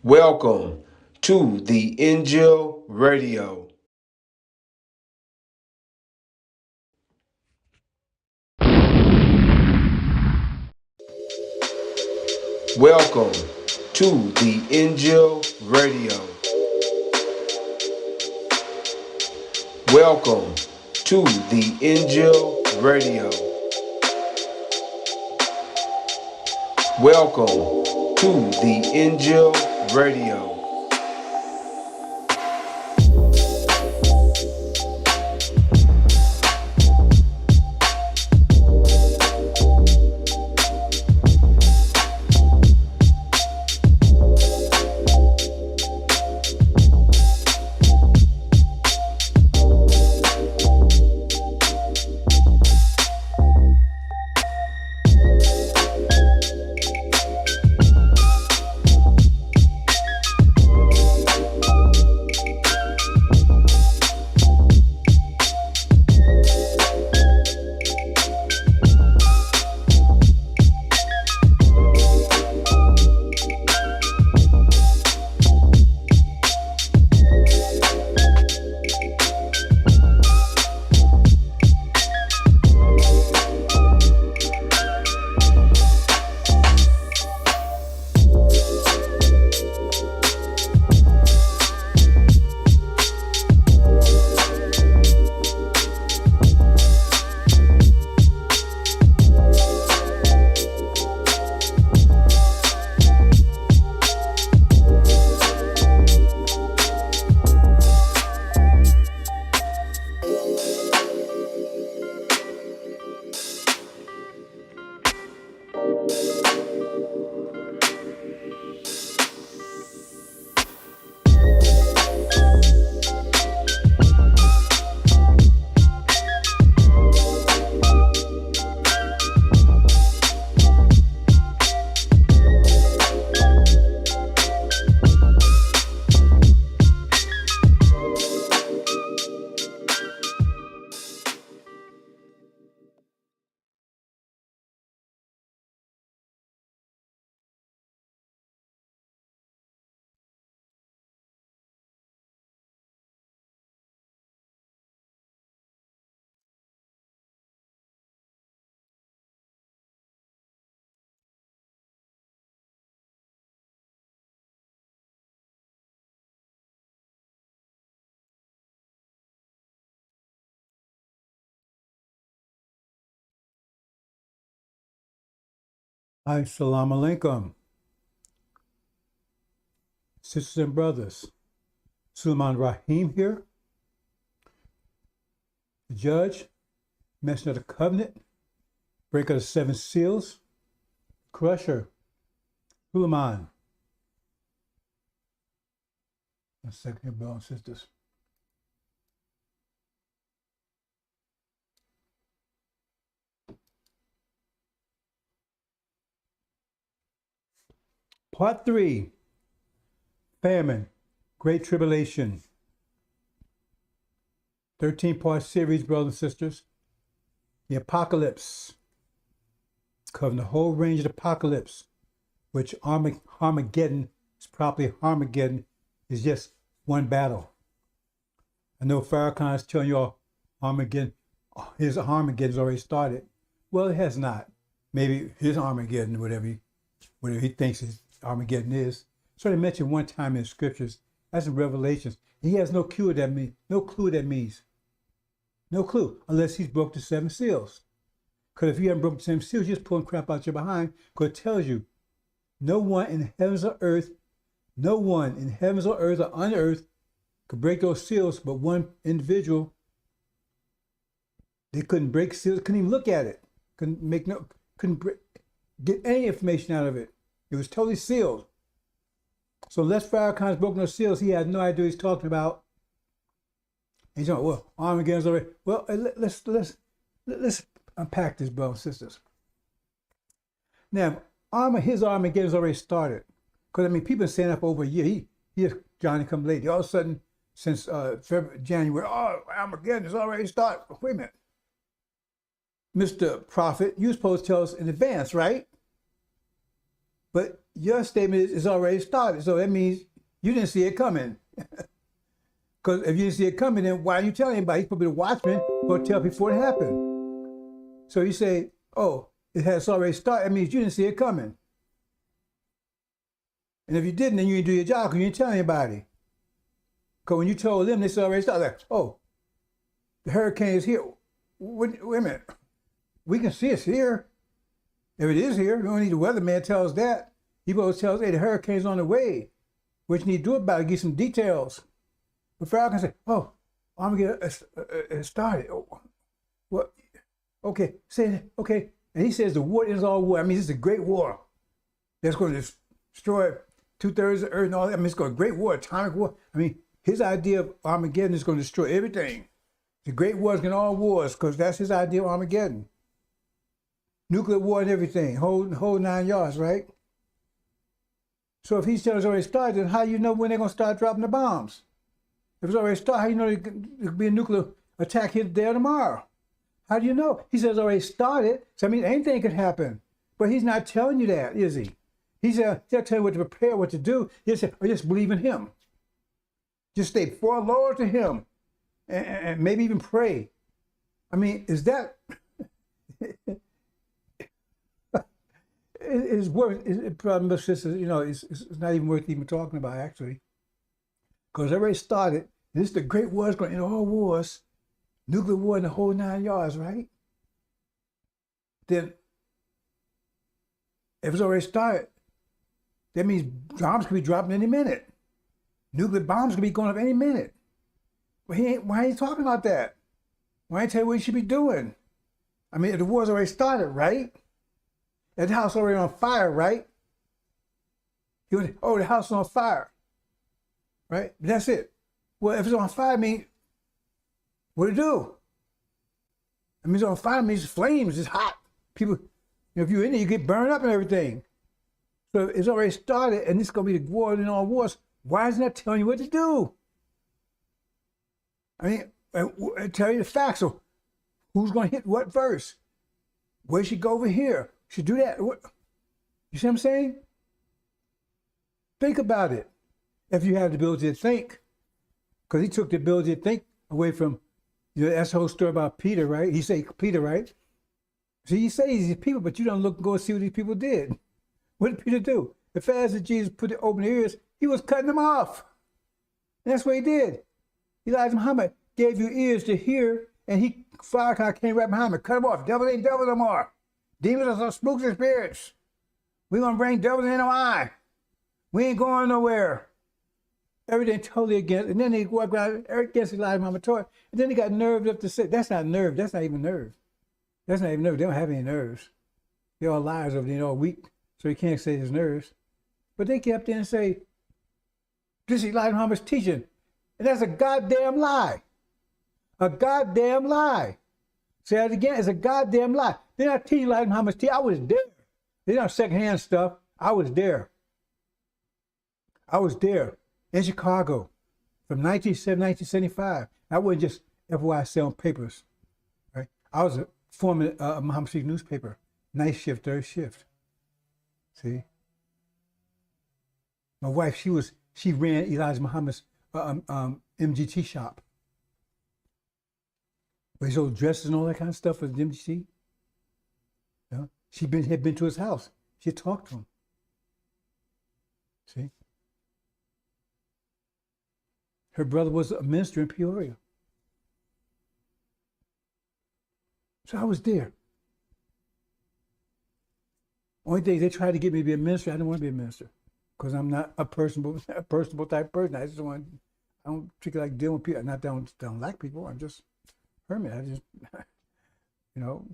Welcome to the INJIL Radio. Welcome to the INJIL Radio. Welcome to the INJIL Radio. Welcome to the INJIL Radio. Hi, salam alaikum, sisters and brothers. Sulaiman Rahim here, the judge, mention of the covenant, breaker of the seven seals, crusher, Sulaiman. One second here, brothers and sisters. Part 3, famine, great tribulation. 13-part series, brothers and sisters. The apocalypse, covering the whole range of the apocalypse, which Armageddon is properly Armageddon, is just one battle. I know Farrakhan is telling you all Armageddon, his Armageddon's already started. Well, it has not. Maybe his Armageddon, whatever he thinks his Armageddon is. So they mentioned one time in the scriptures, that's in Revelations. He has no clue what that means. No clue that means. No clue, unless he's broke the seven seals. Because if you haven't broken the seven seals, you're just pulling crap out your behind, because it tells you, no one in heavens or earth, no one in heavens or earth or on earth could break those seals, but one individual, they couldn't break seals, couldn't even look at it, get any information out of it. It was totally sealed. So unless Farrakhan's broken those seals, he had no idea what he's talking about. And he's going, well, Armageddon's already. Well, let's unpack this, brothers and sisters. Now, his Armageddon's already started. Because, I mean, people have been saying that for over a year. He is Johnny come lately. All of a sudden, since January, Armageddon is already started. Wait a minute. Mr. Prophet, you're supposed to tell us in advance, right? But your statement is already started. So that means you didn't see it coming. Because if you didn't see it coming, then why are you telling anybody? He's supposed to be the watchman or tell before it happened. So you say, oh, it has already started. That means you didn't see it coming. And if you didn't, then you didn't do your job because you didn't tell anybody. Because when you told them, this already started. Like, oh, the hurricane is here. Wait a minute. We can see it's here. If it is here, we don't need the weatherman tell us that. He supposed to tell us, hey, the hurricane's on the way. What you need to do about it, get some details. But Pharaoh can say, oh, I'm going to get started. Oh, what? Okay, say, okay. And he says the war is all war. I mean, this is a great war that's going to destroy 2/3 of the earth and all that. I mean, it's going to be a great war, atomic war. I mean, his idea of Armageddon is going to destroy everything. The great war is going to all wars because that's his idea of Armageddon. Nuclear war and everything, whole 9 yards, right? So if he's telling us already started, then how do you know when they're going to start dropping the bombs? If it's already started, how do you know there could be a nuclear attack here today or tomorrow? How do you know? He says it's already started, so I mean anything could happen. But he's not telling you that, is he? He's not telling you what to prepare, what to do. He said, or just believe in him. Just stay forlorn to him, and maybe even pray. I mean, is that... It's worth, problem, sisters, you know, it's not even worth even talking about, actually. Because it already started. This is the great war, it's going to end all wars. Nuclear war in the whole 9 yards, right? Then, if it's already started, that means bombs could be dropping any minute. Nuclear bombs could be going up any minute. But why ain't he talking about that? Why ain't he tell you what he should be doing? I mean, if the war's already started, right? If the house already on fire, right? He would, oh, the house is on fire, right? That's it. Well, if it's on fire, I mean, what do it do? I mean, it's on fire, means it's flames, it's hot. People, you know, if you're in there, you get burned up and everything. So it's already started, and this is going to be the war in all wars. Why isn't that telling you what to do? I mean, tell you the facts. So who's going to hit what first? Where should go over here? Should do that. What? You see what I'm saying? Think about it. If you have the ability to think, because he took the ability to think away from, you know, that's the whole story about Peter, right? He said Peter, right? So you say these people, but you don't look and go see what these people did. What did Peter do? As fast as Jesus put it open ears, he was cutting them off. And that's what he did. Elijah Muhammad gave you ears to hear, and fire came right behind him, cut them off. Devil ain't devil no more. Demons are some spooks and spirits. We're going to bring devils in our eye. We ain't going nowhere. Everything totally against. And then they walk around against Elijah Muhammad Torah. And then they got nerves up to say, that's not nerve. That's not even nerve. That's not even nerve. They don't have any nerves. They're all liars over there. They're all weak. So you can't say his nerves. But they kept in and say, this is Elijah Muhammad's teaching. And that's a goddamn lie. A goddamn lie. Say that again, it's a goddamn lie. They're not teaching Elijah Muhammad's teaching. I was there. They're not secondhand stuff. I was there. I was there in Chicago from 1975. I wasn't just FYI selling papers, right? I was forming a Muhammad Street newspaper, night shift, third shift. See? My wife, she ran Elijah Muhammad's MGT shop. With his old dresses and all that kind of stuff with MGT. You know? She had been to his house. She had talked to him. See? Her brother was a minister in Peoria. So I was there. Only thing they tried to get me to be a minister, I didn't want to be a minister. Because I'm not a personable type person. I don't particularly like dealing with people. Not that I don't like people. I'm just hermit. I just, you know.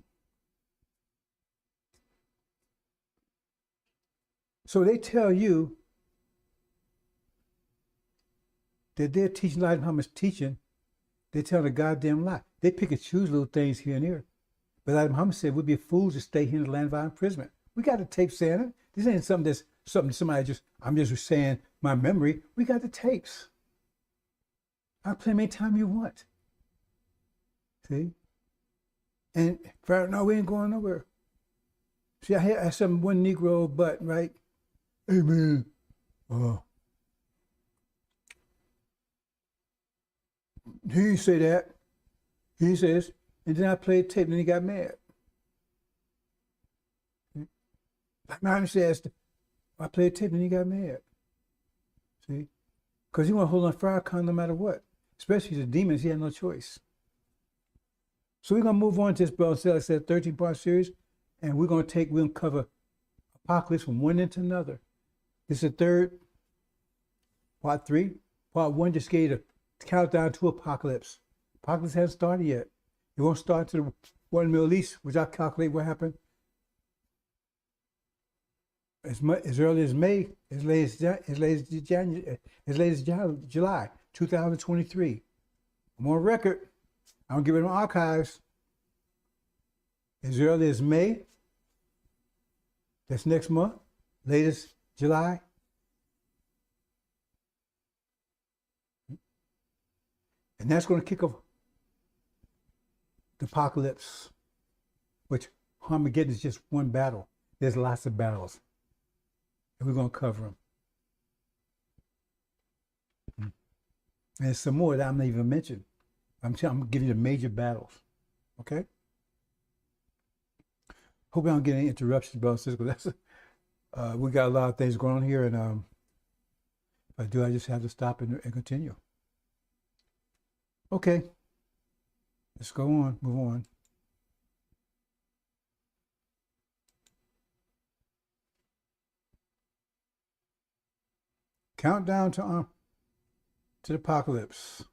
So they tell you that they're teaching Elijah Muhammad's teaching. They're telling a goddamn lie. They pick and choose little things here and there. But Elijah Muhammad said we'd be fools to stay here in the land of our imprisonment. We got the tape saying it. This ain't something somebody I'm just saying my memory. We got the tapes. I'll play them anytime you want. See? And Pharaoh, no, we ain't going nowhere. See, I had some one Negro butt, right? hey man, he didn't say that. He says, and then I played tape, and then he got mad. Blackman says, I played tape, and he got mad. See? Because he want to hold on fire con no matter what. Especially the demons, he had no choice. So we're going to move on to this, brother. Like I said, 13-part series, and we're going to cover Apocalypse from one end to another. This is the third, part 3. Part 1 just gave a countdown to Apocalypse. Apocalypse hasn't started yet. It won't start to the war in the Middle East, which I calculate what happened as early as May, as late as July 2023. I'm on record. I don't give it on archives. As early as May, that's next month, latest July. And that's going to kick off the apocalypse, which Armageddon is just one battle. There's lots of battles, and we're going to cover them. And there's some more that I'm not even mentioning. I'm giving you the major battles, okay? Hope I don't get any interruptions, brothers and sisters. We got a lot of things going on here, and if I do, I just have to stop and continue. Okay, let's go on, move on. Countdown to the apocalypse.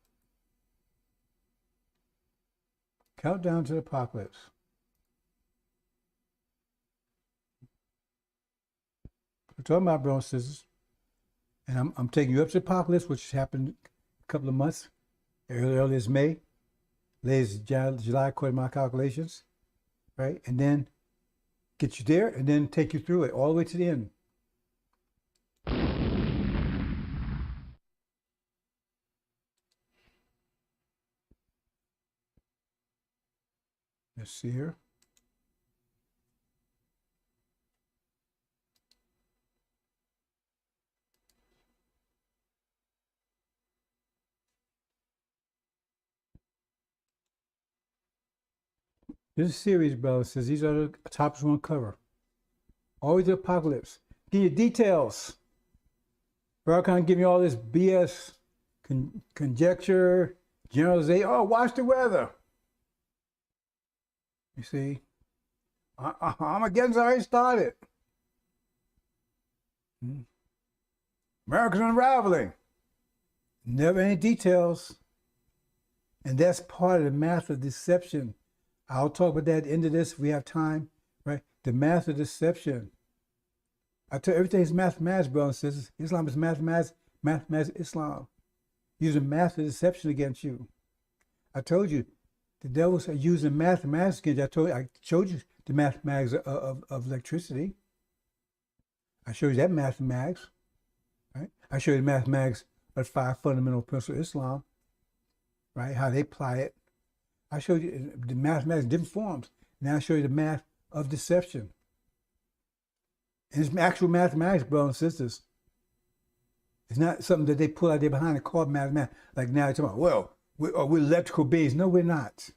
Countdown to the apocalypse. We're talking about, brothers and sisters, and I'm taking you up to the apocalypse, which happened a couple of months. Early as May, late as July, according to my calculations, right? And then get you there, and then take you through it all the way to the end. Let's see here. This series, brother, says these are the topics we're going to cover. Always the apocalypse. Give you details. Bro, can't give you all this BS, conjecture, generalization. Oh, watch the weather. You see, Armageddon's already started. America's unraveling. Never any details. And that's part of the math of deception. I'll talk about that at the end of this if we have time, right? The math of deception. I tell you, everything's mathematics, brothers and sisters. Islam is mathematics, Islam. Using math of deception against you. I told you, the devils are using mathematics against you. I showed you the mathematics of electricity. I showed you that mathematics, right? I showed you the mathematics of 5 fundamental principles of Islam, right? How they apply it. I showed you the mathematics in different forms. Now I show you the math of deception. And it's actual mathematics, brothers and sisters. It's not something that they pull out there behind and call mathematics. Like now you're talking about, well, we're electrical beings. No, we're not.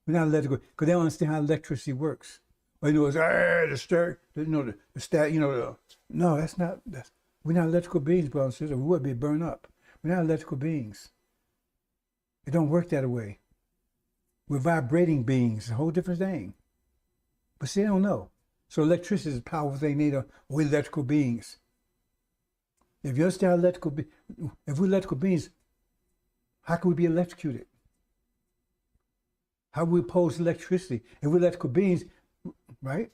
We're not electrical, because they don't understand how electricity works. Or it's no, that's not, we're not electrical beings, brothers and sisters. We would be burned up. We're not electrical beings. It don't work that way. We're vibrating beings, it's a whole different thing. But see, they don't know. So electricity is a powerful thing. We're electrical beings. If you understand if we're electrical beings, how can we be electrocuted? How we oppose electricity? If we're electrical beings, right?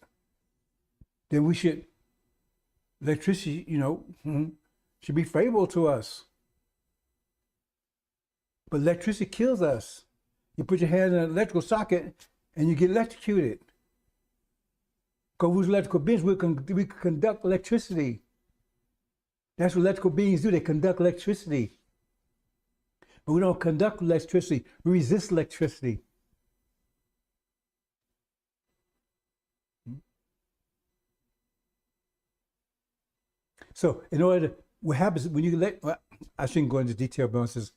Then electricity, should be favorable to us. But electricity kills us. You put your hand in an electrical socket and you get electrocuted. Because we're electrical beings, we conduct electricity. That's what electrical beings do. They conduct electricity. But we don't conduct electricity. We resist electricity. So in order to, what happens when you let, well, I shouldn't go into detail, but it says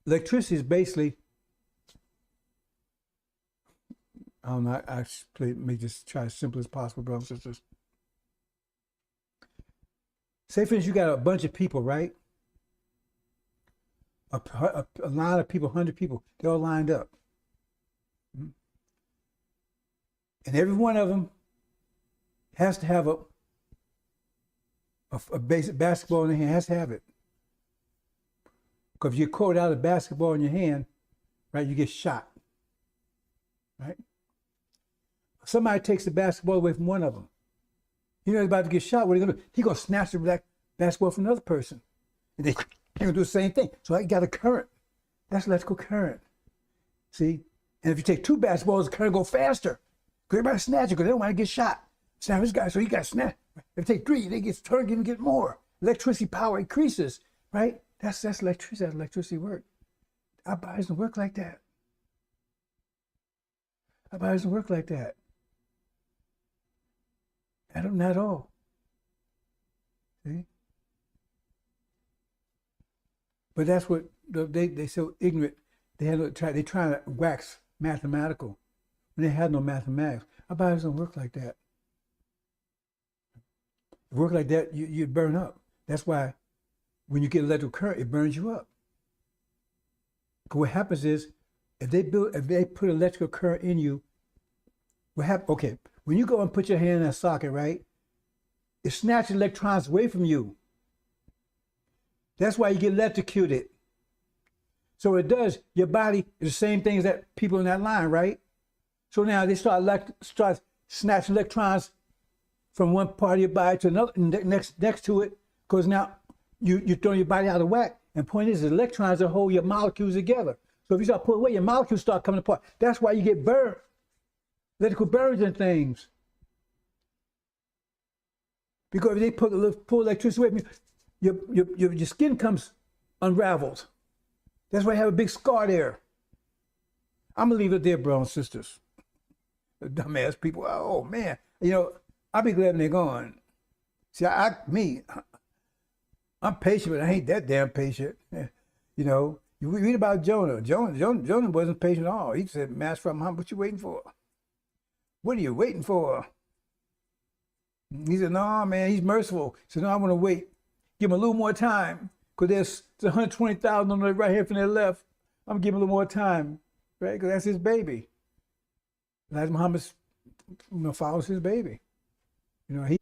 electricity is basically, I don't know, let me just try as simple as possible, brothers and sisters. Say for instance, you got a bunch of people, right? A line of people, 100 people, they're all lined up. And every one of them has to have a basic basketball in their hand, has to have it. Because if you caught out a basketball in your hand, right, you get shot. Right? Somebody takes the basketball away from one of them. You know he's about to get shot. What are you going to do? He's going to snatch the basketball from another person. And they're going to do the same thing. So I got a current. That's electrical current. See? And if you take two basketballs, the current go faster. Because everybody snatch it because they don't want to get shot. Snap this guy, so he got snapped. If you take three, they get turned and get more. Electricity power increases, right? That's electricity. That's electricity work. Our bodies don't work like that. Our bodies don't work like that. Not at all. See? But that's what they so ignorant. They trying to wax mathematical when they had no mathematics. Our bodies don't work like that. If it worked like that, you'd burn up. That's why when you get electrical current, it burns you up. Because what happens is, if they put electrical current in you, what happens? Okay, when you go and put your hand in a socket, right? It snatches electrons away from you. That's why you get electrocuted. So it does. Your body is the same thing as that people in that line, right? So now they start snatching electrons from one part of your body to another, next to it, because now you're throwing your body out of whack. And point is, the electrons that hold your molecules together. So if you start pulling away, your molecules start coming apart. That's why you get burned. Electrical burns and things. Because if they pull electricity away from you, your skin comes unraveled. That's why you have a big scar there. I'm going to leave it there, brothers and sisters. The dumbass people, oh man, I'll be glad when they're gone. See, I'm patient, but I ain't that damn patient. You read about Jonah. Jonah wasn't patient at all. He said, Master, from him, what you waiting for? What are you waiting for? He said, no, man, he's merciful. He said, no, I want to wait. Give him a little more time. Because there's 120,000 on the right hand from their left. I'm going to give him a little more time. Right? Because that's his baby. Elijah Muhammad follows his baby. He.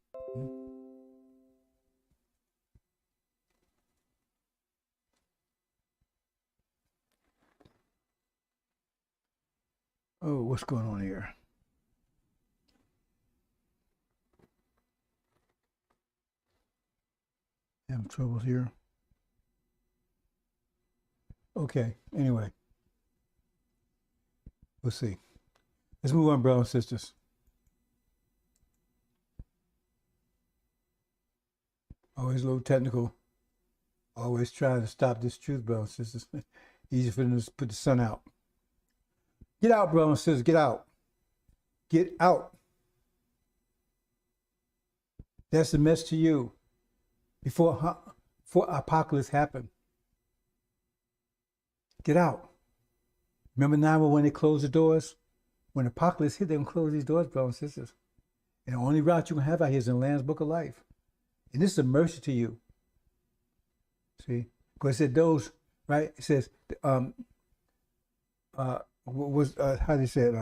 Oh, what's going on here? Having troubles here. Okay, anyway. We'll see. Let's move on, brothers and sisters. Always a little technical. Always trying to stop this truth, brothers and sisters. Easy for them to put the sun out. Get out, brothers and sisters. Get out. Get out. That's the message to you. Before apocalypse happened. Get out. Remember now when they closed the doors? When apocalypse hit, they're going to close these doors, brothers and sisters. And the only route you can have out here is in the Lamb's Book of Life. And this is a mercy to you. See? Because it said those, right? It says, how do you say it?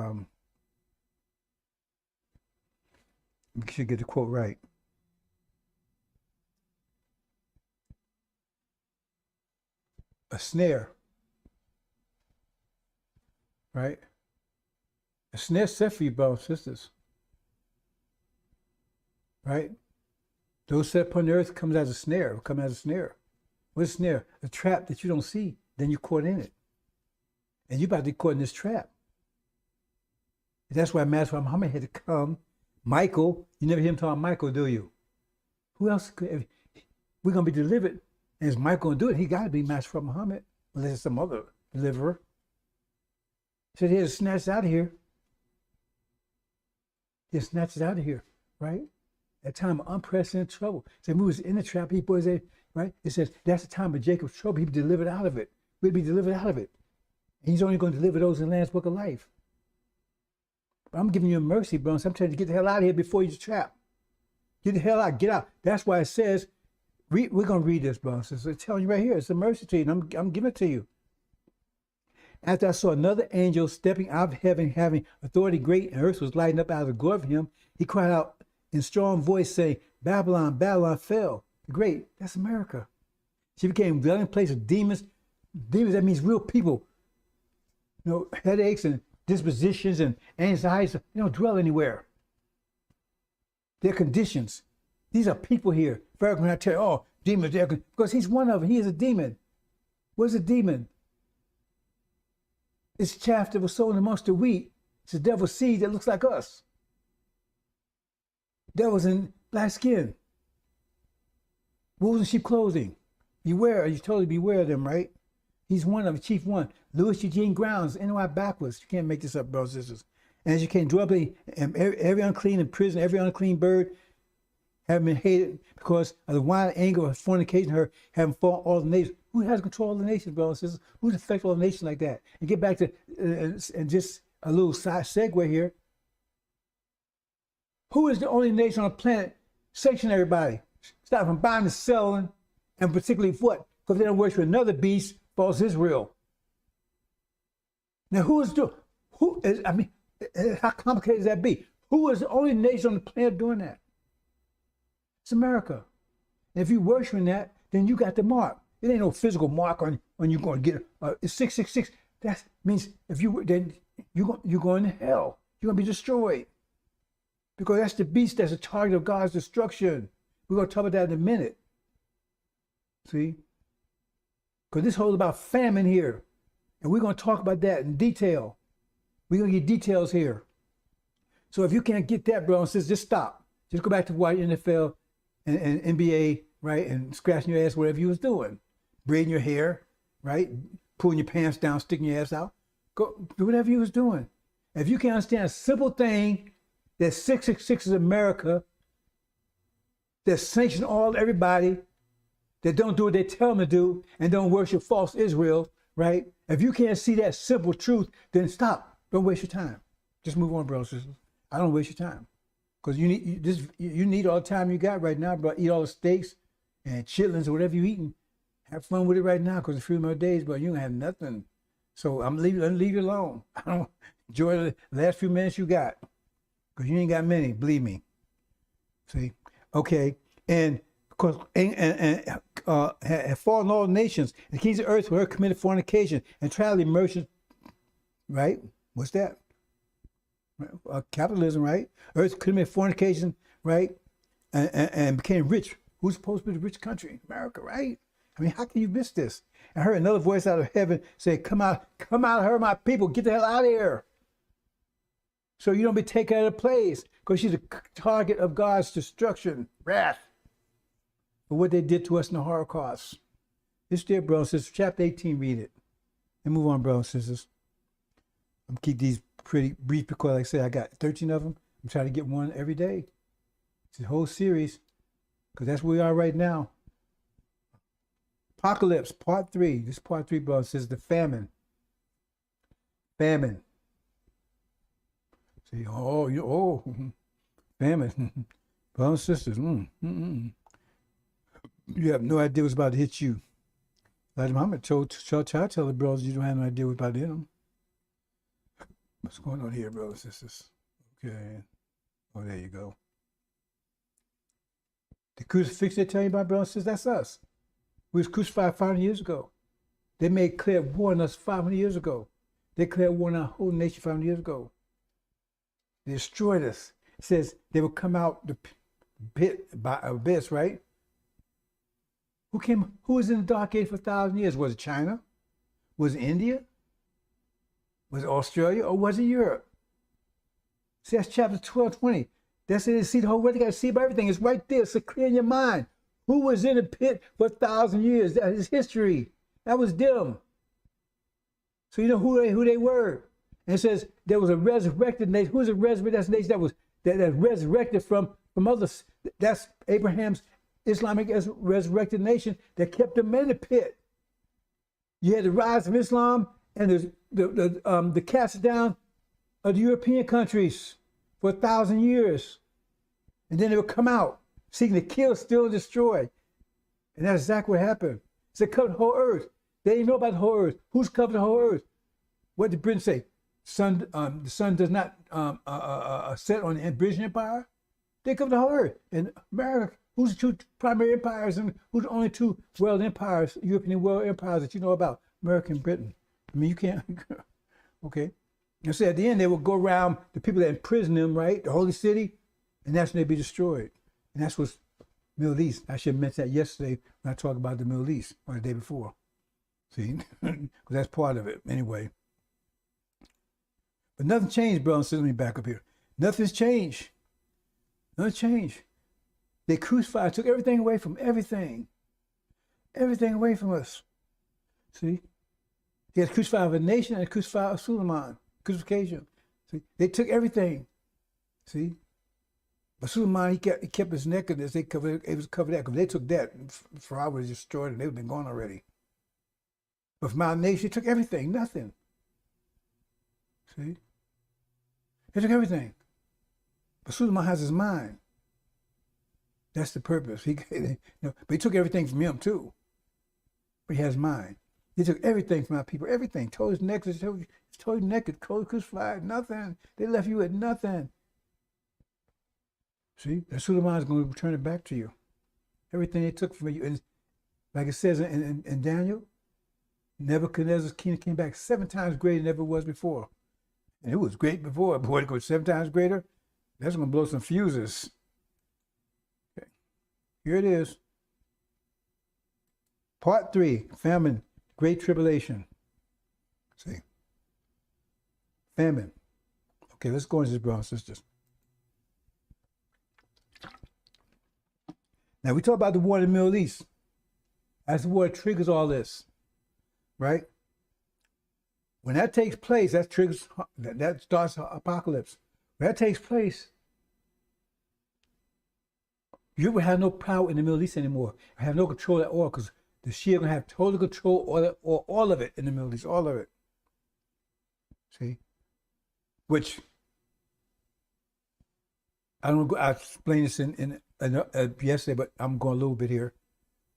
We should get the quote right. A snare. Right? A snare set for you, brothers and sisters. Right? Those set upon the earth comes as a snare. Come as a snare. What's a snare? A trap that you don't see. Then you're caught in it. And you're about to be caught in this trap. And that's why Master Muhammad had to come. Michael, you never hear him talking Michael, do you? Who else could? We're going to be delivered. And is Michael going to do it? He got to be Master Muhammad. Unless it's some other deliverer. He said he had to snatch us out of here. He snatched us out of here, right? a time of unprecedented trouble. So we was in the trap, people say, right? It says that's the time of Jacob's trouble. He be delivered out of it. We'll be delivered out of it. And he's only going to deliver those in the Lamb's Book of Life. But I'm giving you a mercy, bro. So I'm telling you to get the hell out of here before you're trapped. Get the hell out. Get out. That's why it says, we're going to read this, bro. So it's telling you right here. It's a mercy to you, and I'm giving it to you. After I saw another angel stepping out of heaven, having authority great, and earth was lighting up out of the glory of him, he cried out in strong voice, saying, Babylon, Babylon fell. Great. That's America. She became a dwelling place of demons. Demons, that means real people. You know, headaches and dispositions and anxieties, they don't dwell anywhere. They're conditions. These are people here. Pharaoh can tell you, oh, demons, because he's one of them. He is a demon. What's a demon? It's chaff that was sown amongst the wheat. It's the devil's seed that looks like us. Devils in black skin. Wolves in sheep clothing. Beware, you totally beware of them, right? He's one of the chief one. Louis Eugene Grounds, NY backwards. You can't make this up, brothers and sisters. And as you can dwell every unclean in prison, every unclean bird, having been hated because of the wild anger of fornication, her having fought all the nations. Who has control of the nations, brothers and sisters? Who's affected all the nations like that? And get back to, and just a little side segue here. Who is the only nation on the planet sanctioning everybody? Stop from buying and selling, and particularly what? Because they don't worship another beast, false Israel. Now, who is doing? Who is? I mean, how complicated does that be? Who is the only nation on the planet doing that? It's America. And if you're worshiping that, then you got the mark. It ain't no physical mark on you going to get. It's 666. That means if you then you're going to hell. You're going to be destroyed. Because that's the beast that's a target of God's destruction. We're going to talk about that in a minute. See? Because this whole about famine here. And we're going to talk about that in detail. We're going to get details here. So if you can't get that, bro, and says just stop. Just go back to what NFL and NBA, right? And scratching your ass, whatever you was doing. Braiding your hair, right? Pulling your pants down, sticking your ass out. Go do whatever you was doing. If you can't understand a simple thing, that 666 is America, that sanction everybody, that don't do what they tell them to do, and don't worship false Israel, right? If you can't see that simple truth, then stop. Don't waste your time. Just move on, brothers and sisters. I don't waste your time. Because you need all the time you got right now, bro. Eat all the steaks and chitlins or whatever you're eating. Have fun with it right now, because a few more days, but you don't have nothing. So I'm leave you alone. I don't enjoy the last few minutes you got. Because you ain't got many, believe me. See? Okay. And because have fallen all nations, and the kings of earth were committed fornication and traveling merchants, right? What's that? Capitalism, right? Earth committed fornication, right? And became rich. Who's supposed to be the rich country? America, right? I mean, how can you miss this? I heard another voice out of heaven say, come out of her, my people, get the hell out of here. So you don't be taken out of place, because she's a target of God's destruction, wrath, for what they did to us in the Holocaust. It's there, brothers and sisters. Chapter 18, read it. And move on, brothers and sisters. I'm going to keep these pretty brief because, like I said, I got 13 of them. I'm trying to get one every day. It's a whole series, because that's where we are right now. Apocalypse, part 3. This is part 3, brothers and sisters, the famine. Famine. See, famine. Brothers and sisters, you have no idea what's about to hit you. Like Muhammad tell the brothers you don't have no idea what's about to hit them. What's going on here, brothers and sisters? Okay. Oh, there you go. The crucifix they tell you about, brothers and sisters, that's us. We was crucified 500 years ago. They made clear war on us 500 years ago. They declared war on our whole nation 500 years ago. They destroyed us. It says they would come out the pit by abyss, right? Who was in the dark age for 1,000 years? Was it China? Was it India? Was it Australia? Or was it Europe? See, that's chapter 12, 20. That's it. They see the whole world. They got to see about everything. It's right there. It's clear in your mind. Who was in the pit for 1,000 years? That is history. That was them. So you know who they were. And it says there was a resurrected nation. Who was a resurrected nation? that resurrected from others. That's Abraham's Islamic resurrected nation that kept them in the pit. You had the rise of Islam and the cast down of the European countries for 1,000 years. And then they would come out seeking to kill, steal, and destroy. And that's exactly what happened. They covered the whole earth. They didn't know about the whole earth. Who's covered the whole earth? What did Britain say? The sun does not set on the British Empire. They covered the whole earth. And America, who's the two primary empires and who's the only two world empires, European world empires that you know about? America and Britain. I mean, you can't, okay. And so at the end, they will go around the people that imprisoned them, right? The holy city, and that's when they be destroyed. And that's what's Middle East. I should have mentioned that yesterday when I talked about the Middle East, or the day before. See? Because that's part of it, anyway. But nothing changed, bro. Let me back up here. Nothing's changed. Nothing changed. They crucified, took everything away from everything. Everything away from us. See? He had crucified a nation and crucified Suleiman. Crucifixion. See? They took everything. See? But Suleiman, he kept his nakedness. It was covered that because they took that. Pharaoh was destroyed and they would have been gone already. But from our nation, they took everything, nothing. See? They took everything. But Suleiman has his mind. That's the purpose. But he took everything from him too. But he has mind. He took everything from our people, everything. Told his naked, crucified, nothing. They left you with nothing. See, and Suleiman is going to return it back to you. Everything they took from you. And like it says in Daniel, Nebuchadnezzar's kingdom came back 7 times greater than ever was before. And it was great before, but when it goes 7 times greater, that's going to blow some fuses. Okay. Here it is. Part 3, famine, great tribulation. See? Famine. Okay, let's go into this, brothers and sisters. Now, we talk about the war in the Middle East. That's the war that triggers all this, right? When that takes place, that starts apocalypse. When that takes place, you will have no power in the Middle East anymore. You have no control at all because the Shia are going to have total control or all of it in the Middle East, all of it. See? Which, I don't know, I explained this in yesterday, but I'm going a little bit here,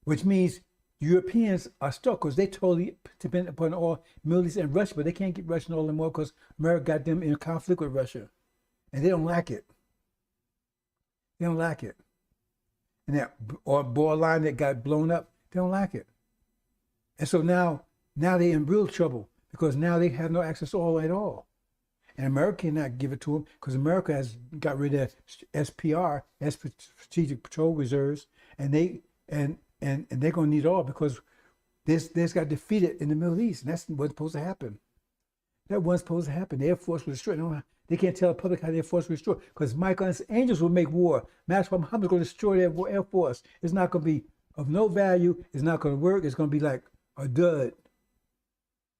which means Europeans are stuck because they totally depend upon all Middle East and Russia, but they can't get Russian oil anymore because America got them in conflict with Russia, and they don't like it. They don't like it. And that oil line that got blown up, they don't like it. And so now they're in real trouble because now they have no access to oil at all. And America cannot give it to them because America has got rid of SPR, Strategic Petroleum Reserves, and they're going to need it all because this got defeated in the Middle East, and that's what's supposed to happen. That wasn't supposed to happen. The Air Force was destroyed. They can't tell the public how the Air Force was destroyed because Michael's angels will make war. That's why Muhammad's going to destroy their Air Force. It's not going to be of no value. It's not going to work. It's going to be like a dud,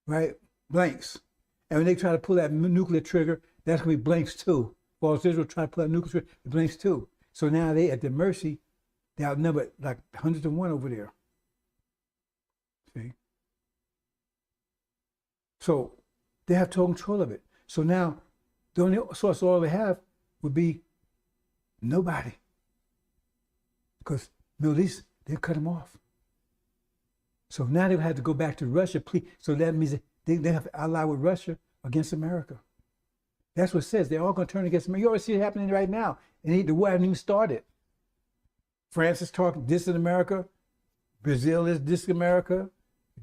right? Blanks. And when they try to pull that nuclear trigger, that's going to be blanks too. While Israel try to pull that nuclear trigger, the blanks too. So now they at the mercy, they outnumbered like 100 to 1 over there. See? So they have total control of it. So now the only source of oil they have would be nobody. Because Middle East, they cut them off. So now they have to go back to Russia. So that means they have to ally with Russia against America. That's what it says. They're all going to turn against America. You already see it happening right now. And the war hasn't even started. France is talking, dissing America. Brazil is dissing America.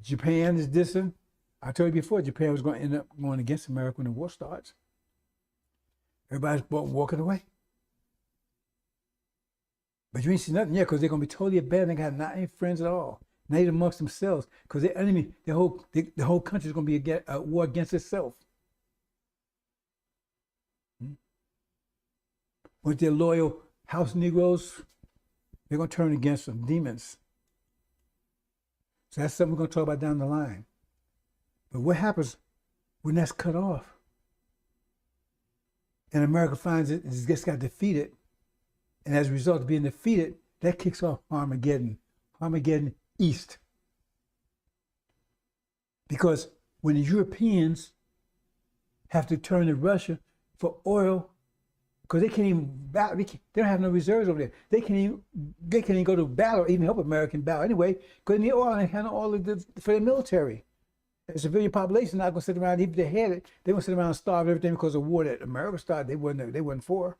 Japan is dissing. I told you before, Japan was going to end up going against America when the war starts. Everybody's walking away. But you ain't see nothing yet because they're going to be totally abandoned. They got not any friends at all. Not even amongst themselves, because the enemy, the whole country is going to be a war against itself. With their loyal house Negroes, they're going to turn against some demons. So that's something we're going to talk about down the line. But what happens when that's cut off? and America finds it just got defeated, and as a result of being defeated, that kicks off Armageddon, Armageddon East. Because when the Europeans have to turn to Russia for oil, because they can't even battle, they don't have no reserves over there. They can't even go to battle, even help American battle anyway, because they need oil and they have no oil for the military. The civilian population not going to sit around, even if they had it, they're going to sit around and starve everything because of war that America started. They wasn't for.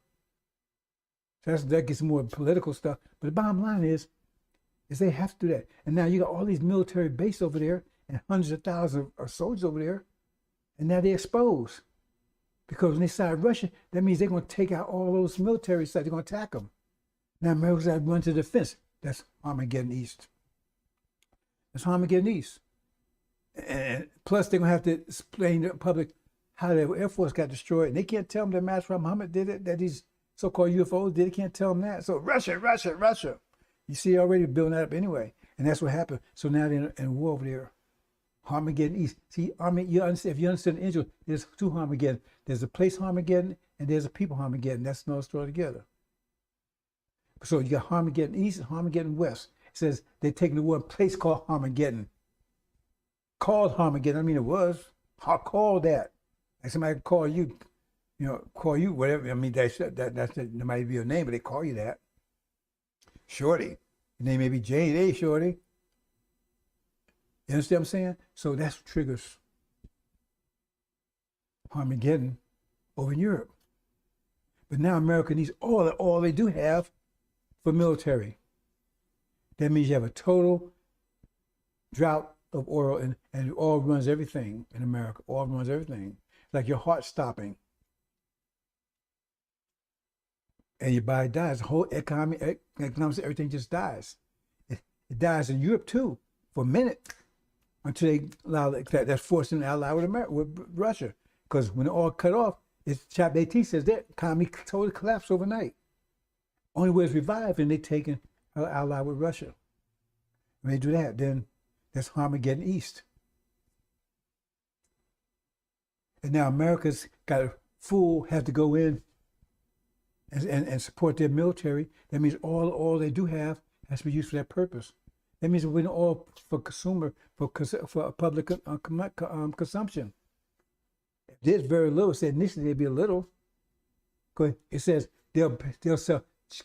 So that gets more political stuff. But the bottom line is they have to do that. And now you got all these military bases over there and hundreds of thousands of soldiers over there, and now they're exposed. Because when they side Russia, that means they're going to take out all those military sites. They're going to attack them. Now America's got to run to the defense. That's Armageddon East. That's Armageddon East. And plus, they're going to have to explain to the public how the Air Force got destroyed. And they can't tell them that Masra Muhammad did it, that these so-called UFOs did it. They can't tell them that. So Russia, Russia, Russia. You see, already building that up anyway. And that's what happened. So now they're in war over there. Armageddon East. See, you understand, if you understand Angel, there's two Armageddon. There's a place Armageddon and there's a people Armageddon. That's another story together. So you got Armageddon East and Armageddon West. It says they're taking the one place called Armageddon. Called Armageddon. I mean, it was. How called that? Like somebody call you, call you whatever. I mean, that might be your name, but they call you that. Shorty. Your name may be Jane. Hey, Shorty. You understand what I'm saying? So that's what triggers Armageddon over in Europe. But now America needs all they do have for military. That means you have a total drought of oil, and oil runs everything in America. Oil runs everything. It's like your heart stopping. And your body dies. The whole economics, everything just dies. It dies in Europe too, for a minute. Until they allow that's forced them to ally with Russia. Because when the oil cut off, it's chapter 18 says that economy totally collapsed overnight. Only way it's revived and they take and ally with Russia. When they do that, then that's Armageddon East. And now America's got have to go in and support their military. That means all they do have has to be used for that purpose. That means we're all for consumer, for public consumption. If there's very little, it said initially there'd be a little. It says they'll sell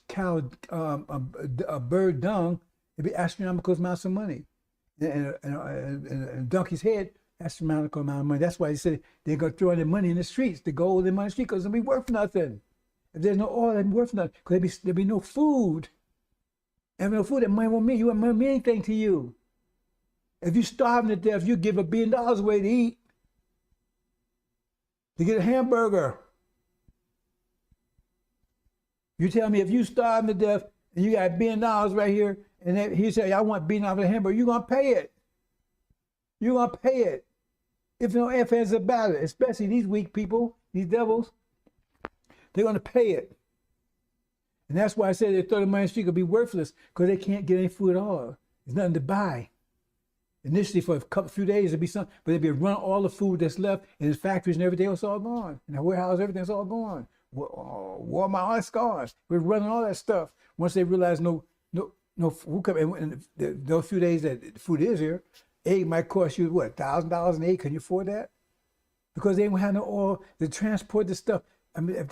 cow, bird dung. It'd be astronomical amounts of money, and a donkey's head, astronomical amount of money. That's why they said they're gonna throw their money in the streets, the gold in the street, because it'll be worth nothing. If there's no oil, it'll be worth nothing. Because there'll be no food. And no food, that money won't mean anything to you. If you're starving to death, you give $1 billion away to eat, to get a hamburger. You tell me if you starving to death and you got $1 billion right here, and he said, I want $1 billion for a hamburger, you're going to pay it. You're going to pay it. If no ifs, ands about it, especially these weak people, these devils, they're going to pay it. And that's why I said they throw the money in the street could be worthless, because they can't get any food at all. There's nothing to buy. Initially, for a few days, there'd be something, but they'd be run all the food that's left in his factories and everything else all gone. In the warehouse, everything's all gone. Walmart, all that's gone. We're running all that stuff. Once they realize no food coming, and those few days that food is here, egg might cost you, what, $1,000 an egg? Can you afford that? Because they don't have no oil to transport the stuff. I mean, if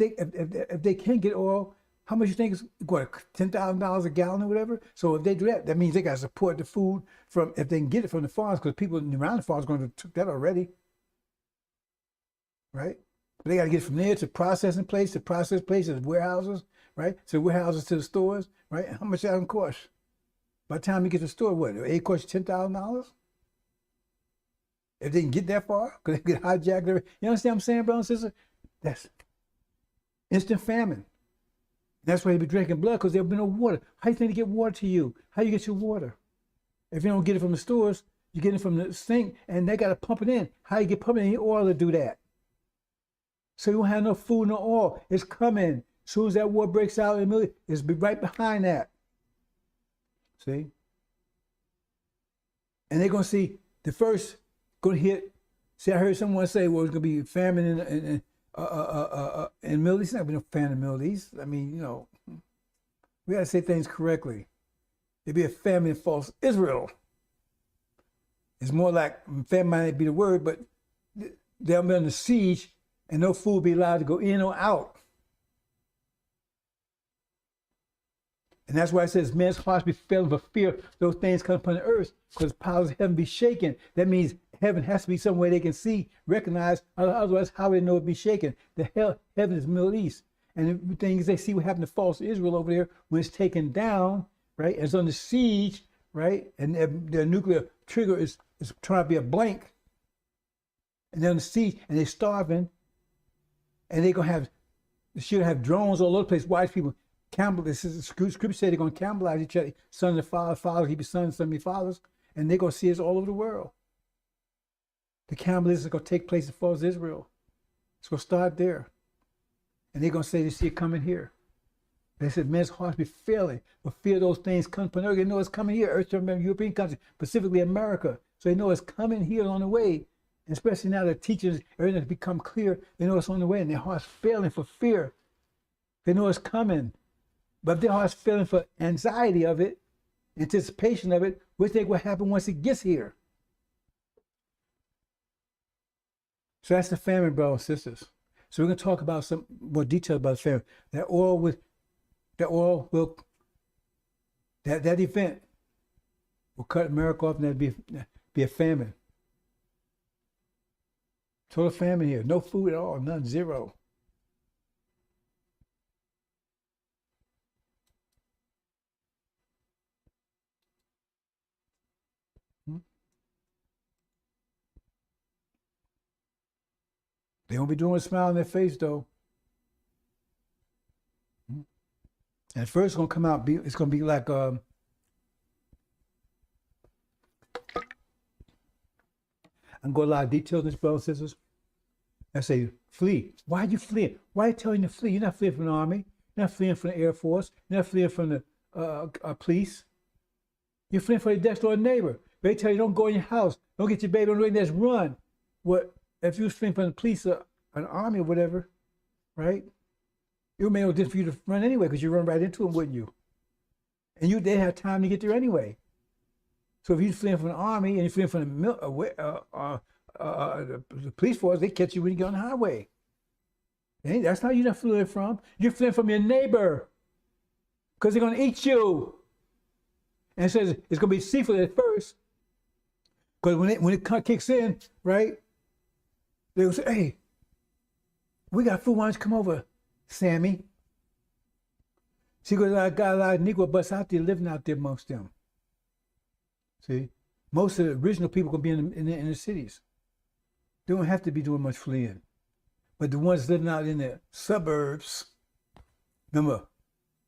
they can't get oil, how much you think is what, $10,000 a gallon or whatever? So if they do that, that means they got to support the food from, if they can get it from the farms, because people around the farms are going to took that already, right? But they got to get from there to processing place, to process places, warehouses, right? So warehouses to the stores, right? How much that going to cost? By the time you get to the store, what? It costs you $10,000? If they can get that far, because they get hijacked. You understand what I'm saying, brother and sister? That's instant famine. That's why they be drinking blood, because there'll be no water. How do you think they get water to you? How do you get your water? If you don't get it from the stores, you get it from the sink, and they got to pump it in. How you get pumping in oil to do that? So you won't have no food, no oil. It's coming. As soon as that war breaks out in the middle, it's be right behind that. See? And they're going to see the first going to hit. See, I heard someone say, well, it's going to be famine in the Middle East, I've been a fan of the Middle East. I mean, we got to say things correctly. There'd be a famine in false Israel. It's more like, famine might be the word, but they'll be under siege and no food will be allowed to go in or out. And that's why it says men's hearts be failing for fear those things come upon the earth, because the powers of heaven be shaken. That means heaven has to be somewhere they can see, recognize, otherwise how they know it be shaken. Heaven is Middle East. And the thing is, they see what happened to false Israel over there when it's taken down, right? It's under siege, right? And their nuclear trigger is trying to be a blank. And they're under siege and they're starving. And they're going to have drones all over the place, watch people. This is scripture said they're going to cannibalize each other. Son and father, keep your sons, son and fathers, and they're going to see us all over the world. The cannibalism is going to take place as far as Israel. It's going to start there. And they're going to say they see it coming here. They said men's hearts be failing, but fear those things come from earth. They know it's coming here. Earth, European countries, specifically America. So they know it's coming here on the way. And especially now that teachers, everything has become clear, they know it's on the way, and their hearts failing for fear. They know it's coming. But if their heart's feeling for anxiety of it, anticipation of it, what do you think will happen once it gets here? So that's the famine, brothers and sisters. So we're going to talk about some more detail about the famine. That event will cut America off, and that'll be a famine. Total famine here. No food at all, none, zero. They won't be doing a smile on their face, though. And first, it's going to come out, it's going to be like, I'm going to go a lot of details in this, brothers and sisters. I say, flee. Why are you fleeing? Why are you telling you to flee? You're not fleeing from the army. You're not fleeing from the Air Force. You're not fleeing from the police. You're fleeing from your next door neighbor. They tell you, don't go in your house. Don't get your baby on the way, just run. What? If you were fleeing from the police or an army or whatever, right? It would make no difference for you to run anyway, because you run right into them, wouldn't you? And they have time to get there anyway. So if you're fleeing from the army and you're fleeing from the police force, they catch you when you get on the highway. And that's not you're not fleeing from. You're fleeing from your neighbor, because they're going to eat you. And it says it's going to be seafood at first, because when it kicks in, right? They will say, hey, we got food. Why don't you come over, Sammy? See, because I got a lot of Negro butts out there living out there amongst them. See, most of the original people going to be in the cities. They don't have to be doing much fleeing. But the ones living out in the suburbs, remember,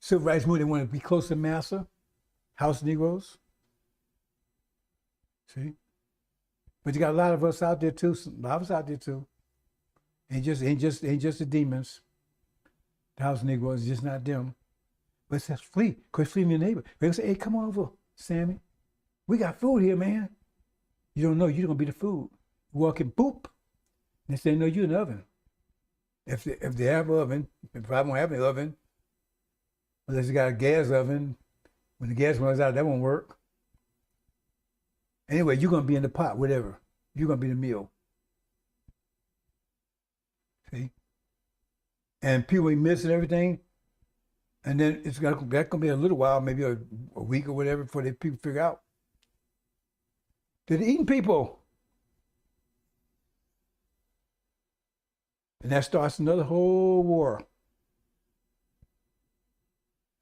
civil rights movement, they want to be close to massa, house Negroes. See? But you got a lot of us out there too. A lot of us out there too. Ain't just the demons. The house Negroes, just not them. But it says flee, because flee from your neighbor. They say, hey, come on over, Sammy. We got food here, man. You don't know you're gonna be the food. You walk in, boop. And they say, no, you're in the oven. If they have an oven, they probably won't have an oven. Unless you got a gas oven. When the gas runs out, that won't work. Anyway, you're going to be in the pot, whatever. You're going to be the meal. See? And people be missing everything. And then that's going to be a little while, maybe a week or whatever, before people figure out. They're eating people. And that starts another whole war.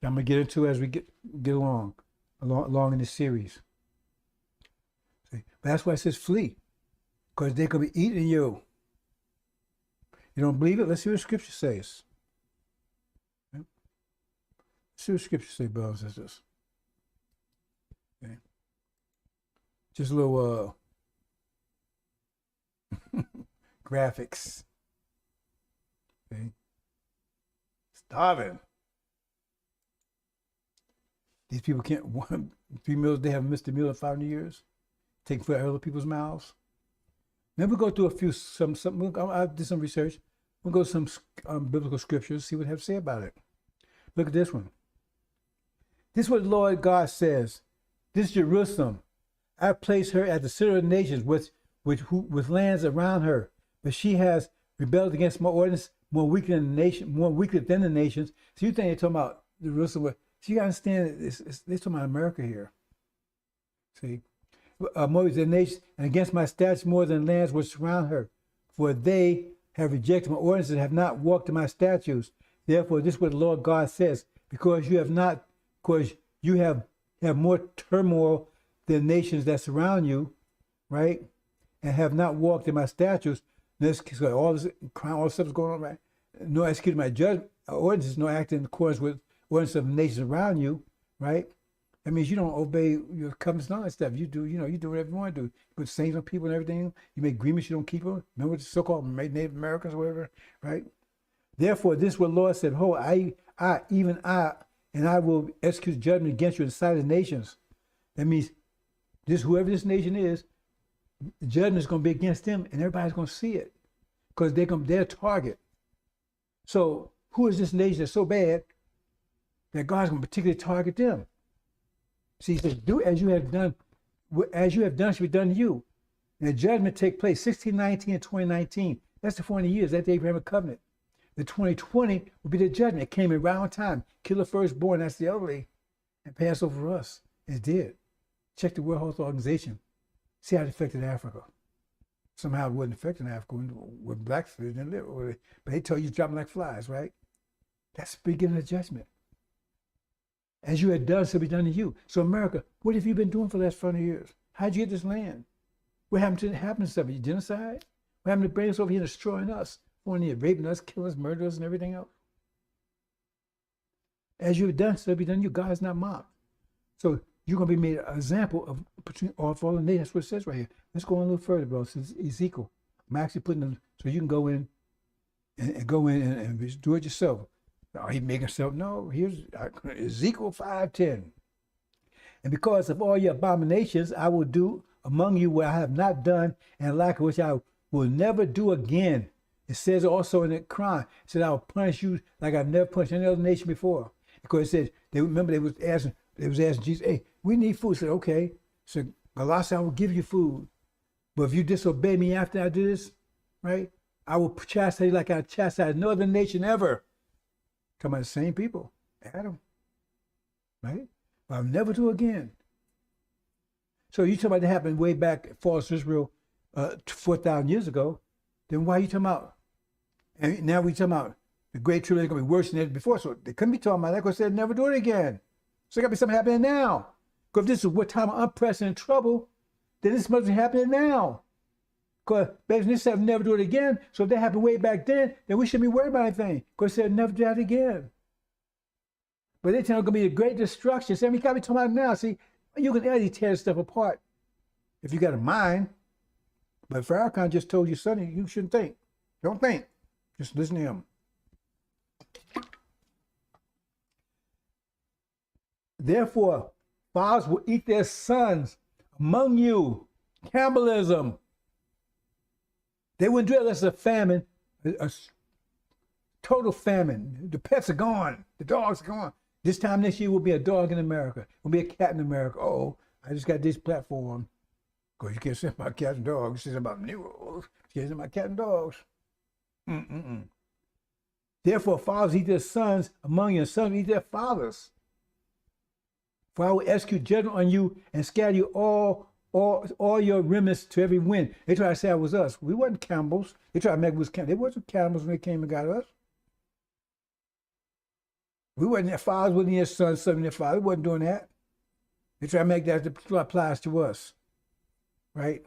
I'm going to get into as we get along in this series. See? But that's why it says flee, because they could be eating you. You don't believe it? Let's see what Scripture says. Okay? Let's see what Scripture says, brothers and sisters. Okay. Just a little graphics. Okay. Starving. These people can't, 3 meals, they haven't missed a meal in 500 years. Taking food out of other people's mouths. Then we go through I did some research. We'll go to some biblical scriptures, see what they have to say about it. Look at this one. This is what the Lord God says. This is Jerusalem. I place her at the center of the nations with lands around her, but she has rebelled against my ordinance more weaker than the nations. So you think they're talking about Jerusalem? So you gotta understand they're talking about America here. See, more than the nations, and against my statutes more than lands which surround her, for they have rejected my ordinances and have not walked in my statutes. Therefore, this is what the Lord God says: because you have more turmoil than nations that surround you, right, and have not walked in my statutes. This all this crime, all this stuff is going on, right? No executing my judgment ordinances, no acting in accordance with ordinances of nations around you, right? That means you don't obey your covenants and all that stuff. You do, you do whatever you want to do. You put saints on people and everything. You make agreements, you don't keep them. Remember the so-called Native Americans or whatever, right? Therefore, this is what the Lord said: "Ho, even I, and I will execute judgment against you in the sight of the nations." That means whoever this nation is, the judgment is going to be against them, and everybody's going to see it because they're a target. So, who is this nation that's so bad that God's going to particularly target them? See, he says, "Do as you have done shall be done to you." And the judgment take place 1619 and 2019. That's the 40 years. That's the Abrahamic covenant. The 2020 will be the judgment. It came around time. Kill the firstborn, that's the elderly, and pass over us. It did. Check the World Health Organization. See how it affected Africa. Somehow it wasn't affecting Africa when blacks didn't live. But they tell you dropping like flies, right? That's the beginning of judgment. As you had done, shall be done to you. So America, what have you been doing for the last 40 years? How'd you get this land? What happened to the stuff? You genocide? What happened to bring us over here and destroying us? Raping us, killing us, murdering us, and everything else? As you have done, shall be done to you. God is not mocked. So you're going to be made an example of between all the nations. That's what it says right here. Let's go on a little further, bro. This is Ezekiel. I'm actually putting them so you can go in and do it yourself. Oh, he making himself. No, here's Ezekiel 5:10. And because of all your abominations, I will do among you what I have not done, and like which I will never do again. It says also in the Quran, it said, I will punish you like I've never punished any other nation before. Because it said, they was asking Jesus, hey, we need food. He said, okay. So Allah said, I will give you food. But if you disobey me after I do this, right, I will chastise you like I chastised no other nation ever. Talking about the same people, Adam, right? But I'll never do again. So you talking about that happened way back at false Israel 4,000 years ago. Then why are you talking about? And now we talking about the great tribulation is going to be worse than it before. So they couldn't be talking about that because they'd never do it again. So there got to be something happening now. Because if this is what time of unprecedented trouble, then this must be happening now. Because basically this said never do it again. So if that happened way back then we shouldn't be worried about anything. Because they said never do that again. But they're telling it's going to be a great destruction. So we got to be talking about it now. See, you can easily tear stuff apart if you got a mind. But Farrakhan just told you, Sonny, you shouldn't think. Don't think. Just listen to him. Therefore, fathers will eat their sons among you. Cannibalism. They wouldn't do it unless it's a famine, a total famine. The pets are gone. The dogs are gone. This time next year will be a dog in America. Will be a cat in America. Oh, I just got this platform. Because you can't say about cats and dogs. You say about Negroes. You can't say about cats and dogs. Therefore, fathers eat their sons among you, and sons eat their fathers. For I will execute judgment on you and scatter you all your remnants to every wind. They try to say it was us. We wasn't cannibals. They try to make us cannibals. They wasn't cannibals when they came and got us. We wasn't their fathers, wasn't their sons, sons their fathers. We wasn't doing that. They try to make that applies to us. Right?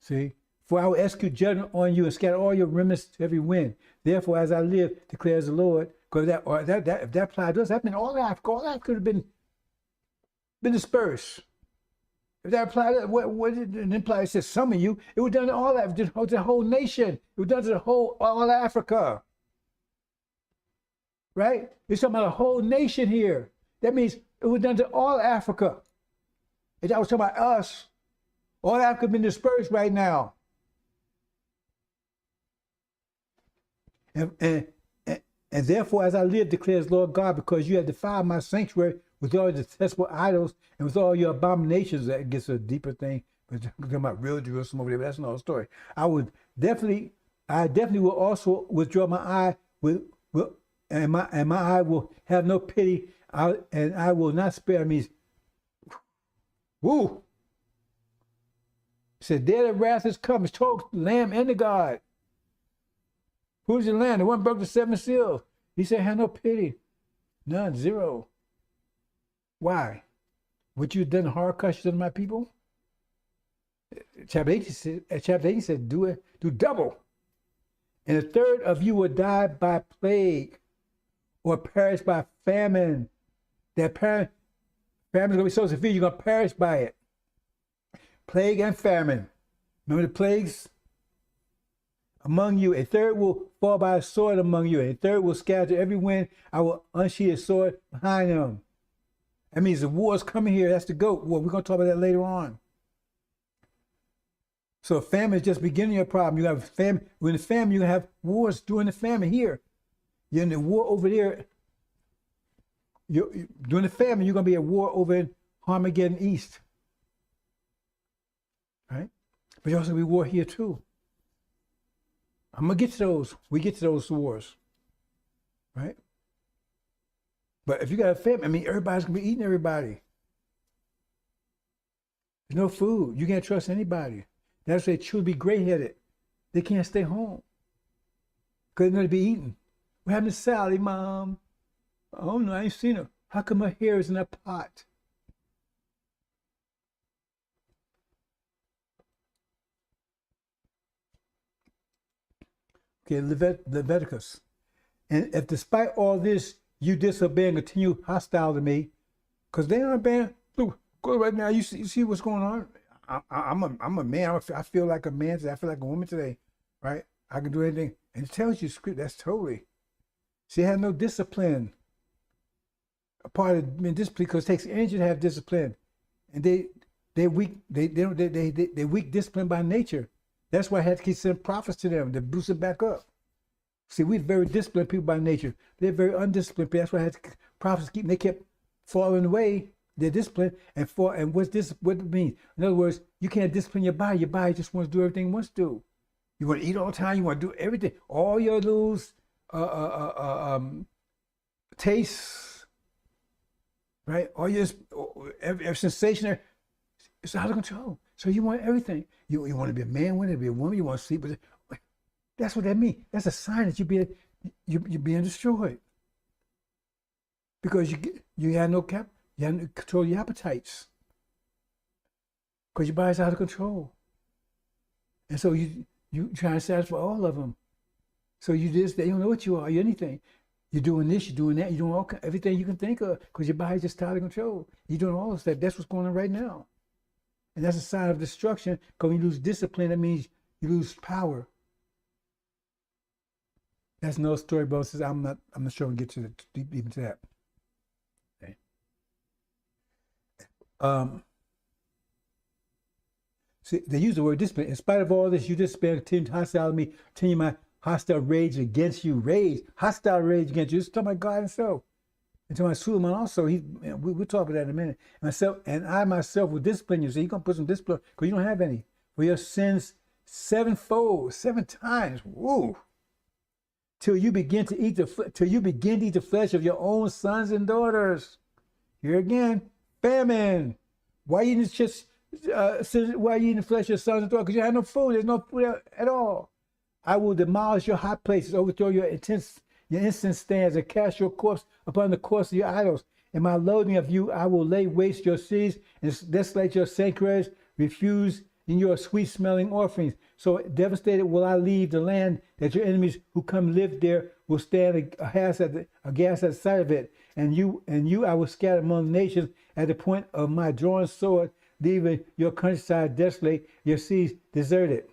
See? For I will execute judgment on you and scatter all your remnants to every wind. Therefore, as I live, declares the Lord, because if that applied to us, that meant all Africa could have been dispersed. If that applied, what did it imply? It says some of you, it was done to all that, to the whole nation. It was done to all Africa. Right? It's talking about a whole nation here. That means it was done to all Africa. If I was talking about us, all Africa has been dispersed right now. And therefore, as I live, declares Lord God, because you have defiled my sanctuary with all your detestable idols and with all your abominations. That gets a deeper thing. But talking about real Jerusalem over there, but that's another story. I definitely will also withdraw my eye and my eye will have no pity, and I will not spare me. Woo! It said, "Day of wrath is come." It's told the Lamb and the God. Who's the Lamb? The one broke the 7 seals. He said, "Have no pity." None, zero. Why? What you done hard cuts to my people? Chapter 18 said, do double. And a third of you will die by plague or perish by famine. That famine is going to be so severe, you're going to perish by it. Plague and famine. Remember the plagues? Among you, a third will fall by a sword among you, and a third will scatter every wind. I will unsheath a sword behind them. That means the war is coming here. That's the goat war. We're going to talk about that later on. So famine is just beginning your problem. You have famine. When the famine, you have wars during the famine here. You're in the war over there. During the famine, you're going to be at war over in Armageddon East. Right? But you're also going to be war here too. I'm going to get to those. We get to those wars. Right? But if you got a famine, I mean, everybody's going to be eating everybody. There's no food. You can't trust anybody. That's why they should be gray-headed. They can't stay home. Because they're going to be eating. What happened to Sally, Mom? Oh, no, I ain't seen her. How come her hair is in a pot? Okay, Leviticus. And if despite all this, you disobey and continue hostile to me, because they aren't banned. Look, go right now. You see what's going on? I'm a man. I feel like a man today. I feel like a woman today, right? I can do anything. And it tells you script. That's totally. She had no discipline. A part of discipline, because it takes energy to have discipline, and they weak discipline by nature. That's why I had to keep sending prophets to them to boost them back up. See, we're very disciplined people by nature. They're very undisciplined. That's why I had to, prophets keep. They kept falling away. They're disciplined and what's this? What it means? In other words, you can't discipline your body. Your body just wants to do everything it wants to do. You want to eat all the time. You want to do everything. All your little tastes, right? All your every sensation, it's out of control. So you want everything. You want to be a man, want to be a woman. You want to sleep with it. That's what that means. That's a sign that you're being destroyed because you have no cap. You have to control your appetites because your body's out of control. And so you try to satisfy all of them. So they don't know what you are. You're anything. You're doing this, you're doing that, you're doing everything you can think of because your body's just out of control. You're doing all this stuff. That's what's going on right now. And that's a sign of destruction because when you lose discipline, that means you lose power. That's no story, bro. Says I'm not sure we'll get to even to that. See, they use the word discipline. In spite of all this, you discipline, continue hostile to me, continue my hostile rage against you. Hostile rage against you. It's talking about God himself. And to my Suleiman also, we'll talk about that in a minute. And I myself will discipline you. So you're going to put some discipline because you don't have any. For your sins sevenfold, 7 times. Woo! Till you begin to eat the flesh of your own sons and daughters. Here again, famine. Why you eating why you eating the flesh of your sons and daughters? Because you have no food. There's no food at all. I will demolish your high places, overthrow your incense stands, and cast your corpse upon the corpse of your idols. In my loathing of you, I will lay waste your cities and desolate your sanctuaries, refuse in your sweet-smelling offerings. So devastated will I leave the land that your enemies who come live there will stand aghast at the sight of it. And you I will scatter among the nations at the point of my drawn sword, leaving your countryside desolate, your seas deserted.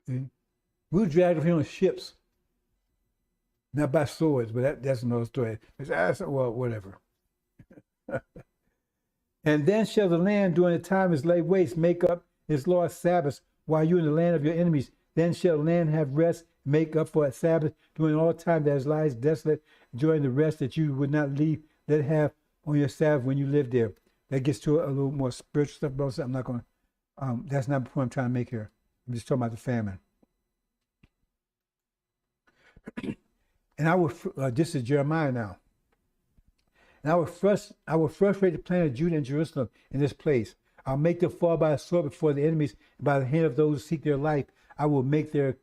See? We'll drag them here on ships, not by swords, but that's another story. Well, whatever. And then shall the land during the time is laid waste make up its Lord's Sabbath while you in the land of your enemies. Then shall the land have rest make up for a Sabbath during all time that lies desolate, enjoying the rest that you would not leave, let it have on your Sabbath when you live there. That gets to a little more spiritual stuff, bro. So I'm not going to, that's not the point I'm trying to make here. I'm just talking about the famine. And I will, this is Jeremiah now. And I will frustrate the plan of Judah and Jerusalem in this place. I'll make them fall by a sword before the enemies, and by the hand of those who seek their life. I will make their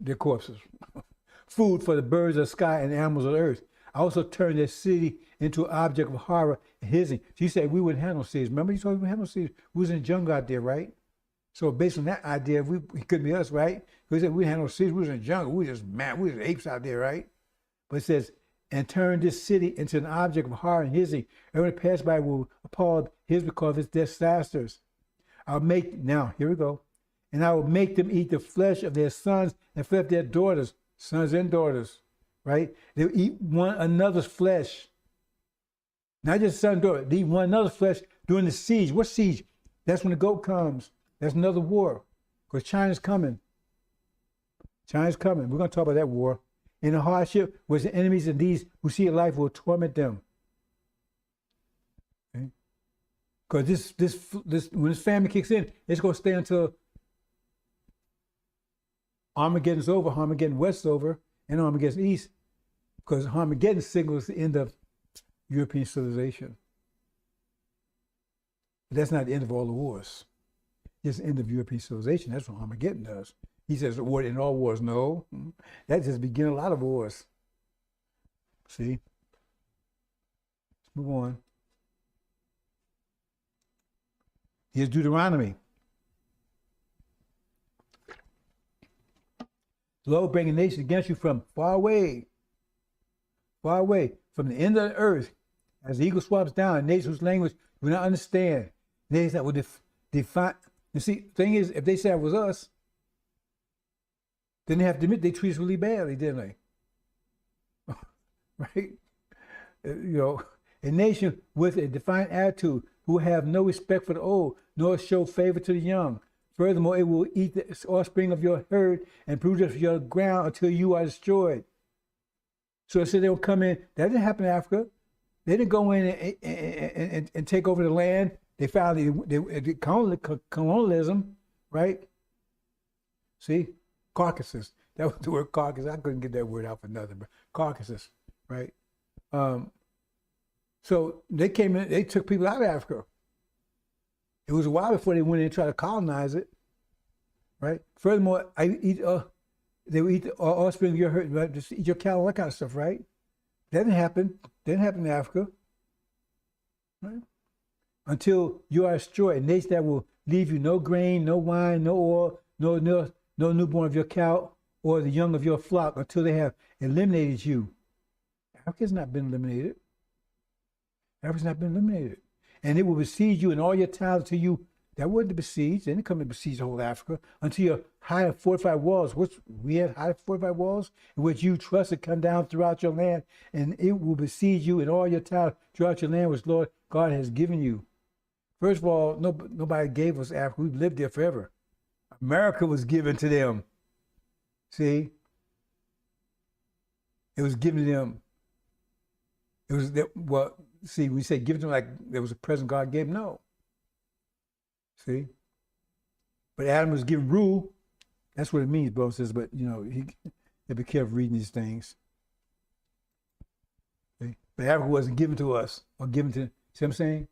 their corpses food for the birds of the sky and the animals of the earth. I also turned their city into an object of horror and hissing. She said we wouldn't have no cities. Remember you told me we wouldn't have no cities. We was in the jungle out there, right? So based on that idea, it couldn't be us, right? Because we didn't have no cities. We was in the jungle. We was just mad. We was apes out there, right? But it says, and turn this city into an object of horror and hissing. Everyone passed by will appalled his because of its disasters. Now, here we go. And I will make them eat the flesh of their sons and flesh of their daughters, sons and daughters, right? They'll eat one another's flesh. Not just son and daughter. They eat one another's flesh during the siege. What siege? That's when the goat comes. That's another war. Because China's coming. China's coming. We're going to talk about that war. In the hardship, which the enemies and these who see life will torment them. Because this when this famine kicks in, it's going to stay until Armageddon's over, Armageddon West's over, and Armageddon East. Because Armageddon signals the end of European civilization. But that's not the end of all the wars. It's the end of European civilization. That's what Armageddon does. He says the war in all wars. No, that just begins a lot of wars. See? Let's move on. Here's Deuteronomy. The Lord will bring a nation against you from far away, from the end of the earth, as the eagle swoops down, a nation whose language you will not understand. Nations that will define. You see, the thing is, if they said it was us, then they have to admit they treated us really badly, didn't they? Right? A nation with a defiant attitude who have no respect for the old, nor show favor to the young. Furthermore, it will eat the offspring of your herd and produce of your ground until you are destroyed. So it said they will come in. That didn't happen in Africa. They didn't go in and take over the land. They found the colonialism, right? See? Caucasus. That was the word Caucasus. I couldn't get that word out for nothing, but Caucasus, right? So they came in, they took people out of Africa. It was a while before they went in and tried to colonize it, right? Furthermore, they would eat the offspring of your herd, right? Just eat your cattle, that kind of stuff, right? That didn't happen. Didn't happen in Africa, right? Until you are destroyed, a nation that will leave you no grain, no wine, no oil, no newborn of your cow or the young of your flock until they have eliminated you. Africa's not been eliminated. Africa's not been eliminated. And it will besiege you and all your towns until you, that word to besiege, they didn't come to besiege the whole Africa, until you're high of fortified walls, which we had high fortified walls, in which you trusted come down throughout your land, and it will besiege you and all your towns throughout your land, which Lord God has given you. First of all, nobody gave us Africa. We've lived there forever. America was given to them. See? It was given to them. It was, see, we say give it to them like there was a present God gave. No. See? But Adam was given rule. That's what it means, bro. Says, but he be careful reading these things. See? But Africa wasn't given to us or given to. See what I'm saying?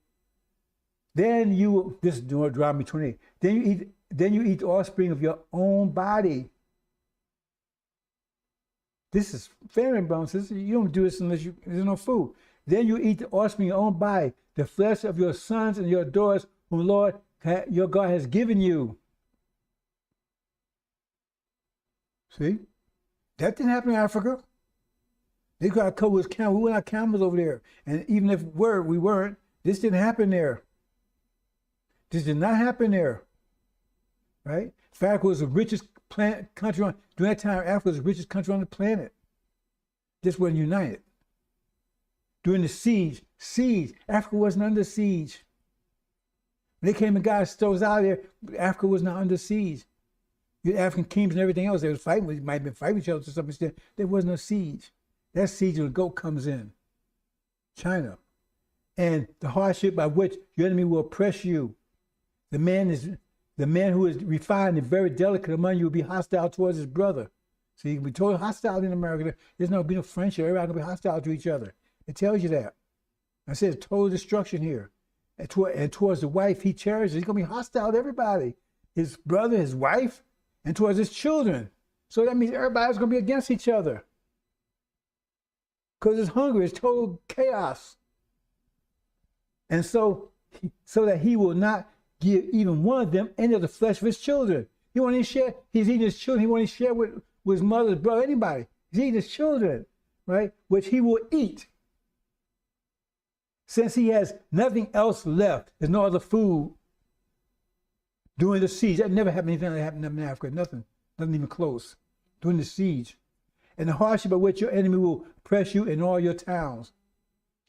Then this is Deuteronomy 28. Then you eat the offspring of your own body. This is famine, brothers and sisters. You don't do this unless there's no food. Then you eat the offspring of your own body, the flesh of your sons and your daughters, whom the Lord your God has given you. See? That didn't happen in Africa. They got to cover with camels. We were not camels over there. And even if we weren't, this didn't happen there. This did not happen there. Right? Africa was the richest country during that time. Africa was the richest country on the planet. Just wasn't united. During the siege, Africa wasn't under siege. When they came and got those out of there, Africa was not under siege. The African kings and everything else, they was fighting, might have been fighting each other to some extent. There was no siege. That siege when the goat comes in. China. And the hardship by which your enemy will oppress you. The man who is refined and very delicate among you will be hostile towards his brother. So you can be totally hostile in America. There's no be no friendship. Everybody gonna be hostile to each other. It tells you that. I said total destruction here. And towards the wife he cherishes, he's gonna be hostile to everybody. His brother, his wife, and towards his children. So that means everybody's gonna be against each other. Because it's hungry, it's total chaos. And so that he will not give even one of them any of the flesh of his children. He won't even share, he's eating his children, he won't even share with his mother, his brother, anybody. He's eating his children, right? Which he will eat. Since he has nothing else left, there's no other food during the siege. That never happened, anything that happened in Africa, nothing even close. During the siege. And the hardship by which your enemy will press you in all your towns.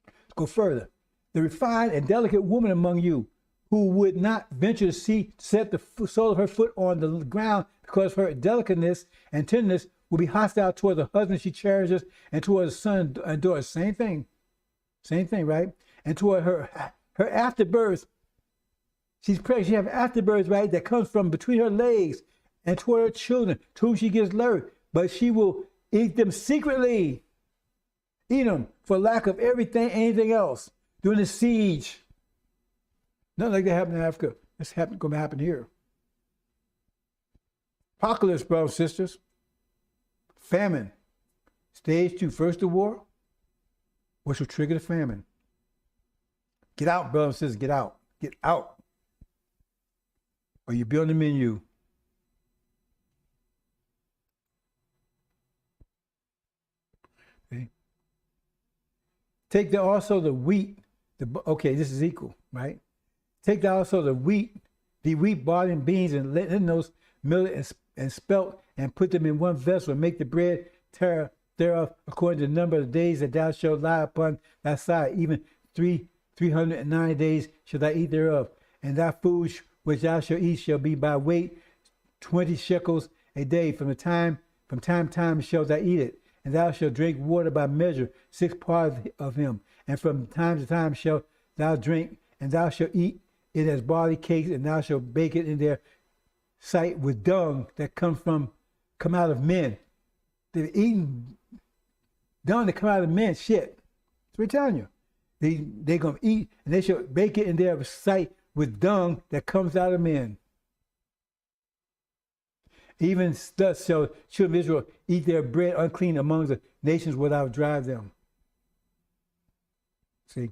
Let's go further. The refined and delicate woman among you, who would not venture to set the sole of her foot on the ground because of her delicateness and tenderness, will be hostile toward the husband she cherishes and toward his son and daughter. Same thing, right? And toward her afterbirth. She's pregnant. She has afterbirth, right? That comes from between her legs, and toward her children, to whom she gives birth. But she will eat them secretly. Eat them for lack of anything else. During the siege. Nothing like that happened in Africa. It's going to happen here. Apocalypse, brothers and sisters. Famine. Stage 2. First the war, which will trigger the famine. Get out, brothers and sisters. Get out. Get out. Or you're building them in you. Okay. Take also the wheat. Okay, this is equal, right? Take thou also the wheat, barley, and beans, and lentils, millet, and spelt, and put them in one vessel, and make the bread thereof according to the number of the days that thou shalt lie upon thy side. Even 390 days shall thou eat thereof. And thy food which thou shalt eat shall be by weight 20 shekels a day. From time to time shalt thou eat it. And thou shalt drink water by measure, 6 parts of him. And from time to time shalt thou drink, and thou shalt eat it as barley cakes, and thou shalt bake it in their sight with dung that come out of men. They're eating dung that come out of men. Shit. That's what I'm telling you. They're going to eat, and they shall bake it in their sight with dung that comes out of men. Even thus shall children of Israel eat their bread unclean among the nations where thou drive them. See,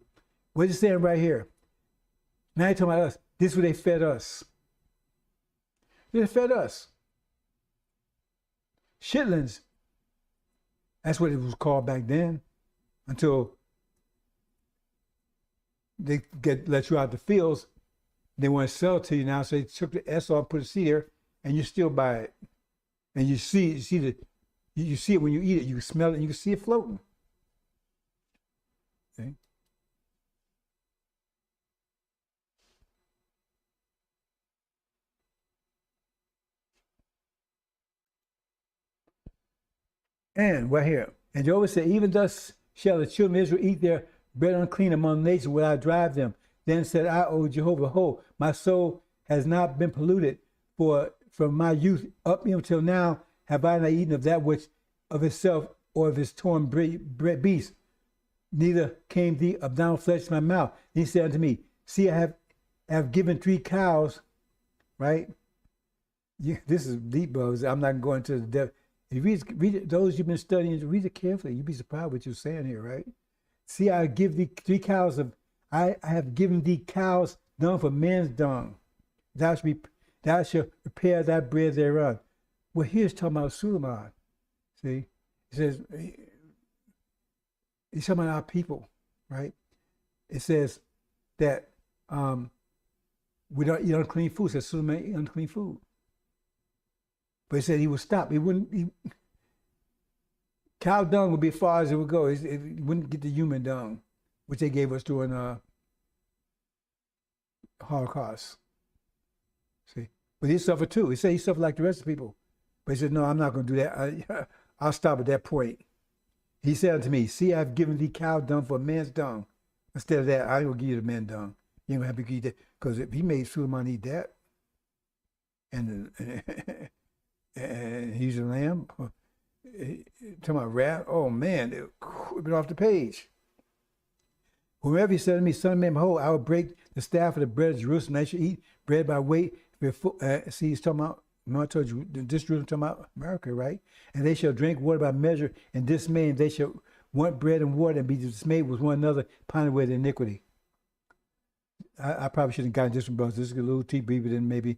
what is it saying right here? Now you're talking about us. This is what they fed us. They fed us. Shitlings. That's what it was called back then. Until they let you out the fields. They want to sell it to you now, so they took the S off, put a C there, and you still buy it. And you see it when you eat it. You can smell it, and you can see it floating. See? And right here, and Jehovah said, even thus shall the children of Israel eat their bread unclean among nations where I drive them. Then said I, O Jehovah, behold, my soul has not been polluted, for from my youth up until now have I not eaten of that which of itself or of his torn beast, neither came thee of down flesh to my mouth. And he said unto me, see, I have given 3 cows, right? This is deep, brothers. I'm not going to the depth. If you read it, those you've been studying, read it carefully. You'd be surprised what you're saying here, right? See, I give thee 3 cows of, I have given thee cows dung for men's dung. Thou shalt prepare thy bread thereon. Well, here's talking about Suleiman. See, it says, he's talking about our people, right? It says that we don't eat unclean food. It says Suleiman eat unclean food. But he said he would stop. He wouldn't. Cow dung would be as far as it would go. It wouldn't get the human dung, which they gave us during Holocaust. See, but he suffered too. He said he suffered like the rest of the people, but he said, "No, I'm not going to do that. I'll stop at that point." He said unto me, "See, I've given thee cow dung for a man's dung. Instead of that, I ain't gonna give you the man dung. You ain't gonna have to eat that, because if he made Suleiman eat that, and and he's a lamb, talking about wrath. Oh man, it been off the page. Whomever he said to me, Son of man, behold, I will break the staff of the bread of Jerusalem. They shall eat bread by weight. Before, see, he's talking about. Remember I told you this Jerusalem talking about America, right? And they shall drink water by measure and dismay, and they shall want bread and water and be dismayed with one another, pining away their iniquity. I probably shouldn't have gotten this one, brothers. This is a little too deeper than maybe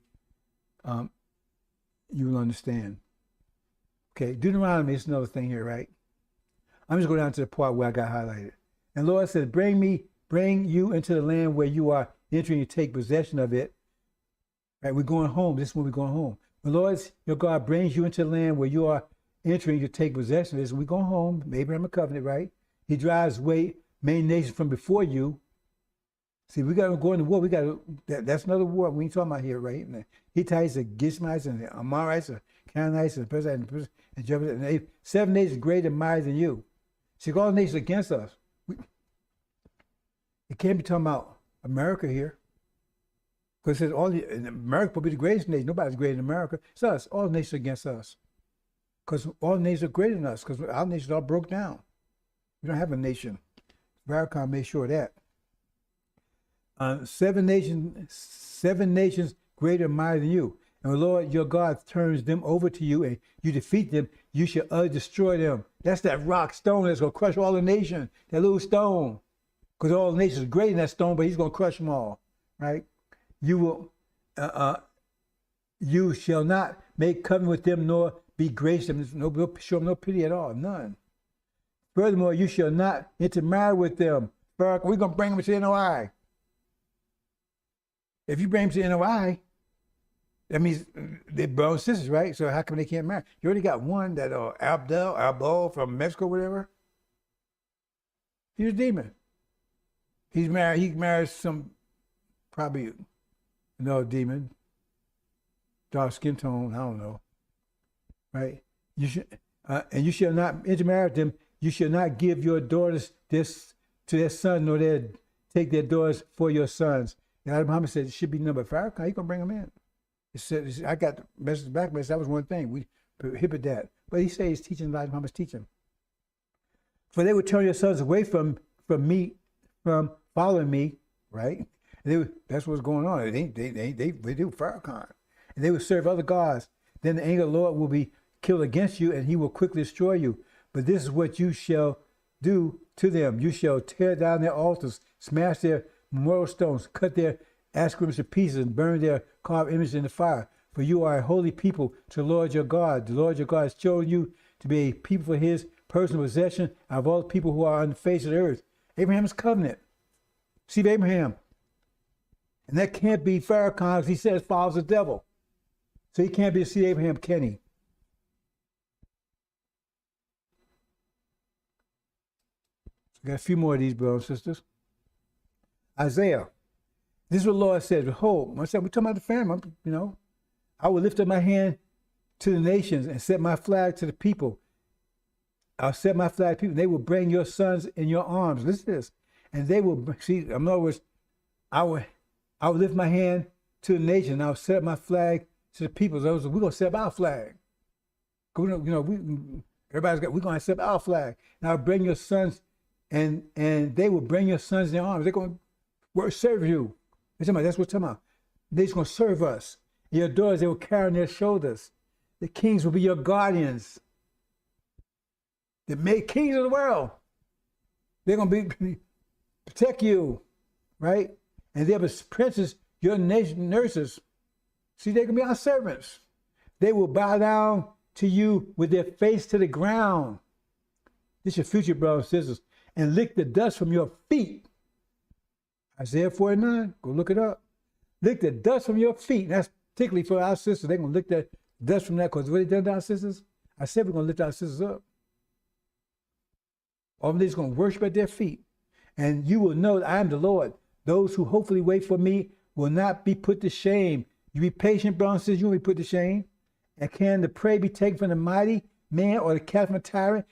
you will understand. Okay, Deuteronomy is another thing here, right? I'm just going down to the part where I got highlighted. And Lord said, bring you into the land where you are entering to take possession of it. Right, we're going home. This is when we're going home. The Lord, your God, brings you into the land where you are entering to take possession of this. We're going home. Abraham a covenant, right? He drives away many nations from before you. See, we got to go into war. We got to, that's another war we ain't talking about here, right? And the Hittites, the Gishmites, and the Amorites, the Canaanites, and the Perizzites, and Jebusites, and 7 nations greater and mightier than you. See, all the nations against us. It can't be talking about America here. Because it says America will be the greatest nation. Nobody's greater than America. It's us. All nations against us. Because all nations are greater than us. Because our nations all broke down. We don't have a nation. Farrakhan made sure of that. 7 nations greater and mightier than you. And the Lord your God turns them over to you, and you defeat them. You shall utterly destroy them. That's that rock stone that's going to crush all the nations. That little stone. Because all the nations are greater than that stone, but he's going to crush them all. Right? You will, you shall not make covenant with them, nor be gracious to them, show them no pity at all, none. Furthermore, you shall not intermarry with them. We're going to bring them to the NOI. If you bring them to the NOI, that means they're brothers and sisters, right? So how come they can't marry? You already got one, that Abdul from Mexico, whatever. He's a demon. He married some, probably, another demon, dark skin tone, I don't know, right? You should, and you shall not intermarry with them. You shall not give your daughters this to their son, nor take their daughters for your sons. And Muhammad said it should be number 5. How you gonna bring them in? It said, I got the message back. That was one thing we prohibit that. But he said he's teaching like Muhammad's teaching. For they would turn your sons away from following me, right? That's what's going on. They do Farrakhan. And they will serve other gods. Then the anger of the Lord will be killed against you, and he will quickly destroy you. But this is what you shall do to them. You shall tear down their altars, smash their memorial stones, cut their Asherim to pieces, and burn their carved images in the fire. For you are a holy people to the Lord your God. The Lord your God has chosen you to be a people for his personal possession out of all the people who are on the face of the earth. Abraham's covenant. See Abraham. And that can't be Farrakhan, because he says follows the devil. So he can't be a seed Abraham, can he? So we got a few more of these, brothers and sisters. Isaiah. This is what the Lord said. Behold, we're talking about the family, I will lift up my hand to the nations and set my flag to the people. I'll set my flag to people. They will bring your sons in your arms. Listen to this. And they will, see, in other words, I will lift my hand to the nation, and I'll set up my flag to the people. So we're going to set up our flag. Everybody's we're going to set up our flag. And I'll bring your sons, and they will bring your sons in their arms. They're going to serve you. That's what we're talking about. They're just going to serve us. Your daughters, they will carry on their shoulders. The kings will be your guardians. The kings of the world. They're going to protect you, right? And they'll be princes, your nation nurses. See, they're going to be our servants. They will bow down to you with their face to the ground. This is your future, brothers and sisters. And lick the dust from your feet. Isaiah 49, go look it up. Lick the dust from your feet. That's particularly for our sisters. They're going to lick the dust from that, because what they done to our sisters? I said we're going to lift our sisters up. All of these going to worship at their feet. And you will know that I am the Lord. Those who hopefully wait for me will not be put to shame. You be patient, brothers and sisters, you won't be put to shame. And can the prey be taken from the mighty man or the cat from a tyrant?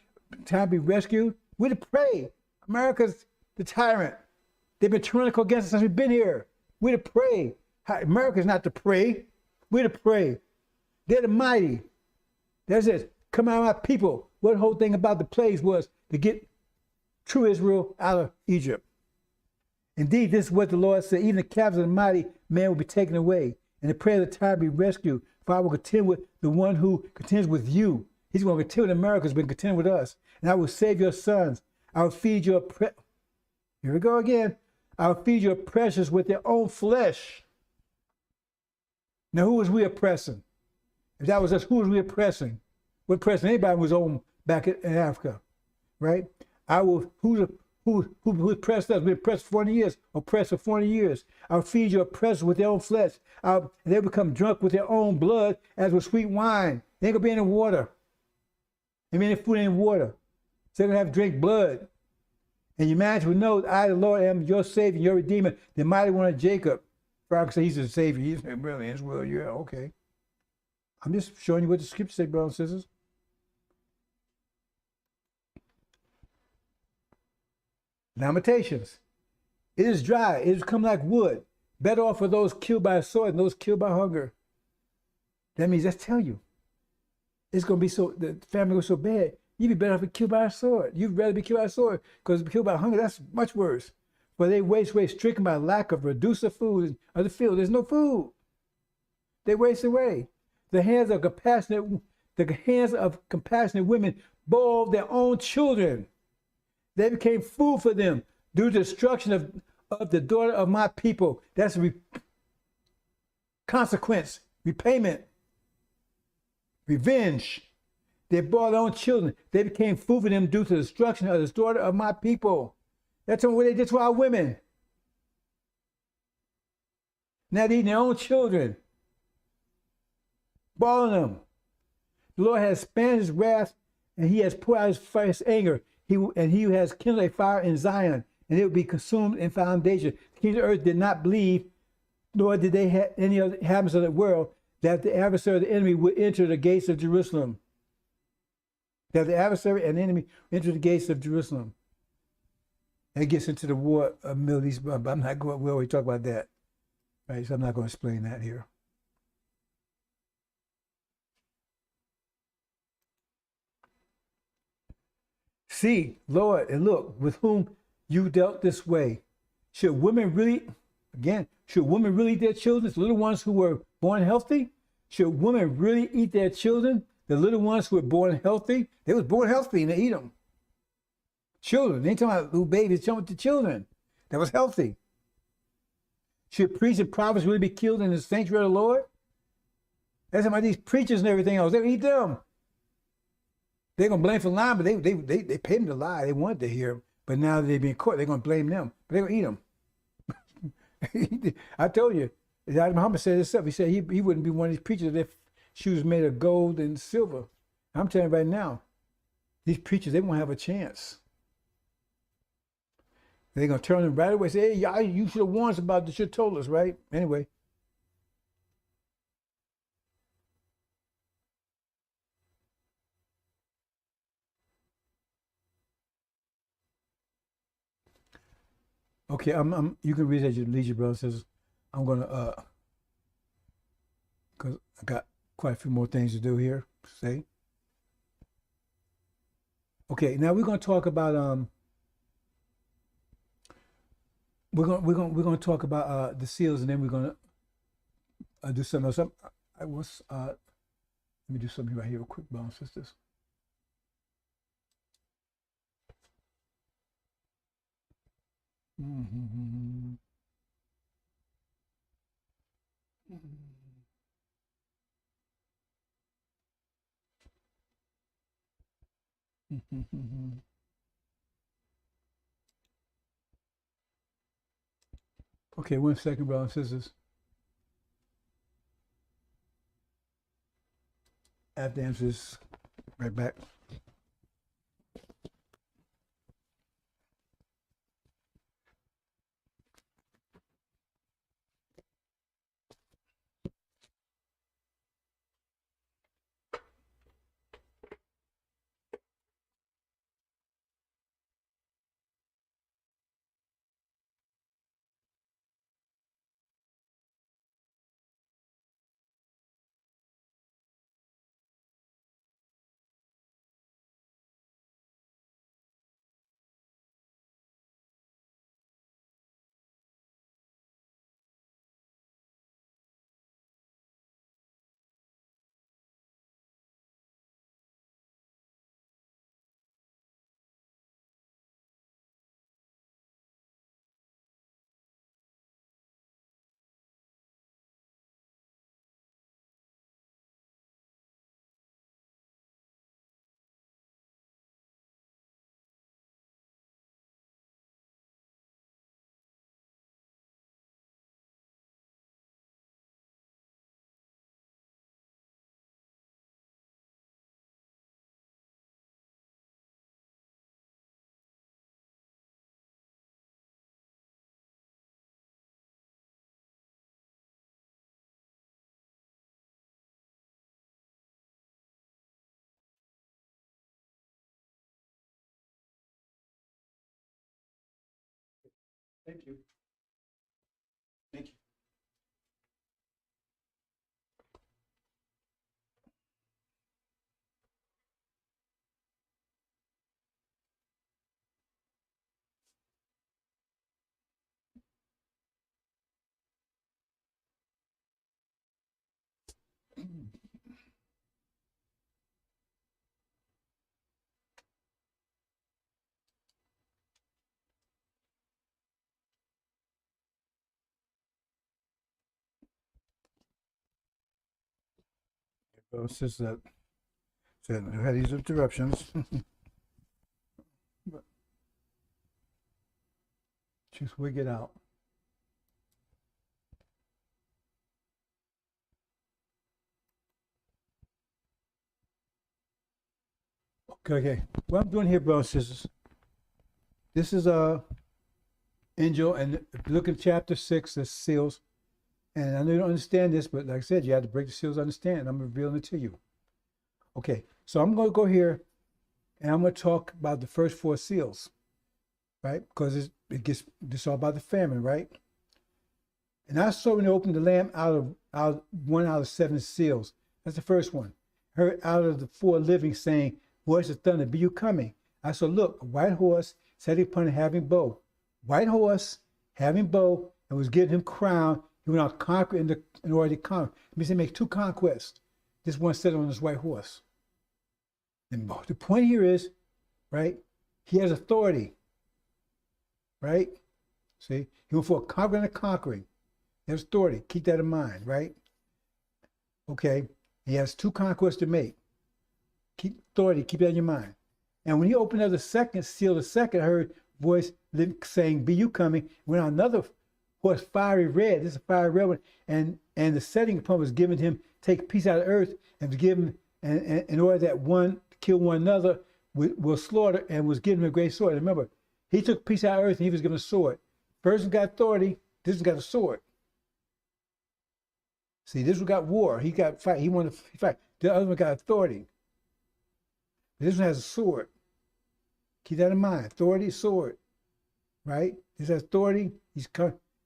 Time be rescued? We're the prey. America's the tyrant. They've been tyrannical against us since we've been here. We're the prey. America's not the prey. We're the prey. They're the mighty. That's it. Come out of my people. What the whole thing about the plagues was to get true Israel out of Egypt. Indeed, this is what the Lord said. Even the captives of the mighty man will be taken away, and the prey of the tyrant be rescued. For I will contend with the one who contends with you. He's going to contend with America, has been contending with us. And I will save your sons. I will feed your here we go again. I will feed your oppressors with their own flesh. Now, who was we oppressing? If that was us, who was we oppressing? We're oppressing anybody who was on back in Africa, right? I will, who oppressed us? We oppressed for 40 years, oppressed for 40 years. I'll feed your oppressors with their own flesh. And they become drunk with their own blood as with sweet wine. They ain't gonna be any water. I mean, food ain't water. So they're gonna have to drink blood. And your man will know that I, the Lord, am your Savior, your Redeemer, the mighty one of Jacob. Frank said he's the Savior. He's really Israel. Yeah, okay. I'm just showing you what the scriptures say, brothers and sisters. Lamentations. It is dry. It has become like wood. Better off for those killed by a sword than those killed by hunger. That means, let's tell you, it's going to be so, the family goes so bad, you'd be better off being killed by a sword. You'd rather be killed by a sword because killed by hunger, that's much worse. For they waste away, stricken by lack of reducer food of the field. There's no food. They waste away. The hands of compassionate women boiled their own children. They became food for them due to the destruction of the daughter of my people. That's consequence, repayment, revenge. They brought their own children. They became food for them due to the destruction of the daughter of my people. That's what they did to our women. Now they're eating their own children, boiling them. The Lord has spanned his wrath, and he has poured out his anger. He has kindled a fire in Zion, and it will be consumed in foundation. The kings of earth did not believe, nor did they have any other inhabitants of the world, that the adversary of the enemy would enter the gates of Jerusalem. That the adversary and the enemy enter the gates of Jerusalem. And it gets into the war of the Middle East, but I'm not going. We already talked about that, right? So I'm not going to explain that here. See, Lord, and look, with whom you dealt this way. Should women really eat their children, the little ones who were born healthy? Should women really eat their children, the little ones who were born healthy? They was born healthy and they eat them. Children, they ain't talking about little babies, talking about the children that was healthy. Should priests and prophets really be killed in the sanctuary of the Lord? That's about these preachers and everything else. They eat them. They're going to blame for lying, but they paid them to lie. They wanted to hear them. But now that they've been caught, they're going to blame them. But they're going to eat them. I told you, Muhammad said himself. He said he wouldn't be one of these preachers if their shoes made of gold and silver. I'm telling you right now, these preachers, they won't have a chance. They're going to turn them right away and say, hey, y'all, you should have warned us about this. You should have told us, right? Anyway. Okay, you can read at your leisure, brother. Says I'm gonna because I got quite a few more things to do here. Say. Okay, now we're gonna talk about we're gonna talk about the seals, and then we're gonna do something else. Let me do something right here real quick, brothers and sisters. Mm-hmm. Mm-hmm. Okay, 1 second, brothers and sisters. I have to answer this right back. Thank you. Thank you. So it's just that I had these interruptions. But just wig it out. Okay. What I'm doing here, brothers and sisters, this is angel, and if you look at chapter 6, the seals. And I know you don't understand this, but like I said, you have to break the seals to understand. I'm revealing it to you. Okay, so I'm going to go here, and I'm going to talk about the first 4 seals, right? Because it's all about the famine, right? And I saw when they opened the lamb out of 1 out of 7 seals. That's the first one. Heard out of the 4 living saying, voice of thunder, be you coming? I saw, look, a white horse sitting upon a having bow. White horse having bow, and was given him crown. He went out conquering in order to conquer. It means he makes 2 conquests. This one set on this white horse. And the point here is, right, he has authority, right? See, he went for conquering and conquering. He has authority. Keep that in mind, right? Okay, he has 2 conquests to make. Keep authority, keep that in your mind. And when he opened up the second seal, the second, I heard voice saying, be you coming? Went on another horse, fiery red. This is a fiery red one. And the setting upon was given him, take peace out of earth, and was given, and in order that one kill one another, will slaughter, and was given a great sword. And remember, he took peace out of earth, and he was given a sword. First one got authority, this one got a sword. See, this one got war. He got fight. He wanted to fight. The other one got authority. This one has a sword. Keep that in mind. Authority, sword. Right? This has authority. He's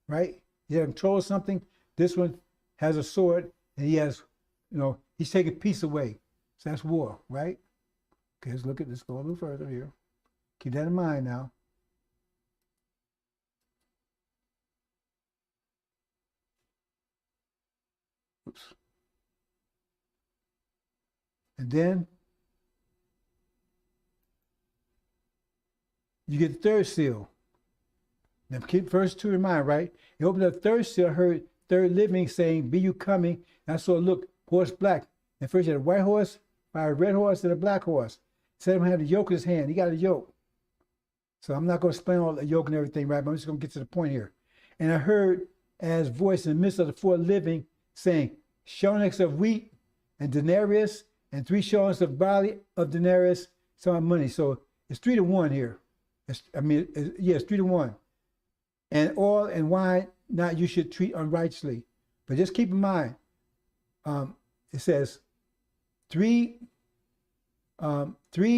right. He has control of something. This one has a sword, and he has, he's taking peace away. So that's war, right? Okay, let's go a little further here. Keep that in mind now. Oops. And then you get the third seal. Now keep first 2 in mind, right? You open the third seal, I heard third living saying, be you coming? And I saw, look, horse black. And first you had a white horse, a red horse, and a black horse. Said him had a yoke in his hand. He got a yoke. So I'm not going to explain all the yoke and everything, right? But I'm just going to get to the point here. And I heard as voice in the midst of the 4 living saying, showings of wheat and denarius, and 3 showings of barley of denarius, some money. So it's 3 to 1 here. It's 3 to 1. And oil and wine, not you should treat unrighteously. But just keep in mind, it says 3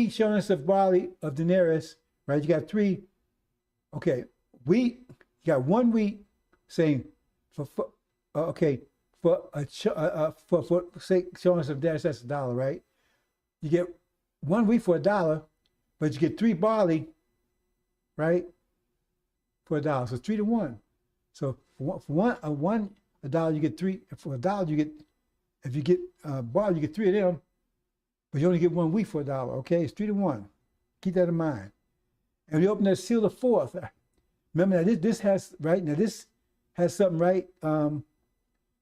showings of barley of denarius, right? You got 3. Okay, wheat. You got 1 wheat saying for say showings of denarius, that's $1, right? You get 1 wheat for $1, but you get 3 barley, right? For $1, so 3 to 1. So for $1 you get 3. For $1 you get, if you get barley, you get 3 of them, but you only get 1 wheat for $1. Okay, it's 3 to 1. Keep that in mind. And we open that seal the 4th. Remember now this has right now. This has something right.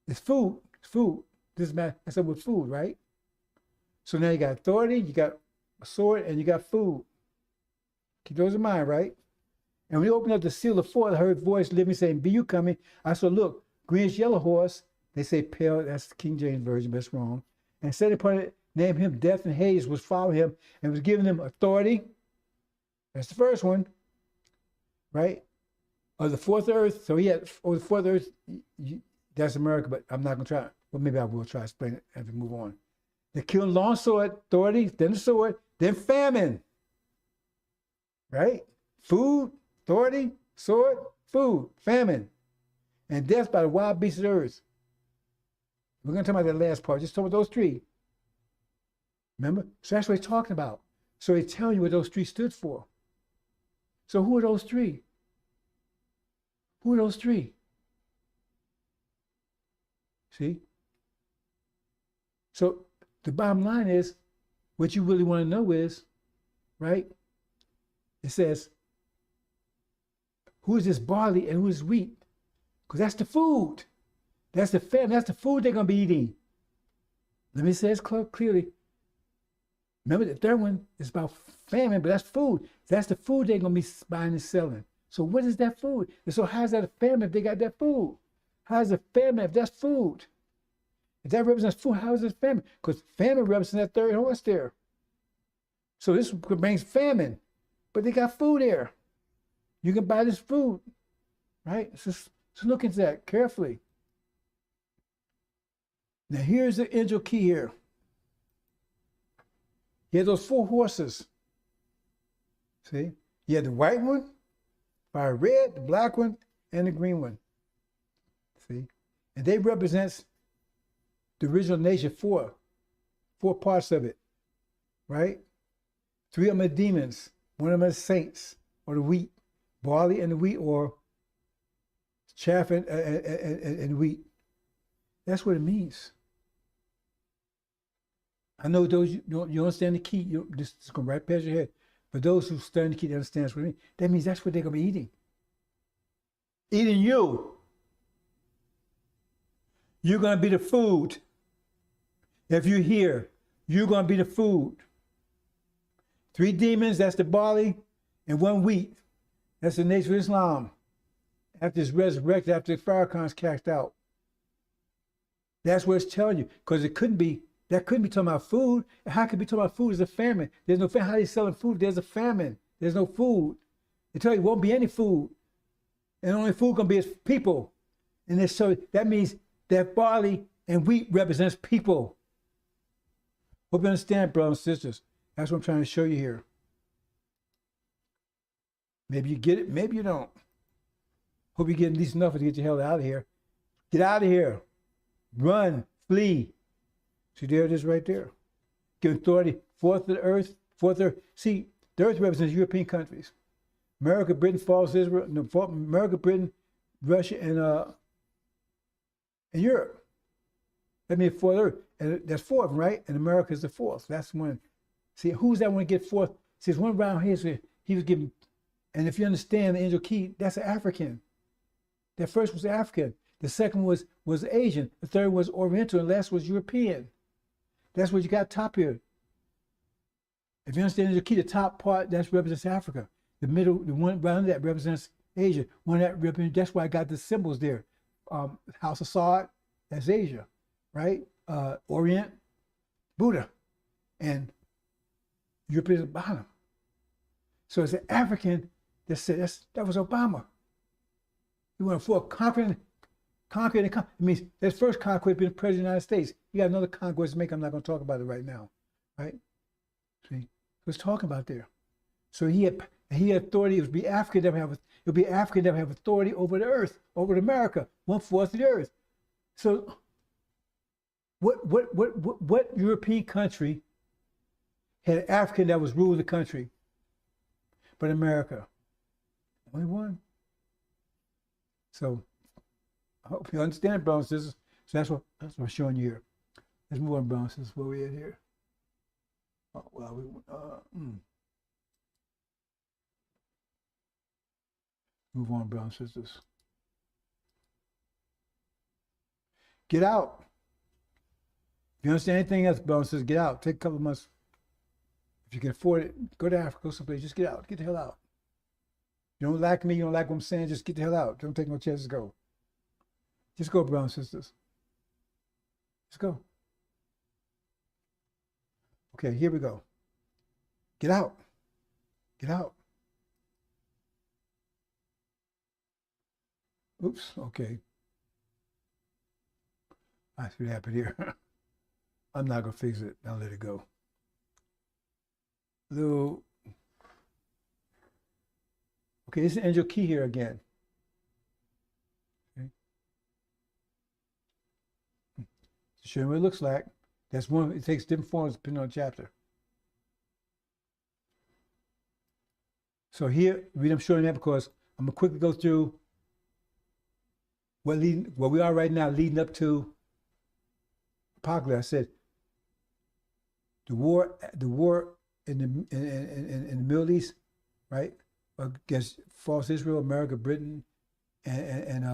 It's food. It's food. This has something with food, right? So now you got authority, you got a sword, and you got food. Keep those in mind, right? And when you open up the seal of 4th, I heard voice living saying, be you coming? I saw, look, greenish yellow horse. They say pale, that's the King James Version, but it's wrong. And set upon it, named him Death and Hades, was following him, and was giving him authority. That's the first one, right? Of the 4th earth. So he had, the 4th earth, that's America, but I'm not going to try. Well, maybe I will try to explain it as we move on. The killing long sword, authority, then the sword, then famine, right? Food, authority, sword, food, famine, and death by the wild beasts of the earth. We're going to talk about that last part. Just talk about those three. Remember? So that's what he's talking about. So he's telling you what those three stood for. So who are those three? Who are those three? See? So the bottom line is, what you really want to know is, right? It says, who is this barley and who is wheat? Because that's the food. That's the famine. That's the food they're going to be eating. Let me say this clearly. Remember, the third one is about famine, but that's food. That's the food they're going to be buying and selling. So what is that food? And so how's that a famine if they got that food? How's a famine if that's food? If that represents food, how is it famine? Because famine represents that third horse there. So this brings famine, but they got food there. You can buy this food, right? So look into that carefully. Now here's the angel key here. You have those 4 horses. See? You have the white one, fire red, the black one, and the green one. See? And they represents the original nation, 4 parts of it, right? 3 of them are demons, 1 of them is saints, or the wheat, barley and the wheat, or chaff and wheat. That's what it means. I know those you understand the key. This is going right past your head. But those who study the key, they understand what it means. That means that's what they're going to be eating. Eating you. You're going to be the food. If you're here, you're going to be the food. 3 demons, that's the barley, and 1 wheat. That's the nation of Islam. After it's resurrected, after the Farrakhan's cast out. That's what it's telling you. Because that couldn't be talking about food. How could it be talking about food? There's a famine. There's no famine. How are they selling food? There's a famine. There's no food. They tell you won't be any food. And the only food going to be is people. And so that means that barley and wheat represents people. Hope you understand, brothers and sisters. That's what I'm trying to show you here. Maybe you get it, maybe you don't. Hope you get at least enough to get your hell out of here. Get out of here. Run, flee. See, there it is right there. Give authority, 4th of the earth, 4th of the earth. See, the earth represents European countries. America, Britain, falls Israel, no, America, Britain, Russia, and Europe. That means 4th earth. And that's 4 of them, right? And America is the 4th. That's one. See, who's that one to get 4th? See, there's one around here, so he was given, and if you understand the angel key, that's an African. That first was African. The second was Asian. The third was Oriental, and last was European. That's what you got top here. If you understand the angel key, the top part, that represents Africa. The middle, the one around that represents Asia. One that represents, that's why I got the symbols there. House of Sod, that's Asia, right? Orient, Buddha, and Europe is at the bottom. So it's an African that said that was Obama. He went for conquering. It means his first conquest being the president of the United States. He got another conquest to make. I'm not going to talk about it right now, right? See, he was talking about there. So he had authority. It would be African that would have authority over the earth, over America, 1/4 of the earth. So, what European country had an African that was ruling the country? But America, only one. So I hope you understand, brothers and sisters. So that's what I'm showing you here. Let's move on, brothers and sisters. Where we at here? Oh, well, move on, brothers and sisters. Get out. If you understand anything else, brothers and sisters, get out. Take a couple of months. If you can afford it, go to Africa, go someplace. Just get out. Get the hell out. You don't like me, you don't like what I'm saying, just get the hell out. Don't take no chances, go. Just go, brothers and sisters. Just go. Okay, here we go. Get out. Get out. Oops, okay. I see what happened here. I'm not going to fix it. I'll let it go. Okay, this is angel key here again. to show you what it looks like. That's one. It takes different forms depending on the chapter. So here, I'm showing that because I'm gonna quickly go through what we are right now, leading up to Apocalypse. I said the war in the Middle East, right, against false Israel, America, Britain, and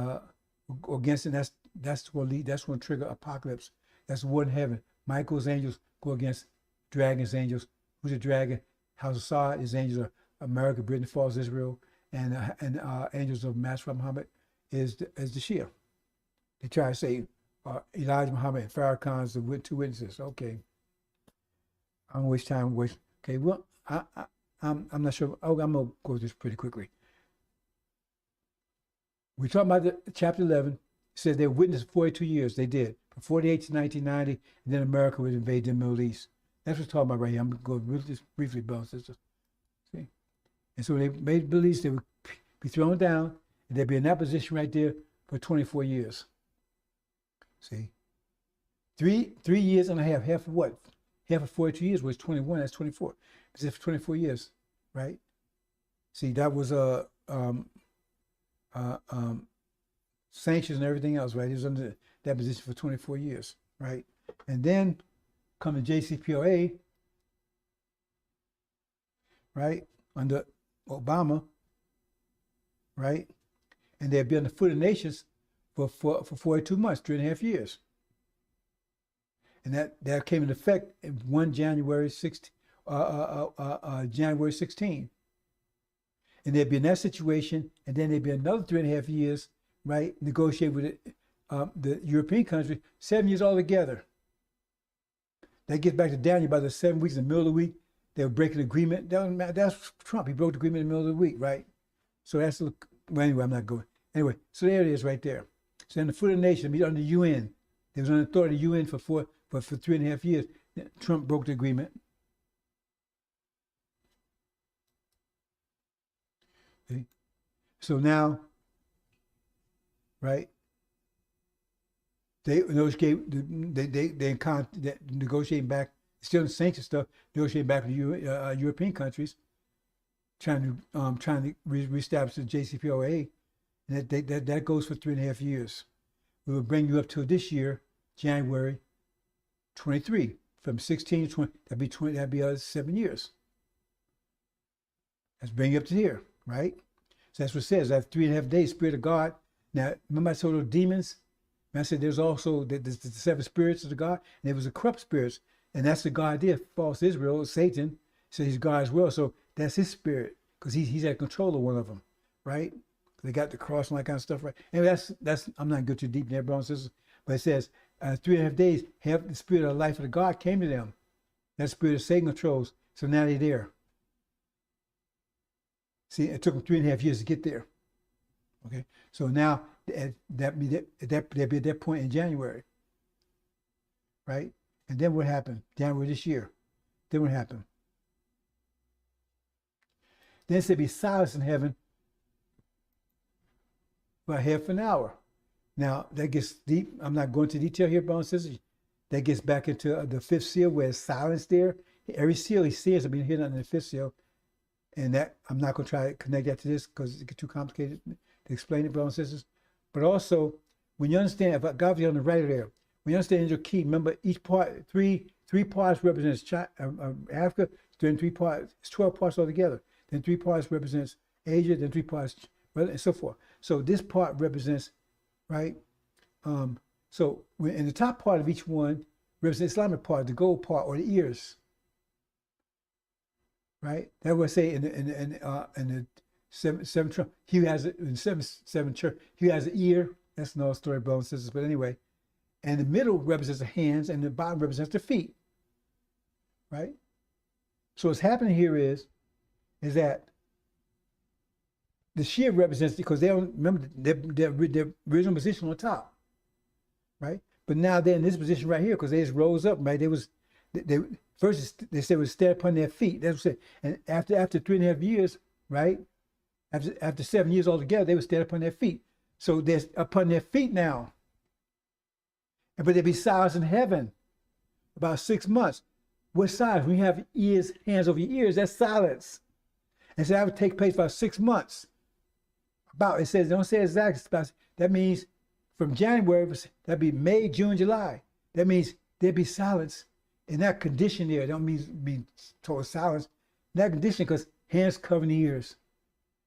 against it. That's what lead. That's what trigger Apocalypse. That's war in heaven. Michael's angels go against dragon's angels. Who's a dragon? House of Sod. His angels are America, Britain, false Israel, and angels of Master Muhammad is the Shia. They try to say Elijah Muhammad and Farrakhan's the two witnesses. Okay, I don't waste time. Okay, well, I'm not sure. I'm gonna go this pretty quickly. We're talking about chapter 11. It says they witnessed 42 years. They did from 48 to 1990, and then America would invade the Middle East. That's what we're talking about right here. I'm gonna go really just briefly, brothers and sisters. See, and so they made the Middle East. They would be thrown down, and they'd be in that position right there for 24 years. See, 3 years and a half. Half of what? Half of 42 years was 21. That's 24. It's for 24 years, right? See, that was sanctions and everything else, right? He was under that position for 24 years, right? And then come the JCPOA, right, under Obama, right? And they'd be on the foot of nations for 42 months, 3.5 years. And that came into effect in January 16. And they'd be in that situation, and then they'd be another 3.5 years, right, negotiate with the European country, 7 years altogether. That gets back to Daniel. By the 7 weeks in the middle of the week, they would break an agreement. That's Trump. He broke the agreement in the middle of the week, right? So that's, well, anyway, I'm not going. Anyway, so there it is right there. So in the foot of the nation, be under the UN. They was on the authority of the UN for 3.5 years. Trump broke the agreement. Okay. So now, right? They negotiating back, still in sanction stuff, negotiating back with European countries, trying to reestablish the JCPOA, and that goes for 3.5 years. We will bring you up to this year, January 23, from 16 to 20. That'd be 7 years. Let's bring you up to here, right? So that's what it says. After 3.5 days, Spirit of God. Now, remember I told those demons? I said there's also the 7 spirits of the God, and there was the corrupt spirits, and that's the God there, false Israel, Satan. So he's God as well. So that's his spirit, because he's at control of one of them, right? They got the cross and that kind of stuff, right? Anyway, that's I'm not going too deep in there, brothers and sisters, but it says 3.5 days, have the spirit of life of the God came to them. That spirit of Satan controls. So now they're there. See, it took them 3.5 years to get there. Okay, so now they'll be at that point in January, right? And then what happened? January this year. Then what happened? Then it said be silence in heaven for half an hour. Now that gets deep. I'm not going into detail here, brothers and sisters. That gets back into the 5th seal where it's silence there. Every seal he sees, I've been hitting on the 5th seal, and that I'm not going to try to connect that to this because it gets too complicated to explain it, brothers and sisters. But also, when you understand, if God is on the right there, when you understand your key, remember each part, three parts represents Africa, then 3 parts, it's 12 parts altogether. Then 3 parts represents Asia, then 3 parts, and so forth. So this part represents, right? So when in the top part of each one represents the Islamic part, the gold part, or the ears, right? That would say in the seven trump, he has it in seven church. He has an ear. That's another story, brothers and sisters. But anyway, and the middle represents the hands, and the bottom represents the feet, right? So what's happening here is that the Shia represents, because they don't remember their original position on top, right? But now they're in this position right here because they just rose up, right? They first they said would stand upon their feet. That's what it said. And after 3.5 years, right? After 7 years altogether, they would stand upon their feet. So they're upon their feet now. But there'd be silence in heaven about 6 months. What silence? When you have ears, hands over your ears, that's silence. And so that would take place about 6 months. It says, don't say exactly, that means from January, that'd be May, June, July. That means there'd be silence in that condition there. It don't mean be total silence. In that condition, because hands covering the ears.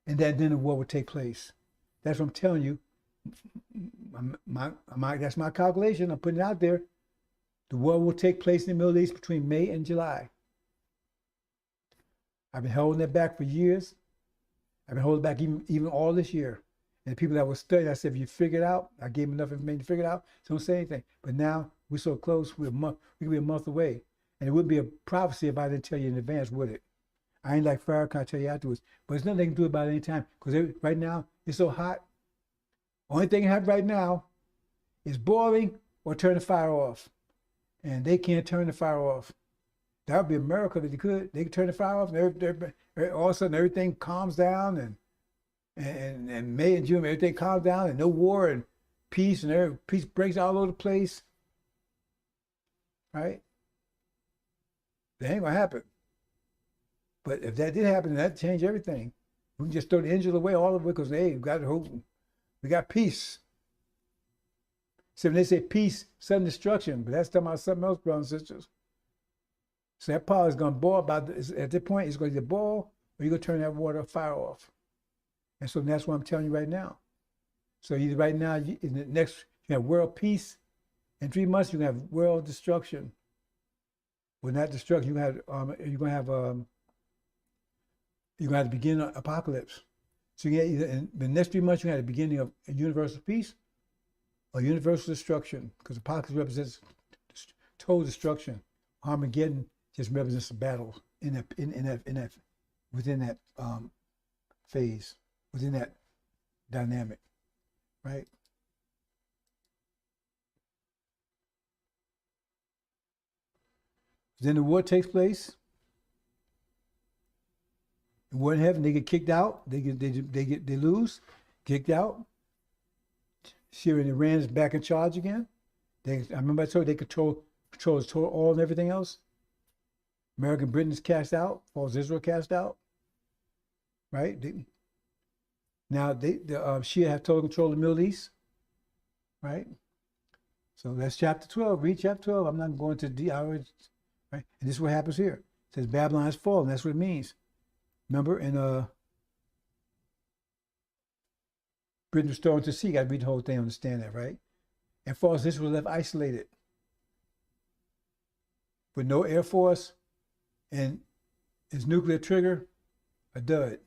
And then the war would take place. That's what I'm telling you. That's my calculation. I'm putting it out there. The war will take place in the Middle East between May and July. I've been holding it back for years. I've been holding back even all this year. And the people that were studying, I said, if you figure it out, I gave them enough information to figure it out, so don't say anything. But now we're so close, we could be a month away. And it wouldn't be a prophecy if I didn't tell you in advance, would it? I ain't like Farrakhan, I tell you afterwards. But there's nothing they can do about it anytime. Because right now, it's so hot. Only thing I have right now is boiling or turn the fire off. And they can't turn the fire off. That would be a miracle if they could. They could turn the fire off, and all of a sudden everything calms down, and May and June everything calms down, and no war and peace, and peace breaks all over the place. Right? That ain't gonna happen. But if that did happen, that'd change everything. We can just throw the INJIL away, all of it, because we got hope. We got peace. So when they say peace, sudden destruction, but that's talking about something else, brothers and sisters. So that power is going to boil at that point, it's going to either boil or you're going to turn that water fire off. And so that's what I'm telling you right now. So either right now, in the next, you have world peace. In 3 months, you're going to have world destruction. Well, not destruction, you're going to have the beginning of apocalypse. So you get either in the next 3 months, you have the beginning of a universal peace or universal destruction, because apocalypse represents total destruction. Armageddon just represents a battle within that phase, within that dynamic, right? Then the war takes place. The war in heaven, they get kicked out. They lose, kicked out. Syria and Iran is back in charge again. I remember I told you they control total oil and everything else. American Britain is cast out. Falls Israel cast out. Right? Now the Shia have total control of the Middle East. Right? So that's chapter 12. Read chapter 12. I'm not going to right? And this is what happens here. It says Babylon has fallen. That's what it means. Remember in Britain restored to sea. You got to read the whole thing to understand that, right? And false Israel left isolated with no air force and its nuclear trigger, a dud.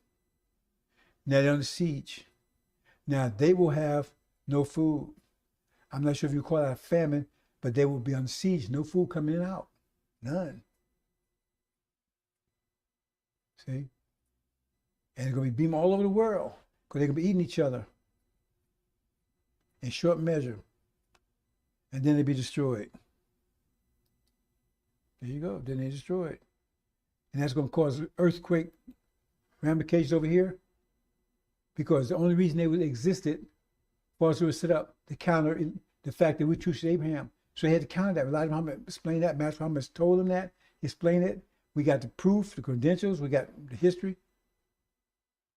Now they're under siege. Now they will have no food. I'm not sure if you call that a famine, but they will be under siege. No food coming in and out. None. See? And it's going to be beamed all over the world because they're going to be eating each other in short measure. And then they'll be destroyed. There you go. Then they're destroyed. And that's going to cause earthquake ramifications over here, because the only reason they existed was to set up to counter the fact that we trusted Abraham. So they had to counter that. Elijah Muhammad explained that. Master Muhammad told them that. Explained it. We got the proof, the credentials. We got the history.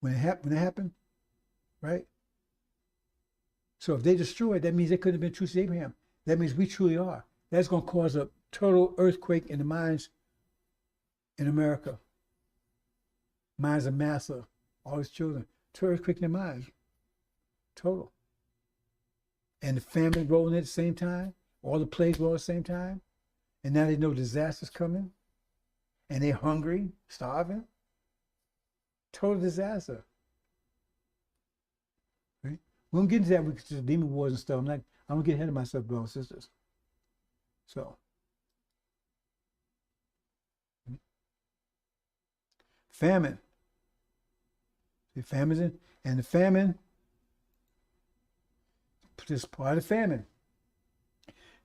When it happened, right? So if they destroyed, that means they couldn't have been true to Abraham. That means we truly are. That's going to cause a total earthquake in the minds in America. Minds of Massa, all his children. Total earthquake in their minds. Total. And the famine rolling at the same time. All the plagues rolling at the same time. And now they know disaster's coming. And they're hungry, starving. Total disaster. Right? We won't get into that with the demon wars and stuff. I don't get ahead of myself, brothers and sisters. So, famine. The famine's in, and the famine, this part of the famine.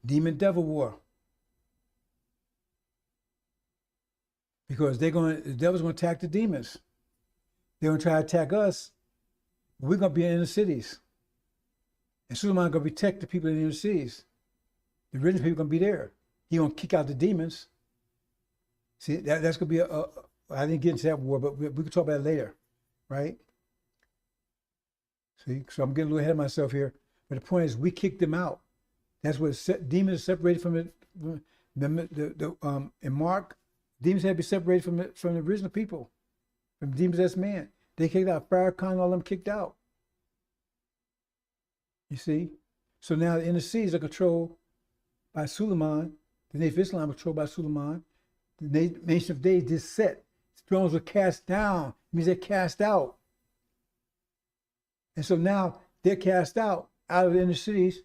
Demon devil war. Because the devil's going to attack the demons. They're going to try to attack us. We're going to be in the inner cities. And Suleiman going to protect the people in the inner cities. The original people going to be there. He going to kick out the demons. See, that's going to be I didn't get into that war, but we can talk about it later, right? See, so I'm getting a little ahead of myself here. But the point is, we kicked them out. That's what demons are separated from it. In Mark, demons had to be separated from the original people, from demons as man. They kicked out Farrakhan, all of them kicked out. You see? So now the inner cities are controlled by Suleiman. The nation of Islam is controlled by Suleiman. The nation of days is set. Thrones were cast down. It means they're cast out. And so now they're cast out of the inner cities,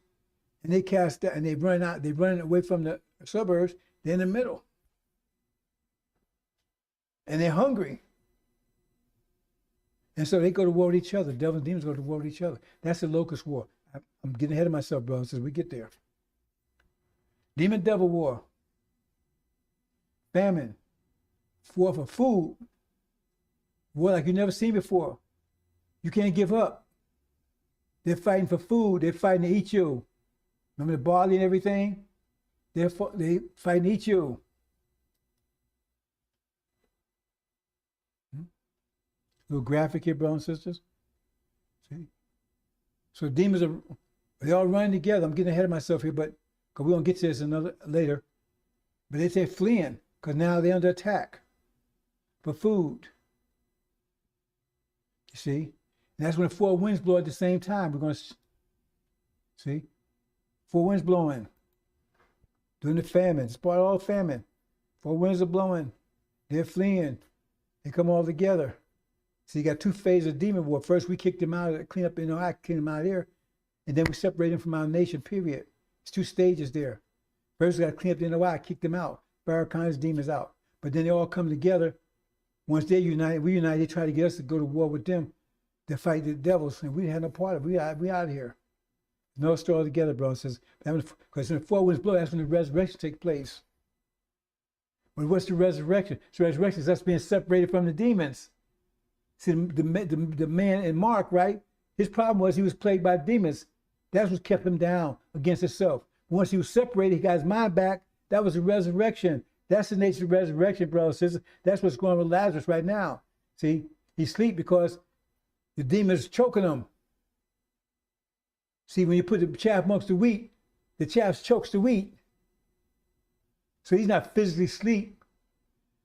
and they cast out, and they run out. They run away from the suburbs. They're in the middle, and they're hungry. And so they go to war with each other. Devils and demons go to war with each other. That's the locust war. I'm getting ahead of myself, brothers, as we get there. Demon devil war. Famine. War for food. War like you've never seen before. You can't give up. They're fighting for food. They're fighting to eat you. Remember the barley and everything? They fighting to eat you. Little graphic here, brothers and sisters. See? So demons they're all running together. I'm getting ahead of myself here, but because we're going to get to this later. But they say fleeing, because now they're under attack for food. You see? And that's when the four winds blow at the same time. We're going to see? Four winds blowing. During the famine. It's part of all famine. Four winds are blowing. They're fleeing. They come all together. So you got two phases of demon war. First, we kicked them out, clean up, I clean them out of there. And then we separate them from our nation, period. It's two stages there. First, we got to clean up the NOI, kick them out. Farrakhan's demons out. But then they all come together. Once they're united, we unite, they try to get us to go to war with them to fight the devils. And we had no part of it. We out of here. No story all together, bro. Says, because when the four winds blow, that's when the resurrection takes place. But what's the resurrection? So resurrection is us being separated from the demons. See, the man in Mark, right? His problem was he was plagued by demons. That's what kept him down against himself. Once he was separated, he got his mind back. That was the resurrection. That's the nature of resurrection, brothers and sisters. That's what's going on with Lazarus right now. See, he sleep because the demons choking him. See, when you put the chaff amongst the wheat, the chaff chokes the wheat. So he's not physically asleep,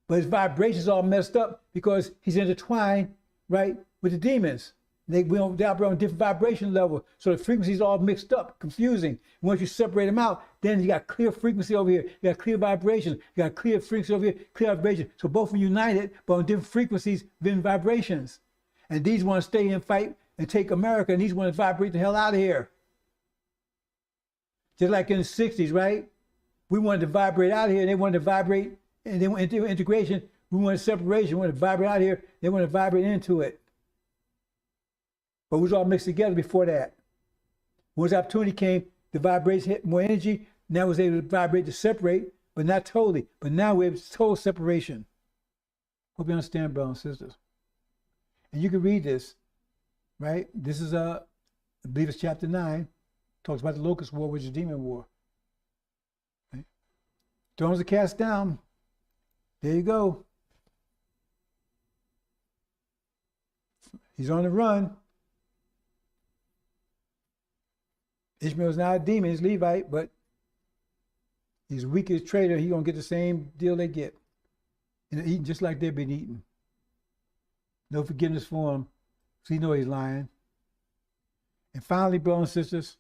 but his vibrations all messed up because he's intertwined, right, with the demons. They operate on different vibration levels. So the frequencies all mixed up, confusing. Once you separate them out, then you got clear frequency over here. You got clear vibrations. You got clear frequency over here, clear vibration. So both are united, but on different frequencies, different vibrations. And these want to stay and fight and take America, and these want to vibrate the hell out of here. Just like in the 60s, right? We wanted to vibrate out of here, and they wanted to vibrate, and they went into integration. We wanted separation. We wanted to vibrate out of here. They wanted to vibrate into it. But we was all mixed together before that. Once opportunity came, the vibration hit more energy. Now was able to vibrate to separate, but not totally. But now we have total separation. Hope you understand, brothers and sisters. And you can read this, right? This is, I believe it's chapter 9. Talks about the locust war, which is demon war. Right? Thrones are cast down. There you go. He's on the run. Ishmael's not a demon, he's Levite, but he's the weakest traitor. He's going to get the same deal they get. And eating just like they've been eating. No forgiveness for him, so you know he's lying. And finally, brothers and sisters,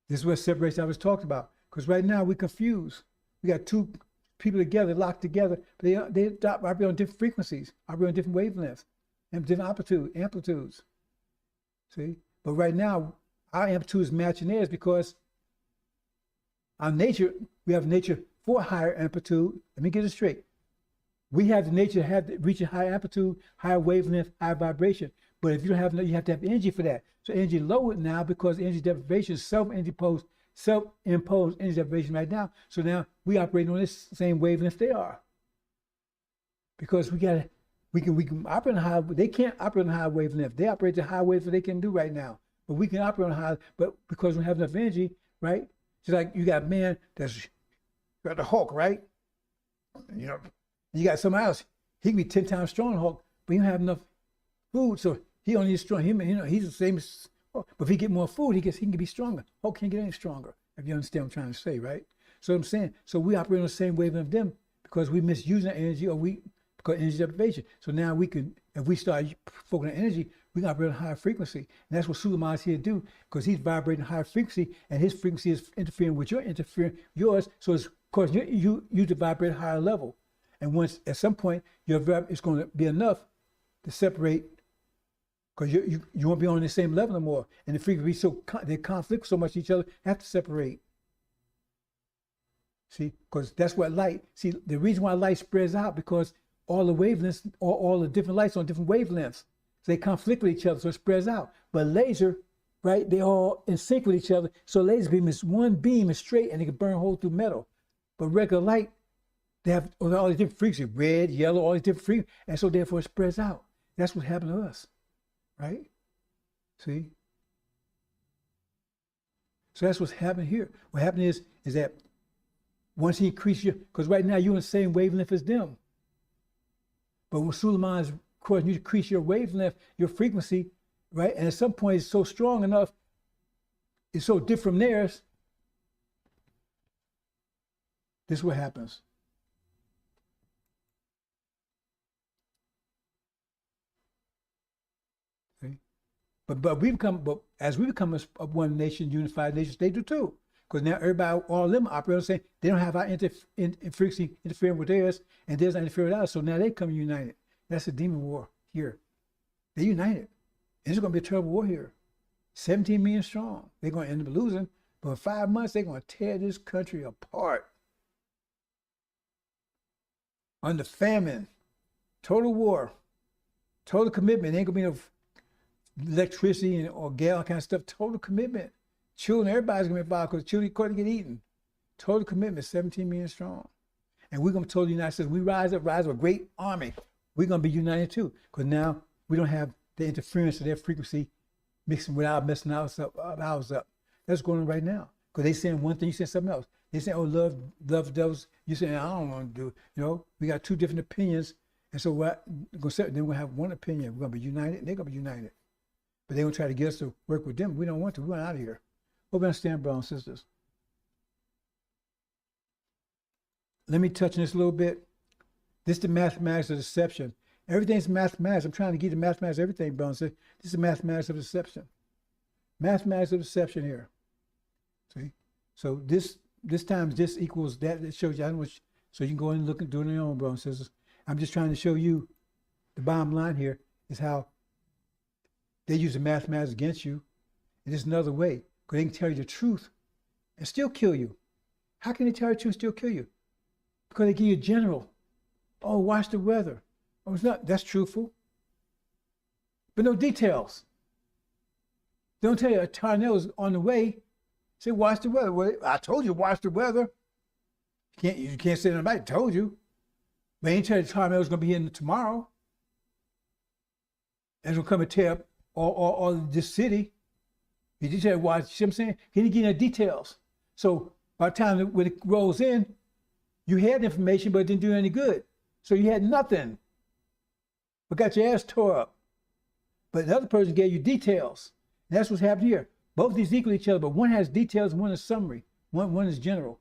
this is what separates I was talking about. Because right now we're confused. We got two people together, locked together, but they operate on different frequencies, operate on different wavelengths, and different amplitudes. See? But right now, our amplitude is matching theirs because our nature, we have nature for higher amplitude. Let me get it straight. We have the nature to reach a higher amplitude, higher wavelength, higher vibration. But if you don't have, you have to have energy for that. So energy lowered now because energy deprivation is self-imposed energy deprivation right now. So now we operate on this same wavelength they are. Because we can operate on high. They can't operate on high wavelength. They operate the high wavelength they can do right now. But we can operate on high. But because we don't have enough energy, right? Just like you got a man that's got the Hulk, right? You know, you got somebody else. He can be 10 times stronger than Hulk, but he don't have enough food, so he only is strong. He's the same as Hulk. But if he get more food, he can be stronger. Hulk can't get any stronger. If you understand what I'm trying to say, right? So I'm saying, so we operate on the same wavelength of them because we misuse our energy, because energy deprivation. So now we can, if we start focusing on energy, we can operate on higher frequency. And that's what Suleiman is here to do, because he's vibrating higher frequency, and his frequency is interfering with yours. So it's, of course, you to vibrate at a higher level. And once, at some point, it's going to be enough to separate, because you won't be on the same level no more. And the frequency, they conflict so much with each other, have to separate. See, because that's what light, see, the reason why light spreads out, because all the wavelengths, all the different lights on different wavelengths, so they conflict with each other, so it spreads out. But laser, right, they all in sync with each other. So laser beam is one beam, is straight, and it can burn a hole through metal. But regular light, they have all these different frequencies, red, yellow, all these different frequencies, and so therefore it spreads out. That's what happened to us, right? See? So that's what's happening here. What happened is that once he increases your, because right now you're in the same wavelength as them. But when Suleiman is, of course, you increase your wavelength, your frequency, right? And at some point it's so strong enough, it's so different from theirs. This is what happens. See? But as we become a one nation, unified nation, they do too. Because now everybody, all of them operate saying they don't have our frequency interfering with theirs, and theirs not interfering with ours. So now they come united. That's a demon war here. They're united. And it's going to be a terrible war here. 17 million strong. They're going to end up losing. But in 5 months, they're going to tear this country apart. Under famine, total war, total commitment. Ain't going to be no electricity or gas, all kind of stuff. Total commitment. Children, everybody's going to be involved because children couldn't get eaten. Total commitment, 17 million strong. And we're going to tell the United States, we rise up a great army. We're going to be united too, because now we don't have the interference of their frequency mixing without messing ours up. That's going on right now. Because they saying one thing, you saying something else. They saying, oh, love devils. You saying, I don't want to do it. You know, we got two different opinions. And so then we're going to have one opinion. We're going to be united, and they're going to be united. But they're going to try to get us to work with them. We don't want to. We want out of here. Hope you understand, brothers and sisters. Let me touch on this a little bit. This is the mathematics of deception. Everything's mathematics. I'm trying to give the mathematics of everything, brothers and sisters. This is the mathematics of deception. Mathematics of deception here. See? So this times this equals that. It shows you. I don't want you, so you can go in and look and do it on your own, brothers and sisters. I'm just trying to show you the bottom line here is how they use the mathematics against you. And there's another way. Because they can tell you the truth and still kill you. How can they tell you the truth and still kill you? Because they give you a general. Oh, watch the weather. Oh, it's not. That's truthful. But no details. They don't tell you a tornado's on the way. Say, watch the weather. Well, I told you, watch the weather. You can't say nobody told you. But they ain't tell you the tornado's going to be in tomorrow. And it's going to come and tear up all this city. He did tell you why, you see what I'm saying? He didn't give you the details. So by the time when it rolls in, you had information, but it didn't do any good. So you had nothing, but got your ass tore up. But the other person gave you details. And that's what's happened here. Both these equal each other, but one has details and one is summary. One is general.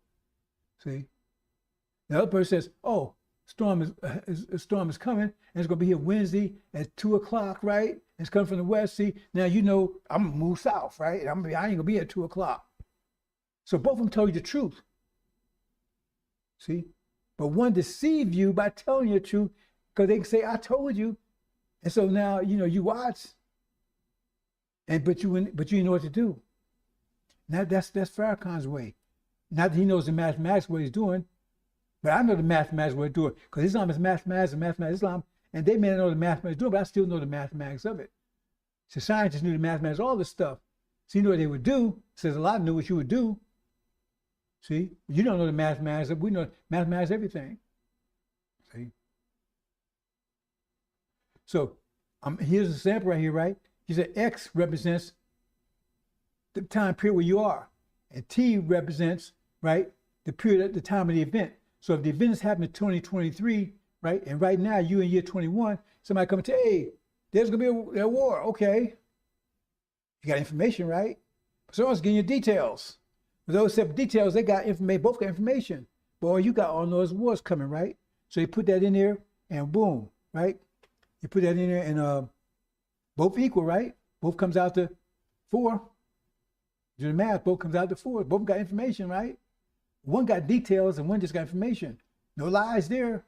See? The other person says, oh, storm is coming, and it's going to be here Wednesday at 2 o'clock, right? It's coming from the west. See, now you know I'm going to move south, right? I ain't going to be at 2 o'clock. So both of them told you the truth. See? But one deceived you by telling you the truth because they can say, I told you. And so now, you watch, but you know what to do. Now that's Farrakhan's way. Not that he knows the mathematics what he's doing, but I know the mathematics what he's doing because Islam is mathematics and mathematics Islam, and they may not know the mathematics doing, but I still know the mathematics of it. So scientists knew the mathematics, all this stuff. So you know what they would do. Says a lot knew what you would do. See, you don't know the mathematics. We know mathematics everything. See. So here's a sample right here, right? He said X represents the time period where you are. And T represents, right, the period at the time of the event. So if the event is happening in 2023, right, and right now you in year 21, somebody come and say, hey, there's going to be a war. Okay. You got information, right? Someone's getting you details. For those separate details, they got information, both got information. But all you got on those wars coming, right? So you put that in there and boom, right? You put that in there and both equal, right? Both comes out to 4. Do the math, both comes out to 4. Both got information, right? One got details and one just got information. No lies there.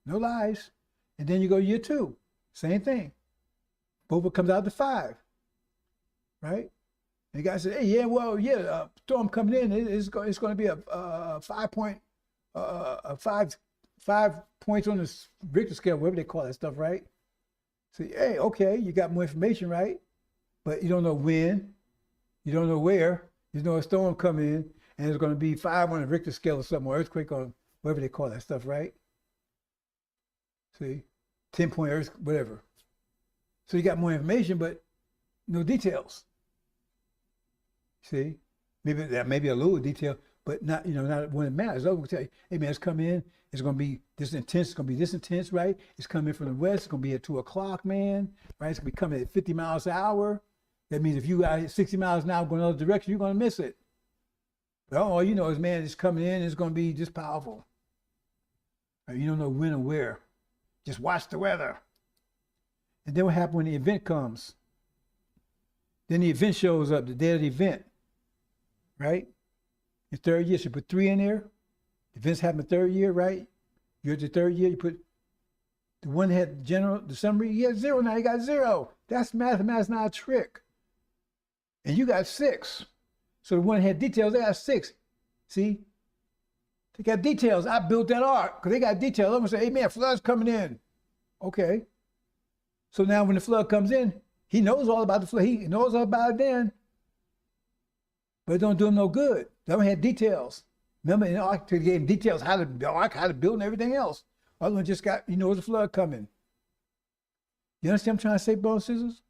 No lies. And then you go year 2. Same thing. Both comes out to 5. Right? And the guy said, hey, yeah, well, yeah, storm coming in. It's going to be a 5 point, 5 points on the Richter scale, whatever they call that stuff, right? So, hey, okay, you got more information, right? But you don't know when, you don't know where. You know a storm coming in, and it's going to be 5 on the Richter scale or something, or earthquake on whatever they call that stuff, right? See, 10-point earth, whatever. So you got more information, but no details. See, maybe that may be a little detail, but not, not when it matters. I'm going to tell you, hey man, it's coming in. It's going to be this intense. It's going to be this intense, right? It's coming from the west. It's going to be at 2 o'clock, man. Right? It's going to be coming at 50 miles an hour. That means if you got 60 miles an hour going another direction, you're going to miss it. But all you know is, man, it's coming in. It's going to be just powerful. Right? You don't know when or where. Just watch the weather. And then what happens when the event comes? Then the event shows up, the day of the event. Right? In 3rd year, so you put 3 in there. The events happen in 3rd year, right? You're at the 3rd year, you put the one that had the summary, you had 0 now, you got 0. That's mathematics, not a trick. And you got 6. So the one that had details, they got 6. See? They got details. I built that ark because they got details. I'm going to say, hey man, flood's coming in. Okay. So now when the flood comes in, he knows all about the flood. He knows all about it then. But it don't do him no good. They don't have details. Remember, in the ark, they gave him details how to build and everything else. Other one just got, there's a flood coming. You understand what I'm trying to say, brothers and sisters?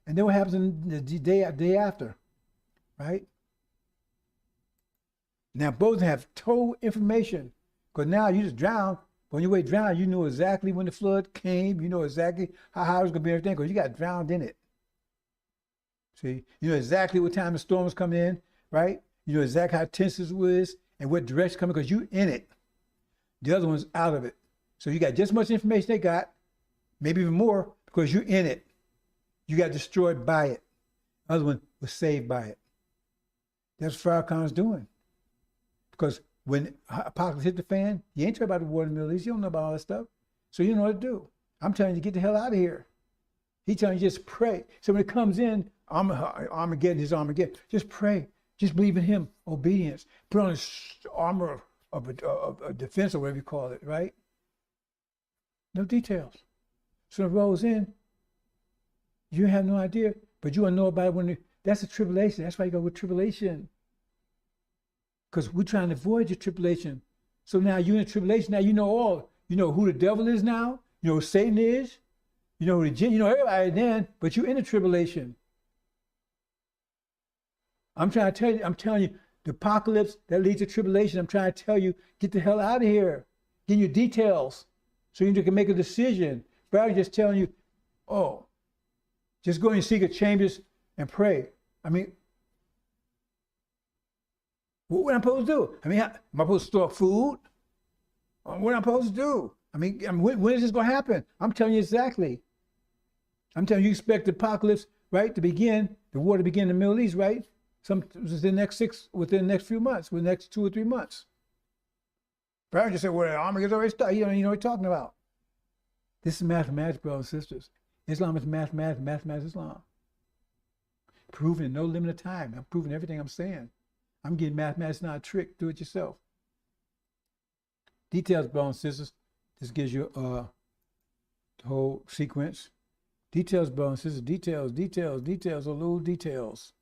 And then what happens in the day after, right? Now, both have total information. Because now you just drown. When you wait drown, you know exactly when the flood came. You know exactly how high it was going to be and everything because you got drowned in it. See? You know exactly what time the storm was coming in, right? You know exactly how tense it was and what direction coming because you in it. The other one's out of it. So you got just as much information they got, maybe even more, because you're in it. You got destroyed by it. The other one was saved by it. That's what Farrakhan's doing. Because when apocalypse hit the fan, you ain't talking about the war in the Middle East. You don't know about all that stuff. So you know what to do. I'm telling you to get the hell out of here. He's telling you just pray. So when it comes in, Armageddon is Armageddon. Just pray. Just believe in him. Obedience. Put on his armor of defense or whatever you call it, right? No details. So it rolls in. You have no idea, but you want to know about it that's a tribulation. That's why you go with tribulation. Because we're trying to avoid your tribulation. So now you're in tribulation. Now you know all. You know who the devil is now. You know who Satan is. You know who the jinn. You know everybody then. But you're in a tribulation. I'm trying to tell you. I'm telling you, the apocalypse that leads to tribulation. I'm trying to tell you, get the hell out of here. Give you details so you can make a decision. But I'm just telling you, just go in your secret chambers and pray. I mean, what am I supposed to do? I mean, am I supposed to store food? What am I supposed to do? I mean, when is this going to happen? I'm telling you exactly. I'm telling you, you expect the apocalypse, right, to begin, the war to begin in the Middle East, right? Within the next few months, within the next 2 or 3 months. Brian just said, well, the Armageddon's already started. You don't even know what you're talking about. This is mathematics, brothers and sisters. Islam is mathematics, mathematics is Islam. Proving in no limit of time. I'm proving everything I'm saying. I'm getting mathematics, not a trick. Do it yourself. Details, brothers and sisters. This gives you the whole sequence. Details, brothers and sisters. Details, a little details.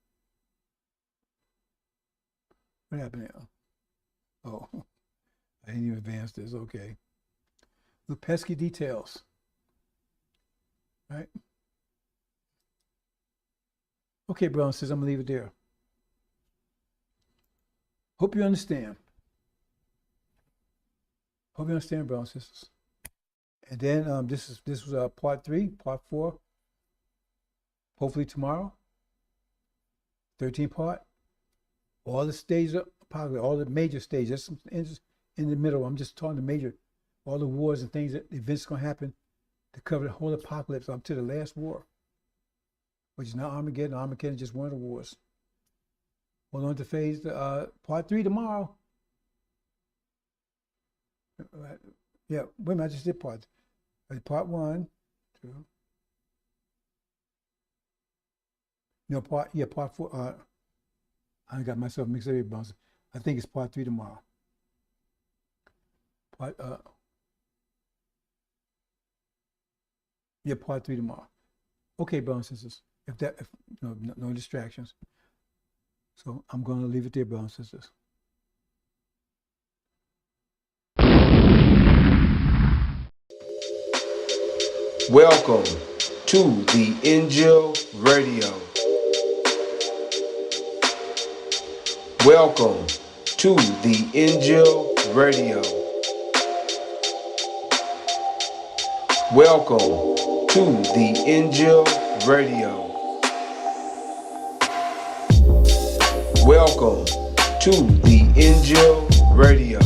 What happened here? Oh, I didn't even advance this. Okay. The pesky details. Right? Okay, brothers and sisters, I'm going to leave it there. Hope you understand. Hope you understand, brothers and sisters. And then this was part 3, part 4. Hopefully tomorrow. 13th part. All the stages of apocalypse, all the major stages. There's some in the middle. I'm just talking the major, all the wars and things, that events gonna happen to cover the whole apocalypse up to the last war, which is not Armageddon. Armageddon is just one of the wars. Hold on to phase part 3 tomorrow. Yeah, wait a minute, I just did part 1, 2. No, part 4. I got myself mixed up here, bounce. I think it's part 3 tomorrow. Part 3 tomorrow. Okay, brothers and sisters. If no distractions. So I'm going to leave it there, brothers and sisters. Welcome to the INJIL Radio. Welcome to the INJIL Radio. Welcome to the INJIL Radio. Welcome to the INJIL Radio.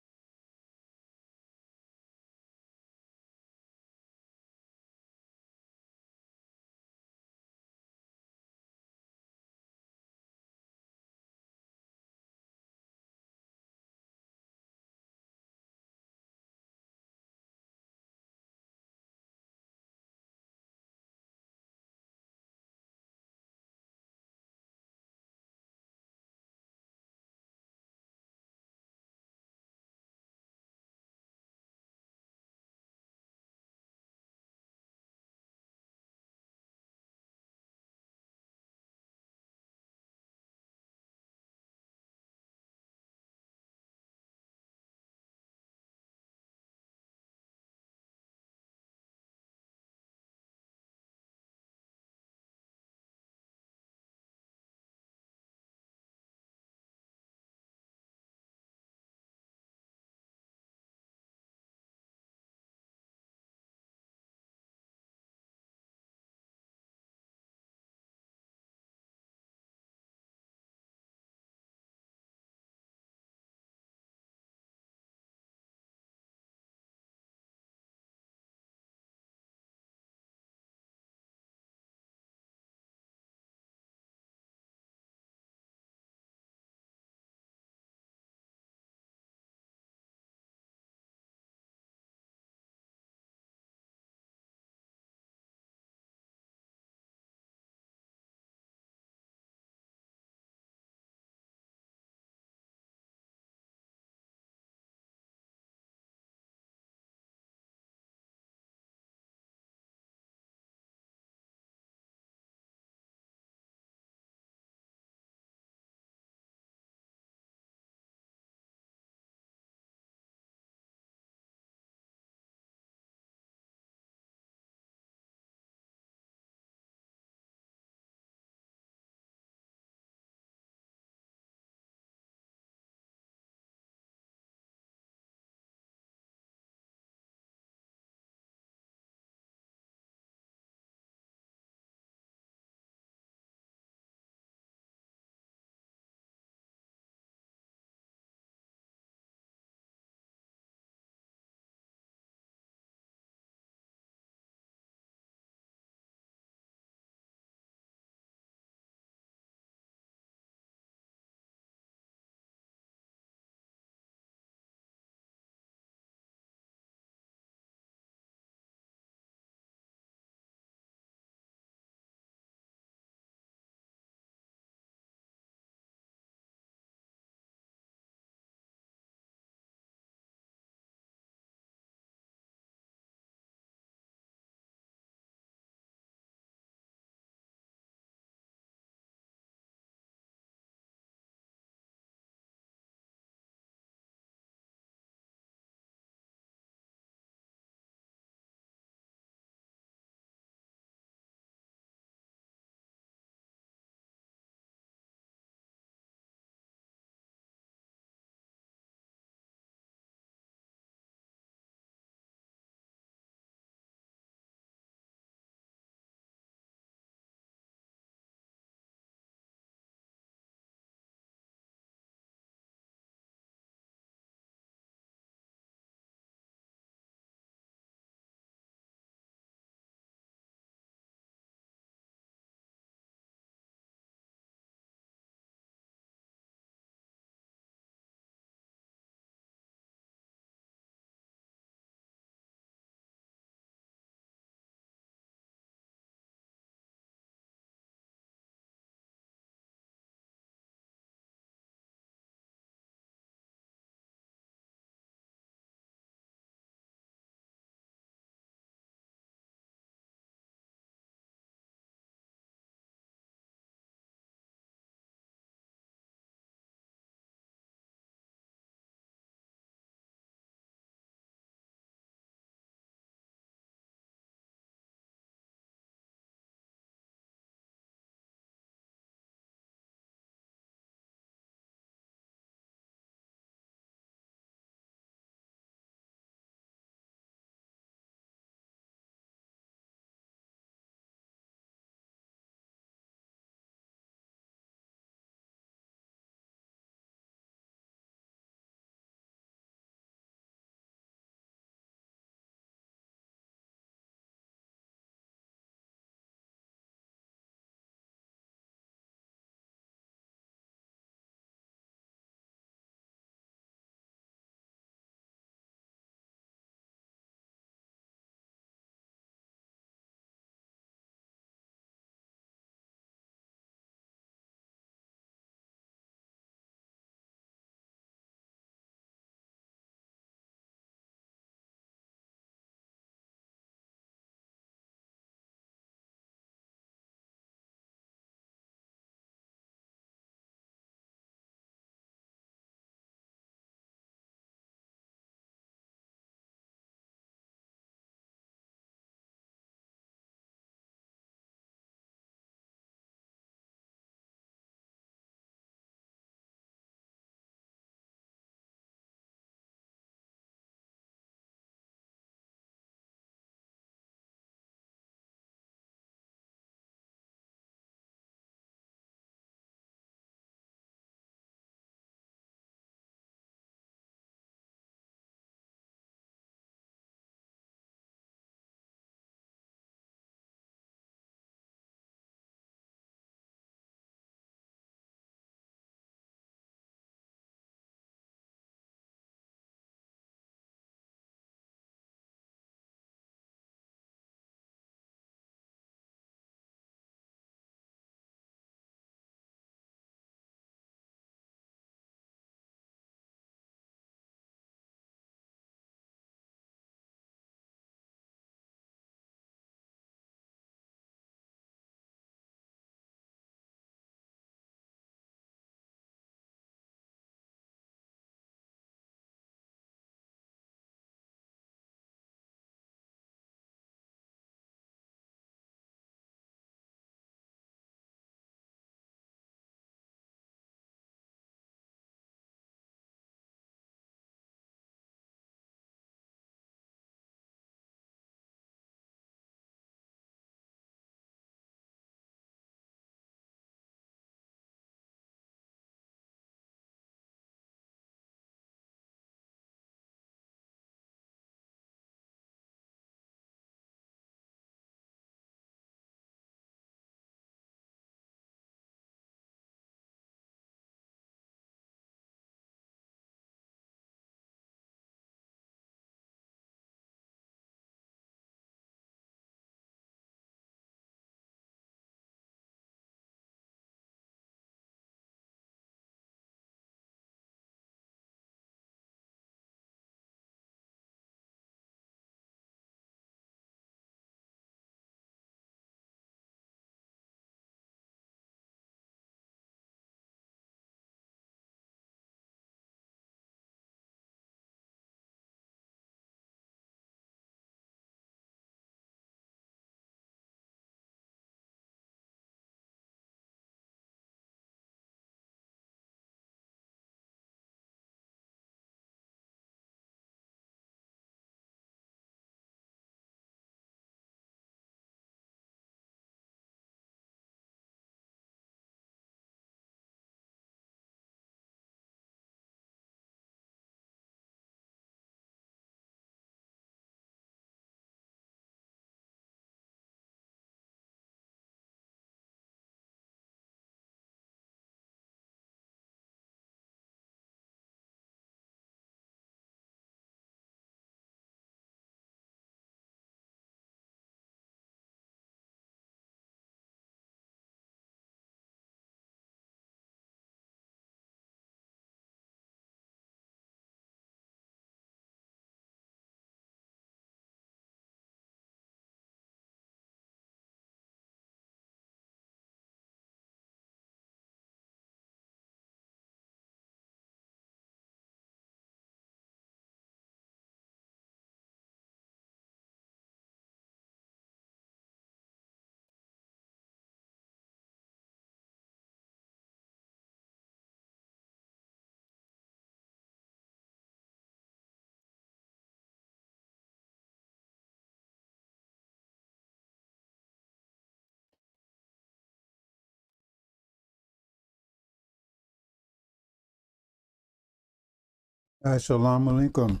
Assalamu alaikum,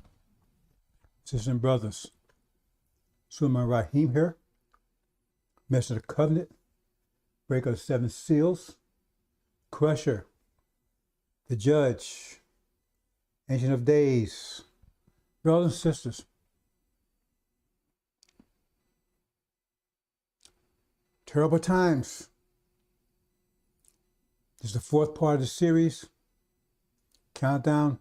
sisters and brothers. Suleiman Rahim here, Master of the Covenant, Breaker of the Seven Seals, Crusher, the Judge, Ancient of Days. Brothers and sisters, terrible times. This is the fourth part of the series, Countdown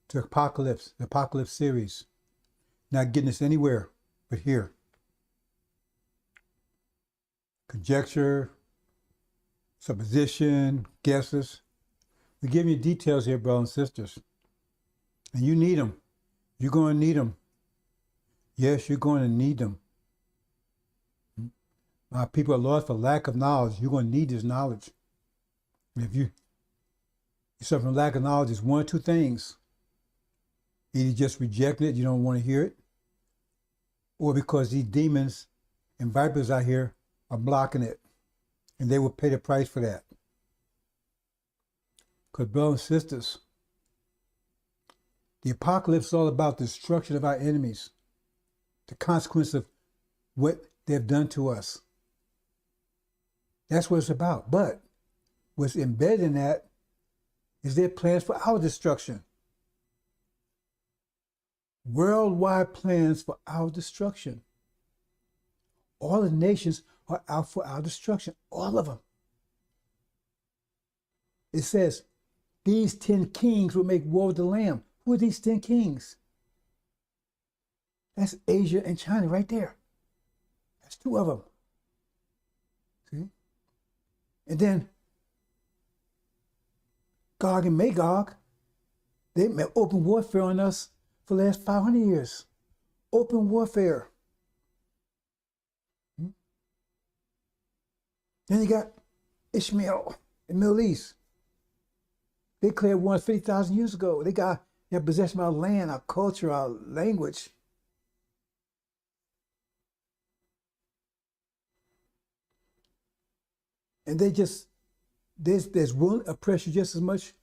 to Apocalypse, the Apocalypse series. Not getting us anywhere but here. Conjecture, supposition, guesses. We're giving you details here, brothers and sisters. And you need them. You're going to need them. Yes, you're going to need them. My people are lost for lack of knowledge. You're going to need this knowledge. And if you suffer from lack of knowledge, it's one or two things. Either just rejecting it, you don't want to hear it, or because these demons and vipers out here are blocking it, and they will pay the price for that. Because, brothers and sisters, the apocalypse is all about the destruction of our enemies, the consequence of what they've done to us. That's what it's about. But what's embedded in that is their plans for our destruction. Worldwide plans for our destruction. All the nations are out for our destruction. All of them. It says, these 10 kings will make war with the Lamb. Who are these 10 kings? That's Asia and China right there. That's two of them. See? And then Gog and Magog, they made open warfare on us for the last 500 years. Open warfare. Then you got Ishmael in the Middle East. They declared war 50,000 years ago. They got possession of our land, our culture, our language. And they just, there's one oppression just as much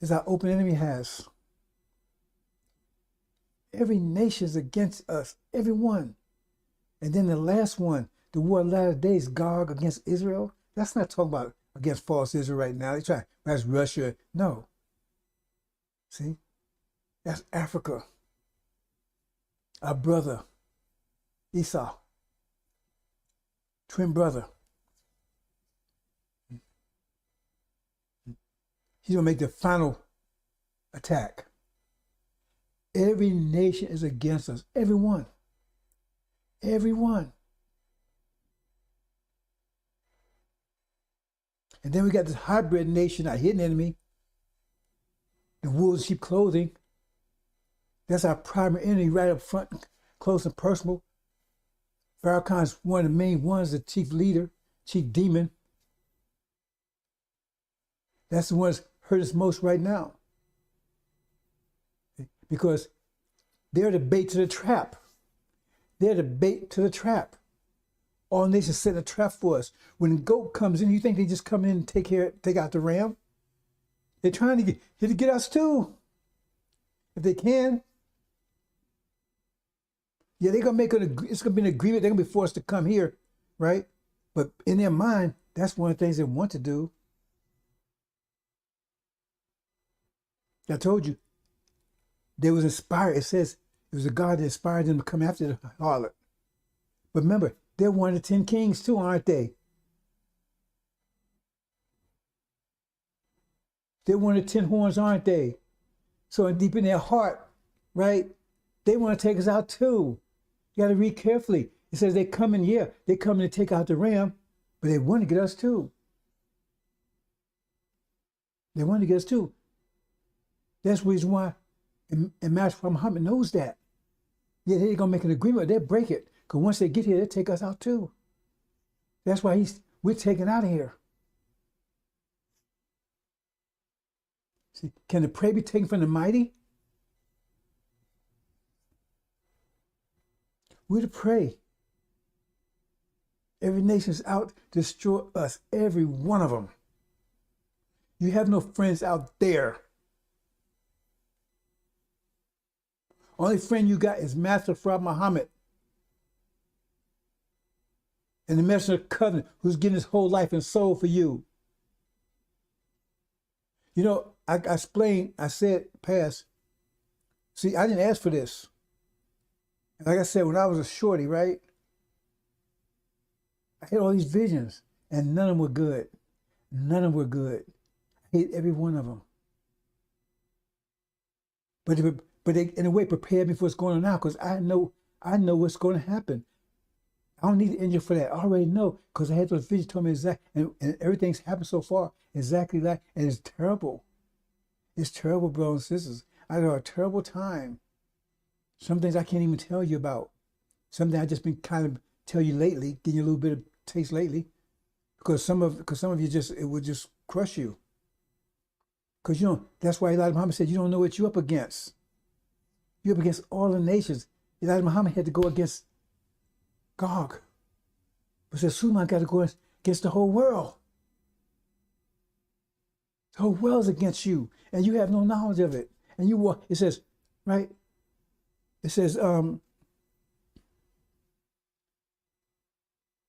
as our open enemy has. Every nation is against us, every one. And then the last one, the war of the latter days, Gog against Israel. That's not talking about against false Israel right now. They try, that's Russia. No. See? That's Africa. Our brother, Esau. Twin brother. He's going to make the final attack. Every nation is against us. Every one. Every one. And then we got this hybrid nation, our hidden enemy, the wolves in sheep clothing. That's our primary enemy right up front, close and personal. Farrakhan's one of the main ones, the chief leader, chief demon. That's the one that's hurt us most right now. Because they're the bait to the trap. They're the bait to the trap. All nations set a trap for us. When the goat comes in, you think they just come in and take out the ram? They're trying to get us too. If they can. Yeah, they're going to it's going to be an agreement. They're going to be forced to come here, right? But in their mind, that's one of the things they want to do. I told you, they was inspired. It says it was a God that inspired them to come after the harlot. But remember, they're one of the 10 kings too, aren't they? They're one of the 10 horns, aren't they? So deep in their heart, right, they want to take us out too. You got to read carefully. It says they come in, yeah, they come in to take out the ram, but they want to get us too. They want to get us too. That's the reason why, and Master Muhammad knows that. Yeah, they're going to make an agreement. They'll break it. Because once they get here, they'll take us out too. That's why we're taken out of here. See, can the prey be taken from the mighty? We're the prey. Every nation's out to destroy us. Every one of them. You have no friends out there. Only friend you got is Master Prophet Muhammad and the Messenger of Covenant, who's giving his whole life and soul for you. You know, I explained, I said past, see, I didn't ask for this. And like I said, when I was a shorty, right, I had all these visions, and none of them were good. None of them were good. I hate every one of them. But they, in a way, prepared me for what's going on now, because I know what's going to happen. I don't need an angel for that. I already know, because I had those visions told me exactly, and everything's happened so far exactly like, and it's terrible. It's terrible, brothers and sisters. I had a terrible time. Some things I can't even tell you about. Something I just been kind of tell you lately, getting you a little bit of taste lately, because some of you just, it would just crush you. Because you know, that's why Elijah Muhammad said you don't know what you're up against. You're up against all the nations. Elijah Muhammad had to go against Gog. But said Suleiman got to go against the whole world. The whole world's against you, and you have no knowledge of it. And you walk, it says, right? It says,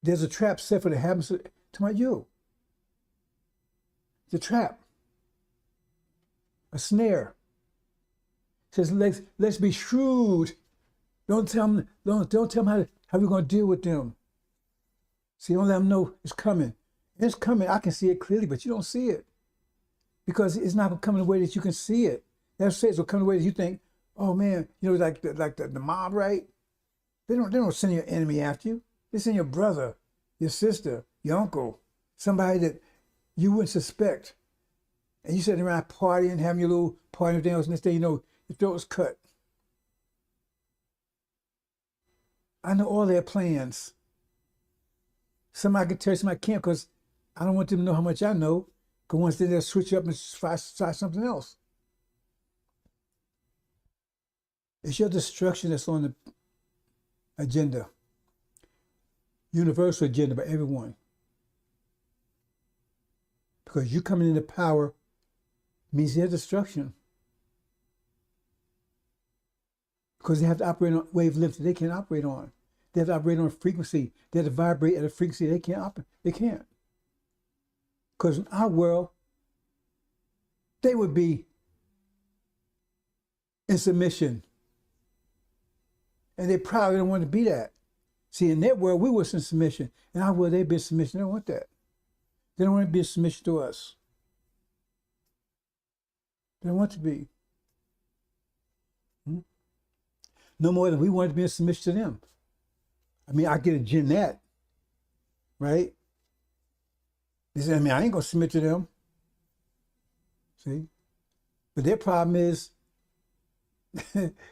there's a trap set for the happens to you. It's a trap. A snare. It says, let's be shrewd. Don't tell them how we're going to deal with them. See, don't let them know it's coming. It's coming. I can see it clearly, but you don't see it. Because it's not going to come in a way that you can see it. That's it. It's going to come in a way that you think, oh man, you know, like the mob, right? They don't send your enemy after you. They send your brother, your sister, your uncle, somebody that you wouldn't suspect. And you sitting around partying, having your little party and everything else, and this day you know your throat was cut. I know all their plans. Some I can tell you, some I can't, because I don't want them to know how much I know. Because once they'll switch up and try something else. It's your destruction that's on the agenda. Universal agenda by everyone. Because you coming into power means their destruction. Because they have to operate on wavelengths that they can't operate on. They have to operate on a frequency. They have to vibrate at a frequency they can't operate. They can't. Because in our world, they would be in submission. And they probably don't want to be that. See, in their world, we was in submission. In our world, they've been in submission. They don't want that. They don't want to be in submission to us. They don't want to be. No more than we want to be in submission to them. I mean, I get a Jeanette, right? They say, I mean, I ain't going to submit to them. See? But their problem is,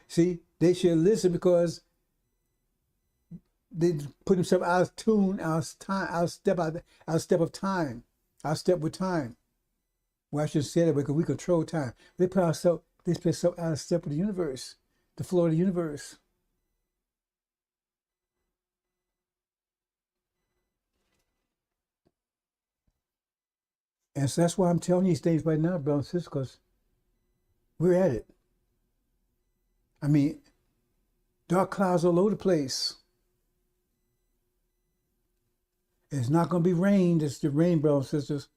see, they should listen because they put themselves out of tune, out of step of time, out of step with time. Well, I should say that because we control time. They put themselves out of step with the universe, the flow of the universe. And so that's why I'm telling you these things right now, brothers and sisters, because we're at it. I mean, dark clouds all over the place. It's not going to be rain. It's the rain, brothers and sisters.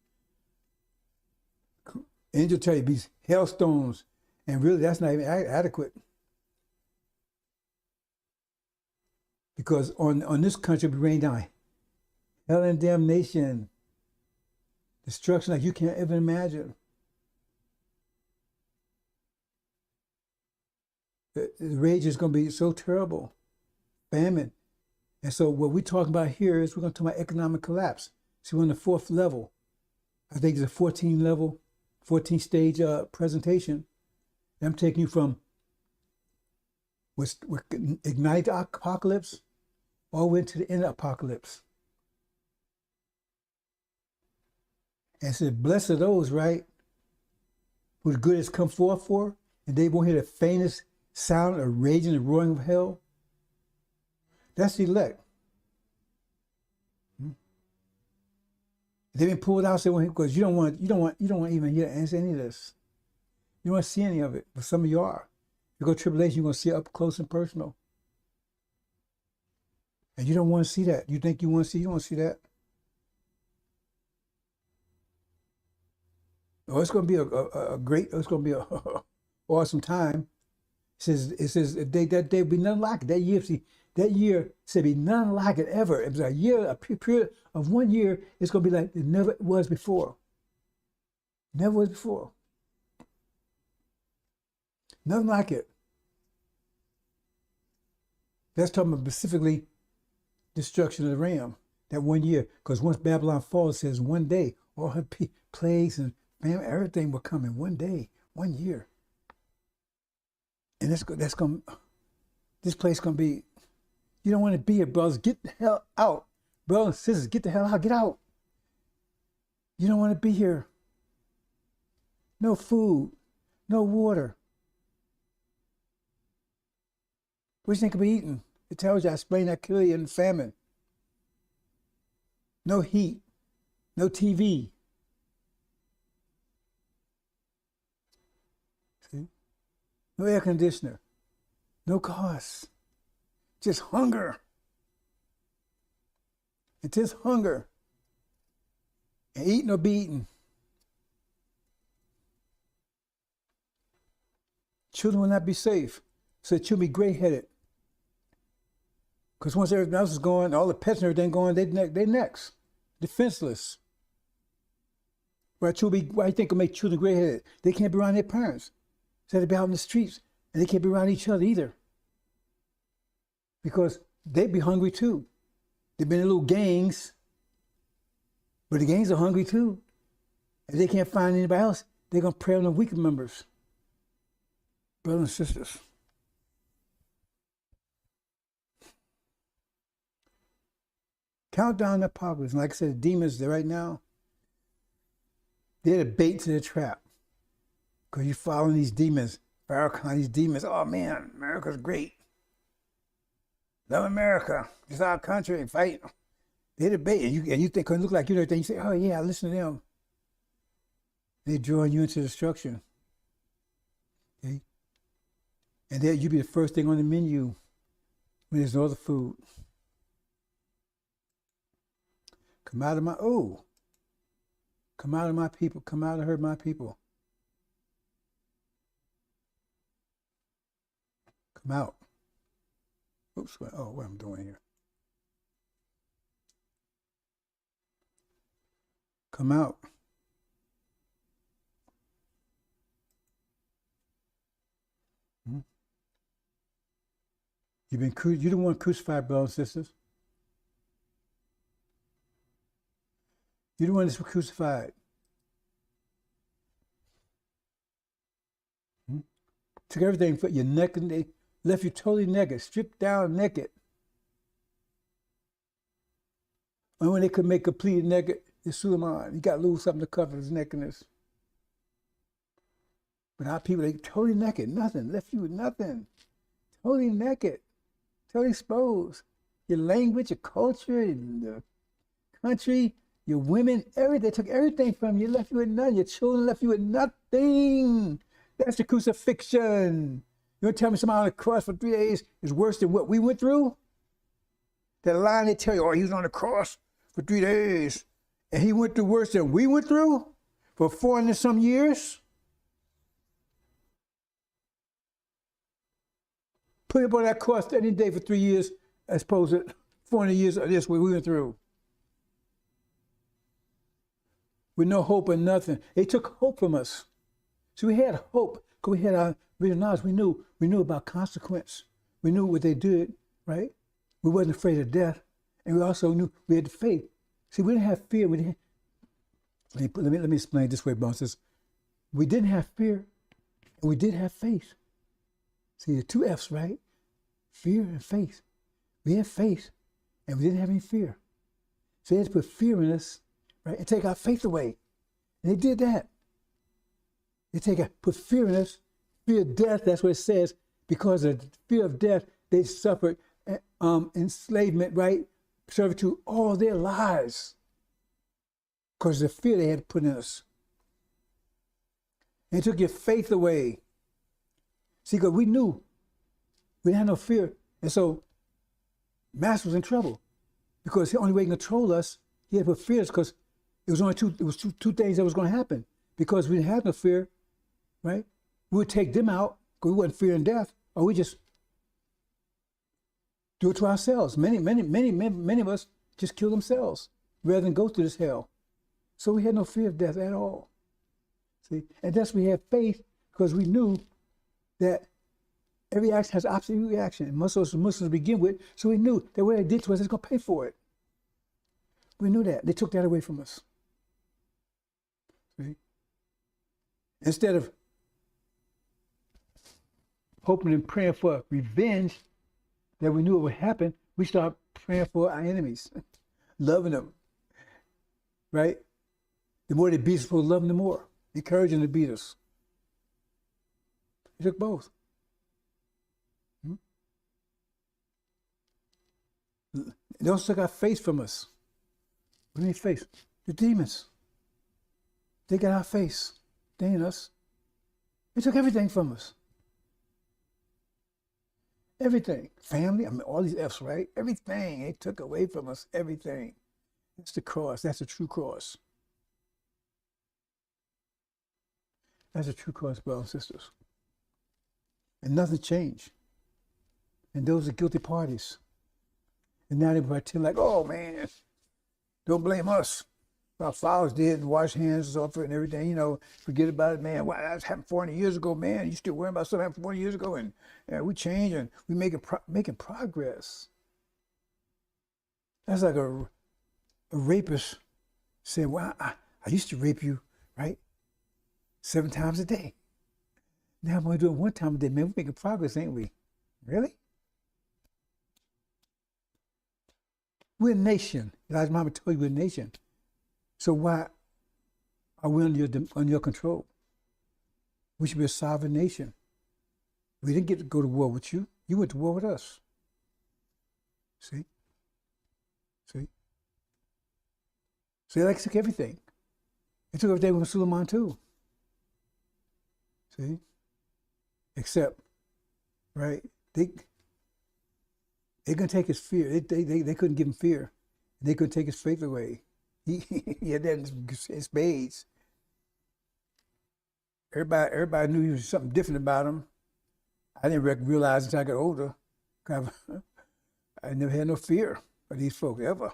Angel tell you these hailstones, and really that's not even adequate. Because on this country, we rain down hell and damnation, destruction like you can't ever imagine. The rage is going to be so terrible, famine. And so what we're talking about here is we're going to talk about economic collapse. See, we're on the 4th level. I think it's a 14 stage presentation. And I'm taking you from what's ignite the apocalypse all the way to the end of the apocalypse. And it said, blessed are those, right, whose good has come forth for, and they won't hear the faintest sound of raging and roaring of hell. That's the elect. They've been pulled out because you don't want to even hear any of this. You don't want to see any of it, but some of you are. You go to tribulation, you're going to see it up close and personal. And you don't want to see that. You think you want to see, you don't want to see that. Oh, it's going to be a great, it's going to be a awesome time. It says that day will be none like it. That year, see, that year said be none like it ever. It was a year, a period of 1 year. It's going to be like it never was before. Never was before. Nothing like it. That's talking about specifically destruction of the ram, that 1 year. Because once Babylon falls, it says 1 day, all her plagues and famine, everything will come in 1 day, 1 year. And this place going to be, you don't want to be here, brothers. Get the hell out. Brothers and sisters, get the hell out. Get out. You don't want to be here. No food, no water. What do you think will be eaten? It tells you, I explained that clearly in famine. No heat, no TV. See? No air conditioner, no cars, just hunger. It's just hunger. And eating or be eaten. Children will not be safe, so children will be gray-headed. Because once everything else is going, all the pets and everything going, they next. Defenseless. Why do you think it'll make children gray-headed? They can't be around their parents. So they'll be out in the streets, and they can't be around each other either. Because they'd be hungry too. They've been in little gangs, but the gangs are hungry too. If they can't find anybody else, they're going to prey on the weaker members. Brothers and sisters. Countdown to apocalypse. And like I said, the demons, right now, they're the bait to the trap. Because you're following these demons, Farrakhan, these demons. Oh man, America's great. Love America. It's our country. Fight. They're the bait. And you think, because it look like you know everything, you say, oh yeah, listen to them. They're drawing you into destruction. Okay? And there you be the first thing on the menu when there's no other food. Come out of my people. Come out of her, my people. Come out. Oops, what I'm doing here. Come out. You don't want crucified, brothers and sisters. You don't want to be crucified. Took everything, put your neck, and they left you totally naked, stripped down naked. And when they could make completely naked, they Suleiman. He got to lose something to cover his nakedness. But our people, they totally naked, nothing, left you with nothing. Totally naked, totally exposed. Your language, your culture, the country, your women, everything. They took everything from you, left you with nothing. Your children left you with nothing. That's the crucifixion. You want to tell me somebody on the cross for 3 days is worse than what we went through? That line they tell you, oh, he was on the cross for 3 days, and he went through worse than we went through for 400 some years? Put him on that cross any day for 3 years, I suppose it 400 years of this what we went through. With no hope and nothing. They took hope from us. So we had hope, because we had our real knowledge. We knew about consequence. We knew what they did, right? We wasn't afraid of death. And we also knew we had faith. See, we didn't have fear. Let me explain it this way, bosses. We didn't have fear, and we did have faith. See, the 2 F's, right? Fear and faith. We had faith, and we didn't have any fear. So they had to put fear in us, right, and take our faith away. And they did that. They put fear in us, fear of death, that's what it says. Because of the fear of death, they suffered enslavement, right? Servitude all their lives. Because of the fear they had to put in us. And it took your faith away. See, because we knew we didn't have no fear. And so Master was in trouble because the only way he could control us, he had to put fears because it was only two things that was going to happen. Because we didn't have no fear, right? We would take them out because we wasn't fearing death, or we just do it to ourselves. Many of us just kill themselves rather than go through this hell. So we had no fear of death at all. See, and thus we had faith because we knew that every action has opposite reaction. And Muslims begin with, so we knew that what they did to us is going to pay for it. We knew that. They took that away from us. See? Instead of hoping and praying for revenge that we knew it would happen, we started praying for our enemies, loving them, right? The more they beat us, we'll love them the more, encouraging them to beat us. He took both. They also took our faith from us. What do you mean faith? The demons. They got our face. They ain't us. They took everything from us. Everything. Family, I mean, all these F's, right? Everything. They took away from us. Everything. That's the cross. That's the true cross. That's a true cross, brothers and sisters. And nothing changed. And those are guilty parties. And now they pretend like, oh man, don't blame us. Our fathers did and washed hands off it and everything, forget about it, man. Wow, that happened 400 years ago, man. You still worrying about something that happened 40 years ago, and we changed and we making progress. That's like a rapist saying, well, I used to rape you, right? 7 times a day. Now I'm only doing 1 time a day, man. We're making progress, ain't we? Really? We're a nation. Elijah Muhammad told you we're a nation. So why are we under your control? We should be a sovereign nation. We didn't get to go to war with you. You went to war with us. See? See? So they took everything. They took everything from Suleiman too. See? Except, right? They couldn't take his fear. They couldn't give him fear. They couldn't take his faith away. He had that in spades. Everybody knew he was something different about him. I didn't realize until I got older. I never had no fear of these folks ever.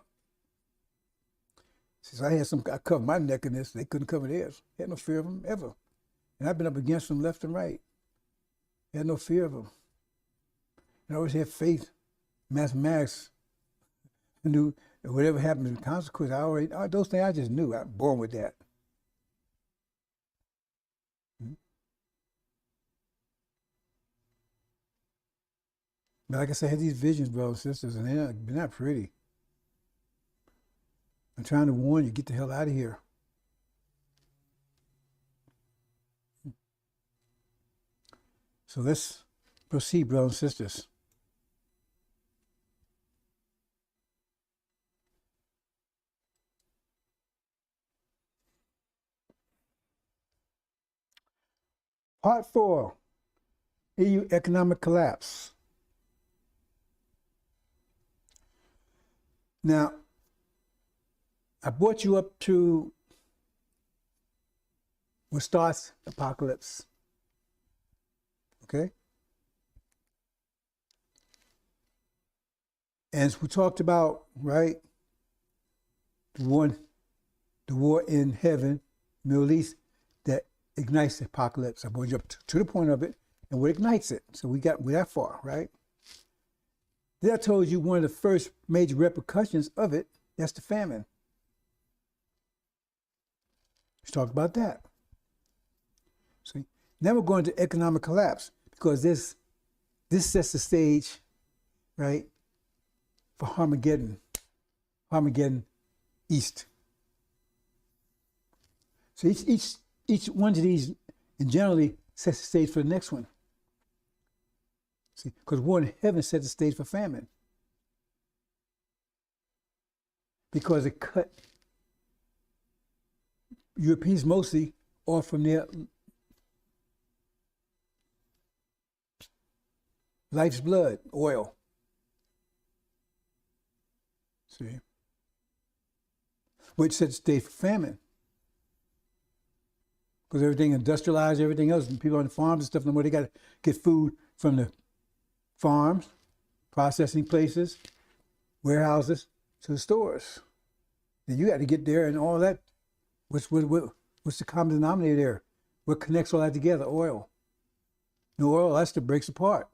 Since I covered my neck in this, they couldn't cover theirs. I had no fear of them ever. And I've been up against them left and right. I had no fear of them. And I always had faith. Mathematics, I knew that whatever happened in consequence, those things I just knew. I was born with that. But like I said, I had these visions, brothers and sisters, and they're not pretty. I'm trying to warn you, get the hell out of here. So let's proceed, brothers and sisters. Part 4, EU economic collapse. Now, I brought you up to what starts apocalypse. Okay? As we talked about, right, the war in heaven, Middle East, that ignites the apocalypse. I brought you up to the point of it and what ignites it. So we're that far, right? Then I told you one of the first major repercussions of it, that's the famine. Let's talk about that. See? Now we're going to economic collapse because this sets the stage, right, for Armageddon East. So each one of these, and generally, sets the stage for the next one. See, because war in heaven sets the stage for famine. Because it cut Europeans mostly off from their Life's blood, oil. See? Which set the stage for famine. Because everything industrialized, everything else, and people on the farms and stuff, no more they got to get food from the farms, processing places, warehouses, to the stores. And you got to get there and all that. What's the common denominator there? What connects all that together? Oil. No oil, that's what breaks apart.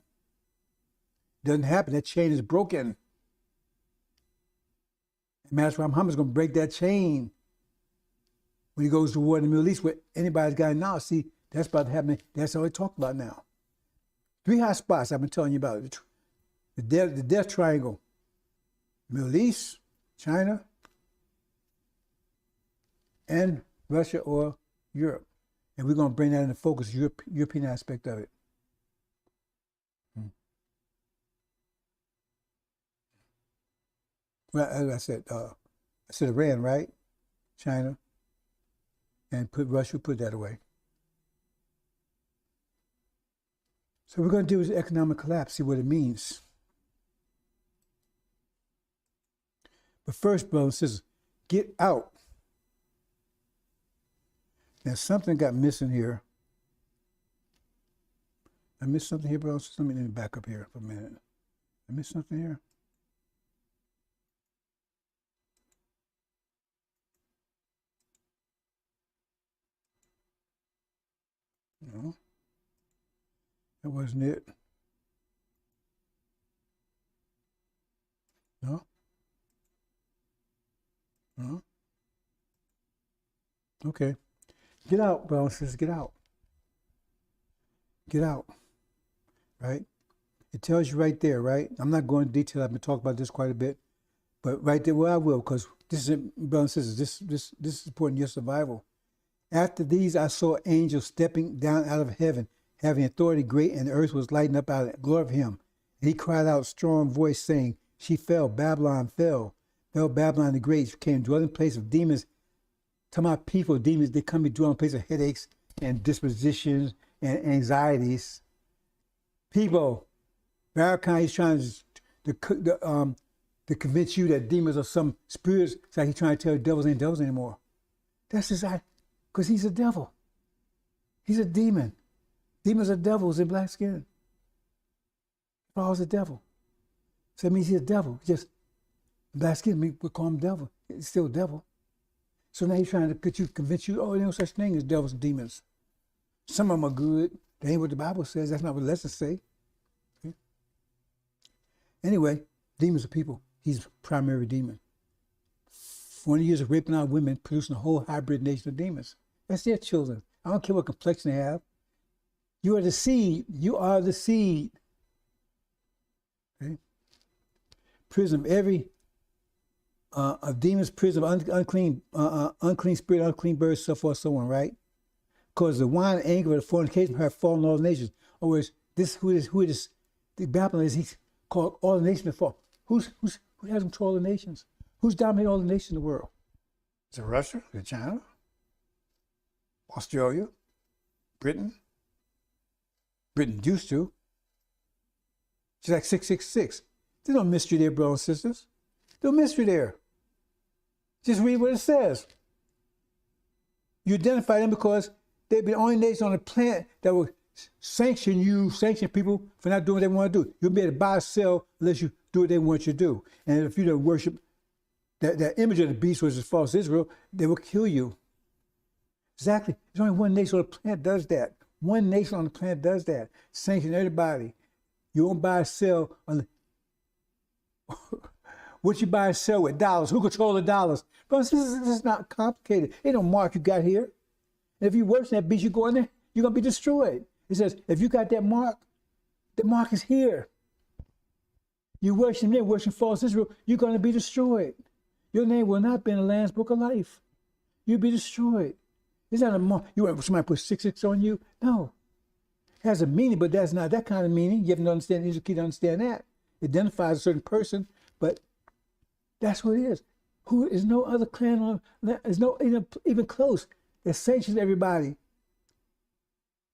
Doesn't happen. That chain is broken. And Master Muhammad's going to break that chain when he goes to war in the Middle East, where anybody's got it now. See, that's about to happen. That's all they talk about now. 3 hot spots I've been telling you about. The death triangle. Middle East, China, and Russia or Europe. And we're going to bring that into focus, European aspect of it. Well, as I said Iran, right? China, and Russia, put that away. So we're going to do is economic collapse, see what it means. But first, brothers and sisters, get out. Now, something got missing here. I missed something here, brothers and sisters. Let me back up here for a minute. I missed something here. No, that wasn't it. No. No. Okay. Get out, brothers and sisters, get out. Get out. Right? It tells you right there, right? I'm not going into detail. I've been talking about this quite a bit. But right there, well, I will, because this is, brothers and sisters, this is important to your survival. After these, I saw angels stepping down out of heaven, having authority great, and the earth was lighting up out of the glory of him. And he cried out, strong voice, saying, she fell, Babylon fell. Fell Babylon the Great, became dwelling place of demons. To my people, demons, they come to dwelling place of headaches and dispositions and anxieties. People, Farrakhan, he's trying to convince you that demons are some spirits. It's like he's trying to tell you devils ain't devils anymore. That's his idea. Because he's a devil. He's a demon. Demons are devils in black skin. He follows the devil. So that means he's a devil. Just black skin, we call him devil. He's still a devil. So now he's trying to convince you, oh, there's no such thing as devils and demons. Some of them are good. That ain't what the Bible says. That's not what the lessons say. Okay? Anyway, demons are people. He's a primary demon. 40 years of raping out women, producing a whole hybrid nation of demons. That's their children. I don't care what complexion they have. You are the seed. You are the seed. Okay? Prison of every of demons, prison of unclean spirit, unclean birds, so forth, so on, right? Because the wine and anger of the fornication have fallen all the nations. In other words, who is the Babylon is, he's called all the nations before. Who has control of the nations? Who's dominating all the nations in the world? Is it Russia? Is it China? Australia? Britain? Britain used to. Just like 666. There's no mystery there, brothers and sisters. There's no mystery there. Just read what it says. You identify them because they've been the only nation on the planet that will sanction people for not doing what they want to do. You'll be able to buy or sell unless you do what they want you to do. And if you don't worship that image of the beast, which is false Israel, they will kill you. Exactly. There's only one nation on the planet that does that. One nation on the planet does that. Sanction everybody. You won't buy or sell what you buy and sell with dollars. Who controls the dollars? But this is not complicated. Ain't no mark you got here. And if you worship that beast, you go in there, you're going to be destroyed. It says, if you got that mark, the mark is here. You worship them, worship false Israel, you're going to be destroyed. Your name will not be in the Lamb's Book of Life. You'll be destroyed. It's not a mark. You want somebody put 666 on you? No. It has a meaning, but that's not that kind of meaning. You have to understand, you need to understand that. It identifies a certain person, but that's what it is. Who is no other clan on, there's no even close that sanctions everybody.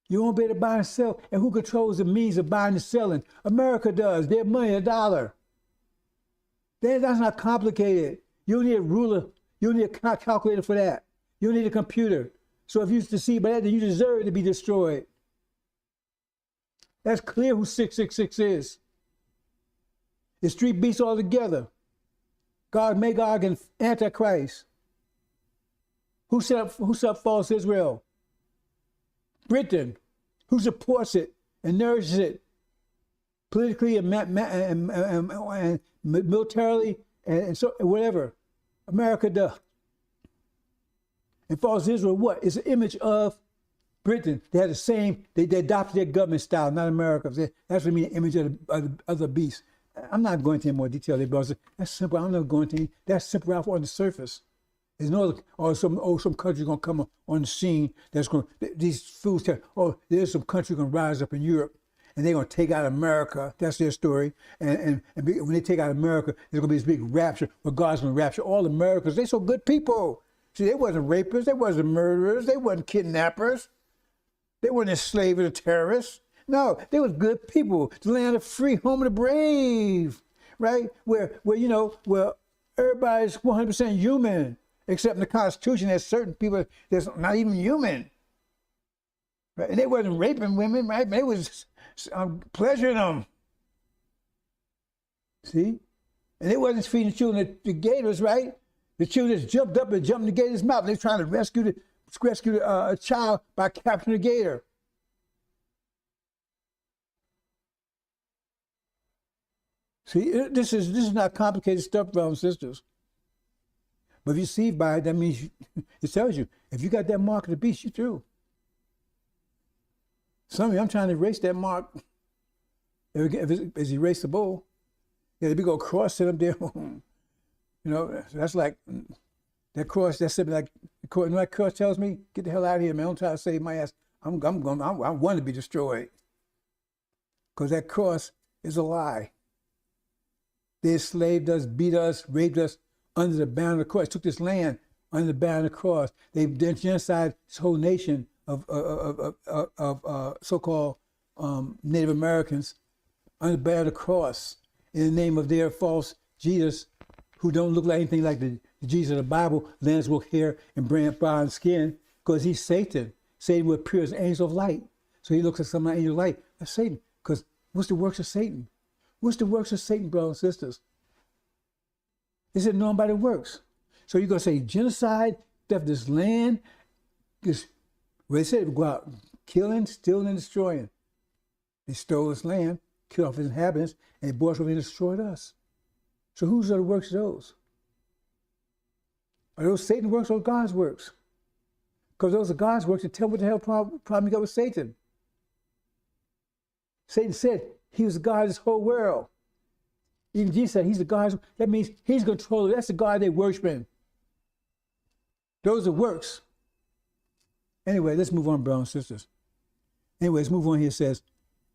You won't be able to buy and sell. And who controls the means of buying and selling? America does. Their money, a dollar. That's not complicated. You don't need a ruler. You don't need a calculator for that. You don't need a computer. So if you're deceived by that, then you deserve to be destroyed. That's clear who 666 is. It's three beasts all together. God, Magog, and Antichrist. Who set up false Israel? Britain. Who supports it and nourishes it politically and militarily and so whatever. America does. And false Israel, what? It's an image of Britain. They had the same, they adopted their government style, not America. That's what I mean, image of the beast. I'm not going into any more detail there, but that's simple. I'm not going to. That's simple out on the surface. There's no, some country going to come on the scene that's going to, these fools tell, there's some country going to rise up in Europe and they're going to take out America. That's their story. And when they take out America, there's going to be this big rapture where God's going to rapture all Americans. They're so good people. See, they wasn't rapists. They wasn't murderers. They wasn't kidnappers. They weren't enslavers or terrorists. No, they was good people. The land of free, home of the brave, right? Where everybody's 100% human. Except in the Constitution, there's certain people that's not even human. Right? And they wasn't raping women, right? They was pleasuring them. See? And they wasn't feeding the children the gators, right? The children just jumped up and jumped in the gator's mouth. They're trying to rescue a child by capturing the gator. See, this is not complicated stuff, brothers and sisters. But if you're deceived by it, that means it tells you, if you got that mark of the beast, you're through. Some of you, I'm trying to erase that mark. If it's erasable, yeah, the big old cross set up there. That's like, that cross, that's something like, that cross tells me, get the hell out of here, man. Don't try to save my ass. I want to be destroyed. Because that cross is a lie. They enslaved us, beat us, raped us, under the banner of the cross, took this land under the banner of the cross. They genocide this whole nation of so-called Native Americans under the banner of the cross in the name of their false Jesus, who don't look like anything like the Jesus of the Bible, Landswood hair and brown skin, because he's Satan. Satan will appear as an angel of light. So he looks like some angel of light. That's Satan. Because what's the works of Satan? What's the works of Satan, brothers and sisters? Is it known by the works? So you're going to say genocide, theft this land, they said go out killing, stealing, and destroying. They stole this land, killed off its inhabitants, and they brought us over and destroyed us. So whose are the works of those? Are those Satan's works or God's works? Because those are God's works, and tell what the hell problem you got with Satan. Satan said he was the God of this whole world. Even Jesus said he's the God. That means he's controller. That's the God they worship. Those are works. Anyway, let's move on, brothers and sisters. Anyway, let's move on here. It says,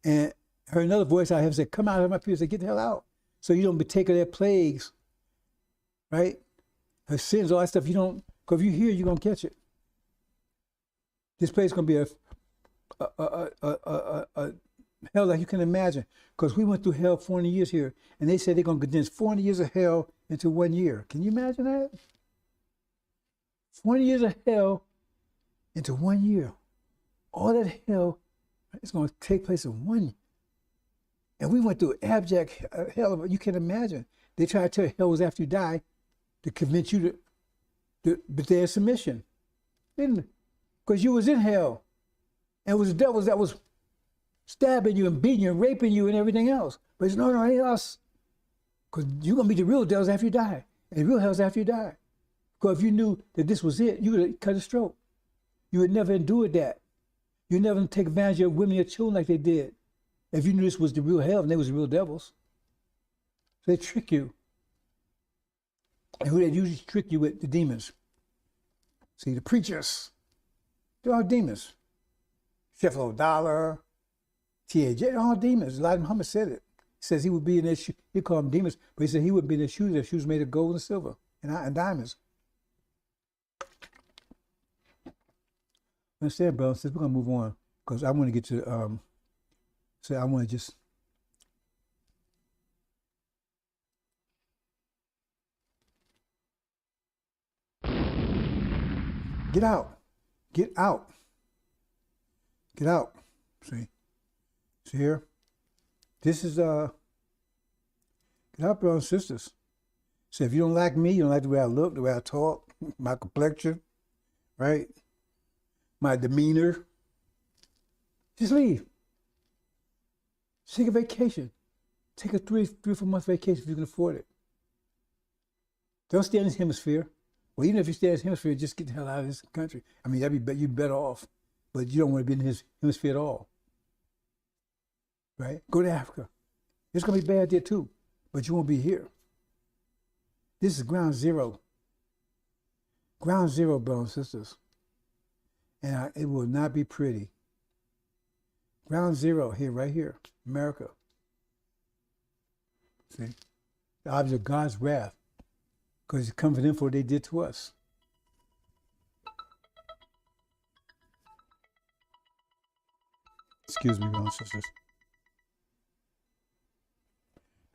and I heard another voice I have said, come out of my people. Say, get the hell out. So you don't partake of their plagues, right? Her sins, all that stuff. You don't, because if you hear, you're going to catch it. This place is going to be a hell like you can imagine, because we went through hell 400 years here, and they said they're going to condense 400 years of hell into 1 year. Can you imagine that? 400 years of hell into 1 year. All that hell is going to take place in 1 year. And we went through abject hell. You can imagine. They try to tell you hell was after you die to convince you to their submission. Because you was in hell. And it was the devils that was stabbing you and beating you and raping you and everything else. But it's no, it ain't us. Because you're going to be the real devils after you die. And the real hell's after you die. Because if you knew that this was it, you would have cut a stroke. You would never endure that. You would never take advantage of women or children like they did. If you knew this was the real hell and they was the real devils. So they trick you. And who they usually trick you with? The demons. See, the preachers, they're all demons. Sheffield Dollar, T.A.J., they're all demons. Elijah Muhammad said it. He says he would be in their shoes. He called them demons, but he said he would be in their shoes made of gold and silver and diamonds. Understand, brothers? We're going to move on. because I want to get to so I want to just get out, get out, get out. See here. This is get out, brothers and sisters. So if you don't like me, you don't like the way I look, the way I talk, my complexion, right? My demeanor, just leave. Take a vacation. Take a 3 or 4 month vacation if you can afford it. Don't stay in this hemisphere. Well, even if you stay in this hemisphere, just get the hell out of this country. I mean, you'd be better off, but you don't want to be in this hemisphere at all, right? Go to Africa. It's gonna be bad there too, but you won't be here. This is ground zero. Ground zero, brothers and sisters, and it will not be pretty. Ground zero here, right here, America. See, the object of God's wrath, because it's come for them for what they did to us. Excuse me, brothers and sisters.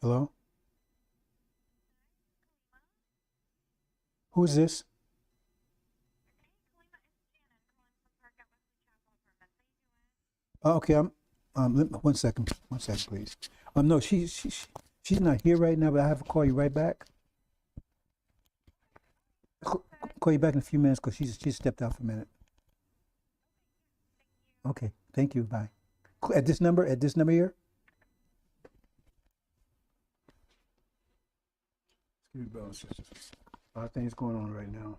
Hello? Who is this? Okay, 1 second. 1 second, please. No, she's not here right now, but I have to call you right back. Call you back in a few minutes because she stepped out for a minute. Okay, thank you. Bye. At this number here. Excuse me, brothers and sisters. A lot of things going on right now.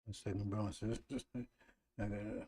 One second, brothers and sisters. I gotta.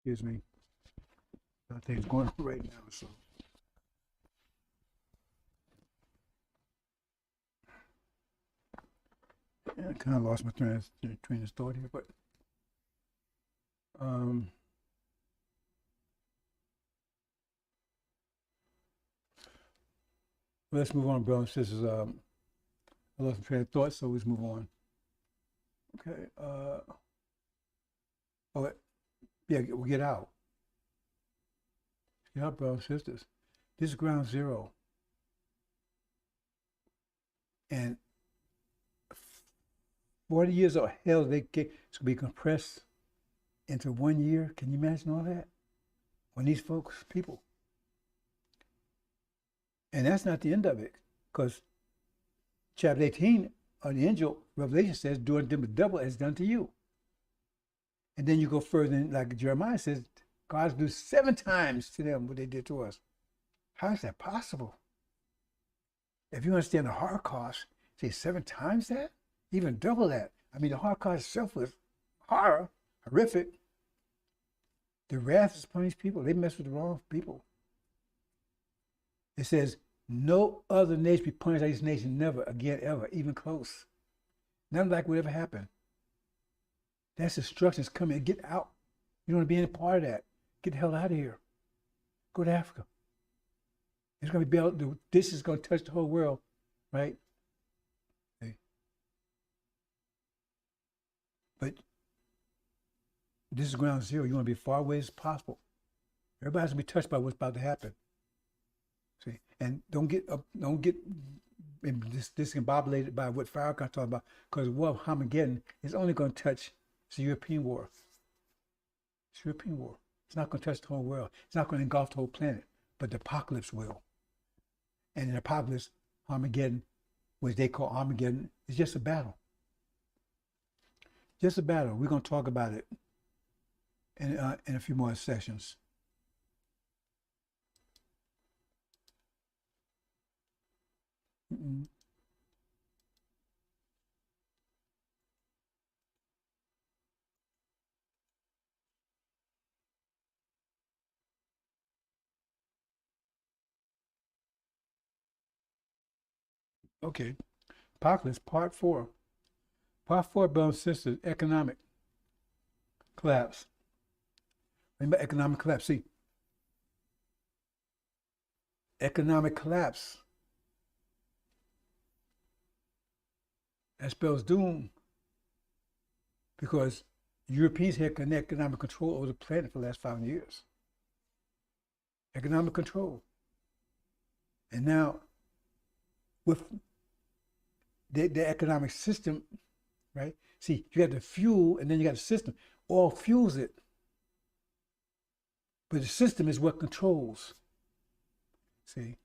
Excuse me. A lot of things going on right now, so. Yeah, I kind of lost my train of thought here, but let's move on, brothers and sisters. I lost my train of thought, so let's move on. Okay. Yeah, we'll get out. Get out, brothers and sisters. This is ground zero. And 40 years of hell, it's going to be compressed into 1 year. Can you imagine all that? On these folks, people. And that's not the end of it, because chapter 18 of the angel Revelation says, doing them the double as done to you. And then you go further, and like Jeremiah says, God's do 7 times to them what they did to us. How is that possible? If you understand the Holocaust, say 7 times that? Even double that. I mean, the Holocaust itself was horrific. The wrath is upon these people. They mess with the wrong people. It says, no other nation be punished like this nation, never again, ever, even close. Nothing like would ever happen. That's instructions coming. Get out. You don't want to be any part of that. Get the hell out of here. Go to Africa. It's going to be this is going to touch the whole world, right? Okay. But this is ground zero. You want to be as far away as possible. Everybody's going to be touched by what's about to happen. See, and don't get discombobulated by what Farrakhan talking about, because what Armageddon is only going to touch the European war. It's European war. It's not going to touch the whole world. It's not going to engulf the whole planet, but the apocalypse will. And in the apocalypse, Armageddon, which they call Armageddon, is just a battle. Just a battle. We're going to talk about it in a few more sessions. Okay. Apocalypse, part 4. Part 4, brothers and sisters, economic collapse. Remember economic collapse. See, economic collapse. That spells doom, because Europeans had economic control over the planet for the last 500 years. Economic control. And now, with the economic system, right? See, you got the fuel and then you got the system. All fuels it. But the system is what controls. See?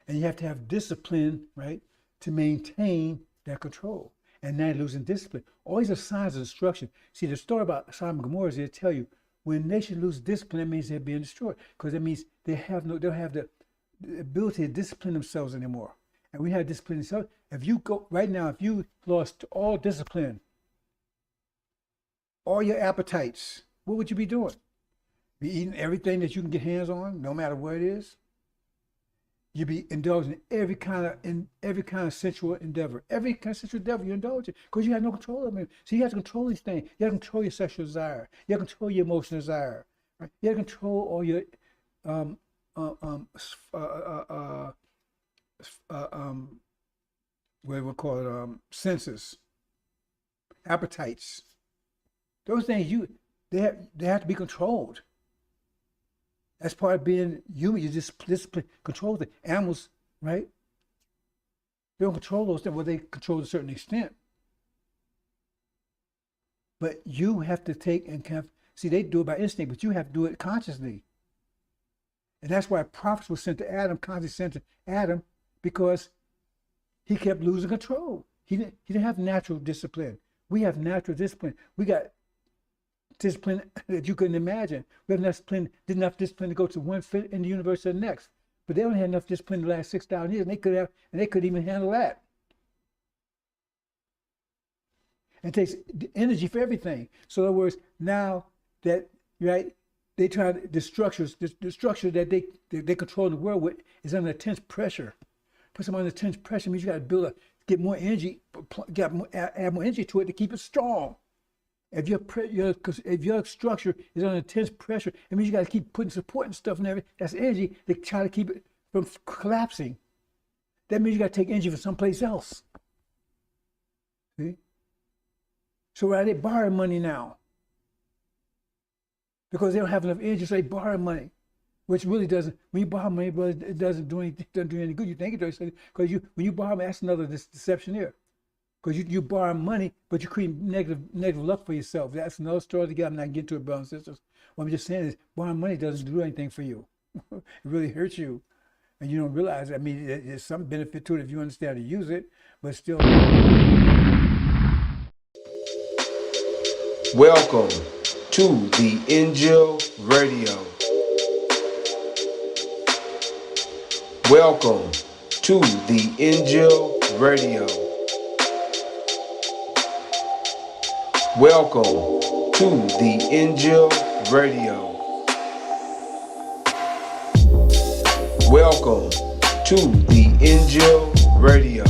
And you have to have discipline, right, to maintain that control. And now you're losing discipline. All these are signs of destruction. See, the story about Sodom and Gomorrah is they tell you when nations lose discipline, that means they're being destroyed. Because that means they don't have the ability to discipline themselves anymore. And we have discipline themselves. If you go right now, if you lost all discipline, all your appetites, what would you be doing? Be eating everything that you can get hands on, no matter what it is. You'd be indulging in every kind of sensual endeavor. Every kind of sensual endeavor you indulge in, because you have no control of it. So you have to control these things. You have to control your sexual desire. You have to control your emotional desire. Right? You have to control all your what we call it, senses, appetites. Those things they have to be controlled. That's part of being human. You just control the animals, right? They don't control those things. Well, they control to a certain extent. But you have to take and see, they do it by instinct, but you have to do it consciously. And that's why prophets were sent to Adam, consciously sent to Adam, because he kept losing control. He didn't have natural discipline. We have natural discipline. We got discipline that you couldn't imagine. We have enough discipline to go to one fit in the universe to the next. But they only had enough discipline in the last 6,000 years, and they couldn't even handle that. And it takes energy for everything. So in other words, now that they try the structure that they control the world with is under intense pressure. Put them under intense pressure means you got to get more energy, add more energy to it to keep it strong. If your structure is under intense pressure, it means you got to keep putting support and stuff and everything. That's energy. They try to keep it from collapsing. That means you got to take energy from someplace else. See? So why are they borrowing money now? Because they don't have enough energy, so they borrow money, which really doesn't. When you borrow money, brother, it doesn't do any good. You think it does, because when you borrow money, that's another deception here. Because you borrow money, but you create negative luck for yourself. That's another story together. I'm not getting to it, brothers and sisters. What I'm just saying is, borrowing money doesn't do anything for you. It really hurts you, and you don't realize it. I mean, there's some benefit to it if you understand how to use it, but still. Welcome to the INJIL Radio. Welcome to the INJIL Radio. Welcome to the INJIL Radio. Welcome to the INJIL Radio.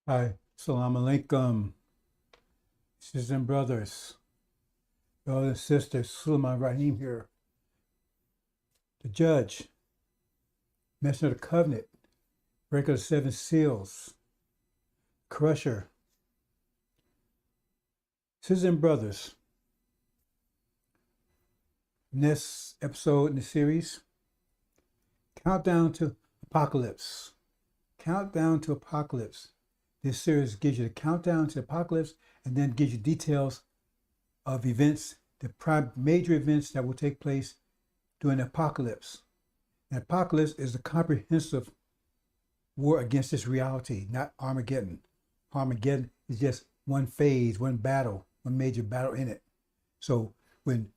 Hi, salam alaikum, sisters and brothers, and sisters. Sulaiman Rahim here. The judge, messenger of the covenant, breaker of the seven seals, crusher. Sisters and brothers, next episode in the series, Countdown to Apocalypse. Countdown to Apocalypse. This series gives you the countdown to apocalypse and then gives you details of events, the major events that will take place during the apocalypse. The apocalypse is a comprehensive war against this reality, not Armageddon. Armageddon is just one phase, one battle, one major battle in it. So when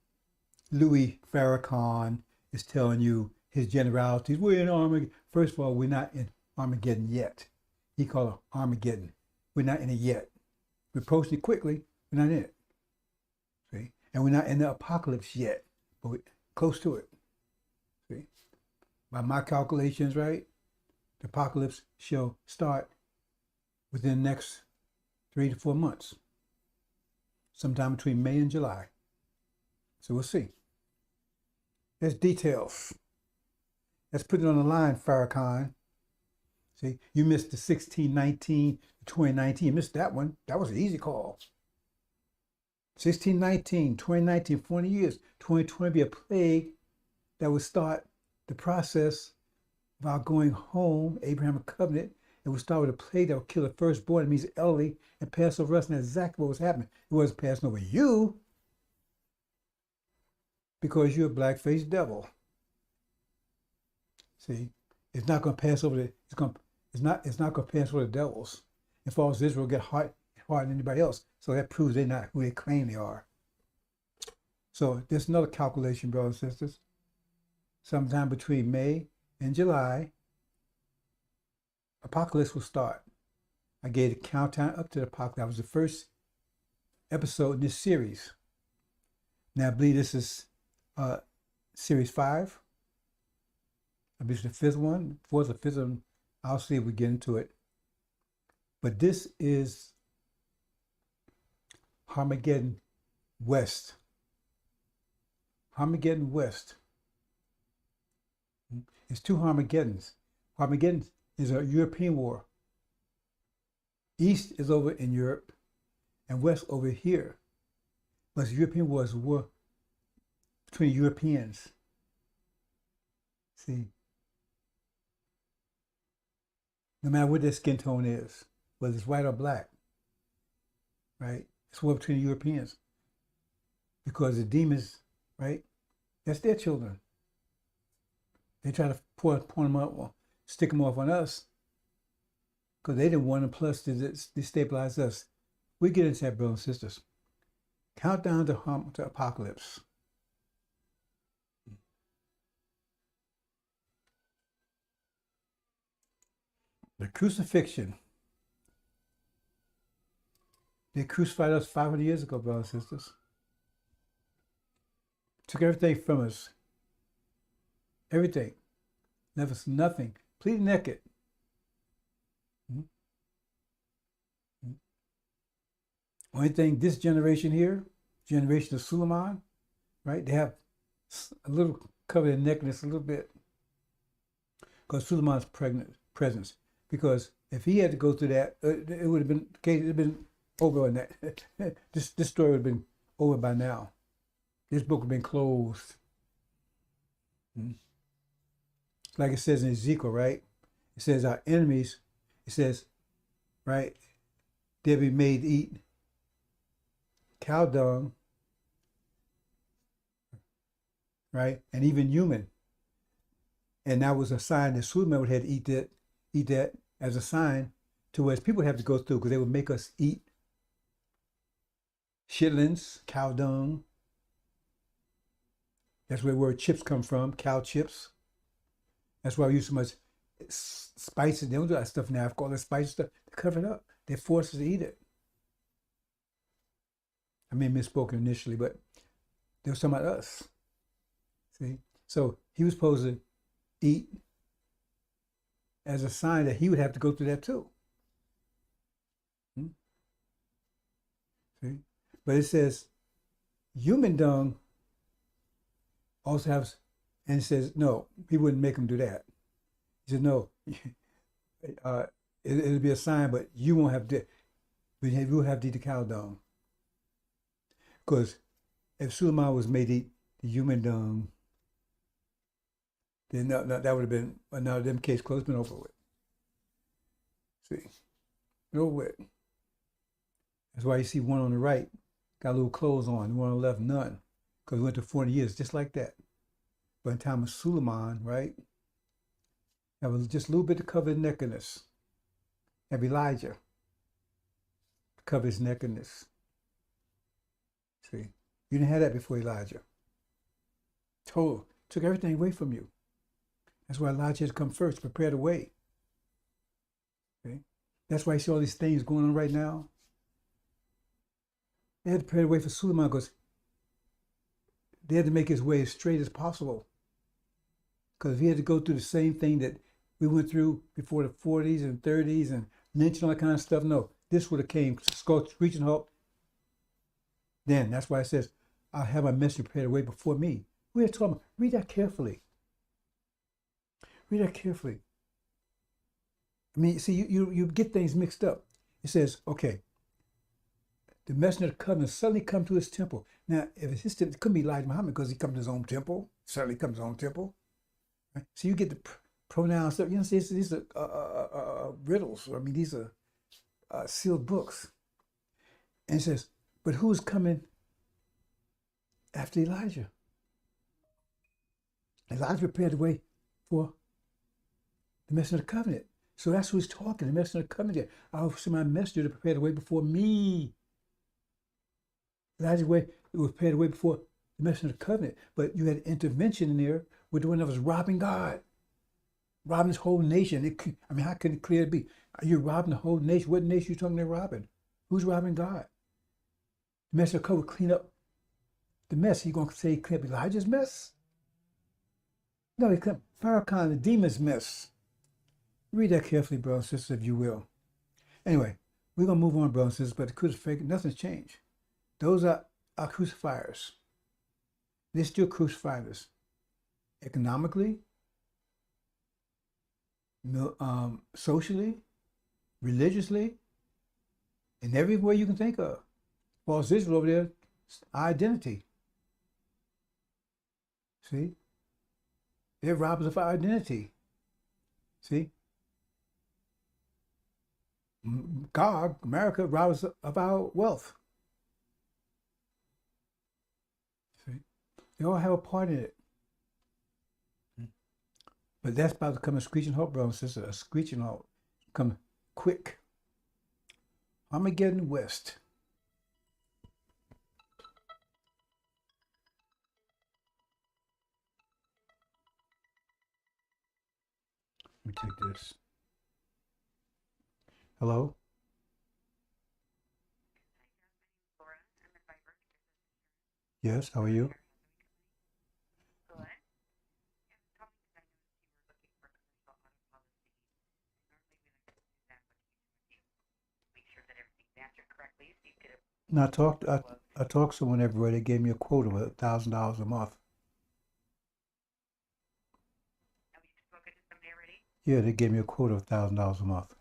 Louis Farrakhan is telling you his generalities, we're in Armageddon. First of all, we're not in Armageddon yet. He called it Armageddon. We're not in it yet. We're approaching it quickly. We're not in it. See? And we're not in the apocalypse yet, but we're close to it. See? By my calculations, right, the apocalypse shall start within the next 3 to 4 months, sometime between May and July. So we'll see. There's details. Let's put it on the line, Farrakhan. See, you missed the 1619, 2019. You missed that one. That was an easy call. 1619, 2019, 40 years. 2020 be a plague that would start the process of our going home, Abrahamic covenant. It would start with a plague that would kill the firstborn. It means elderly and pass over us. And that's exactly what was happening. It wasn't passing over you because you're a black-faced devil. See, it's not going to pass over it's not going to pass over the devils. If all Israel get harder than anybody else, so that proves they're not who they claim they are. So there's another calculation, brothers and sisters. Sometime between May and July, apocalypse will start. I gave the countdown up to the apocalypse. That was the first episode in this series. Now I believe this is series 5. I believe it's the 5th one, 4th or 5th one. I'll see if we get into it. But this is Armageddon West. Armageddon West. It's 2 Armageddons. Armageddon is a European war. East is over in Europe and West over here. But the European war is a war between Europeans. See? No matter what their skin tone is, whether it's white or black, right? It's war between the Europeans. Because the demons, right? That's their children. They try to point them up, stick them off on us, because they didn't want them, plus to destabilize us. We get into that, brothers and sisters. Countdown to apocalypse. The crucifixion. They crucified us 500 years ago, brothers and sisters. Took everything from us. Everything. Left us nothing. Completely naked. Only thing this generation here, generation of Suleiman, right? They have a little covered in nakedness a little bit. Because Suleiman's presence. Because if he had to go through that, it would have been over on that. This story would have been over by now. This book would have been closed. Like it says in Ezekiel, right? It says our enemies, it says, right, they'll be made to eat cow dung, right? And even human. And that was a sign that Suleiman would have to eat that as a sign to where people have to go through, because they would make us eat chitlins, cow dung. That's where the word chips come from, cow chips. That's why we use so much spices. They don't do that stuff now. I've got all the spicy stuff to cover it up. They force us to eat it. I may have misspoken initially, but they were talking about us. See? So he was supposed to eat as a sign that he would have to go through that too. But it says human dung also has, and it says, no, he wouldn't make them do that. He said, no, it'll be a sign, but you won't have, you will have to eat the cow dung. Because if Suleiman was made to eat the human dung, then no, that would have been another them case closed, been over with. See, over with. That's why you see one on the right got little clothes on, one on the left none, because we went to 40 years just like that. But in time of Suleiman, right, that was just a little bit to cover his nakedness. Have Elijah to cover his nakedness. See, you didn't have that before Elijah. Took everything away from you. That's why Elijah had to come first, prepare the way. Okay? That's why you see all these things going on right now. They had to prepare the way for Suleiman because they had to make his way as straight as possible. Because if he had to go through the same thing that we went through before the 40s and 30s and lynching and all that kind of stuff, no, this would have came, scorched, reaching up. Then that's why it says, I'll have my messenger prepare the way before me. We're talking about, read that carefully. Read that carefully. I mean, see, you get things mixed up. It says, okay, the messenger of the covenant suddenly come to his temple. Now, if it's his temple, it couldn't be Elijah Muhammad because he comes to his own temple. Certainly comes to his own temple. Right? So you get the pronouns stuff. You know, these are riddles. I mean, these are sealed books. And it says, but who's coming after Elijah? Elijah prepared the way for the messenger of the covenant. So that's who's talking, the messenger of the covenant. I'll send my messenger to prepare the way before me. Elijah's way was prepared the way before the messenger of the covenant. But you had intervention in there with the one that was robbing God, robbing this whole nation. I mean, how can it clear be? Are you robbing the whole nation? What nation are you talking about robbing? Who's robbing God? The messenger of the covenant would clean up the mess. He going to say he clean up Elijah's mess? No, he clean up Farrakhan, the demon's mess. Read that carefully, brothers and sisters, if you will. Anyway, we're going to move on, brothers and sisters, but the crucifixion, nothing's changed. Those are our crucifiers. They're still crucifiers. Economically, socially, religiously, in every way you can think of. False Israel over there, identity. See? They're robbers of our identity. See? God, America, robs of our wealth. See? They all have a part in it. But that's about to come a screeching halt, brothers and sisters, a screeching halt. Come quick. Armageddon West. Let me take this. Hello? Yes, how are you? No, I talked to someone everywhere. They gave me a quote of $1,000 a month. Yeah, they gave me a quote of $1,000 a month.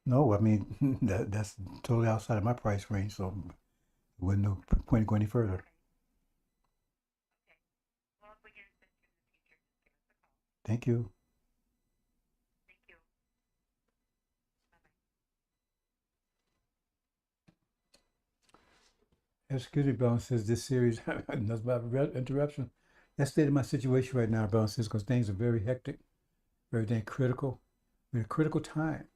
No, I mean that's totally outside of my price range, so there wasn't no point in going any further. Thank you. Excuse me, Brown says this series, nothing about interruption. That's the state of my situation right now, Brown says, because things are very hectic, very dang critical. We're in a critical time.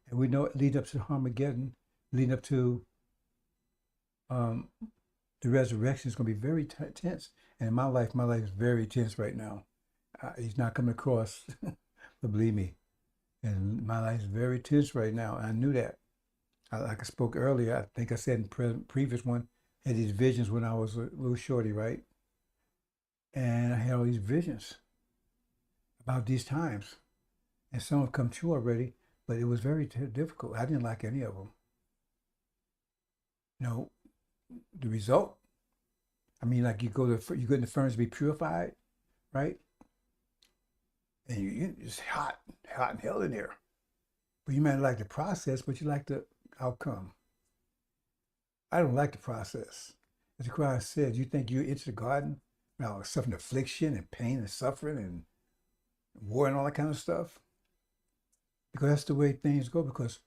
And we know it leads up to Armageddon, leading up to the resurrection is going to be very tense. And in my life is very tense right now. He's not coming across, but believe me. And my life is very tense right now. I knew that. Like I spoke earlier, I think I said in previous one, I had these visions when I was a little shorty, right? And I had all these visions about these times. And some have come true already, but it was very difficult. I didn't like any of them. You know, the result. I mean, like you go in the furnace to be purified, right? And it's hot and hell in there. But you might like the process, but you like the outcome. I don't like the process. As the Christ said, you think you're into the garden, suffering affliction and pain and suffering and war and all that kind of stuff? Because that's the way things go. Because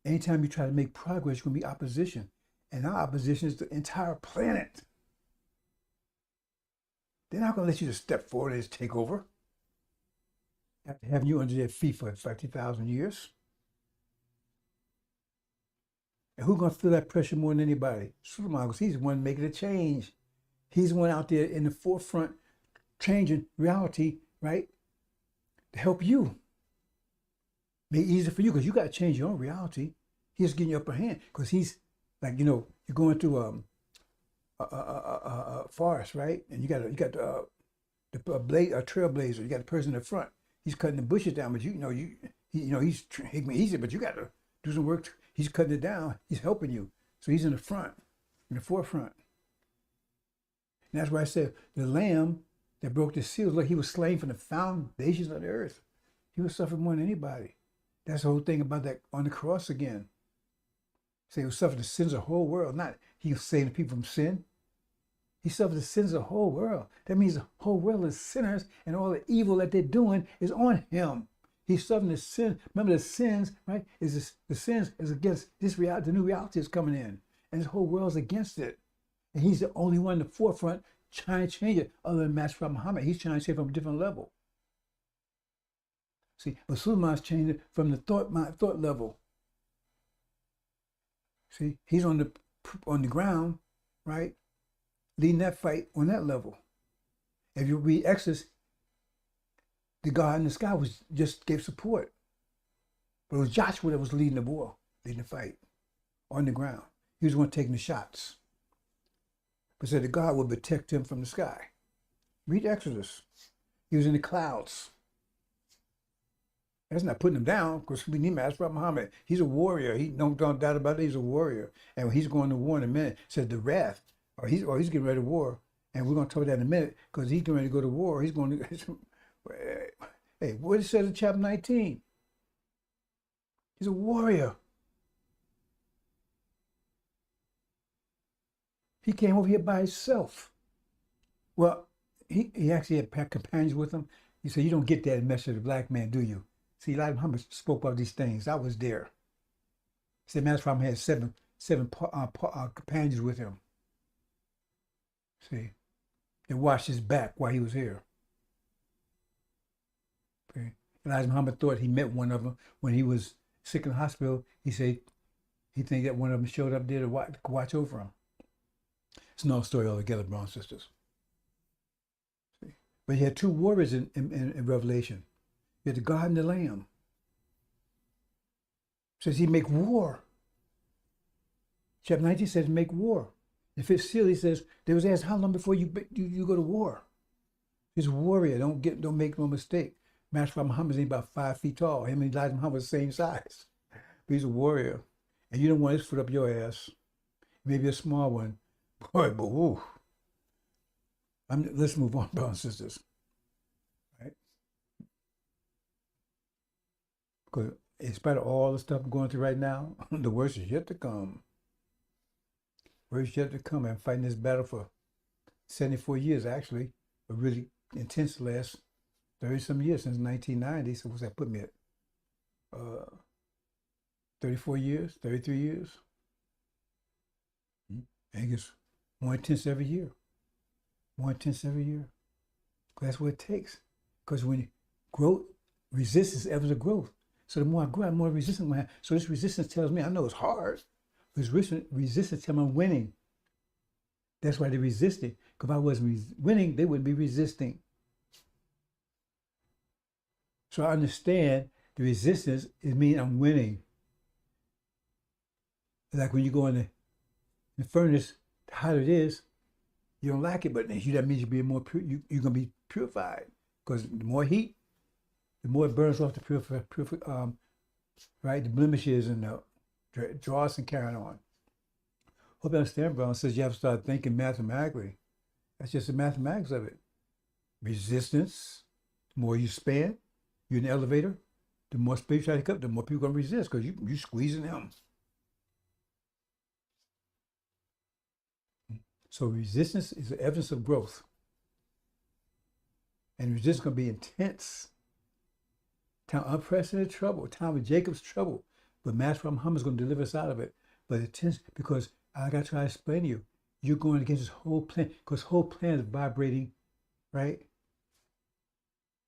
anytime you try to make progress, you're going to be opposition. And our opposition is the entire planet. They're not going to let you just step forward and just take over. After having you under their feet for 50,000 years. And who's going to feel that pressure more than anybody? Superman, because he's the one making a change. He's the one out there in the forefront changing reality, right? To help you. Make it easier for you because you got to change your own reality. He's getting your upper hand because he's like, you're going through a forest, right? And you got the trailblazer. You got the person in the front. He's cutting the bushes down, but he's taking it easy. But you got to do some work. He's cutting it down. He's helping you. So he's in the front, in the forefront. And that's why I said the Lamb that broke the seals, look, he was slain from the foundations of the earth. He was suffering more than anybody. That's the whole thing about that on the cross again. Say he was suffering the sins of the whole world. Not he was saving people from sin. He suffered the sins of the whole world. That means the whole world is sinners, and all the evil that they're doing is on him. He's suffering the sin. Remember the sins, right? The sins is against this reality. The new reality is coming in, and this whole world's against it. And he's the only one in the forefront trying to change it, other than Master Muhammad. He's trying to change it from a different level. See, but Suleiman's changing it from the thought level. See, he's on the ground, right? Leading that fight on that level. If you read Exodus, the God in the sky just gave support. But it was Joshua that was leading the war, leading the fight on the ground. He was the one taking the shots. But said that God would protect him from the sky. Read Exodus. He was in the clouds. That's not putting him down, because we need Master Muhammad. He's a warrior. He don't doubt about it. He's a warrior. And when he's going to war in a minute, said the wrath, or he's getting ready to war. And we're going to talk about that in a minute, because he's getting ready to go to war. He's going to, hey, what it says in chapter 19? He's a warrior. He came over here by himself. Well, he actually had companions with him. He said, you don't get that message of the black man, do you? See, Elijah Muhammad spoke about these things. I was there. He said, Master Muhammad had seven companions with him. See, they watched his back while he was here. Okay. Elijah Muhammad thought he met one of them when he was sick in the hospital. He said he think that one of them showed up there to watch over him. It's another story altogether, brothers and sisters. See? But he had two warriors in Revelation. You had the God and the Lamb. It says he make war. Chapter 19 says make war. In fifth seal, he says, they was asked, how long before you go to war? He's a warrior. Don't make no mistake. Master Muhammad ain't about 5 feet tall. Him and Elijah Muhammad are the same size. But he's a warrior. And you don't want his foot up your ass. Maybe a small one. Boy, but whoo. Let's move on, brothers and sisters. Right? Because in spite of all the stuff I'm going through right now, the worst is yet to come. Worst yet to come. I'm fighting this battle for 74 years, actually. A really intense last 30-some years, since 1990. So what's that put me at? 34 years, 33 years. And it gets more intense every year. More intense every year. That's what it takes. Because when growth, resistance is evidence of growth. So the more I grow, I'm more resistant. So this resistance tells me, I know it's hard. This resistance tells me I'm winning. That's why they're resisting. Because if I wasn't winning, they wouldn't be resisting. So I understand the resistance is mean I'm winning. Like when you go in the furnace, the hotter it is, you don't like it, but that means you're being more pure. You're going to be purified. Because the more heat, the more it burns off the right? The blemishes and the dross and carrying on. Hope you understand, bro. It says you have to start thinking mathematically. That's just the mathematics of it. Resistance, the more you spend, you're in the elevator, the more space you take up, the more people are going to resist because you squeezing them. So resistance is the evidence of growth. And resistance is going to be intense. Time unprecedented trouble, time of Jacob's trouble. But Master Muhammad is going to deliver us out of it. But it's tense because I got to try to explain to you, you're going against this whole plan, because whole plan is vibrating, right,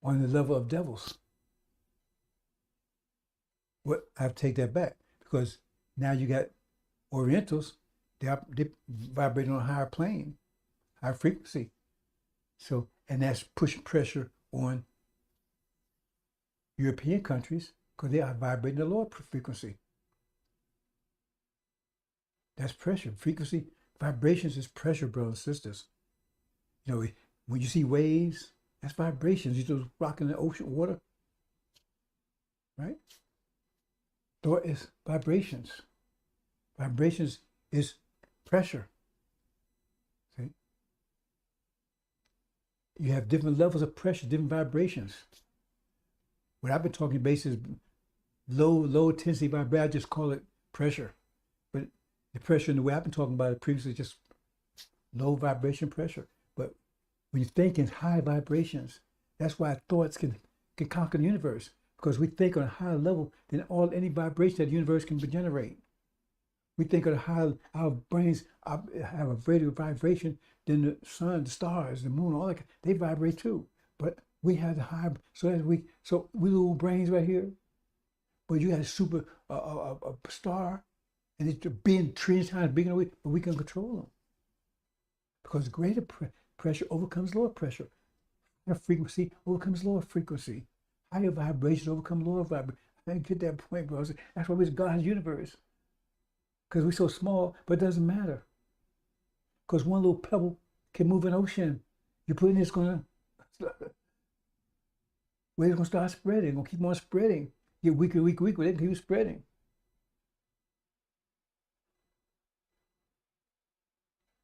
on the level of devils. What I have to take that back because now you got Orientals, they vibrating on a higher plane, higher frequency. So, and that's pushing pressure on European countries because they are vibrating the lower frequency. That's pressure. Frequency, vibrations is pressure, brothers and sisters. You know, when you see waves, that's vibrations. You just rocking the ocean water, right? Thought is vibrations. Vibrations is pressure. See? You have different levels of pressure, different vibrations. What I've been talking about is low intensity vibration. I just call it pressure. But the pressure in the way I've been talking about it previously is just low vibration pressure. But when you think in high vibrations, that's why thoughts can conquer the universe. Because we think on a higher level than any vibration that the universe can generate. We think on a higher, our brains have a greater vibration than the sun, the stars, the moon, all that. They vibrate too. But we have the high, so we little brains right here. But you had a star, and it's being trillion times bigger than we, but we can control them. Because greater pressure overcomes lower pressure. Higher frequency overcomes lower frequency. Higher vibrations overcome lower vibrations. I didn't get that point, bro. That's why we're God's universe. Because we're so small, but it doesn't matter. Because one little pebble can move an ocean. You put in it's going to, waves going to start spreading. Going to keep on spreading. Get weaker, weaker, weaker. They keep spreading.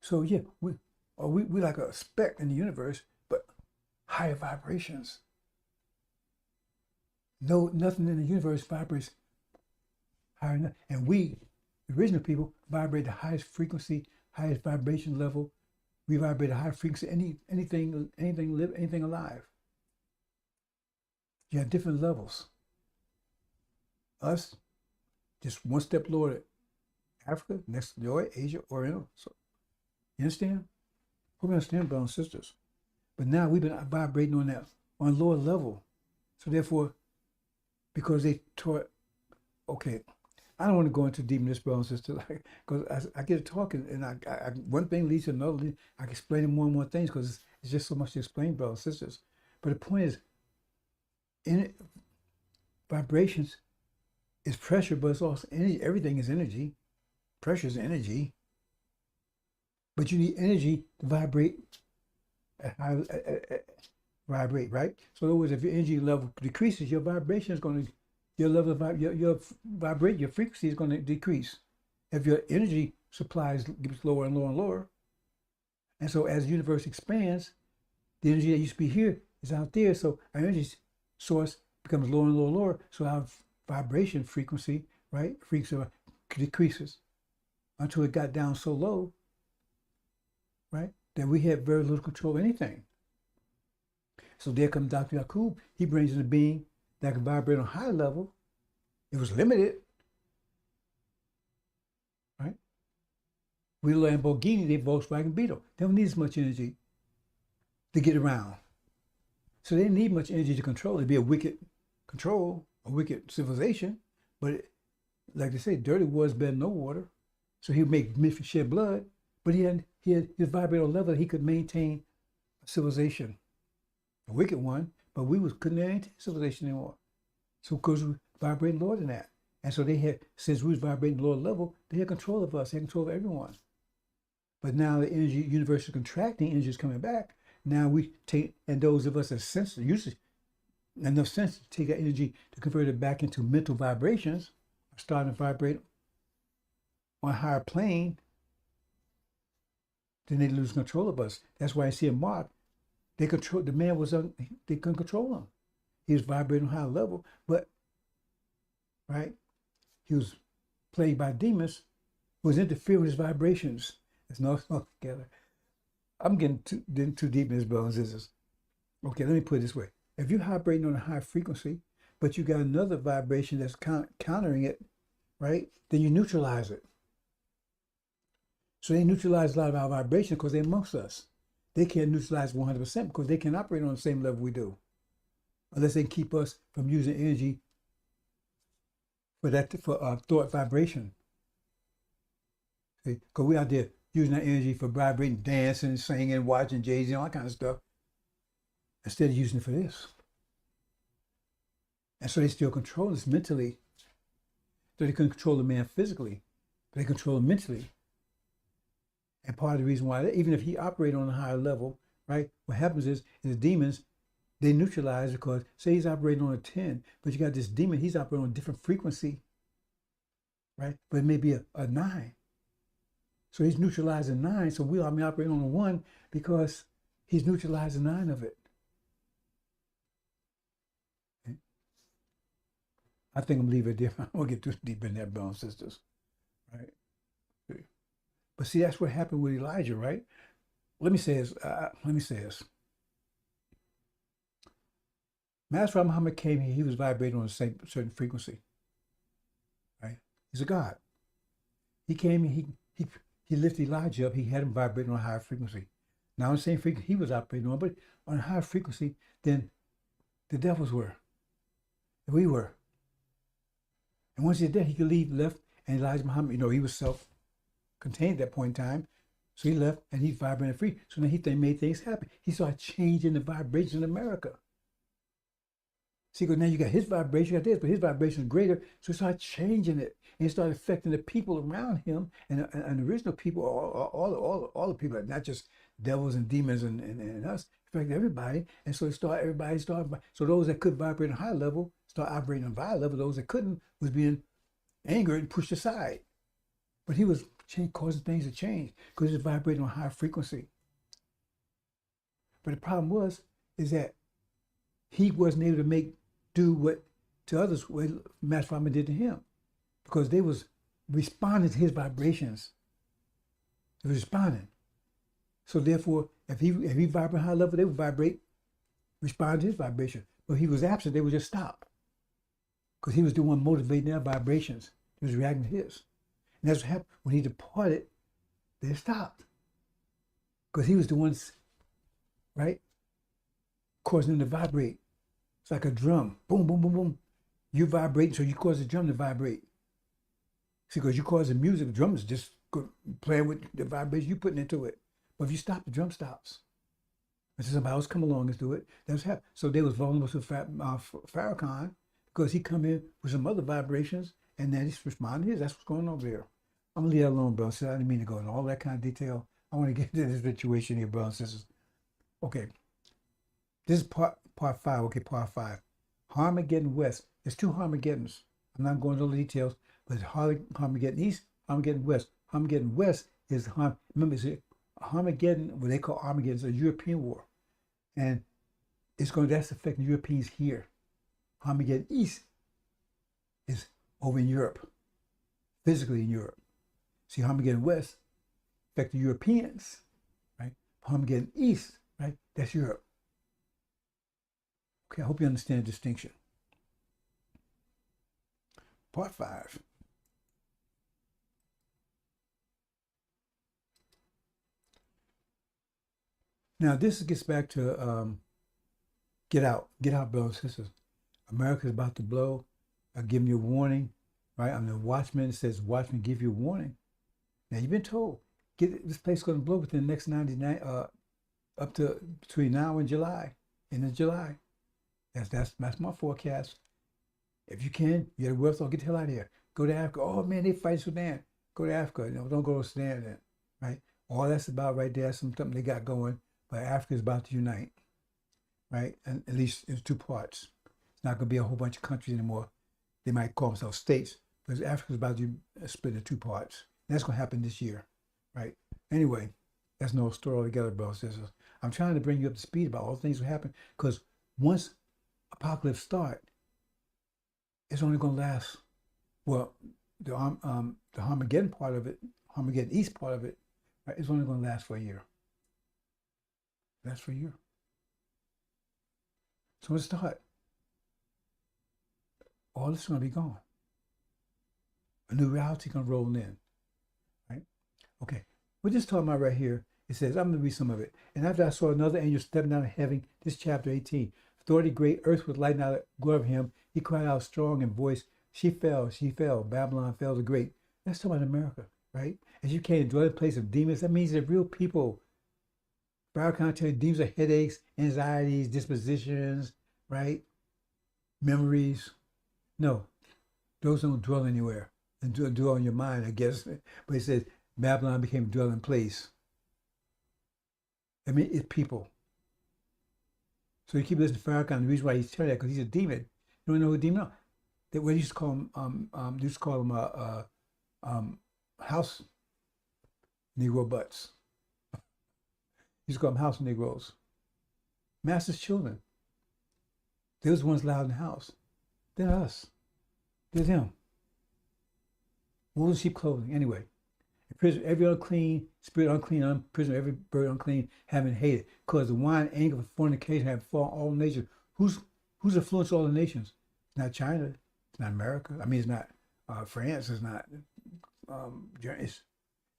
So yeah, we like a speck in the universe, but higher vibrations. No, nothing in the universe vibrates higher enough. And we, the original people, vibrate the highest frequency, highest vibration level. We vibrate the high frequency, anything alive. You have different levels. Us, just one step lower, Africa, next lower, Asia, Oriental. So, you understand? Hope you understand, brothers and sisters. But now we've been vibrating on that, on a lower level. So therefore, because they taught, okay, I don't want to go into deep in this, brothers and sisters, because I get to talking, and I one thing leads to another. I can explain more and more things because it's just so much to explain, brothers and sisters. But the point is, vibrations is pressure, but it's also energy. Everything is energy. Pressure is energy. But you need energy to vibrate vibrate, right? So in other words, if your energy level decreases, your vibration is going to, your level of your vibrate, your frequency is going to decrease. If your energy supplies gets lower and lower and lower, and so as the universe expands, the energy that used to be here is out there. So our energy source becomes lower and lower and lower. So our vibration frequency, right, frequency decreases until it got down so low, right, that we had very little control of anything. So there comes Dr. Yakub. He brings in a being that can vibrate on a high level. It was limited, right? We Lamborghini, they Volkswagen Beetle. They don't need as much energy to get around. So they didn't need much energy to control. It'd be a wicked control, a wicked civilization. But like they say, dirty water is better than no water. So he would make men shed blood, but he had his vibrational level that he could maintain a civilization. A wicked one, but we couldn't maintain civilization anymore. So because we vibrating lower than that. And so they had, since we was vibrating lower level, they had control of us, they had control of everyone. But now the energy universe is contracting, energy is coming back. Now we take, and those of us that sensitive, usually enough sense to take that energy to convert it back into mental vibrations, or starting to vibrate on a higher plane, then they lose control of us. That's why I see a Mark. They control the man they couldn't control him. He was vibrating on a high level, but right, he was plagued by demons who was interfering with his vibrations. It's no together. I'm getting too deep in this, brothers and sisters. Okay, let me put it this way. If you're vibrating on a high frequency, but you got another vibration that's countering it, right, then you neutralize it. So they neutralize a lot of our vibrations because they're amongst us. They can't neutralize 100% because they can't operate on the same level we do, unless they keep us from using energy for thought vibration. Because we out there using that energy for vibrating, dancing, singing, watching Jay-Z, all that kind of stuff, instead of using it for this. And so they still control us mentally. So they can control the man physically, but they control him mentally. And part of the reason why, even if he operated on a higher level, right, what happens is the demons, they neutralize because, say he's operating on a 10, but you got this demon, he's operating on a different frequency, right? But it may be a 9. So he's neutralizing 9, so we operating on a 1 because he's neutralizing 9 of it. Okay. I think I'm leaving it there. I won't get too deep in that, brothers and sisters, right? But see, that's what happened with Elijah, right? Let me say this. Master Muhammad came here, he was vibrating on a certain frequency, right? He's a God. He came here, he lifted Elijah up, he had him vibrating on a higher frequency. Now on the same frequency he was operating on, but on a higher frequency than the devils were, and we were. And once he did that, he could leave, left, and Elijah Muhammad, he was self-contained at that point in time. So he left and he vibrated free. So now he made things happen. He started changing the vibration in America. See, because now you got his vibration, you got this, but his vibration is greater. So he started changing it. And it started affecting the people around him and the original people, all the people, not just devils and demons and us, affected everybody. And so everybody started. So those that could vibrate on a high level start operating on a high level. Those that couldn't was being angered and pushed aside. But he was causing things to change because he was vibrating on a high frequency. But the problem is that he wasn't able to do what to others what Master Muhammad did to him, because they was responding to his vibrations. They was responding. So therefore, if he vibrated high level, they would respond to his vibration. But if he was absent, they would just stop, because he was the one motivating their vibrations. He was reacting to his. And that's what happened. When he departed, they stopped. Because he was the one, right, causing them to vibrate. It's like a drum. Boom, boom, boom, boom. You vibrate, so you cause the drum to vibrate. See, because you cause the music, the drum is just playing with the vibration you putting into it. But if you stop, the drum stops. And so somebody else come along and do it. That's what happened. So they was vulnerable to Farrakhan, because he come in with some other vibrations, and then he's responding to his. That's what's going on there. I'm going to leave that alone, bro. So I didn't mean to go into all that kind of detail. I want to get into this situation here, brothers and sisters. Okay. This is part 5. Okay, part 5. Armageddon West. There's 2 Armageddons. I'm not going into all the details, but it's Armageddon East, Armageddon West. Armageddon West is, remember, it's Armageddon, what they call Armageddon, is a European war. And that's affecting Europeans here. Armageddon East is over in Europe, physically in Europe. See, Armageddon West affecting Europeans, right? Armageddon East, right? That's Europe. Okay, I hope you understand the distinction. Part 5. Now, this gets back to get out, brothers and sisters. America's about to blow. I'm giving you a warning, right? I'm the watchman. It says, watchman, give you a warning. Now, you've been told, this place is going to blow within the next 99, up to between now and July, end of July. That's my forecast. If you can, you got to work, get the hell out of here. Go to Africa. Oh, man, they fight Sudan. Go to Africa. Don't go to Sudan then, right? All that's about right there, something they got going. But Africa is about to unite, right? And at least it's 2 parts. not going to be a whole bunch of countries anymore. They might call themselves states, but Africa's about to split into two parts. And that's going to happen this year, right? Anyway, that's no story altogether, brothers and sisters. I'm trying to bring you up to speed about all the things that happen, because once apocalypse start, it's only going to last. Well, the Armageddon part of it, Armageddon East part of it, right, it's only going to last for a year. Last for a year. So let's start. All this is going to be gone. A new reality going to roll in, right? Okay, we're just talking about right here. It says, I'm going to read some of it. And after I saw another angel stepping down of heaven, this chapter 18, authority great, earth was lightened out of glory of him. He cried out strong in voice, she fell, Babylon fell the great. That's talking about America, right? As you came to dwell in the place of demons, that means they're real people. Farrakhan tell you demons are headaches, anxieties, dispositions, right? Memories. No, those don't dwell anywhere and dwell on your mind, I guess. But it says Babylon became a dwelling place. I mean, it's people. So you keep listening to Farrakhan. The reason why he's telling that, because he's a demon. You don't know who a demon is? They used to call him, house Negro butts. Used to call them house Negroes. Master's children. They're the ones loud in the house. They're us. They're them. Wolves in sheep clothing. Anyway, in prison, every unclean spirit unclean, prison, every bird unclean, having hated, because the wine anger of fornication have fallen all nations. Who's influenced all the nations? It's not China. It's not America. I mean, it's not France. It's not. It's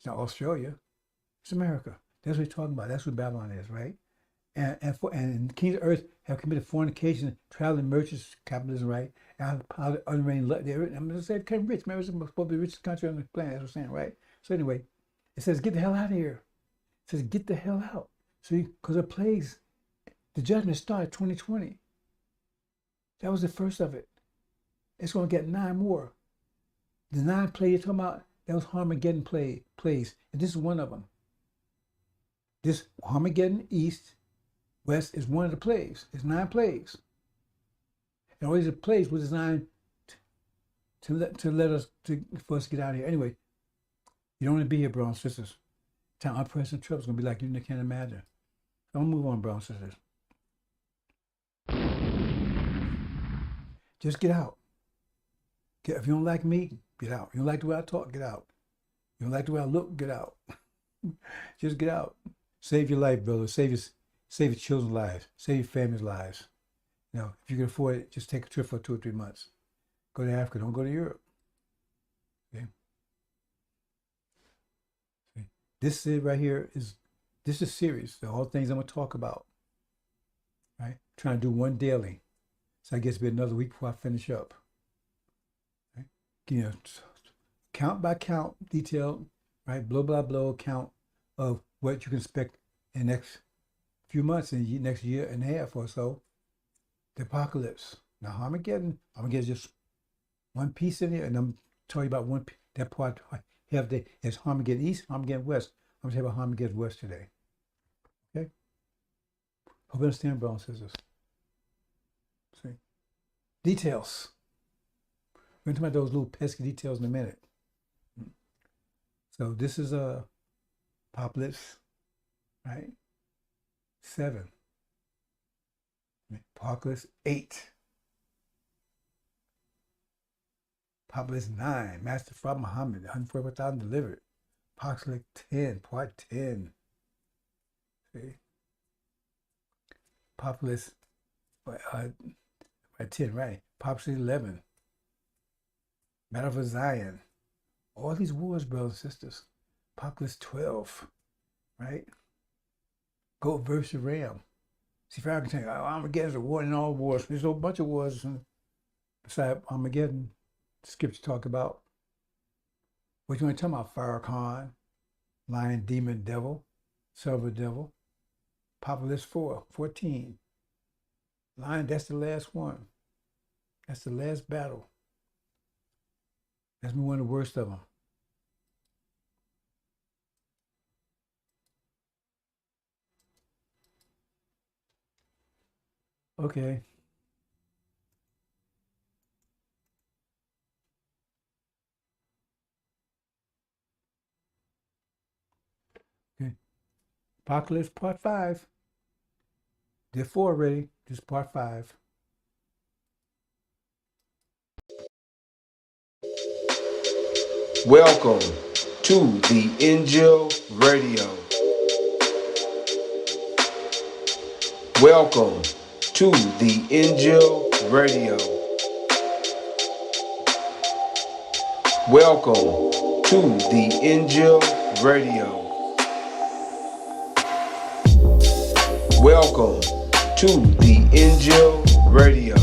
not Australia. It's America. That's what he's talking about. That's what Babylon is, right? And the kings of earth have committed fornication, traveling merchants, capitalism, right? Out of the unreigned, I'm going to say it became rich. Remember, it's supposed to be the richest country on the planet. That's what I'm saying, right? So anyway, it says, get the hell out of here. It says, get the hell out. So, because the plagues, the judgment started 2020. That was the first of it. It's going to get 9 more. The 9 plagues you're talking about, that was Armageddon plagues. And this is one of them. This Armageddon East, West is one of the plagues. It's 9 plagues. And all these plagues were designed for us to get out of here. Anyway, you don't want to be here, brothers and sisters. Time unprecedented trouble is going to be like you can't imagine. So I'm going to move on, brothers and sisters. Just get out. If you don't like me, get out. You don't like the way I talk, get out. You don't like the way I look, get out. Just get out. Save your life, brother. Save your children's lives. Save your family's lives. You know, if you can afford it, just take a trip for 2 or 3 months. Go to Africa. Don't go to Europe. Okay. See? This right here is a series. All things I'm going to talk about. Right? Trying to do one daily. So I guess it'll be another week before I finish up. Right? You know, count by count, detailed, right? Blow by blow account of what you can expect in the next few months, in the next year and a half or so. The apocalypse. Now Armageddon is just one piece in there, and I'm telling you about that part. It's Armageddon East, Armageddon West. I'm going to tell you about Armageddon West today. Okay? Hope you understand, brothers and sisters. See? Details. We're going to talk about those little pesky details in a minute. So this is Apocalypse, right? 7. Apocalypse 8. Apocalypse 9. Master Prophet Muhammad, 144,000 delivered. Apocalypse 10, part 10. See? Apocalypse 10, right? Apocalypse 11. Battle for Zion. All these wars, brothers and sisters. Apocalypse 12, right? Goat versus ram. See, if I can tell you, Armageddon's a war in all wars. There's a bunch of wars beside Armageddon. The scripture talk about. What you want to talk about? Farrakhan, lion, demon, devil, silver devil. Apocalypse 14. Lion, that's the last one. That's the last battle. That's one of the worst of them. Okay. Apocalypse Part 5. Did 4 already. This is Part 5. Welcome to the INJIL Radio. Welcome to the INJIL Radio. Welcome to the INJIL Radio. Welcome to the INJIL Radio.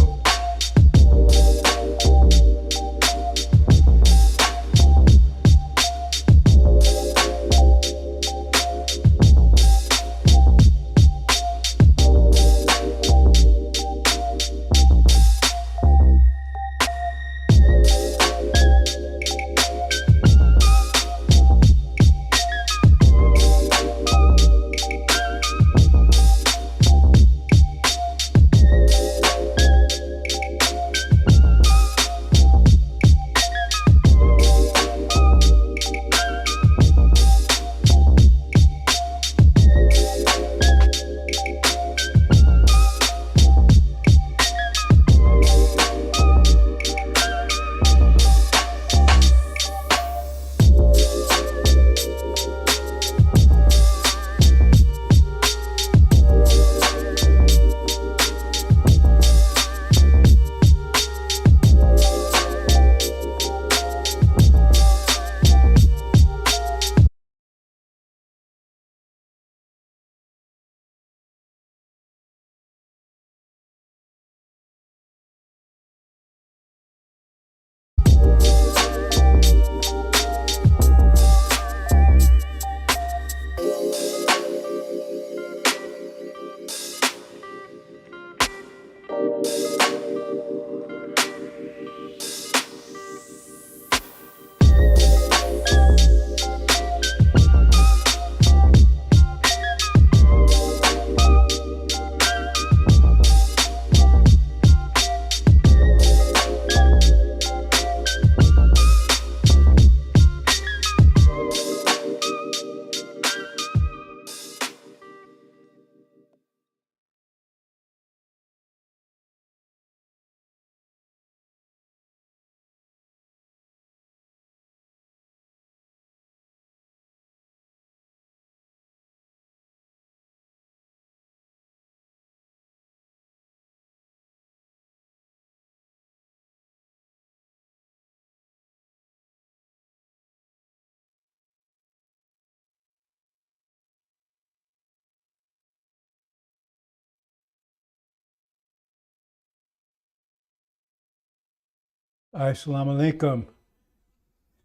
Assalamu alaikum.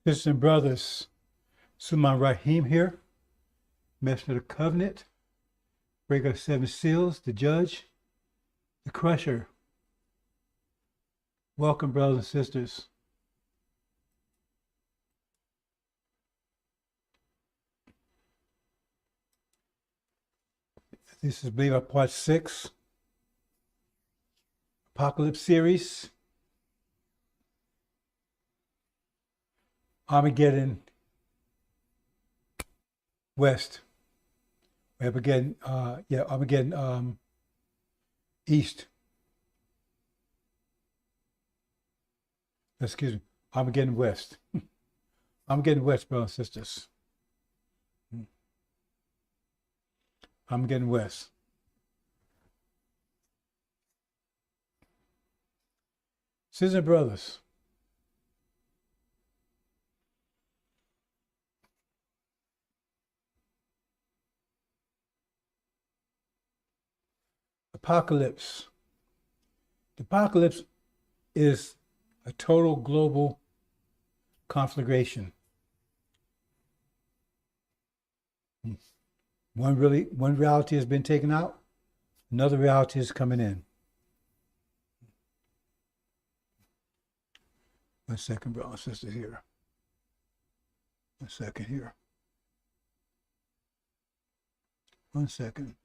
Sisters and brothers. Suman Rahim here. Messenger of the Covenant. Breaker of 7 seals. The Judge. The Crusher. Welcome, brothers and sisters. This is, I believe, Part 6. Apocalypse series. Armageddon West. Armageddon, Armageddon East. Excuse me, Armageddon West. Armageddon West, brothers and sisters. Armageddon West. Sisters and brothers. Apocalypse. The apocalypse is a total global conflagration. One reality has been taken out, another reality is coming in. 1 second, brother and sister here. 1 second here. 1 second.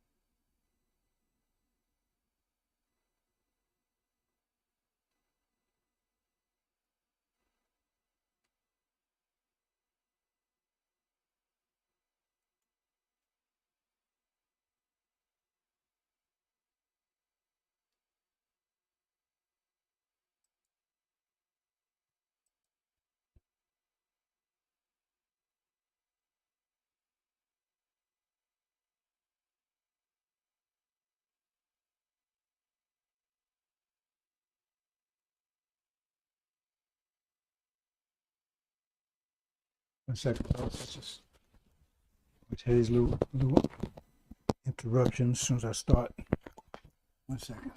1 second. Let's just take these little interruptions as soon as I start. 1 second.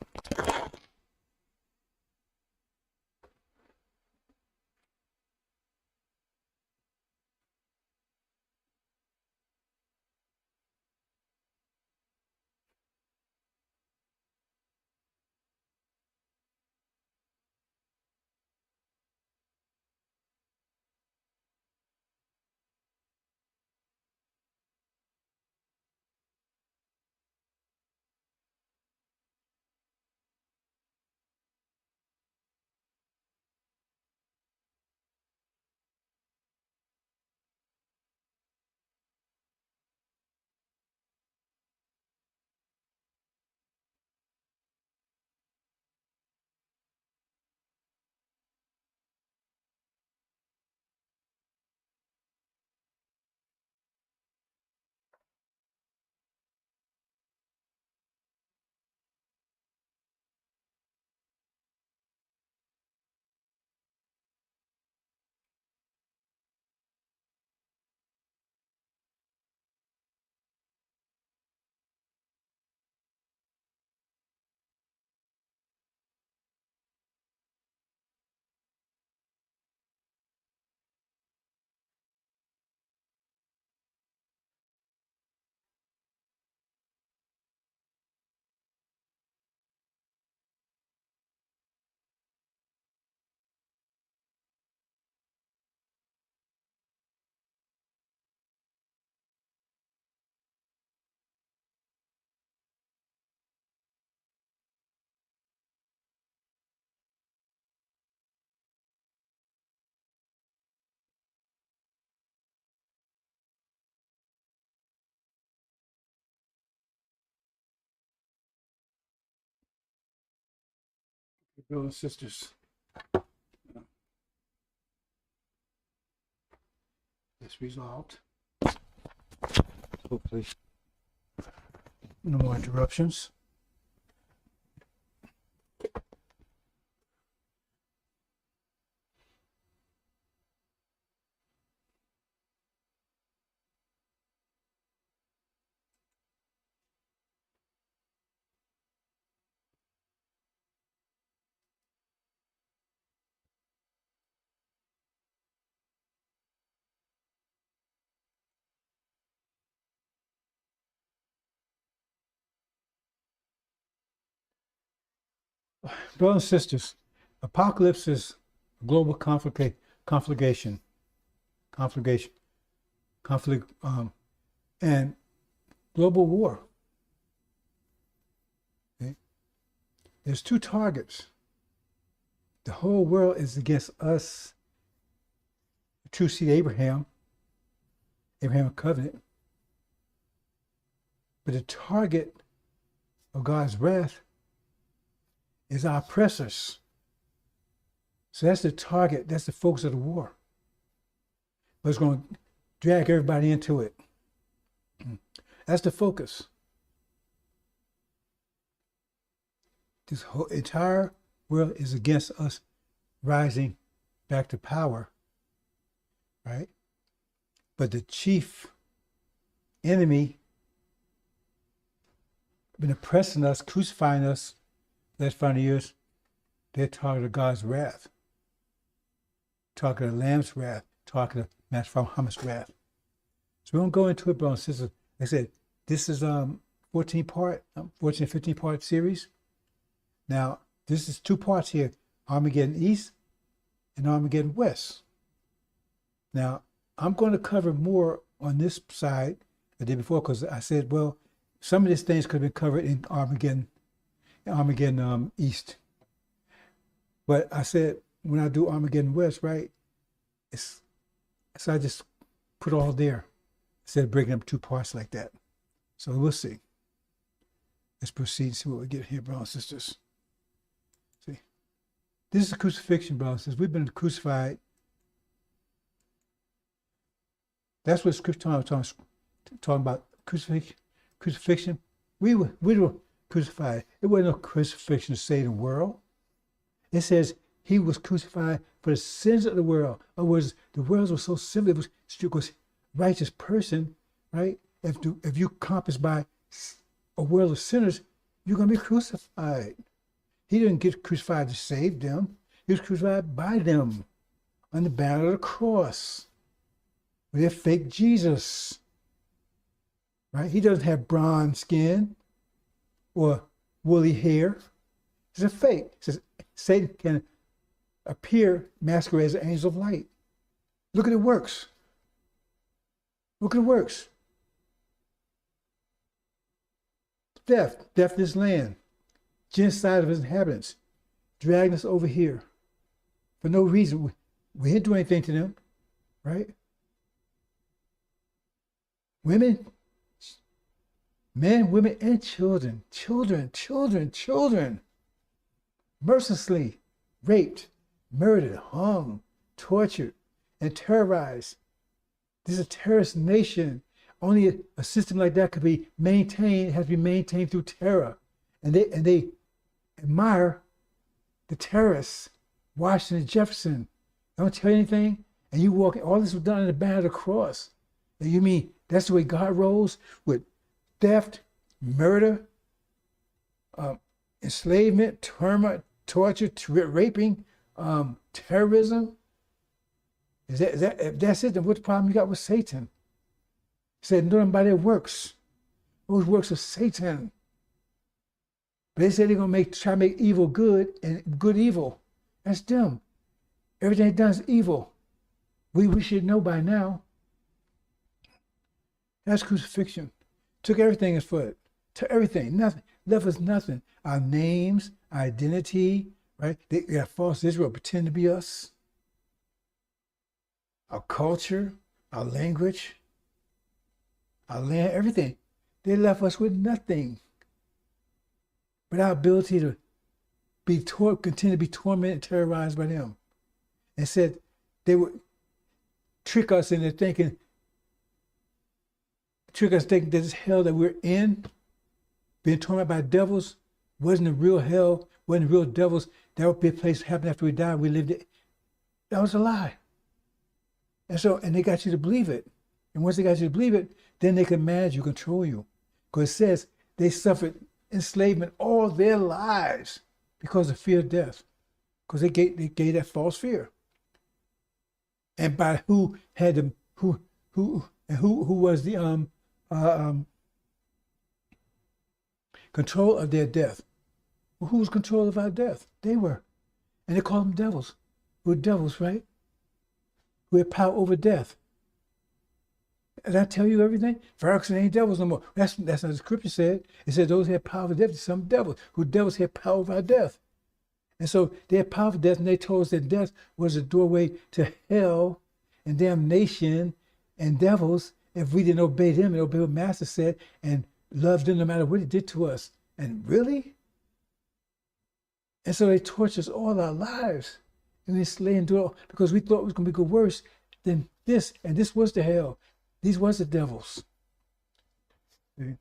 Brothers and sisters, it's resolved. Hopefully, no more interruptions. Brothers and sisters, apocalypse is global conflict, and global war. Okay? There's two targets. The whole world is against us. True seed Abraham covenant. But the target of God's wrath is our oppressors. So that's the target, that's the focus of the war. But it's going to drag everybody into it. That's the focus. This whole entire world is against us rising back to power, right? But the chief enemy been oppressing us, crucifying us last 5 years. They're talking of God's wrath, talking of the Lamb's wrath, talking of Master Muhammad's wrath. So we won't go into it, brothers and sisters. Like I said, this is 14 or 15 part series. Now, this is 2 parts here, Armageddon East and Armageddon West. Now, I'm going to cover more on this side the day before because I said, well, some of these things could have been covered in Armageddon East. But I said, when I do Armageddon West, right, so I just put all there instead of breaking up 2 parts like that. So we'll see. Let's proceed and see what we get here, brothers and sisters. See, this is the crucifixion, brothers and sisters. We've been crucified. That's what Scripture talking about, crucifixion. We were crucified. It wasn't no crucifixion to save the world. It says He was crucified for the sins of the world. In other words, the world was so simple. It was righteous person, right? If you compass by a world of sinners, you're going to be crucified. He didn't get crucified to save them. He was crucified by them on the banner of the cross with their fake Jesus, right? He doesn't have bronze skin or woolly hair. It's a fake. It says Satan can appear masquerade as an angel of light. Look at the works. Look at the works. Death in this land, genocide of his inhabitants, dragging us over here for no reason. We didn't do anything to them, right? Women, men, women, and children, mercilessly raped, murdered, hung, tortured, and terrorized. This is a terrorist nation. Only a system like that could be maintained, has to be maintained through terror. And they admire the terrorists, Washington, Jefferson. Don't tell you anything, and you walk, all this was done in the banner of the cross. And you mean that's the way God rolls, with theft, murder, enslavement, torture, raping, terrorism? If that's it, then what problem you got with Satan? He said, know them by their works. Those works of Satan. But they said they're going to try to make evil good and good evil. That's them. Everything done is evil. We should know by now. That's crucifixion. Took everything and for it. Took everything. Nothing. Left us nothing. Our names, our identity, right? They got false Israel pretend to be us. Our culture, our language, our land, everything. They left us with nothing. But our ability to continue to be tormented and terrorized by them. And said they would trick us into thinking that this hell that we're in, being tormented by devils, wasn't a real hell, wasn't real devils. That would be a place that happened after we died. We lived it. That was a lie. And they got you to believe it. And once they got you to believe it, then they can manage you, control you. Because it says they suffered enslavement all their lives because of fear of death. Because they gave that false fear. And by who was the control of their death? Well, who was control of our death? They were. And they called them devils. Who were devils, right? Who had power over death. Did I tell you everything? Pharaohs ain't devils no more. That's what the scripture said. It said those who had power over death, some devils. Who devils had power over our death. And so they had power over death, and they told us that death was a doorway to hell and damnation and devils if we didn't obey them and obey what Master said and loved them no matter what he did to us. And really? And so they tortured us all our lives. And they slay and do it because we thought it was going to go worse than this. And this was the hell. These was the devils. See?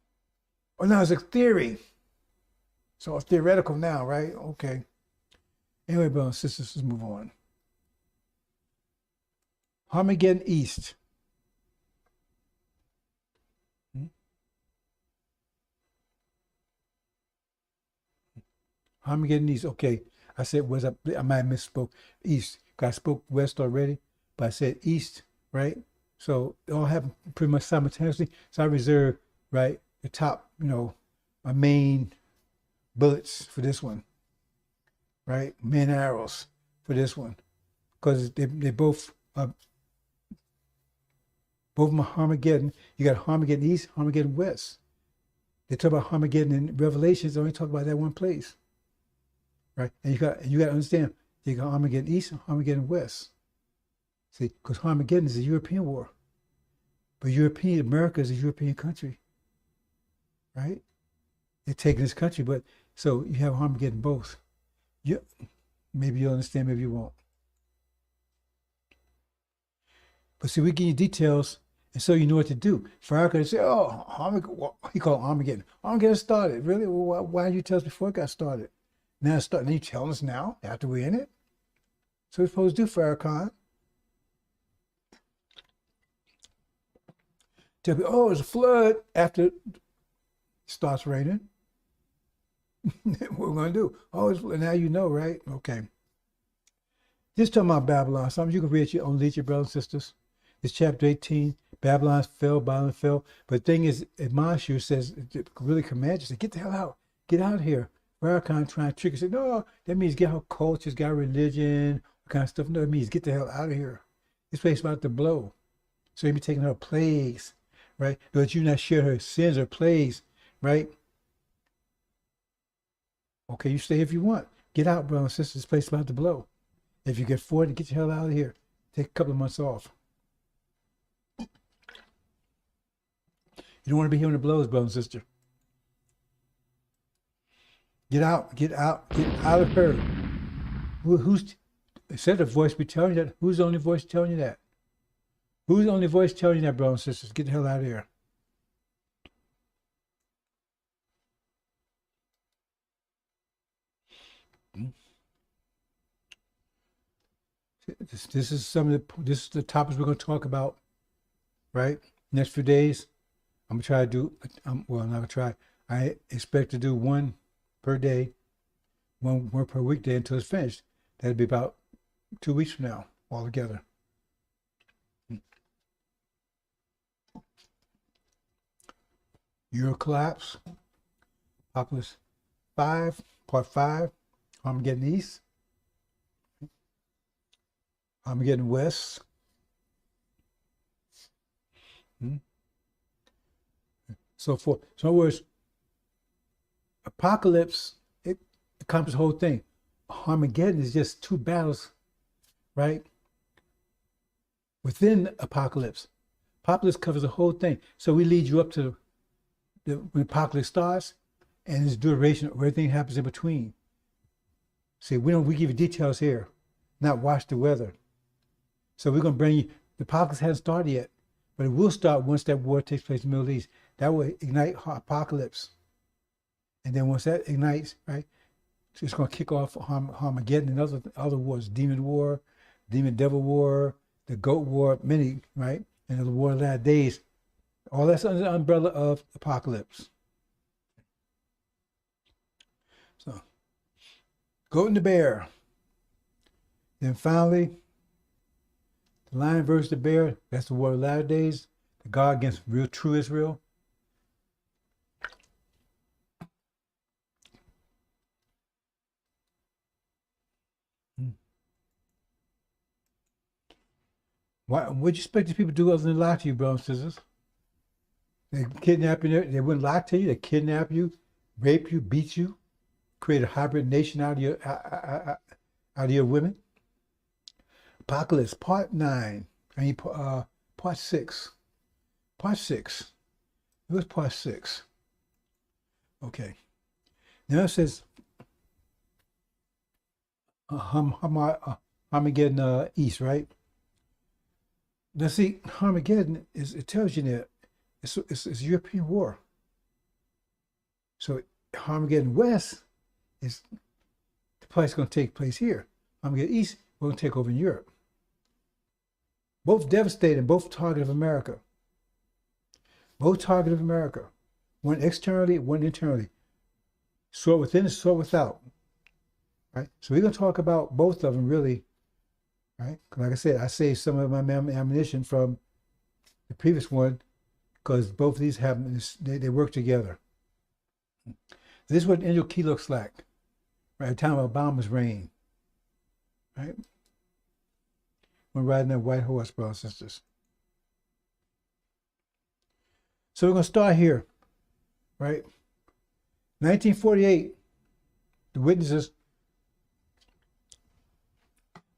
Oh, now it's a theory. So it's theoretical now, right? Okay. Anyway, brothers and sisters, let's move on. Armageddon East. Armageddon East. Okay. I said, I might have misspoke. East. I spoke west already, but I said east, right? So it all happened pretty much simultaneously. So I reserved, right, the top, my main bullets for this one, right? Main arrows for this one. Because they both of them are Armageddon. You got Armageddon East, Armageddon West. They talk about Armageddon in Revelations, they only talk about that one place. Right? And you got to understand, you got Armageddon East and Armageddon West. See, because Armageddon is a European war. But America is a European country. Right? They're taking this country, but so you have Armageddon both. Maybe you'll understand, maybe you won't. But see, we give you details, and so you know what to do. Farrakhan could say, he called Armageddon. Armageddon started. Really? Well, why did you tell us before it got started? Now it's starting. You telling us now after we're in it? So we're supposed to do, Farrakhan. Tell me, oh, it's a flood after it starts raining. What we're going to do? Oh, now you know, right? Okay. This talking about Babylon. Something you can read your own, lead your brothers and sisters. It's chapter 18. Babylon fell, Babylon fell. But the thing is, admonish you, says, it really commands you, say, get the hell out. Get out of here. Farrakhan trying to trick you. Say, no, that means get our cultures, got religion, all kind of stuff. No, it means get the hell out of here. This place is about to blow. So you be taking her plagues, right? But you not share her sins or plagues, right? Okay, you stay if you want. Get out, brothers and sisters. This place is about to blow. If you can afford it, get your hell out of here. Take a couple of months off. You don't want to be hearing the blows, brother and sister. Get out, get out, get out of her. Who's instead of voice be telling you that? Who's the only voice telling you that? Who's the only voice telling you that, brothers and sisters? Get the hell out of here. This is this is the topics we're going to talk about, right? Next few days, I'm gonna try to do. Well, I'm not gonna try. I expect to do one per day, one per weekday until it's finished. That'll be about 2 weeks from now, altogether. Euro collapse. Populous 5, part 5. Armageddon East. Armageddon West. So forth. So in other words, apocalypse, it encompasses the whole thing. Armageddon is just 2 battles, right? Within apocalypse. Apocalypse covers the whole thing. So we lead you up to when apocalypse starts and its duration, everything happens in between. See, we give you details here, not watch the weather. So we're going to bring you, the apocalypse hasn't started yet, but it will start once that war takes place in the Middle East. That will ignite apocalypse. And then once that ignites, right, so it's going to kick off Armageddon and other wars, demon war, demon devil war, the goat war, many, right, and the war of the last days. All that's under the umbrella of apocalypse. So, goat and the bear. Then finally, the lion versus the bear, that's the war of the latter days, the God against real true Israel. What would you expect these people to do other than lie to you, brothers and sisters? They kidnap you, they wouldn't lie to you, they kidnap you, rape you, beat you, create a hybrid nation out of your women. Apocalypse, part 9. Part 6. Part 6. It was part 6. Okay. Now it says Armageddon East, right? Now see, Armageddon it tells you that it's a European war. So Armageddon West is the place going to take place here. Armageddon East will take over in Europe. Both devastating, both target of America. Both target of America. One externally, one internally. Sword within and sword without. Right? So we're going to talk about both of them really. Right? Like I said, I saved some of my ammunition from the previous one because both of these they work together. This is what Angel Key looks like. Right at the time of Obama's reign. Right? When riding that white horse, brothers and sisters. So we're going to start here, right? 1948, the witnesses,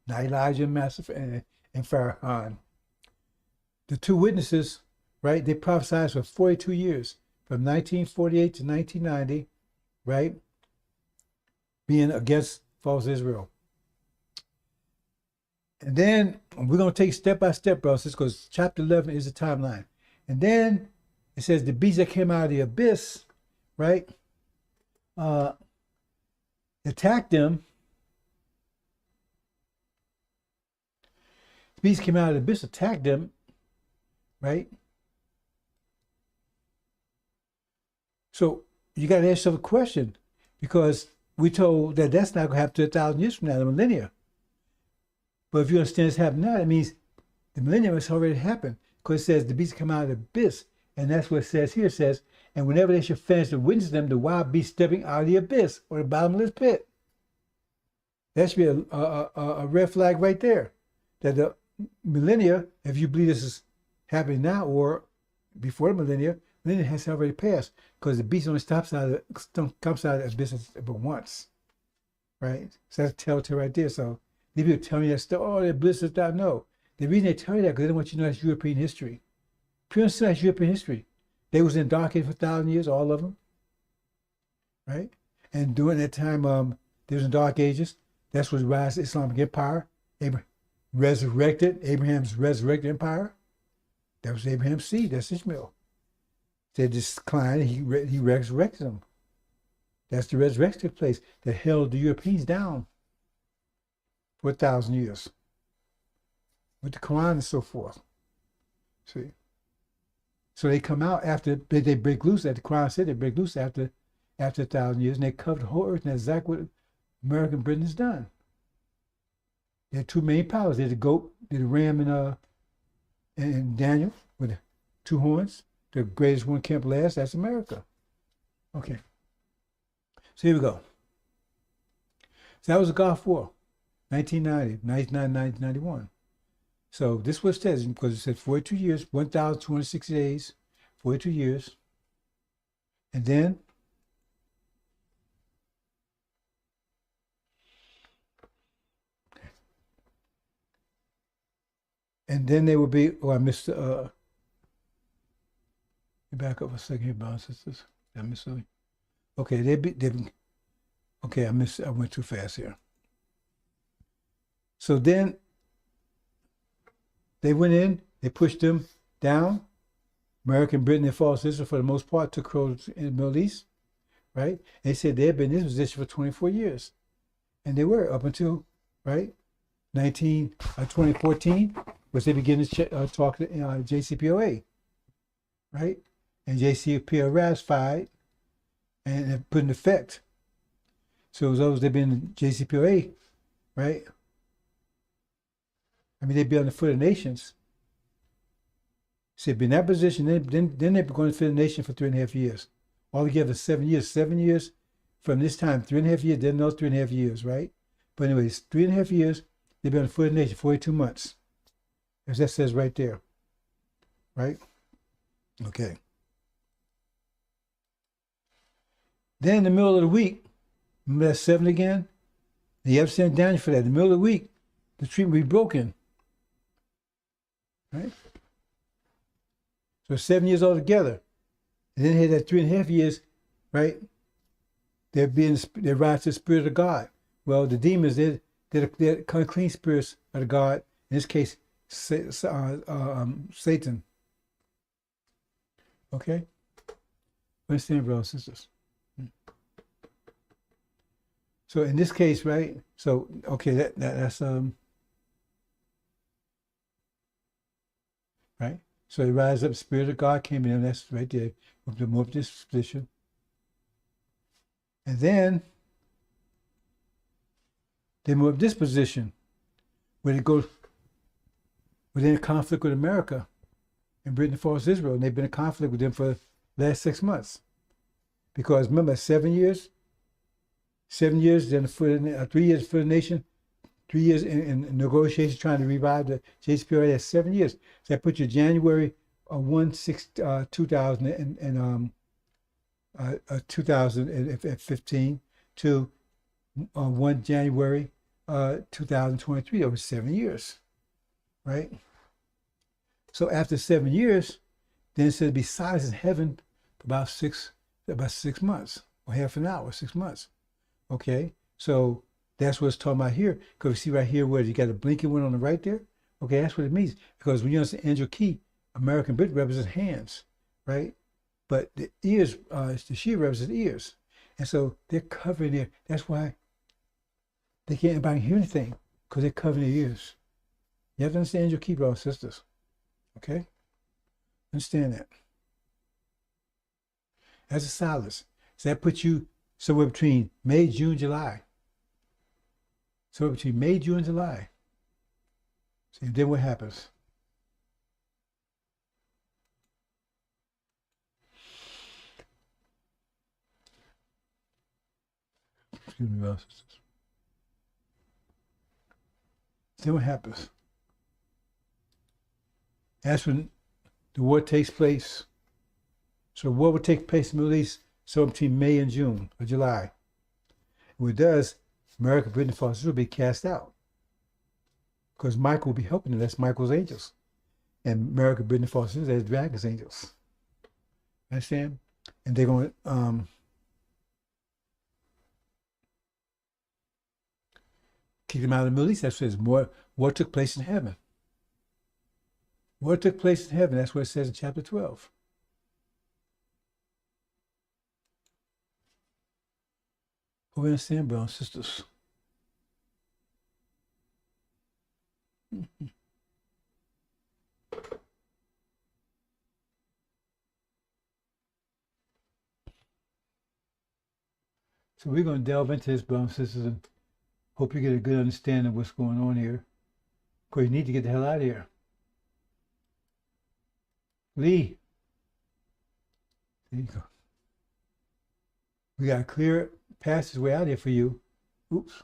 now Elijah and Farrakhan. The 2 witnesses, right, they prophesied for 42 years, from 1948 to 1990, right, being against false Israel. And then we're going to take step by step, brothers, because chapter 11 is the timeline. And then it says the beast that came out of the abyss, right, attacked them beast came out of the abyss, attacked them, right? So you got to ask yourself a question, because we told that that's not going to happen to 1,000 years from now, the millennia. But if you understand it's happening now, it means the millennium has already happened, because it says the beast come out of the abyss. And that's what it says here. It says, and whenever they shall finish to witness them, the wild beast stepping out of the abyss or the bottomless pit. That should be a red flag right there. That the millennia, if you believe this is happening now or before the millennia has already passed, because the beast only comes out of the abyss but once, right? So that's a telltale right there. So these people tell me that stuff, oh, they're blissed that. No, the reason they tell you that because they don't want you to know that's European history. Pure that's European history. They was in dark age for 1,000 years, all of them, right? And during that time, there was in dark ages. That's what the rise of the Islamic Empire. Abraham's resurrected empire. That was Abraham's seed. That's Ishmael. They declined, and he resurrected them. That's the resurrection took place that held the Europeans down for 1,000 years with the Quran and so forth. See? So they come out after, they break loose, as the Quran said, they break loose after 1,000 years, and they cover the whole earth, and that's exactly what American Britain has done. There are two main powers. There's the goat, there's the ram in Daniel with the two horns. The greatest one can't last, that's America. Okay. So here we go. So that was the Gulf War, 1990, 1991. So this was says, because it said 42 years, 1,260 days, 42 years. And then they would be, oh, I missed, back up a second here, brothers and sisters. I missed something. Okay, okay, I went too fast here. So then they went in, they pushed them down. American Britain and false Israel, for the most part, took control in the Middle East, right? And they said they had been in this position for 24 years. And they were up until, right, 2014, was they began to talk to JCPOA, right? And JCPOA ratified and put in effect. So as those they've been in JCPOA, right? I mean, they'd be on the foot of nations. So they'd be in that position, then they'd be going to foot of the nation for 3.5 years. Altogether, 7 years. 7 years from this time, 3.5 years, then another 3.5 years, right? But anyways, 3.5 years, they'd be on the foot of the nation, 42 months. As that says right there, right? Okay. Then in the middle of the week, remember that 7 again? You have to send Daniel for that. In the middle of the week, the treaty will be broken. Right? So 7 years altogether. And then they had that 3.5 years, right? They rise to the Spirit of God. Well, the demons, they're unclean spirits of the God. In this case, Satan. Okay? Understand, brothers and sisters? So in this case, right? So okay, that's right. So he rise up, Spirit of God came in, that's right there, with the move this position. And then they move this position where they go within a conflict with America and Britain falls Israel, and they've been in conflict with them for the last 6 months. Because remember, 7 years, 7 years, then 3 years for the nation, 3 years in negotiations trying to revive the JCPOA. That's 7 years. So that puts you January 2015 to 1 January 2023, over 7 years, right? So after 7 years, then it said to be silence in heaven for about 6 months, or half an hour, 6 months. Okay, so that's what it's talking about here. Because you see right here where you got a blinking one on the right there. Okay, that's what it means. Because when you understand angel key, American Britain represents hands, right? But the ears, the shield represents ears. And so they're covering their, that's why they can't anybody hear anything, because they're covering their ears. You have to understand your key, brothers and sisters. Okay? Understand that. That's a solace. So that puts you somewhere between May, June, July. Somewhere between May, June, and July. See, then what happens? Excuse me, brothers and sisters. Then what happens? That's when the war takes place. So war will take place in the Middle East somewhere between May and June or July. When it does, America, Britain, and France will be cast out. Because Michael will be helping them. That's Michael's angels. And America, Britain, and France, there's Dragon's angels. Understand? And they're going to kick them out of the Middle East. That's what it says. War took place in heaven. War took place in heaven. That's what it says in chapter 12. We understand, brothers and sisters. So we're going to delve into this, brothers and sisters, and hope you get a good understanding of what's going on here. Because you need to get the hell out of here. Lee. There you go. We got a clear passageway out here for you. Oops.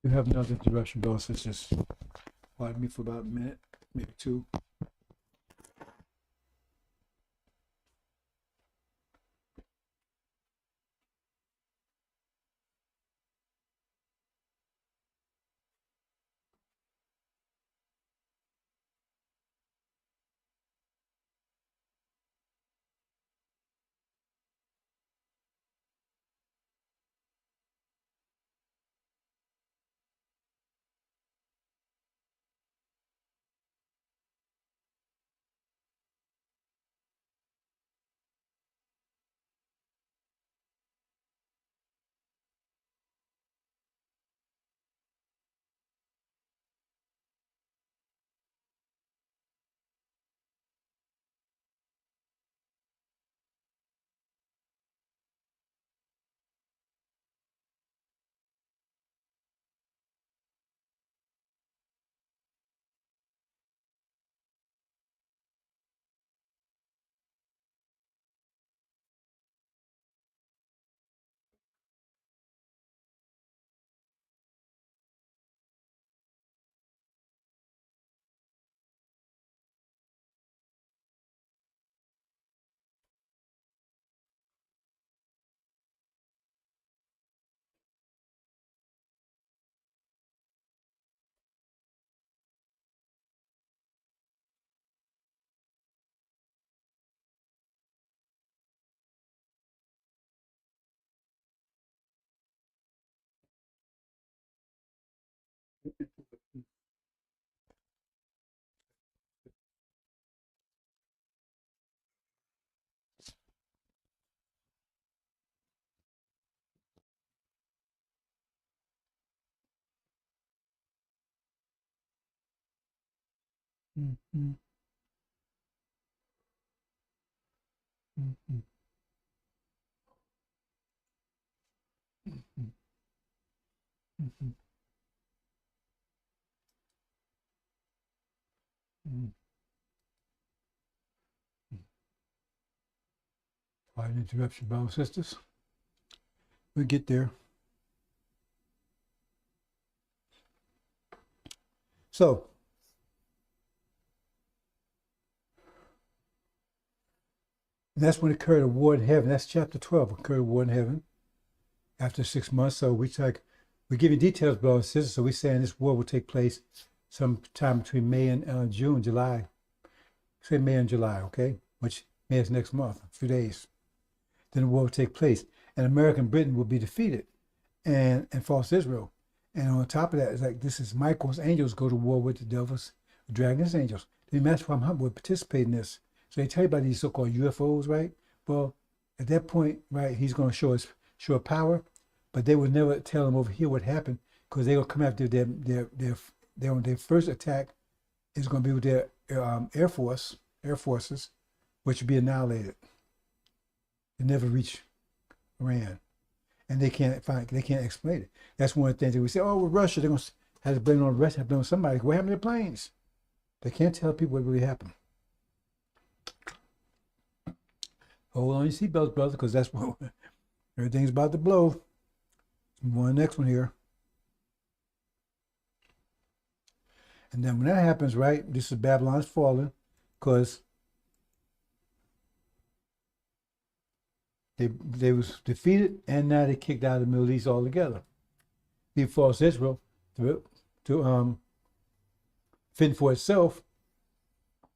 You have another interruption, brothers and sisters. Pardon me for about a minute, maybe two. Mm-hmm. Mm-hmm. Mm-hmm. Mm-hmm. Mm-hmm. Pardon the interruption, brothers and sisters. We'll get there. So, and that's when it occurred a war in heaven. That's chapter 12. Occurred a war in heaven after 6 months. So we give you details, brothers and sisters. So we're saying this war will take place sometime between May and June, July. Say May and July, okay? Which May is next month, a few days. Then the war will take place. and American Britain will be defeated, and false Israel. And on top of that, it's like this is Michael's angels go to war with the devil's dragon's angels. The Master Muhammad would participate in this. So they tell you about these so-called UFOs, right? Well, at that point, right, he's going to show power, but they would never tell him over here what happened because they're going to come after their first attack is going to be with their air forces, which would be annihilated. They never reach Iran, and they can't explain it. That's one of the things that we say. Oh, with Russia, they're going to have to blame it on Russia, have to blame it on somebody. What happened to the planes? They can't tell people what really happened. Hold on your seatbelts, brother, because that's what everything's about to blow. Move on to the next one here. And then when that happens, right, this is Babylon's falling, because they was defeated, and now they kicked out of the Middle East altogether. They forced Israel to fend for itself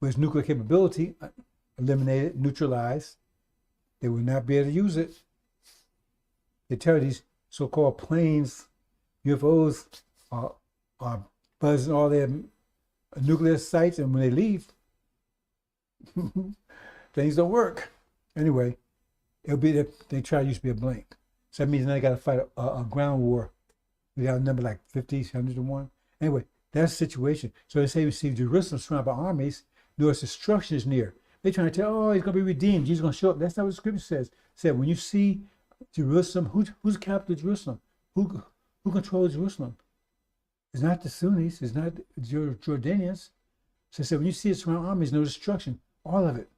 with its nuclear capability, eliminated, neutralized. They would not be able to use it. They tell these so-called planes, UFOs, are buzzing all their nuclear sites, and when they leave, things don't work. Anyway, it'll be they try to use to be a blink. So that means now they got to fight a ground war. We got a number like 50, 100 to 1. Anyway, that's the situation. So they say we see Jerusalem surrounded by armies. Notice destruction is near. They're trying to tell, oh, he's going to be redeemed. Jesus is going to show up. That's not what the scripture says. It said, when you see Jerusalem, who's the capital of Jerusalem? Who controls Jerusalem? It's not the Sunnis. It's not the Jordanians. So it said, when you see it surrounded armies, no destruction. All of it.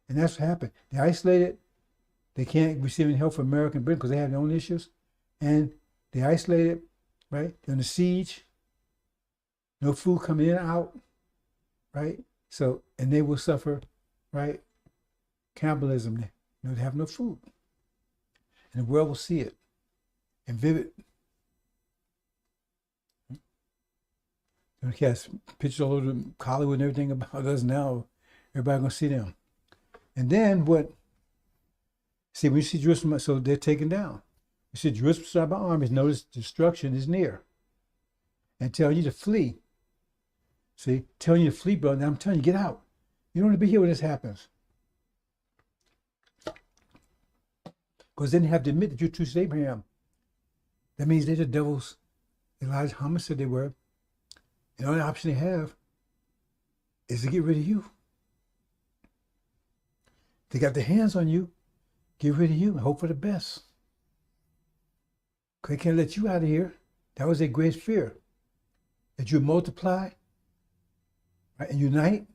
And that's what happened. They isolated. They can't receive any help from American Britain because they have their own issues. And they isolated, right? They're in a siege. No food coming in and out, right? So, and they will suffer, right? Cannibalism. They have no food. And the world will see it and vivid. They cast pictures all over Hollywood and everything about us now. Everybody gonna see them. And then what? See, when you see Jerusalem, so they're taken down. You see Jerusalem surrounded by armies, notice destruction is near. And telling you to flee. See, telling you to flee, brother. Now I'm telling you, get out. You don't want to be here when this happens. Because then you have to admit that you're true to Abraham. That means they're the devils. Elijah Muhammad said they were. And the only option they have is to get rid of you. They got their hands on you, get rid of you, and hope for the best. They can't let you out of here. That was their greatest fear. That you multiply, right, and unite.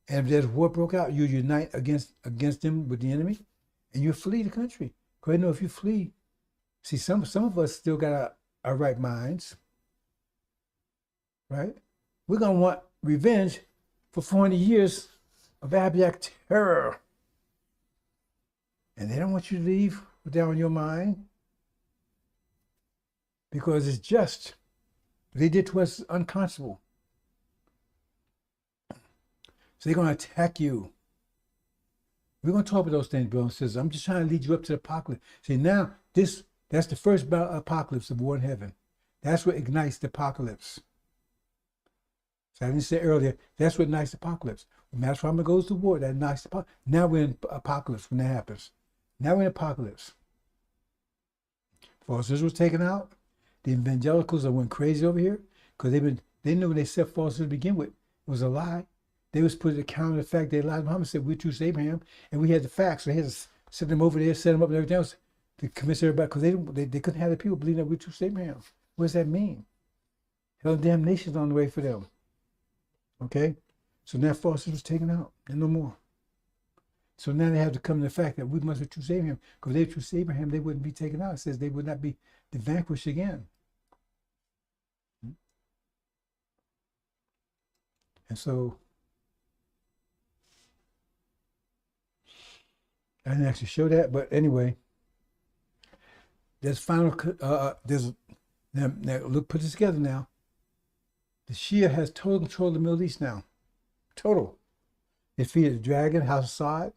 And if there's war broke out, you unite against them with the enemy, and you flee the country. Because they know if you flee, see, some of us still got our right minds, right? We're going to want revenge for 400 years of abject terror. And they don't want you to leave with that on your mind because it's just. What they did to us is unconscionable. So they're going to attack you. We're going to talk about those things, brothers and sisters. I'm just trying to lead you up to the apocalypse. See, now, that's the first apocalypse of war in heaven. That's what ignites the apocalypse. So I didn't say earlier, that's what ignites the apocalypse. When Master Muhammad goes to war, that ignites the apocalypse. Now we're in apocalypse when that happens. Now we're in apocalypse. False Israel was taken out. The evangelicals went crazy over here because they knew when they set false Israel to begin with, it was a lie. They was put to counter the fact that Elijah Muhammad said we're true to Abraham, and we had the facts. So they had to set them over there, set them up and everything else to convince everybody because they couldn't have the people believing that we're true to Abraham. What does that mean? Hell and damnation's on the way for them. Okay? So now false Israel was taken out and no more. So now they have to come to the fact that we must be true to Abraham. Because if they were true to Abraham, they wouldn't be taken out. It says they would not be vanquished again. And so, I didn't actually show that, but anyway, there's final, now look, put this together now. The Shia has total control of the Middle East now. Total. They defeated the dragon, House of Saud,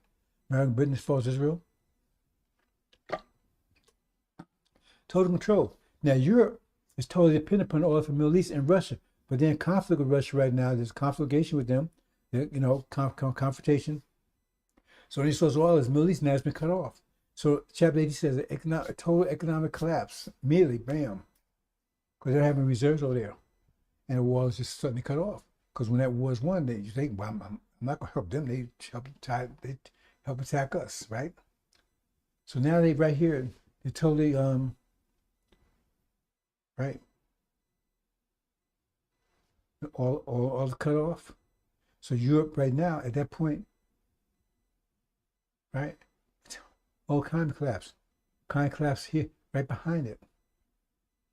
American Britain, false Israel. total control. Now Europe is totally dependent upon oil from the Middle East and Russia, but they're in conflict with Russia right now. There's conflagration with them, confrontation. So any source of oil is the Middle East now has been cut off. So chapter 80 says a total economic collapse, immediately, bam, because they're having reserves over there, and the war is just suddenly cut off. Because when that war is won, you think, well, I'm not going to help them. They help attack us, right? So now they right here, they're totally right, all cut off. So Europe right now at that point, right, all kind of collapse here, right behind it.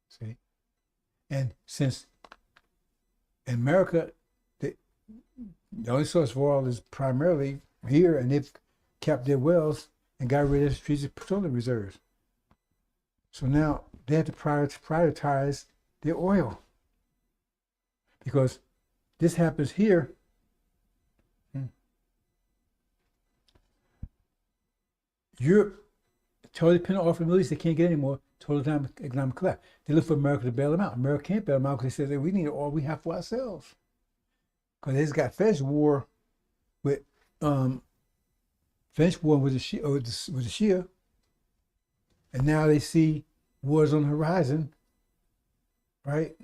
See, and since in America, the only source of oil is primarily here, and they've capped their wells and got rid of the strategic petroleum reserves. So now they have to prioritize their oil, because this happens here. Europe totally dependent off the Middle East. They can't get any more. Total economic collapse. They look for America to bail them out. America can't bail them out because they said that we need all we have for ourselves. Because they just got finished war with the Shia, and now they see wars on the horizon, right?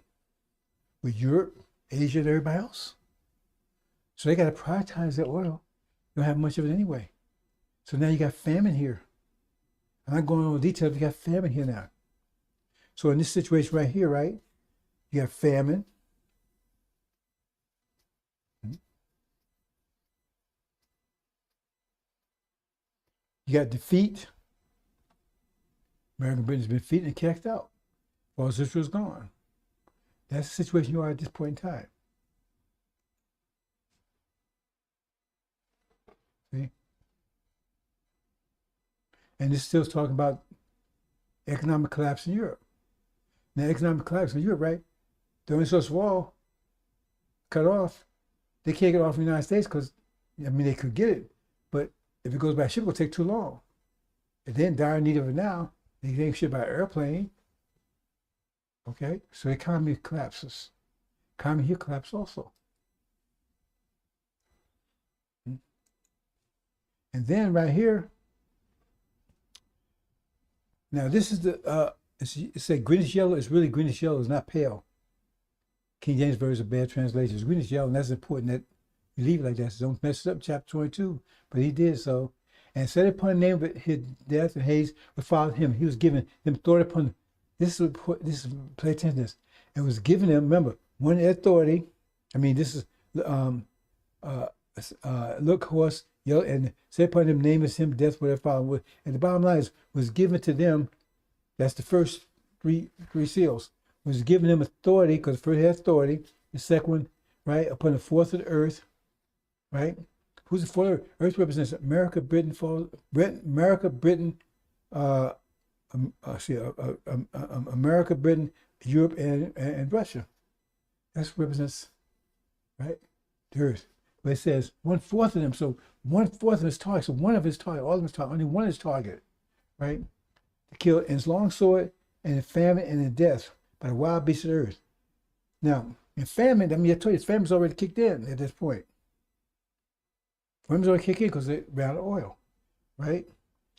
With Europe, Asia, and everybody else. So they got to prioritize their oil. They don't have much of it anyway. So now you got famine here. I'm not going into details, you got famine here now. So in this situation right here, right, you got famine. You got defeat. American Britain's been defeated and kicked out. All Israel's gone. That's the situation you are at this point in time. See? And this still talking about economic collapse in Europe. Now, economic collapse in Europe, right? The only source of oil cut off. They can't get off in the United States because, they could get it, but if it goes by ship, it'll take too long. If they're in dire need of it now, they can ship by airplane. Okay, so the economy collapses. Economy here collapses also. And then right here, now this is the it's a greenish yellow. It's really greenish yellow. It's not pale. King James Version is a bad translation. It's greenish yellow, and that's important that you leave it like that. So don't mess it up, chapter 22. But he did so. And set upon the name of his death and Hades would follow him. He was given them authority upon this is pay attention to this. It was given them, remember, one authority. This is look, horse, yellow, and set upon them name is him, death, whatever follow. And the bottom line is was given to them. That's the first three seals. Was given them authority, because the first had authority. The second one, right, upon the fourth of the earth, right? Who's the fourth? Earth represents America, Britain, America, Britain, Europe, and Russia. That's what represents, right, the earth. But it says 1/4 of them, so 1/4 of his target, so one of his target, all of his target, only one of his target, right? To kill in his long sword and in famine and in death by the wild beasts of the earth. Now, in famine, I told you, famine's already kicked in at this point. Famine's already kicked in because they ran out of oil, right?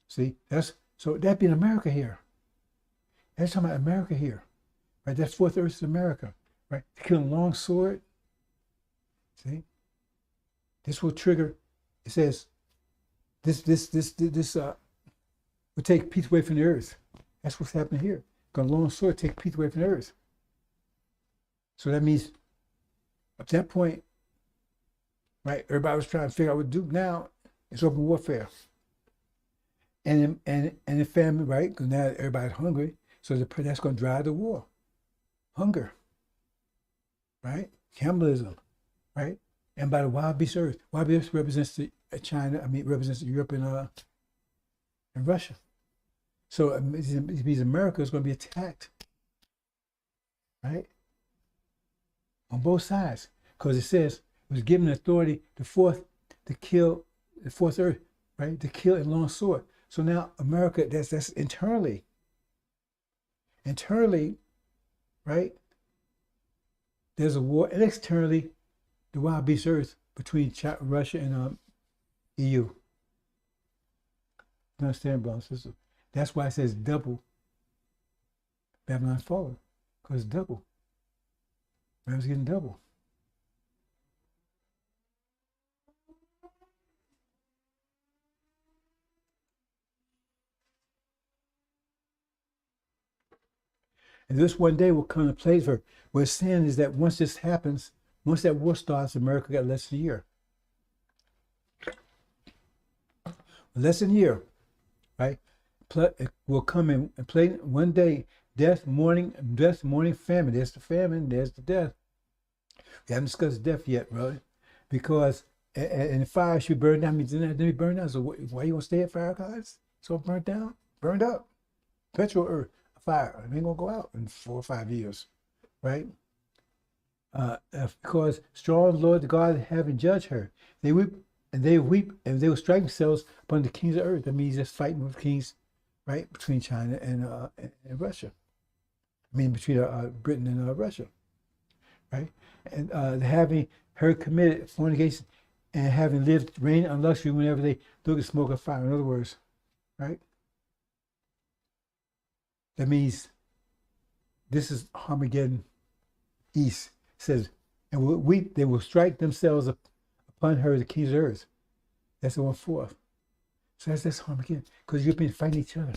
See, so that'd be in America here. That's talking about America here, right? That's fourth earth is America, right? To kill a long sword. See, this will trigger. It says, this will take peace away from the earth. That's what's happening here. Got a long sword take peace away from the earth. So that means, at that point, right? Everybody was trying to figure out what to do. Now it's open warfare. And the famine, right? Because now everybody's hungry, so that's going to drive the war. Hunger, right? Cannibalism, right? And by the wild beast earth. Wild beast represents China. Represents Europe and Russia. So it means America is going to be attacked, right? On both sides, because it says it was given authority to kill the fourth earth, right? To kill in long sword. So now America, that's internally. Internally, right, there's a war, and externally, the wild beast earth between Russia and EU. You understand, brothers and sisters? That's why it says double Babylon fallen, because it's double. Babylon's getting double. And this one day will come to play for her. What it's saying is that once this happens, once that war starts, America got less than a year. Less than a year, right? It will come in and play one day, death, mourning, famine. There's the famine, there's the death. We haven't discussed death yet, brother, because and the fire should burn down. Means didn't it burn down? So why you gonna stay at fire, guys? So burnt down, burned up, petrol earth, fire. It ain't gonna go out in 4 or 5 years, right? Because strong Lord God in heaven judge her. They weep and they will strike themselves upon the kings of earth. That means just fighting with kings, right, between China and Russia. I mean between Britain and Russia, right? And having her committed fornication and having lived reign on luxury whenever they look at smoke or fire. In other words, right? That means this is Armageddon East. It says, and will weep, they will strike themselves upon her, the kings of earth. That's the 1/4. So that's Armageddon, because you've been fighting each other.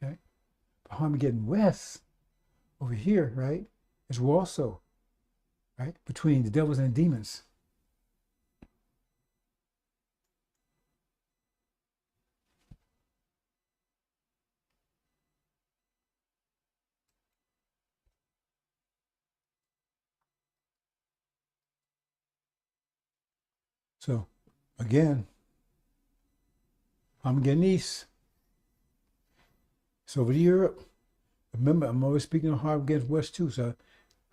Okay? But Armageddon West, over here, right, is also, right, between the devils and the demons. So, again, Armageddon East. It's over to Europe. Remember, I'm always speaking on Armageddon West too, so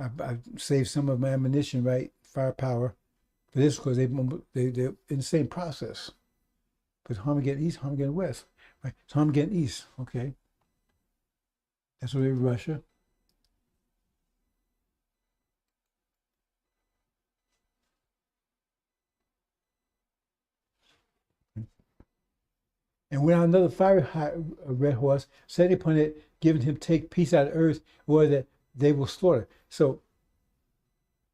I saved some of my ammunition, right, firepower, for this because they're in the same process. But Armageddon East, Armageddon West, right? So Armageddon East, okay. That's over Russia. And when another fiery red horse set upon it, giving him take peace out of earth, or that they will slaughter. So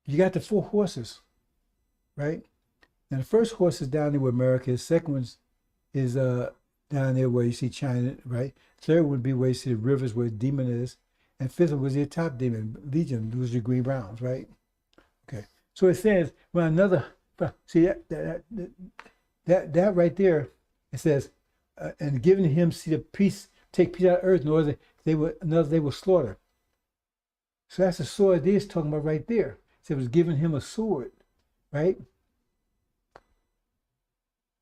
you got the 4 horses, right? Now the first horse is down there where America is. Second one is down there where you see China, right? Third one would be where you see the rivers where the demon is. And fifth one was the top demon, Legion, those are green browns, right? Okay. So it says, when another, see that right there, it says, and giving him see the peace, take peace out of earth, in order they will slaughter. So that's the sword they're talking about right there. So it was giving him a sword, right?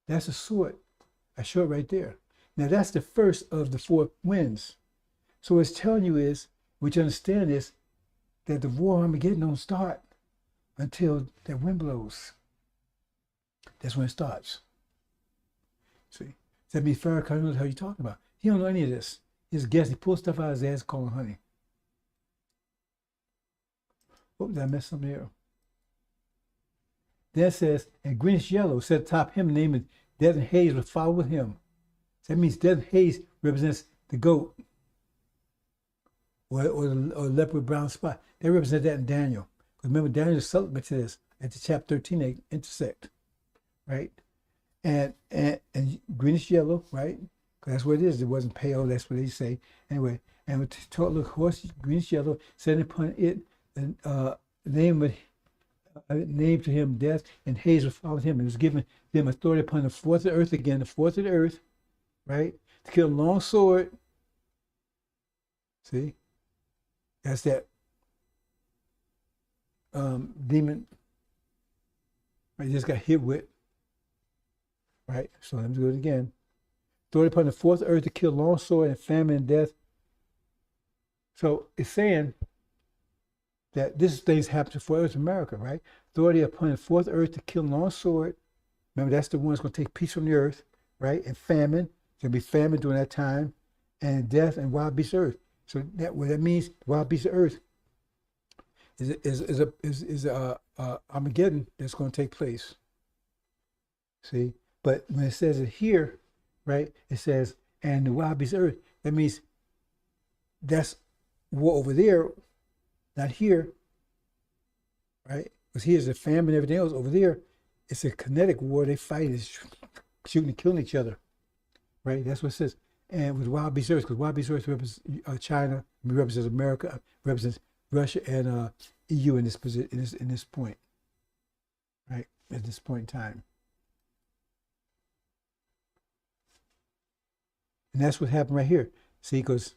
That's a sword. I show it right there. Now that's the first of the 4 winds. So what it's telling you is, what you understand is that the war Armageddon don't start until that wind blows. That's when it starts. See? That means Farrakhan knows how you talking about. He don't know any of this. He's a guess. He pulls stuff out of his ass calling honey. Oh, did I mess something here? Then it says, and greenish yellow set atop him, named Death and Haze will follow with him. So that means Death and Haze represents the goat or the leopard with brown spot. They represent that in Daniel. Because remember, Daniel's supplement to this at the chapter 13, they intersect, right? And greenish yellow, right? Because that's what it is. It wasn't pale. That's what they say. Anyway, and with the look horse, greenish yellow, setting upon it the name to him death, and Haze will follow him. It was given them authority upon the 4th of the earth again, the 4th of the earth, right? To kill a long sword. See? That's that demon. I just got hit with. Right? So let me do it again. Authority upon the 4th earth to kill long sword and famine and death. So it's saying that this things happen to 4th earth America, right? Authority upon the 4th earth to kill long sword. Remember, that's the one that's going to take peace from the earth, right? And famine. There'll be famine during that time. And death and wild beast earth. So that what that means, the wild beasts of earth is Armageddon that's going to take place. See, but when it says it here, right? It says and the wild beasts of earth. That means that's war over there, not here, right? Because here's the famine and everything else. Over there, it's a kinetic war. They fight, is shooting and killing each other, right? That's what it says. And with wild beasts of earth, because wild beasts of earth represents China, represents America, represents Russia and EU in this position, in this point, right? At this point in time. And that's what happened right here. See, because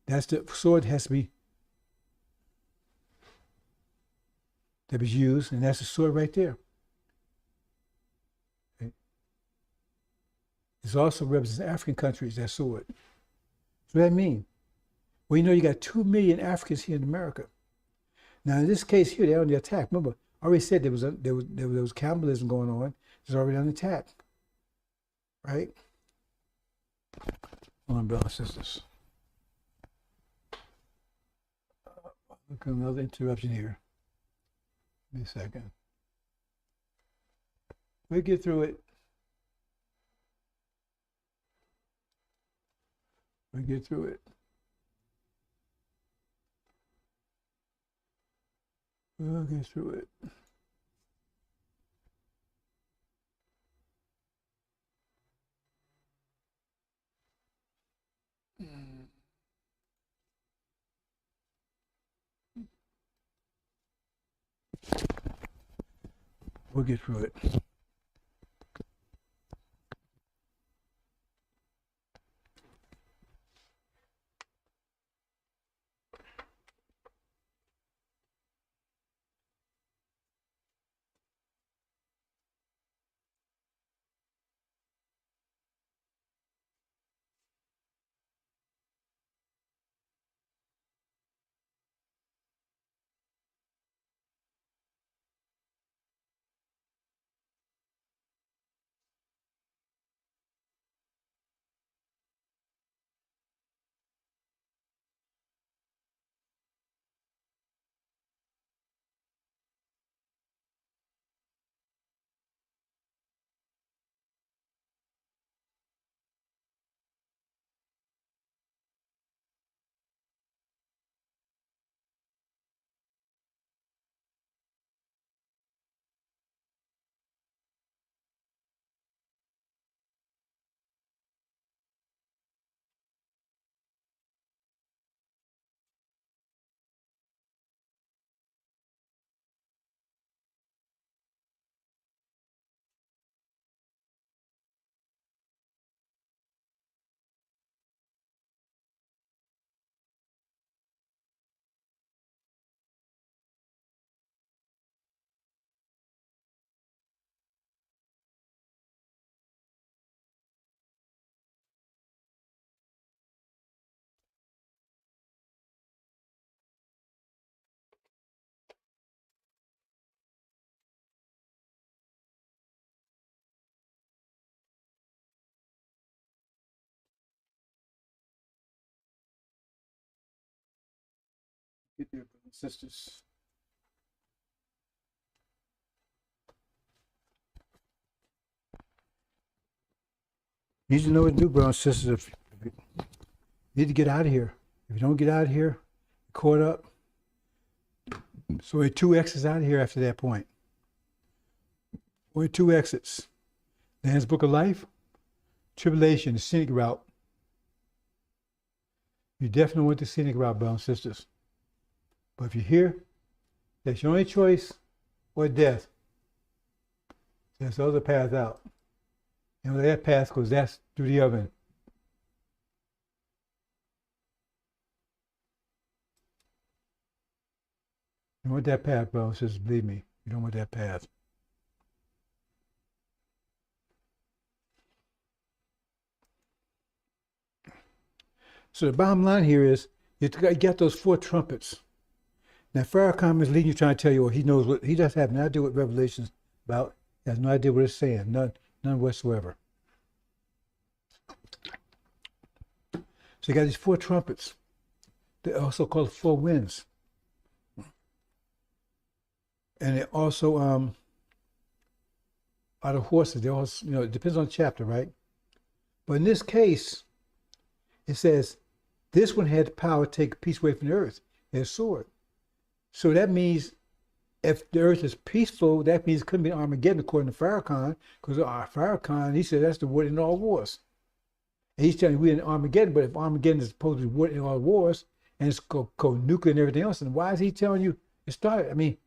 that's the sword has to be that was used, and that's the sword right there. Okay. It also represents African countries, that sword. So what does that mean? Well, you know, you got 2 million Africans here in America. Now, in this case here, they're on the attack. Remember, I already said there was cannibalism going on. It's already on the attack, right? Hold on, brothers and sisters. Look at another interruption here. Give me a second. We'll get through it. We'll get through it. We'll get through it. We'll get through it. Get there, brothers and sisters. You need to know what to do, brothers and sisters. If you need to get out of here. If you don't get out of here, caught up. So only 2 exits out of here after that point. Only 2 exits. Lamb's Book of Life, tribulation, the scenic route. You definitely want the scenic route, brothers and sisters. But if you're here, that's your only choice, or death. There's other paths out. And that path goes, that's through the oven. You want that path, brothers and sisters, believe me. You don't want that path. So the bottom line here is, you got those 4 trumpets. Now, Farrakhan is leading you, trying to tell you, well, he knows what, he doesn't have no idea what Revelation's about. He has no idea what it's saying, none whatsoever. So you got these 4 trumpets. They also call it four winds. And it also are the horses. They also, it depends on the chapter, right? But in this case, it says this one had the power to take peace away from the earth, his sword. So that means if the earth is peaceful, that means it couldn't be Armageddon according to Farrakhan, because Farrakhan, he said that's the word in all wars. And he's telling you we're in Armageddon, but if Armageddon is supposed to be word in all wars, and it's called nuclear and everything else, then why is he telling you it started? I mean,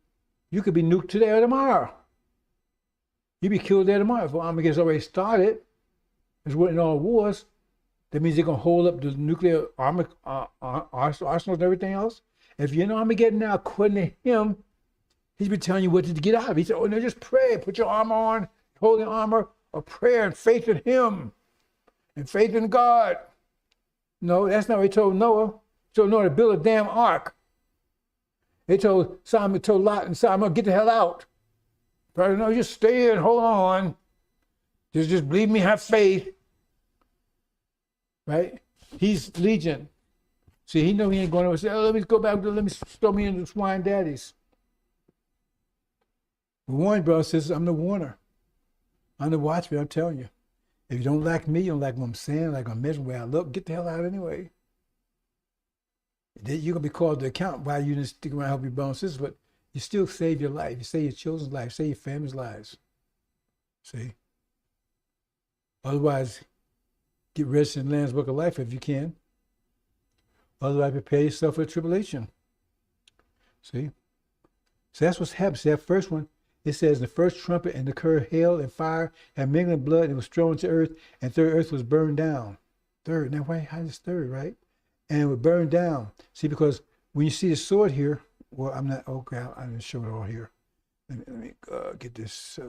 you could be nuked today or tomorrow. You'd be killed there tomorrow. If Armageddon's already started, it's word in all wars, that means they're going to hold up the nuclear arsenals and everything else. If you're in Armageddon now, according to him, he's been telling you what to get out of. He said, oh, no, just pray. Put your armor on, holy armor of prayer and faith in him and faith in God. No, that's not what he told Noah. He told Noah to build a damn ark. He told Simon, told Lot and Simon, get the hell out. But no, just stay in, hold on. Just believe me, have faith. Right? He's Legion. See, he know he ain't going to say, oh, let me go back, let me throw me in the swine daddies. Warn, brother, sisters, I'm the warner. I'm the watchman, I'm telling you. If you don't like me, you don't like what I'm saying, like I'm measuring where I look, get the hell out anyway. You're going to be called to account why you didn't stick around and help your brothers and sisters, but you still save your life. You save your children's life, save your family's lives. See? Otherwise, get registered in the Lamb's Book of Life if you can. Otherwise, prepare yourself for the tribulation. See? So that's what's happening. See, that first one, it says, the first trumpet and occurred hail and fire and mingling blood, and it was thrown to earth, and third earth was burned down. Third, now why is third, right? And it was burned down. See, because when you see the sword here, well, I'm not, okay, I didn't show it all here. Let me get this.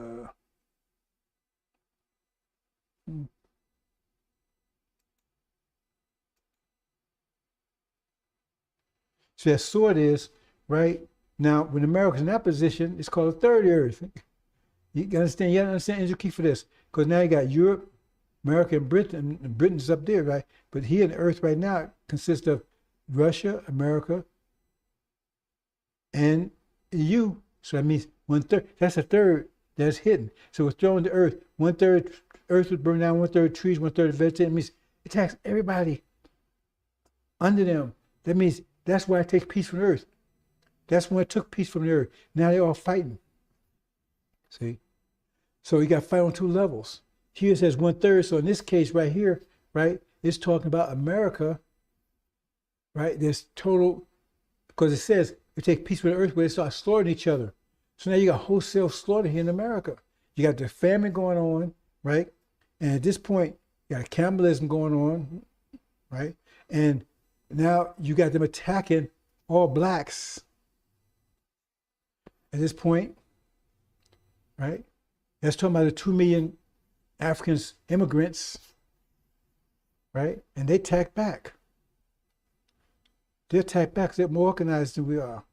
So that sword is, right? Now, when America's in that position, it's called a third earth. You understand? You understand, Angel, key for this. Because now you got Europe, America, and Britain. And Britain's up there, right? But here, the earth right now consists of Russia, America, and EU. So that means 1/3. That's a third that's hidden. So it's thrown to earth. 1/3 earth was burned down, 1/3 trees, 1/3 vegetation. It means it attacks everybody under them. That means that's why it takes peace from the earth. That's when it took peace from the earth. Now they're all fighting. See? So you got to fight on two levels. Here it says 1/3. So in this case right here, right, it's talking about America, right? There's total, because it says it takes peace from the earth where they start slaughtering each other. So now you got wholesale slaughter here in America. You got the famine going on, right? And at this point, you got cannibalism going on, right? And now you got them attacking all blacks at this point, right? That's talking about the 2 million Africans, immigrants, right? And they attack back. They attack back because they're more organized than we are.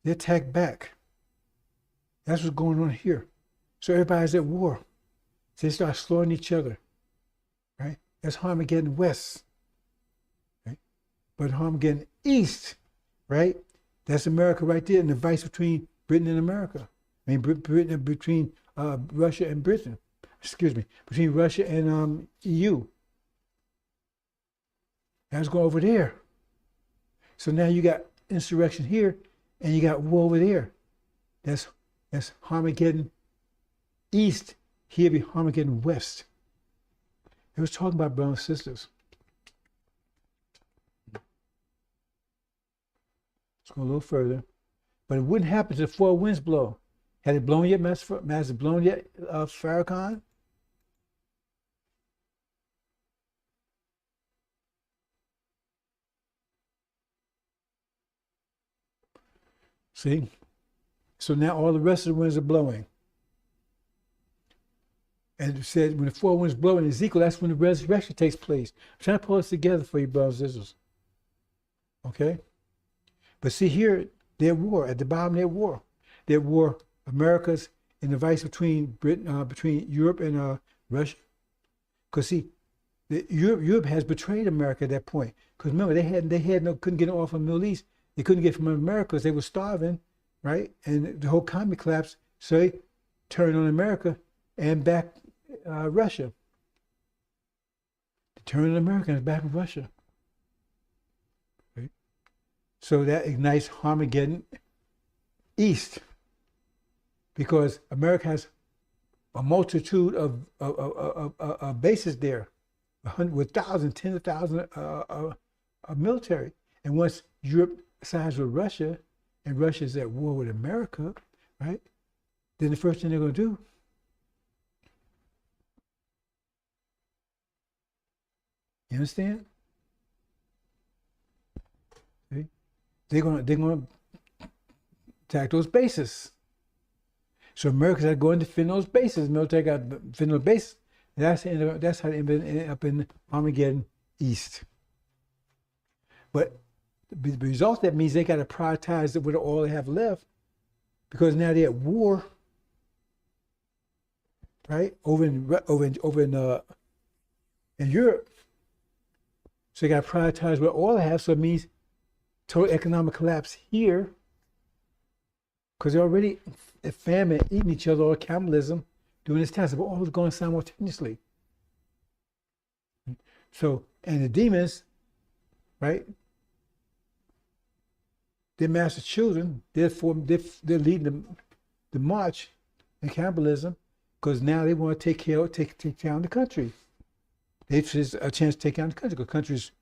They attack back. That's what's going on here. So everybody's at war. So they start slaughtering each other, right? That's Armageddon West, right? But Armageddon East, right? That's America right there, and the vice between Britain and America. I mean, Britain between Russia and Britain. Excuse me, between Russia and EU. That's going over there. So now you got insurrection here, and you got war over there. That's Armageddon East. Here be Armageddon West. It was talking about brothers and sisters. Let's go a little further. But it wouldn't happen till the four winds blow. Had it blown yet, has it blown yet, Farrakhan? See? So now all the rest of the winds are blowing. And it said when the four winds blow in Ezekiel, that's when the resurrection takes place. I'm trying to pull this together for you, brothers and sisters. Okay? But see here, they're at war. At the bottom, they're at war. They're at war, America's in the vice between Britain, between Europe and Russia. Because see, Europe has betrayed America at that point. Because remember, couldn't get oil from the Middle East. They couldn't get from America because they were starving, right? And the whole economy collapsed. So they turned on America and backed Russia. They turned on America and backed Russia. Right? So that ignites Armageddon East, because America has a multitude of bases there, with thousands, tens of thousands of military. And once Europe sides with Russia, and Russia's at war with America, right? Then the first thing they're going to do, you understand? See? They're going to attack those bases. So America's got to go and defend those bases. Military got to defend those bases. That's how they ended up in Armageddon East. But the result of that means they got to prioritize what all they have left, because now they're at war, right? Over in Europe. So they got to prioritize what all they have. So it means total economic collapse here, because they're already at famine, eating each other, or cannibalism, doing this task, but all is going simultaneously. So, and the demons, right? Their master children, they're leading the march in cannibalism, because now they want to take down the country. It's a chance to take down the country, because country's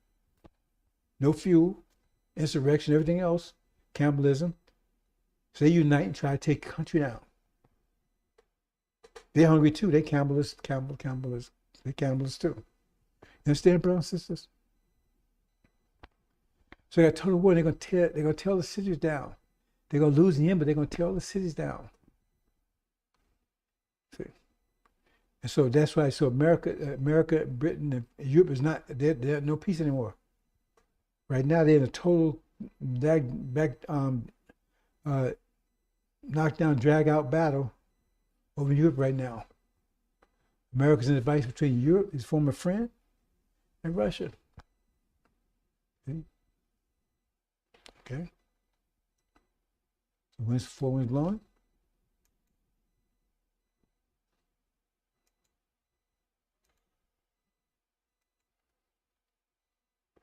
no fuel, insurrection, everything else, cannibalism. So they unite and try to take the country down. They're hungry too. They cannibalists. They're cannibalists too. You understand, brothers and sisters? So they got total war. They're gonna tear the cities down. They're gonna lose in the end, but they're gonna tear all the cities down. See? And so that's why. So America, Britain, and Europe is not. They're no peace anymore. Right now they're in a total knockdown, drag out battle over Europe right now. America's in the vice between Europe, his former friend, and Russia. See? Okay. So four winds blowing.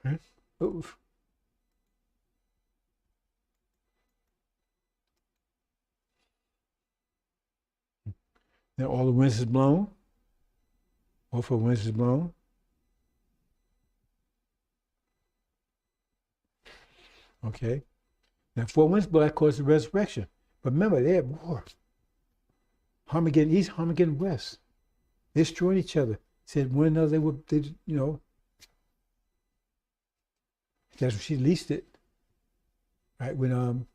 Okay. Oof. Now all the winds is blown. All four winds is blown. Okay. Now four winds blow, that causes the resurrection. But remember, they're at war. Armageddon East, Armageddon West. They're destroying each other. Said one another that's when she leased it. Right? When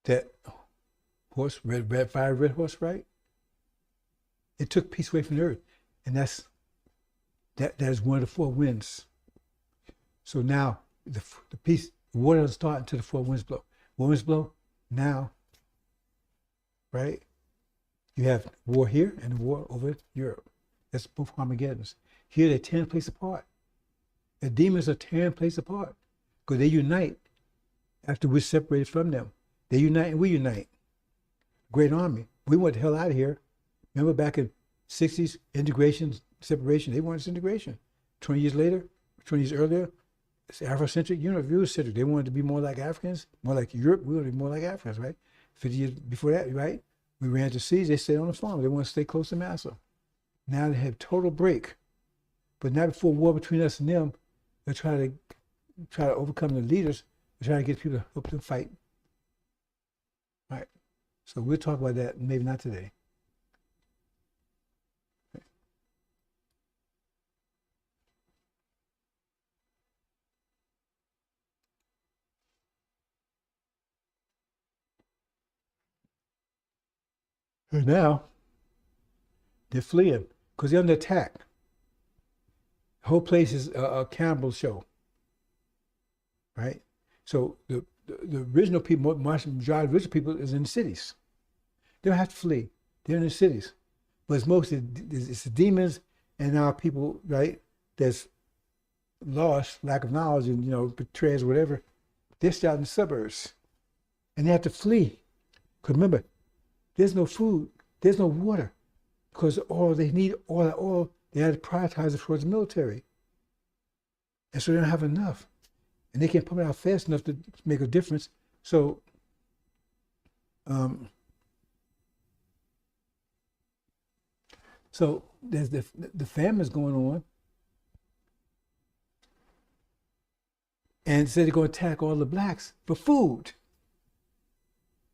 that horse, red fire, red horse, right? It took peace away from the earth. And that is one of the four winds. So now the peace, the water doesn't start until the four winds blow. Four winds blow now, right? You have war here and war over Europe. That's both Armageddons. Here they're tearing place apart. The demons are tearing place apart because they unite after we're separated from them. They unite and we unite. Great army. We want the hell out of here. Remember back in 60s, integration, separation. They wanted integration. 20 years later, 20 years earlier, it's Afrocentric, Eurocentric. They wanted to be more like Africans, more like Europe. We want to be more like Africans, right? 50 years before that, right? We ran to seas. They stayed on the farm. They want to stay close to Massa. Now they have total break. But now before war between us and them, they're trying to overcome the leaders. They're trying to get people to help them fight. Right. So we'll talk about that, maybe not today. And now they're fleeing because they're under attack. The whole place is a cannibal show. Right? So the original people, majority of original people is in the cities. They don't have to flee. They're in the cities. but it's mostly it's the demons and our people, right? That's lost, lack of knowledge, and betrayers, whatever. They're still out in the suburbs, and they have to flee. Because remember, there's no food, there's no water, because all they need, all that oil, they had to prioritize it towards the military, and so they don't have enough, and they can't pump it out fast enough to make a difference. So, there's the famine's going on, and said they're going to attack all the blacks for food.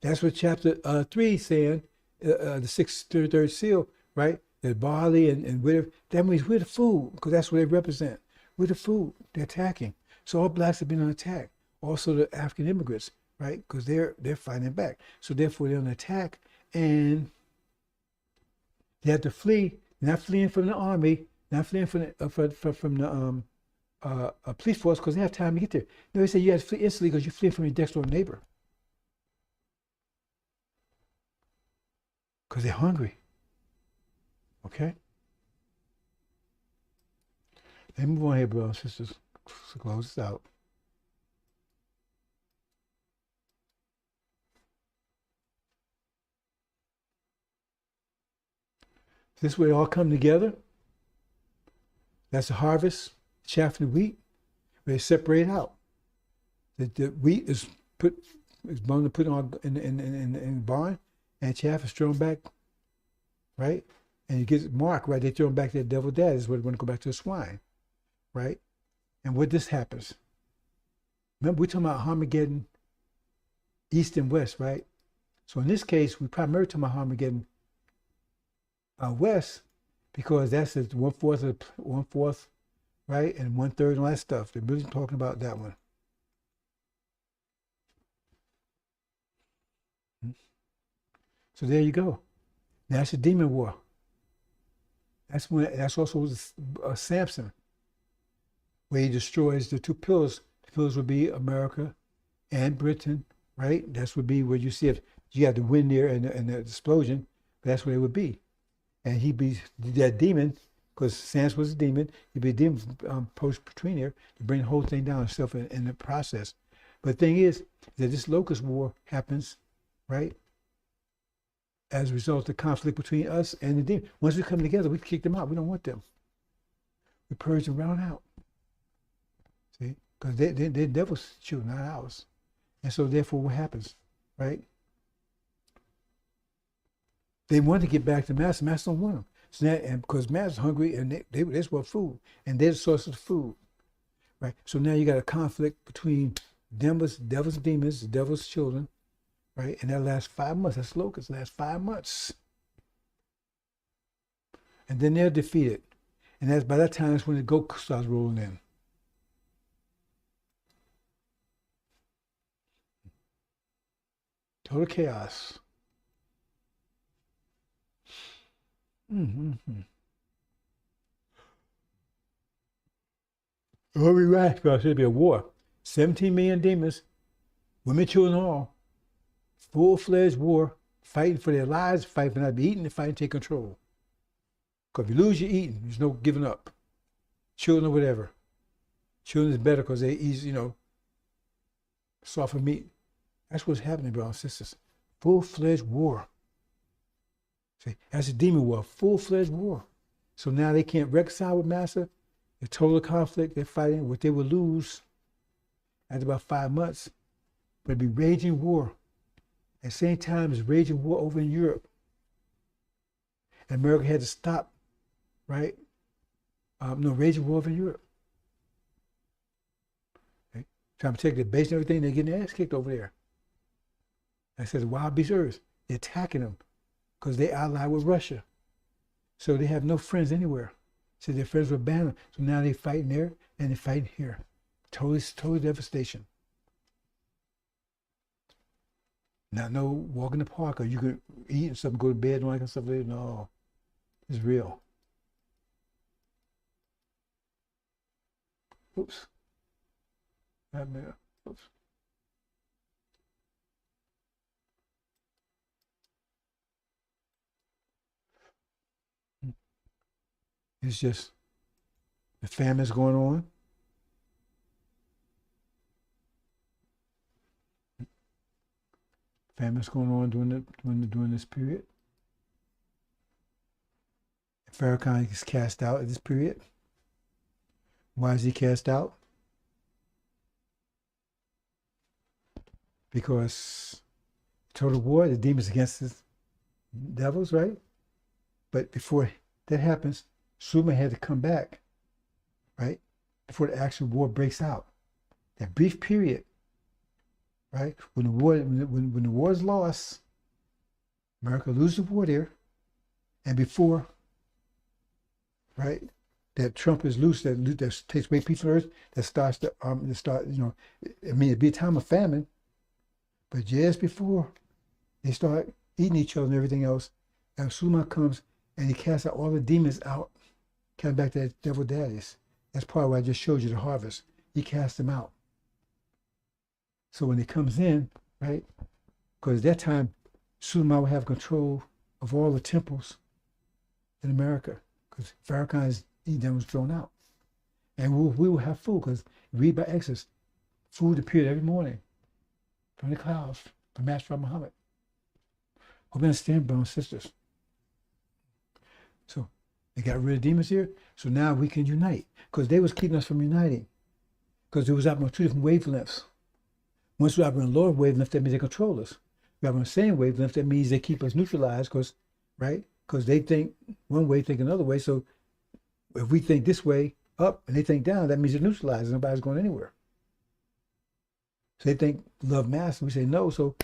That's what chapter 3 is saying, the sixth, third seal, right? The barley and whatever. That means we're the food, because that's what they represent. We're the food. They're attacking. So all blacks have been on attack. Also the African immigrants, right? Because they're fighting back. So therefore they're on attack, and they have to flee. Not fleeing from the army, not fleeing from the police force, because they have time to get there. No, they say you have to flee instantly because you're fleeing from your next door neighbor. Because they're hungry. Okay? Let me move on here, brothers and sisters. So close this out. This way, all come together. That's the harvest, chaff and the wheat. They separate out. The wheat is burned and put on in the barn, and chaff is thrown back, right? And it gets marked, right? They throw them back to the devil dad. This is where they want to go back to the swine, right? And what this happens. Remember, we're talking about Armageddon, east and west, right? So in this case, we primarily talking about Armageddon west, because that's the 1/4, right, and 1/3 and all that stuff. They're really talking about that one. So there you go. That's the demon war. That's also Samson, where he destroys the two pillars. The pillars would be America and Britain, right? That's would be where you see if you have the wind there and the explosion. That's where it would be. And he'd be that demon, because Samson was a demon. He'd be a demon post between there to bring the whole thing down himself in the process. But the thing is that this locust war happens, right, as a result of the conflict between us and the demon. Once we come together, we kick them out. We don't want them. We purge them round out. See? Because they're devil's children, not ours. And so therefore what happens, right? They want to get back to Master. Master don't want them. So now, and because Master's hungry and they want food, and they're the source of the food, right? So now you got a conflict between devil's demons, the devil's children, right? And that lasts 5 months. That's locusts. Lasts 5 months, and then they're defeated. And that's by that time that's when the goat starts rolling in. Total chaos. Mm-hmm. What we write about should be a war. 17 million demons, women, children, all. Full-fledged war, fighting for their lives, fighting for not to be eaten, and fighting to take control. Because if you lose, you're eating. There's no giving up. Children or whatever. Children is better because they eat, softer meat. That's what's happening, brothers and sisters. Full-fledged war. See, that's a demon war, full-fledged war. So now they can't reconcile with Master. The total conflict, they're fighting. What they will lose after about 5 months, but it'd be raging war. At the same time, there's raging war over in Europe. And America had to stop, right? Raging war over in Europe. Okay? Trying to protect their base and everything, they're getting their ass kicked over there. Like I said, the wild beast earth, they're attacking them because they allied with Russia. So they have no friends anywhere. So their friends were banned. So now they're fighting there and they're fighting here. Total devastation. Not no walk in the park or you could eat and something, go to bed and all that kind of stuff. No, it's real. Oops. Oops. It's just the famine's going on. Famine's going on during this period. Farrakhan is cast out at this period. Why is he cast out? Because total war, the demons against the devils, right? But before that happens, Suleiman had to come back, right? Before the actual war breaks out. That brief period, right? When the war is lost, America loses the war there, and before, right, that Trump is loose, that takes away peace on earth, that starts it'd be a time of famine, but just before they start eating each other and everything else, and Suleiman comes and he casts out all the demons out, comes back to that devil daddies. That's part of what I just showed you, the harvest. He casts them out. So when he comes in, right, because at that time, Suleiman will have control of all the temples in America, because Farrakhan's Edom was thrown out. And we will have food, because read by Exodus, food appeared every morning from the clouds, from Master Muhammad. Hope you understand, brothers and sisters. So they got rid of demons here, so now we can unite, because they was keeping us from uniting, because it was operating on two different wavelengths. Once we operate on lower wavelength, that means they control us. We operate on the same wavelength, that means they keep us neutralized, because they think one way, think another way. So if we think this way up and they think down, that means they're neutralized. Nobody's going anywhere. So they think love mass, and we say no. So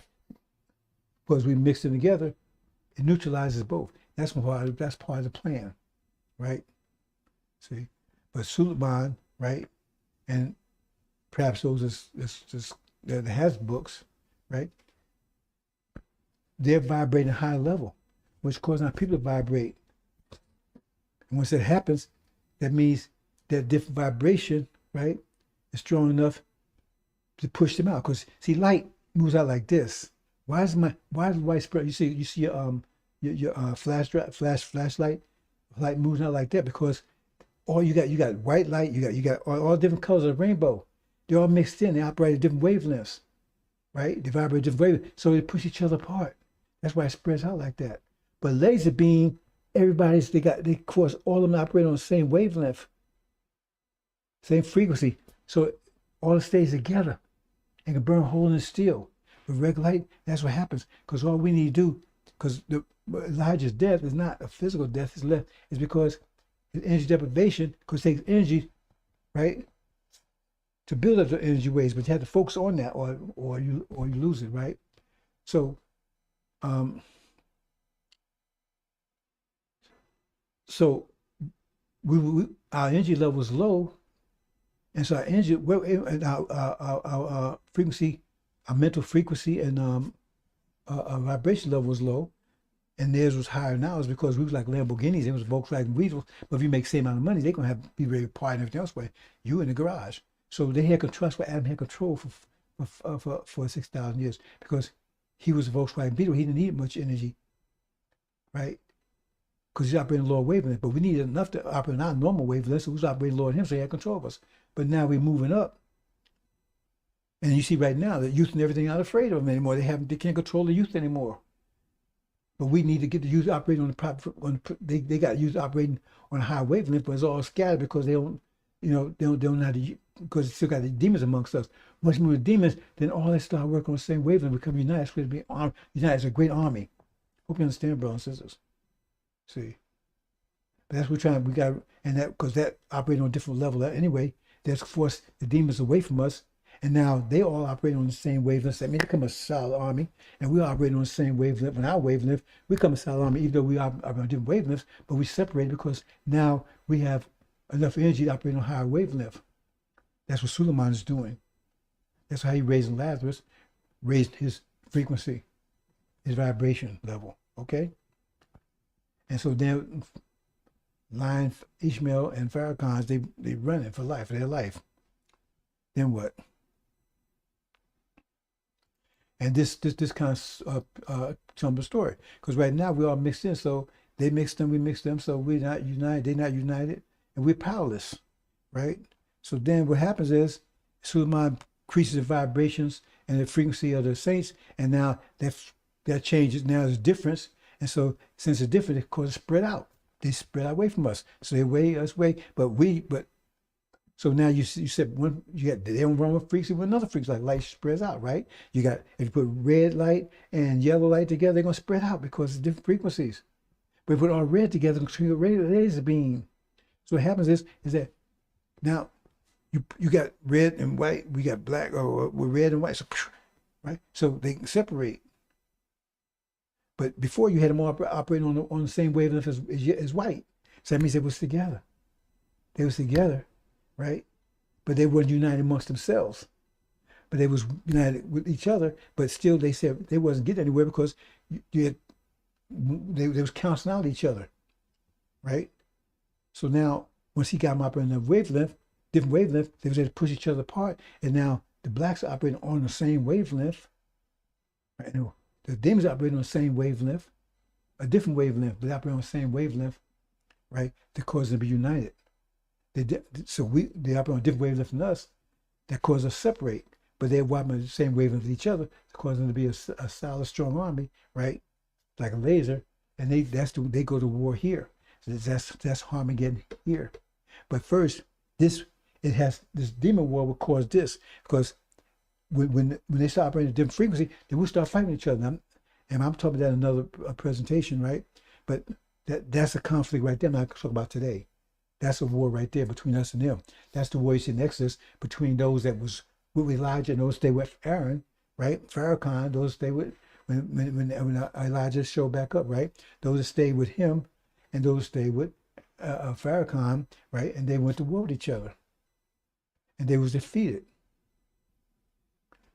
because we mix them together, it neutralizes both. That's part of the plan, right? See, but Suleiman, right, and perhaps those that has books, right, they're vibrating at a high level, which causes our people to vibrate. And once that happens, that means that different vibration, right, is strong enough to push them out. Because see, light moves out like this. Why is the light spread? You see your flashlight, light moves out like that because all you got white light, you got all different colors of the rainbow. They're all mixed in. They operate at different wavelengths, right? They vibrate at different wavelengths, so they push each other apart. That's why it spreads out like that. But laser beam, they cause all of them to operate on the same wavelength, same frequency. So all it stays together and can burn a hole in the steel. With regular light, that's what happens. Because all we need to do, because Elijah's death is not a physical death, it's because his energy deprivation, because it takes energy, right, to build up the energy waves, but you have to focus on that, or you lose it, right? So, our energy level is low, and so our energy, our frequency, our mental frequency, and our vibration level was low, and theirs was higher now. Is because we was like Lamborghinis, it was Volkswagen Weasels. But if you make the same amount of money, they're gonna be very quiet and everything else. But you in the garage, so they had control. That's why Adam had control for 6,000 years, because he was a Volkswagen Beetle. He didn't need much energy, right? Because he's operating lower wavelength. But we needed enough to operate on our normal wavelength, so we was operating lower than him, so he had control of us. But now we're moving up. And you see right now that youth and everything aren't afraid of them anymore. They can't control the youth anymore. But we need to get the youth operating on the proper. They got youth operating on a high wavelength, but it's all scattered because they don't know how to, because it's still got the demons amongst us. Once we move the demons, then all that start working on the same wavelength. We become united. It's going to be united as a great army. Hope you understand, brothers and sisters. See, but that's what we're trying. We got, and that because that operating on a different level anyway. That's forced the demons away from us. And now they all operate on the same wavelength. That means they become a solid army, and we operate on the same wavelength. On our wavelength, we become a solid army, even though we operate on different wavelengths, but we separate because now we have enough energy to operate on a higher wavelength. That's what Suleiman is doing. That's how he raised Lazarus, raised his frequency, his vibration level. Okay? And so then Lion, Ishmael, and Farrakhan's, they run it for life, for their life. Then what? And this kind of tells the story, because right now we're all mixed in. So They mix them, we mix them, so we're not united, they're not united, and we're powerless, right? So then what happens is, Suleiman increases the vibrations and the frequency of the saints, and now that changes, now there's difference, and so since it's different, it causes spread out. They spread away from us. So they weigh us way, but so now you said one, you got they don't run with frequency with another frequency, like light spreads out, right? You got, if you put red light and yellow light together, they're gonna spread out because it's different frequencies. But if we put all red together, it's gonna create a laser beam. So what happens is that now you got red and white, we got black, or with red and white, so right? So they can separate. But before you had them all operating on the same wavelength as white. So that means they was together. They was together, right? But they weren't united amongst themselves. But they was united with each other, but still they said they wasn't getting anywhere because they was canceling out each other, right? So now, once he got them operating on a wavelength, different wavelength, they was able to push each other apart, and now the blacks are operating on the same wavelength, right? And the demons are operating on the same wavelength, a different wavelength, but they operate on the same wavelength, right? To cause them to be united. They operate on a different wavelength than us, that cause us to separate, but they're operating on the same wavelength with each other, to cause them to be a solid, strong army, right? Like a laser, and they go to war here. So that's Armageddon here. But first, this demon war will cause this, because when they start operating at a different frequency, they will start fighting each other. And I'm talking about that in another presentation, right? But that's a conflict right there. I'm not talking about today. That's a war right there between us and them. That's the war you see in Exodus between those that was with Elijah and those stay with Aaron, right? Farrakhan, those stay with when Elijah showed back up, right? Those that stayed with him and those stayed with Farrakhan, right? And they went to war with each other, and they was defeated,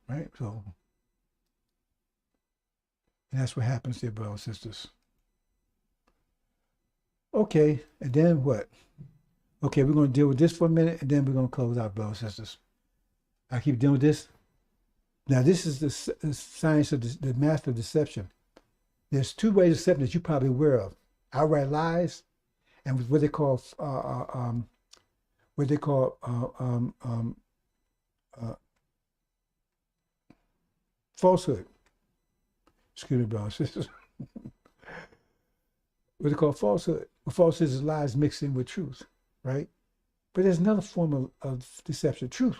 right? So, and that's what happens there, brothers and sisters. Okay, and then what? Okay, we're going to deal with this for a minute, and then we're going to close out, brothers and sisters. I keep dealing with this. Now, this is the science of the master of deception. There's two ways of deception that you're probably aware of: outright lies, and what they call falsehood. Excuse me, brothers and sisters. What they call falsehood. Well, falsehood is lies mixed in with truth, right? But there's another form of deception: truth.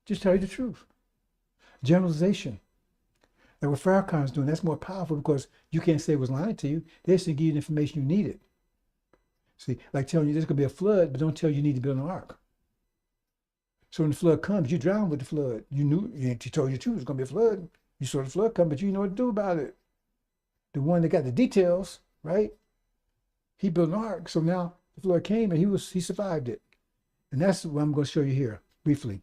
Just tell you the truth. Generalization. Like what Farrakhan's doing, that's more powerful because you can't say it was lying to you. They just give you the information you needed. See, like telling you there's going to be a flood, but don't tell you need to build an ark. So when the flood comes, you drown with the flood. You knew, he told you the truth, there's going to be a flood. You saw the flood come, but you didn't know what to do about it. The one that got the details, right? He built an ark. So now the flood came and he survived it. And that's what I'm going to show you here briefly.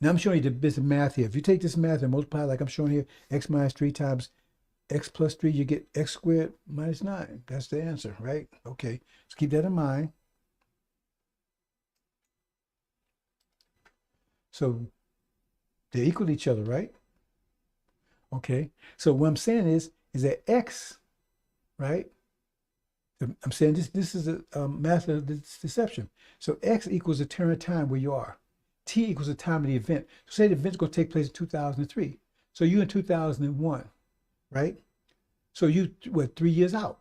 Now I'm showing you the bits of math here. If you take this math and multiply like I'm showing here, x minus 3 times x plus 3, you get x squared minus 9. That's the answer, right? Okay, so keep that in mind. So they equal each other, right? Okay, so what I'm saying is that x, right? I'm saying this is a math of deception. So x equals the turn of time where you are. T equals the time of the event. So say the event's going to take place in 2003. So you in 2001, right? So you, 3 years out?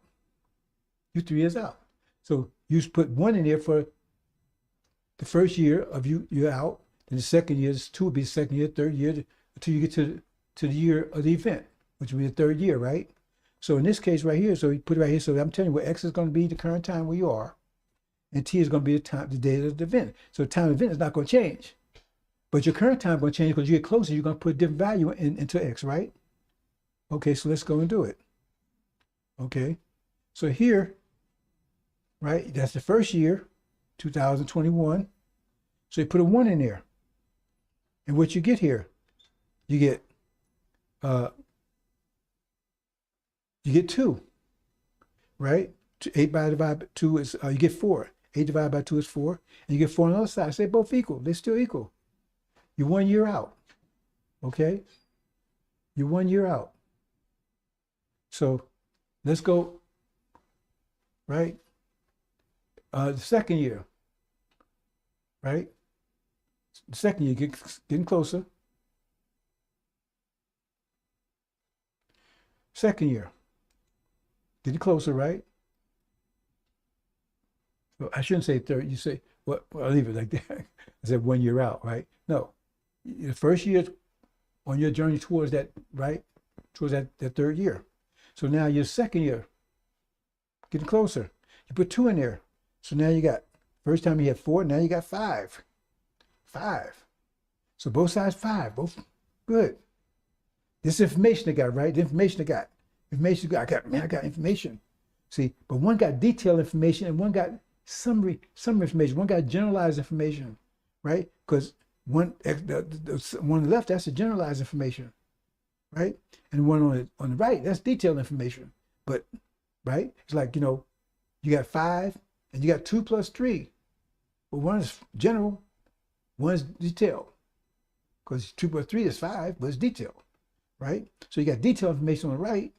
You 3 years out. So you put 1 in there for the first year of you're out. Then the second year, 2 will be the second year, third year, until you get to the year of the event, which will be the third year, right? So in this case right here, so you put it right here. So I'm telling you what x is going to be the current time where you are. And t is going to be the date of the event. So the time of the event is not going to change. But your current time is going to change because you get closer, you're going to put a different value into x, right? Okay, so let's go and do it. Okay, so here, right, that's the first year, 2021. So you put a 1 in there. And what you get here, you get 2, right? 8 divided by 2 is, you get 4. 8 divided by 2 is 4. And you get 4 on the other side. So they're both equal. They're still equal. You're 1 year out. Okay? You're 1 year out. So let's go right? The second year, right? The second year, getting closer. Second year, getting closer, right? Well, I shouldn't say third. You say, well, I'll leave it like that. I said 1 year out, right? No, the first year on your journey towards that, right? Towards that third year. So now your second year, getting closer. You put 2 in there. So now you got, first time you had 4, now you got 5. 5. So both sides 5, both good. This information I got, right? The information I got. I got information. See, but one got detailed information and one got summary information. One got generalized information, right? Because one on the left, that's the generalized information, right? And one on the right, that's detailed information. But right, it's like, you got 5 and you got 2 plus 3. Well, one is general, one is detailed. Because 2 plus 3 is 5, but it's detailed, right? So you got detailed information on the right,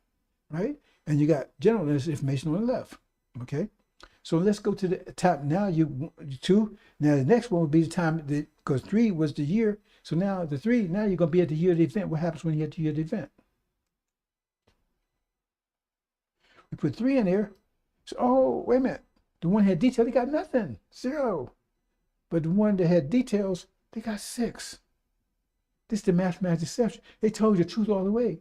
right? And you got general information on the left, okay? So let's go to the top. Now you 2. Now the next one would be the time, because 3 was the year. So now the 3, now you're going to be at the year of the event. What happens when you get to the year of the event? We put 3 in there. So, oh, wait a minute. The one that had detail, they got nothing, 0. But the one that had details, they got 6. This is the mathematical deception. They told you the truth all the way,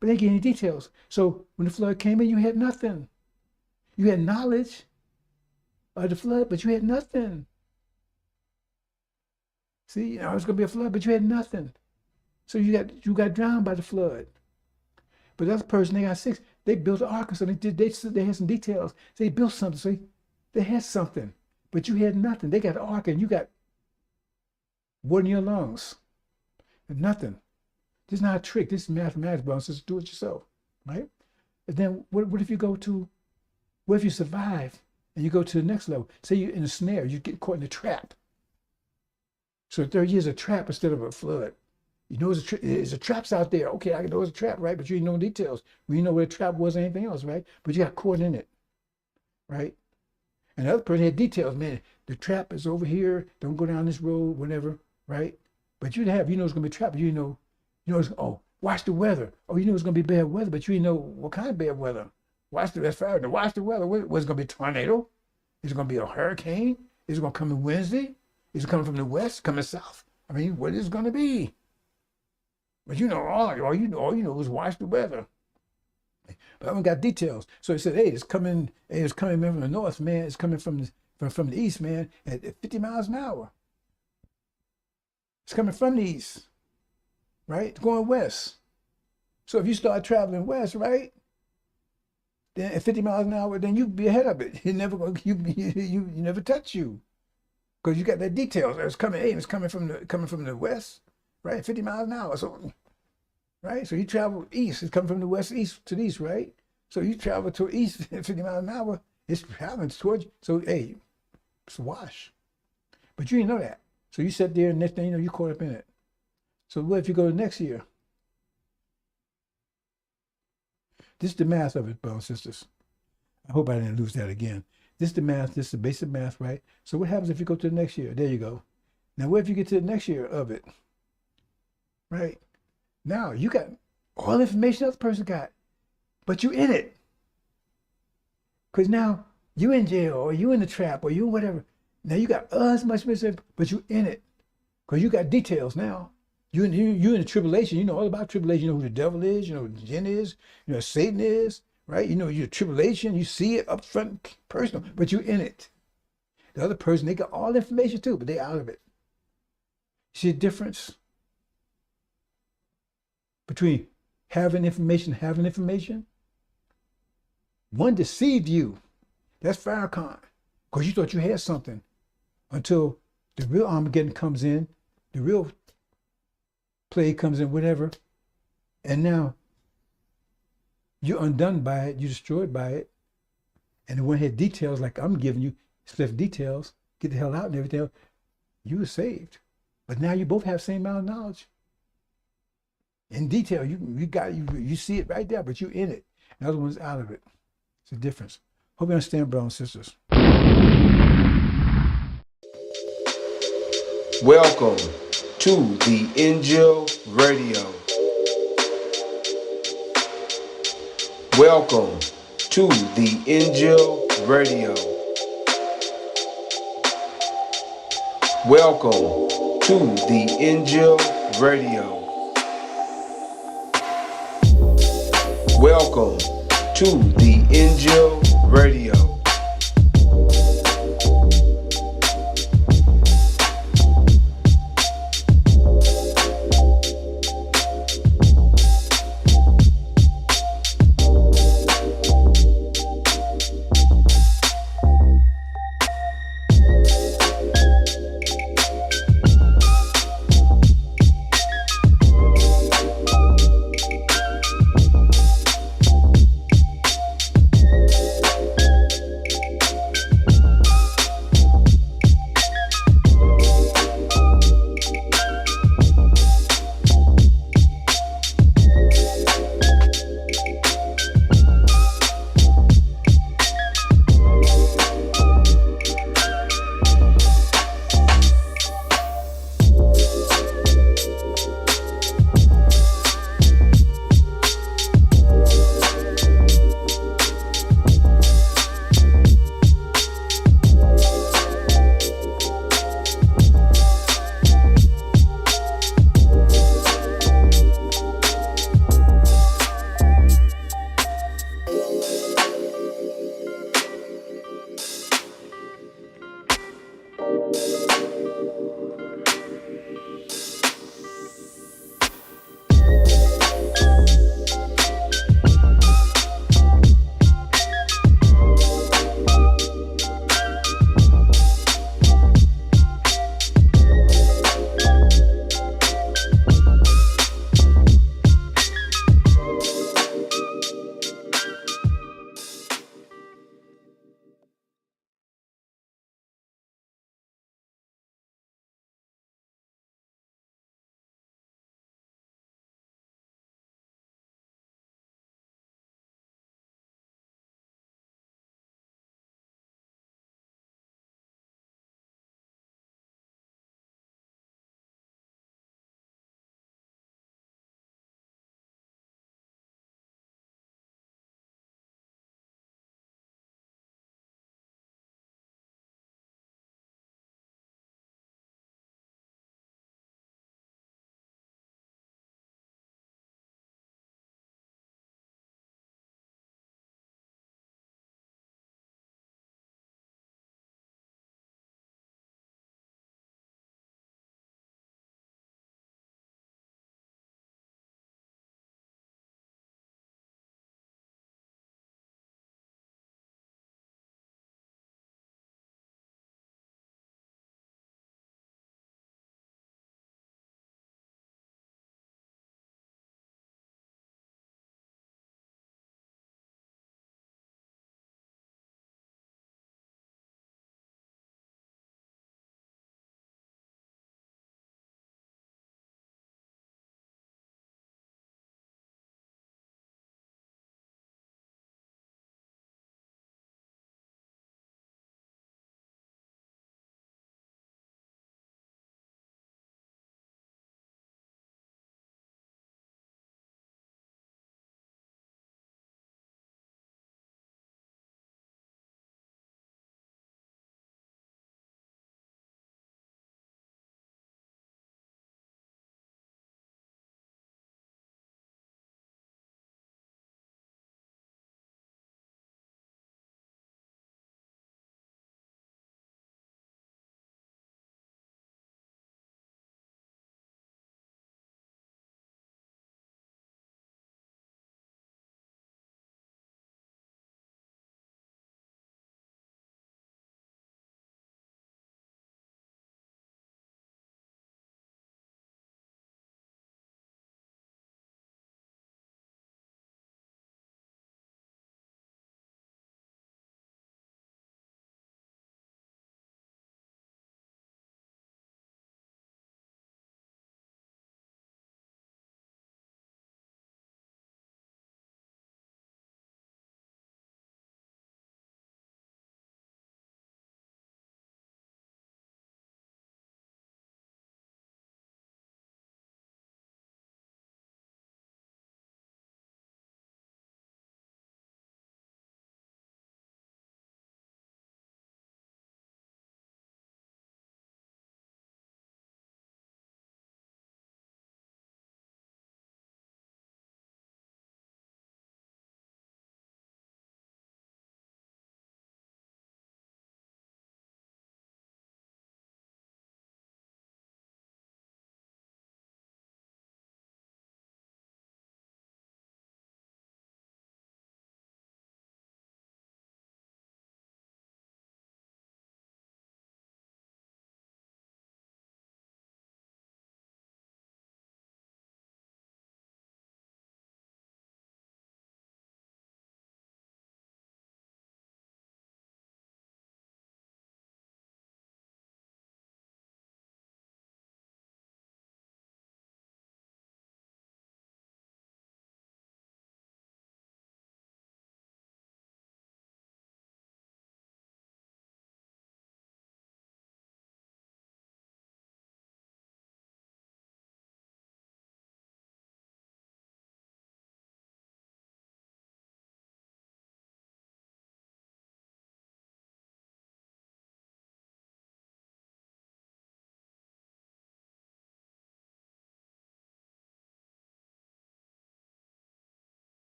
but they didn't get any details. So when the flood came in, you had nothing. You had knowledge of the flood, but you had nothing. See, it's going to be a flood, but you had nothing. So you got drowned by the flood. But the other person, they got 6. They built an ark, so they had some details. They built something, so they had something, but you had nothing. They got an ark, and you got water in your lungs. Nothing. This is not a trick. This is mathematics, bro. So do it yourself, right? And then what if you survive and you go to the next level? Say you're in a snare, you get caught in a trap. So the third year is a trap instead of a flood. You know there's a traps out there. Okay, I know it's a trap, right? But you didn't know details. We didn't know where the trap was or anything else, right? But you got caught in it, right? And the other person had details. Man, the trap is over here. Don't go down this road, whatever, right? But it's going to be a trap, but watch the weather. Oh, it's going to be bad weather, but you didn't know what kind of bad weather. Watch the weather. What's going to be a tornado? Is it going to be a hurricane? Is it going to come in Wednesday? Is it coming from the west, coming south? I mean, what is it going to be? But all you know is watch the weather. But I haven't got details. So he said, hey, it's coming from the north, man. It's coming from the east, man, at 50 miles an hour. It's coming from the east, right? It's going west. So if you start traveling west, right, then at 50 miles an hour, then you be ahead of it. You never touch you, because you got that details. It's coming. Hey, it's coming from the west, right? 50 miles an hour. So, right. So you travel east. It's coming from the west east to the east, right? So you travel to east at 50 miles an hour. It's traveling towards you. So hey, it's a wash. But you didn't know that. So you sat there, and next thing you know, you caught up in it. So what if you go to next year? This is the math of it, brothers and sisters. I hope I didn't lose that again. This is the math. This is the basic math, right? So what happens if you go to the next year? There you go. Now, what if you get to the next year of it? Right? Now, you got all the information the other person got, but you in it. Because now you in jail, or you in the trap, or you whatever. Now you got as much information, but you in it. Because you got details now. You in the tribulation. You know all about tribulation. You know who the devil is. You know who the jinn is. You know who Satan is. Right? You know your tribulation. You see it up front, personal, but you in it. The other person, they got all the information too, but they out of it. See the difference between having information, One deceived you. That's Farrakhan. Because you thought you had something. Until the real Armageddon comes in, the real plague comes in, whatever, and now you're undone by it, you're destroyed by it, and the one had details like I'm giving you, left details, get the hell out and everything else, you were saved. But now you both have the same amount of knowledge. In detail, you see it right there, but you're in it. The other one's out of it. It's a difference. Hope you understand, brothers and sisters. Welcome to the INJIL Radio. Welcome to the INJIL Radio. Welcome to the INJIL Radio. Welcome to the INJIL Radio.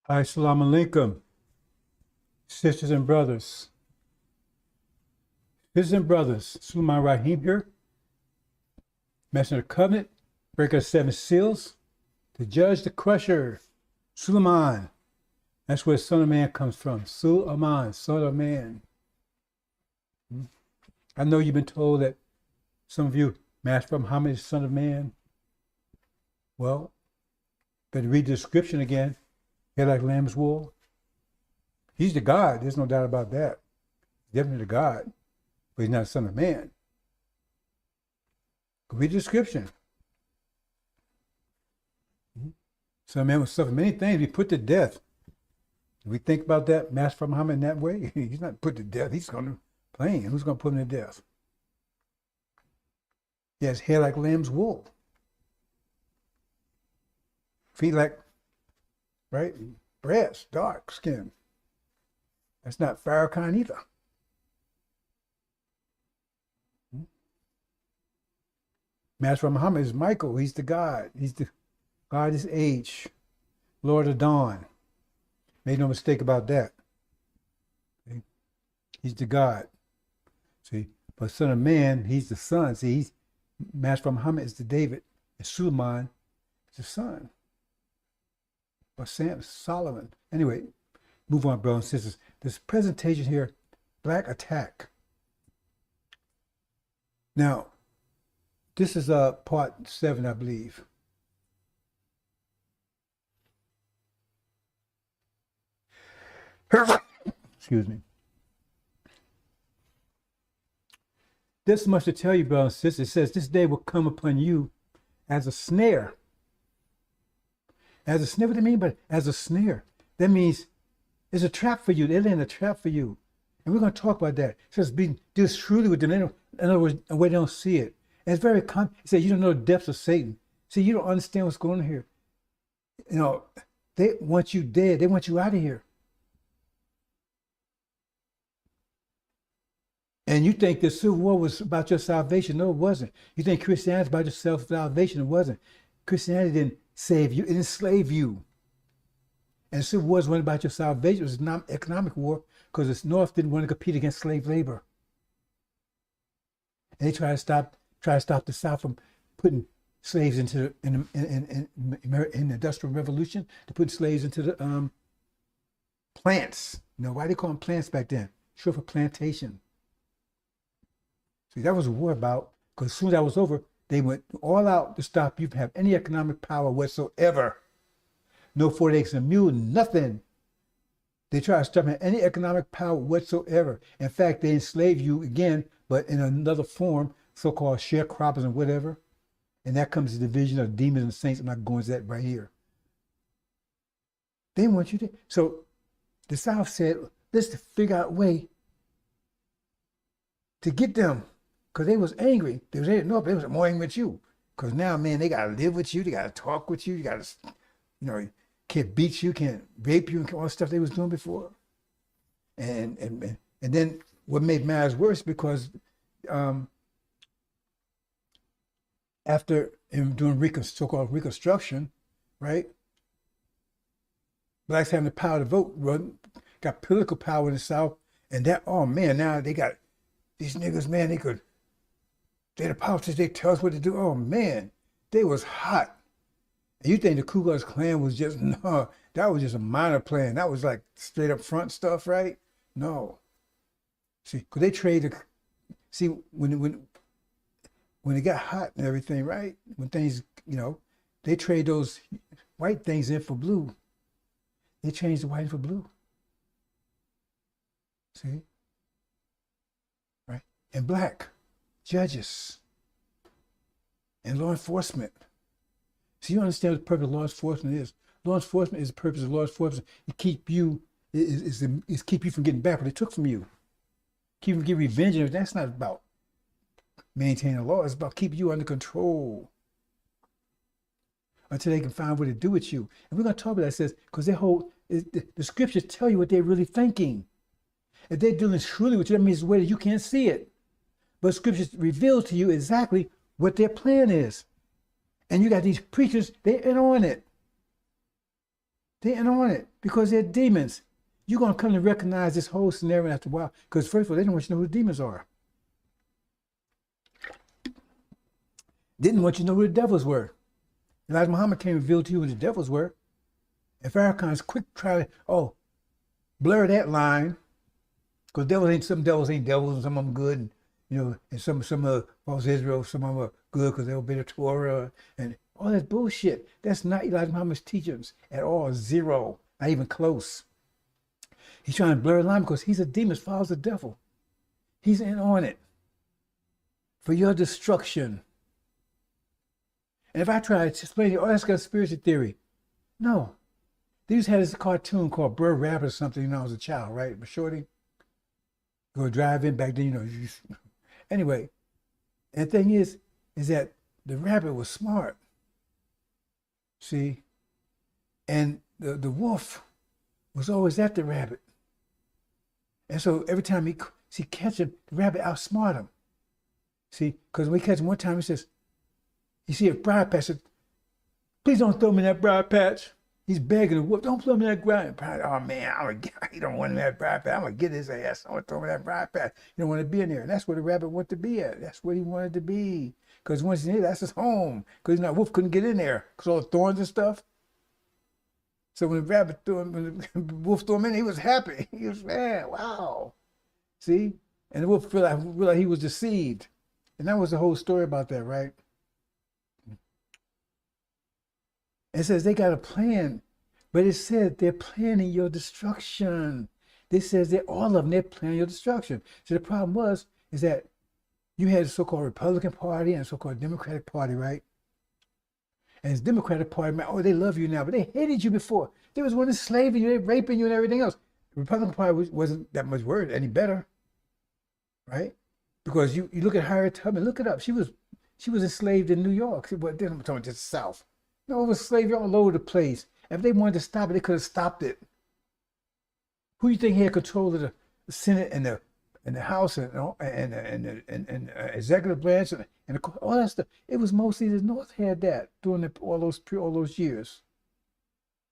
Assalamu alaikum, sisters and brothers. Sisters and brothers, Sulaiman Rahim here, Messenger of the Covenant, breaker of 7 seals, the judge, the crusher, Sulaiman. That's where the Son of Man comes from. Sulaiman, Son of Man. I know you've been told that some of you, Master Muhammad is Son of Man. Well, better read the description again. Head like lamb's wool. He's the God. There's no doubt about that. He's definitely the God, but he's not a Son of Man. Read the description. Son of Man will suffer many things, be put to death. We think about that, Master Muhammad, in that way. He's not put to death. He's going to plain. Who's going to put him to death? He has hair like lamb's wool. Feet like, right? Brass, dark skin. That's not Farrakhan either. Master Muhammad is Michael. He's the God. He's the God of this age. Lord of Dawn. Made no mistake about that. See? He's the God. See, but Son of Man, he's the son. See, he's Master Muhammad is the David, and Suleiman is the son. Or Sam Solomon. Anyway, move on, brothers and sisters. This presentation here, Black Attack. Now, this is part 7, I believe. Excuse me. This much to tell you, brothers and sisters. It says, this day will come upon you as a snare. As a snare, what do you mean by as a snare? That means it's a trap for you. They're laying a trap for you. And we're going to talk about that. It says, be deal shrewdly with them. In other words, a way they don't see it. And it's very common. It says, you don't know the depths of Satan. See, you don't understand what's going on here. You know, they want you dead. They want you out of here. And you think the Civil War was about your salvation. No, it wasn't. You think Christianity is about your self-salvation. It wasn't. Christianity didn't save you. It enslaved you. And the Civil War wasn't about your salvation. It was an economic war because the North didn't want to compete against slave labor. And they tried to stop the South from putting slaves into in the Industrial Revolution, to put slaves into the plants. You know, why they call them plants back then? Short for plantation. See, that was a war about, because as soon as that was over, they went all out to stop you from having any economic power whatsoever. No 40 acres and a mule, nothing. They tried to stop having any economic power whatsoever. In fact, they enslaved you again, but in another form, so-called sharecroppers and whatever. And that comes to the division of demons and saints. I'm not going to that right here. They want you to. So the South said, let's figure out a way to get them. Because they was angry. They was angry. No, they was more angry with you. Because now, man, they got to live with you. They got to talk with you. You got to, you know, can't beat you, can't rape you, and all the stuff they was doing before. And then what made matters worse, because after doing so-called Reconstruction, right? Blacks having the power to vote, got political power in the South. And that, oh man, now they got these niggas, man, they're the politicians, they tell us what to do. Oh man, they was hot. And you think the Ku Klux Klan was just, no, that was just a minor plan. That was like straight up front stuff, right? No. See, because they traded, see, when it got hot and everything, right? When things, you know, they trade those white things in for blue. They changed the white for blue. See? Right? And black judges and law enforcement. So you understand what the purpose of law enforcement is. Law enforcement is the purpose of law enforcement. To keep you, is keep you from getting back what they took from you. Keep you from getting revenge. And that's not about maintaining the law. It's about keeping you under control until they can find what to do with you. And we're going to talk about that. It says, because the scriptures tell you what they're really thinking. If they're dealing truly with you, that means the way that you can't see it. But scriptures reveal to you exactly what their plan is. And you got these preachers, they're in on it. They ain't on it because they're demons. You're going to come to recognize this whole scenario after a while. Because first of all, they don't want you to know who the demons are. Didn't want you to know who the devils were. Elijah Muhammad came and revealed to you who the devils were. And Farrakhan's quick try to, blur that line. Because some devils ain't devils, and some of them good. And some of false Israel, some of them are good because they obey the Torah. And all that bullshit. That's not Elijah Muhammad's teachings at all. Zero. Not even close. He's trying to blur the line because he's a demon, follows the devil. He's in on it for your destruction. And if I try to explain it, that's conspiracy theory. No. They used to have this cartoon called Burr Rabbit or something when I was a child, right? But Shorty, go drive in back then, Anyway, and the thing is that the rabbit was smart. See? And the wolf was always at the rabbit. And so every time he catch him, the rabbit outsmart him. See? Because when we catch him one time, he says, you see a briar patch, says, please don't throw me in that briar patch. He's begging the wolf, don't throw me in that briar patch. Oh man, he don't want him in that briar patch. I'm going to get his ass. I'm going to throw him in that briar patch. He don't want to be in there. And that's where the rabbit wanted to be at. That's where he wanted to be. Because once he's in there, that's his home. Because wolf couldn't get in there because all the thorns and stuff. So when the wolf threw him in, he was happy. He was, man, wow. See? And the wolf realized he was deceived. And that was the whole story about that, right? It says they got a plan, but it said they're planning your destruction. This says that all of them, they're planning your destruction. So the problem is that you had the so-called Republican Party and so-called Democratic Party, right? And this Democratic Party, man, they love you now, but they hated you before. They was one enslaving you, they raping you and everything else. The Republican Party wasn't that much worse, any better, right? Because you look at Harriet Tubman, look it up. She was enslaved in New York. But then I'm talking just the South. No, it was slavery all over the place. If they wanted to stop it, they could have stopped it. Who do you think had control of the Senate and the House and the executive branch and all that stuff? It was mostly the North had that during all those years.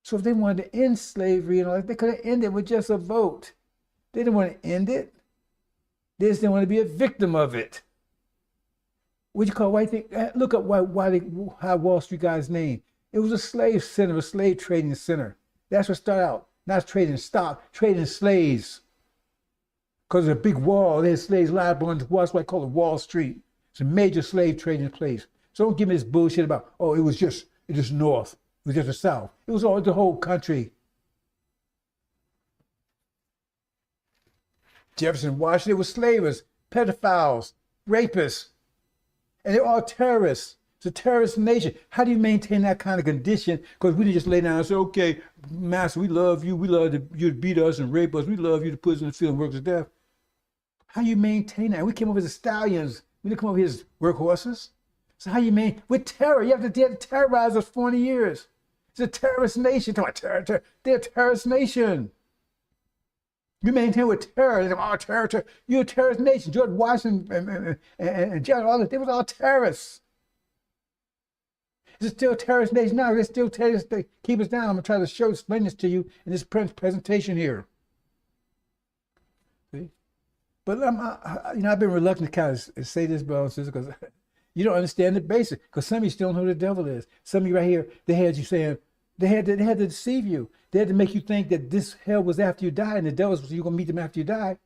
So if they wanted to end slavery and all that, they could have ended with just a vote. They didn't want to end it. They just didn't want to be a victim of it. What do you call white thing? Look up how Wall Street got his name. It was a slave center, a slave trading center. That's what started out. Not trading stock, trading slaves. Because of a big wall, they had slaves lined up on the wall. That's why I call it Wall Street. It's a major slave trading place. So don't give me this bullshit about, it was just North. It was just the South. It was all the whole country. Jefferson, Washington was slavers, pedophiles, rapists, and they're all terrorists. It's a terrorist nation. How do you maintain that kind of condition? Because we didn't just lay down and say, okay, master, we love you. We love you to beat us and rape us. We love you to put us in the field and work to death. How you maintain that? We came up as stallions. We didn't come up here as workhorses. So how you maintain? With terror. You have to terrorize us 40 years. It's a terrorist nation. They're a terrorist nation. You maintain with terror. Terror. You're a terrorist nation. George Washington and General, all that, they were all terrorists. It's still a terrorist nation now. They're still terrorists. They keep us down. I'm going to try to explain this to you in this presentation here. See? But I've been reluctant to kind of say this, brothers and sisters, because you don't understand the basics. Because some of you still don't know who the devil is. Some of you right here, they had you saying, they had to deceive you. They had to make you think that this hell was after you die, and the devils was you going to meet them after you die.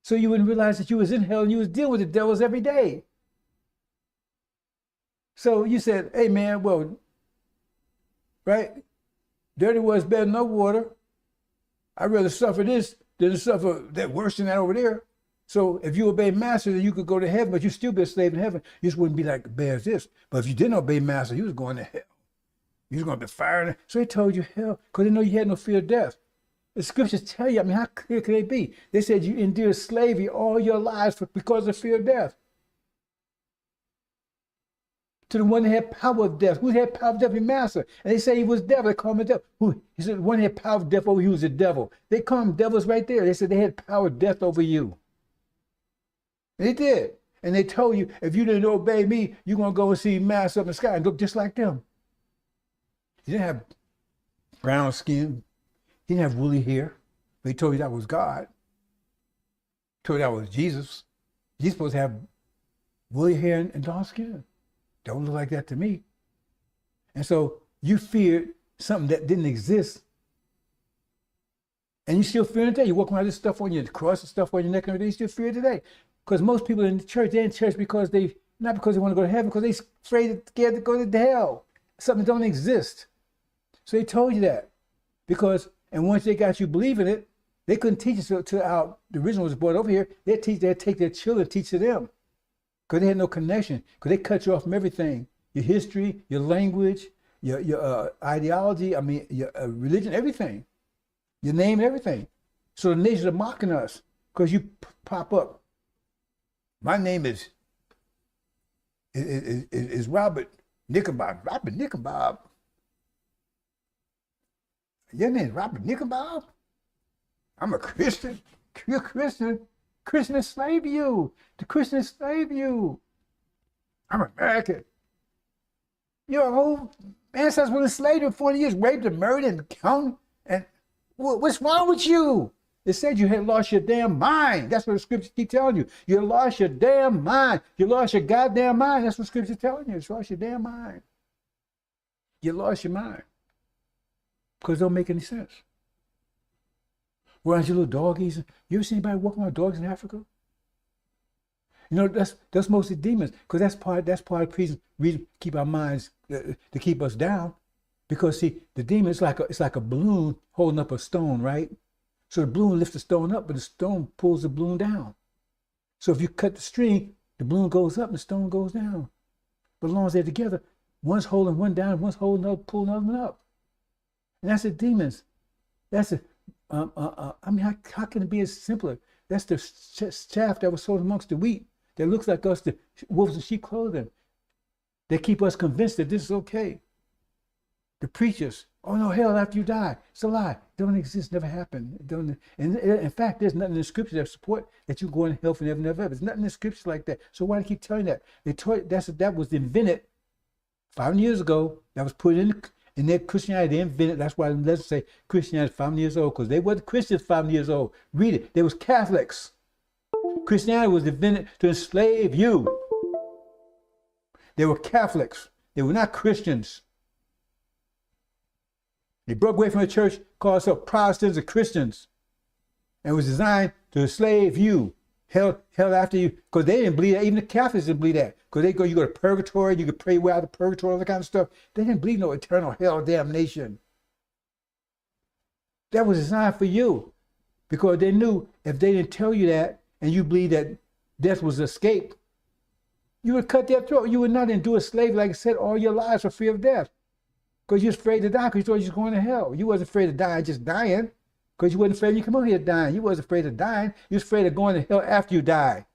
So you wouldn't realize that you was in hell and you was dealing with the devils every day. So you said, hey man, well, right? Dirty water's better than no water. I'd rather suffer this than to suffer that worse than that over there. So if you obey master, then you could go to heaven, but you still be a slave in heaven. You just wouldn't be like bad as this. But if you didn't obey master, you was going to hell. You was going to be fired. So they told you hell because they know you had no fear of death. The scriptures tell you, how clear can they be? They said you endured slavery all your lives because of fear of death. To the one that had power of death. Who had power of death? The master. And they say he was devil. They call him a devil. Who? He said the one that had power of death over you was a devil. They call him devils right there. They said they had power of death over you. They did. And they told you, if you didn't obey me, you're going to go and see master up in the sky and look just like them. You didn't have brown skin. He didn't have woolly hair. They told you that was God. Told you that was Jesus. You're supposed to have woolly hair and dark skin. Don't look like that to me. And so you feared something that didn't exist. And you still fear it today. You walk around with this stuff on your cross and stuff on your neck and everything, you still fear it today. Because most people in the church, they're in church because not because they want to go to heaven, because they're afraid, scared to go to hell. Something that don't exist. So they told you that. And once they got you believing it, they couldn't teach it to the original was brought over here. They'd take their children, teach to them. Because they had no connection. Because they cut you off from everything. Your history, your language, your ideology, your religion, everything. Your name, everything. So the nations are mocking us because you pop up. My name is Robert Nickenbob. Robert Nickenbob. Your name is Robert Nickenbob? I'm a Christian. You're a Christian. Christian enslaved you. The Christian enslaved you. I'm American. Your whole ancestors were enslaved for 40 years, raped and murdered and counted. And what's wrong with you? It said you had lost your damn mind. That's what the scriptures keep telling you. You lost your damn mind. You lost your goddamn mind. That's what scripture's telling you. You lost your damn mind. You lost your mind. Because it don't make any sense. Whereas your little doggies, you ever see anybody walking around dogs in Africa? You know, that's mostly demons. Because that's part of the reason to keep our minds, to keep us down. Because see, the demon is like a balloon holding up a stone, right? So the balloon lifts the stone up, but the stone pulls the balloon down. So if you cut the string, the balloon goes up and the stone goes down. But as long as they're together, one's holding one down, one's holding another, pulling another one up. And that's the demons. That's the, how can it be as simpler? That's the chaff that was sown amongst the wheat that looks like us, the wolves in sheep clothing. They keep us convinced that this is okay. The preachers, oh no, hell after you die. It's a lie. It don't exist, never happened. And in fact, there's nothing in the scripture that support that you go in hell for never, never, ever. There's nothing in the scriptures like that. So why do they keep telling that? That was invented 500 years ago. That was put in their Christianity. They invented. That's why let's say Christianity is 500 years old, because they weren't Christians 500 years old. Read it. They was Catholics. Christianity was invented to enslave you. They were Catholics. They were not Christians. They broke away from the church, called themselves Protestants or Christians, and was designed to enslave you, hell after you, because they didn't believe that. Even the Catholics didn't believe that, because you go to purgatory, you could pray way out of purgatory, all that kind of stuff. They didn't believe no eternal hell damnation. That was designed for you, because they knew if they didn't tell you that, and you believe that death was escape, you would cut their throat. You would not endure slavery, like I said, all your lives for fear of death. Because you're afraid to die, because you thought you was going to hell. You wasn't afraid of dying, just dying. Because you wasn't afraid when you come over here dying. You wasn't afraid of dying. You was afraid of going to hell after you die.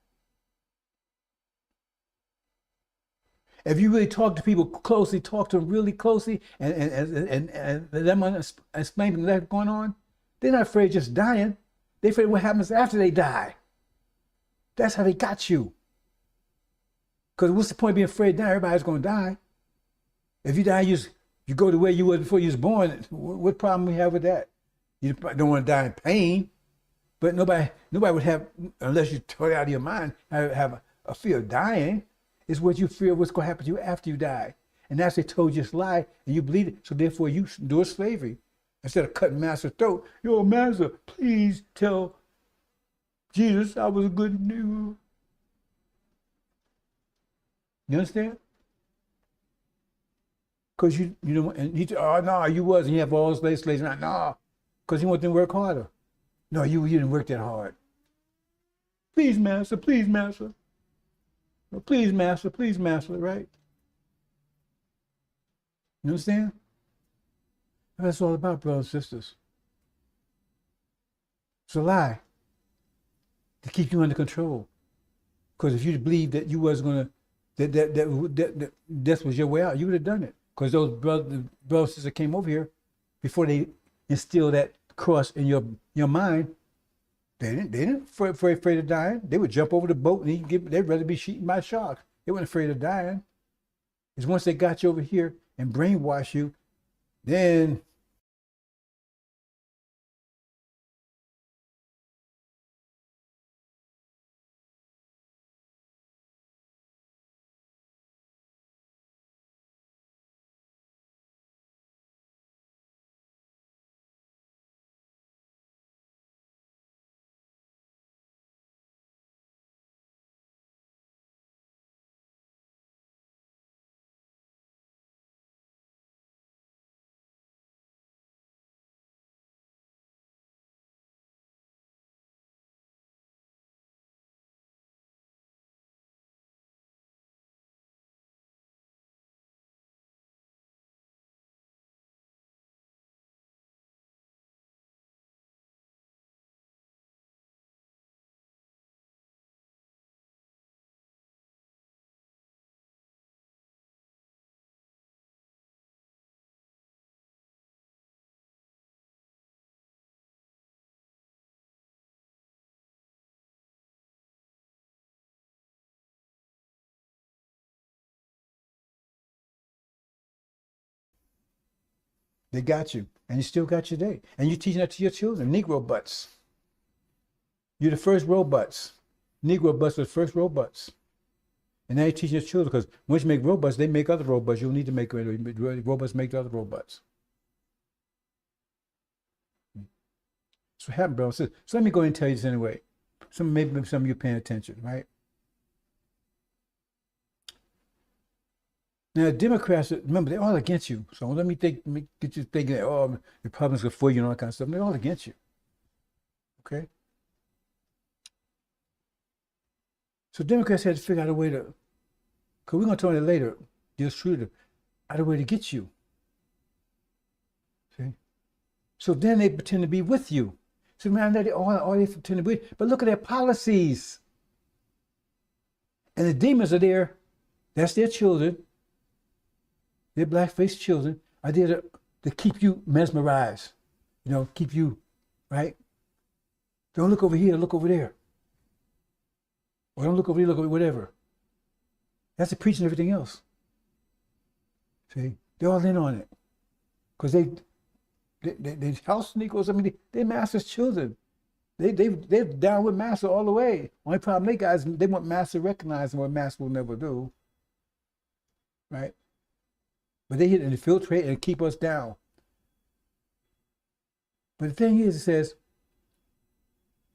If you really talk to people closely, talk to them really closely, and let them explain to them what's going on, they're not afraid of just dying. They're afraid of what happens after they die. That's how they got you. Because what's the point of being afraid of dying? Everybody's going to die. If you die, you go to where you were before you was born. What problem we have with that? You don't want to die in pain, but nobody would have, unless you tore it out of your mind, have a fear of dying. It's what you fear what's going to happen to you after you die. And that's they told you this lie, and you believe it. So therefore you endure slavery. Instead of cutting master's throat, yo, master, please tell Jesus I was a good nigga. You understand? Because you know, and he said, oh no, you wasn't. You have all those slaves around. No, because you want them to work harder. No, you didn't work that hard. Please, master, please, master. No, please, master, right? You understand? That's all about, brothers and sisters. It's a lie to keep you under control. Because if you believed that you was gonna, that death was your way out, you would have done it. Because those brothers and sisters came over here before they instilled that cross in your mind. They didn't afraid of dying. They would jump over the boat and they'd rather be eaten by sharks. They weren't afraid of dying. It's once they got you over here and brainwash you, then They got you, and you still got your day. And you're teaching that to your children, Negro butts. You're the first robots. Negro butts are the first robots. And now you're teaching your children, because once you make robots, they make other robots. You don't need to make robots, make the other robots. That's what happened, bro. So let me go ahead and tell you this anyway. Maybe some of you paying attention, right? Now, Democrats, remember, they're all against you. So let me get you thinking that, oh, Republicans are for you and all that kind of stuff. They're all against you. Okay? So Democrats had to figure out a way to, because we're going to talk about it later, just Schroeder, out a way to get you. See? So then they pretend to be with you. So man, all they pretend to be, but look at their policies. And the demons are there. That's their children. Their black-faced children are there to keep you mesmerized. Keep you, right? Don't look over here, look over there. Or don't look over here, look over whatever. That's the preaching and everything else. See? They're all in on it. Because they house Negroes, I mean, they're master's children. They're down with master all the way. Only problem they want master to recognize what master will never do. Right? But they hit and infiltrate and keep us down. But the thing is, it says,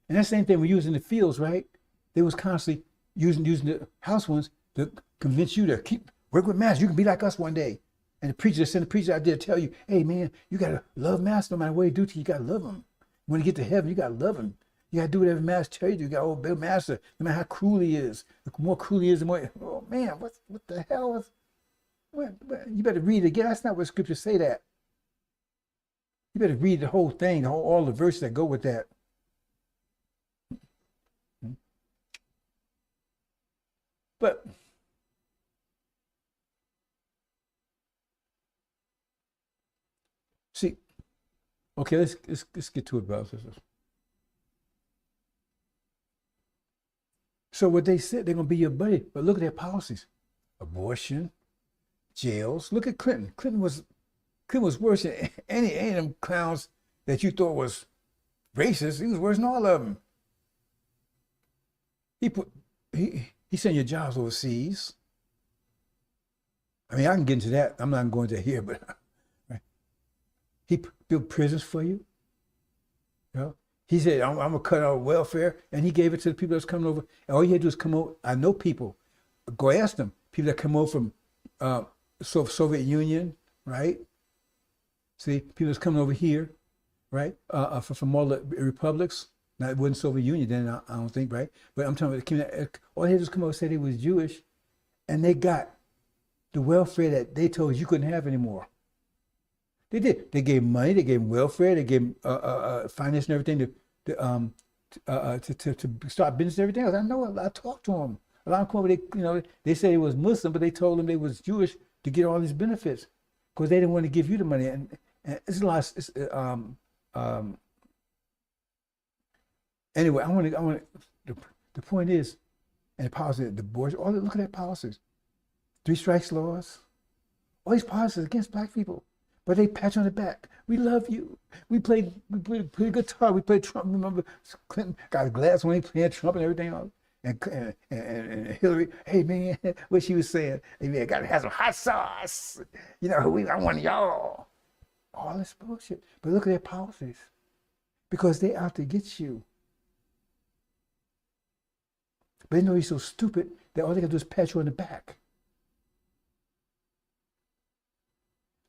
and that same thing we use in the fields, right? They was constantly using the house ones to convince you to work with master. You can be like us one day. And send the preacher out there to tell you, hey man, you gotta love master no matter what he do to you. You gotta love him. When you get to heaven, you gotta love him. You gotta do whatever master tells you. You gotta obey master, no matter how cruel he is. The more cruel he is, the more. Oh man, what the hell is? You better read it again. That's not what scriptures say that. You better read the whole thing, all the verses that go with that. But see, okay, let's get to it, brothers and sisters. So what they said, they're gonna be your buddy, but look at their policies: abortion, jails. Look at Clinton. Clinton was worse than any of them clowns that you thought was racist. He was worse than all of them. He sent your jobs overseas. I mean, I can get into that. I'm not going to here, but right. He built prisons for you. He said, I'm gonna cut out welfare, and he gave it to the people that's coming over. And all you had to do is come over. I know people. Go ask them. People that come over from Soviet Union, right? See, people that's coming over here, right? From all the republics. Now, it wasn't Soviet Union then, I don't think, right? But I'm talking about, all they had to come over and say they was Jewish, and they got the welfare that they told you couldn't have anymore. They did. They gave money, they gave welfare, they gave finance and everything to start business and everything else. I know, I talked to them. A lot of them, they said it was Muslim, but they told them they was Jewish to get all these benefits because they didn't want to give you the money. And it's a lot. Anyway, the point is, and the policy, the boys, look at their policies. 3 strikes laws. All these policies against black people. But they pat you on the back. We love you. We played guitar. We played Trump. Remember, Clinton got a glass when he played Trump and everything else. And Hillary, hey man, what she was saying, hey man, gotta have some hot sauce. I want y'all. All this bullshit. But look at their policies. Because they out to get you. But they know you're so stupid that all they gotta do is pat you on the back.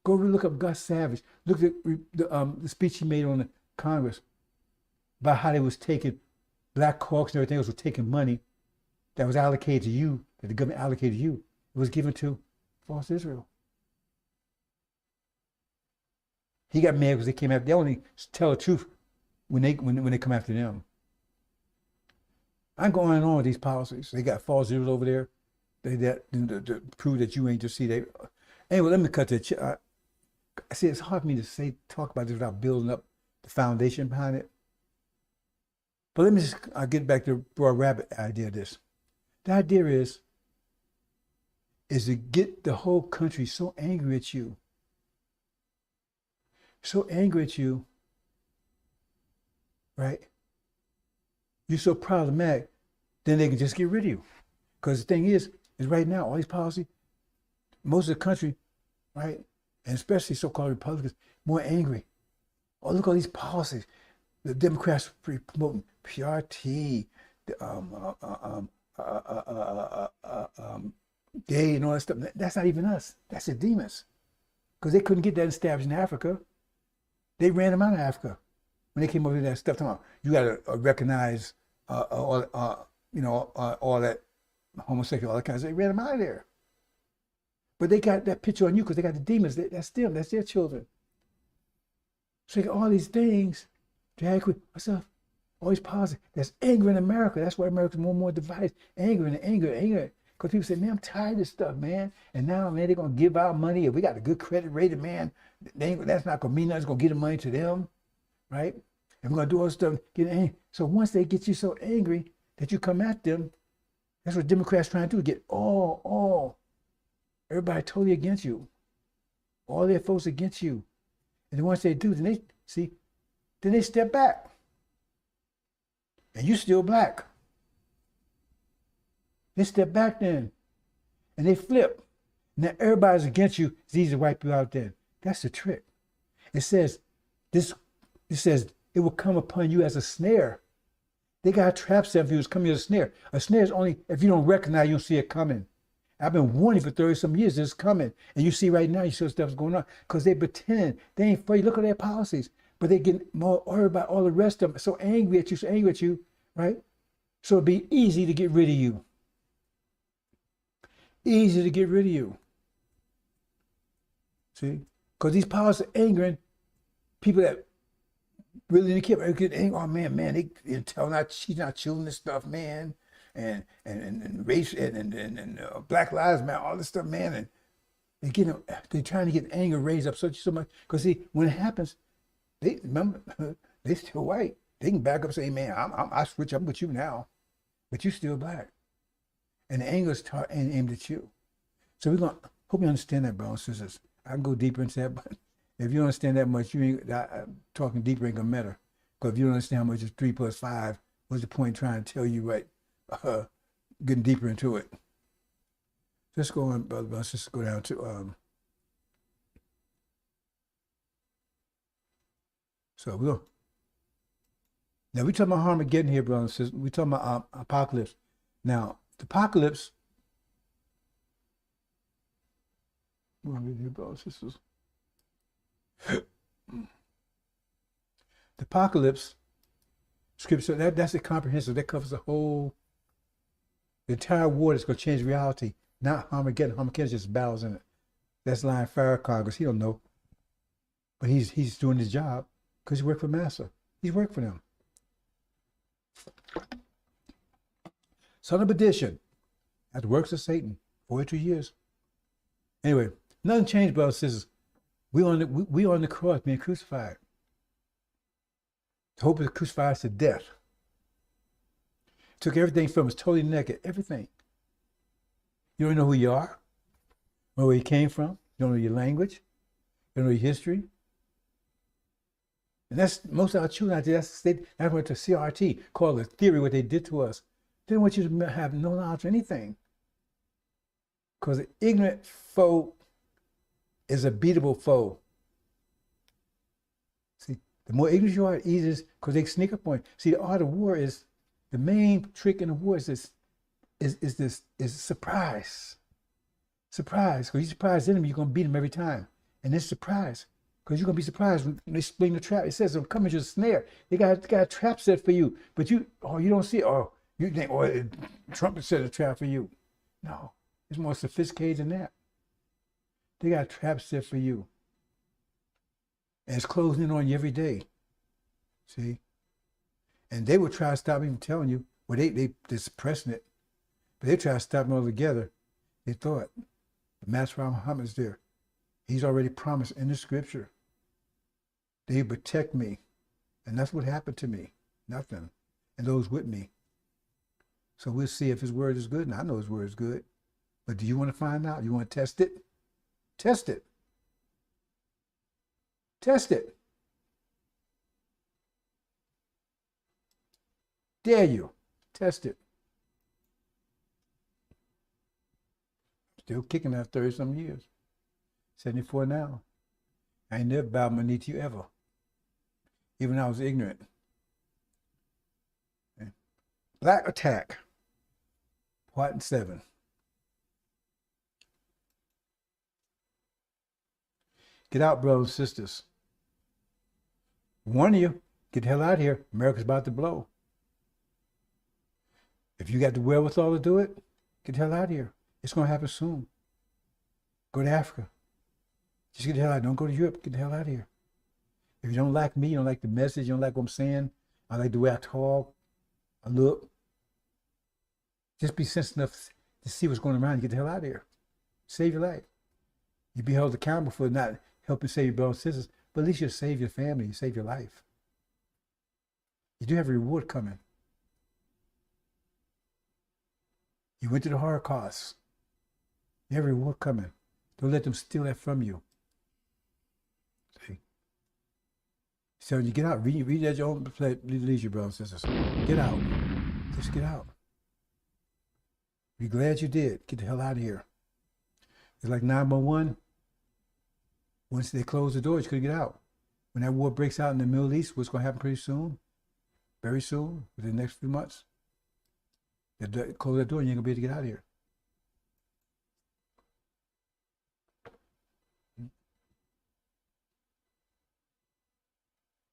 Go look up Gus Savage. Look at the speech he made on the Congress about how they was taking Black Hawks and everything else was taking money that was allocated to you, that the government allocated to you. It was given to false Israel. He got mad because they came after. They only tell the truth when they come after them. I'm going on with these policies. They got false Israel over there. To prove that you ain't just see they. Anyway, let me cut to. See, it's hard for me to talk about this without building up the foundation behind it. But let me just get back to the broad rabbit idea of this. The idea is to get the whole country so angry at you so angry at you, right? You're so problematic, then they can just get rid of you. Because the thing is right now, all these policies, most of the country, right, and especially so-called Republicans, more angry. Oh, look at all these policies. The Democrats promoting PRT, the, gay and all that stuff. That's not even us. That's the demons. Because they couldn't get that established in Africa. They ran them out of Africa when they came over with that stuff. Talking about, you got to recognize all that homosexual, all that kind of stuff. They ran them out of there. But they got that picture on you because they got the demons. That's them. That's their children. So they got all these things to adequate myself. All these policies. That's anger in America. That's why America's more and more divided. Anger. Because people say, man, I'm tired of this stuff, man. And now, man, they're going to give out money. If we got a good credit rating, man, that's not going to mean nothing. It's going to give the money to them, right? And we're going to do all this stuff. Get angry. So once they get you so angry that you come at them, that's what Democrats trying to do, get everybody totally against you. All their folks against you. And then once they do, then they step back. And you still black. They step back then. And they flip. Now everybody's against you. It's easy to wipe you out then. That's the trick. It says it will come upon you as a snare. They got traps there for you. It's coming as a snare. A snare is only if you don't recognize, you don't see it coming. I've been warning for 30 some years it's coming. And you see right now, you see stuff's going on. Because they pretend. They ain't for you. Look at their policies. But they get more worried about all the rest of them. So angry at you, right? So it'd be easy to get rid of you. Easy to get rid of you. See? Because these policies are angering people that really didn't care. Get angry. Oh man, they tell she's not chilling this stuff, man. And race and Black Lives Matter, all this stuff, man. And they're trying to get anger raised up so much. Because see, when it happens, they still white. They can back up and say, man, I switch up with you now. But you still black. And the anger is aimed at you. So we're going to hope you understand that, brothers and sisters. I can go deeper into that, but if you don't understand that much, talking deeper ain't going to matter. Because if you don't understand how much is 3 plus 5, what's the point trying to tell you, right? Getting deeper into it. Let's go on, brothers and sisters, go down to... So we go. Now we talking about Armageddon here, brothers and sisters. We talking about apocalypse. Now the apocalypse. What are we here, brothers and sisters? The apocalypse scripture. That's a comprehensive. That covers the entire war. That's going to change reality. Not Armageddon. Armageddon just battles in it. That's lying Farrakhan because he don't know, but he's doing his job. Because he worked for Massa. He's worked for them. Son of perdition. At the works of Satan. 42 years. Anyway, nothing changed, brothers and sisters. We on the cross being crucified. The hope is crucified to death. Took everything from us, totally naked. Everything. You don't know who you are. You don't know where you came from. You don't know your language. You don't know your history. And that's most of our children out there. That's what the CRT called a theory, what they did to us. They don't want you to have no knowledge of anything. Because an ignorant foe is a beatable foe. See, the more ignorant you are, the easier it is because they sneak up on you. See, the art of war is, the main trick in the war is surprise. Surprise. Because you surprise the enemy, you're going to beat them every time. And it's surprise. Because you're going to be surprised when they spring the trap. It says they'll come into a snare. They got a trap set for you. But you don't see it. Oh, you think, Trump has set a trap for you. No, it's more sophisticated than that. They got a trap set for you. And it's closing in on you every day. See? And they will try to stop even telling you. Well, they're suppressing it. But they try to stop them altogether. They thought, the Master Muhammad is there. He's already promised in the scripture that he'll protect me. And that's what happened to me. Nothing. And those with me. So we'll see if his word is good. And I know his word is good. But do you want to find out? You want to test it? Test it. Test it. Dare you. Test it. Still kicking after 30-some years. 74 now. I ain't never bowed my knee to you ever. Even when I was ignorant. Okay. Black Attack. Part 7. Get out, brothers and sisters. Warn you, get the hell out of here. America's about to blow. If you got the wherewithal to do it, get the hell out of here. It's going to happen soon. Go to Africa. Just get the hell out. Don't go to Europe. Get the hell out of here. If you don't like me, you don't like the message, you don't like what I'm saying, I like the way I talk, I look, just be sensitive enough to see what's going around and get the hell out of here. Save your life. You be held accountable for not helping save your brothers and sisters, but at least you save your family, you save your life. You do have a reward coming. You went to the Holocaust. You have a reward coming. Don't let them steal that from you. See? So you get out, read at your own leisure, brothers and sisters. Get out. Just get out. Be glad you did. Get the hell out of here. It's like 911. Once they close the doors, you couldn't get out. When that war breaks out in the Middle East, what's going to happen pretty soon? Very soon, within the next few months. They close that door and you ain't going to be able to get out of here.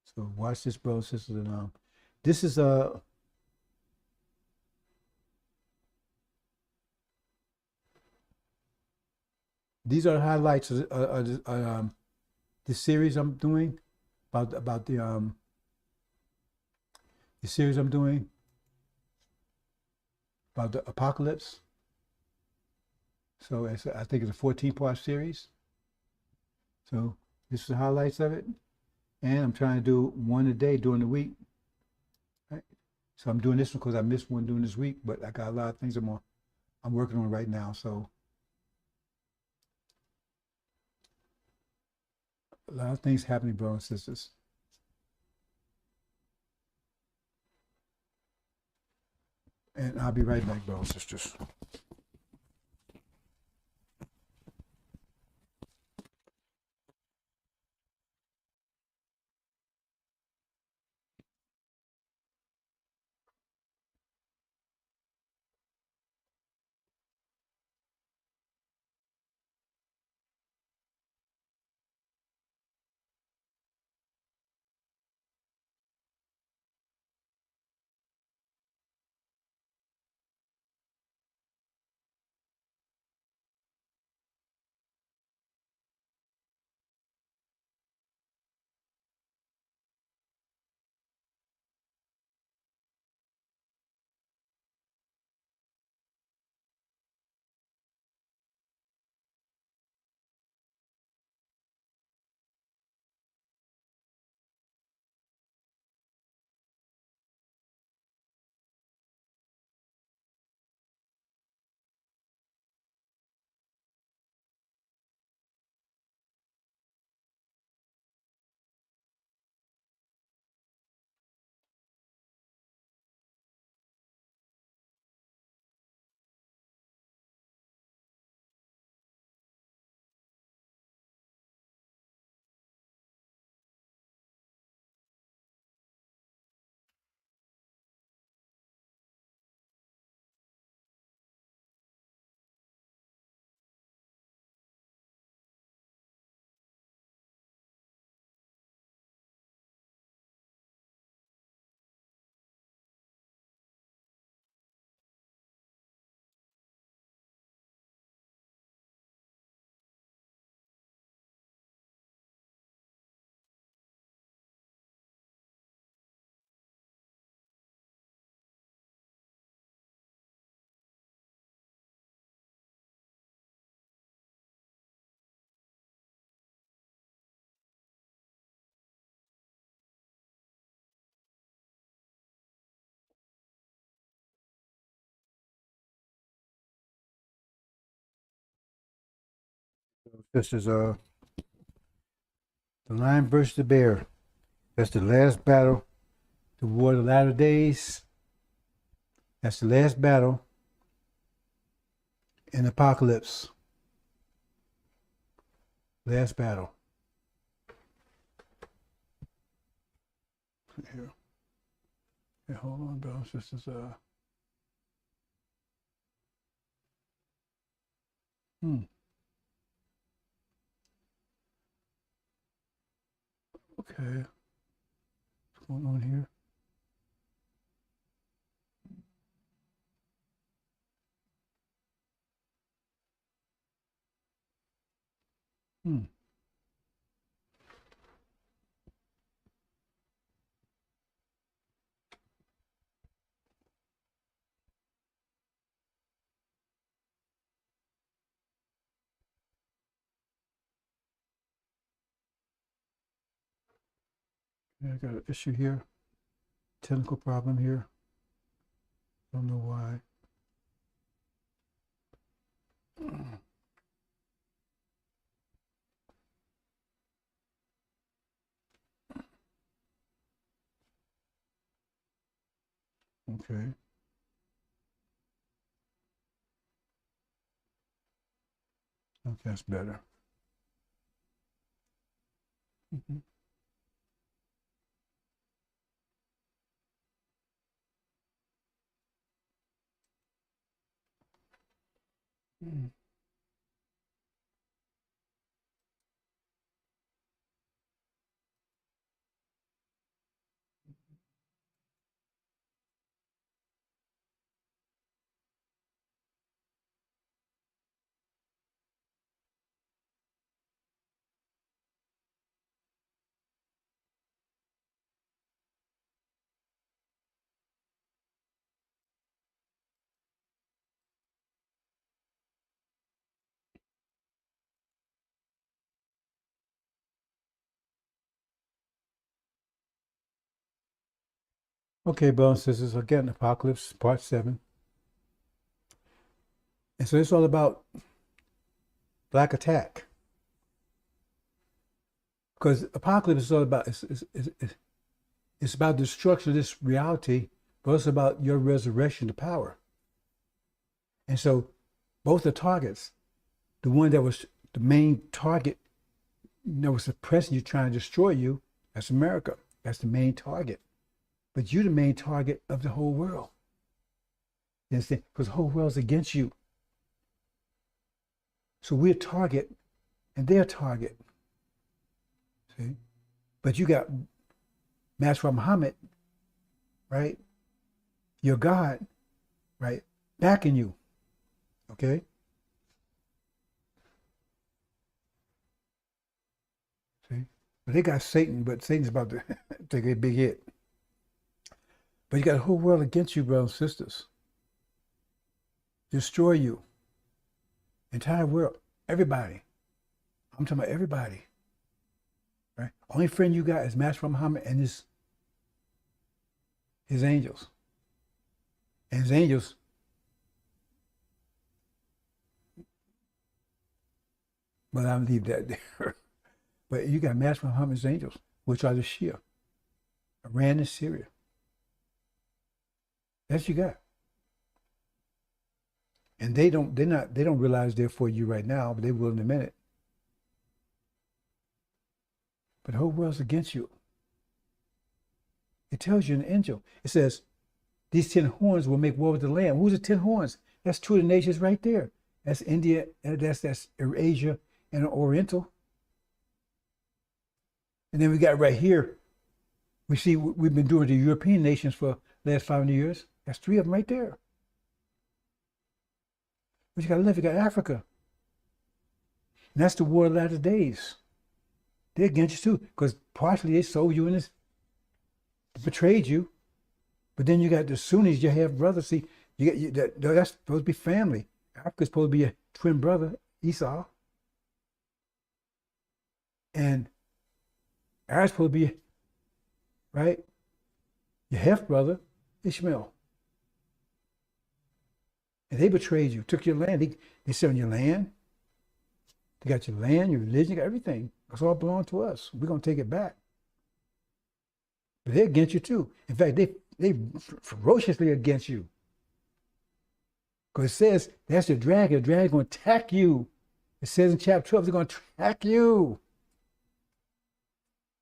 So watch this, brothers and sisters. And this is these are highlights of the series I'm doing about the series I'm doing about the apocalypse. So I think it's a 14-part series. So this is the highlights of it. And I'm trying to do one a day during the week. Right? So I'm doing this one because I missed one during this week, but I got a lot of things I'm working on right now. So a lot of things happening, brothers and sisters. And I'll be right back, brothers and sisters. This is The lion versus the bear. That's the last battle. The war of the latter days. That's the last battle in Apocalypse. Last battle. Here. Hey, hold on, brothers and sisters. Okay. What's going on here? Yeah, I got an issue here. Technical problem here. Don't know why. Okay. Okay, that's better. Mm-hmm. Mm. Okay, brothers and sisters, again, Apocalypse, part 7. And so it's all about Black Attack. Because Apocalypse is all about, it's about destruction of this reality, but it's about your resurrection to power. And so both the targets, the one that was the main target that was suppressing you, trying to destroy you, that's America. That's the main target. But you're the main target of the whole world. You understand? Because the whole world's against you. So we're a target and they're a target. See? But you got Master Muhammad, right? Your God, right? Backing you. Okay? See? But they got Satan, but Satan's about to take a big hit. But you got the whole world against you, brothers and sisters. Destroy you. Entire world. Everybody. I'm talking about everybody. Right? Only friend you got is Master Muhammad and his angels. And his angels, but I'll leave that there. But you got Master Muhammad's angels, which are the Shia, Iran and Syria. That's what you got. And they don't realize they're for you right now, but they will in a minute. But the whole world's against you. It tells you in the angel. It says, these 10 horns will make war with the Lamb. Who's the 10 horns? That's two of the nations right there. That's India, that's Asia and Oriental. And then we got right here, we see we've been doing the European nations for the last 500 years. That's 3 of them right there. But you got to live, you got Africa. And that's the war of the latter days. They're against you too, because partially they sold you in this, betrayed you. But then you got the Sunnis, you have brothers. See, that's supposed to be family. Africa's supposed to be a twin brother, Esau. And ours supposed to be, right, your half brother, Ishmael. And they betrayed you, took your land. They sell your land. You got your land, your religion, you got everything. It's all belong to us. We're going to take it back. But they're against you too. In fact, they ferociously against you. Because it says that's the dragon. The dragon's going to attack you. It says in chapter 12, they're going to attack you.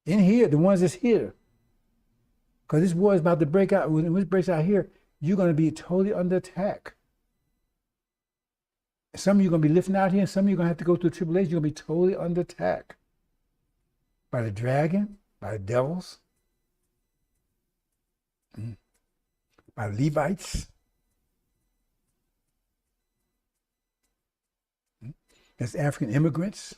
In here, the ones that's here. Because this war is about to break out. When it breaks out here, you're going to be totally under attack. Some of you are going to be lifting out here, and some of you are going to have to go through tribulation. You're going to be totally under attack by the dragon, by the devils, by Levites. That's African immigrants.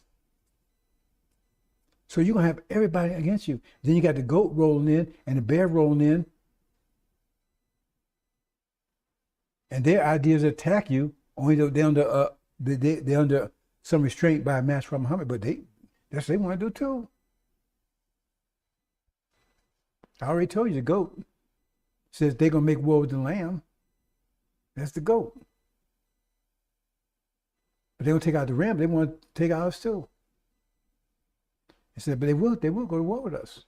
So you're going to have everybody against you. Then you got the goat rolling in and the bear rolling in. And their ideas attack you, only though they're under some restraint by a master from Muhammad, but that's what they want to do too. I already told you the goat says they're going to make war with the lamb. That's the goat. But they don't take out the ram, they want to take out us too. He said, but they will go to war with us.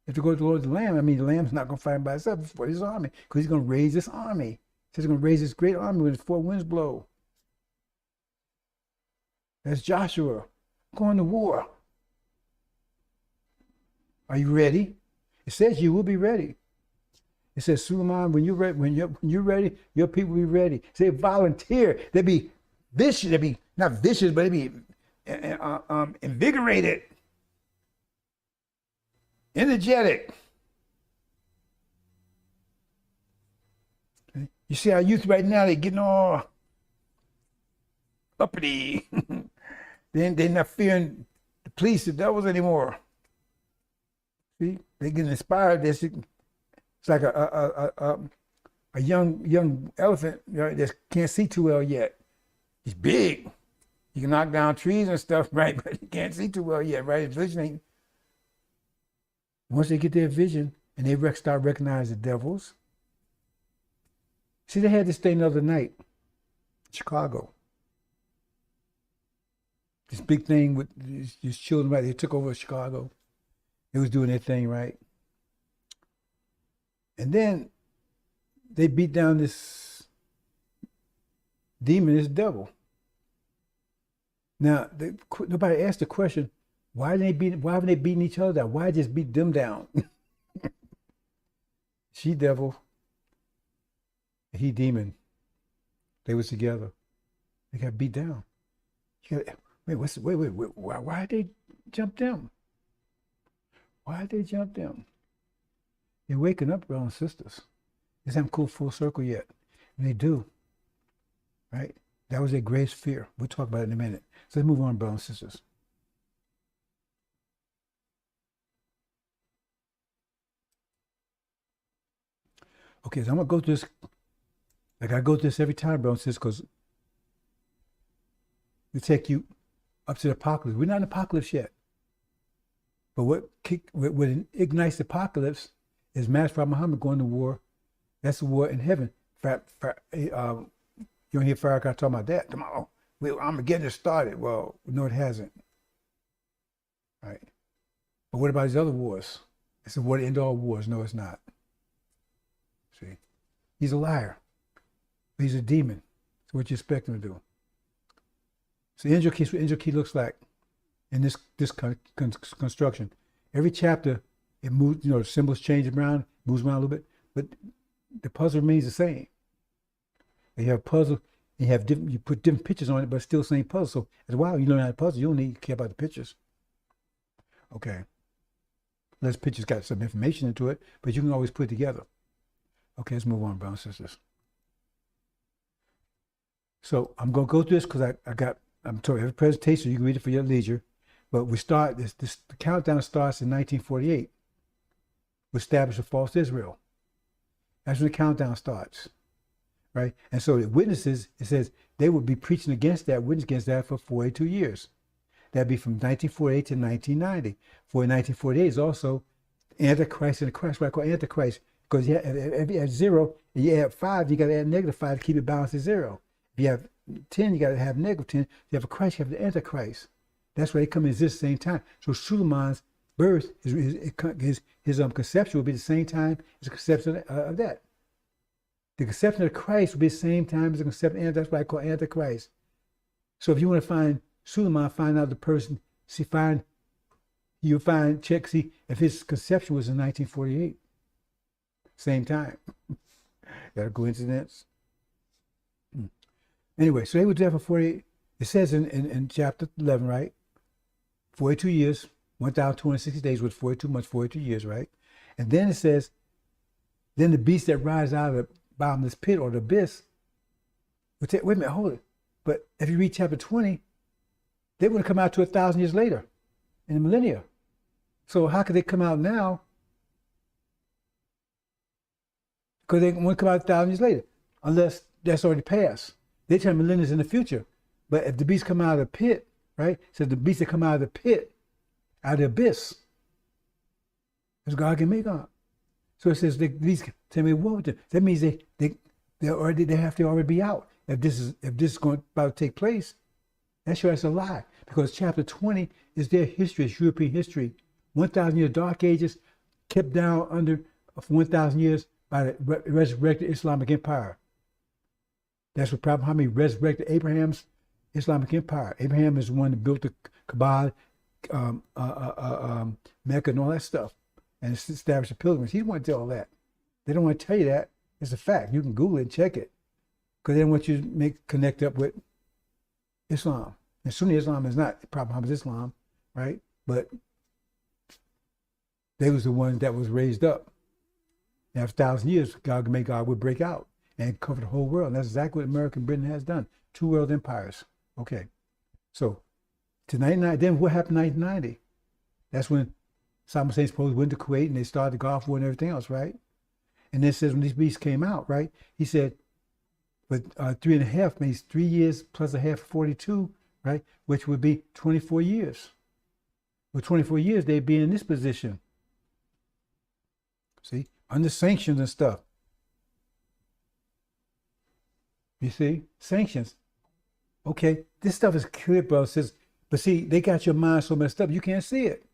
If they go to the Lord of the Lamb, I mean, the Lamb's not going to fight by itself for his army, because he's going to raise this army. He says he's going to raise this great army when the four winds blow. That's Joshua going to war. Are you ready? It says you will be ready. It says, Suleiman, when you're ready, your people will be ready. Say volunteer. They be vicious. They be not vicious, but they be invigorated, energetic. Okay. You see our youth right now, they're getting all uppity. They're not fearing the police, the devils anymore. See, they get inspired. It's like a young elephant, right, that can't see too well yet. He's big. He can knock down trees and stuff, right? But he can't see too well yet, right? His vision ain't. Once they get their vision and they start recognizing the devils. See, they had this thing the other night, Chicago. This big thing with these children, right? They took over Chicago. They was doing their thing, right? And then they beat down this demon, this devil. Now, nobody asked the question, why haven't they beating each other down? Why just beat them down? She devil, he demon. They was together. They got beat down. Wait, why did they jump them? Why did they jump them? They're waking up, brothers and sisters. They haven't cooled full circle yet. And they do. Right? That was their greatest fear. We'll talk about it in a minute. So let's move on, brothers and sisters. Okay, so I'm going to go through this. Like I go through this every time, brothers and sisters, because we take you up to the apocalypse. We're not in the apocalypse yet. But what ignites the apocalypse is Master Prophet Muhammad going to war. That's the war in heaven. You don't hear Farrakhan talking about that. Tomorrow, I'm getting it started. Well, no, it hasn't. Right? But what about these other wars? It's a war to end all wars. No, it's not. See? He's a liar. He's a demon. So what you expect him to do? So the angel key looks like in this construction. Every chapter, it moves, the symbols change around, moves around a little bit, but the puzzle remains the same. You have a puzzle, you put different pictures on it, but it's still the same puzzle. So as a while you learn how to puzzle, you don't need to care about the pictures. Okay. Unless pictures got some information into it, but you can always put it together. Okay, let's move on, brothers and sisters. So I'm going to go through this because I'm told every presentation, you can read it for your leisure. But we start, the countdown starts in 1948. We establish a false Israel. That's when the countdown starts, right? And so the witnesses, it says they would be preaching against that, witness against that for 42 years. That'd be from 1948 to 1990. For 1948 is also Antichrist and the Christ, what I call Antichrist, because if you have 0 and you add 5, you got to add -5 to keep it balanced at 0. If you have 10, you got to have -10. If you have a Christ, you have the Antichrist. That's why they come in this same time. So Suleiman's birth, his conception will be the same time as the conception of that. The conception of Christ will be the same time as the conception, and that's why I call Antichrist. So if you want to find Suleiman, find out the person, check, see if his conception was in 1948. Same time. Got a coincidence? Anyway, so they were there for 48. It says in chapter 11, right? 42 years, 1,260 days with 42 months, 42 years, right? And then it says, then the beast that rises out of the bottomless pit or the abyss, wait a minute, hold it. But if you read chapter 20, they would have come out to 1,000 years later in the millennia. So how could they come out now? Because they won't come out 1,000 years later, unless that's already passed. They tell millennia is in the future. But if the beast come out of the pit, right? So the beast that come out of the pit, out of the abyss, is God can make on. So it says these tell me what with them. That means they have to already be out. If this is about to take place, that's sure that's a lie. Because chapter 20 is their history, it's European history. 1,000 years dark ages kept down under for 1,000 years by the resurrected Islamic Empire. That's what problem. How many resurrected Abraham's Islamic Empire? Abraham is the one that built the Kaaba, Mecca, and all that stuff, and established the pilgrims. He didn't want to tell all that. They don't want to tell you that. It's a fact. You can Google it and check it, because they don't want you to connect up with Islam. And Sunni Islam is not Prophet Muhammad's Islam, right? But they was the ones that was raised up. And after 1,000 years, God would break out and cover the whole world. And that's exactly what America and Britain has done. 2 world empires. Okay. So to 1990, then what happened in 1990? That's when Saddam Hussein supposedly went to Kuwait and they started the Gulf War and everything else, right? And then it says when these beasts came out, right? He said, but 3.5 means 3 years plus a half, 42, right? Which would be 24 years. With 24 years, they'd be in this position. See? Under sanctions and stuff. You see? Sanctions. Okay, this stuff is clear, bro. Says, but see, they got your mind so messed up, you can't see it.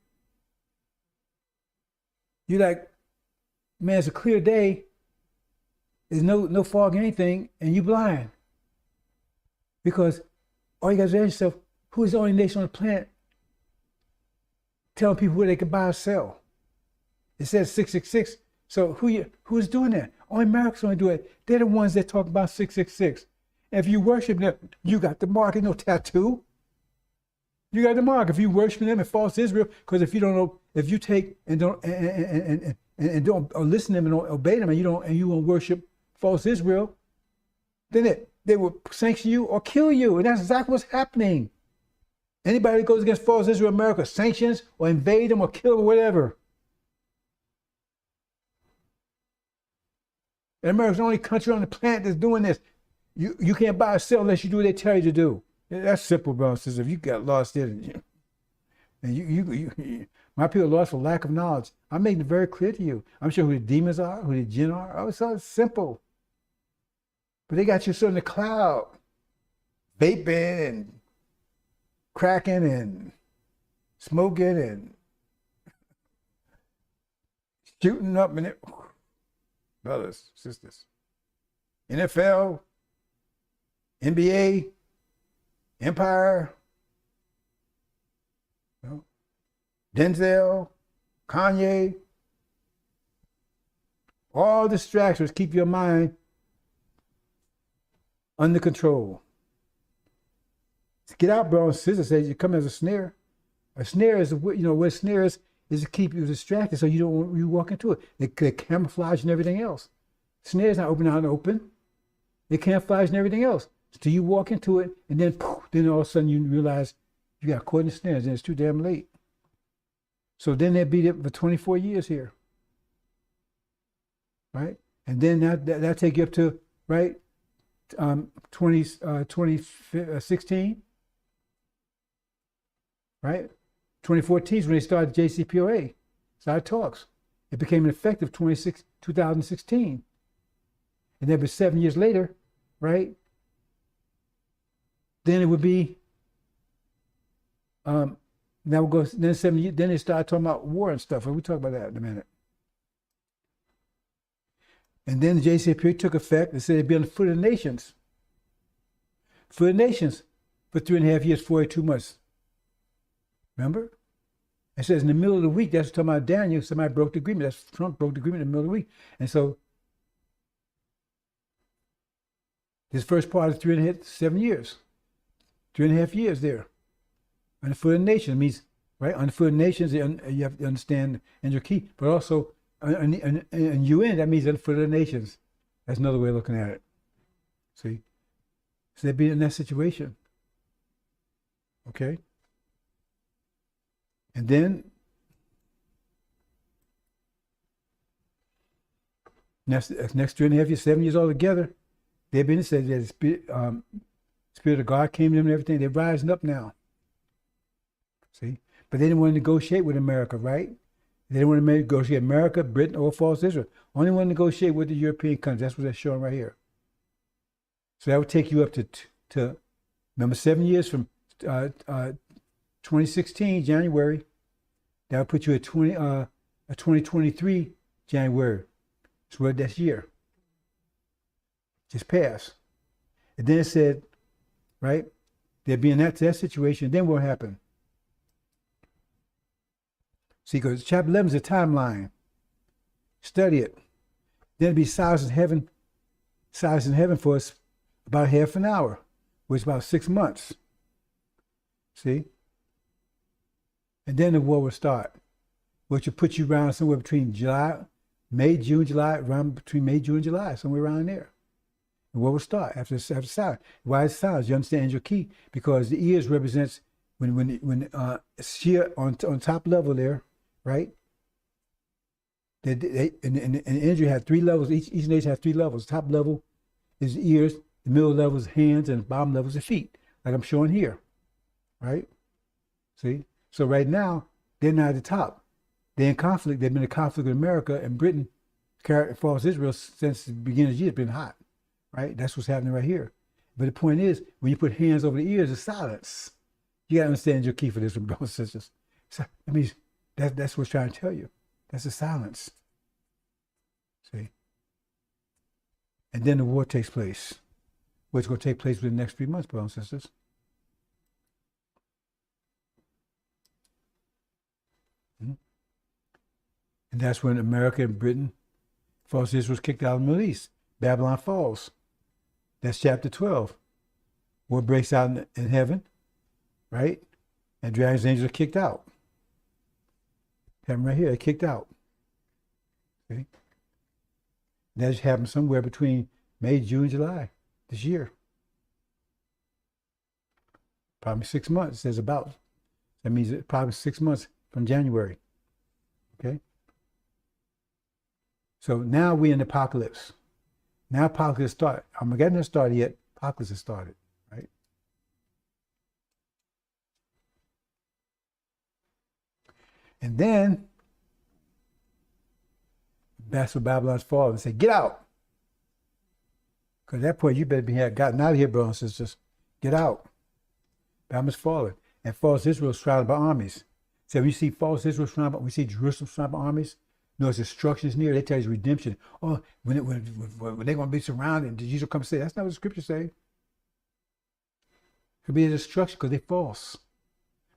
You're like, man, it's a clear day. There's no fog or anything, and you're blind. Because all you got to ask yourself, who is the only nation on the planet telling people where they can buy or sell? It says 666. So who's doing that? Only Americans only do it. They're the ones that talk about 666. And if you worship them, you got the mark and no tattoo. You got the mark. If you worship them in false Israel, because if you don't know, if you take and don't and don't or listen to them and don't obey them, and you won't worship false Israel, then they will sanction you or kill you. And that's exactly what's happening. Anybody that goes against false Israel, America sanctions or invade them or kill them or whatever. And America's the only country on the planet that's doing this. You can't buy or sell unless you do what they tell you to do. That's simple, bro. Says if you got lost there, and you my people lost for lack of knowledge. I'm making it very clear to you. I'm sure who the demons are, who the jinn are. Oh, it's all simple. But they got you sitting in the cloud, vaping and cracking and smoking and shooting up in it. Brothers, sisters. NFL, NBA, Empire, Denzel, Kanye, all distractions keep your mind under control. Get out, bro. And sister says you come as a snare. A snare is, what a snare is to keep you distracted so you walk into it. They camouflage and everything else. Snare's not open out and open. They camouflage and everything else. So you walk into it, and then all of a sudden you realize you got caught in the snares, and it's too damn late. So then they'll be there for 24 years here, right? And then that'll take you up to, right, 2016, right? 2014 is when they started JCPOA, started talks. It became effective 2016. And then 7 years later, right? Then it would be Now we'll go. Then 7 years. Then they start talking about war and stuff. We'll talk about that in a minute. And then the JCPOA took effect and said they'd be on the foot of the nations. For the nations for 3.5 years, 42 months. Remember? It says in the middle of the week, that's talking about Daniel, somebody broke the agreement. That's Trump broke the agreement in the middle of the week. And so this first part of 7 years, 3.5 years there. On the foot of the nations means, right? On the foot of the nations, you have to understand and your key, but also in UN, that means on the foot of the nations. That's another way of looking at it. See? So they'd be in that situation. Okay? And then next 3.5 years, 7 years altogether, they've been said that the Spirit of God came to them and everything. They're rising up now. See? But they didn't want to negotiate with America, right? They didn't want to negotiate America, Britain, or false Israel. Only want to negotiate with the European countries. That's what they're showing right here. So that would take you up to remember 7 years from 2016 January. That would put you at 2023 January. It's what that year just passed. And then it said, right? They'd be in that situation. Then what happened? See, because chapter 11 is a timeline. Study it. Then it'd be silence in heaven for us about half an hour, which is about 6 months. See? And then the war will start, which will put you around somewhere between May, June, July, somewhere around there. The war will start after silence. Why is silence? You understand your key? Because the ears represents when it's here on top level there, right? They in injury have 3 levels. Each nation has 3 levels. Top level is the ears, the middle level is hands, and the bottom level is the feet, like I'm showing here, right? See? So right now, they're not at the top. They're in conflict. They've been in conflict with America and Britain, false Israel, since the beginning of the year. It's been hot, right? That's what's happening right here. But the point is, when you put hands over the ears, it's silence. You got to understand your key for this, brothers and sisters. So, I mean, that's what's trying to tell you. That's the silence. See? And then the war takes place, which is going to take place within the next 3 months, brothers and sisters. And that's when America and Britain, false Israel was kicked out of the Middle East. Babylon falls. That's chapter 12. War breaks out in heaven, right? And dragons and angels are kicked out. Heaven right here, they're kicked out. Okay? That just happened somewhere between May, June, July this year. Probably 6 months, it says about. That means probably 6 months from January. Okay? So now we're in the apocalypse. Now apocalypse started. Armageddon hasn't started yet. Apocalypse has started, right? And then that's when Babylon's fall and say, get out. Because at that point you better be gotten out of here, brothers and sisters. Get out. Babylon's fallen. And false Israel is surrounded by armies. So we see false Israel surrounded by, we see Jerusalem surrounded by armies. No, it's destruction is near. They tell you redemption. Oh, when they're going to be surrounded, did Jesus come say? That's not what the scriptures say. It could be a destruction because they're false.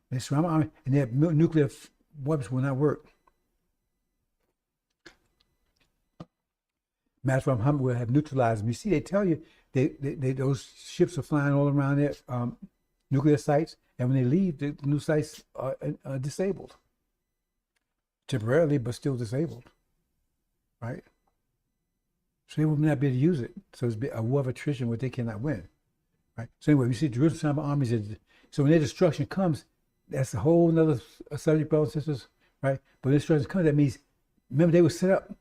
They surround the army, and their nuclear weapons will not work. Matter of fact, will have neutralized them. You see, they tell you those ships are flying all around their nuclear sites, and when they leave, the new sites are disabled. Temporarily, but still disabled, right? So they will not be able to use it. So it's a war of attrition where they cannot win, right? So anyway, we see Jerusalem armies. So when their destruction comes, that's a whole other subject, brothers and sisters, right? But when destruction comes, that means, remember, they were set up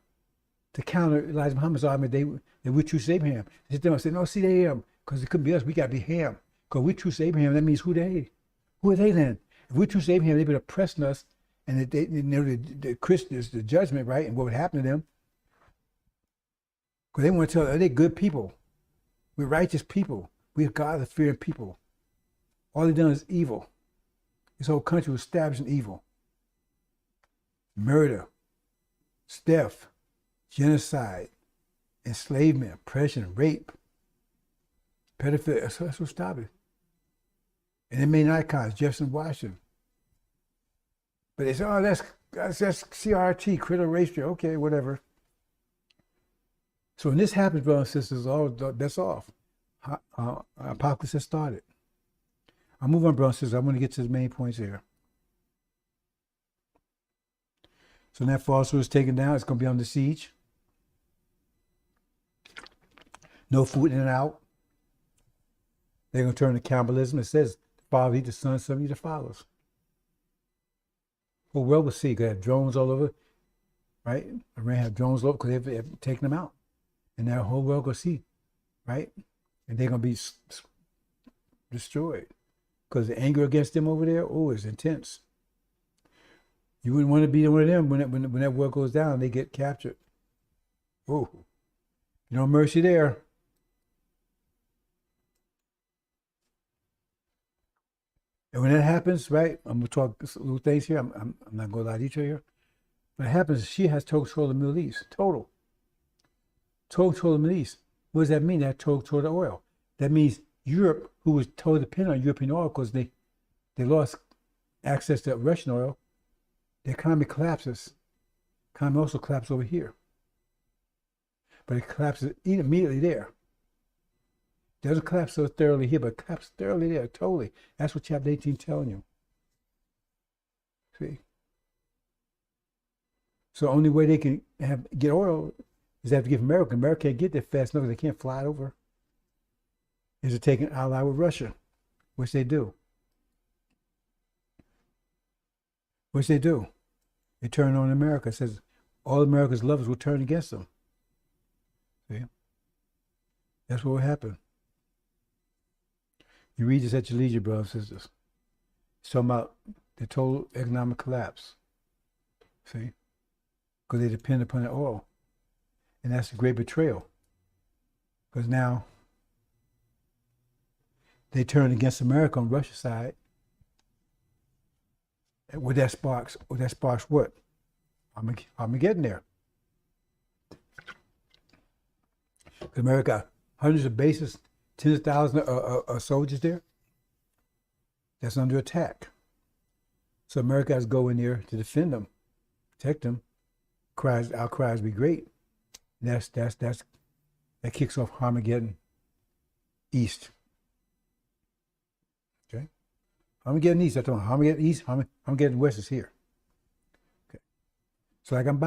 to counter Elijah Muhammad's army. They would choose Abraham. They sit there and say, no, see, they because it couldn't be us. We got to be Ham. Because we choose Abraham, that means who they? Who are they then? If we choose Abraham, they've been oppressing us. And they know the Christians, the judgment, right? And what would happen to them. Because they want to tell them, they're good people. We're righteous people. We're God-fearing people. All they've done is evil. This whole country was established in evil. Murder, theft, genocide, enslavement, oppression, rape, pedophilia. That's what stopped it. And they made icons, Jefferson, Washington. But they said, oh, that's CRT, critical race theory. Okay, whatever. So when this happens, brothers and sisters, that's off. Apocalypse has started. I'll move on, brothers and sisters. I want to get to the main points here. So when that falsehood is taken down, it's going to be under siege. No food in and out. They're going to turn to cannibalism. It says, the Father eat the Son, Son eat the fathers. Well, we'll see. They have drones all over, right? Iran have drones all over because they've taken them out. And that whole world will see, right? And they're going to be destroyed. Because the anger against them over there, is intense. You wouldn't want to be one of them when that war goes down, they get captured. Oh, no mercy there. And when that happens, right, I'm going to talk little things here. I'm not going to lie to each other here. What happens is she has total control of the Middle East. Total control of the Middle East. What does that mean? That total control of the oil. That means Europe, who was totally dependent on European oil because they lost access to Russian oil, the economy collapses. The economy also collapses over here. But it collapses immediately there. It doesn't collapse so thoroughly here, but it collapses thoroughly there, totally. That's what chapter 18 is telling you. See? So the only way they can get oil is they have to give America. America can't get there fast enough because they can't fly it over. Is to take an ally with Russia, which they do. They turn on America. It says all America's lovers will turn against them. See? That's what will happen. You read this at your leisure, brothers and sisters. It's talking about the total economic collapse. See? Because they depend upon the oil. And that's a great betrayal. Because now they turn against America on Russia's side. What that sparks what? Armageddon there. America got hundreds of bases, tens of thousands of soldiers there. That's under attack. So America has to go in there to defend them, protect them. Our cries be great. And that kicks off Armageddon East. Okay, Armageddon East. I told you, Armageddon East. Armageddon West is here. Okay, so like I'm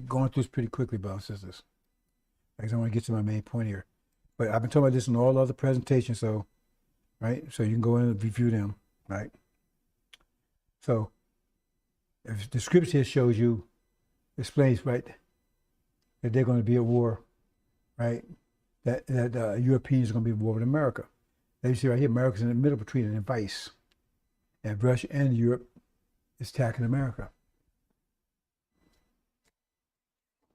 going through this pretty quickly, brothers and sisters. Because I want to get to my main point here. But I've been talking about this in all other presentations, so, right? So you can go in and review them, right? So, if the scripture here shows you, explains, right, that they're going to be at war, right? That Europeans are going to be at war with America. As you see right here, America's in the middle between an vice. And Russia and Europe is attacking America.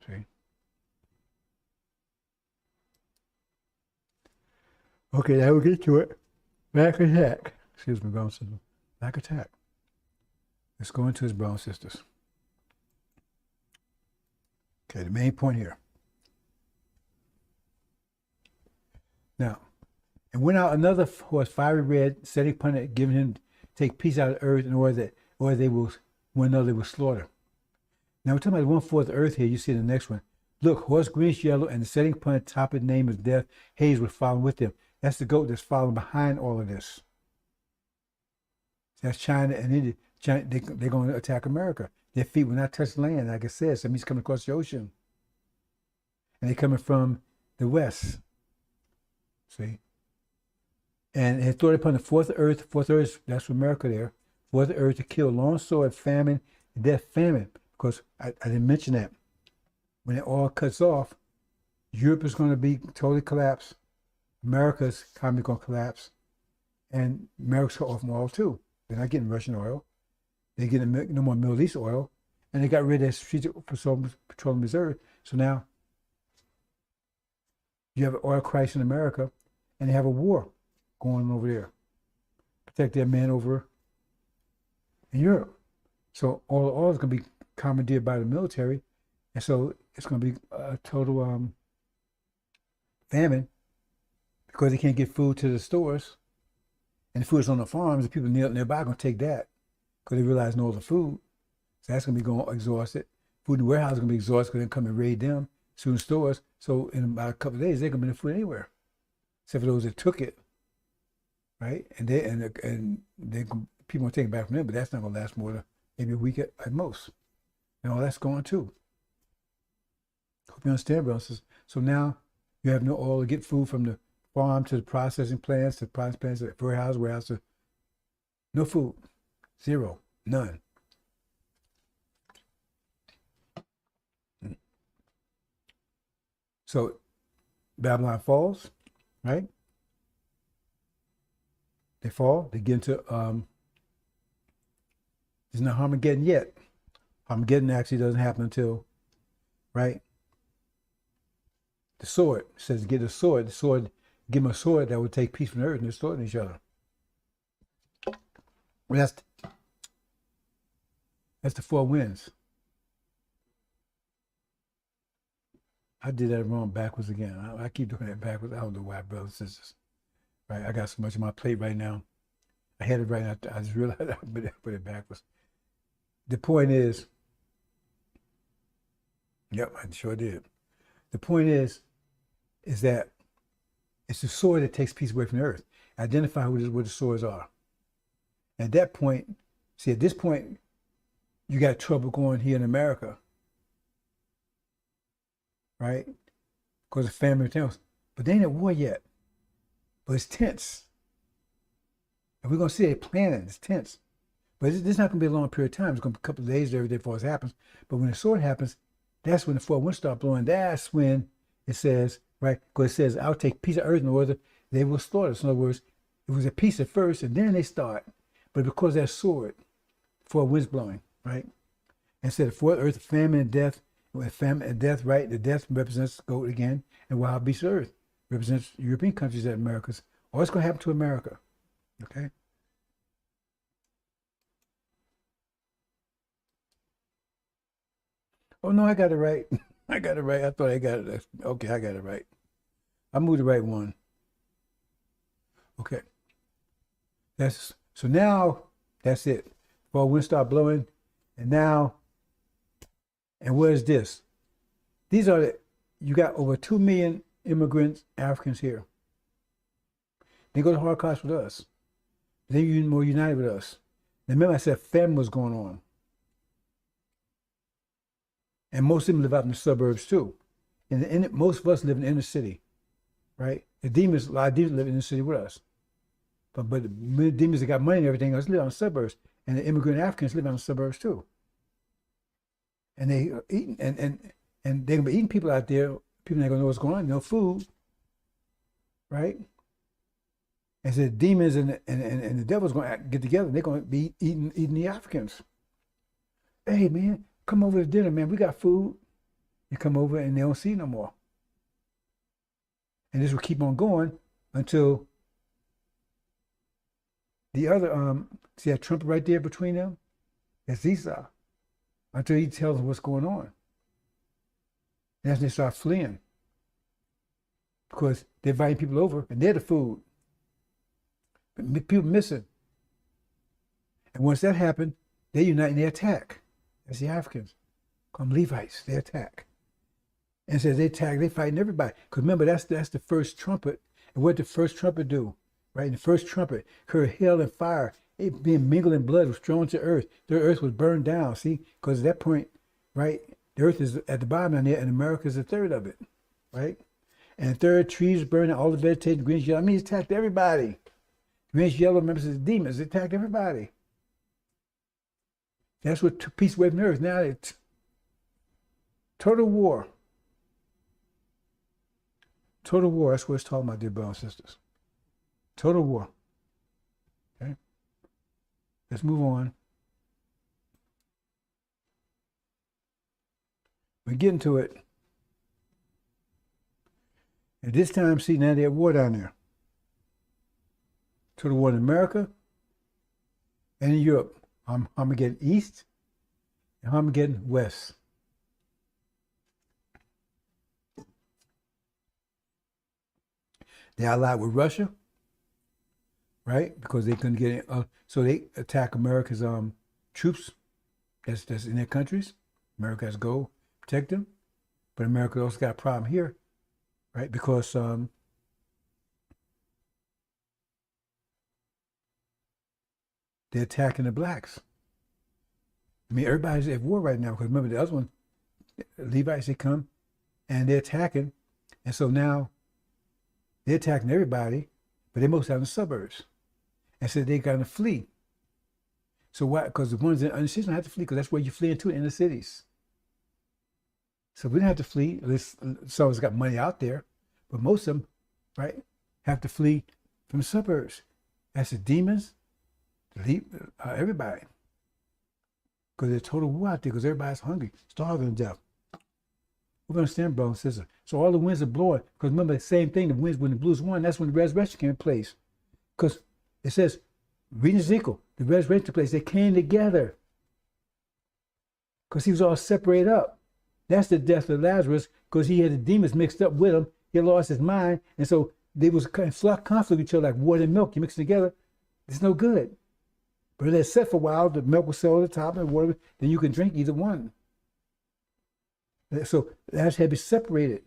See? Okay, now we'll get to it. Back attack. Excuse me, brown sisters. Back attack. Let's go into his brown sisters. Okay, the main point here. Now, and went out another horse, fiery red, setting upon it, giving him take peace out of the earth in order that one another will slaughter. Now we're talking about 1/4 of the earth here. You see the next one. Look, horse greenish yellow, and the setting upon the top of the name of death, Hades will follow with them. That's the goat that's following behind all of this. That's China and India. China, they're going to attack America. Their feet will not touch land, like it says. That means coming across the ocean. And they're coming from the west. See? And they thought upon the fourth earth, that's for America there, fourth earth to kill, long sword, famine, death, famine. Because I didn't mention that. When it all cuts off, Europe is going to be totally collapsed. America's economy going to collapse. And America's cut off from oil too. They're not getting Russian oil. They're getting no more Middle East oil. And they got rid of their strategic petroleum reserve. So now you have an oil crisis in America, and they have a war going on over there. Protect their men over in Europe. So all the oil is going to be commandeered by the military, and so it's going to be a total famine because they can't get food to the stores, and the food is on the farms. The people nearby are going to take that because they realize no other food. So that's going to be going exhausted. Food in the warehouse is going to be exhausted because they come and raid them soon stores. So in about a couple of days, they're going to be no food anywhere, except for those that took it, right? And people will take it back from them, but that's not going to last more than maybe a week at most. And all that's gone too. Hope you understand, brothers. So now you have no oil to get food from the farm to the processing plants, to the processing plants, to the warehouse, to no food, zero, none. So Babylon falls, right? They fall. They get into it's not Armageddon yet. Armageddon actually doesn't happen until, right? The sword says, get a sword. The sword, give them a sword that would take peace from the earth, and they're swording each other. Well, that's the four winds. I did that wrong backwards again. I keep doing that backwards. I don't know why, brothers and sisters. Right? I got so much on my plate right now. I had it right now. I just realized I put it backwards. The point is, yep, I sure did. The point is that it's the sword that takes peace away from the earth. Identify what the swords are. At that point, see, at this point, you got trouble going here in America, right? Because of family and else. But they ain't at war yet. But it's tense. And we're going to see it planning. It's tense. But this is not going to be a long period of time. It's going to be a couple of days every day before it happens. But when the sword happens, that's when the four winds start blowing. That's when it says, right? Because it says, I'll take peace of earth in order they will slaughter us. In other words, it was a peace at first, and then they start. But because that sword, four winds blowing, right? Instead of fourth earth, famine and death. With famine and death, right? The death represents goat again, and wild beast of earth represents European countries and Americas. What's going to happen to America? Okay. Oh no, I got it right. I got it right. I thought I got it. Okay, I got it right. I moved the right one. Okay. So now that's it. Well, wind start blowing, and now, and what is this? These are you got over 2 million immigrants, Africans here. They go to Holocaust with us. They're more united with us. And remember, I said famine was going on. And most of them live out in the suburbs too. And most of us live in the inner city, right? A lot of demons live in the city with us. But the demons that got money and everything else live out in the suburbs. And the immigrant Africans live out in the suburbs too. And they are eating, and they're gonna be eating people out there, people ain't gonna know what's going on, no food, right? And so the demons and the devil's gonna get together, and they're gonna be eating the Africans. Hey man, come over to dinner, man. We got food. You come over and they don't see no more. And this will keep on going until the other see that trumpet right there between them? That's Esau. Until he tells them what's going on. And that's when they start fleeing. Because they're inviting people over and they're the food. But people missing. And once that happened, they unite and they attack. That's the Africans. Call them Levites. They attack. And says they attack, they fighting everybody. Because remember, that's the first trumpet. And what did the first trumpet do? Right? In the first trumpet, heard hail and fire. It being mingled in blood was thrown to earth. The earth was burned down. See? Because at that point, right, the earth is at the bottom down there, and America is a third of it. Right? And third, trees burning, all the vegetation, greens, yellow. I mean, it attacked everybody. Greens, yellow, members of the demons. It attacked everybody. That's what took peace away from the earth. Now it's total war. Total war. That's what it's talking about, dear brothers and sisters. Total war. Okay? Let's move on. We're getting to it. At this time, see, now they're at war down there. Total war in America and in Europe. Armageddon East and Armageddon West. They allied with Russia, right? Because they couldn't get in. So they attack America's troops that's in their countries. America has to go protect them. But America also got a problem here, right? Because they're attacking the blacks. I mean, everybody's at war right now because remember the other one, Levites, they come and they're attacking. And so now they're attacking everybody, but they're mostly out in the suburbs. And so they got to flee. So why? Because the ones in the cities don't have to flee because that's where you flee into in the cities. So we don't have to flee. At least some of us got money out there, but most of them, right, have to flee from the suburbs. That's the demons, everybody. Because there's total war out there because everybody's hungry, starving to death. We understand, brothers and sisters. So all the winds are blowing. Because remember the same thing, the winds when the blues won, that's when the resurrection came in place. Because it says, reading Ezekiel, the resurrection took place. They came together. Because he was all separated up. That's the death of Lazarus, because he had the demons mixed up with him. He lost his mind. And so they was in conflict with each other like water and milk. You mix it together, it's no good. But if it's set for a while, the milk will settle at the top and the water, then you can drink either one. So Lazarus had to be separated.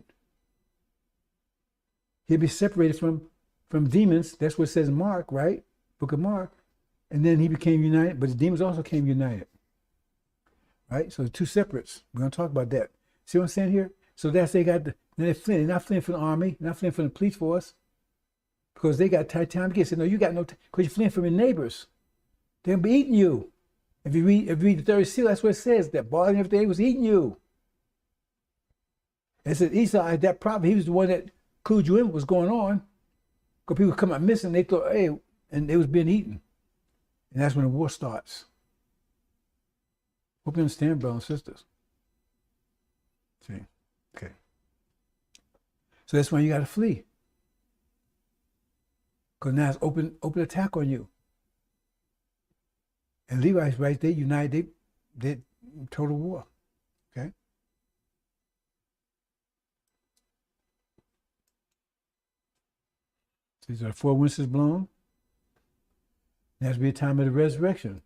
He'd be separated from demons. That's what it says in Mark, right? Book of Mark. And then he became united, but the demons also came united. Right? So the two separates. We're going to talk about that. See what I'm saying here? So that's then they're fleeing. They're not fleeing from the army, not fleeing from the police force, because they got tight time to get. Say, no, you got no time, because you're fleeing from your neighbors. They'll be eating you. If you read the third seal, that's what it says. That ball and everything was eating you. It said Esau had that problem. He was the one that clued you in what was going on. Because people come out missing, they thought, hey, and they was being eaten. And that's when the war starts. Hope you understand, brothers and sisters. See? Okay. So that's why you got to flee. Because now it's open attack on you. And Levi's right, they united, they did total war. Okay? So these are the four winds blown. There has to be a time of the resurrection.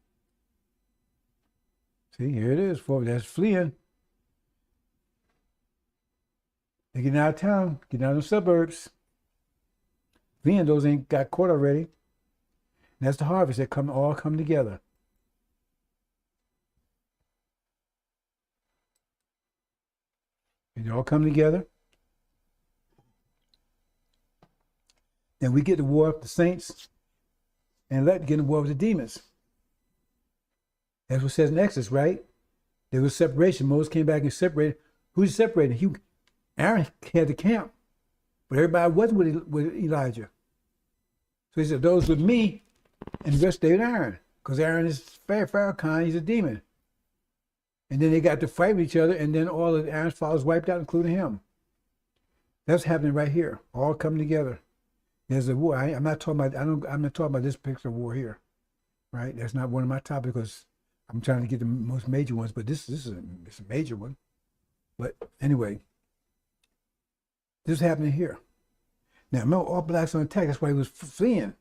See, here it is. That's fleeing. They're getting out of town, getting out of the suburbs. Fleeing, those ain't got caught already. And that's the harvest. They all come together. They all come together. Then we get the war of the saints and let get in the war with the demons. That's what it says in Exodus, right? There was separation. Moses came back and separated. Who's separating? Aaron had the camp, but everybody wasn't with Elijah. So he said, those with me, and the rest stayed with Aaron, because Aaron is Pharaoh, he's a demon. And then they got to fight with each other, and then all of Aaron's followers wiped out, including him. That's happening right here, all coming together. There's a war. I'm not talking about this particular war here, right? That's not one of my topics because I'm trying to get the most major ones, but this is a major one. But anyway, this is happening here. Now, remember, all blacks on attack. That's why he was fleeing.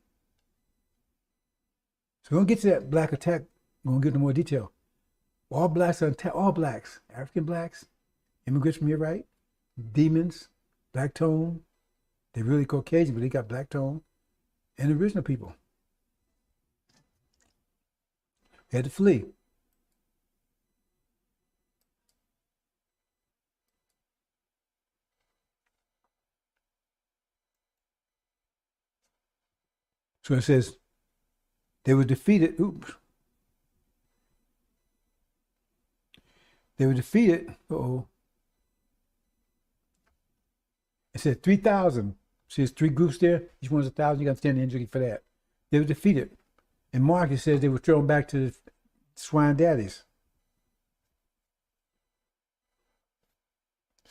So we're going to get to that black attack. We're going to get into more detail. All blacks on attack. All blacks. African blacks. Immigrants from here, right? Demons. Black tone. They're really Caucasian, but they got black tone. And original people. They had to flee. So it says, they were defeated. Oops. They were defeated. Uh-oh. It said 3,000. See, there's three groups there. Each one's 1,000. You got to understand the injury for that. They were defeated. In Mark, it says they were thrown back to the swine daddies.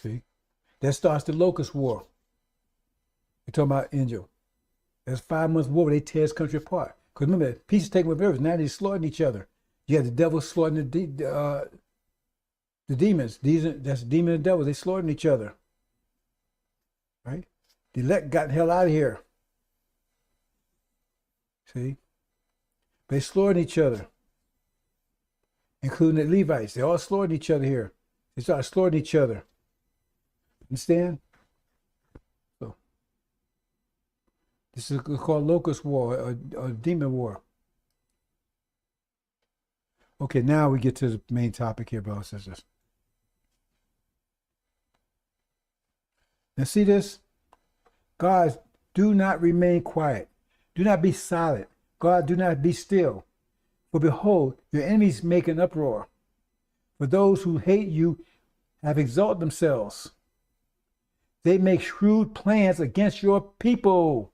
See? That starts the locust war. We're talking about INJIL. That's 5 months war where they tear this country apart. Because remember, peace is taken with rivers. Now they're slaughtering each other. You got the devil slaughtering the demons. That's the demon and the devil. They slaughtering each other. Right? The elect got the hell out of here. See? They slaughtering each other. Including the Levites. They all slaughtering each other here. They started slaughtering each other. Understand? So this is called locust war or demon war. Okay, now we get to the main topic here, brothers and sisters. Now see this? God, do not remain quiet. Do not be silent. God, do not be still. For behold, your enemies make an uproar. For those who hate you have exalted themselves. They make shrewd plans against your people.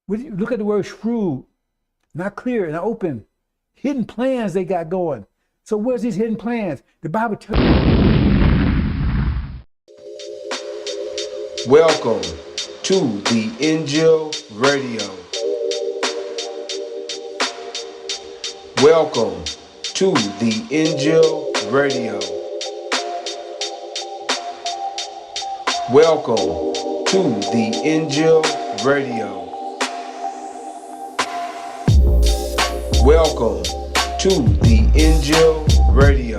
Look at the word shrewd. Not clear, not open. Hidden plans they got going. So where's these hidden plans? The Bible tells you. Welcome to the INJIL Radio. Welcome to the INJIL Radio. Welcome to the INJIL Radio. Welcome to the INJIL Radio.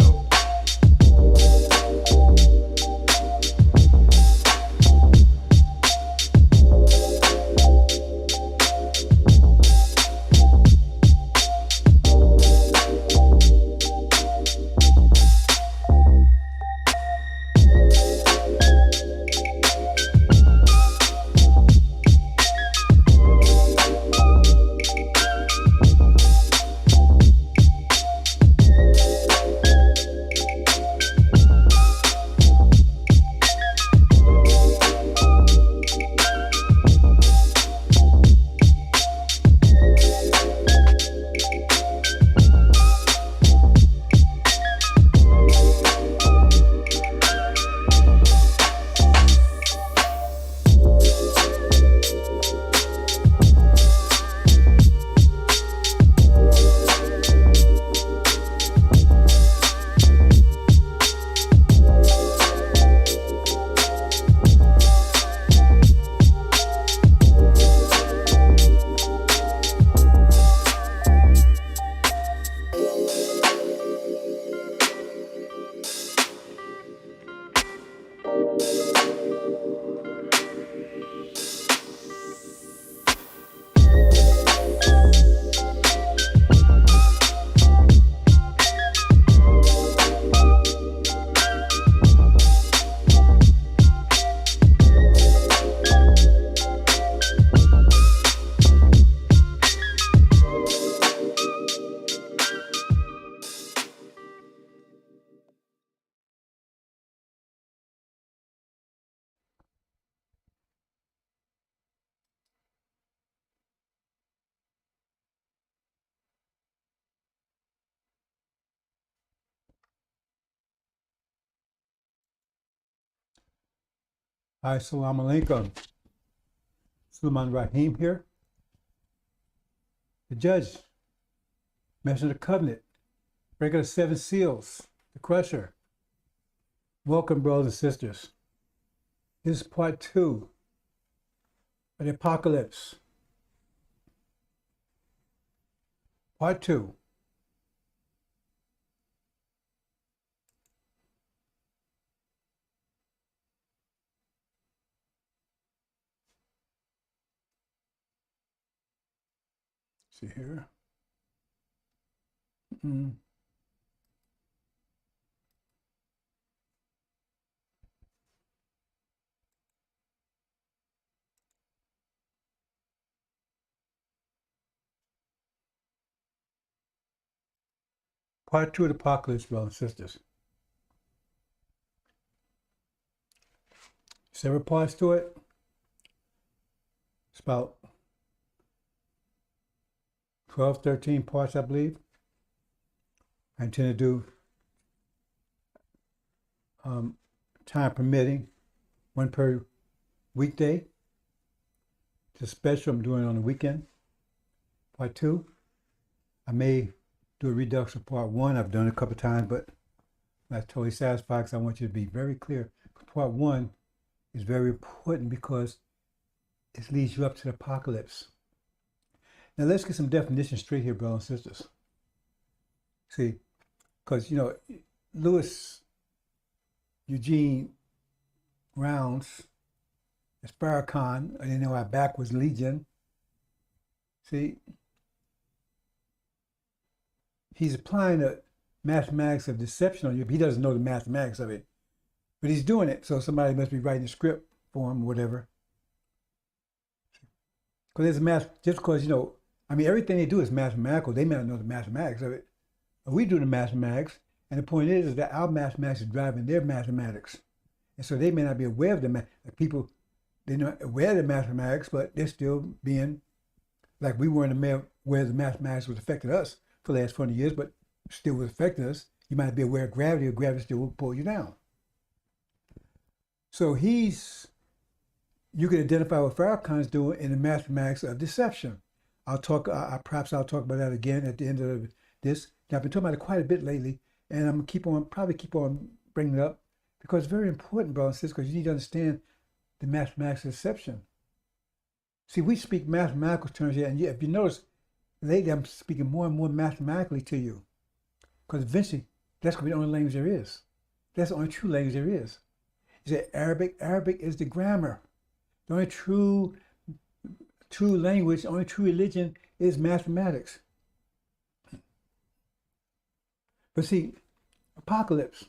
Hi, Assalamu alaikum. Sulaiman Rahim here. The judge, Messenger of the Covenant, breaker of the 7 seals, the crusher. Welcome, brothers and sisters. This is part 2 of the apocalypse. Part 2. See here. Part 2 of the apocalypse, brothers and sisters. Several parts to it. It's about 12, 13 parts, I believe. I intend to do, time permitting, one per weekday. It's a special I'm doing on the weekend. Part 2. I may do a redux of part one. I've done it a couple of times, but I'm not totally satisfied because I want you to be very clear. Part one is very important because it leads you up to the apocalypse. Now let's get some definitions straight here, brothers and sisters. See, because Louis Eugene Rounds, Farrakhan, and our backwards legion. See, he's applying the mathematics of deception on you, but he doesn't know the mathematics of it. But he's doing it, so somebody must be writing the script for him or whatever. Because there's a math, just because, everything they do is mathematical. They may not know the mathematics of it. But we do the mathematics, and the point is that our mathematics is driving their mathematics. And so they may not be aware of the math. People, they're not aware of the mathematics, but they're still being, like we weren't aware the mathematics was affecting us for the last 20 years, but still was affecting us. You might be aware of gravity, or gravity still will pull you down. So you can identify what Farrakhan's doing in the mathematics of deception. Perhaps I'll talk about that again at the end of this. Now, I've been talking about it quite a bit lately, and I'm gonna keep on bringing it up because it's very important, brothers and sisters, because you need to understand the mathematics of deception. See, we speak mathematical terms here, and if you notice, lately I'm speaking more and more mathematically to you, because eventually that's going to be the only language there is. That's the only true language there is. You say Arabic. Arabic is the grammar. The only true language, the only true religion is mathematics. But see, apocalypse.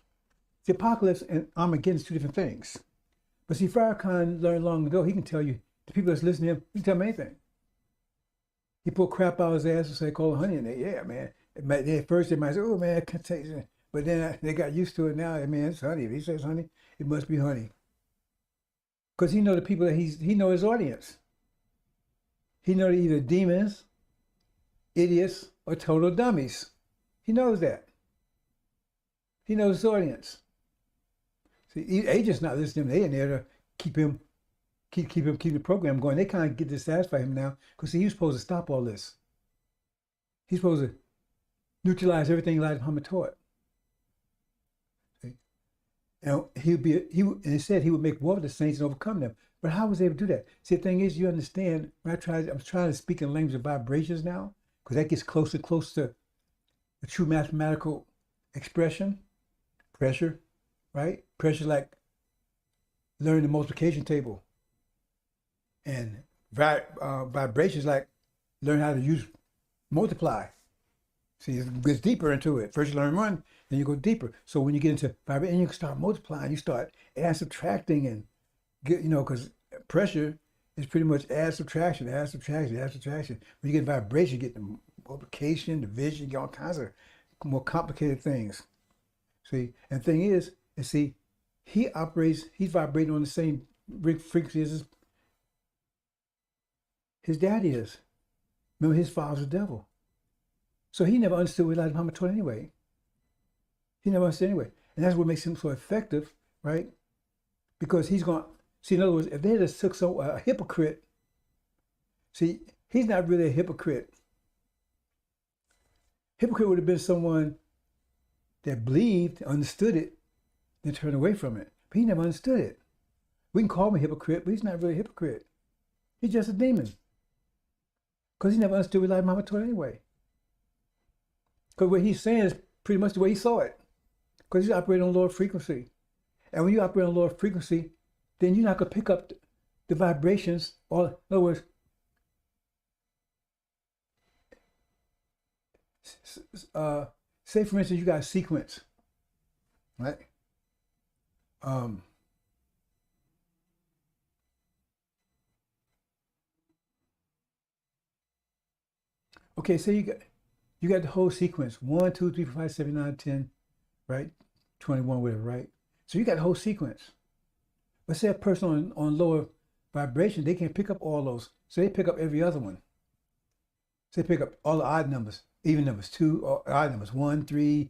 The apocalypse and Armageddon is two different things. But see, Farrakhan learned long ago, he can tell you, the people that's listening to him, he can tell them anything. He pulled crap out of his ass and say, call it honey, and yeah, man. At first they might say, oh man, I can't taste it. But then they got used to it now. I mean, it's honey. If he says honey, it must be honey. Because he knows the people that he knows his audience. He knows they're either demons, idiots, or total dummies. He knows that. He knows his audience. See, agents not listening. They in there to keep the program going. They kind of get dissatisfied him now because he was supposed to stop all this. He's supposed to neutralize everything Elijah Muhammad taught. See? And he said he would make war with the saints and overcome them. But how was he able to do that? See, the thing is, you understand. I'm trying to speak in the language of vibrations now, because that gets close to the true mathematical expression. Pressure, right? Pressure like learning the multiplication table. And vibrations like learn how to multiply. See, it gets deeper into it. First you learn one, then you go deeper. So when you get into vibration, you can start multiplying. You start add, subtracting, and because pressure is pretty much add, subtraction, add, subtraction, add, subtraction. When you get vibration, you get the multiplication, division, you get all kinds of more complicated things. See, and the thing is, he's vibrating on the same frequency as his daddy is. Remember, his father's the devil. So he never understood what Elijah Muhammad taught anyway. He never understood anyway. And that's what makes him so effective, right? Because he's going to, see, in other words, if they just took a hypocrite, see, he's not really a hypocrite. Hypocrite would have been someone that believed, understood it, then turned away from it. But he never understood it. We can call him a hypocrite, but he's not really a hypocrite. He's just a demon. Because he never understood what Elijah Muhammad taught anyway. Because what he's saying is pretty much the way he saw it. Because he's operating on lower frequency. And when you operate on lower frequency, then you're not going to pick up the vibrations. Or, in other words, say, for instance, you got a sequence, right? Okay, say you got the whole sequence, 1, 2, 3, 4, 5, 7, 9, 10, right? 21, whatever, right? So you got the whole sequence. But say a person on lower vibration, they can't pick up all those. So they pick up every other one. So they pick up all the odd numbers, even numbers, 2, or odd numbers, 1, 3,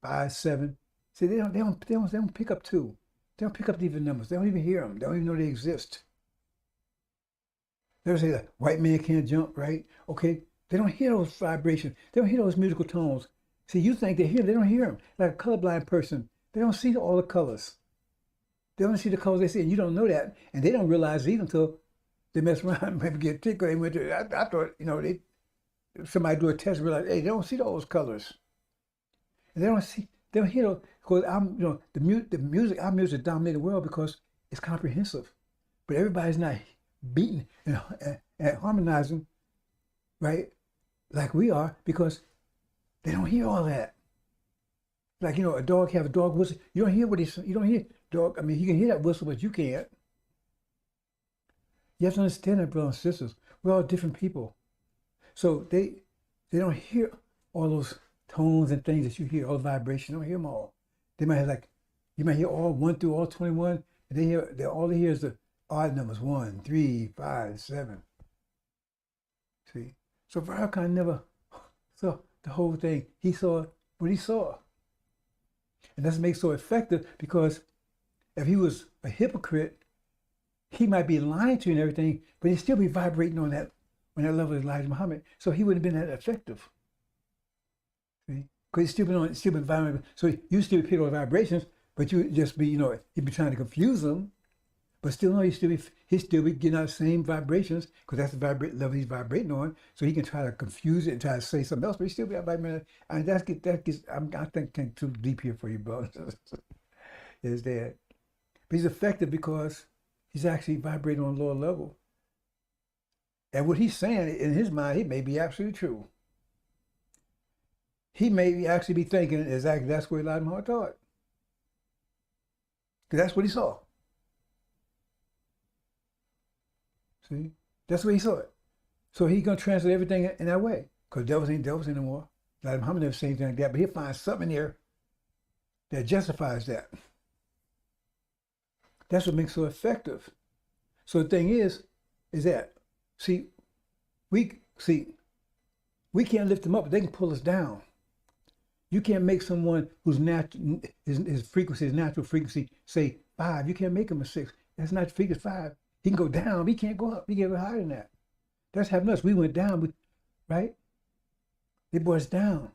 5, 7. See, they don't pick up 2. They don't pick up the even numbers. They don't even hear them. They don't even know they exist. They say that white man can't jump, right? Okay, They don't hear those vibrations. They don't hear those musical tones. See, you think they hear them. They don't hear them. Like a colorblind person, they don't see all the colors. They don't see the colors they see, and you don't know that. And they don't realize it even until they mess around and maybe get tickled. They went to, I thought, somebody do a test and realize, hey, they don't see those colors. And they don't hear those, because the music, our music dominates the world because it's comprehensive. But everybody's not beating and harmonizing, right, like we are, because they don't hear all that. Like, a dog have a dog whistle. You don't hear you don't hear dog. I mean, you can hear that whistle, but you can't. You have to understand that, brothers and sisters. We're all different people. So they don't hear all those tones and things that you hear, all the vibrations. They don't hear them all. They might have you might hear all 1 through all 21, and all they hear is the odd numbers, 1, 3, 5, 7. See? So Farrakhan never saw the whole thing. He saw what he saw. And that's what makes it so effective, because if he was a hypocrite, he might be lying to you and everything, but he'd still be vibrating on that level of Elijah Muhammad. So he wouldn't have been that effective. See? Because he's still been vibrating. So you still pick all the vibrations, but you just be, he'd be trying to confuse them. But still, no, he'd still be getting out the same vibrations, because that's the level he's vibrating on. So he can try to confuse it and try to say something else, but he still be vibrating. And I think too deep here for you, bro. Is that? But he's effective because he's actually vibrating on a lower level. And what he's saying in his mind, he may be absolutely true. He may actually be thinking exactly that's what Elijah Muhammad taught. Because that's what he saw. See? That's what he saw it. So he's going to translate everything in that way. Because devils ain't devils anymore. Elijah Muhammad never said anything like that, but he'll find something in there that justifies that. That's what makes it so effective. So the thing is that, we can't lift them up, but they can pull us down. You can't make someone whose his frequency, his natural frequency, say 5. You can't make him a 6. That's not frequency 5. He can go down. He can't go up. He can't go higher than that. That's happened to us. We went down, right? They brought us down,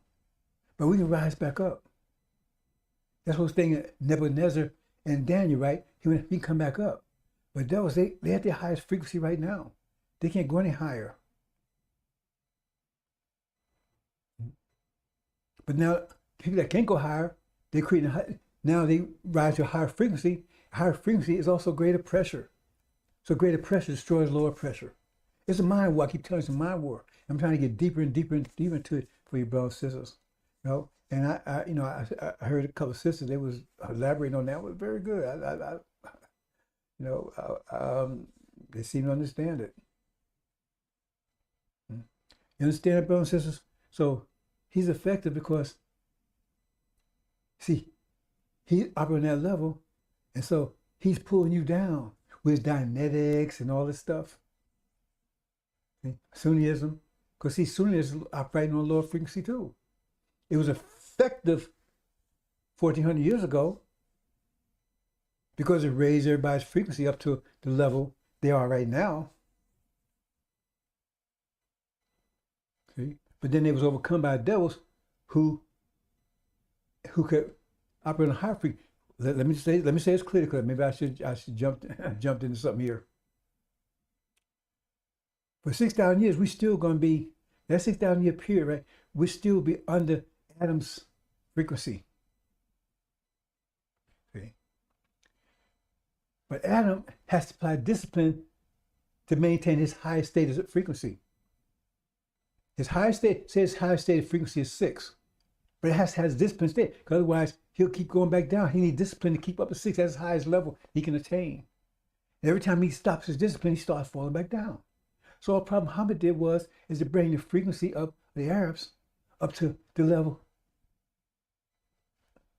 but we can rise back up. That's what's thing Nebuchadnezzar and Daniel, right? He can come back up. But those, they at their highest frequency right now. They can't go any higher. But now, people that can't go higher, now they rise to a higher frequency. Higher frequency is also greater pressure. So greater pressure destroys lower pressure. It's a mind war. I keep telling you, it's a mind war. I'm trying to get deeper and deeper and deeper into it for you brothers and sisters. And I heard a couple of sisters, they was elaborating on that. It was very good. They seem to understand it. You understand it, brothers and sisters? So he's effective because, see, he's operating on that level, and so he's pulling you down with dynetics and all this stuff. See? Sunnism, because Sunnism operating on a lower frequency too. It was effective 1,400 years ago because it raised everybody's frequency up to the level they are right now. See? But then they was overcome by devils who could operate on a higher frequency. Let me say it's clear, because maybe I should jumped into something here. For 6,000 years, we still going to be, that 6,000 year period, right? We still be under Adam's frequency. See? But Adam has to apply discipline to maintain his highest state of frequency. His highest state of frequency is 6. But it has to have his discipline state, because otherwise he'll keep going back down. He needs discipline to keep up to 6. That's his highest level he can attain. And every time he stops his discipline, he starts falling back down. So all problem Muhammad did is to bring the frequency of the Arabs up to the level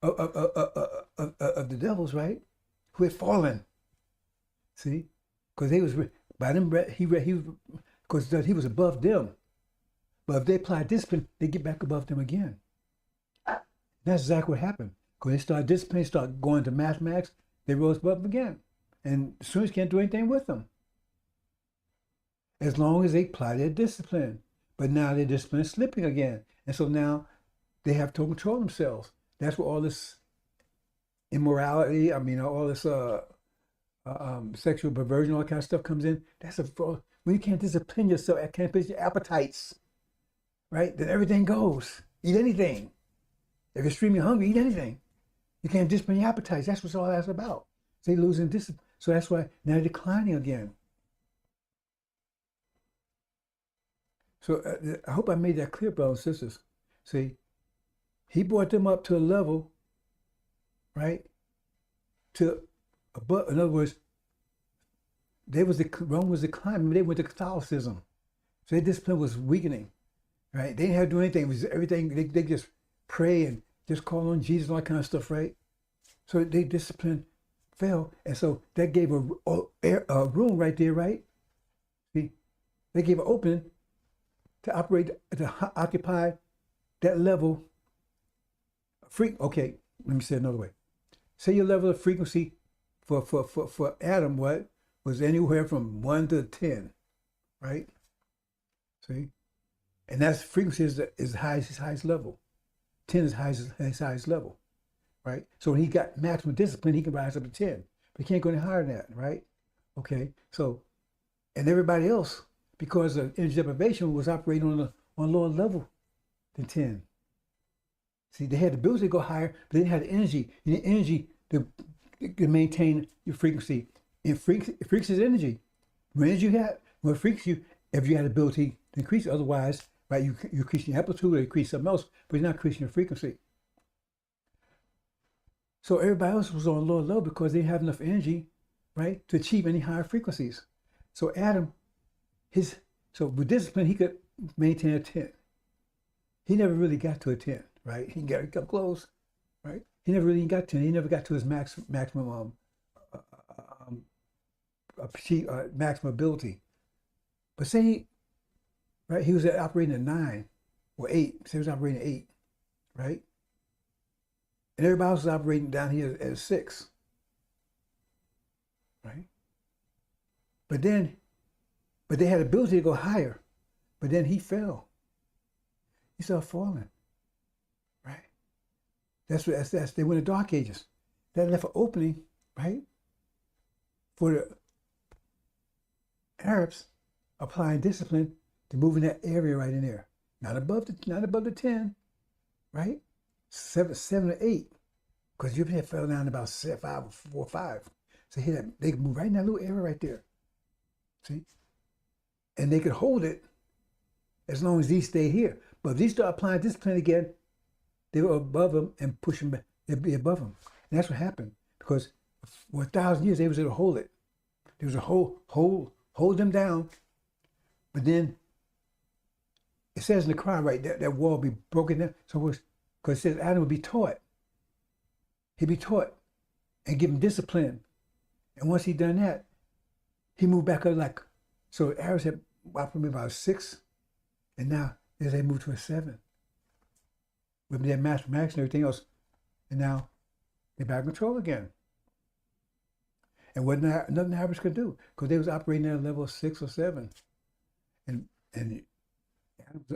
of the devils, right? Who had fallen. See, because they was by them. Because he was above them. But if they apply discipline, they get back above them again. That's exactly what happened. Because they started discipline, start going to mathematics, they rose above them again. And the students can't do anything with them, as long as they apply their discipline. but now their discipline is slipping again. And so now they have to control themselves. That's where all this immorality, all this sexual perversion, all that kind of stuff comes in. When you can't discipline yourself, can't discipline your appetites, right? Then everything goes. Eat anything. If you're extremely hungry, eat anything. You can't discipline your appetites. That's what all that's about. So they're losing discipline. So that's why now they're declining again. So I hope I made that clear, brothers and sisters. See, he brought them up to a level, right? To above, in other words, Rome was declining. They went to Catholicism, so their discipline was weakening, right? They didn't have to do anything. It was everything. They just pray and just call on Jesus and all that kind of stuff, right? So their discipline fell, and so that gave a room right there, right? See, they gave an opening to operate, to occupy that level. Okay, let me say it another way. Say your level of frequency for Adam, what was anywhere from 1 to 10, right? See, and that's frequency is his highest level. 10 is his highest level, right? So when he got maximum discipline, he can rise up to 10, but he can't go any higher than that, right? Okay, so and everybody else, because of energy deprivation, was operating on a lower level than 10. See, they had the ability to go higher, but they didn't have the energy. You need energy to maintain your frequency. And frequency is energy. When energy you have, what freaks you, if you had the ability to increase it. Otherwise, right, you increase your amplitude or increase something else, but you're not increasing your frequency. So everybody else was on a lower level because they didn't have enough energy, right, to achieve any higher frequencies. So Adam, so with discipline, he could maintain a 10. He never really got to a 10, right? He got close, right? He never really got 10. He never got to his maximum maximum ability. But say, right, he was operating at 9 or 8. Say he was operating at 8, right? And everybody else was operating down here at 6, right? But they had the ability to go higher, but then he fell. He started falling, right? That's they went in the Dark Ages. That left an opening, right, for the Arabs applying discipline to move in that area right in there. Not above the 10, right? 7 or 8, because you had fell down about 5 or 4 or 5. So they could move right in that little area right there. See? And they could hold it as long as these stayed here. But if these start applying discipline again, they were above them and push them back. They'd be above them. And that's what happened. Because for 1,000 years, they was able to hold it. There was a hold them down. But then it says in the Quran, right, that wall would be broken down. So because it says Adam would be taught. He'd be taught and given discipline. And once he'd done that, he moved back up so Arabs had operated about 6, and now they moved to a 7. With their max and everything else. And now they're back in control again. And what nothing the Arabs could do, because they was operating at a level of 6 or 7. And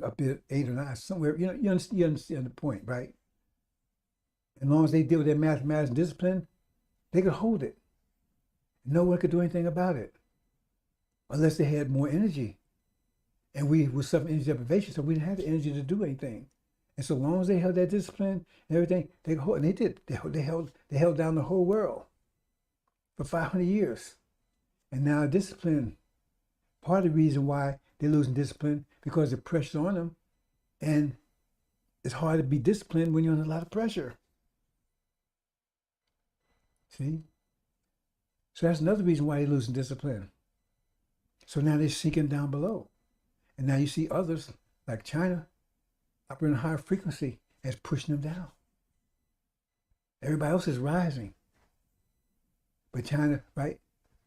up there 8 or 9, somewhere, you understand the point, right? As long as they deal with their mathematics and discipline, they could hold it. No one could do anything about it unless they had more energy. And we were suffering energy deprivation, so we didn't have the energy to do anything. And so long as they held that discipline and everything, they could hold, and they did. They held down the whole world for 500 years. And now discipline, part of the reason why they're losing discipline, because the pressure's on them, and it's hard to be disciplined when you're under a lot of pressure. See? So that's another reason why they're losing discipline. So now they're sinking down below. And now you see others, like China, operating a higher frequency, and it's pushing them down. Everybody else is rising. But China, right,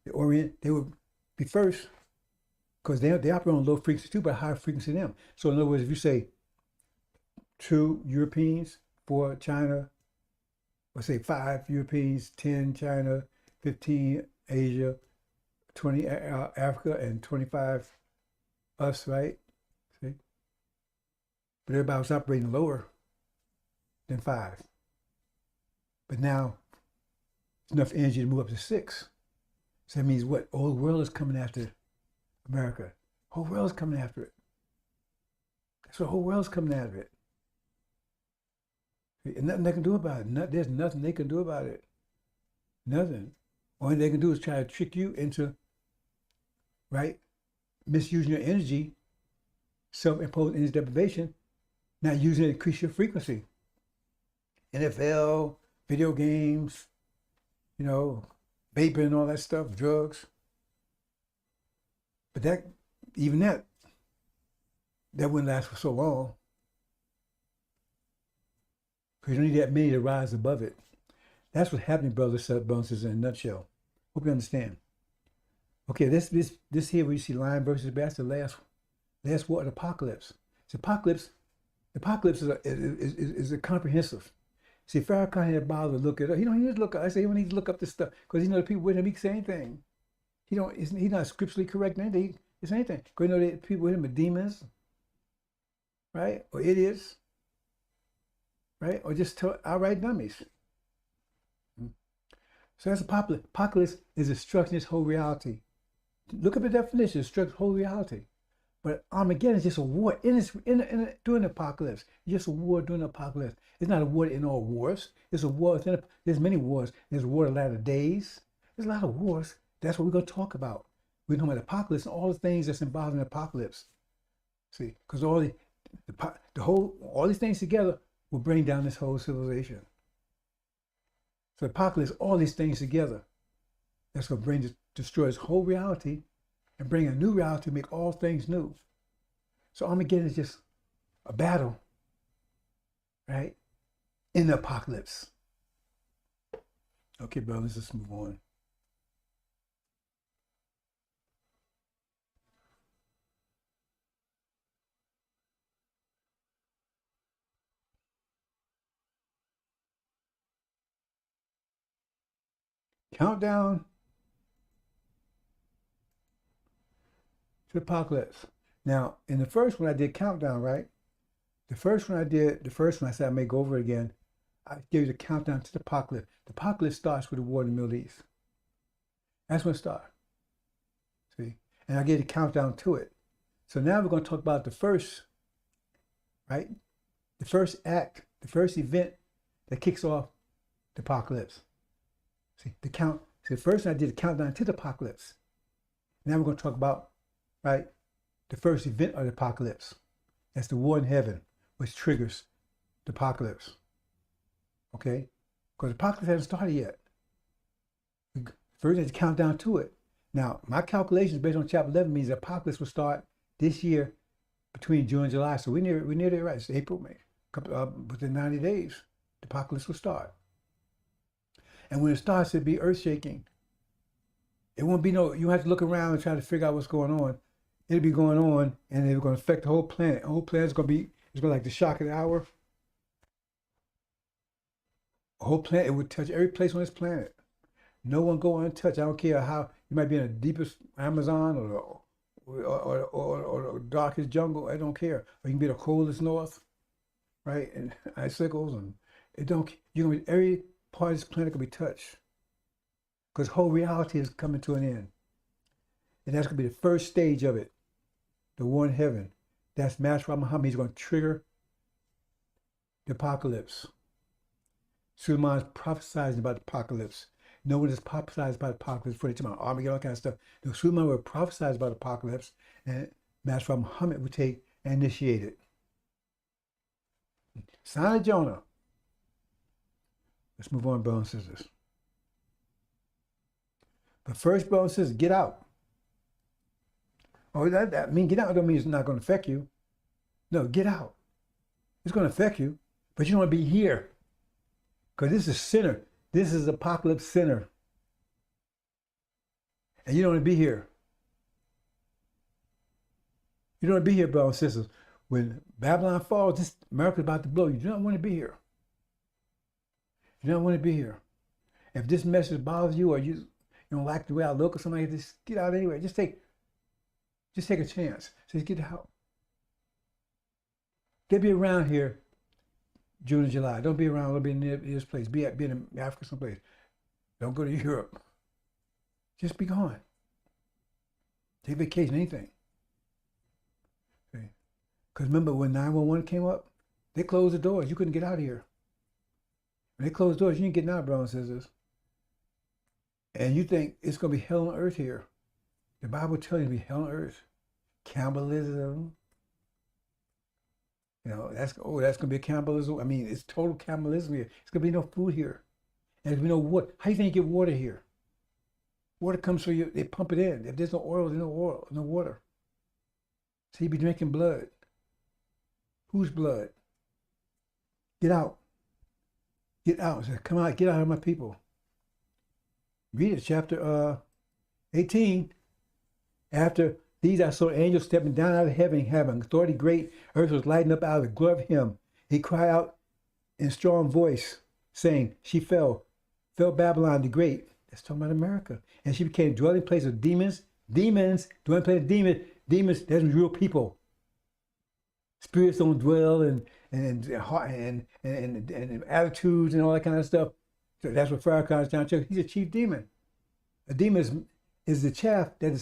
the Orient, they would be first, because they operate on low frequency too, but higher frequency than them. So in other words, if you say 2 Europeans, 4 China, or say 5 Europeans, 10 China, 15 Asia, 20 Africa, and 25 us, right? See? but everybody was operating lower than 5. But now it's enough energy to move up to 6. So that means what? The whole world is coming after America. The whole world is coming after it. That's what the whole world's coming after it. And nothing they can do about it. There's nothing they can do about it. Nothing. All they can do is try to trick you into, right, misusing your energy, self-imposed energy deprivation, not using it to increase your frequency. NFL, video games, vaping and all that stuff, drugs. But that wouldn't last for so long. Because you don't need that many to rise above it. That's what's happening, brothers and sisters, in a nutshell. Hope you understand. Okay, this here where you see lion versus bear, that's the last war of the apocalypse. The apocalypse is a comprehensive. See, Farrakhan had bothered to look it up. He don't need to look up. I say he don't need to look up this stuff because the people with him, he can say anything. He's not scripturally correct in anything. It's anything. Because the people with him are demons, right? Or idiots, right? Or just outright dummies. So that's apocalypse is destruction of this whole reality. Look up the definition, destruction of whole reality. But Armageddon is just a war during the apocalypse. It's just a war during the apocalypse. It's not a war in all wars. It's a war there's many wars. There's a war of the latter days. There's a lot of wars. That's what we're going to talk about. We're talking about the apocalypse and all the things that's involved in the apocalypse. See, because all these things together will bring down this whole civilization. So the apocalypse, all these things together, that's going to destroy this whole reality and bring a new reality to make all things new. So Armageddon is just a battle, right? In the apocalypse. Okay, bro, let's just move on. Countdown to the apocalypse. Now, in the first one I did countdown, right? The first one I said I may go over it again. I gave you the countdown to the apocalypse. The apocalypse starts with the war in the Middle East. That's when it starts. See? And I gave the countdown to it. So now we're going to talk about the first, right? The first act, the first event that kicks off the apocalypse. See, first I did the countdown to the apocalypse. Now we're going to talk about, right, the first event of the apocalypse. That's the war in heaven, which triggers the apocalypse. Okay? Because the apocalypse hasn't started yet. First, there's a countdown to it. Now, my calculations based on chapter 11 means the apocalypse will start this year between June and July. So we're near there, right? It's April, May. Within 90 days, the apocalypse will start. And when it starts, it'll be earth shaking. It won't be you have to look around and try to figure out what's going on. It'll be going on, and it's going to affect the whole planet. The whole planet's going to be, it's going to like the shock of the hour. The whole planet, it would touch every place on this planet. No one go untouched. I don't care how, you might be in the deepest Amazon or the darkest jungle. I don't care. Or you can be the coldest north, right? And icicles, and every part of this planet can be touched. Because whole reality is coming to an end. And that's going to be the first stage of it. The war in heaven. That's Master Muhammad. He's going to trigger the apocalypse. Suleiman's prophesizing about the apocalypse. No one is prophesied about the apocalypse before they talk about Armageddon, all kind of stuff. No, Suleiman will prophesize about the apocalypse, and Master Muhammad would take and initiate it. Sign of Jonah. Let's move on, brothers and sisters. But first, brothers and sisters, get out. Oh, that mean get out don't mean it's not going to affect you. No, get out. It's going to affect you, but you don't want to be here. Because this is sinner. This is apocalypse sinner. And you don't want to be here. You don't want to be here, brothers and sisters. When Babylon falls, America's about to blow. You do not want to be here. You don't want to be here. If this message bothers you or you don't like the way I look or something like that, just get out anyway. Just take a chance. Just get out. They'll be around here June and July. Don't be around. Don't be near this place. Be in Africa someplace. Don't go to Europe. Just be gone. Take vacation, anything. Because remember when 911 came up, they closed the doors. You couldn't get out of here. When they closed the doors, you ain't getting out, brothers and sisters. And you think it's going to be hell on earth here. The Bible tells you to be hell on earth. Cannibalism. You know, that's going to be cannibalism. I mean, it's total cannibalism here. It's going to be no food here. And there's no water. How do you think you get water here? Water comes through you. They pump it in. If there's no oil, there's no oil, no water. So you be drinking blood. Whose blood? Get out. Get out. Come out. Get out of my people. Read it, chapter 18. After these I saw angels stepping down out of heaven, having authority great. Earth was lighting up out of the glory of him. He cried out in strong voice, saying, she fell Babylon the Great. That's talking about America. And she became dwelling place of demons. Demons, dwelling place of demons. Demons, that's real people. Spirits don't dwell and attitudes and all that kind of stuff. So that's what Farrakhan is trying to check. He's a chief demon. A demon is the chaff that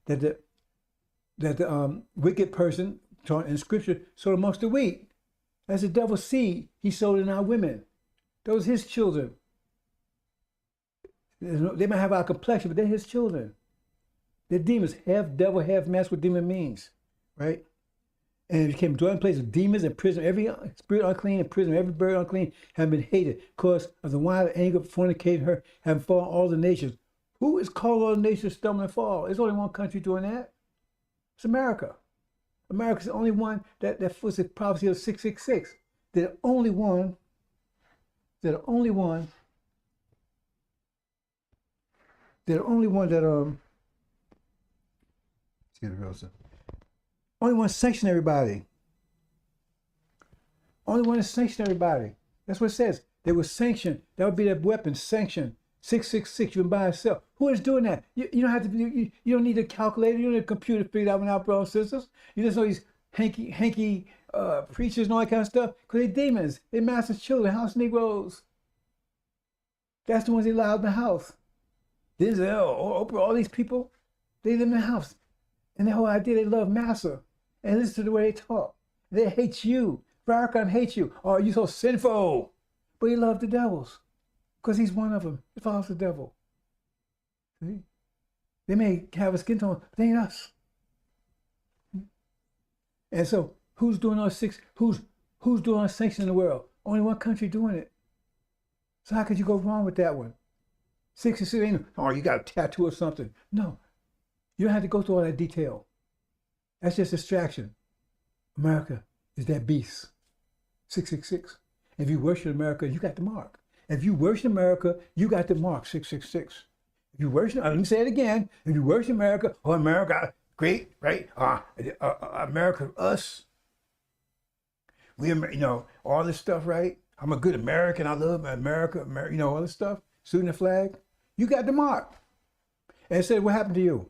the wicked person taught in Scripture sowed amongst the wheat. That's the devil's seed he sowed in our women. Those his children. They might have our complexion, but they're his children. They're demons. Half devil, half man. That's what demon means, right? And it became a dwelling place of demons and prison. Every spirit unclean in prison, every bird unclean, have been hated because of the wild anger of fornicating her, having fallen all the nations. Who is called all the nations stumble and fall? There's only one country doing that. It's America. America's the only one that fulfills the prophecy of 666. They're the only one. They're the only one. They're the only one that only one sanction everybody. Only one to sanction everybody. That's what it says. They were sanctioned. That would be their weapon, sanction. 666, you can buy yourself. Who is doing that? You don't have to. You don't need a calculator. You don't need a computer to figure that one out, brothers and sisters. You just know these hanky preachers and all that kind of stuff. Because they're demons. They're master's children, house Negroes. That's the ones they allowed in the house. Then say, Oprah, all these people, they live in the house. And the whole idea, they love massa. And listen to the way they talk. They hate you. Farrakhan hates you. Oh, you're so sinful. But he loved the devils. Because he's one of them. He follows the devil. See? They may have a skin tone, but they ain't us. And so, who's doing all six? Who's doing all sanctions in the world? Only one country doing it. So how could you go wrong with that one? 66 ain't, you got a tattoo or something. No. You don't have to go through all that detail. That's just distraction. America is that beast. 666. If you worship America, you got the mark. If you worship America, you got the mark, 666. If you worship, let me say it again. If you worship America, America, great, right? America, us. We, all this stuff, right? I'm a good American. I love America, all this stuff. Shooting the flag. You got the mark. And it said, what happened to you?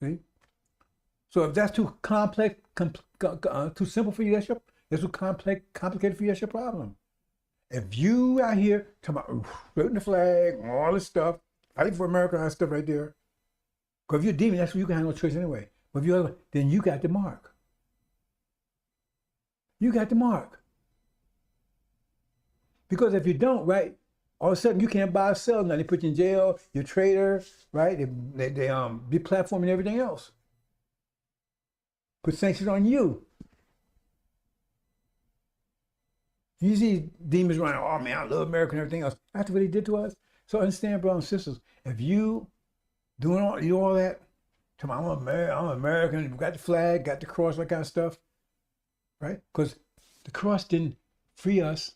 See? So if that's too complex, too simple for you, that's too complicated for you, that's your problem. If you out here talking about floating the flag, all this stuff, fighting for America, that stuff right there, because if you're a demon, that's what you can have no choice anyway. But if you're, then you got the mark. You got the mark. Because if you don't, right, all of a sudden you can't buy or sell nothing. They put you in jail, you're a traitor, right? They deplatform and everything else. Put sanctions on you. You see demons running, oh man, I love America and everything else. After what he did to us. So understand, brothers and sisters, if you do all that, tell me, I'm American, got the flag, got the cross, that kind of stuff, right? Because the cross didn't free us.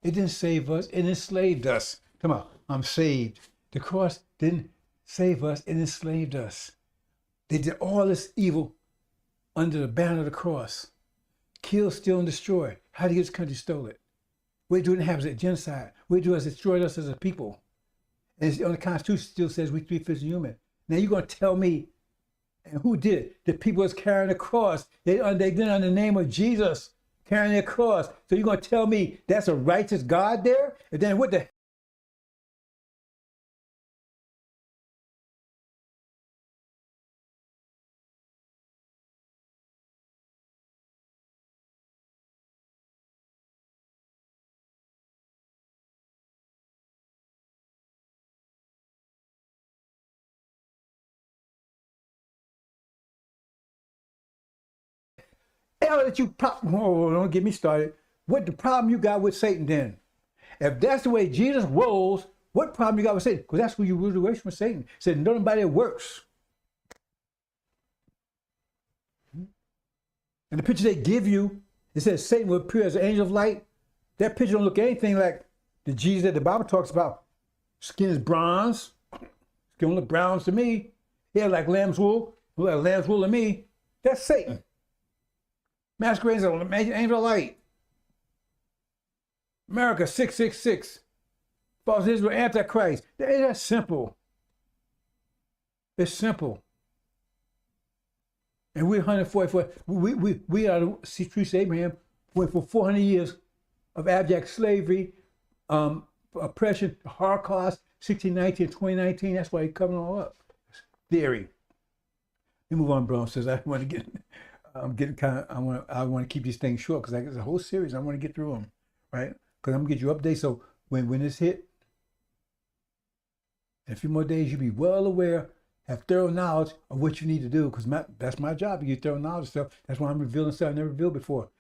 It didn't save us, it enslaved us. Come on, I'm saved. The cross didn't save us, it enslaved us. They did all this evil under the banner of the cross. Kill, steal, and destroy. How did this country stole it? What they do it happens at genocide. What they do is destroyed us as a people. And on the Constitution still says we 3/5 human. Now you're going to tell me And who did it? The people was carrying the cross. They did it in the name of Jesus, carrying their cross. So you're going to tell me that's a righteous God there? And then what the hell that you oh, don't get me started. What the problem you got with Satan then? If that's the way Jesus rolls, what problem you got with Satan? Because that's who you rule away from Satan. Said nobody works. And the picture they give you, it says Satan will appear as an angel of light. That picture don't look anything like the Jesus that the Bible talks about. Skin is bronze. Skin look browns to me. Hair like lamb's wool. Look like lamb's wool to me. That's Satan. Masquerades as an angel of light. America 666. False Israel, Antichrist. That's simple. It's simple. And we're 144. We are the priests of Abraham. Went for 400 years of abject slavery, oppression, Holocaust, 1619, 2019. That's why he's coming all up. Theory. Let me move on, bro. Says I want to get. I'm getting kind of. I want to keep these things short because there's a whole series. I want to get through them, right? Because I'm gonna get you updates. So when this hit, in a few more days, you'll be well aware, have thorough knowledge of what you need to do. Because that's my job to get thorough knowledge of stuff. That's why I'm revealing stuff I never revealed before,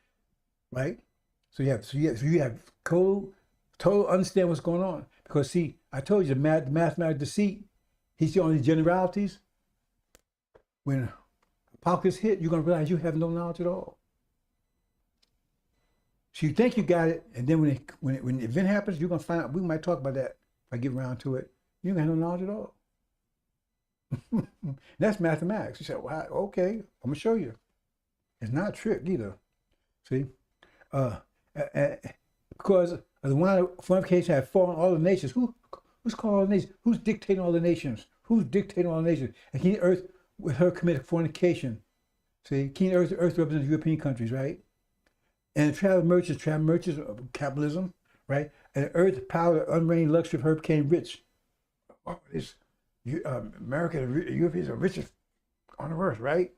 right? So you have total understand what's going on. Because see, I told you the mathematical deceit. He's showing these generalities. When apocalypse hit, you're gonna realize you have no knowledge at all. So you think you got it, and then when the event happens, you're gonna find out. We might talk about that if I get around to it. You got no knowledge at all. That's mathematics. You say, well, okay, I'm gonna show you. It's not a trick either. See, because the one fornication had fallen all the nations. Who's calling all the nations? Who's dictating all the nations? Who's dictating all the nations? And King Earth with her committed fornication. See, King Earth represents European countries, right? And travel merchants of capitalism, right? And Earth, power, unreigned luxury of her became rich. America, the Europeans are richest on the earth, right?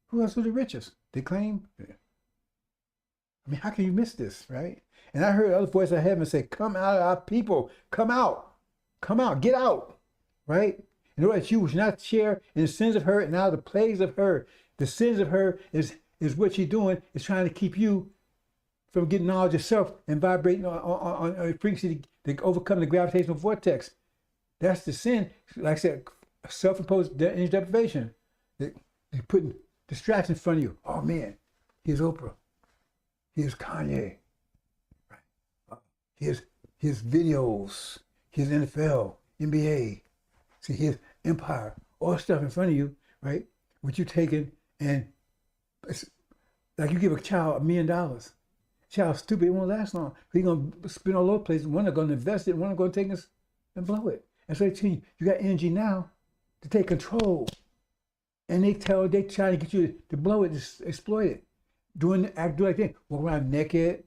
Who else are the richest? They claim. I mean, how can you miss this, right? And I heard other voice of heaven say, "Come out of our people, come out, get out," right? In order that you should not share in the sins of her and now the plagues of her. The sins of her is what she's doing, is trying to keep you from getting knowledge of self and vibrating on a frequency to overcome the gravitational vortex. That's the sin. Like I said, self-imposed energy deprivation. They're putting distractions in front of you. Oh man, here's Oprah. Here's Kanye. Right? Here's videos. Here's NFL, NBA. See, here's Empire. All stuff in front of you, right? What you taking, and it's like you give a child $1 million. Child's stupid, it won't last long. He's gonna spend all over the place. One are gonna invest it, one are gonna take us and blow it. And so they tell you, you got energy now to take control. And they try to get you to blow it, just exploit it. Do like that. Walk around naked,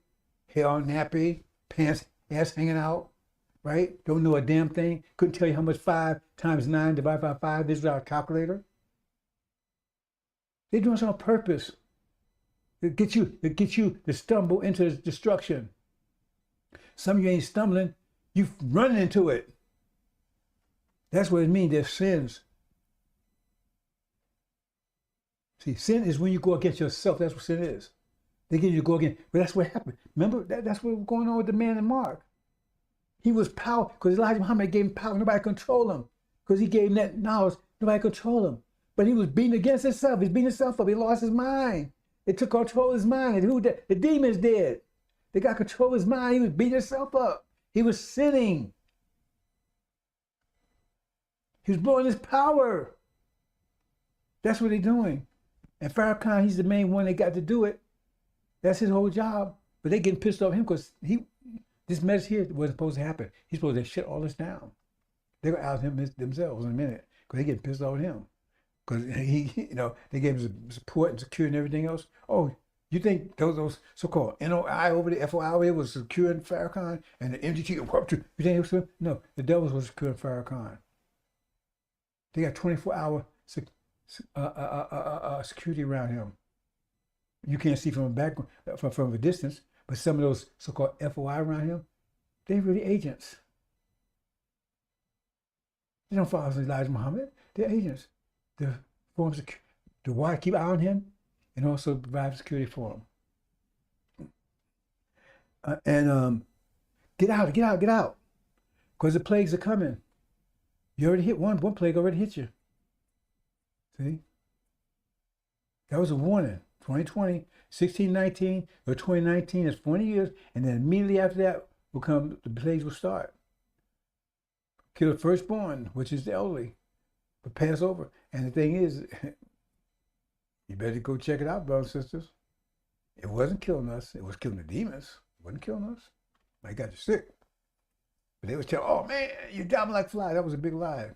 hair all nappy, pants, ass hanging out, right? Don't know a damn thing. Couldn't tell you how much 5 times 9 divided by 5 is without a calculator. They're doing this on purpose. It gets you to stumble into destruction. Some of you ain't stumbling, you running into it. That's what it means. There's sins. See, sin is when you go against yourself. That's what sin is. They get you to go against, but that's what happened. Remember, that's what was going on with the man in Mark. He was power, because Elijah Muhammad gave him power. Nobody control him. Because he gave him that knowledge, nobody control him. But he was beating against himself. He's beating himself up. He lost his mind. It took control of his mind. And who did? The demons did. They got control of his mind. He was beating himself up. He was sinning. He was blowing his power. That's what they're doing. And Farrakhan, he's the main one that got to do it. That's his whole job. But they getting pissed off him because this mess here wasn't supposed to happen. He's supposed to shut all this down. They're going to out him themselves in a minute because they getting pissed off at him. because they gave him support and security and everything else. Oh, you think those so-called NOI over there, FOI over there was securing Farrakhan and the MGT? You think it was him? No, the devils was securing Farrakhan. They got 24-hour security around him. You can't see from a back from a distance, but some of those so-called FOI around him, they're really agents. They don't follow Elijah Muhammad. They're agents. They're forms of the why keep eye on him, and also provide security for him. Get out, because the plagues are coming. You already hit one plague already hit you. See, that was a warning. 2020, 1619, or 2019 is 20 years, and then immediately after that will come the plagues will start. Kill the firstborn, which is the elderly, but pass over. And the thing is, you better go check it out, brothers and sisters. It wasn't killing us. It was killing the demons. It wasn't killing us. It got you sick. But they was telling, oh man, you're dropping like flies. That was a big lie.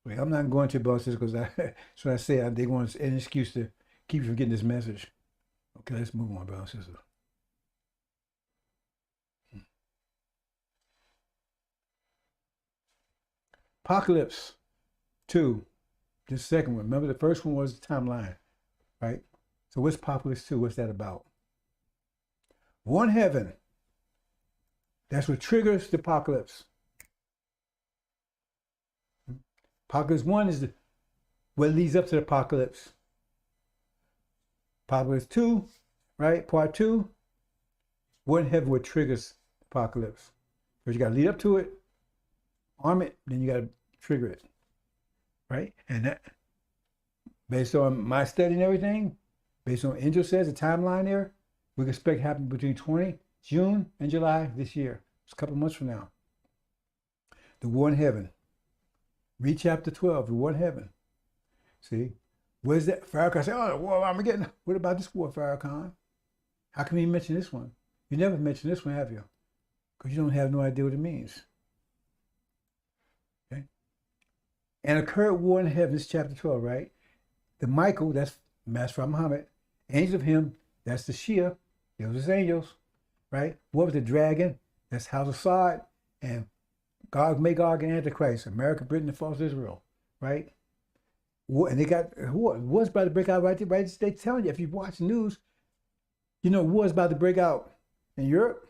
Well, I'm not going to, brothers and sisters, because so I say they want an excuse to keep you from getting this message. Okay, let's move on, brothers and sisters. Apocalypse 2, the second one. Remember, the first one was the timeline, right? So what's Apocalypse 2? What's that about? One heaven. That's what triggers the apocalypse. Apocalypse 1 is what leads up to the apocalypse. Apocalypse 2, right? Part 2, one heaven what triggers the apocalypse. Because you got to lead up to it, arm it, then you got to trigger it, right? And that, based on my study and everything, based on what INJIL says, the timeline there, we can expect to happen between June and July this year. It's a couple of months from now. The war in heaven. Read chapter 12, the war in heaven. See? Where's that? Farrakhan said, oh, the war of Armageddon. What about this war, Farrakhan? How come you mention this one? You never mentioned this one, have you? Because you don't have no idea what it means. Okay? And occurred war in heaven, this is chapter 12, right? The Michael, that's Master Muhammad. Angels of him, that's the Shia. Those are his angels, right? What was the dragon? That's House of Sod. And Gog, Magog, and Antichrist. America, Britain, and false Israel, right? War, and they got war's about to break out right there. Right? They telling you, if you watch the news, you know war's about to break out in Europe,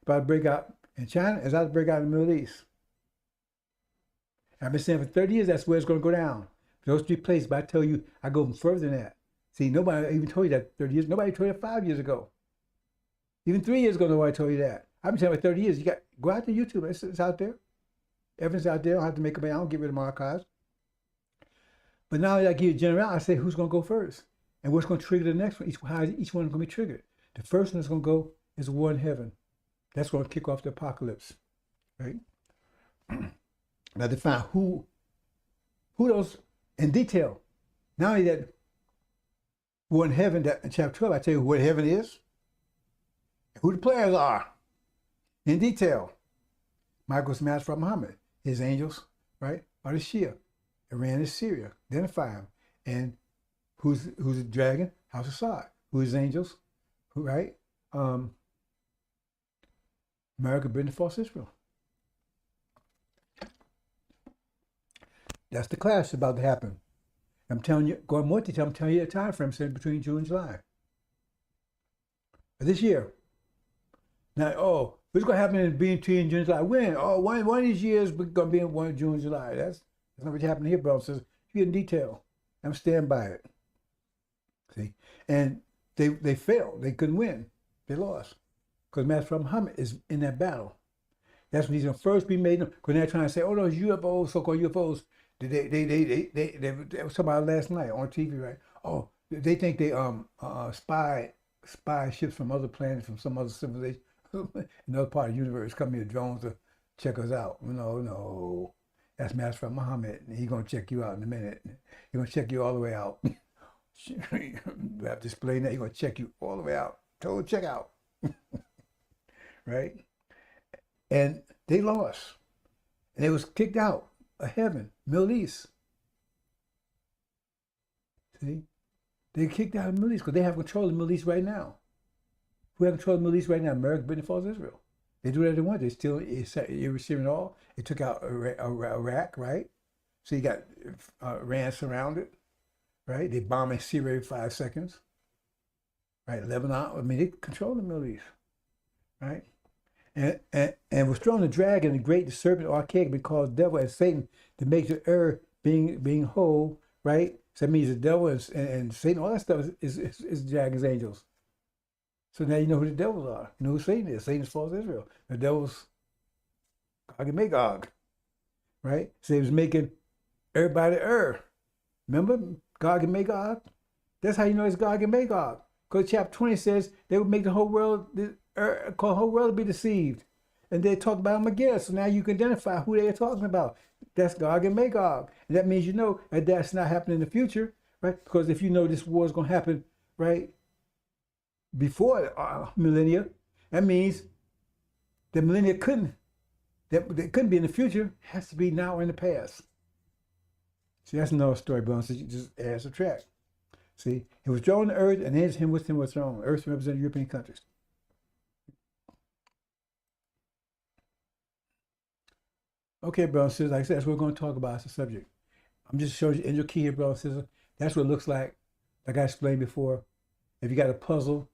about to break out in China, it's about to break out in the Middle East. I've been saying for 30 years that's where it's going to go down. Those three places, but I tell you, I go further than that. See, nobody even told you that 30 years. Nobody told you that 5 years ago. Even 3 years ago, nobody told you that. I've been telling you for 30 years. Go out to YouTube. It's out there. Evidence out there. I don't have to make them. I don't get rid of my archives. But now that I give you a general, I say who's going to go first and what's going to trigger the next one. How is each one going to be triggered? The first one that's going to go is the war in heaven. That's going to kick off the apocalypse, right? Now define who those in detail. Not only that war in heaven, that in chapter 12, I tell you what heaven is, who the players are in detail. Michael's Master from Muhammad, his angels, right, are the Shia. Iran is Syria. Identify them. And who's the dragon? House of Sod. Who is angels? Who, right? America, Britain, false Israel. That's the clash about to happen. I'm telling you, going more detail, I'm telling you the time frame said between June and July. This year. Now, what's going to happen between June and July? When? One of these years we're going to be in 1 June and July. That's not what's happening here, bro. So you get in detail. I'm stand by it. See? And they failed. They couldn't win. They lost. Because Master Muhammad is in that battle. That's when he's going to first be made. Because they're trying to say, oh, those UFOs, so-called UFOs, they was talking about last night on TV, right? Oh, they think they spy ships from other planets, from some other civilization, another part of the universe, coming here drones to check us out. No. That's Master Muhammad. He's going to check you out in a minute. He's going to check you all the way out. We have to explain that. He's going to check you all the way out. Total check out. Right? And they lost. And they was kicked out of heaven, Middle East. See? They kicked out of the Middle East because they have control of the Middle East right now. Who have control of the Middle East right now? America, Britain, falls Israel. They do whatever they want. They still receiving it all. They took out Iraq, right? So you got Iran surrounded, right? They bombing Syria every 5 seconds, right? Lebanon. I mean, they control the Middle East, right? And was thrown the dragon, the great, the serpent, archaic, be called devil and Satan, to make the earth being whole, right? So that means the devil and Satan, all that stuff is dragon's angels. So now you know who the devils are. You know who Satan is. Satan is false Israel. The devil's Gog and Magog, right? So he was making everybody err. Remember Gog and Magog? That's how you know it's Gog and Magog. Because chapter 20 says they would make the whole world, call the whole world to be deceived. And they talk about them again. So now you can identify who they are talking about. That's Gog and Magog. And that means you know that that's not happening in the future, right? Because if you know this war is going to happen, right, before millennia, that means the millennia couldn't be in the future. It has to be now or in the past. See, that's another story, but so you just add subtract. See, he was thrown to earth, and him with him was thrown. Earth represents European countries. Okay, brothers and sisters, like I said, that's what we're going to talk about as a subject. I'm just showing you angel key here, brothers and sisters. That's what it looks like I explained before. If you got a puzzle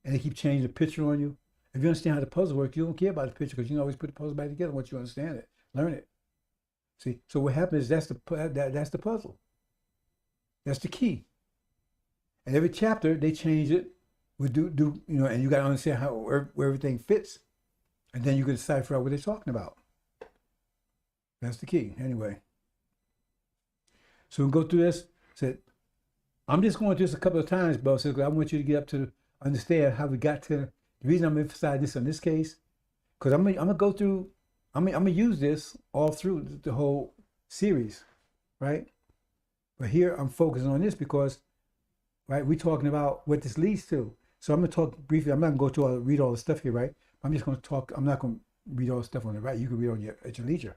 and they keep changing the picture on you, if you understand how the puzzle works, you don't care about the picture because you can always put the puzzle back together once you understand it, learn it. See, so what happens is that's the puzzle. That's the key. And every chapter they change it. We do and you got to understand how where everything fits, and then you can decipher out what they're talking about. That's the key. Anyway, so we'll go through this. Said, I'm just going through this a couple of times, bro, because I want you to get up to understand how we got to. The reason I'm emphasizing this on this case, because I'm gonna go through. I'm gonna use this all through the whole series, right? But here I'm focusing on this because, right, we're talking about what this leads to. So I'm gonna talk briefly. I'm not gonna go read all the stuff here, right? I'm just gonna talk. I'm not gonna read all the stuff on the right. You can read on at your leisure.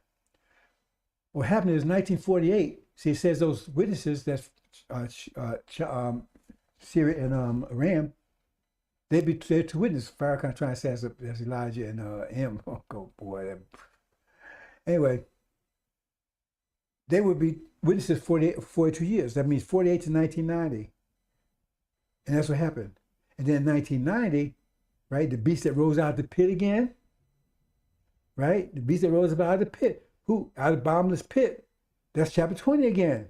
What happened is 1948. See, it says those witnesses that Syria and Iran, they're two witnesses. Farrakhan trying to say that's Elijah and him. Oh boy. Anyway, they would be witnesses 42 years. That means 48 to 1990. And that's what happened. And then in 1990, right, the beast that rose out of the pit again, right? The beast that rose up out of the pit. Who? Out of the bottomless pit. That's chapter 20 again.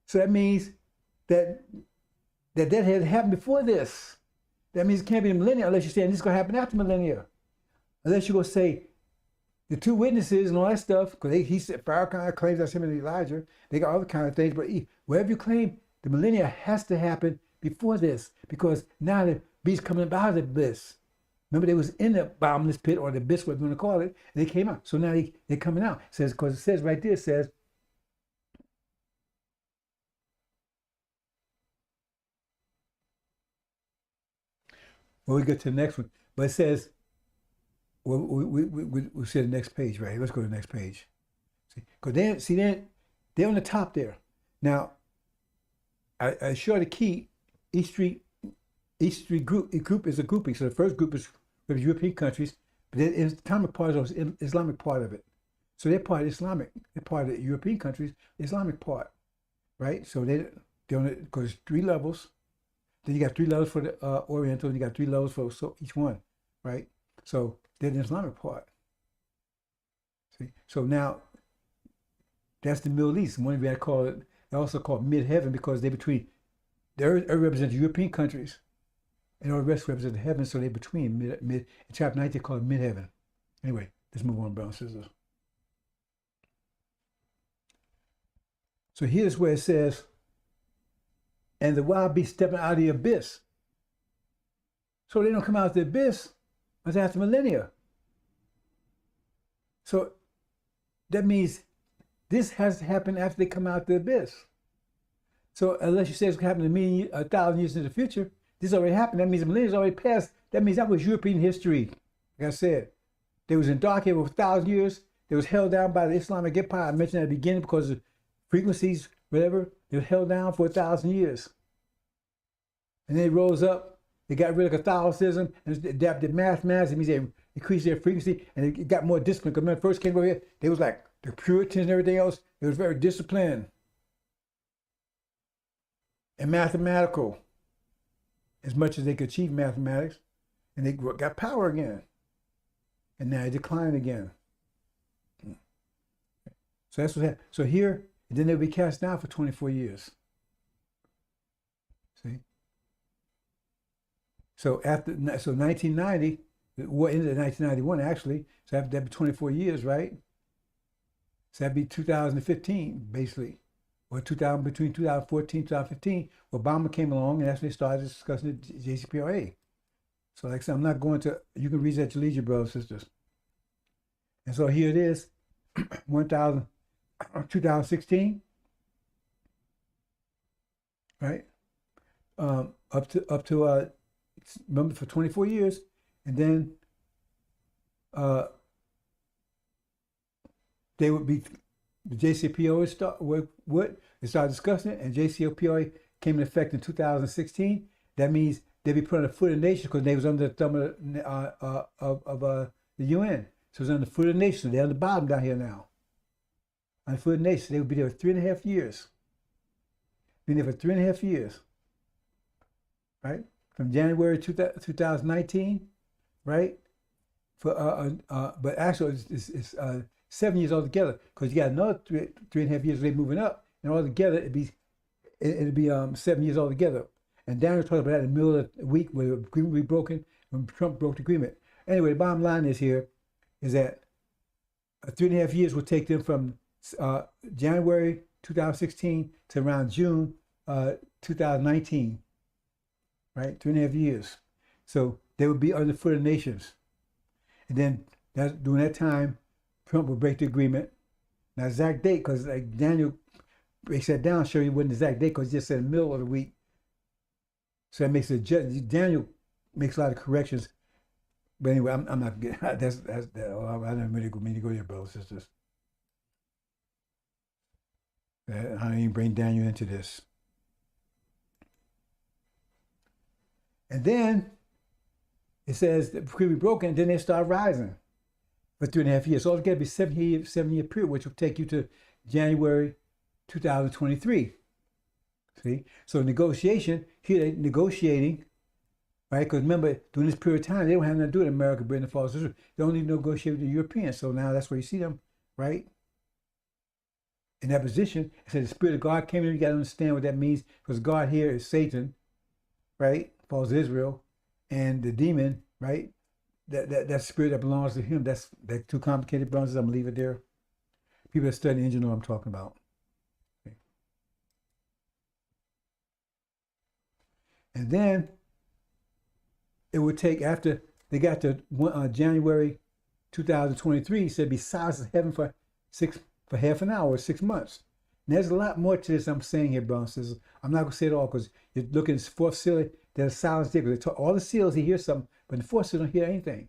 So that means that had happened before this. That means it can't be a millennia unless you're saying this is going to happen after millennia. Unless you're going to say the two witnesses and all that stuff, because he said Farrakhan claims that's him and Elijah. They got other kind of things, but wherever you claim the millennia has to happen before this, because now the beast coming up out of the abyss. Remember, they was in the bottomless pit, or the abyss, what we're going to call it, and they came out. So now they're coming out. It says, because it says right there, it says, well, we get to the next one, but it says, well, we'll see the next page, right? Let's go to the next page. See, because they're on the top there. Now, I show the key. Each group is a grouping. So the first group is European countries, but then the Islamic part is the Islamic part of it. So they're part of Islamic. They're part of the European countries, the Islamic part, right? So they're on it because 3 levels. Then you got 3 levels for the Oriental, and you got 3 levels for each one, right? So they're the Islamic part. See, so now that's the Middle East. One way I call it, they also call it mid-heaven because they're between. They represent European countries, and all the rest represent the heavens, so they're between mid. In chapter 9, they call it mid-heaven. Anyway, let's move on, brothers and sisters. So here's where it says, and the wild beast stepping out of the abyss. So they don't come out of the abyss until after millennia. So that means this has to happen after they come out of the abyss. So unless you say it's going to happen to me 1,000 years in the future, this already happened. That means the millennium's already passed. That means that was European history. Like I said, they was in dark area for 1,000 years. They was held down by the Islamic Empire. I mentioned at the beginning because of frequencies, whatever. They were held down for 1,000 years. And they rose up. They got rid of Catholicism and adapted mathematics. It means they increased their frequency and they got more discipline. Because when they first came over here, they was like the Puritans and everything else. They was very disciplined and mathematical as much as they could achieve mathematics. And they got power again. And now they decline again. So that's what happened. So here, and then they'll be cast down for 24 years. See? So 1990, what ended in 1991 actually, so that'd be 24 years, right? So that'd be 2015, basically. Or between 2014 and 2015, Obama came along and that's when they started discussing the JCPOA. So like I said, I'm not going to, you can read that at your leisure, brothers and sisters. And so here it is, 2016, right? Up to remember, for 24 years, and then they would be, the JCPOA they started discussing it, and JCPOA came into effect in 2016. That means they'd be put on the foot of the nation because they was under the thumb of the UN. So it's on the foot of the nation. So they're on the bottom down here now. On the foot of the nation. They would be there for 3.5 years. Been there for 3.5 years. Right? From January 2019, right? But actually it's 7 years altogether because you got another 3.5 years. They're moving up, and altogether it'd be 7 years altogether. And Daniel talked about that in the middle of the week where the agreement would be broken when Trump broke the agreement. Anyway, the bottom line is here is that 3.5 years will take them from January 2016 to around June 2019. Right, 3.5 years. So they would be under the foot of the nations. And then during that time, Trump would break the agreement. Now, exact date, because like Daniel breaks that down, show you when the exact date, because he just said in the middle of the week. So that makes it, Daniel makes a lot of corrections. But anyway, I'm not getting, I didn't really mean to go there, brothers and sisters. I didn't even bring Daniel into this. And then it says the decree be broken, and then they start rising for 3.5 years. So it's got to be 7-year period, which will take you to January 2023. See? So negotiation, here they're negotiating, right? Because remember, during this period of time, they don't have nothing to do with America, Britain, and false Israel. They only negotiate with the Europeans. So now that's where you see them, right? In that position, it says the Spirit of God came in. You got to understand what that means, because God here is Satan, right? Falls Israel, and the demon, right? That spirit that belongs to him. That's too complicated, brothers. I'm gonna leave it there. People that study INJIL know what I'm talking about. Okay. And then it would take, after they got to January 2023, he said, be silent in heaven for half an hour, 6 months. And there's a lot more to this I'm saying here, brothers and sisters. I'm not gonna say it all because you're looking at the fourth seal. There's silence there because all the seals he hears something, but the fourth seal don't hear anything.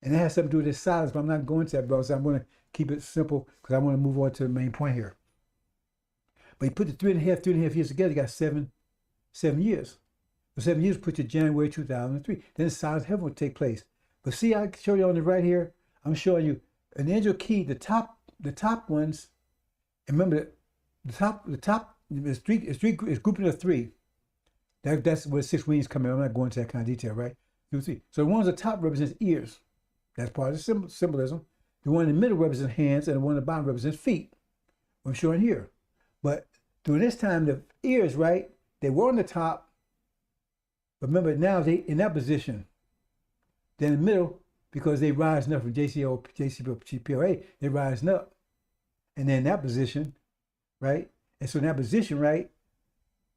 And that has something to do with this silence, but I'm not going to that, brothers. I'm going to keep it simple because I want to move on to the main point here. But you put the 3.5 years together, you got 7 years. So 7 years put you January 2003. Then the silence of heaven would take place. But see, I show you on the right here, I'm showing you an angel key, the top ones. And remember, the top is grouping of 3. That's where 6 wings come in. I'm not going into that kind of detail, right? You see. So the one on the top represents ears. That's part of the symbolism. The one in the middle represents hands, and the one at the bottom represents feet. I'm showing here. But during this time, the ears, right, they were on the top. But remember, now they in that position. Then in the middle, because they rising up from JCPOA, they rising up. And then in that position, right? And so in that position, right,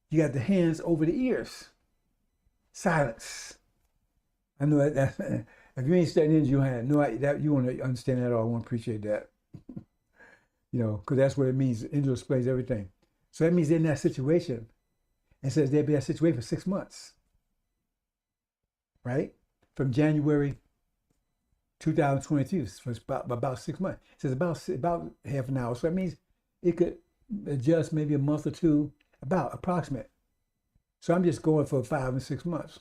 you got the hands over the ears. Silence. I know that if you ain't studying INJIL, you have no idea that you want to understand that at all. I want to appreciate that. You know, because that's what it means. INJIL explains everything. So that means they're in that situation. And says they'll be in that situation for 6 months. Right? From January 2023, so it's about 6 months. It says about half an hour. So that means it could adjust maybe a month or two, about approximate. So I'm just going for 5 and 6 months.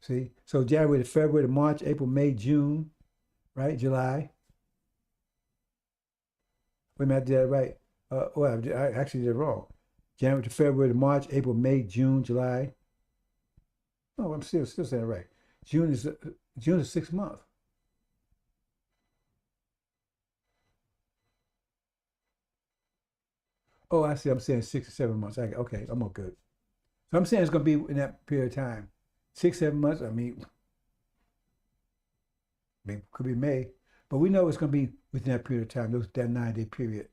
See, so January to February to March, April, May, June, right? July. Wait a minute, I did that right. Well, I actually did it wrong. January to February to March, April, May, June, July. Oh, I'm still saying it right. June is 6 months. Oh, I see. I'm saying 6 or 7 months. Okay, I'm all good. So I'm saying it's going to be in that period of time. 6, 7 months. I mean, could be May, but we know it's going to be within that period of time. That 9-day period,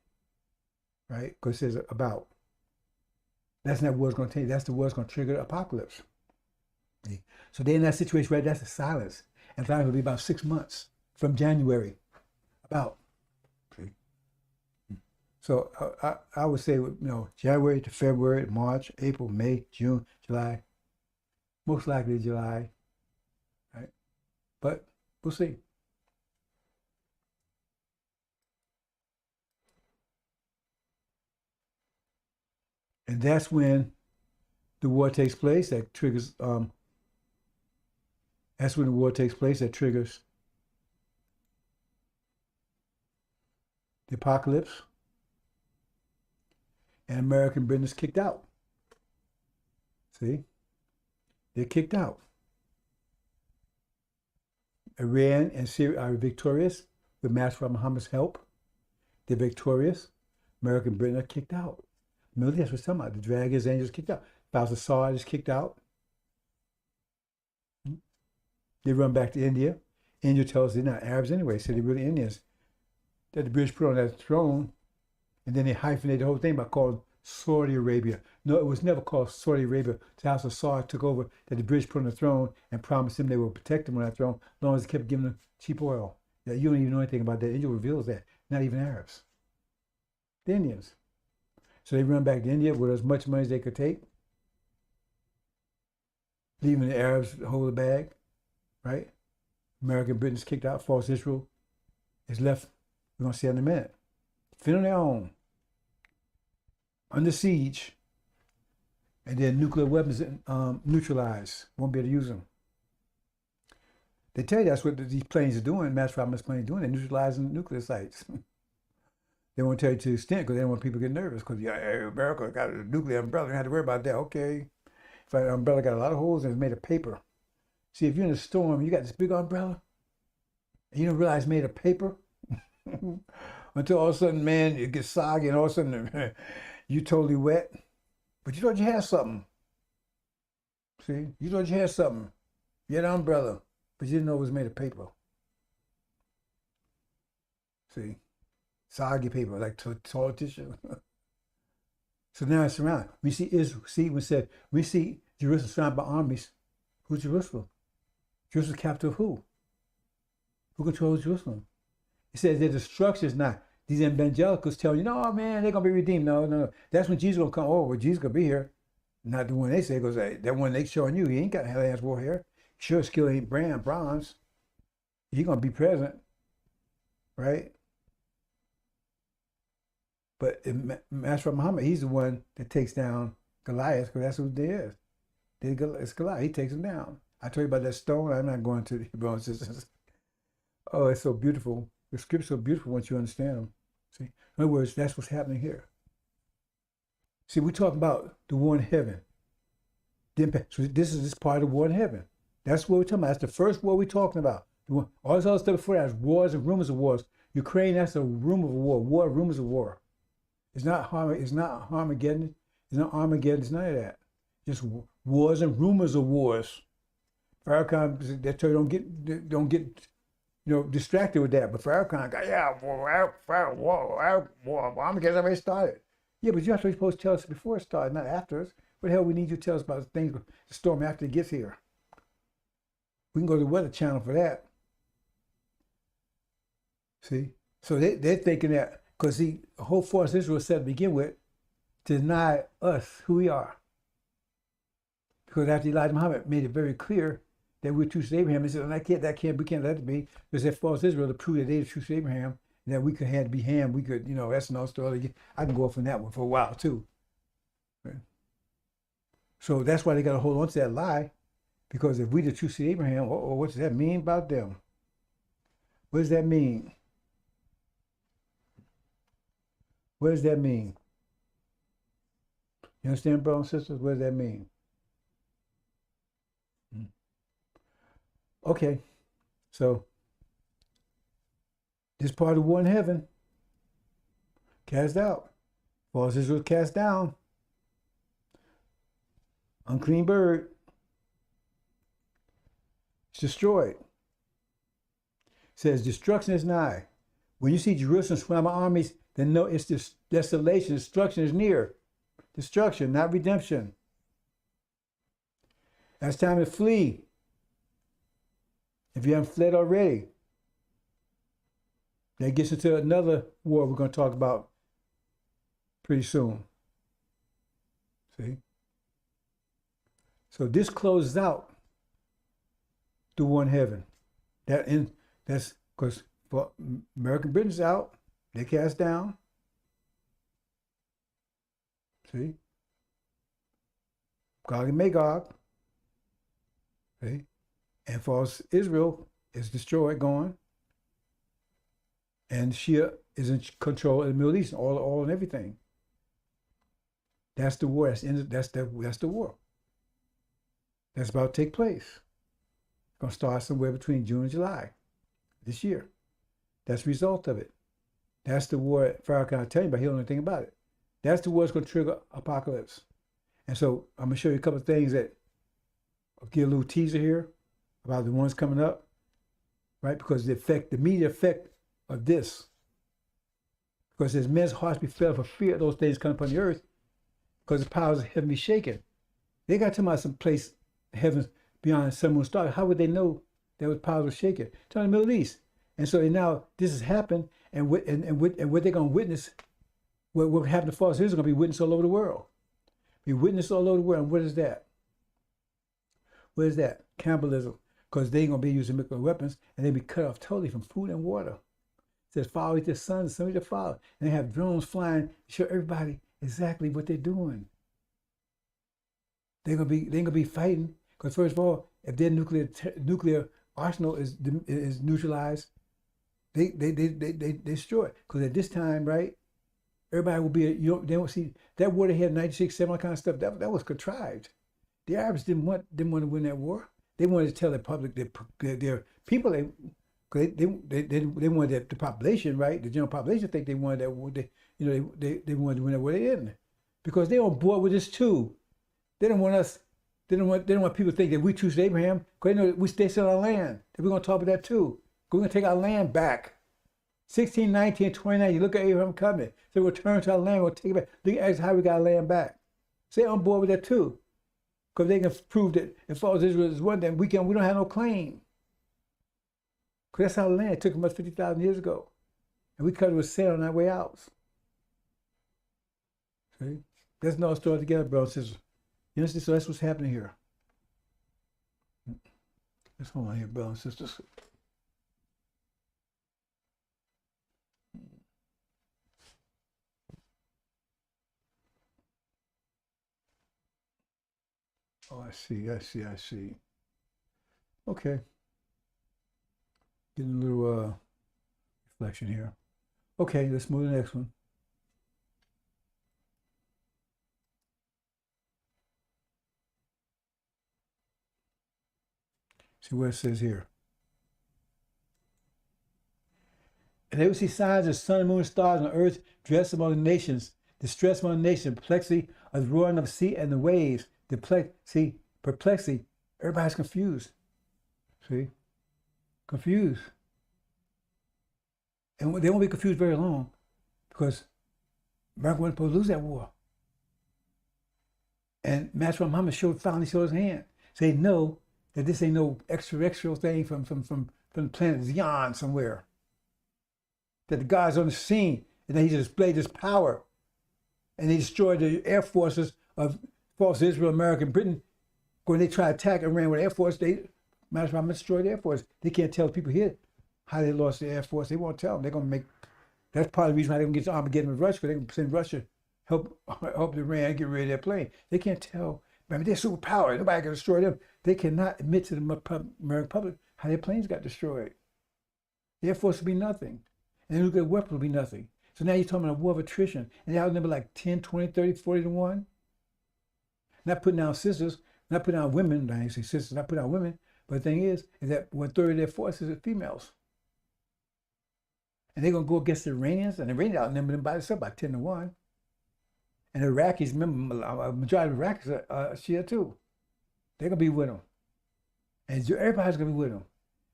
right? Because it says about. That's not what it's going to take. That's the word that's going to trigger the apocalypse. See? So they're in that situation, right? That's the silence. And time will be about 6 months from January, about. See? So I would say, January to February, March, April, May, June, July. Most likely July, right? But we'll see. And that's when the war takes place. That triggers. That's when the war takes place. That triggers the apocalypse. And American Britain is kicked out. See, they're kicked out. Iran and Syria are victorious with Master Muhammad's help. They're victorious. American Britain are kicked out. Military, that's what I'm talking about. The dragons, angels kicked out. House of Saud is kicked out. They run back to India. India tells us they're not Arabs anyway, so they're really Indians. That the British put on that throne, and then they hyphenated the whole thing by calling Saudi Arabia. No, it was never called Saudi Arabia. The House of Saud took over, that the British put on the throne and promised them they would protect them on that throne as long as they kept giving them cheap oil. Yeah, you don't even know anything about that. India reveals that. Not even Arabs. The Indians. So they run back to India with as much money as they could take, leaving the Arabs hold the bag, right? American Britain's kicked out. False Israel is left. We're going to see in a minute. Fit on their own. Under siege. And then nuclear weapons neutralized. Won't be able to use them. They tell you that's what these planes are doing. Master Muhammad's planes are doing. They're neutralizing nuclear sites. They won't tell you to the extent because they don't want people to get nervous because America got a nuclear umbrella. You don't have to worry about that. Okay. If that umbrella got a lot of holes and it's made of paper. See, if you're in a storm, you got this big umbrella, and you don't realize it's made of paper until all of a sudden, man, it gets soggy and all of a sudden you're totally wet. But you thought you had something. See, you thought you had something. You had an umbrella, but you didn't know it was made of paper. See, soggy paper, like toilet tissue. So now it's surrounded. We see Israel. See, we see Jerusalem surrounded by armies. Who's Jerusalem? Jerusalem's capital of who? Who controls Jerusalem? It says that the structure is not. These evangelicals tell you, no, man, they're going to be redeemed. No. That's when Jesus going to come. Oh, well, Jesus going to be here. Not the one they say, because that one they showing you, he ain't got hell ass war here. Sure, skill ain't bronze. He's going to be present, right? But Master Muhammad, he's the one that takes down Goliath, because that's who they is. It's Goliath. He takes him down. I told you about that stone. I'm not going to the brothers and sisters. Oh, it's so beautiful. The script's so beautiful once you understand them. See, in other words, that's what's happening here. See, we're talking about the war in heaven. So this is part of the war in heaven. That's what we're talking about. That's the first war we're talking about. All this other stuff before that is wars and rumors of wars. Ukraine, that's a rumor of war. War, rumors of war. It's not Armageddon. It's not Armageddon. It's none of that. Just wars and rumors of wars. Farrakhan, that's why don't get distracted with that. But Farrakhan got, war, Armageddon already started. Yeah, but you're actually supposed to tell us before it started, not after us. What the hell we need you to tell us about things, the storm after it gets here? We can go to the Weather Channel for that. See? So they're thinking that, because the whole force Israel was set to begin with to deny us who we are. Because after Elijah Muhammad made it very clear that we're true to Abraham, he said, we can't let it be. Because that false Israel to prove that they're true to Abraham, that we could had to be Ham. We could, that's another story. I can go off on that one for a while too. Right? So that's why they got to hold on to that lie, because if we the true seed of Abraham, what does that mean about them? What does that mean? What does that mean? You understand, brothers and sisters? What does that mean? Okay, so this part of war in heaven, cast out. False Israel cast down. Unclean bird. It's destroyed. It says destruction is nigh. When you see Jerusalem surrounded by armies, then know it's this desolation. Destruction is near. Destruction, not redemption. It's time to flee. If you haven't fled already. That gets into another war we're going to talk about pretty soon. See? So this closes out the war in heaven. That's because American Britain's out. They cast down. See? Gog and Magog. See? And false Israel is destroyed, gone. And Shia is in control of the Middle East, all and everything. That's the war. That's the war. That's about to take place. It's going to start somewhere between June and July this year. That's the result of it. That's the war Pharaoh can't tell you about. He don't know anything about it. That's the war that's going to trigger apocalypse. And so I'm going to show you a couple of things that I'll give a little teaser here about the ones coming up, right? Because the immediate effect of this, because as men's hearts be filled for fear of those things coming upon the earth, because the powers of heaven be shaken. They got to talk about some place, heavens beyond sun, moon, stars. How would they know that was powers were shaken? It's in the Middle East. And so now this has happened, and what they're going to witness, what happened to false Israel is going to be witnessed all over the world. Be witnessed all over the world. And what is that? What is that? Cannibalism. Because they're going to be using nuclear weapons, and they'll be cut off totally from food and water. It says, father eat their sons, son eat their father. And they have drones flying to show everybody exactly what they're doing. They're gonna be fighting, because first of all, if their nuclear arsenal is neutralized, they destroy it. Because at this time, right, everybody will be they won't see that war they had in 96, 7, all kind of stuff. That was contrived. The Arabs didn't want to win that war. They wanted to tell the public, their people, they wanted the population, right? The general population think they wanted that war. They wanted to win that war. They didn't, because they're on board with this too. They don't want us. They don't want people to think that we choose Abraham, because they know they still our land. That we're going to talk about that too. We're going to take our land back. 16, 19, 29. You look at Abraham covenant. So we'll return to our land. We'll take it back. Look at how we got our land back. Stay on board with that too, because they can prove that if false Israel is one, then we don't have no claim. Because that's our land. It took them about 50,000 years ago, and we cut it with sand on our way out. See, that's another story together, brothers and sisters. You understand? So that's what's happening here. Let's hold on here, brothers and sisters. Oh, I see. Okay. Getting a little reflection here. Okay, let's move to the next one. See what it says here. And they will see signs of sun, moon, stars, and earth, dressed among the nations, distress among the nations, perplexity of the roaring of the sea and the waves. Perplexity. Everybody's confused. See? Confused. And they won't be confused very long, because America wasn't supposed to lose that war. And Master Muhammad finally showed his hand. So they know that this ain't no extraterrestrial thing from the planet Zion somewhere. That the God's on the scene, and that he displayed his power. And they destroyed the air forces of false Israel, American Britain. When they try to attack Iran with Air Force, Master Muhammad destroyed the Air Force. They can't tell people here how they lost the Air Force. They won't tell them. They're going to make That's part of the reason why they can get to Armageddon with Russia, because they can send Russia help Iran get rid of their plane. They can't tell. I mean, they're superpowered. Nobody can destroy them. They cannot admit to the American public how their planes got destroyed. The Air Force will be nothing. And the nuclear weapons will be nothing. So now you're talking about a war of attrition. And they outnumber like 10, 20, 30, 40 to 1. Not putting down sisters, not putting down women. I ain't say sisters, not putting down women. But the thing is that 1/3 of their forces are females. And they're going to go against the Iranians. And the Iranians outnumber them by themselves by 10 to 1. And the Iraqis, remember, a majority of the Iraqis are Shia too. They're going to be with them. And everybody's going to be with them.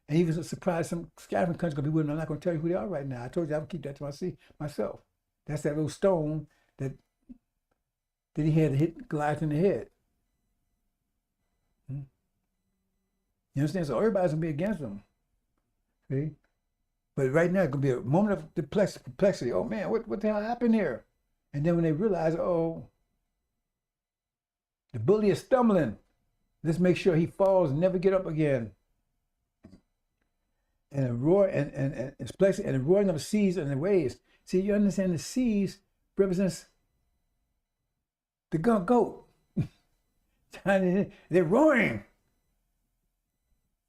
And even surprised some scattering countries going to be with them. I'm not going to tell you who they are right now. I told you I would keep that to myself. That's that little stone that he had to hit Goliath in the head. You understand? So everybody's going to be against them. See? But right now, it's going to be a moment of perplexity. Oh, man, what the hell happened here? And then when they realize, oh, the bully is stumbling. Let's make sure he falls and never get up again. And a roar and it's plexi, and the roaring of the seas and the waves. See, you understand the seas represents the goat. They're roaring.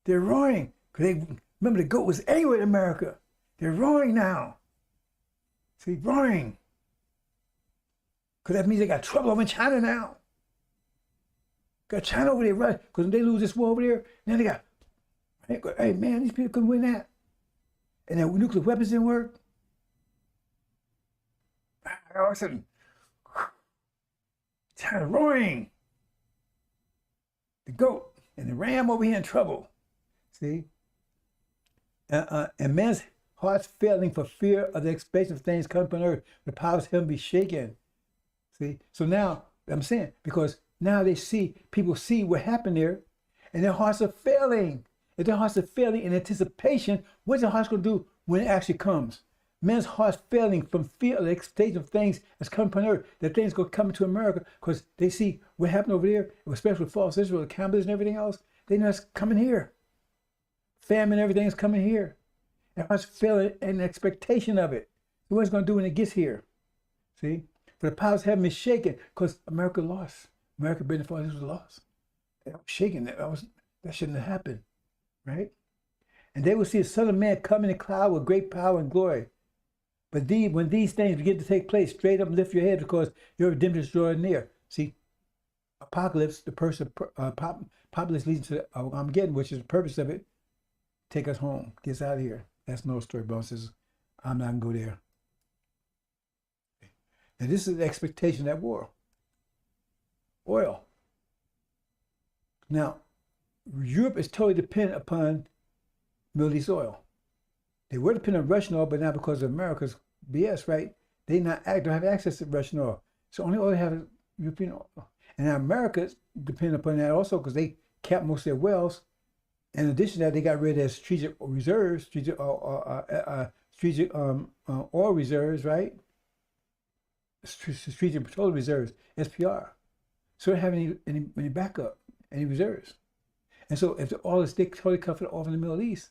They're roaring. Because remember, the goat was angry at America. They're roaring now. See, roaring. Because that means they got trouble over in China now. Got China over there, right? Because when they lose this war over there, now they got, hey man, these people couldn't win that. And their nuclear weapons didn't work. All of a sudden, China roaring. The goat and the ram over here in trouble. See? And man's heart's failing for fear of the expectation of things coming upon earth. The powers of heaven be shaken. See? So now, I'm saying, because now people see what happened there, and their hearts are failing. If their hearts are failing in anticipation, what's their hearts going to do when it actually comes? Men's hearts failing from fear of the expectation of things that's coming upon earth, that things going to come into America, because they see what happened over there, especially with false Israel, the cannibals and everything else. They know it's coming here. Famine, everything is coming here. Their hearts failing in expectation of it. So what's it going to do when it gets here? See? For the powers of heaven is shaken because America lost. America, Britain, false Israel lost. They were shaking. That shouldn't have happened. Right? And they will see the Son of Man come in a cloud with great power and glory. But when these things begin to take place, straight up lift your head because your redemption is drawing near. See, apocalypse, the person, populace leads to Armageddon, which is the purpose of it. Take us home. Get us out of here. That's no story, bosses. I'm not going to go there. And this is the expectation of that war. Oil. Now, Europe is totally dependent upon Middle East oil. They were dependent on Russian oil, but now because of America's BS, right? They don't have access to Russian oil. So only oil they have is European oil. And now America's dependent upon that also because they capped most of their wells. In addition to that, they got rid of their strategic reserves, strategic oil reserves, right? Strategic petroleum reserves, SPR. So they don't have any backup, any reserves. And so if the oil is totally cut off in the Middle East,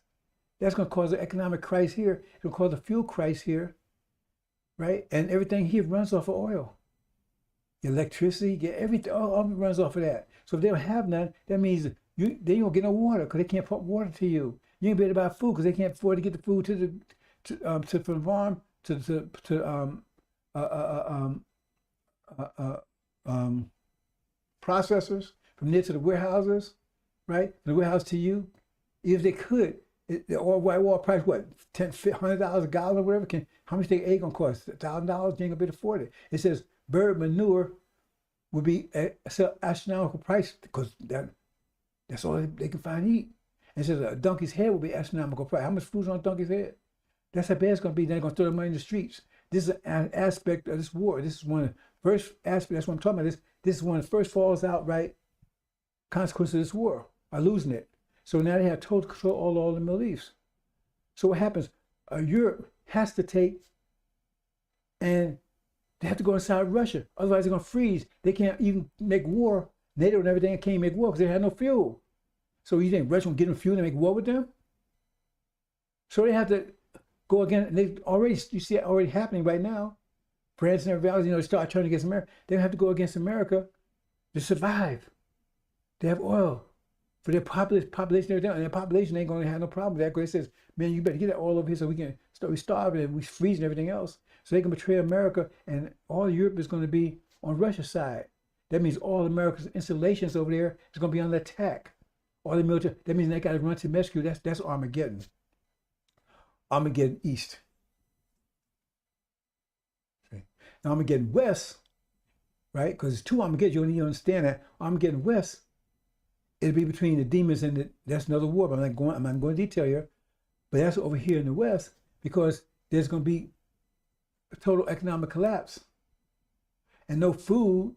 that's going to cause an economic crisis here. It's going to cause a fuel crisis here, right? And everything here runs off of oil. Electricity, everything, all runs off of that. So if they don't have none, that means they don't get no water because they can't pump water to you. You ain't be able to buy food because they can't afford to get the food from the farm to processors, from there to the warehouses, right? From the warehouse to you. If they could, the oil price, what, $100 a gallon or whatever? How much the egg gonna cost? $1,000? You ain't gonna be able to afford it. It says bird manure would be an astronomical price because that's all they can find to eat. And it says a donkey's head would be astronomical price. How much food's on a donkey's head? That's how bad it's gonna be. They're gonna throw the money in the streets. This is an aspect of this war. This is one of the first aspects. That's what I'm talking about. This is one of the first falls out, right? Consequences of this war are losing it. So now they have total control all the Middle East. So what happens? Europe has to take, and they have to go inside Russia. Otherwise, they're going to freeze. They can't even make war. NATO and everything can't make war because they have no fuel. So you think Russia will get them fuel to make war with them? So they have to go again. And they already, you see it already happening right now. France and everybody else, start turning against America. They don't have to go against America to survive. They have oil for their population. And their population ain't going to have no problem with that. Because it says, man, you better get that oil over here so we can start starving and we freezing everything else. So they can betray America, and all Europe is going to be on Russia's side. That means all America's installations over there is going to be under attack. All the military. That means they got to run to rescue. That's Armageddon. Armageddon East. Okay. Now Armageddon West, right? Because it's two Armageddon. You need to understand that Armageddon West, it'll be between the demons and that's another war. But I'm not going to detail here. But that's over here in the West, because there's going to be a total economic collapse, and no food,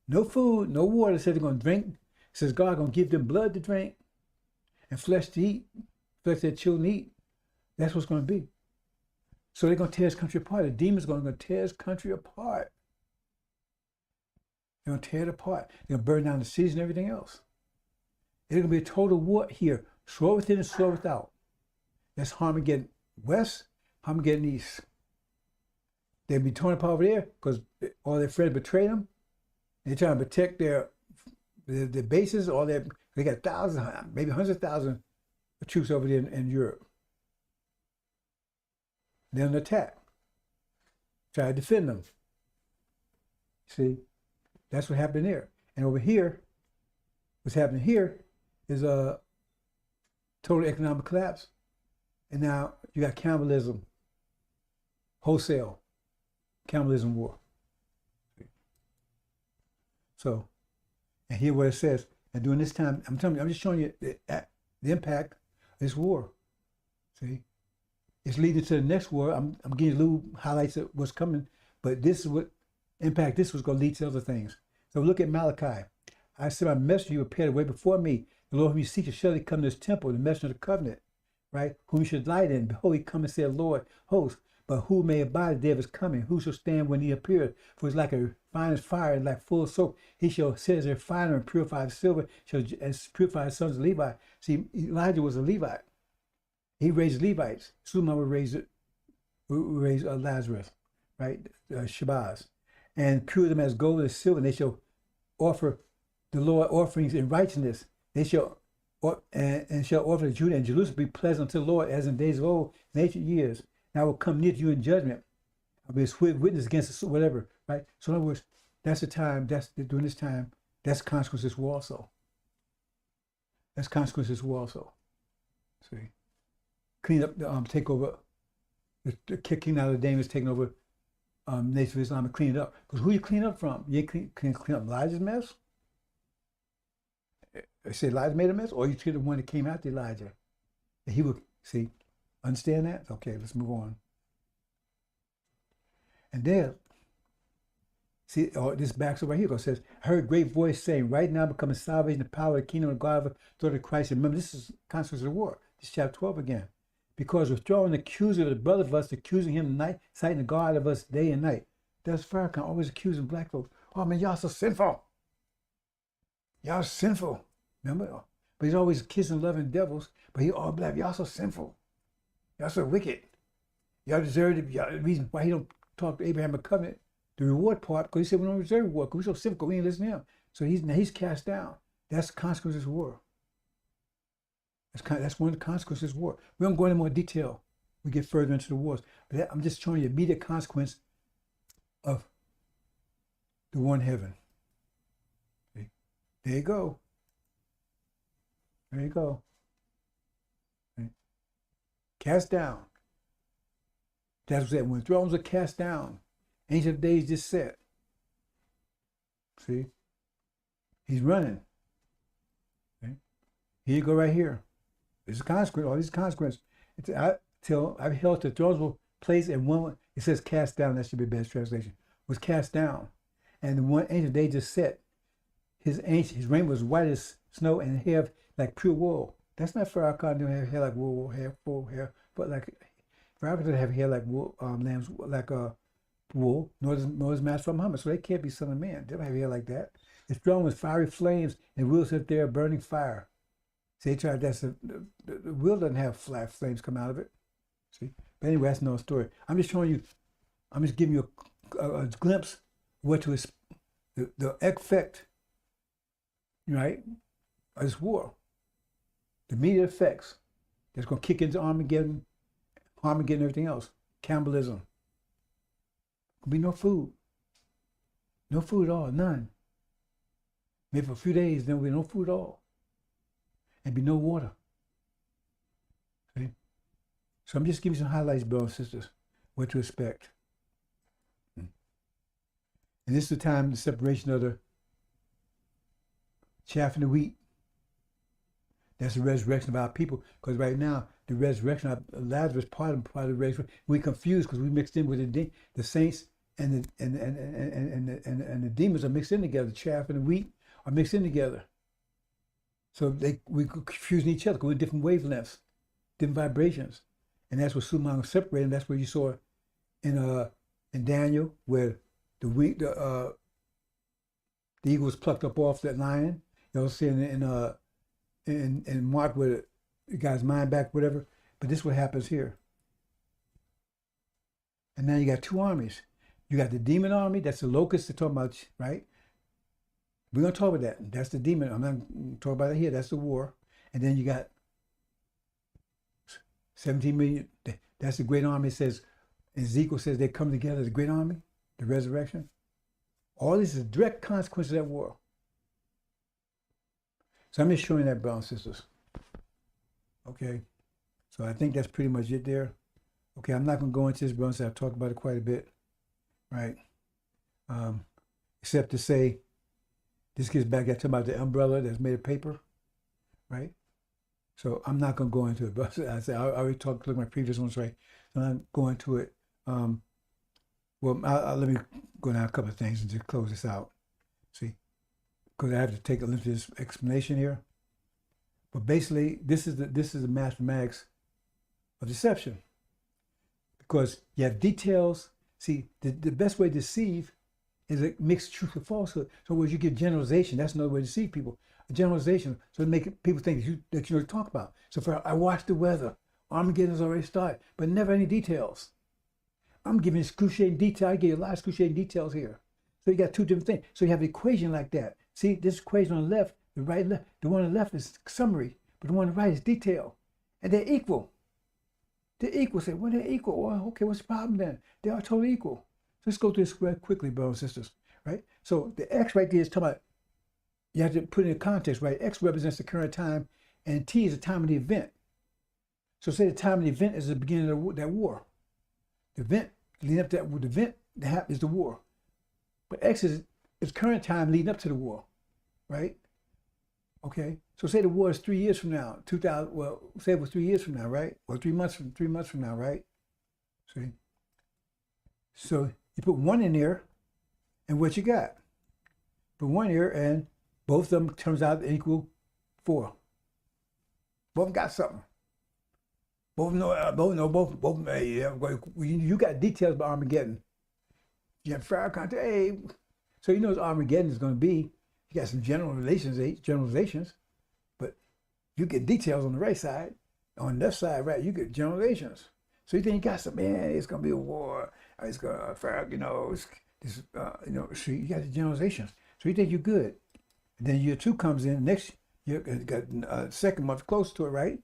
no water. Said they're going to drink. It says God going to give them blood to drink and flesh to eat, flesh their children to eat. That's what's going to be. So they're going to tear this country apart. The demons are going to tear this country apart. They're going to tear it apart. They're going to burn down the cities and everything else. It's going to be a total war here. Sword within and sword without. That's Armageddon West, Armageddon East. They'll be torn apart over there because all their friends betrayed them. They're trying to protect their bases. They got thousands, maybe 100,000 troops over there in Europe. They're under attack. Try to defend them. See, that's what happened there. And over here, what's happening here is a total economic collapse. And now you got cannibalism, wholesale cannibalism war. So, and here what it says, and during this time, I'm just showing you the impact of this war. See, it's leading to the next war. I'm giving you little highlights of what's coming, but this is what impact this was going to lead to other things. So look at Malachi. I said, my messenger you prepared a way before me. The Lord whom you seek shall surely come to this temple, the messenger of the covenant, right? Whom you should delight in. Behold, he come and said, Lord, host. But who may abide the day of his coming? Who shall stand when he appears? For it's like a refiner's fire, and like full of soap. He shall sit as a refiner and purify the silver, shall purify the sons of Levi. See, Elijah was a Levite. He raised Levites. Suleiman would raise Lazarus, right? Shabazz. And pure them as gold and silver, and they shall offer the Lord offerings in righteousness. They shall and shall offer to Judah and Jerusalem be pleasant unto the Lord, as in days of old, in ancient years. And I will come near to you in judgment. I'll be a swift witness against whatever, right? So in other words, that's the time, during this time, that's consequence of this war also. That's consequence of this war also. See? Clean up, take over, the kicking out of the demons, taking over Nation of Islam and clean it up. Because who you clean up from? You clean up Elijah's mess? I say Elijah made a mess, or you treat the one that came after Elijah. And he would, see, understand that? Okay, let's move on. And there, see, this backs over here. It says, I heard a great voice saying, right now becoming salvation, the power of the kingdom of God of the Christ. And remember, this is consequence of the war. This is chapter 12 again. Because withdrawing the accuser of the brother of us, accusing him night, citing the God of us day and night. That's Farrakhan always accusing black folks. Oh man, y'all so sinful. Y'all sinful. Remember? But he's always kissing, loving devils. But he all black. Y'all so sinful. Y'all so wicked. Y'all deserve it. The reason why he don't talk to Abraham of covenant, the reward part, because he said we don't deserve reward, because we're so sinful, we ain't listen to him. So he's cast down. That's the consequence of this war. That's one of the consequences of this war. We don't go into more detail. We get further into the wars. But I'm just showing you the immediate consequence of the war in heaven. See? There you go. There you go. See? Cast down. That's what it said. When thrones are cast down, ancient of days just set. See? He's running. See? Here you go right here. This is a consequence, all these consequences. Till I've held the thrones will place and one, it says cast down, that should be the best translation, was cast down. And the one ancient day just set. His raiment was white as snow and hair like pure wool. That's not Farrakhan doing have hair like wool, hair, full hair, but like Farrakhan doesn't have hair like wool, lambs, like wool, nor does Master Muhammad. So they can't be son of man. They don't have hair like that. His throne was fiery flames and wheels up there burning fire. See, the wheel doesn't have flat flames come out of it. See? But anyway, that's another story. I'm just showing you, I'm just giving you a glimpse of what to the effect, right, of this war. The immediate effects that's going to kick into Armageddon, everything else. Cannibalism. There'll be no food. No food at all, none. Maybe for a few days, there will be no food at all. And be no water. See? So I'm just giving you some highlights, brothers and sisters, what to expect. And this is the time, the separation of the chaff and the wheat. That's the resurrection of our people. Because right now, the resurrection of Lazarus, part of the resurrection, we're confused because we mixed in with the saints and the demons are mixed in together. The chaff and the wheat are mixed in together. So we confusing each other because we're different wavelengths, different vibrations. And that's what Suleiman was separating. That's what you saw in Daniel, where the eagle was plucked up off that lion. You also see in Mark where the guy's mind back, whatever. But this is what happens here. And now you got two armies. You got the demon army, that's the locusts they're talking about, right? We're going to talk about that. That's the demon. I'm not talking about it here. That's the war. And then you got 17 million. That's the great army. It says, Ezekiel says they come together as a great army, the resurrection. All this is a direct consequence of that war. So I'm just showing that, brothers and sisters. Okay. So I think that's pretty much it there. Okay, I'm not going to go into this, brothers. I've talked about it quite a bit. Right. Except to say, this gets back to about the umbrella that's made of paper, right? So I'm not going to go into it, but I already talked to my previous ones, right? So I'm not going to it. Well, let me go down a couple of things and just close this out. See, because I have to take a look at this explanation here. But basically, this is the mathematics of deception, because you have details. See, the best way to deceive is a mixed truth with falsehood. So when you give generalization, that's another way to deceive people. A generalization, so to make people think that you know what to talk about. So for I watched the weather, Armageddon's already started, but never any details. I'm giving excruciating detail. I gave you a lot of excruciating details here. So you got two different things. So you have an equation like that. See, this equation on the left, the right, left. The one on the left is summary, but the one on the right is detail, and they're equal. They're equal. Say, well, they're equal. Well, okay, what's the problem then? They are totally equal. So let's go through this real quickly, brothers and sisters, right? So the X right there is talking about, you have to put it in context, right? X represents the current time, and T is the time of the event. So say the time of the event is the beginning of that war. The event leading up to that, the event that happens is the war. But X is current time leading up to the war, right? Okay, so say the war is 3 years from now, 2000. Well, say it was 3 years from now, right? Or 3 months from now, right? See. So you put one in there, and what you got? Put one here, and both of them turns out to equal 4. Both of them got something. Both know. Both. Hey, you got details about Armageddon. You have fire content. Hey, so you know what Armageddon is going to be. You got some generalizations, but you get details on the right side. On the left side, right, you get generalizations. So you think you got some, man, it's going to be a war. It's going to fire, so you got the generalizations. So you think you're good. And then year 2 comes in, next year, got second month close to it, right?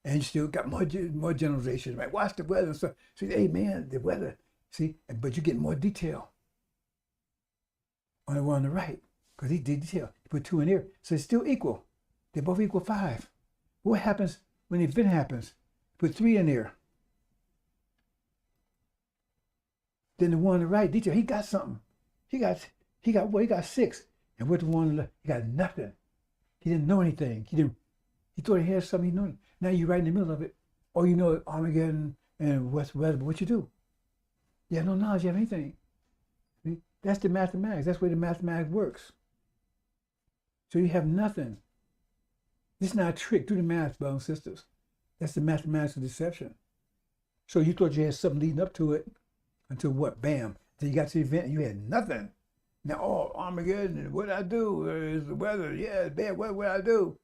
And you still got more generalizations, right? Watch the weather and stuff. So, hey, man, the weather, see? But you get more detail on the one on the right. Because he did detail. You put 2 in here. So it's still equal. They both equal 5. What happens when the event happens? Put 3 in there. Then the one on the right, detail, he got something. He got 6. And with the one on the left, he got nothing. He didn't know anything. He thought he had something he knew. Now you're right in the middle of it. Or you know Armageddon and what's weather, but what you do? You have no knowledge, you have anything. See? That's the mathematics. That's the way the mathematics works. So you have nothing. This is not a trick. Do the math, brothers and sisters. That's the mathematics of deception. So you thought you had something leading up to it until what? Bam. Then you got to the event and you had nothing. Now, oh, Armageddon, what I do? Is the weather? Yeah, it's bad. What I do?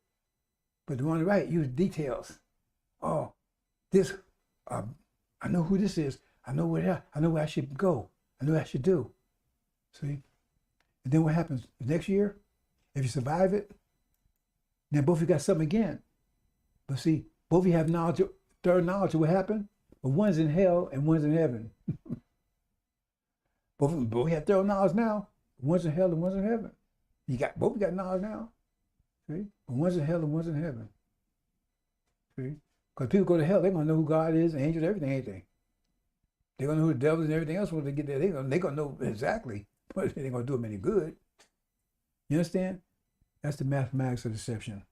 But the one on the right, use details. Oh, this I know who this is. I know where I should go. I know what I should do. See? And then what happens? The next year, if you survive it, then both of you got something again. But see, both of you have knowledge, third knowledge of what happened, but one's in hell and one's in heaven. both have third knowledge now. One's in hell and one's in heaven. Both got knowledge now. See? But one's in hell and one's in heaven. See? Because people go to hell, they're gonna know who God is, angels, everything, ain't they? They're gonna know who the devil is and everything else when they get there. They're gonna know exactly, but they ain't gonna do them any good. You understand? That's the mathematics of deception.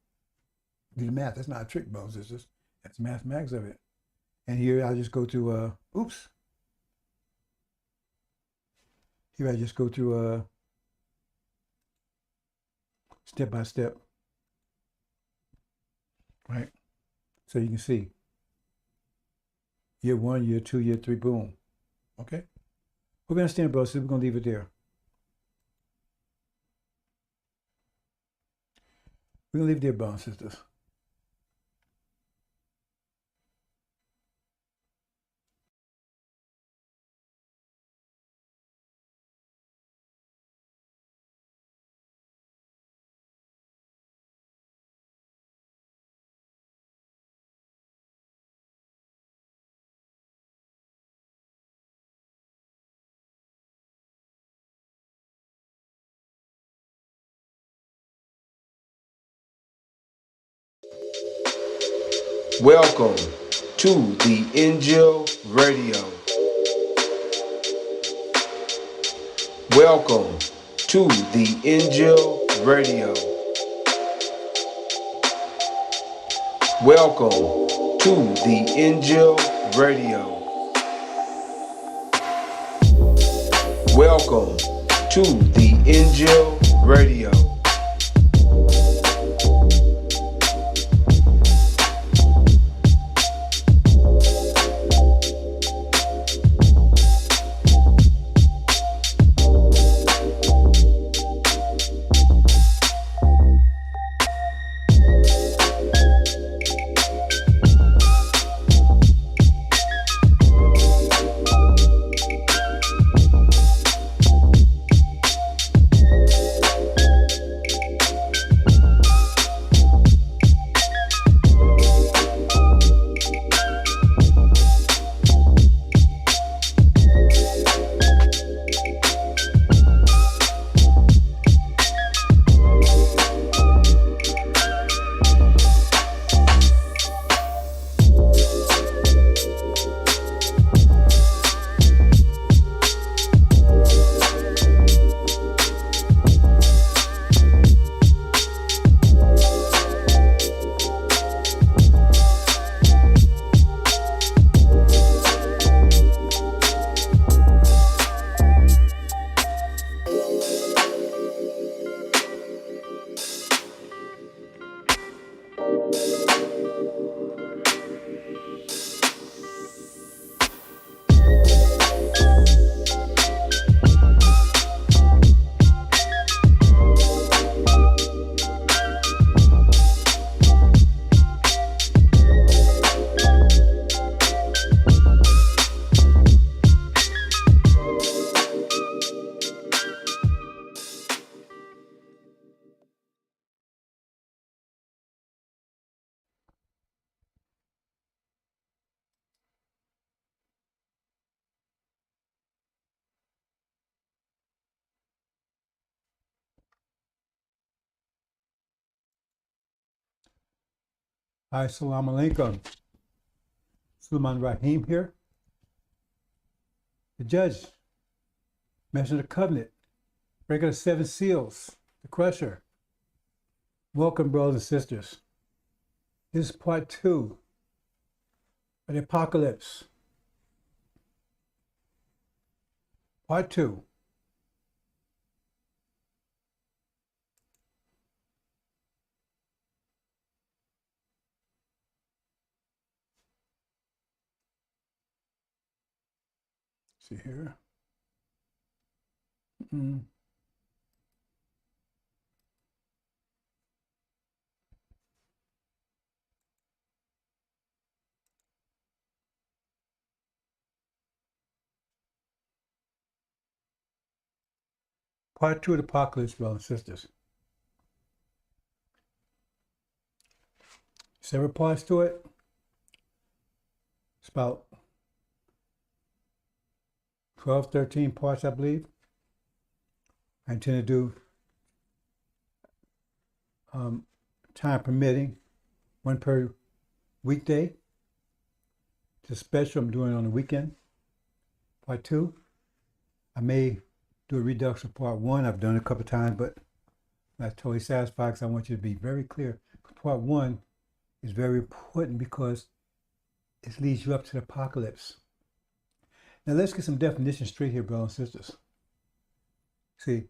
Do the math. That's not a trick, brothers and sisters. That's the mathematics of it. And here I'll just go through, Here I just go through step by step. Right? So you can see. Year 1, year 2, year 3, boom. Okay? Hope you understand, brothers. We're going to leave it there. We're going to leave it there, brothers and sisters. Welcome to the INJIL Radio. Welcome to the INJIL Radio. Welcome to the INJIL Radio. Welcome to the INJIL Radio. Hi, Assalamu alaikum. Sulaiman Rahim here. The judge mentioned the covenant, breaking the 7 seals, the crusher. Welcome, brothers and sisters. This is part 2 of the apocalypse. Part 2. See here. Part 2 of the Apocalypse, brothers and sisters. Several parts to it. It's about 12, 13 parts, I believe. I intend to do, time permitting, one per weekday. It's a special I'm doing on the weekend. Part 2. I may do a redux of part 1. I've done it a couple of times, but I'm not totally satisfied because I want you to be very clear. Part 1 is very important because it leads you up to the apocalypse. Now let's get some definitions straight here, brothers and sisters. See,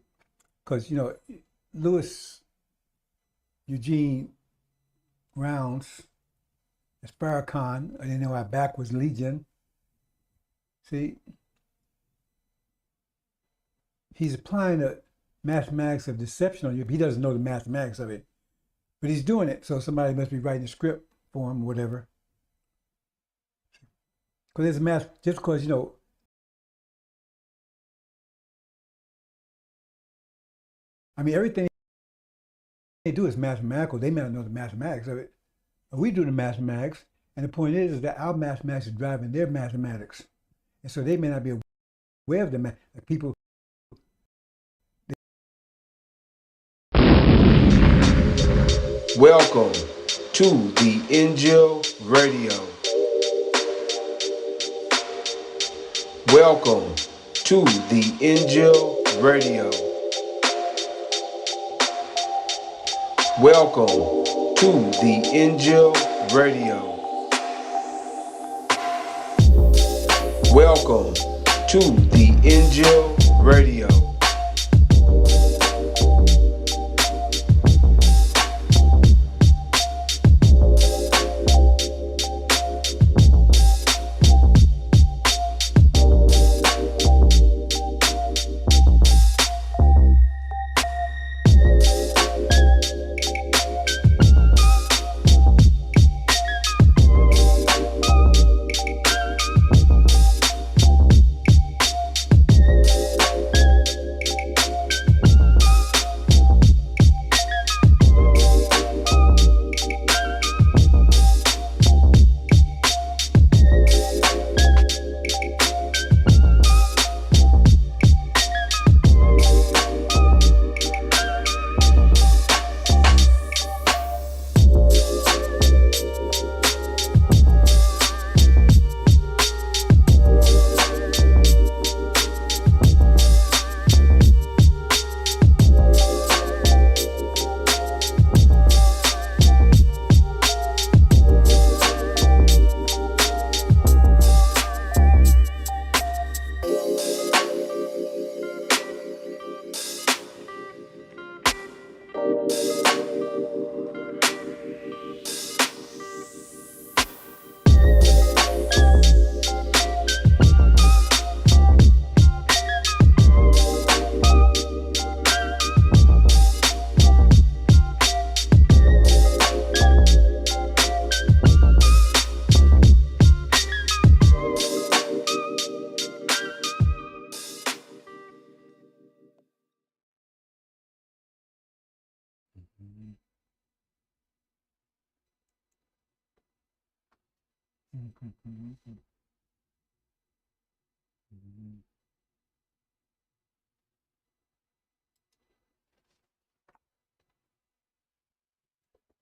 because, Louis Eugene Rounds, Farrakhan, our backwards legion. See, he's applying the mathematics of deception on you, but he doesn't know the mathematics of it. But he's doing it, so somebody must be writing a script for him or whatever. Because there's a math, just because, everything they do is mathematical. They may not know the mathematics of it. But we do the mathematics, and the point is that our mathematics is driving their mathematics. And so they may not be aware of the math. Like people. Welcome to the INJIL Radio. Welcome to the INJIL Radio. Welcome to the INJIL Radio. Welcome to the INJIL Radio.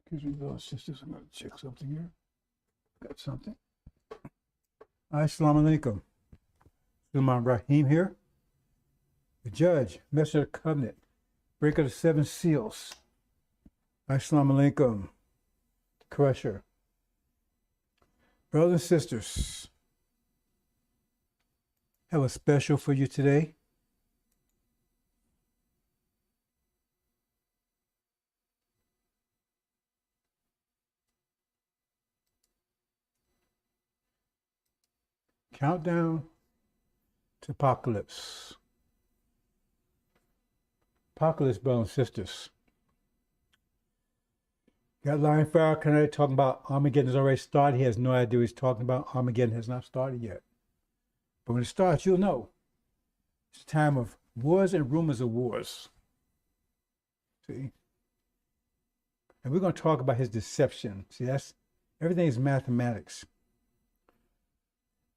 Excuse me, brothers and sisters. I'm going to check something here. Got something. Assalamu alaikum. Sulman Rahim here. The judge, messenger of the covenant, breaker of the 7 seals. Assalamu alaikum. The crusher. Brothers and sisters, I have a special for you today. Countdown to apocalypse. Apocalypse, brothers and sisters. Got Lion Farrakhan talking about Armageddon has already started. He has no idea what he's talking about. Armageddon has not started yet. But when it starts, you'll know. It's a time of Wars and rumors of wars. See? And we're going to talk about his deception. See, that's everything is mathematics.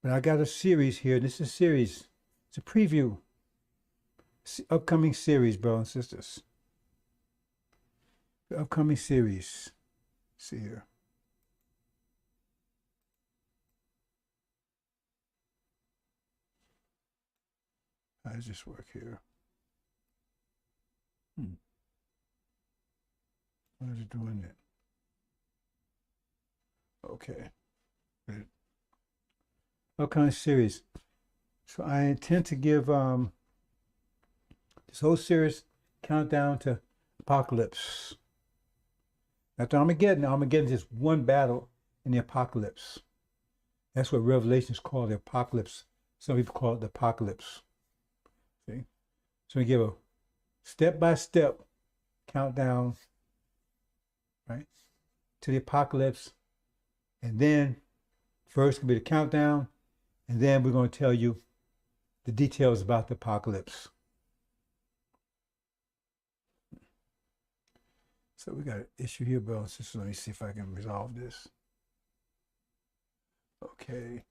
But I got a series here. This is a series. It's a preview. Upcoming series, brothers and sisters. The upcoming series. Let's see here. How does this work here? Why is it doing it? Okay. Good. Upcoming series. So I intend to give this whole series countdown to apocalypse. After Armageddon is just one battle in the apocalypse. That's what Revelation is called, the apocalypse. Some people call it the apocalypse. See? So we give a step-by-step countdown, right, to the apocalypse. And then first will be the countdown, and then we're going to tell you the details about the apocalypse. So we got an issue here, bro. So let me see if I can resolve this. Okay.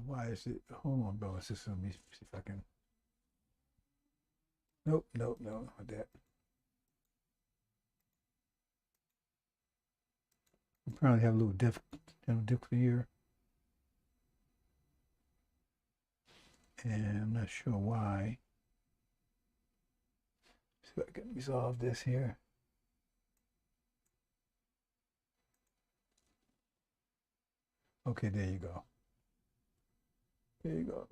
Why is it? Hold on, bro. Just let me see if I can. Nope, not that. We probably have a little difficulty here. And I'm not sure why. See if I can resolve this here. Okay, there you go. There you go.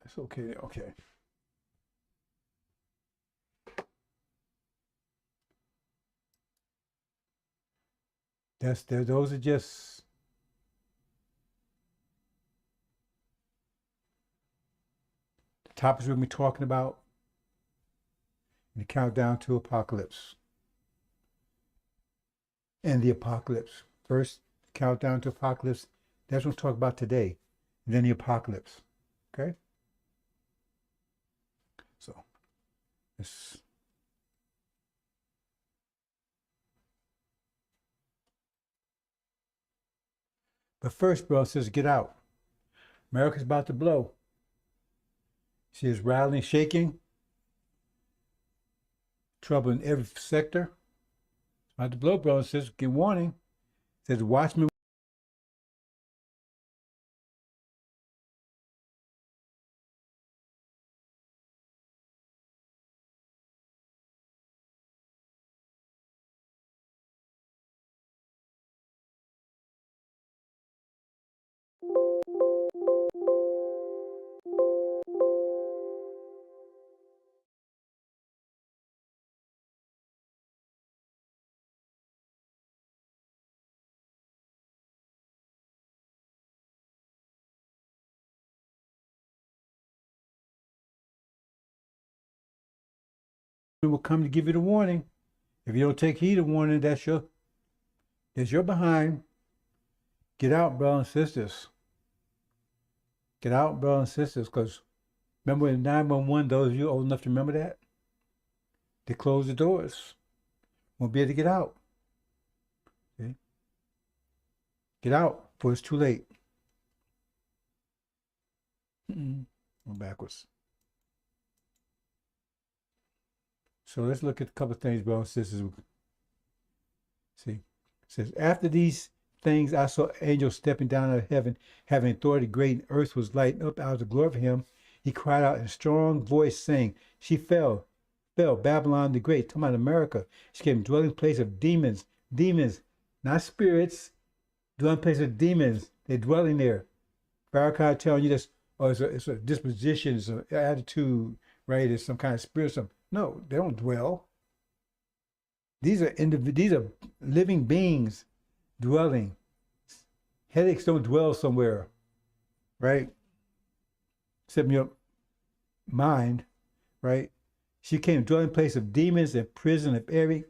That's okay. Okay. Those are just the topics we're going to be talking about in the countdown to apocalypse. And the apocalypse. First, countdown to apocalypse. That's what we'll talk about today. And then the apocalypse. Okay? So, this. But first, bro, says get out. America's about to blow. See, it's rattling, shaking. Trouble in every sector. It's about to blow, bro. It says, get warning. It says, watchmen. Will come to give you the warning. If you don't take heed of warning, that's your behind. Get out, brothers and sisters. Get out, brothers and sisters, because remember in 911, those of you old enough to remember that? They closed the doors. Won't be able to get out. See? Get out before it's too late. Going backwards. So let's look at a couple of things, brothers and sisters. See, it says, after these things I saw angels stepping down out of heaven, having authority great, and earth was lightened up out of the glory of him. He cried out in a strong voice, saying, she fell, Babylon the Great, talking about America. She came dwelling place of demons, not spirits, dwelling place of demons. They're dwelling there. Farrakhan telling you this, oh, it's a disposition, it's an attitude, right? It's some kind of spirit, no, they don't dwell. These are living beings dwelling. Headaches don't dwell somewhere, right? Except in your mind, right? She came dwelling place of demons and prison of every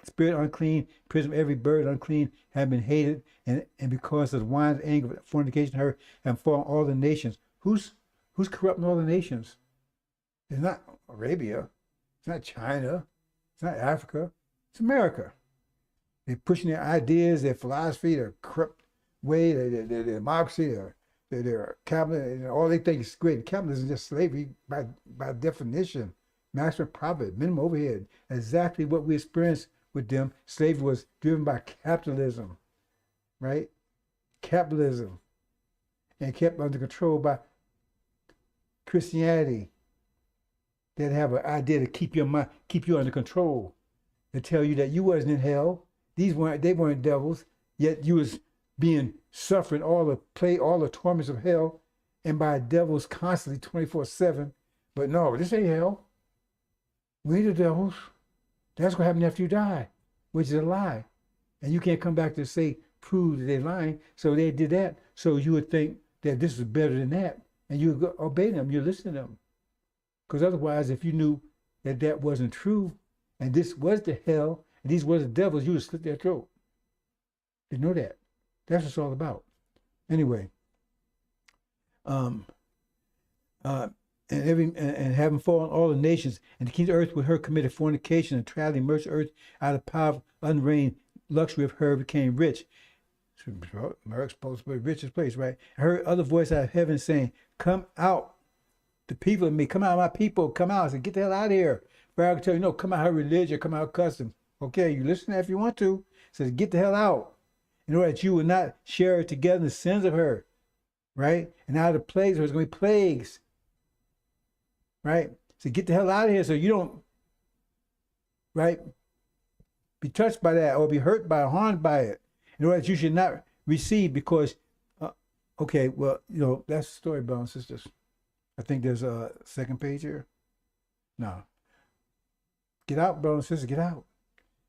spirit unclean, prison of every bird unclean, have been hated, and because of the wine of anger, fornication, hurt, and fallen all the nations. Who's corrupting all the nations? It's not Arabia. It's not China. It's not Africa. It's America. They're pushing their ideas, their philosophy, their corrupt way, their democracy, their capital. All they think is great. Capitalism is just slavery by definition. Maximum profit, minimum overhead. Exactly what we experienced with them. Slavery was driven by capitalism, right? Capitalism. And kept under control by Christianity. They'd have an idea to keep your mind, keep you under control, to tell you that you wasn't in hell. They weren't devils, yet you was suffering all the torments of hell, and by devils constantly 24/7. But no, this ain't hell. We ain't the devils. That's what happened after you die, which is a lie. And you can't come back to say, prove that they're lying. So they did that. So you would think that this is better than that. And you would obey them, you listen to them. Because otherwise, if you knew that that wasn't true, and this was the hell, and these were the devils, you would slit their throat. You know that. That's what it's all about. Anyway, and having fallen all the nations, and the king of earth with her committed fornication, and traveling merged earth out of power of unreigned luxury of her became rich. America's supposed to be the richest place, right? I heard other voice out of heaven saying, "Come out, the people of me, come out, my people, come out." I said, "Get the hell out of here." Pharaoh can tell you, no, come out her religion, come out custom. Okay, you listen to that if you want to. It says, get the hell out, in order that you will not share together the sins of her, right? And out of the plagues, there's going to be plagues, right? So get the hell out of here so you don't, right, be touched by that or be hurt by it, harmed by it, in order that you should not receive because, okay, well, that's the story, brothers and sisters. I think there's a second page here. No. Get out, brothers and sisters, get out.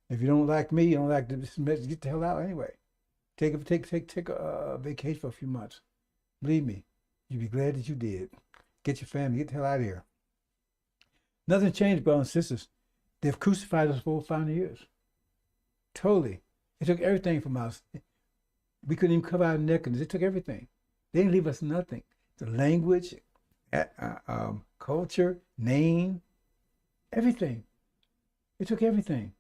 If you don't like me, you don't like this message, get the hell out anyway. Take a vacation for a few months. Believe me, you'll be glad that you did. Get your family, get the hell out of here. Nothing changed, brothers and sisters. They've crucified us for 500 years. Totally. They took everything from us. We couldn't even cover our nakedness. They took everything. They didn't leave us nothing. The language, culture, name, everything. They took everything.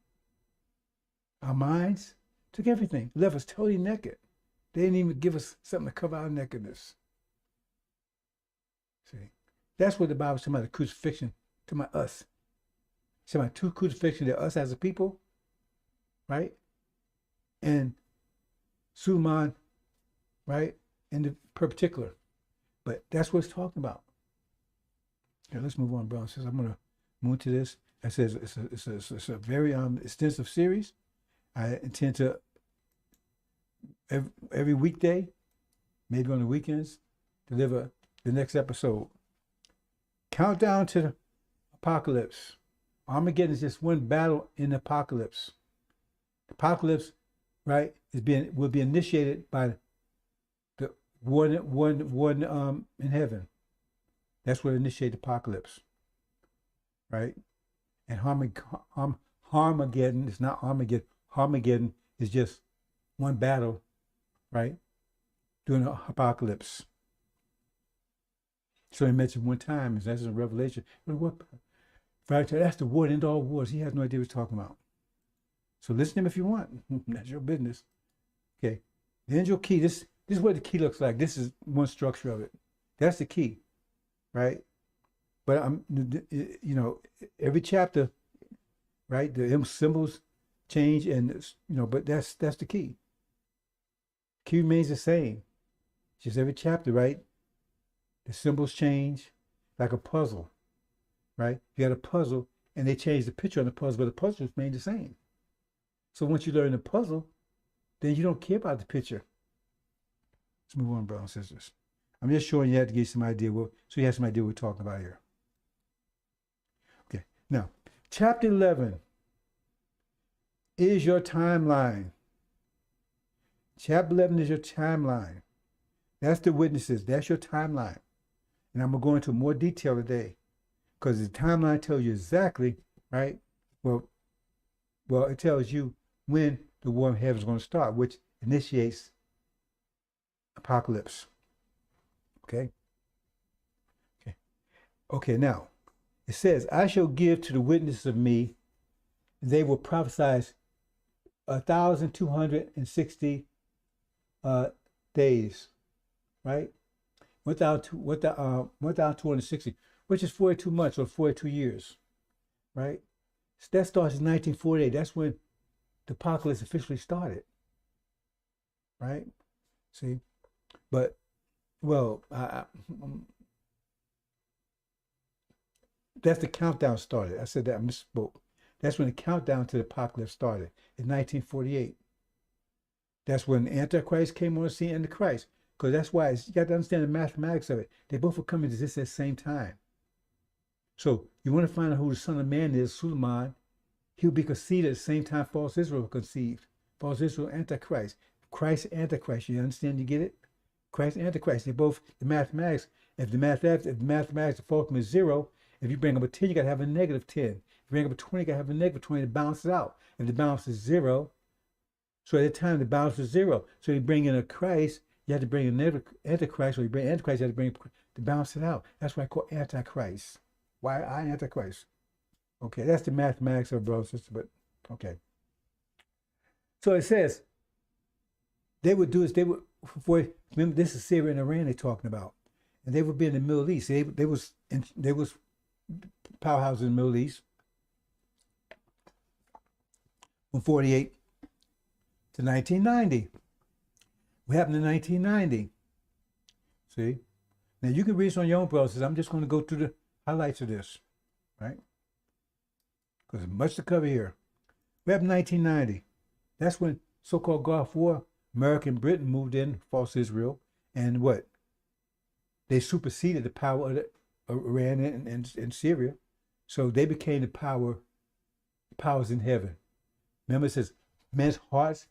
Our minds took everything. Left us totally naked. They didn't even give us something to cover our nakedness. See, that's what the Bible's talking about, the crucifixion, talking about us. It's talking about two crucifixions, they're us as a people, right? And Suleiman, right? In the particular. But that's what it's talking about. Okay, let's move on, brothers. I'm going to move to this. It says it's a very extensive series. I intend to every weekday, maybe on the weekends, deliver the next episode. Countdown to the apocalypse. Armageddon is just one battle in the apocalypse. The apocalypse, right, will be initiated by the one in heaven. That's what initiated the apocalypse, right? And Armageddon is not Armageddon. Armageddon is just one battle, right? During the apocalypse. So he mentioned one time, and that's in Revelation. But what? That's the war, end all wars. He has no idea what he's talking about. So listen to him if you want. That's your business. Okay. The angel key. This is what the key looks like. This is one structure of it. That's the key, right? But every chapter, right? The symbols change, and but that's the key. Key remains the same. Just every chapter, right? The symbols change, like a puzzle, right? You got a puzzle, and they change the picture on the puzzle, but the puzzle remains the same. So once you learn the puzzle, then you don't care about the picture. Let's move on, brothers and sisters. I'm just showing you how to get some idea, so you have some idea what we're talking about here. Okay, now, chapter 11 is your timeline. Chapter 11 is your timeline. That's the witnesses. That's your timeline. And I'm going to go into more detail today because the timeline tells you exactly, right? Well, Well, it tells you when the war in heaven is going to start, which initiates apocalypse. Okay? Okay. Okay, now it says, I shall give to the witnesses of me, and they will prophesy 1,260 days, right? 1,260, which is 42 months or 42 years, right? So that starts in 1948. That's when the apocalypse officially started, right? See, but well, that's the countdown started. I said that I misspoke. That's when the countdown to the apocalypse started in 1948. That's when the Antichrist came on the scene and the Christ. Because that's why you got to understand the mathematics of it. They both were coming to this at the same time. So you want to find out who the Son of Man is, Suleiman. He'll be conceived at the same time false Israel was conceived. False Israel, Antichrist. Christ, Antichrist. You understand? You get it? Christ, Antichrist. They both, the mathematics. If the mathematics, the fulcrum is 0, if you bring up a 10, you got to have a negative 10. If you bring up a 20, you got to have a negative 20 to balance it out. If the balance is 0, so at the time the balance is 0. So you bring in a Christ, you have to bring in Antichrist, or you bring Antichrist, you have to bring to balance it out. That's why I call Antichrist. Why Antichrist? Okay, that's the mathematics of brother and sister, but okay. So it says they would do this, remember this is Syria and Iran they're talking about. And they would be in the Middle East. They was powerhouse in the Middle East from 48 to 1990. What happened in 1990? See? Now you can read this on your own, brothers. I'm just going to go through the highlights of this, right? Because there's much to cover here. What happened in 1990? That's when so-called Gulf War, America and Britain moved in, false Israel, and what? They superseded the power of Iran and Syria. So they became the powers in heaven. Remember it says, men's hearts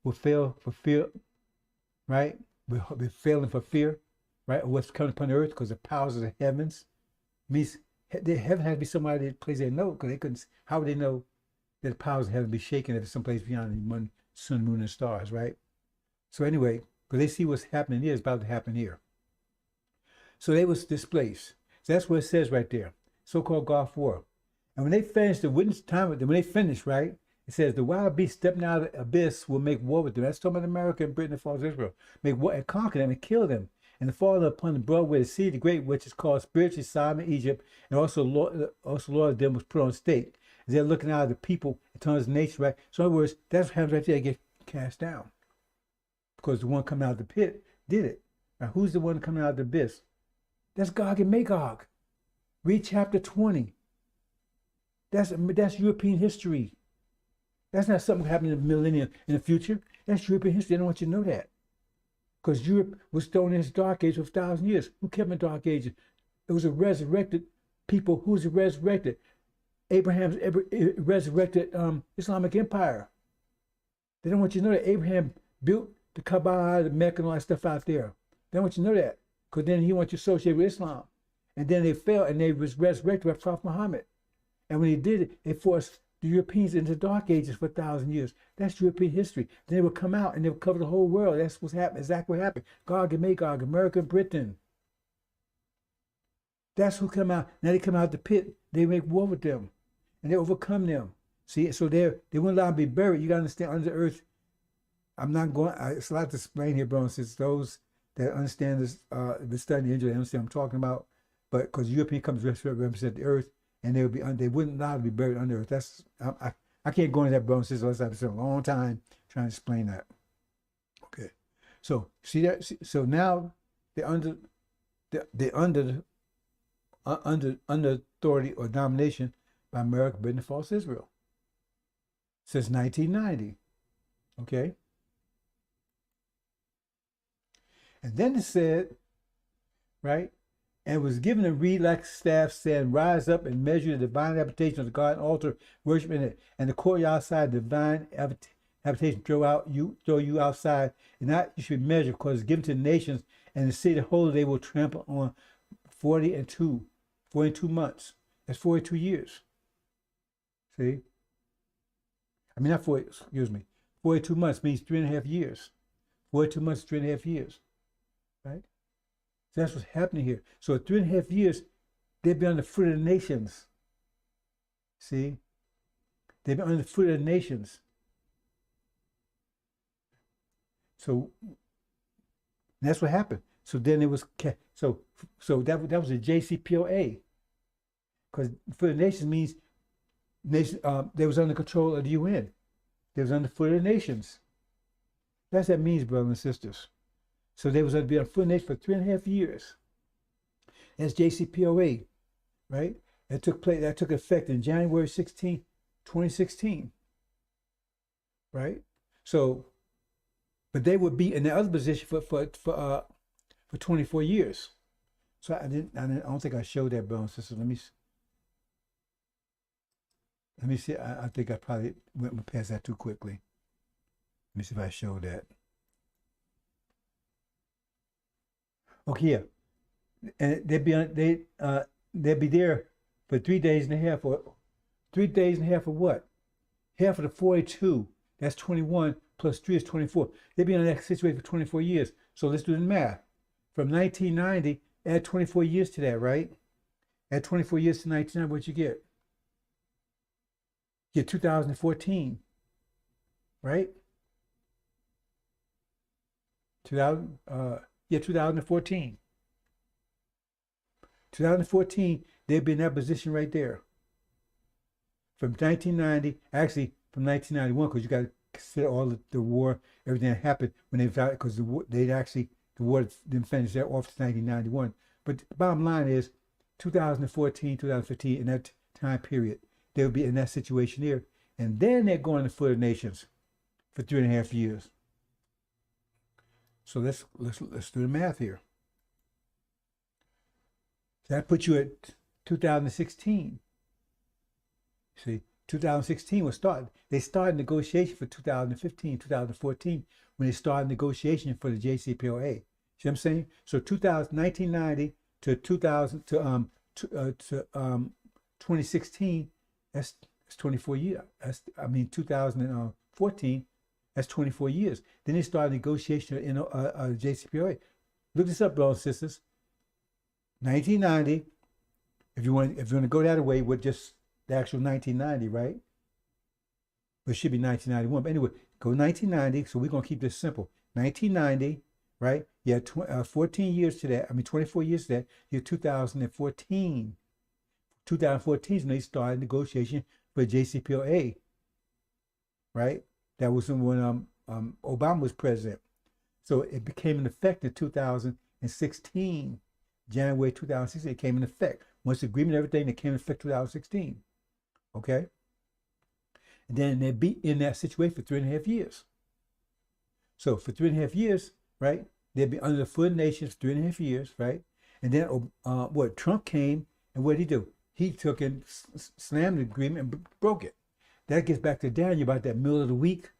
will fail for fear, right? We're failing for fear, right? Of what's coming upon the earth because the powers of the heavens means heaven has to be somebody that plays their note because they couldn't. How would they know that the powers of heaven be shaken if it's someplace beyond the sun, moon, and stars, right? So anyway, because they see what's happening here is about to happen here. So they was displaced. So that's what it says right there, so-called Gulf War. And when they finished, when they finished, right? It says the wild beast stepping out of the abyss will make war with them. That's talking about America and Britain and false Israel. Make war and conquer them and kill them. And the fall upon the broad way to see the great, which is called spiritually Sodom and Egypt, and also Lord of them was put on stake. As they're looking out of the people in terms of nature, right? So in other words, that's what happens right there, they get cast down. Because the one coming out of the pit did it. Now who's the one coming out of the abyss? That's Gog and Magog. Read chapter 20. That's European history. That's not something happening in the millennium in the future. That's European history. I don't want you to know that. Because Europe was thrown in its dark age for 1,000 years. Who kept in dark ages? It was a resurrected people. Who's resurrected? Abraham's resurrected Islamic Empire. They don't want you to know that Abraham built the Kaaba, the Mecca, and all that stuff out there. They don't want you to know that. Because then he wants you to associate with Islam. And then they fell and they was resurrected by Prophet Muhammad. And when he did it, they forced the Europeans into the dark ages for 1,000 years. That's European history. Then they would come out and they would cover the whole world. That's what's happened. Exactly what happened. Gog and Magog, America and Britain. That's who come out. Now they come out the pit. They make war with them. And they overcome them. See, so they wouldn't allow them to be buried. You got to understand, under the earth, I'm not going, it's a lot to explain here, brothers and sisters. Those that understand this, the study of INJIL, they understand what I'm talking about. But because European comes to represent the earth, and they wouldn't allow to be buried under earth. That's I can't go into that, brothers and sisters. I've spent a long time trying to explain that. Okay, so see that. So now they're under authority or domination by America, Britain, and false Israel since 1990. Okay, and then it said, right? And was given a reed like staff, saying, rise up and measure the divine habitation of the God and altar, worship in it. And the courtyard outside, the divine habitation, throw you outside, and that you should measure, because it's given to the nations, and the city holy they will trample on 42 months. That's 42 years. See? I mean, not 40, excuse me. 42 months means 3.5 years. 42 months, 3.5 years, right? So that's what's happening here. So at 3.5 years, they've been on the foot of the nations. See? They've been on the foot of the nations. So that's what happened. So then it was so that was a JCPOA, because for the nations means they was under control of the UN. They was under the foot of the nations. That's what that means, brothers and sisters. So they was under the foot of the nation for 3.5 years. That's JCPOA, right? That took effect in January 16, 2016. Right? So, but they would be in the other position for 24 years. So I don't think I showed that, brothers and sisters. Let me see. I think I probably went past that too quickly. Let me see if I showed that. Okay, yeah. And they'd be there for 3 days and a half, or 3 days and a half of what? Half of the 42. That's 21 plus 3 is 24. They'd be in that situation for 24 years. So let's do the math. From 1990, add 24 years to that, right? Add 24 years to 1990, what'd you get? You get 2014, right? 2014. 2014, they'd be in that position right there. From 1990, actually from 1991, because you got to consider all the war, everything that happened when they found, because the war didn't finish that off to 1991. But the bottom line is 2014, 2015, in that time period, they would be in that situation there. And then they're going to the foot of nations for 3.5 years. So let's do the math here. So that puts you at 2016. See, 2016 was started. They started negotiation for 2015, 2014, when they started negotiation for the JCPOA. See what I'm saying? So 1990 to 2016, that's 24 years. 2014, that's 24 years. Then they started negotiation in JCPOA. Look this up, brothers and sisters. 1990, if you want to go that way with just the actual 1990, right? But it should be 1991. But anyway, go 1990. So we're going to keep this simple. 1990, right? You had 14 years to that. 24 years to that. You had 2014. 2014 is when they started negotiation for JCPOA, right? That was when Obama was president. So it became in effect in 2016. January 2016, it came in effect. Once the agreement and everything, it came in effect 2016. Okay? And then they'd be in that situation for 3.5 years. So for 3.5 years, right, they'd be under the foot of the nations for 3.5 years, right? And then Trump came, and what did he do? He took and slammed the agreement and broke it. That gets back to Daniel about that middle of the week,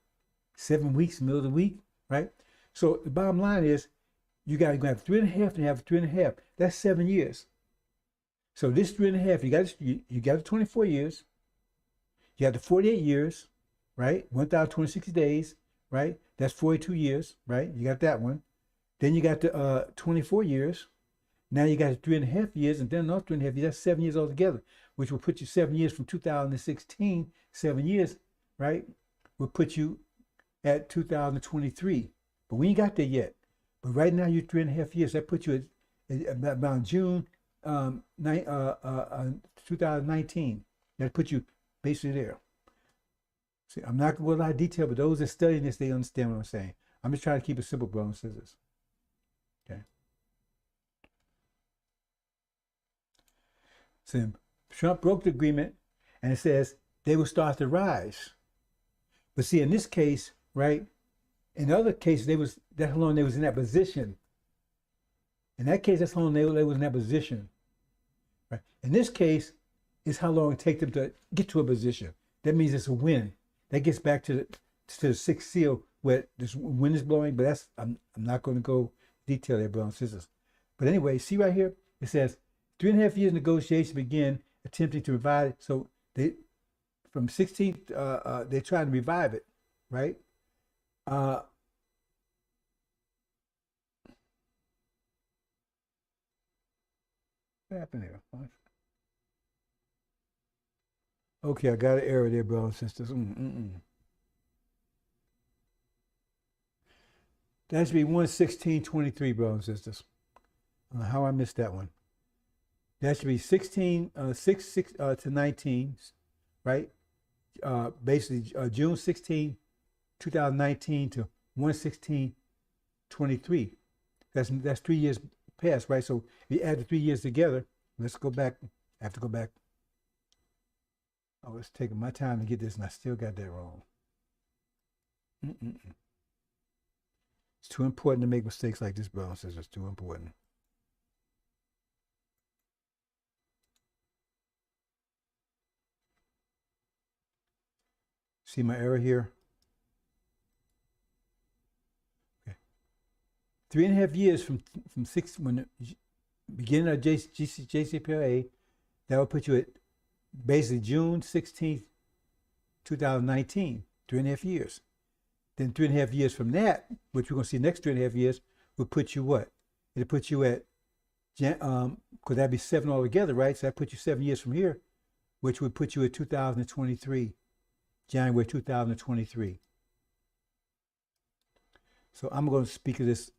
7 weeks, middle of the week, right? So the bottom line is, you got to have 3.5 and have 3.5. That's 7 years. So this 3.5, you got the 24 years. You have the 48 years, right? 1,026 days, right? That's 42 years, right? You got that one. Then you got the 24 years. Now you got 3.5 years, and then another 3.5 years. That's 7 years altogether, which will put you 7 years from 2016. 7 years, right? Will put you at 2023. But we ain't got there yet. But right now you're 3.5 years. That puts you at about June 2019. That puts you basically there. See, I'm not going to go a lot of detail, but those that study this, they understand what I'm saying. I'm just trying to keep it simple, brothers and sisters. Okay. So Trump broke the agreement, and it says they will start to rise. But see, in this case, right? In the other case, that's how long they was in that position. In that case, that's how long they was in that position. Right? In this case, it's how long it takes them to get to a position. That means it's a win. That gets back to the sixth seal where this wind is blowing, but I'm not going to go detail there, brothers and sisters. But anyway, see right here, it says 3.5 years negotiations begin attempting to provide. So from 16, they're trying to revive it, right? What happened there? Okay, I got an error there, brothers and sisters. That should be 1:16:23, brothers and sisters. How I missed that one. That should be 6 to 19, right? Basically, June 16, 2019 to 1:16:23. That's 3 years past, right? So if you add the 3 years together, let's go back. I have to go back. Oh, it's taking my time to get this, and I still got that wrong. It's too important to make mistakes like this, brothers and sisters. It's too important. See my error here? Okay. 3.5 years from when the beginning of JCPOA, that will put you at basically June 16th, 2019, 3.5 years. Then 3.5 years from that, which we're going to see next 3.5 years, will put you what? It'll put you at, because that'd be 7 altogether, right? So that puts you 7 years from here, which would put you at 2023, January 2023. So I'm going to speak of this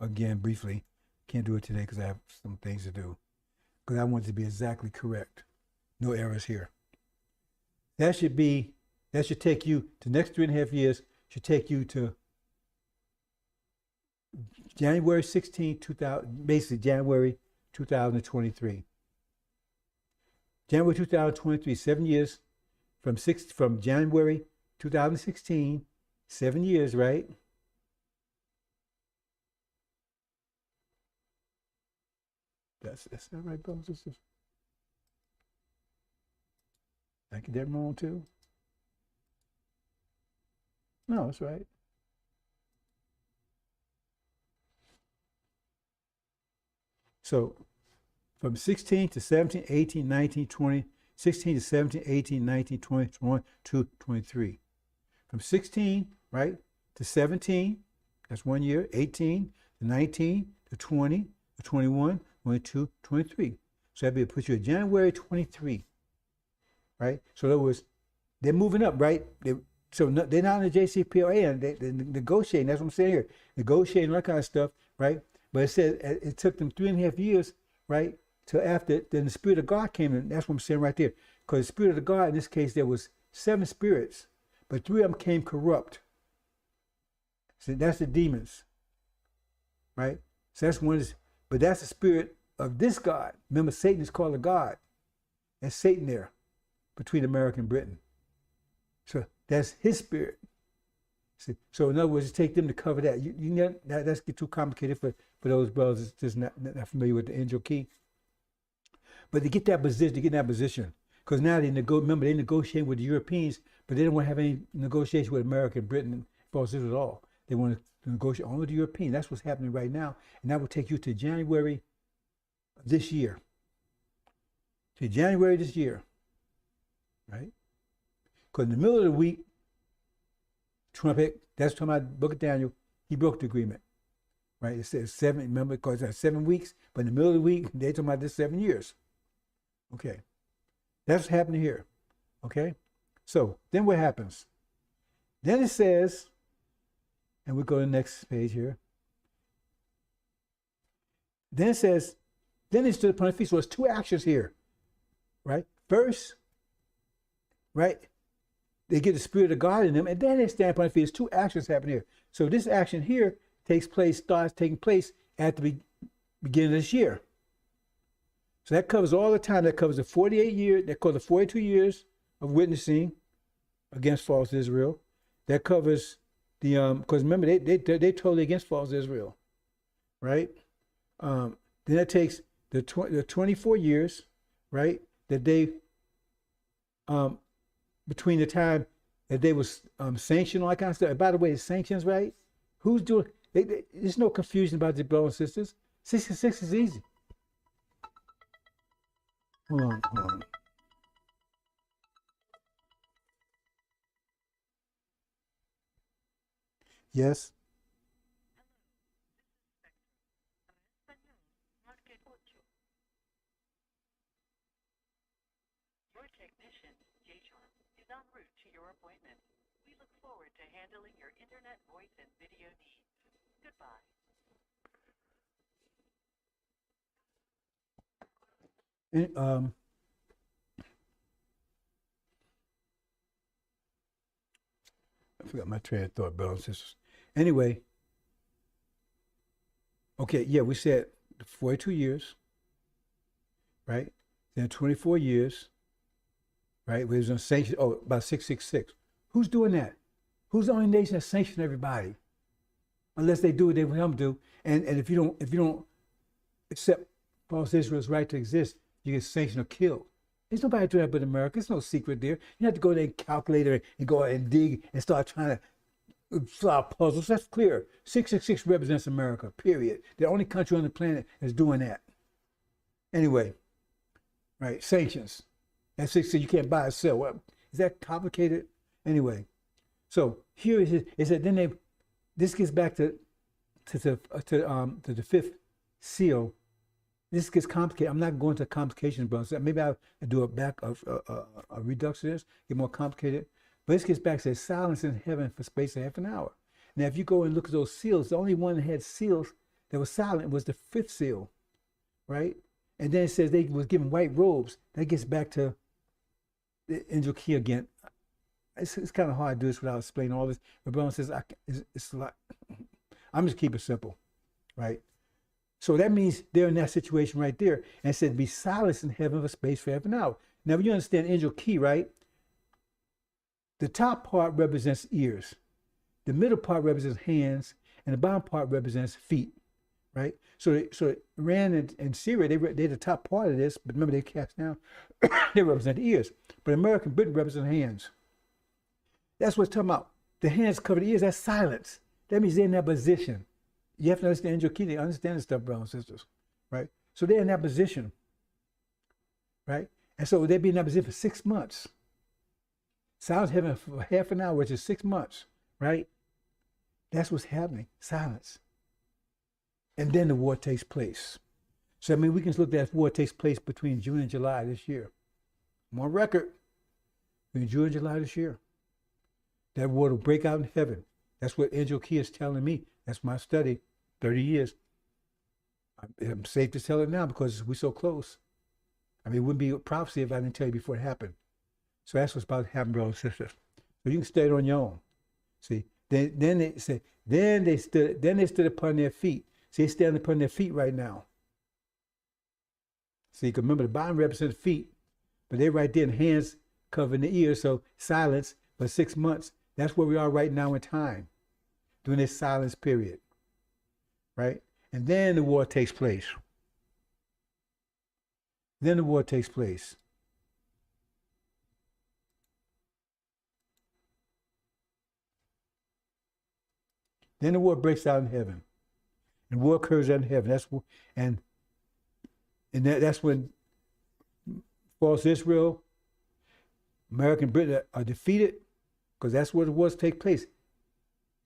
again briefly. Can't do it today because I have some things to do. Because I want it to be exactly correct. No errors here. That should take you, the next 3.5 years should take you to January 16, 2000, basically January 2023. January 2023, 7 years from January 2016, 7 years, right? That's not right, brothers and sisters. I get that wrong too? No, that's right. So from 16 to 17, 18, 19, 20, 16 to 17, 18, 19, 20, 21, 22, 23. From 16, right, to 17, that's 1 year, 18 to 19 to 20 to 21, 22, 23. So that'd be put you at January 23, right? So in other words, they're moving up, right? They're not in the JCPOA and they're negotiating. That's what I'm saying here. Negotiating, that kind of stuff, right? But it says it took them 3.5 years, right, till after then the Spirit of God came in. That's what I'm saying right there. Because the Spirit of God, in this case, there was 7 spirits, but 3 of them came corrupt. So that's the demons, right? So that's one. But that's the spirit of this God. Remember, Satan is called a God. That's Satan there, between America and Britain. So that's his spirit. See? So in other words, it take them to cover that. That's get too complicated for those brothers that's just not familiar with the angel key. But to get that position, because now they negotiate with the Europeans, but they don't want to have any negotiation with America and Britain and false Israel at all. They want to negotiate only with the Europeans. That's what's happening right now, and that will take you to January of this year. To January this year, right? Because in the middle of the week, Trump, that's talking about the book of Daniel, he broke the agreement, right? It says 7, remember, because it's 7 weeks, but in the middle of the week, they're talking about this 7 years. Okay. That's what's happening here. Okay? So then what happens? Then it says, and we'll go to the next page here. Then it says, then they stood upon the feet. So it's 2 actions here, right? First, right, they get the Spirit of God in them, and then they stand upon their feet. There's 2 actions happening here. So this action here starts taking place at the beginning of this year. So that covers all the time. That covers the 48 years, that covers the 42 years of witnessing against false Israel. That covers the, because remember, they're totally against false Israel, right? Then that takes the 24 years, right, that they, between the time that they was sanctioned, all that kind of stuff. And by the way, the sanctions, right? Who's doing? There's no confusion about the brothers and sisters. 66 is easy. Hold on. Yes. Your technician, Jason, is en route to your appointment. We look forward to handling your internet voice and video needs. Goodbye. And, I forgot my train of thought, brothers and sisters. Anyway, okay, yeah, we said 42 years, right? Then 24 years, right? We was on sanction. Oh, about 666. Who's doing that? Who's the only nation that sanctioned everybody? Unless they do what they want them to do. And if you don't accept false Israel's right to exist, you get sanctioned or killed. There's nobody doing that but America. There's no secret there. You have to go there and calculate it and go and dig and start trying to solve puzzles. That's clear. 666 represents America, period. The only country on the planet that's doing that. Anyway, right, sanctions. At 666, you can't buy or sell. Well, is that complicated? Anyway, so here is that then this gets back to the fifth seal. This gets complicated. I'm not going to complications, but maybe I'll do a redux of this, get more complicated. But this gets back to silence in heaven for space of half an hour. Now, if you go and look at those seals, the only one that had seals that was silent was the fifth seal, right? And then it says they was given white robes. That gets back to the angel key again. It's kind of hard to do this without explaining all this. But Brown says it's a lot. I'm just keep it simple, right? So that means they're in that situation right there. And it said, be silenced in heaven for space for half an hour. Now, you understand angel key, right? The top part represents ears. The middle part represents hands. And the bottom part represents feet, right? So Iran and Syria, they're the top part of this. But remember, they cast down. They represent the ears. But America and Britain represent hands. That's what it's talking about. The hands cover the ears. That's silence. That means they're in that position. You have to understand angel key. They understand this stuff, brothers and sisters, right? So they're in that position, right? And so they'd be in that position for 6 months. Silence heaven for half an hour, which is 6 months, right? That's what's happening. Silence. And then the war takes place. So I mean, we can look at that war takes place between June and July this year. I'm on record. Between June and July this year. That war will break out in heaven. That's what angel key is telling me. That's my study, 30 years. I'm safe to tell it now because we're so close. I mean, it wouldn't be a prophecy if I didn't tell you before it happened. So that's what's about to happen, brothers and sisters. So you can study it on your own. See, then they stood upon their feet. See, they're standing upon their feet right now. See, because remember the bottom represents feet, but they're right there, and hands covering the ears, so silence for 6 months. That's where we are right now in time, during this silence period, right? And then the war takes place. Then the war takes place. Then the war breaks out in heaven, and war occurs out in heaven. That's when false Israel, American Britain are defeated, because that's where the wars take place.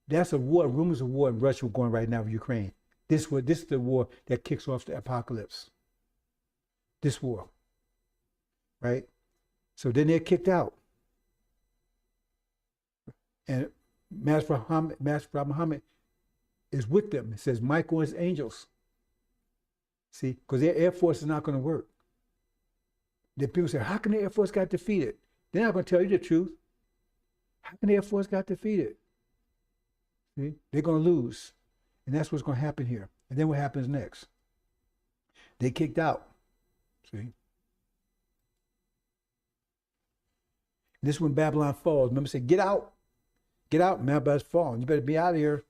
That's a war, rumors of war in Russia going right now with Ukraine. This is the war that kicks off the apocalypse. This war, right? So then they're kicked out. And Master Muhammad is with them. It says Michael and his angels. See, because their Air Force is not going to work. The people say, how can the Air Force got defeated? They're not going to tell you the truth. How can the Air Force got defeated? See, they're going to lose. And that's what's going to happen here. And then what happens next? They kicked out. See? This is when Babylon falls. Remember, say, get out. Get out. Babylon's falling. You better be out of here.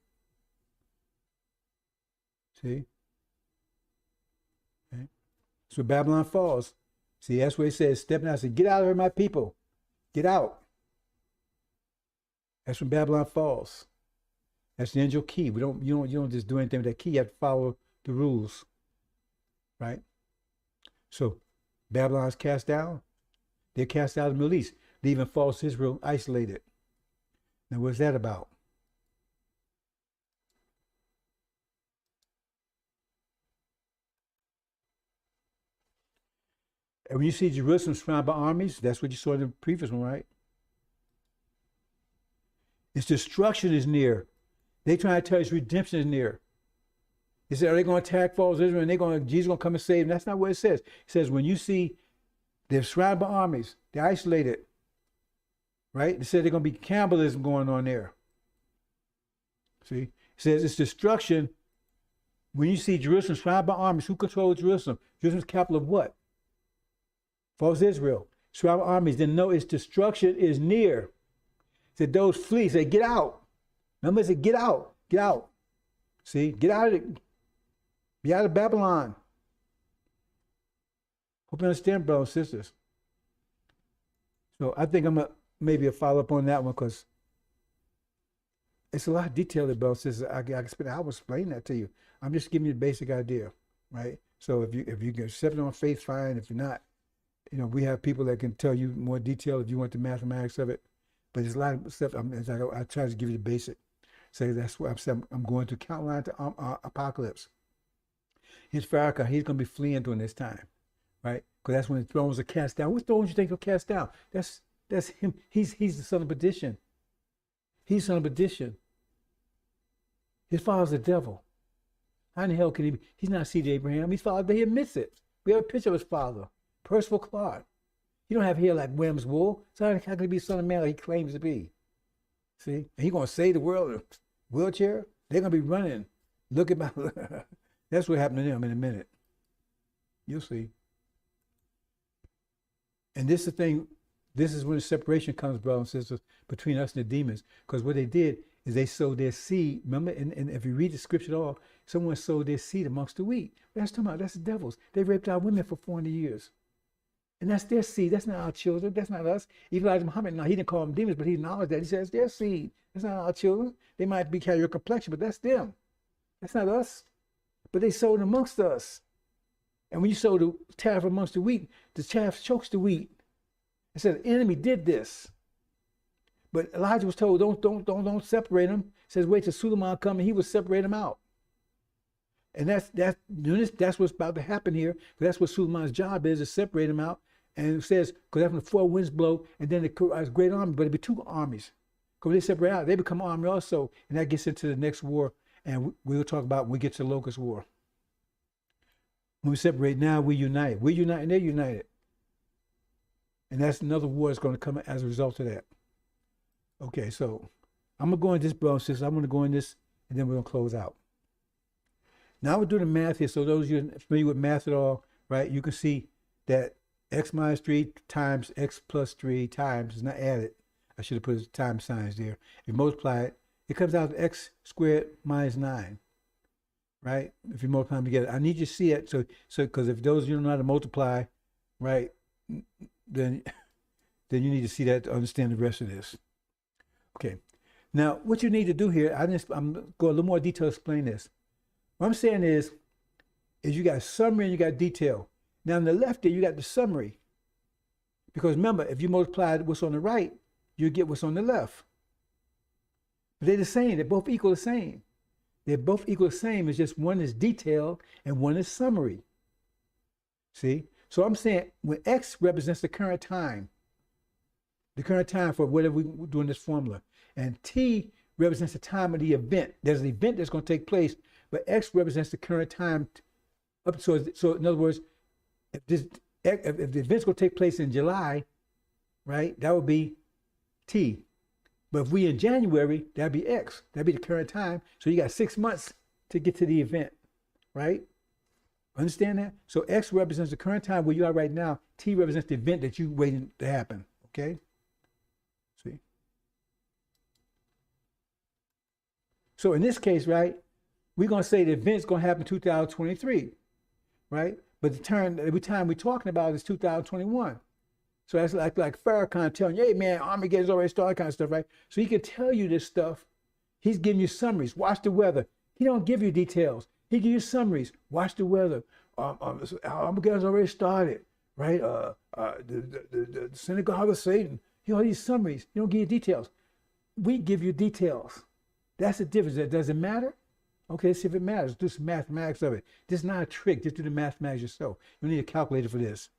See? Okay. So Babylon falls. See, that's what it says. Stepping out, say, get out of here, my people. Get out. That's when Babylon falls. That's the angel key. You don't just do anything with that key. You have to follow the rules, right? So Babylon's cast down. They're cast out of the Middle East, leaving false Israel isolated. Now, what's that about? And when you see Jerusalem surrounded by armies, that's what you saw in the previous one, right? Its destruction is near. They trying to tell us redemption is near. He said, are they going to attack false Israel and Jesus going to come and save them? That's not what it says. It says when you see they're surrounded by armies, they're isolated, right? It said they're going to be cannibalism going on there. See? It says it's destruction. When you see Jerusalem surrounded by armies, who controls Jerusalem? Jerusalem's capital of what? False Israel. Surrounded by armies. Then know its destruction is near. It said those flee. Say, get out. Remember, it said, get out. Get out. See? Get out of it. Be out of Babylon. Hope you understand, brothers and sisters. So I think I'm going to maybe a follow-up on that one because it's a lot of detail there, brothers and sisters. I can spend hours explaining that to you. I'm just giving you the basic idea, right? So if you can accept it on faith, fine. If you're not, we have people that can tell you more detail if you want the mathematics of it. But there's a lot of stuff. I try to give you the basic. So that's what I'm saying. I'm going to countline to apocalypse. Here's Farrakhan. He's going to be fleeing during this time, right? Because that's when the thrones are cast down. What thrones you think are cast down? That's him. He's the son of perdition. He's the son of perdition. His father's the devil. How in the hell can he be? He's not seed Abraham. His father, he admits it. We have a picture of his father, Percival Clark. He don't have hair like William's wool. So how can he be son of man like he claims to be? See? And he's going to save the world in a wheelchair? They're going to be running. Look at my... That's what happened to them in a minute. You'll see. And this is the thing. This is when the separation comes, brothers and sisters, between us and the demons. Because what they did is they sowed their seed. Remember, and if you read the scripture at all, someone sowed their seed amongst the wheat. That's talking about, that's the devils. They raped our women for 400 years. And that's their seed. That's not our children. That's not us. Even Elijah Muhammad, now he didn't call them demons, but he acknowledged that. He says, their seed. That's not our children. They might be carry your complexion, but that's them. That's not us. But they sowed amongst us. And when you sow the chaff amongst the wheat, the chaff chokes the wheat. It said the enemy did this. But Elijah was told, don't separate them. It says, wait till Suleiman come and he will separate them out. And that's what's about to happen here. That's what Suleiman's job is, to separate them out. And it says, because after the four winds blow, and then the great army, but it'll be two armies. Because when they separate out, they become an army also. And that gets into the next war. And we'll talk about when we get to the Locust War. When we separate now, we unite. We unite and they're united. And that's another war that's going to come as a result of that. Okay, so I'm going to go in this, brothers and sisters. I'm going to go in this, and then we're going to close out. Now we're doing the math here. So those of you familiar with math at all, right, you can see that x minus 3 times x plus 3 times is not added. I should have put time signs there. If you multiply it, it comes out to x squared minus 9, right? If you multiply them together. I need you to see it. So because if those of you don't know how to multiply, right, then you need to see that to understand the rest of this. Okay. Now, what you need to do here, I'm going a little more detail to explain this. What I'm saying is you got summary and you got detail. Now, on the left there, you got the summary. Because remember, if you multiply what's on the right, you get what's on the left. But they're the same. They're both equal the same. They're both equal the same. It's just one is detailed and one is summary. See? So I'm saying when X represents the current time for whatever we're doing this formula, and T represents the time of the event. There's an event that's going to take place, but X represents the current time. So in other words, if the event's going to take place in July, right, that would be T. But if we in January, that'd be X. That'd be the current time. So you got 6 months to get to the event, right? Understand that? So X represents the current time where you are right now. T represents the event that you're waiting to happen, okay? See? So in this case, right, we're going to say the event's going to happen in 2023, right? But every time we're talking about is 2021. So that's like Farrakhan telling you, hey man, Armageddon's already started, kind of stuff, right? So he can tell you this stuff. He's giving you summaries. Watch the weather. He don't give you details. He gives you summaries. Watch the weather. Armageddon's already started, right? The synagogue of Satan. All these summaries. He don't give you details. We give you details. That's the difference. Does it matter? Okay, let's see if it matters. Do some mathematics of it. This is not a trick. Just do the mathematics yourself. You need a calculator for this.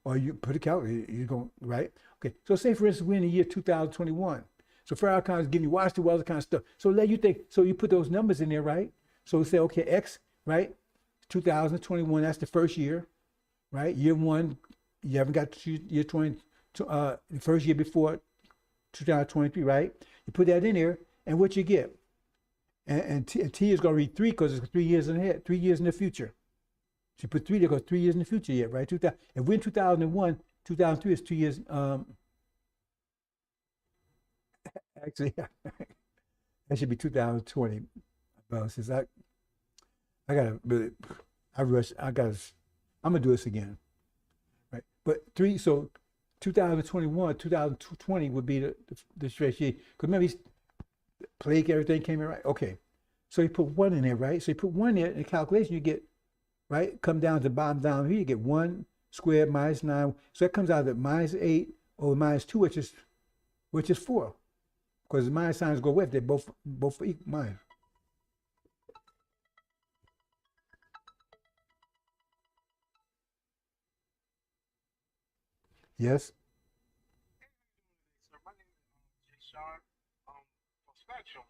or you put a calculator, you're going, right? Okay, so say for instance, we're in the year 2021. So Farrakhan is giving you watch the all the kind of stuff. So let you think, so you put those numbers in there, right? So say, okay, X, right? 2021, that's the first year, right? Year one, you haven't got to year 20, the first year before 2023, right? You put that in there, and what you get? And T is going to read 3 because it's 3 years ahead, 3 years in the future. So you put 3 there because 3 years in the future yet, right? 2000, if we're in 2001, 2003 is 2 years. Actually, that should be 2020. Since I gotta really, I rush. I'm gonna do this again, right? But 2021, 2020 would be the stretch year. Because remember, plague, everything came in, right? Okay, so you put 1 in there, right? So you put 1 there in the calculation, you get, right? Come down to the bottom down here, you get 1 squared minus 9. So that comes out at -8 over -2, which is 4. Because the minus signs go with, they're both equal minus. Yes. So my name is Jay Sean. For Spectrum,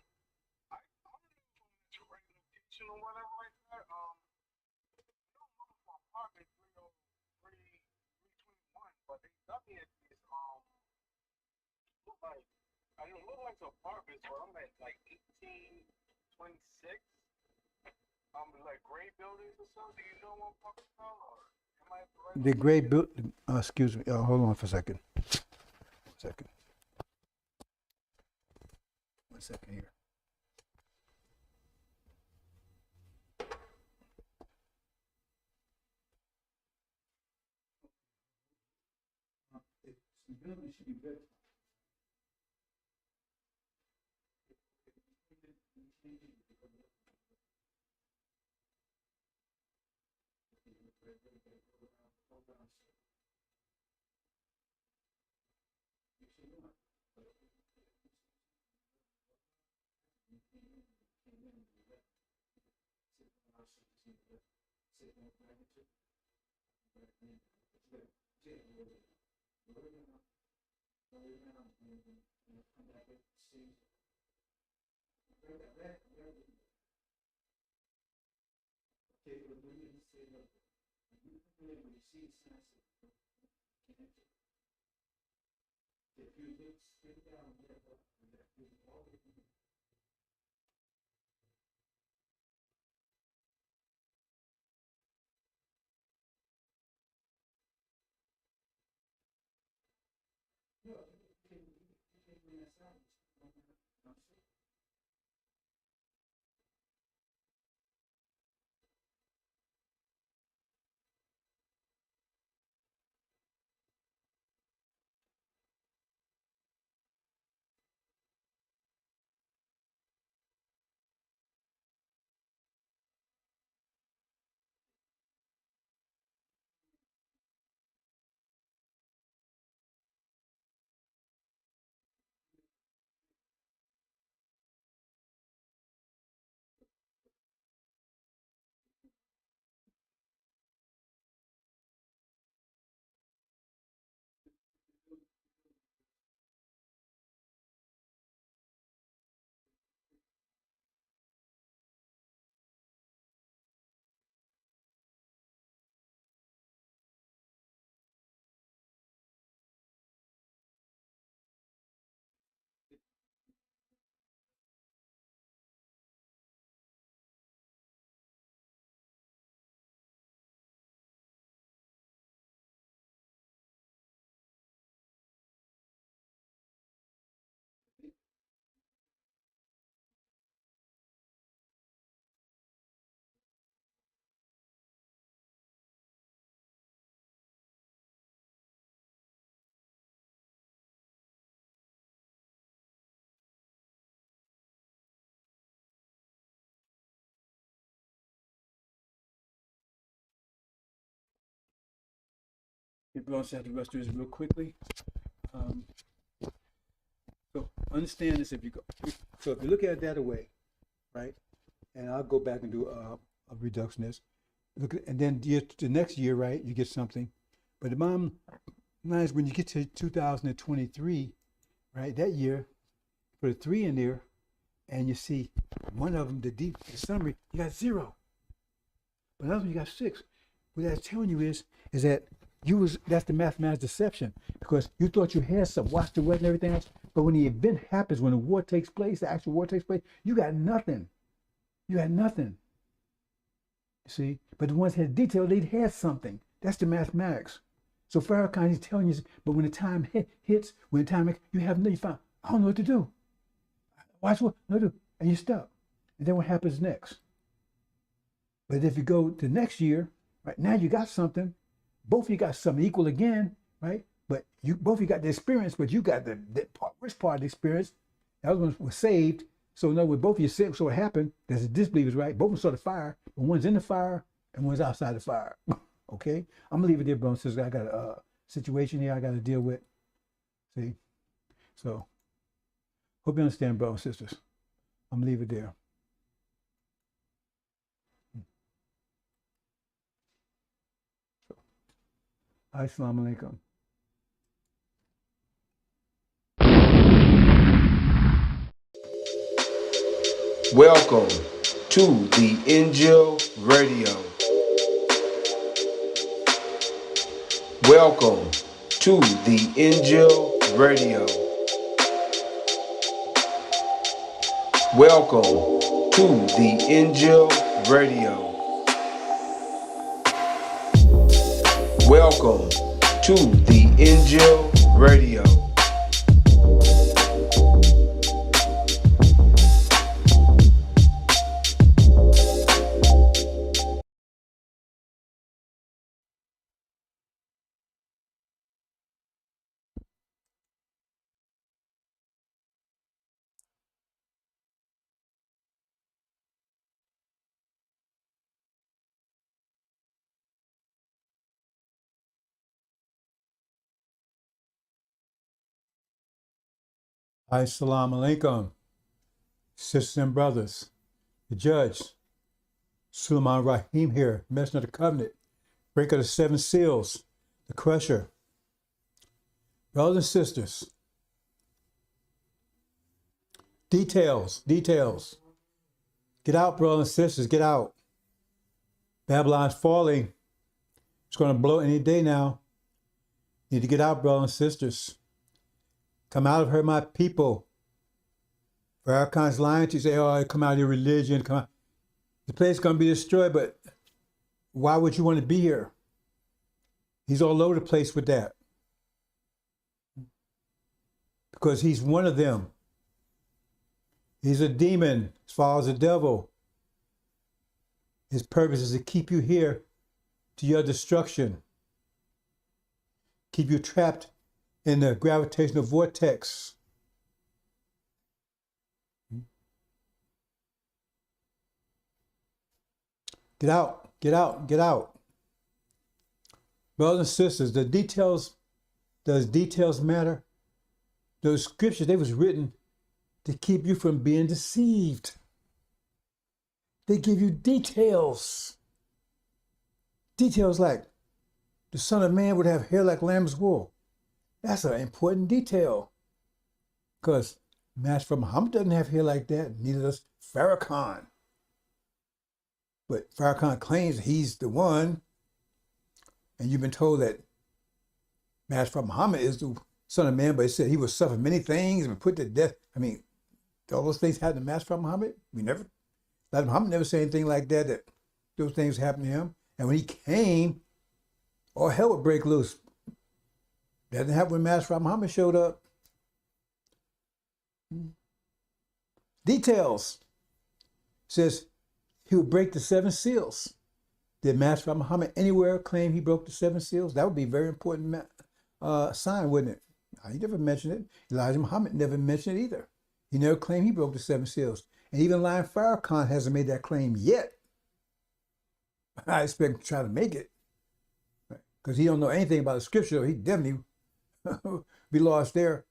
I don't know if I'm at your right location or whatever like that. You know, one of my apartment 30321, but they dubbed me at this look like I don't look like the apartments where I'm at like 1826. Like gray buildings or something. Do you know what I'm talking about, or am I at the right The gray location? excuse me. Hold on for a second. 1 second. 1 second here. The building should be better. We're going to set the rest of this real quickly. So understand this if you go. So if you look at it that way, right? And I'll go back and do a reductionist. Look, and then the next year, right? You get something. But the bottom line is when you get to 2023, right, that year, put a 3 in there, and you see one of them, the summary, you got 0. But another one, you got 6. What that's telling you is that that's the mathematics deception, because you thought you had some, watch the weather and everything else, but when the event happens, when the war takes place, the actual war takes place, you got nothing. You had nothing. You see? But the ones that had detail, they had something. That's the mathematics. So Farrakhan is telling you, but when the time hits, when the time, you have nothing, you find, I don't know what to do. Watch what to do. And you're stuck. And then what happens next? But if you go to next year, right, now you got something. Both of you got something equal again, right? But both of you got the experience, but you got the rich part of the experience. The other one was saved. So in other words, both of you saved. So what happened, there's a disbelievers, right? Both of them saw the fire, but one's in the fire and one's outside the fire. Okay? I'm gonna leave it there, brothers and sisters. I got a situation here I gotta deal with. See? So hope you understand, brothers and sisters. I'm gonna leave it there. Assalamu alaikum. Welcome to the INJIL Radio. Welcome to the INJIL Radio. Welcome to the INJIL Radio. Welcome to the INJIL Radio. Assalamu alaikum, sisters and brothers. The judge, Sulaiman Rahim here, messenger of the covenant, breaker of the 7 seals, the crusher. Brothers and sisters, details. Get out, brothers and sisters, get out. Babylon's falling. It's going to blow any day now. Need to get out, brothers and sisters. Come out of her, my people. Farrakhan's lying to you, say, oh, come out of your religion. Come out. The place is going to be destroyed, but why would you want to be here? He's all over the place with that. Because he's one of them. He's a demon as far as the devil. His purpose is to keep you here to your destruction. Keep you trapped in the gravitational vortex. Get out, get out, get out. Brothers and sisters, does details matter? Those scriptures, they was written to keep you from being deceived. They give you details. Details like the Son of Man would have hair like lamb's wool. That's an important detail. Because Master Muhammad doesn't have hair like that, neither does Farrakhan. But Farrakhan claims he's the one, and you've been told that Master Muhammad is the Son of Man, but it said he would suffer many things and put to death. I mean, all those things happened to Master Muhammad. Muhammad never said anything like that, that those things happened to him. And when he came, all hell would break loose. That didn't happen when Master Muhammad showed up. Details. Says he would break the 7 seals. Did Master Muhammad anywhere claim he broke the 7 seals? That would be a very important sign, wouldn't it? He never mentioned it. Elijah Muhammad never mentioned it either. He never claimed he broke the 7 seals. And even Lion Farrakhan hasn't made that claim yet. I expect him to try to make it. Because he don't know anything about the scripture. He definitely be lost there.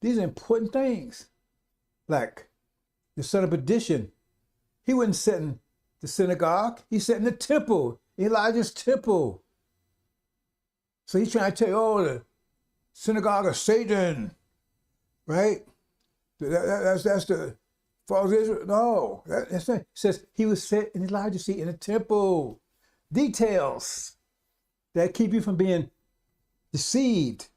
These are important things. Like the son of perdition. He wasn't set in the synagogue. He sat in the temple. Elijah's temple. So he's trying to tell you, oh, the synagogue of Satan, right? That's the false Israel. No, that's not. It says he was set in Elijah's seat in the temple. Details that keep you from being deceived.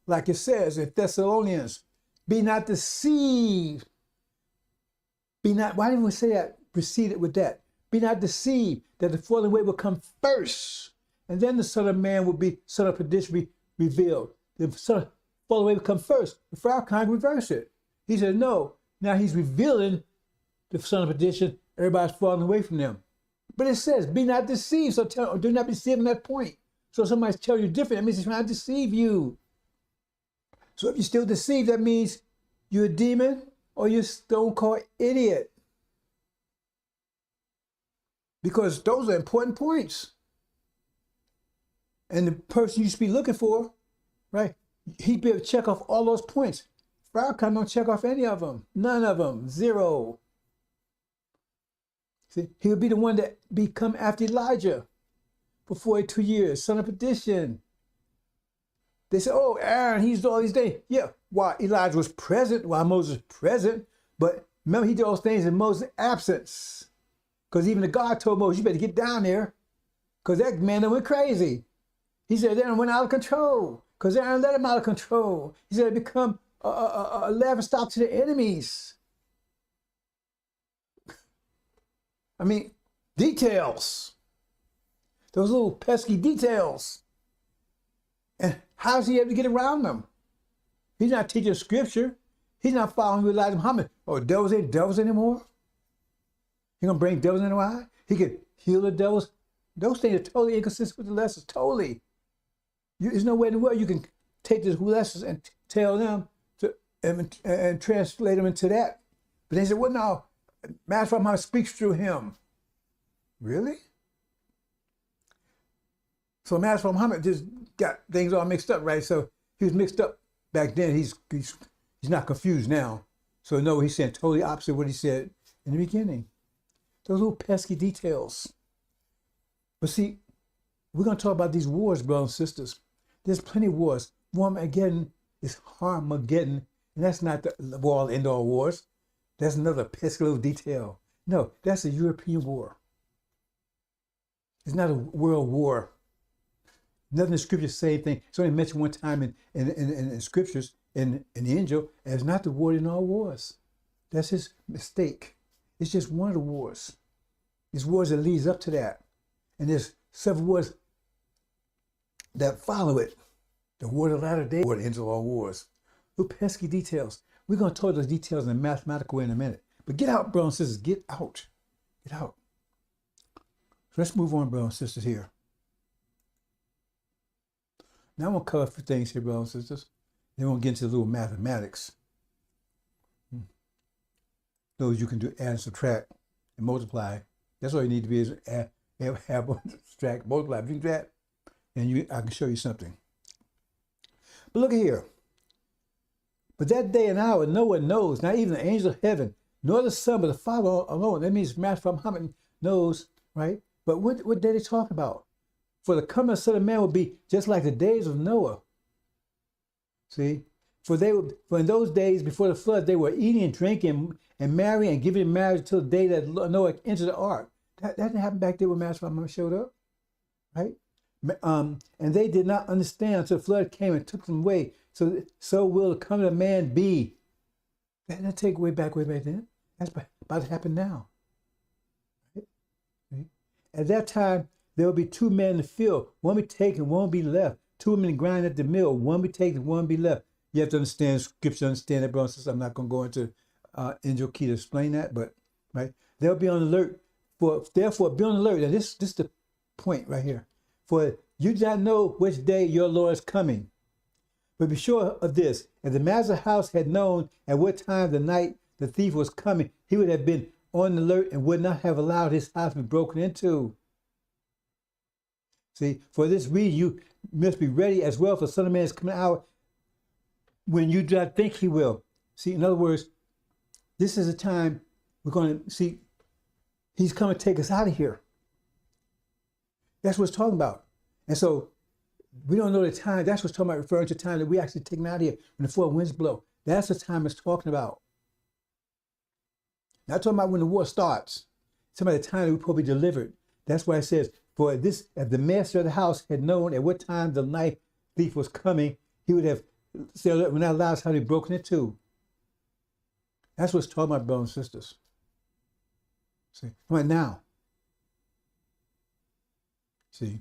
Like it says in Thessalonians, be not deceived. Be not, why didn't we say that? Preceded with that. Be not deceived that the falling away will come first. And then the Son of Man will be, Son of Perdition be revealed. The Son of falling away will come first. The Pharaoh reverse it. He said, no. Now he's revealing the Son of Perdition. Everybody's falling away from them. But it says, be not deceived. So do not be deceived on that point. So somebody's telling you different. That means he's trying to deceive you. So if you're still deceived, that means you're a demon or you're a stone-cold idiot. Because those are important points. And the person you should be looking for, right, he'd be able to check off all those points. Farrakhan don't check off any of them. None of them. Zero. See, he would be the one that become after Elijah for 42 years, Son of Perdition. They said, oh, Aaron, he's all these things. Yeah, while Elijah was present, while Moses was present, but remember he did those things in Moses' absence. Because even the God told Moses, you better get down there, because that man done went crazy. He said, Aaron went out of control, because Aaron let him out of control. He said, it become a laughing stock to the enemies. I mean, details. Those little pesky details. And how's he able to get around them? He's not teaching scripture. He's not following Elijah Muhammad. Oh, devils ain't devils anymore? He gonna bring devils into our eye? He could heal the devils? Those things are totally inconsistent with the lessons, totally. There's no way in the world you can take these lessons and tell them to and translate them into that. But they said, well, no, Master Muhammad speaks through him. Really? So Master Muhammad just got things all mixed up, right? So he was mixed up back then. He's not confused now. So no, he's saying totally opposite of what he said in the beginning. Those little pesky details. But see, we're going to talk about these wars, brothers and sisters. There's plenty of wars. Armageddon is Harmageddon, and that's not the war end all wars. That's another pesky little detail. No, that's a European war. It's not a world war. Nothing in Scripture say anything. It's only mentioned one time in Scriptures, in the INJIL, as not the war in all wars. That's his mistake. It's just one of the wars. There's wars that leads up to that. And there's several wars that follow it. The war of the latter day, war that ends all wars. Little pesky details. We're going to talk those details in a mathematical way in a minute. But get out, brothers and sisters. Get out. Get out. So let's move on, brothers and sisters, here. Now I'm going to cover a few things here, brothers and sisters. Then we'll get into a little mathematics. Those you can do add, subtract, and multiply. That's all you need to be is add, have, subtract, multiply. If you do that, then I can show you something. But look at here. But that day and hour no one knows, not even the angel of heaven, nor the Son, but the Father alone. That means Master Muhammad knows, right? But what day they talk about? For the coming of the Son of Man will be just like the days of Noah. See? For in those days before the flood, they were eating and drinking and marrying and giving in marriage until the day that Noah entered the ark. That didn't happen back there when Master Muhammad showed up, right? And they did not understand until the flood came and took them away. So will the coming of man be. That take way back then. That's about to happen now. Right? At that time, there will be two men in the field. One will be taken, one will be left. Two women in the grind at the mill. One will be taken, one will be left. You have to understand Scripture, understand that, brothers and sisters. I'm not going to go into INJIL key to explain that, but right, they'll be on alert. Therefore, be on alert. Now, this is the point right here. For you do not know which day your Lord is coming. But be sure of this: if the master of the house had known at what time the night the thief was coming, he would have been on alert and would not have allowed his house to be broken into. See, for this reason, you must be ready as well, for the Son of Man is coming out when you do not think he will. See, in other words, this is a time we're going to see he's coming to take us out of here. That's what it's talking about. And so We don't know the time. That's what's talking about, referring to time that we actually taken out here when the four winds blow. That's the time it's talking about. Not talking about when the war starts. It's talking about the time that we're supposed to be delivered. That's why it says, for this, if the master of the house had known at what time the night thief was coming, he would have said, when that last how he broken it too. That's what's talking about, brothers and sisters. See, right now. See,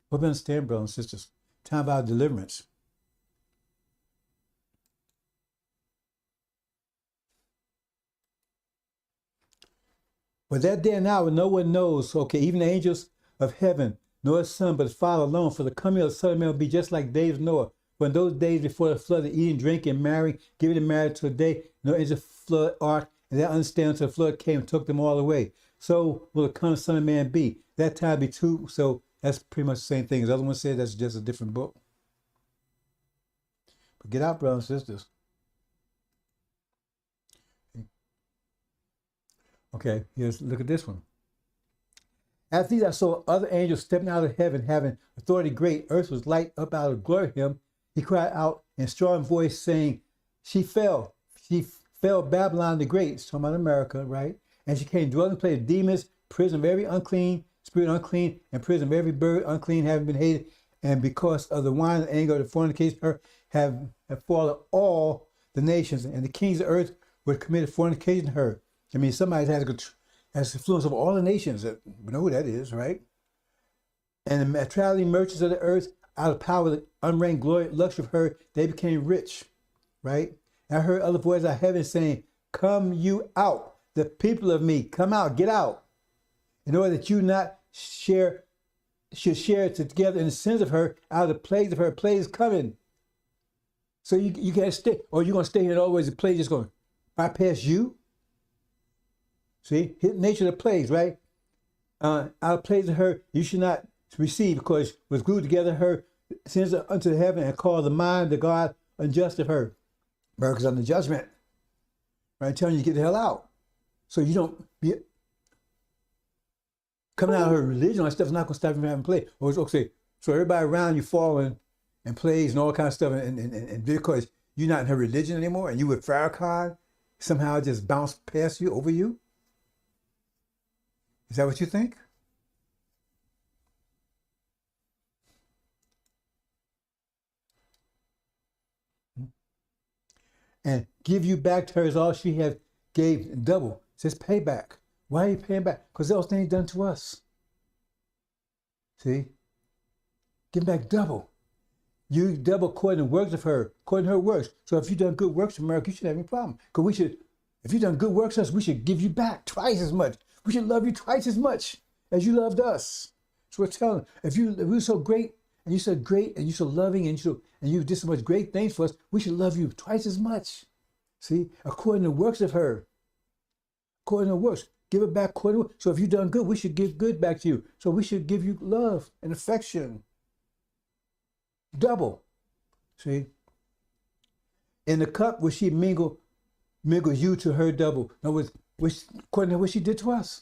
what we understand, brothers and sisters, time of our deliverance. But that day and hour, no one knows, okay, even the angels of heaven, nor his son, but his Father alone. For the coming of the Son of Man will be just like days of Noah. For in those days before the flood, the eating, drinking, marrying, giving in marriage to a day, no angel flood ark, and they understand until the flood came and took them all away. So will the coming Son of Man be. That time be too. So that's pretty much the same thing. As the other one said, that's just a different book. But get out, brothers and sisters. Okay, look at this one. After these I saw other angels stepping out of heaven, having authority great. Earth was light up out of glory of him. He cried out in strong voice, saying, She fell, Babylon the Great. It's talking about America, right? And she came dwelling in the place of demons, prison of every unclean, spirit unclean, and prison of every bird unclean, having been hated. And because of the wine and anger of the fornication, her have fallen all the nations, and the kings of earth were committed fornication to her. I mean, somebody has influence over all the nations. We know who that is, right? And the traveling merchants of the earth, out of power of the unreigned glory, luxury of her, they became rich, right? And I heard other voices out of heaven saying, Come you out, the people of me, come out, get out, in order that you not should share together in the sins of her, out of the plagues of her. Plagues coming. So you can't stay, or you're going to stay here and always the plague is going to bypass you. See, nature of the plagues, right? Out of plagues of her, you should not receive, because was glued together her sins unto heaven, and called the mind the God unjust of her. America's under judgment. Right? Telling you to get the hell out. So you don't be coming out of her religion. All that stuff's not going to stop you from having plagues. Or it's okay. So everybody around you falling and plagues and all kind of stuff, and because you're not in her religion anymore, and you with Farrakhan, somehow just bounce past you, over you. Is that what you think? And give you back to her as all she have gave double. It says payback. Why are you paying back? Because those things done to us. See? Give back double. You double according to the works of her, according to her works. So if you've done good works in America, you shouldn't have any problem. Because if you've done good works to us, we should give you back twice as much. We should love you twice as much as you loved us. So we're telling, if we're so great, and you're so great, and you're so loving, and you did so much great things for us, we should love you twice as much. See, according to the works of her. According to the works. Give it back according to. So if you've done good, we should give good back to you. So we should give you love and affection. Double. See? In the cup which she mingles you to her double. In other words, according to what she did to us.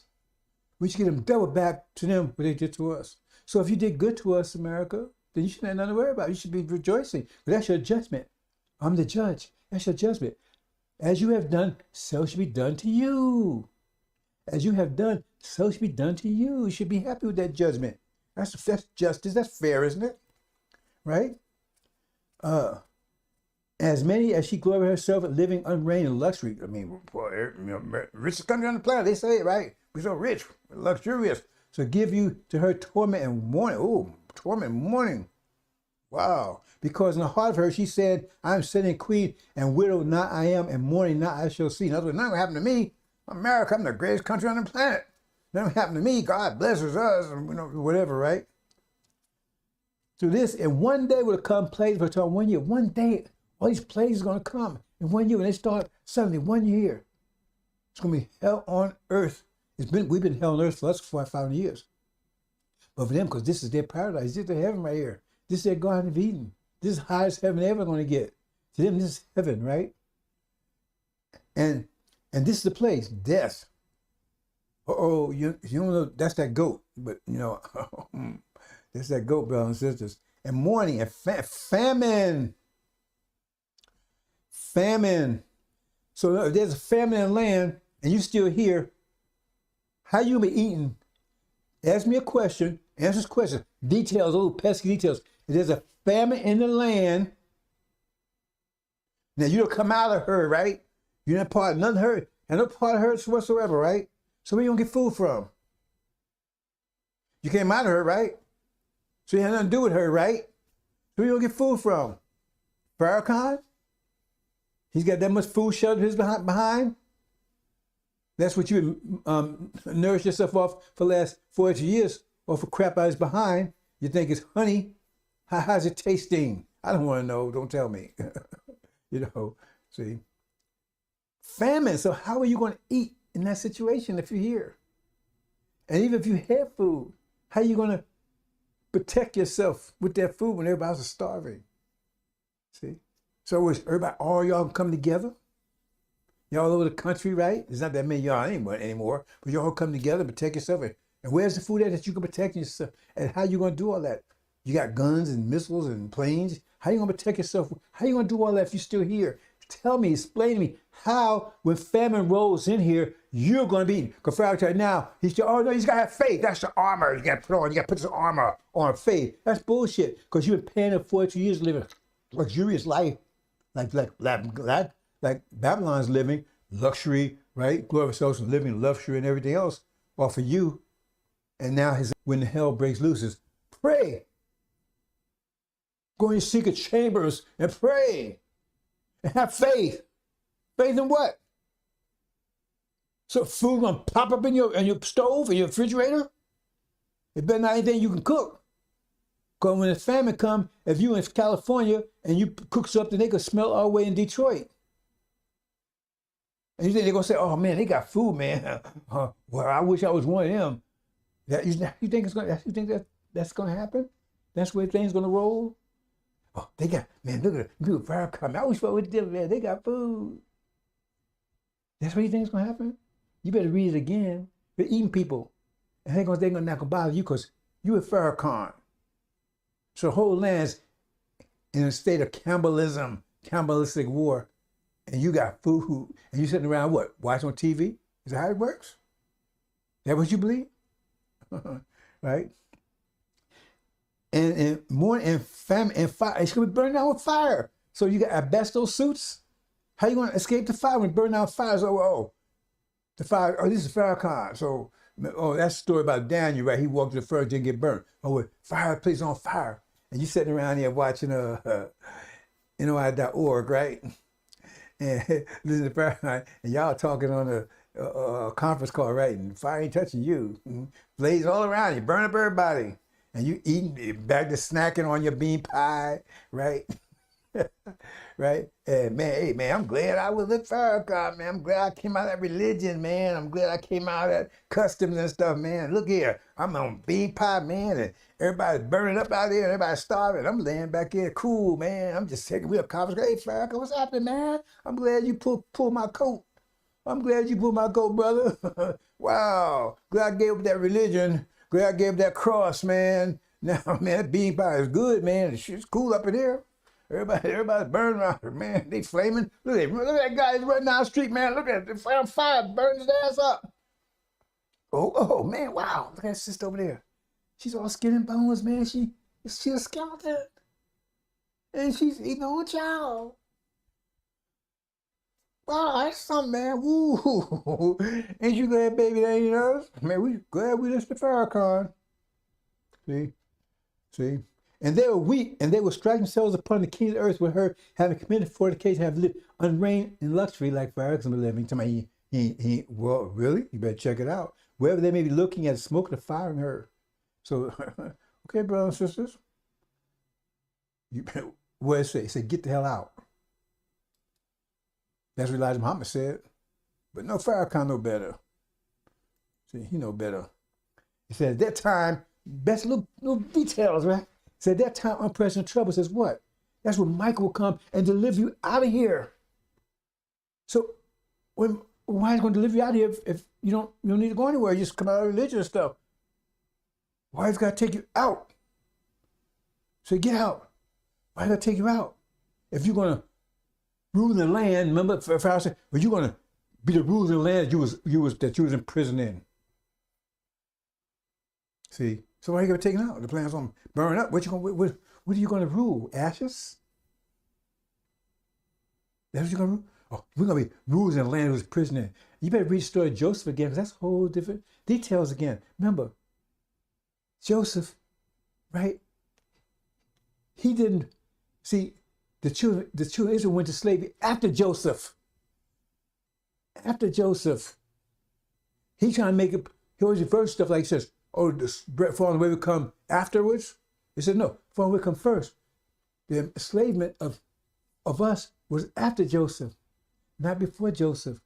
We should give them double back to them what they did to us. So if you did good to us, America, then you shouldn't have nothing to worry about. You should be rejoicing. But that's your judgment. I'm the judge. That's your judgment. As you have done, so should be done to you. As you have done, so should be done to you. You should be happy with that judgment. That's justice. That's fair, isn't it? Right? As many as she gloried herself at living unreigned in luxury. I mean, richest country on the planet, they say it, right? We're so rich, we're luxurious. So give you to her torment and mourning. Oh, torment and mourning. Wow. Because in the heart of her, she said, I'm sitting queen and widow not I am, and mourning not I shall see. In other words, nothing will happen to me. America, I'm the greatest country on the planet. Nothing happened to me. God blesses us, and whatever, right? Through this, in one day will come plagues for 1 year. 1 day, all these plagues are going to come in 1 year. When they start suddenly 1 year, it's going to be hell on earth. We've been hell on earth for us for 500 years. But for them, because this is their paradise, this is their heaven right here. This is their Garden of Eden. This is the highest heaven they're ever going to get. To them, this is heaven, right? And this is the place, death. You don't know, that's that goat. But, that's that goat, brothers and sisters. and mourning and famine. Famine. So if there's a famine in the land and you still here, how you gonna be eating? Ask me a question, answer this question. Details, little pesky details. If there's a famine in the land, now you don't come out of her, right? You're not part of none of her, and no part of her whatsoever, right? So where you gonna get food from? You came out of her, right? So you had nothing to do with her, right? So where you gonna get food from? Farrakhan? He's got that much food shelter his behind? That's what you nourished yourself off for the last 40 years, off of crap out his behind. You think it's honey? How's it tasting? I don't want to know. Don't tell me. See. Famine. So how are you going to eat in that situation if you're here? And even if you have food, how are you going to protect yourself with that food when everybody else is starving? See? So is everybody, all y'all come together? Y'all all over the country, right? There's not that many y'all anymore, but y'all come together, protect yourself. And where's the food at that you can protect yourself? And how you going to do all that? You got guns and missiles and planes. How you going to protect yourself? How you going to do all that if you're still here? Tell me, explain to me how, when famine rolls in here, you're going to be eating. Because Farrakhan now, he's just, oh no, you got to have faith. That's the armor you got to put on. You got to put this armor on faith. That's bullshit. Because you've been paying it 42 years living a luxurious life. Like Babylon's living luxury, right? Glory selves living luxury and everything else off of you. And now when the hell breaks loose is pray. Go in your secret chambers and pray. And have faith. Faith in what? So food gonna pop up in your stove, in your refrigerator? It better not anything you can cook. Because when the famine comes, if you in California and you cook something, they could smell all the way in Detroit. And you think they're going to say, oh man, they got food, man. Well, I wish I was one of them. You think that's going to happen? That's where things going to roll? Oh, they got, man, look at it. People Farrakhan. I wish I would have man. They got food. That's what you think is going to happen? You better read it again. They're eating people. And they're not going to bother you because you at Farrakhan. So the whole land's in a state of cannibalistic war, and you got food, and you sitting around what? Watching on TV? Is that how it works? Is that what you believe? Right? And more and famine and fire. It's gonna be burned out with fire. So you got asbestos suits. How you gonna escape the fire when burn out fire? So the fire. Oh, this is Farrakhan. So that's the story about Daniel, right? He walked to the fire, didn't get burned. Oh, fireplace on fire. And you sitting around here watching NOI.org, right? And listening to Farrakhan, and y'all talking on a conference call, right? And fire ain't touching you. Blaze all around you, burn up everybody. And you eating, back to snacking on your bean pie, right? Right? And man, hey man, I'm glad I was at Farrakhan, man. I'm glad I came out of that religion, man. I'm glad I came out of that customs and stuff, man. Look here, I'm on bean pie, man, and everybody's burning up out there, and everybody's starving. I'm laying back here, cool, man. I'm just taking real conference. Hey Farrakhan, what's happening, man? I'm glad you pull my coat. I'm glad you pulled my coat, brother. Wow. Glad I gave up that religion. Glad I gave up that cross, man. Now, man, that bean pie is good, man. It's cool up in here. Everybody's burning around here, man. They flaming. Look at that guy running down the street, man. Look at it. Fire burning his ass up. Oh, man, wow. Look at that sister over there. She's all skin and bones, man. She's a skeleton. And she's eating her own child. Wow, that's something, man. Woo. Ain't you glad, baby, that ain't us? Man, we glad we listened to Farrakhan. See? And they were weak, and they would strike themselves upon the king of the earth with her, having committed fornication, have lived unreigned in luxury like Farrakhan was living. Well, really? You better check it out. Wherever they may be looking at smoke, the fire in her. So, okay, brothers and sisters. What did it say? It said, get the hell out. That's what Elijah Muhammad said. But no, Farrakhan know better. See, he know better. He said, at that time, best little details, right? He said, at that time, unprecedented trouble says what? That's when Michael will come and deliver you out of here. So, why is he going to deliver you out of here if you don't need to go anywhere? You just come out of religion and stuff. Why is he got to take you out? So get out. Why did I take you out? If you're going to rule the land, remember Pharaoh said, well, you're going to be the ruler of the land that you was imprisoned in. See? So why are you going to take it out? The plan's going to burn up. What are you going to rule? Ashes? That's what you're going to rule? Oh, we're going to be rulers in the land who was prisoner in. You better read the story of Joseph again, because that's whole different details again. Remember, Joseph, right? He didn't see the children of Israel went to slavery after Joseph. After Joseph. He trying to make it, he always refers stuff like he says, oh, the falling away will come afterwards. He said, no, falling away come first. The enslavement of us was after Joseph, not before Joseph.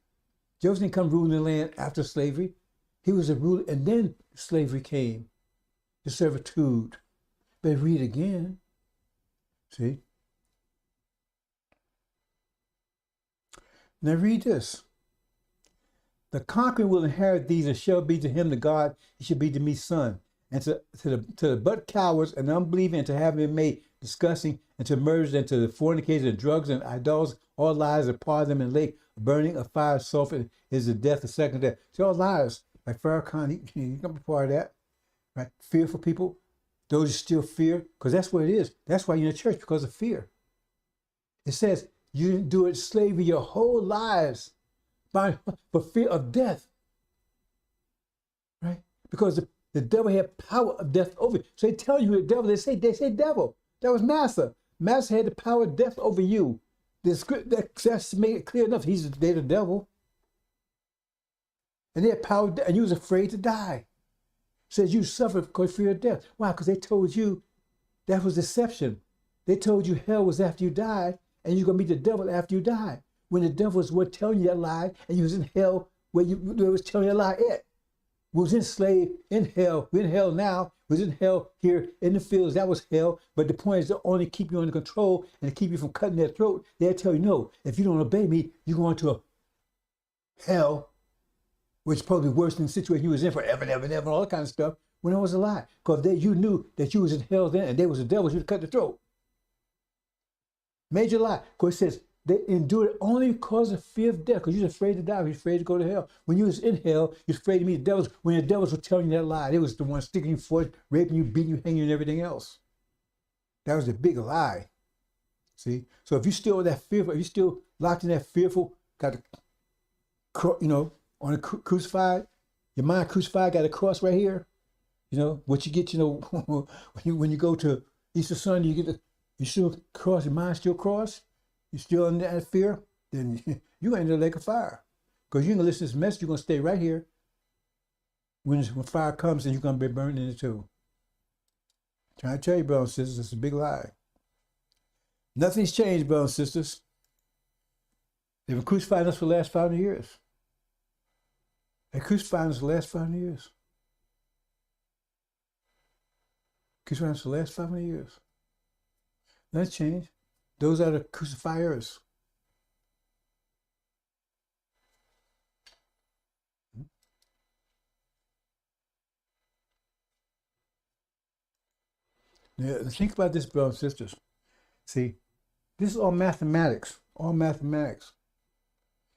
Joseph didn't come ruling the land after slavery. He was a ruler, and then slavery came, the servitude. But read again. See? Now read this. The conqueror will inherit these and shall be to him the God, he shall be to me son. And to the but cowards and unbelieving, and to have been made disgusting, and to murderers, and to the fornicators and drugs and idols, all liars, and part of them in lake, burning of fire, sulfur is the death, the second death. See, all liars. Like Farrakhan, he can be part of that. Right? Fearful people, those who still fear, because that's what it is. That's why you're in the church, because of fear. It says you didn't do it slavery your whole lives for fear of death. Right? Because the devil had power of death over you. So they tell you the devil, they say devil. That was Massa. Massa had the power of death over you. The script that's made it clear enough. They're the devil. And they had power, and you was afraid to die. Says you suffered because of fear of death. Why? Because they told you that was deception. They told you hell was after you died, and you're going to meet the devil after you die. When the devil was telling you that lie, and you was in hell where you was telling you that lie at. We was enslaved in hell. We're in hell now. We was in hell here in the fields. That was hell. But the point is to only keep you under control and to keep you from cutting their throat. They'll tell you, no, if you don't obey me, you're going to a hell, which is probably worse than the situation you was in forever and ever and ever, all that kind of stuff, when it was a lie. Because you knew that you was in hell then, and they was the devils, you'd cut the throat. Major lie. Because it says, they endured only because of fear of death, because you was afraid to die, you was afraid to go to hell. When you was in hell, you was afraid to meet the devils. When the devils were telling you that lie, they was the ones sticking you for it, raping you, beating you, hanging you, and everything else. That was the big lie. See? So if you still that fearful, if you still locked in that fearful, got the, on a crucified, your mind crucified, got a cross right here. What you get, when you go to Easter Sunday, you still cross, your mind still cross. You still in that fear, then you're going to the lake of fire. Because you're going to listen to this message, you're going to stay right here. When fire comes, and you're going to be burned in it too. I'm trying to tell you, brothers and sisters, it's a big lie. Nothing's changed, brothers and sisters. They've been crucifying us for the last 500 years. They crucified us for the last 500 years. Crucified us for the last 500 years. Nothing's changed. Those are the crucifiers. Now, think about this, brothers and sisters. See, this is all mathematics. All mathematics.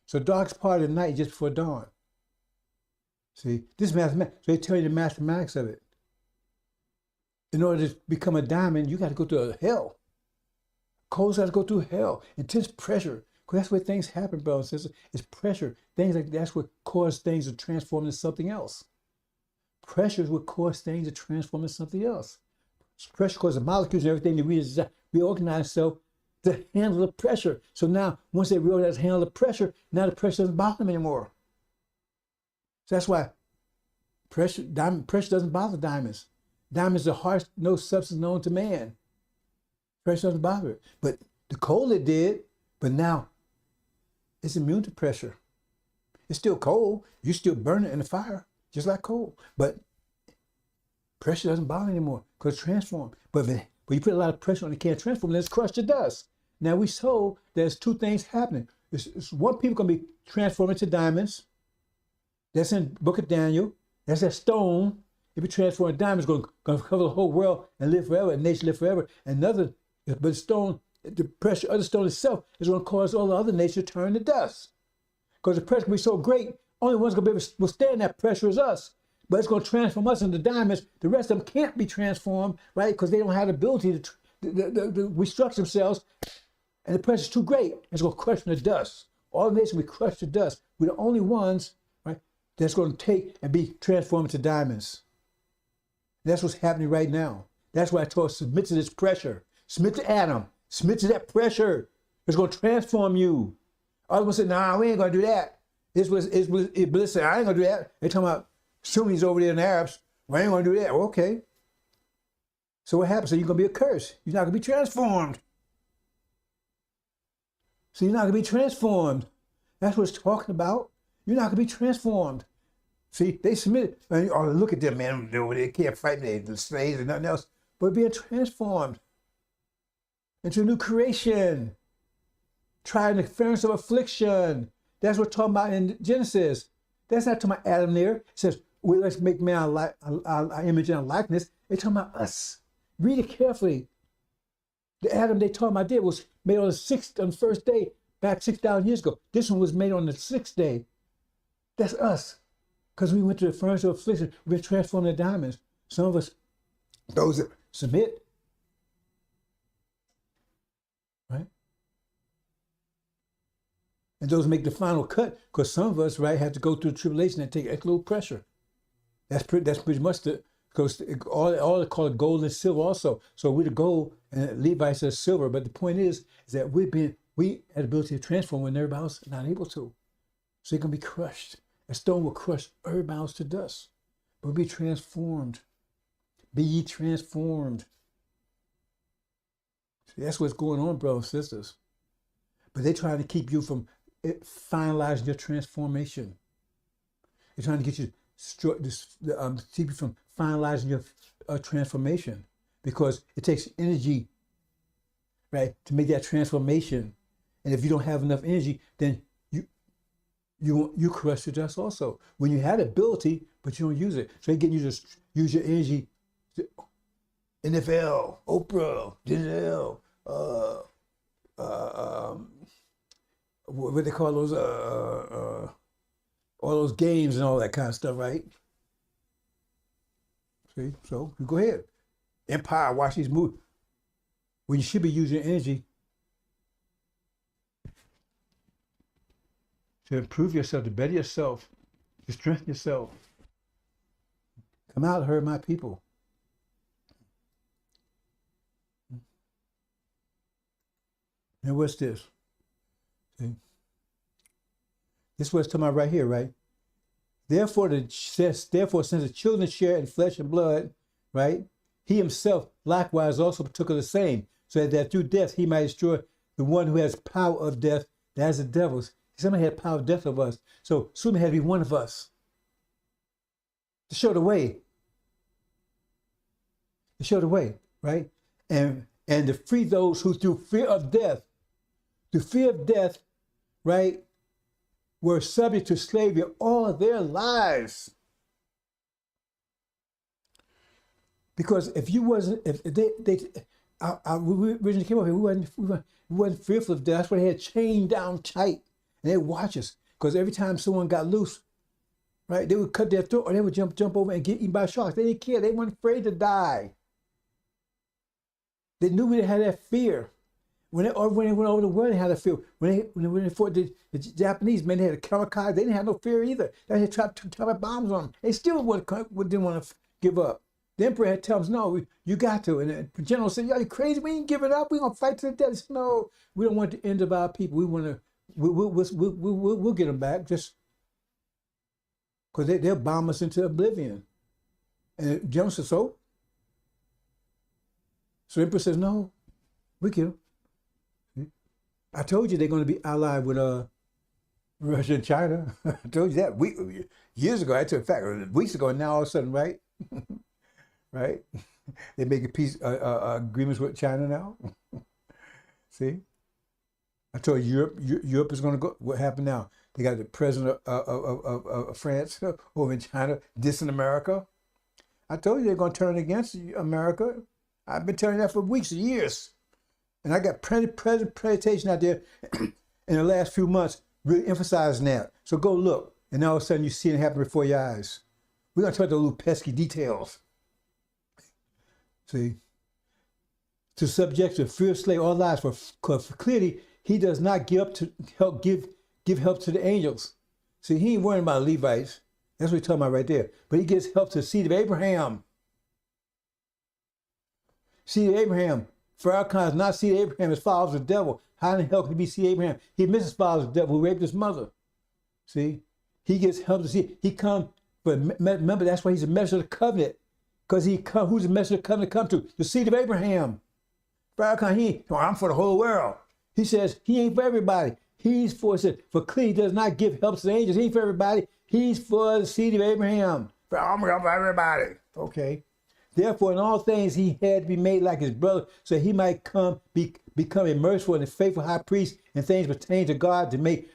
So darkest part of the night just before dawn. See, this is mathematics. So they tell you the mathematics of it. In order to become a diamond, you got to go to hell. Coals got to go through hell. Intense pressure. Because that's where things happen, brothers and sisters. It's pressure. Things like that's what cause things to transform into something else. Pressure is what cause things to transform into something else. Pressure causes the molecules and everything to reorganize itself to handle the pressure. So now, once they reorganize to handle the pressure, now the pressure doesn't bother them anymore. So that's why pressure doesn't bother diamonds. Diamonds are harsh, no substance known to man. Pressure doesn't bother it. But the coal it did, but now it's immune to pressure. It's still coal. You still burn it in the fire, just like coal. But pressure doesn't bother anymore because it's transformed. But you put a lot of pressure on it, can't transform, then it's crushed to dust. Now we saw there's two things happening. It's one, people going to be transformed into diamonds. That's in the book of Daniel. That's that stone. if you transform a diamond, it's going to cover the whole world and live forever, and nature live forever. And another, but stone, the pressure of the stone itself is going to cause all the other nature to turn to dust. Because the pressure will be so great, only one's going to be able to withstand that pressure is us. But it's going to transform us into diamonds. The rest of them can't be transformed, right? Because they don't have the ability to restructure themselves. And the pressure is too great. It's going to crush them to dust. All the nations will be crushed to dust. We're the only ones, right, that's going to take and be transformed into diamonds. And that's what's happening right now. That's why I told us, submit to this pressure. Submit to Adam. Submit to that pressure. It's going to transform you. Others will say, nah, we ain't going to do that. Iblis said, I ain't going to do that. They're talking about Sunnis over there in the Arabs. We ain't going to do that. Well, okay. So what happens? So you're going to be a curse. You're not going to be transformed. So you're not going to be transformed. That's what it's talking about. You're not going to be transformed. See, they submitted. Oh, look at them, man. They can't fight. They're slaves and nothing else. But being transformed into a new creation. Trying the furnace of affliction. That's what we're talking about in Genesis. That's not talking about Adam there. It says, well, let's make man our image and our likeness. They're talking about us. Read it carefully. The Adam they talking about there was made on the first day, back 6,000 years ago. This one was made on the 6th day. That's us. Because we went to the furnace of affliction. We've been transformed into diamonds. Some of us, those that submit, right? And those make the final cut, because some of us, right, have to go through the tribulation and take a little pressure. That's pretty much the, because all they call it gold and silver also. So we're the gold, and Levi says silver. But the point is that we had the ability to transform when everybody else is not able to. So you're going to be crushed. A stone will crush everybody else to dust. But be transformed. Be ye transformed. See, that's what's going on, brothers and sisters. But they're trying to keep you from finalizing your transformation. They're trying to get you keep you from finalizing your transformation, because it takes energy, right, to make that transformation. And if you don't have enough energy, then you crush to dust also. When you had ability, but you don't use it. So they're getting you to use your energy. NFL, Oprah, Denzel, what they call those, all those games and all that kind of stuff, right? See, so you go ahead. Empire, watch these movies. When you should be using energy to improve yourself, to better yourself, to strengthen yourself. Come out, herd my people. Now what's this? See? This is what it's talking about right here, right? Therefore, since the children share in flesh and blood, right, he himself likewise also partook of the same, so that through death he might destroy the one who has power of death, that is the devil's. Somebody had power of death of us. So somebody had to be one of us to show the way. To show the way, right? And to free those who through fear of death, right, were subject to slavery all their lives. Because if you wasn't, if they we originally came up here, we wasn't fearful of death. That's why they had chained down tight, and they'd watch us. Because every time someone got loose, right, they would cut their throat, or they would jump over and get eaten by sharks. They didn't care. They weren't afraid to die. They knew we had that fear. When they went over the world, they had that fear. When they fought the Japanese, man, they had a kamikaze. They didn't have no fear either. They had dropped bombs on them. They still didn't want to give up. The emperor had to tell them, no, you got to. And the general said, "Are you crazy? We ain't giving up. We're going to fight to the death." He said, "No, we don't want the end of our people. We want to, we'll get them back, just because they'll bomb us into oblivion." And the general said, so the emperor says, "No, we get them. I told you they're going to be allied with Russia and China." I told you that years ago. In fact, weeks ago. And now all of a sudden, right, right, they make peace agreements with China now. See, I told you Europe is going to go. What happened now? They got the president of France over in China dissing America. I told you they're going to turn against America. I've been telling that for weeks and years. And I got presentation out there in the last few months really emphasizing that. So go look. And all of a sudden you see it happen before your eyes. We're going to talk about the little pesky details. See? To subject to fear, slay all lives, for clearly he does not give help to the angels. See, he ain't worrying about Levites. That's what he's talking about right there. But he gives help to the seed of Abraham. Seed of Abraham. Farrakhan is not seed of Abraham, his father was the devil. How in the hell can he be seed of Abraham? He missed his father's devil who raped his mother. See? He gets help to see. He come, but remember, that's why he's a messenger of the covenant. Because he come, who's the messenger of the covenant come to? The seed of Abraham. Farrakhan, I'm for the whole world. He says he ain't for everybody. He's for clearly does not give help to the angels. He ain't for everybody. He's for the seed of Abraham. I'm for everybody. Okay. Therefore, in all things, he had to be made like his brother, so he might become a merciful and a faithful high priest in things pertaining to God to make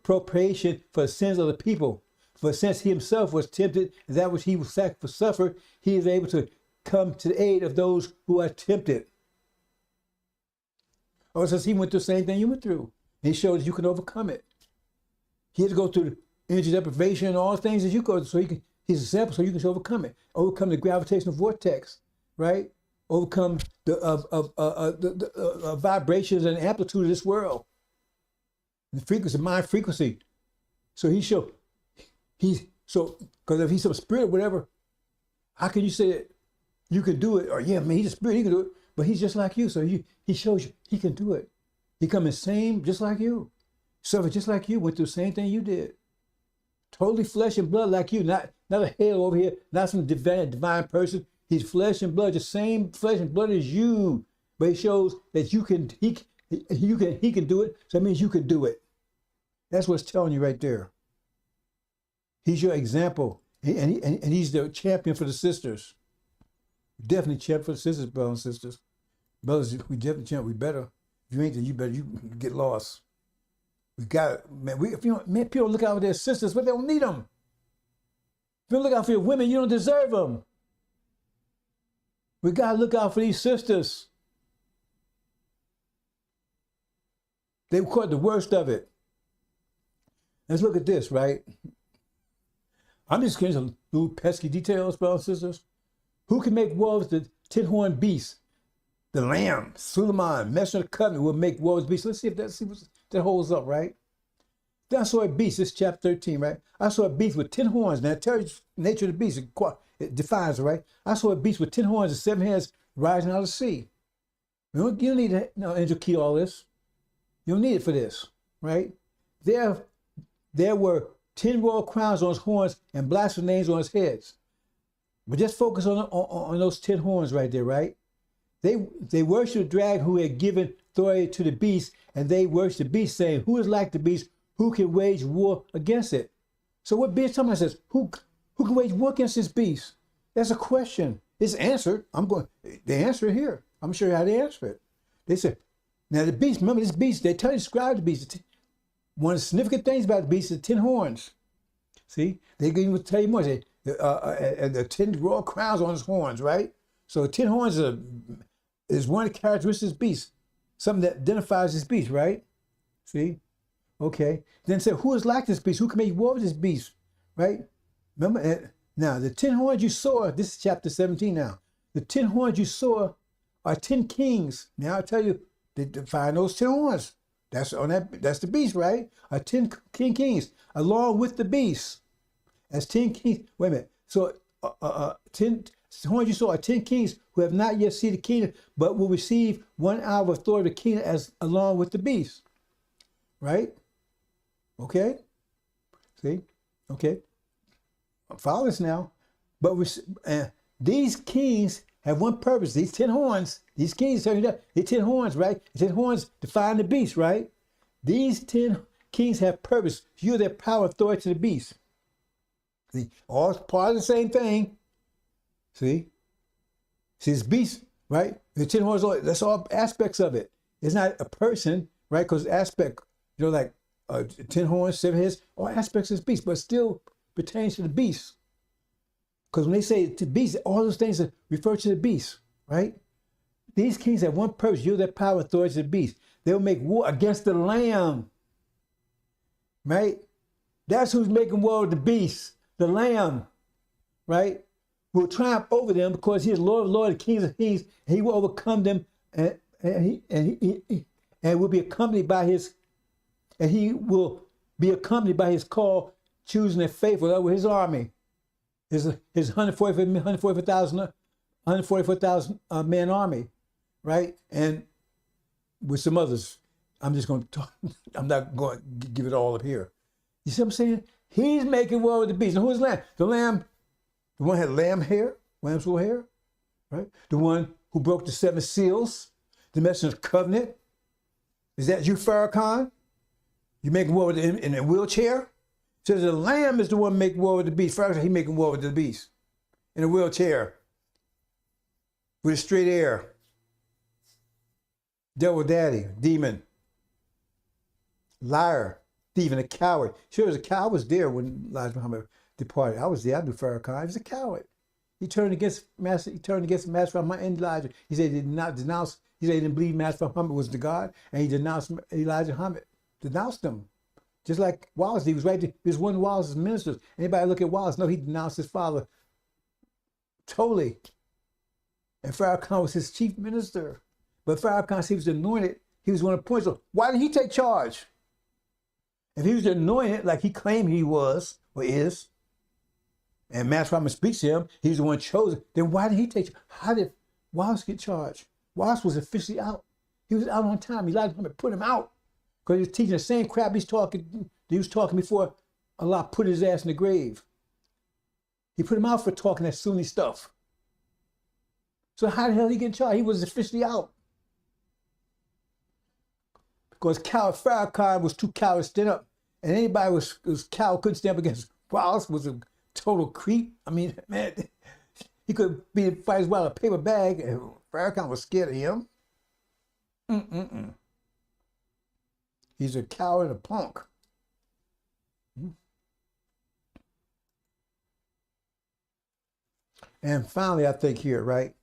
propitiation for the sins of the people. For since he himself was tempted, and that which he was suffered, he is able to come to the aid of those who are tempted. Oh, since he went through the same thing you went through. And he showed that you can overcome it. He had to go through the energy deprivation and all the things that you go through, so he's a sample so you can overcome it. Overcome the gravitational vortex, right? Overcome the vibrations and amplitude of this world. The frequency, mind frequency. So because if he's some spirit or whatever, how can you say that you can do it? Or yeah, man, he's a spirit, he can do it. But he's just like you, so he shows you he can do it. He come the same, just like you. Suffered just like you, went through the same thing you did. Totally flesh and blood like you, not a halo over here, not some divine person. He's flesh and blood, the same flesh and blood as you. But he shows that he can do it, so that means you can do it. That's what it's telling you right there. He's your example, and he's the champion for the sisters. Definitely champion for the sisters, brothers and sisters. Brothers, we definitely champion. We better. If you ain't, then you get lost. We got it, man. People don't look out for their sisters, but they don't need them. If you don't look out for your women, you don't deserve them. We gotta look out for these sisters. They caught the worst of it. Let's look at this, right? I'm just getting some little pesky details, brothers and sisters. Who can make war with the 10-horned beast? The Lamb, Suleiman, messenger of the covenant, will make war with the beast. Let's see if that holds up, right? Then I saw a beast, this is chapter 13, right? I saw a beast with 10 horns. Now, it tells you the nature of the beast. It defines it, right? I saw a beast with 10 horns and 7 heads rising out of the sea. You don't need no angel key all this. You don't need it for this, right? There were 10 royal crowns on his horns and blasphemous names on his heads. But just focus on those 10 horns right there, right? They worship the dragon who had given authority to the beast, and they worship the beast, saying, "Who is like the beast? Who can wage war against it?" So what beast talking about says, who can wage war against this beast? That's a question. It's answered. They answer it here. I'm sure how they answer it. They said, now the beast, remember this beast, they describe the beast. One of the significant things about the beast is 10 horns. See, they can even tell you more. They, and the 10 royal crowns on his horns, right? So 10 horns is one of the characteristics of the beast, something that identifies this beast, right? See? Okay. Then say, who is like this beast? Who can make war with this beast? Right? Remember, now the 10 horns you saw, this is chapter 17 now. The 10 horns you saw are 10 kings. Now I'll tell you, they define those 10 horns. That's the beast, right? Are 10 kings, along with the beast. As 10 kings, wait a minute. So 10 horns you saw are 10 kings who have not yet seen the kingdom, but will receive 1 hour of authority of the kingdom as along with the beast. Right? Okay? See? Okay. Follow this now. But these kings have one purpose. These 10 horns, these kings, they're 10 horns, right? 10 horns define the beast, right? These 10 kings have purpose. You their power, authority to the beast. See? All part of the same thing. See? See, this beast, right? The 10 horns, that's all aspects of it. It's not a person, right? Because aspect, like 10 horns, 7 heads, all aspects of this beast, but still pertains to the beast. Because when they say to beast, all those things refer to the beast, right? These kings have one purpose, yield their power and authority to the beast. They will make war against the Lamb, right? That's who's making war with the beast, the Lamb, right? Will triumph over them because he is Lord of Lords, Kings of Kings. And he will overcome them, and will be accompanied by his, and he will be accompanied by his call, choosing and faithful over his army. His 144,000 man army, right? And with some others. I'm just going to talk. I'm not going to give it all up here. You see what I'm saying? He's making war with the beast. And who's the lamb? The lamb, the one who had lamb's wool hair, right? The one who broke the 7 seals, the messenger of covenant. Is that you, Farrakhan? You making war with him in a wheelchair? Says the lamb is the one making war with the beast. Farrakhan, he making war with the beast in a wheelchair with a straight air. Devil daddy, demon, liar, thief, and a coward. Sure, as a coward, I was there when Elijah Muhammad departed. I was there. I knew Farrakhan. He was a coward. He turned against Master. He turned against Master Muhammad and Elijah. He said he did not denounce. He said he didn't believe Master Muhammad was the God, and he denounced Elijah Muhammad. Denounced him, just like Wallace. He was right there. He was one of Wallace's ministers. Anybody look at Wallace? No, he denounced his father totally. And Farrakhan was his chief minister. But Farrakhan, he was anointed. He was one of the points. So why did he take charge? If he was anointed like he claimed he was or is, and Master Muhammad speaks to him, he's the one chosen, then why did he take charge? How did Wallace get charged? Wallace was officially out. He was out on time. Elijah Muhammad put him out because he was teaching the same crap he was talking before Allah put his ass in the grave. He put him out for talking that Sunni stuff. So how the hell did he get charged? He was officially out. Because coward Farrakhan was too coward to stand up. And anybody was coward, couldn't stand up against Wallace, was a total creep. I mean, man, he could be fight as well a paper bag, and Farrakhan was scared of him. He's a coward and a punk. And finally, I think here, right?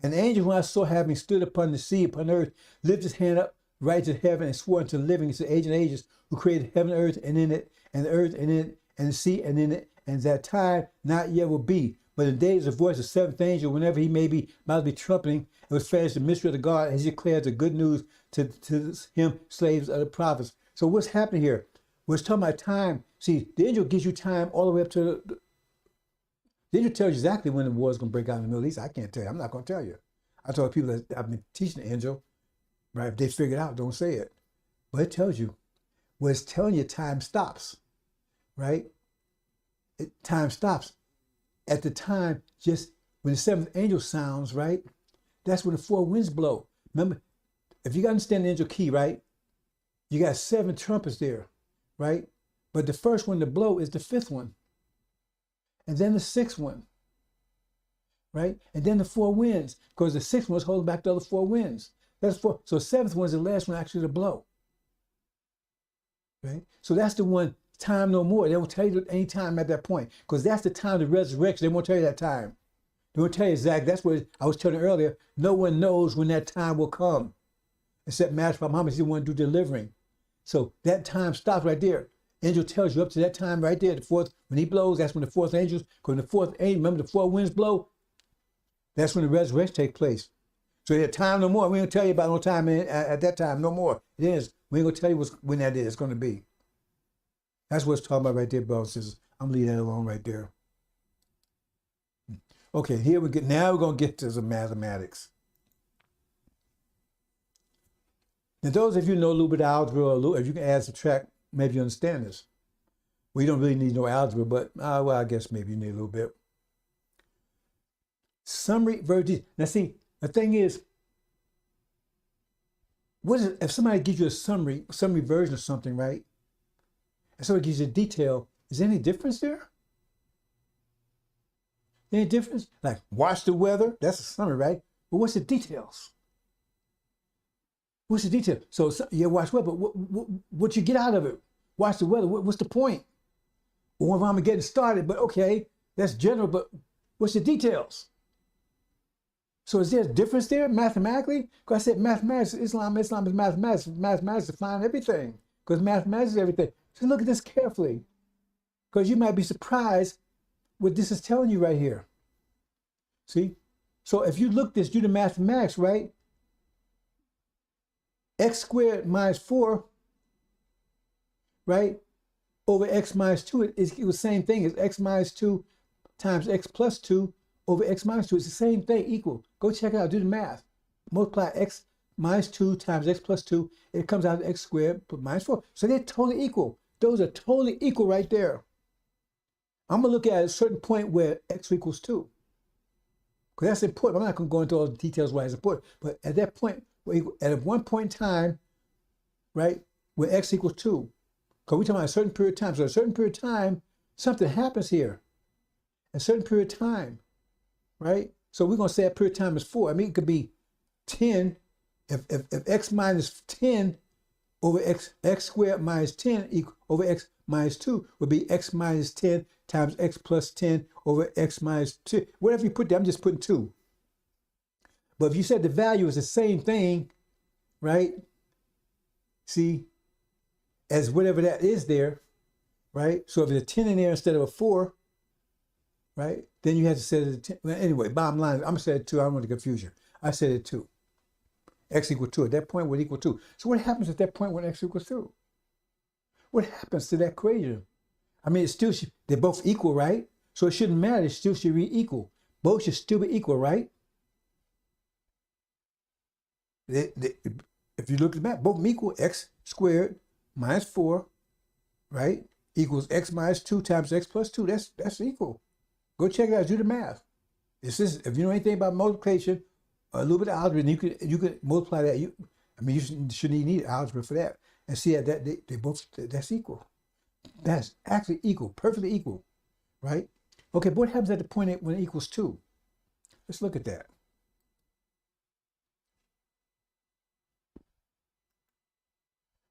An angel who I saw having stood upon the sea, upon earth, lifted his hand up right to heaven and swore unto the living, it's the agent of ages, who created heaven and earth and in it, and the earth and in it, and the sea and in it, and that time not yet will be. But in days the voice of the seventh angel, whenever he may be, might be trumpeting, it was finished the mystery of the God, as he declared the good news to him, slaves of the prophets. So what's happening here? We're talking about time. See, the angel gives you time all the way up to the angel tells you exactly when the war is going to break out in the Middle East. I can't tell you. I'm not going to tell you. I told people that I've been teaching the angel, right? If they figure it out, don't say it. But it tells you. Well, it's telling you time stops, right? Time stops. At the time, just when the seventh angel sounds, right? That's when the 4 winds blow. Remember, if you understand the angel key, right? You got 7 trumpets there, right? But the first one to blow is the 5th one. And then the 6th one, right? And then the 4 winds, because the 6th one was holding back the other 4 winds. That's 4. So the 7th one is the last one actually to blow, right? So that's the one, time no more. They won't tell you any time at that point, because that's the time of the resurrection. They won't tell you that time. They won't tell you exactly. That's what I was telling you earlier. No one knows when that time will come, except Master Muhammad. He's the one to do delivering. So that time stops right there. Angel tells you up to that time right there, the 4th, when he blows, that's when the 4th angel, because the 4th angel, remember the 4 winds blow? That's when the resurrection takes place. So there's time no more. We ain't gonna tell you about no time at that time, no more. It is. We ain't gonna tell you when that is gonna be. That's what it's talking about right there, brothers and sisters. I'm gonna leave that alone right there. Okay, here we get, now we're gonna get to some mathematics. Now those of you know a little bit of algebra, or if you can add, subtract, maybe you understand this. Well, you don't really need no algebra, but well, I guess maybe you need a little bit. Summary versus, now see, the thing is, what is it, if somebody gives you a summary version of something, right? And somebody gives you a detail, is there any difference there? Any difference? Like, watch the weather, that's a summary, right? But what's the details? What's the detail? So yeah, watch weather, but what you get out of it? Watch the weather, what's the point? Well, I'm getting started, but okay, that's general, but What's the details? So is there a difference there mathematically? Because I said mathematics, Islam is mathematics. Mathematics define everything. Because mathematics is everything. So look at this carefully. Because you might be surprised what this is telling you right here. See? So if you look this, do the mathematics, right? X squared minus 4, right? Over x minus 2, it's the same thing as x minus 2 times x plus 2 over x minus 2. It's the same thing, equal. Go check it out, do the math. Multiply x minus 2 times x plus 2. It comes out to x squared minus 4. So they're totally equal. Those are totally equal right there. I'm going to look at a certain point where x equals 2. Because that's important. I'm not going to go into all the details why it's important. But at that point, at one point in time, right, where x equals 2, because we're talking about a certain period of time. So a certain period of time, something happens here. A certain period of time, right? So we're going to say that period of time is 4. I mean, it could be 10. If x minus 10 over x squared minus 10 over x minus 2 would be x minus 10 times x plus 10 over x minus 2. Whatever you put there, I'm just putting 2. But if you said the value is the same thing, right? See, as whatever that is there, right? So if there's a 10 in there instead of a 4, right? Then you have to set it at 10. Well, anyway, bottom line, I'm going to say it 2. I don't want to confuse you. I said it 2. X equals 2. At that point, would equal 2. So what happens at that point when x equals 2? What happens to that equation? I mean, it's still, they're both equal, right? So it shouldn't matter. It still should be equal. Both should still be equal, right? If you look at the map, both equal. X squared minus 4, right, equals x minus 2 times x plus 2. That's equal. Go check it out. Do the math. This is, if you know anything about multiplication, a little bit of algebra, you could multiply that. You shouldn't even need algebra for that. And see that they both, that's equal. That's actually equal, perfectly equal, right? Okay, but what happens at the point when it equals 2? Let's look at that.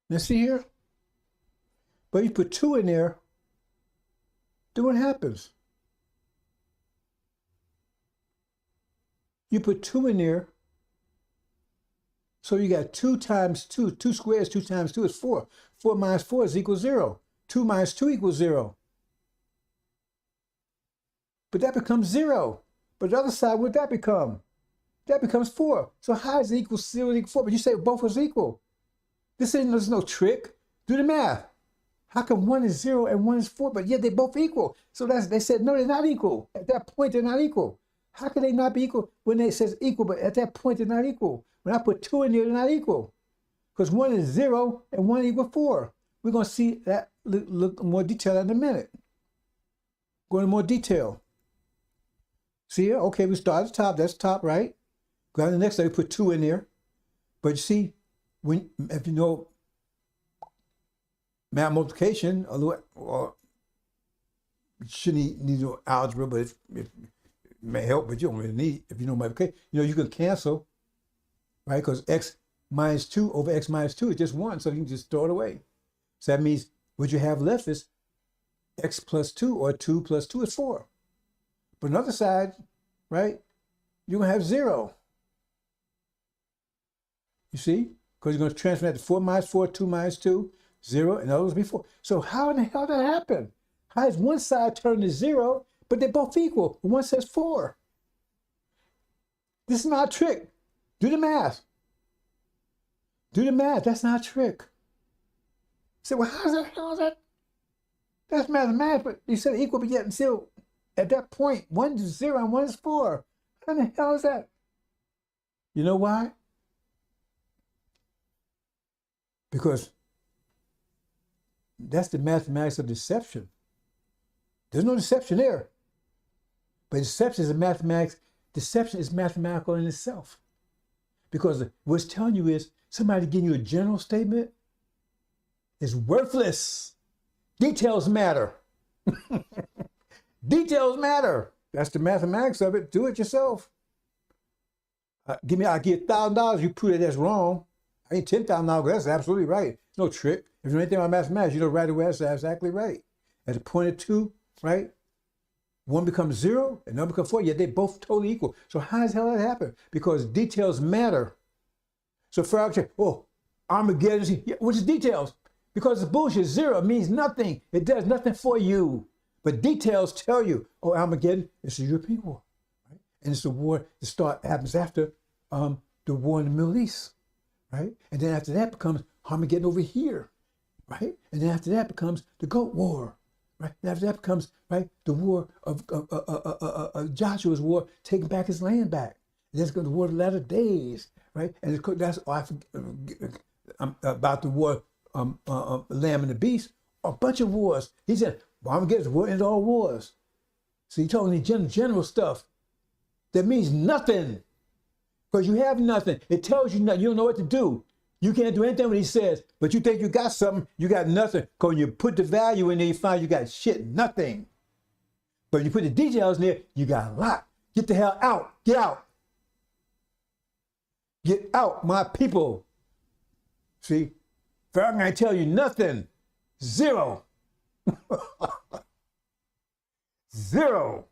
Now see here, but you put 2 in there, then what happens? You put 2 in there, so you got 2 times 2. 2 squares, 2 times 2 is 4. 4 minus 4 is equal 0. 2 minus 2 equals 0. But that becomes 0. But the other side, what would that become? That becomes 4. So how is it equal 0 equal 4? But you say both is equal. There's no trick. Do the math. How come 1 is 0 and 1 is 4, but yet they're both equal? So they said, no, they're not equal. At that point, they're not equal. How can they not be equal when it says equal, but at that point, they're not equal? When I put 2 in there, they're not equal. Because 1 is 0 and 1 equals 4. We're going to see that, look more detail in a minute. Go into more detail. See here? Okay, we start at the top. That's top, right? Go to the next side, we put 2 in there. But you see, if you know math multiplication, or you shouldn't need no algebra, but if it may help, but you don't really need, if you know multiplication, you can cancel, right? Because x minus 2 over x minus 2 is just 1, so you can just throw it away. So that means what you have left is x plus 2, or 2 plus 2 is 4. But on the other side, right, you're going to have 0. You see? Because you're going to transfer that to 4 minus 4, 2 minus 2, 0, and others be 4. So how in the hell did that happen? How is one side turned to 0, but they're both equal? One says 4. This is not a trick. Do the math. Do the math. That's not a trick. You say, well, how is that? That's mathematics, but you said equal, but yet still, at that point, 1 is 0 and 1 is 4. How the hell is that? You know why? Because that's the mathematics of deception. There's no deception there. But deception is mathematics. Deception is mathematical in itself. Because what's telling you is somebody giving you a general statement is worthless. Details matter. Details matter. That's the mathematics of it. Do it yourself. I'll give $1,000. You prove that that's wrong. I ain't $10,000. That's absolutely right. It's no trick. If you know anything about mathematics, you know right away that's exactly right. At the point of 2, right? one becomes 0 and another becomes 4, yet they both totally equal. So how does hell that happen? Because details matter. So Pharaoh said, oh, Armageddon, which is details. Because it's bullshit. 0 means nothing. It does nothing for you. But details tell you, oh, Armageddon, it's a European war. Right? And it's the war that happens after the war in the Middle East. Right? And then after that becomes Armageddon over here. Right? And then after that becomes the Goat War. Right? And after that becomes, right, the war of Joshua's war, taking back his land back. And that's the war of the latter days. Right? And that's about the war Lamb and the Beast, a bunch of wars. He said, Armageddon's war ends all wars. So he told me general stuff that means nothing. Because you have nothing. It tells you nothing. You don't know what to do. You can't do anything what he says, but you think you got something, you got nothing. Because when you put the value in there, you find you got shit, nothing. But when you put the details in there, you got a lot. Get the hell out. Get out. Get out, my people. See? Pharaoh ain't tell you nothing. 0. 0.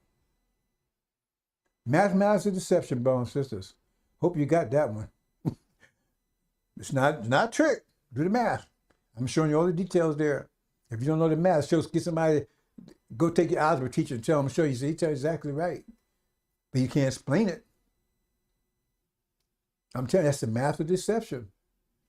Mathematics of deception, brothers and sisters. Hope you got that one. It's not a trick. Do the math. I'm showing you all the details there. If you don't know the math, get somebody, go take your algebra teacher and tell him, show you. He tells you exactly right. But you can't explain it. I'm telling you, that's the math of deception.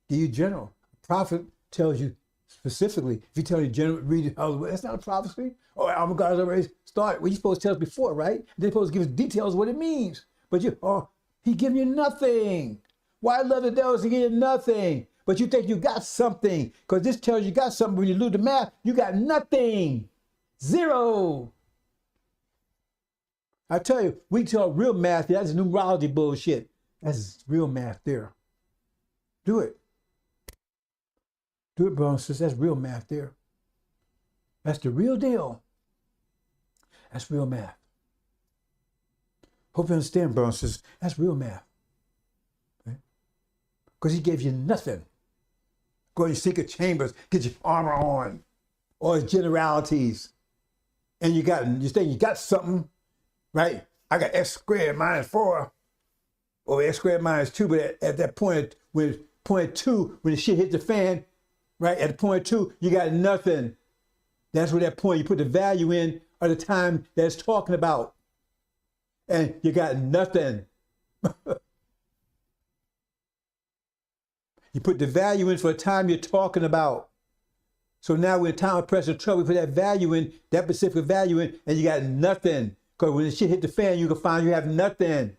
Give you general. Prophet tells you specifically. If he tells you general, read it, that's not a prophecy. Oh, our God has already started. Well, you're supposed to tell us before, right? They're supposed to give us details of what it means. But he giving you nothing. Why I love the devil is to give you nothing. But you think you got something. Because this tells you got something. When you lose the math, you got nothing. 0. I tell you, we tell real math, that's numerology bullshit. That's real math there. Do it. Do it, brothers and sisters. That's real math there. That's the real deal. That's real math. Hope you understand, brothers and sisters. That's real math. Because he gave you nothing. Go in your secret chambers, get your armor on, all his generalities. And you think you got something, right? I got x squared minus 4, or x squared minus 2, but at that point, when point 2, when the shit hit the fan, right, at point 2, you got nothing. That's where that point, you put the value in of the time that it's talking about. And you got nothing. You put the value in for the time you're talking about. So now we're in time of pressure trouble, we put that value in, that specific value in, and you got nothing. Because when the shit hit the fan, you can find you have nothing.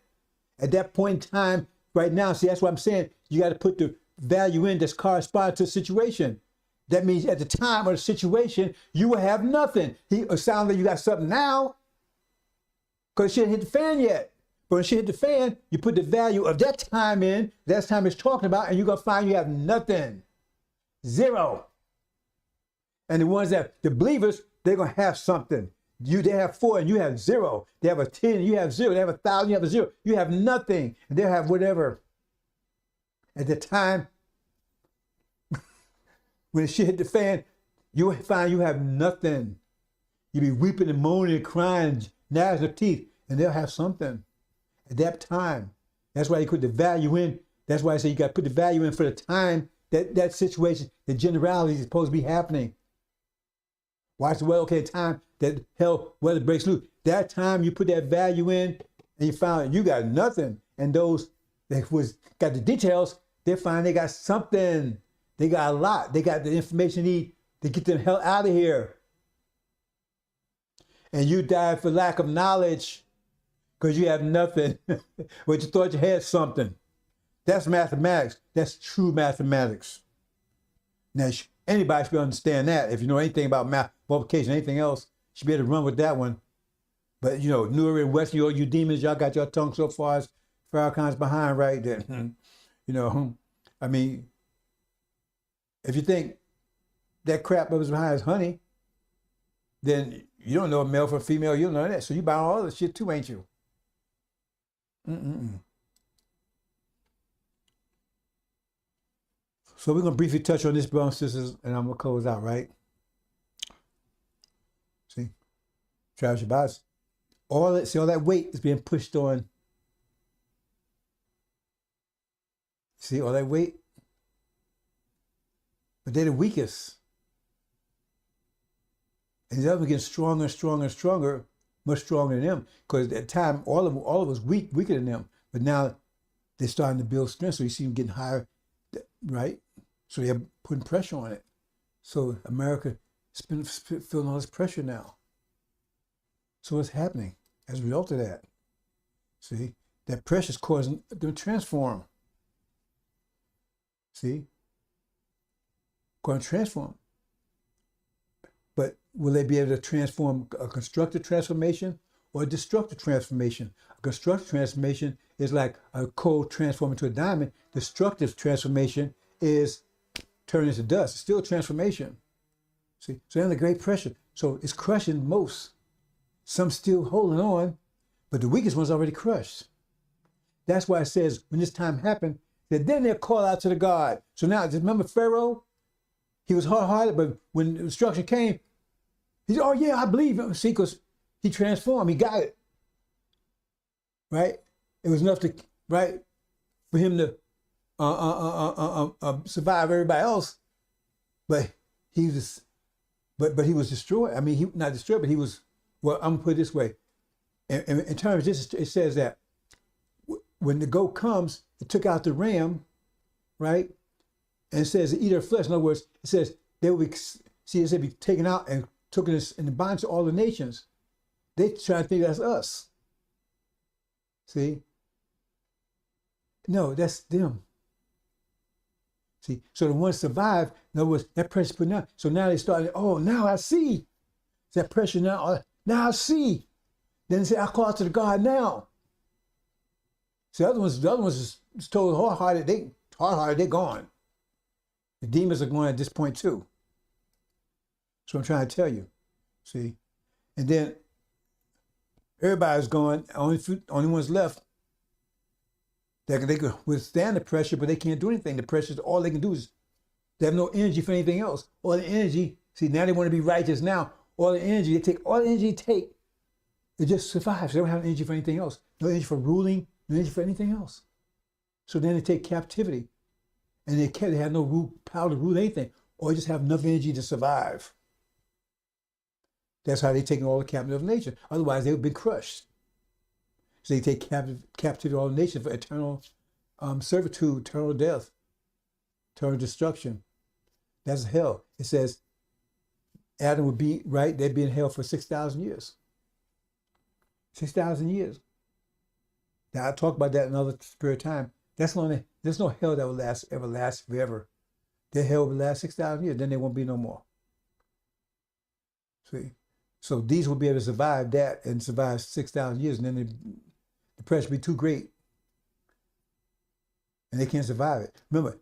At that point in time, right now, see, that's what I'm saying. You got to put the value in that's corresponding to the situation. That means at the time of the situation, you will have nothing. It sounds like you got something now, because shit hit the fan yet. But when shit hit the fan, you put the value of that time in, that time it's talking about, and you're going to find you have nothing. 0. And the ones that, the believers, they're going to have something. They have 4 and you have 0. They have a 10 and you have 0. They have 1,000, you have a 0. You have nothing. And they'll have whatever. At the time, when shit hit the fan, you'll find you have nothing. You'll be weeping and moaning and crying, gnashing of teeth, and they'll have something. At that time. That's why you put the value in. That's why I say you got to put the value in for the time that situation, the generality is supposed to be happening. Watch the weather, okay, time that hell weather breaks loose. That time you put that value in and you found you got nothing. And those that got the details, they find they got something. They got a lot. They got the information they need to get them hell out of here. And you died for lack of knowledge. Because you have nothing, but you thought you had something. That's mathematics. That's true mathematics. Now, anybody should understand that. If you know anything about math, multiplication, anything else, you should be able to run with that one. But, Newer and West, you demons, y'all got your tongue so far as Farrakhan's behind right there. I mean, if you think that crap was behind is honey, then you don't know a male from a female, you don't know that. So you buy all this shit too, ain't you? So we're going to briefly touch on this, brothers and sisters, and I'm going to close out, right? See? Travis Shabazz all that weight is being pushed on. See all that weight? But they're the weakest. And the others getting stronger and stronger and stronger, much stronger than them. Because at that time, all of us weaker than them. But now they're starting to build strength. So you see them getting higher, right? So they're putting pressure on it. So America has been feeling all this pressure now. So what's happening as a result of that? See, that pressure is causing them to transform. See, going to transform. But will they be able to transform a constructive transformation or a destructive transformation? A constructive transformation is like a coal transforming to a diamond. Destructive transformation is turning into dust. It's still a transformation. See, so they're under great pressure. So it's crushing most. Some still holding on, but the weakest one's already crushed. That's why it says when this time happened, that then they'll call out to the God. So now, just remember Pharaoh? He was hard-hearted, but when the instruction came, he said, oh yeah, I believe him. See, because he transformed, he got it. Right? It was enough to, right, for him to survive everybody else, but he was, but he was destroyed. I mean, he not destroyed, but he was. Well, I'm gonna put it this way. In terms of this, it says that when the goat comes, it took out the ram, right? And it says the eater of flesh. In other words, it says they will be. See, it said be taken out and taken in the bonds to all the nations. They try to think that's us. See? No, that's them. See, so the ones survived, in other words, that pressure put down. So now they started, oh, now I see. That pressure now I see. Then they say, I call out to the God now. See, the other ones is told hard-hearted, they're gone. The demons are going at this point too. That's what I'm trying to tell you. See? And then everybody's gone, only ones left. They could withstand the pressure, but they can't do anything. The pressure, all they can do is, they have no energy for anything else. All the energy, see, now they want to be righteous now. All the energy, it just survives. They don't have energy for anything else. No energy for ruling, no energy for anything else. So then they take captivity. And they have no power to rule anything, or just have enough energy to survive. That's how they're taking all the captive of nature. Otherwise, they would have been crushed. So they take captivity all the nations for eternal servitude, eternal death, eternal destruction. That's hell. It says Adam would be, right, they'd be in hell for 6,000 years. 6,000 years. Now, I'll talk about that another period of time. There's no hell that will ever last forever. Their hell will last 6,000 years, then there won't be no more. See? So these will be able to survive that and survive 6,000 years, and then the pressure will be too great. And they can't survive it. Remember,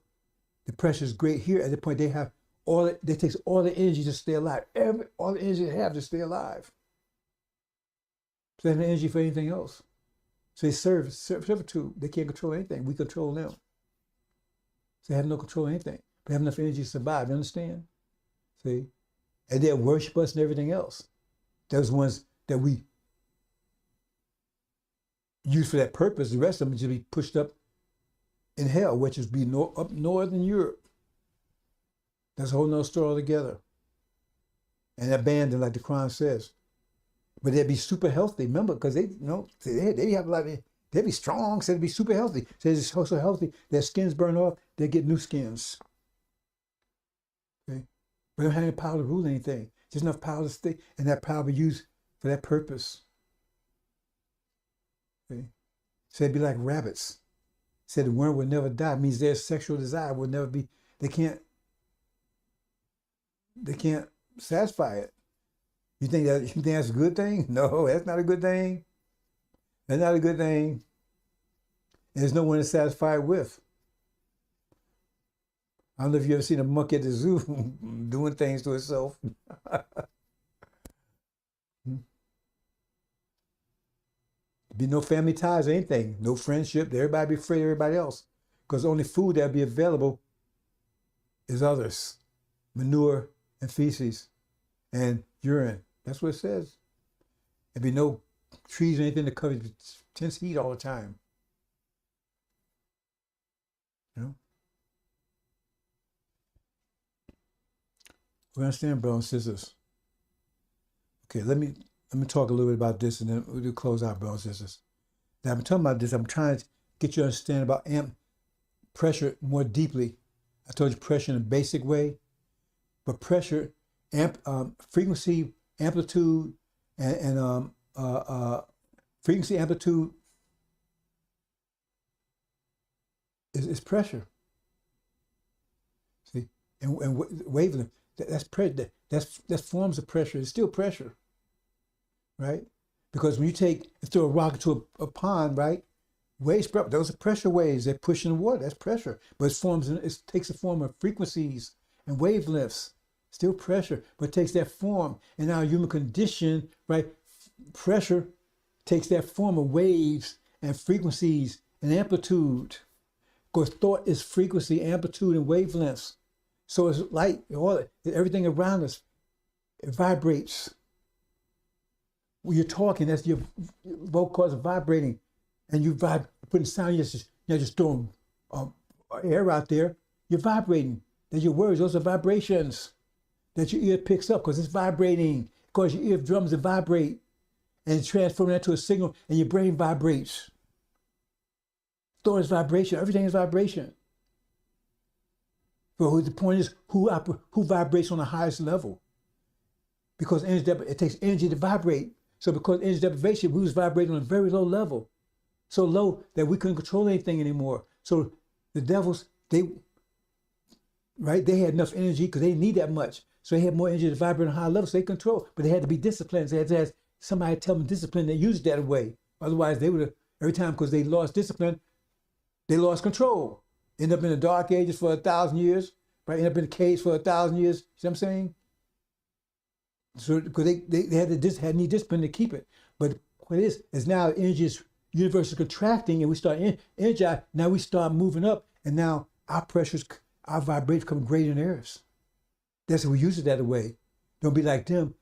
the pressure is great here at the point they have it takes all the energy to stay alive. All the energy they have to stay alive. So they have no energy for anything else. So they serve servitude. They can't control anything. We control them. So they have no control of anything. They have enough energy to survive. You understand? See? And they'll worship us and everything else. Those ones that we use for that purpose, the rest of them just be pushed up in hell, which is up northern Europe. That's a whole nother story altogether. And abandoned, like the Quran says. But they'd be super healthy. Remember, because they have a lot of, they'd be strong, so they'd be super healthy. So they're so healthy, their skins burn off, they get new skins. Okay? But they don't have any power to rule anything. Just enough power to stay, and that power be used for that purpose. Okay? So they'd be like rabbits. Said the worm will never die. It means their sexual desire will never be, they can't satisfy it. You think that's a good thing? No, that's not a good thing. That's not a good thing. And there's no one to satisfy it with. I don't know if you ever seen a monkey at the zoo doing things to itself. Be no family ties or anything, no friendship. Everybody be afraid of everybody else. Because the only food that'll be available is others. Manure and feces and urine. That's what it says. There'd be no trees or anything that covers intense heat all the time. You know? We understand, brothers and sisters. Okay, let me talk a little bit about this, and then we'll close out, brothers and sisters. Now, I'm talking about this. I'm trying to get you to understand about pressure more deeply. I told you pressure in a basic way, but pressure, frequency, amplitude, and frequency, amplitude is pressure. See, and wavelength. That's pressure. That's forms of pressure. It's still pressure, right? Because when you throw a rock into a pond, right? Waves, those are pressure waves. They're pushing the water. That's pressure. But it takes the form of frequencies and wavelengths. Still pressure, but it takes that form. In our human condition, right? Pressure takes that form of waves and frequencies and amplitude. Because thought is frequency, amplitude, and wavelengths. So it's light, everything around us, it vibrates. When you're talking, that's your vocal cords are vibrating, and you putting sound. You're just throwing air out there. You're vibrating. That's your words. Those are vibrations that your ear picks up because it's vibrating. Because your eardrums vibrate, and transform that to a signal, and your brain vibrates. Thought is vibration. Everything is vibration. But the point is, who vibrates on the highest level? Because it takes energy to vibrate. So because energy deprivation, we was vibrating on a very low level. So low that we couldn't control anything anymore. So the devils, they had enough energy because they didn't need that much. So they had more energy to vibrate on a high level, so they control. But they had to be disciplined. So they had to have somebody tell them discipline. They used it that way. Otherwise, they would have, every time because they lost discipline, they lost control. End up in the dark ages for 1,000 years, right? End up in the caves for 1,000 years. See what I'm saying? So because they had need discipline to keep it. But what it is now energy is universe is contracting, and we start energize. Now we start moving up, and now our pressures, our vibrations become greater than theirs. That's what we use it that way. Don't be like them,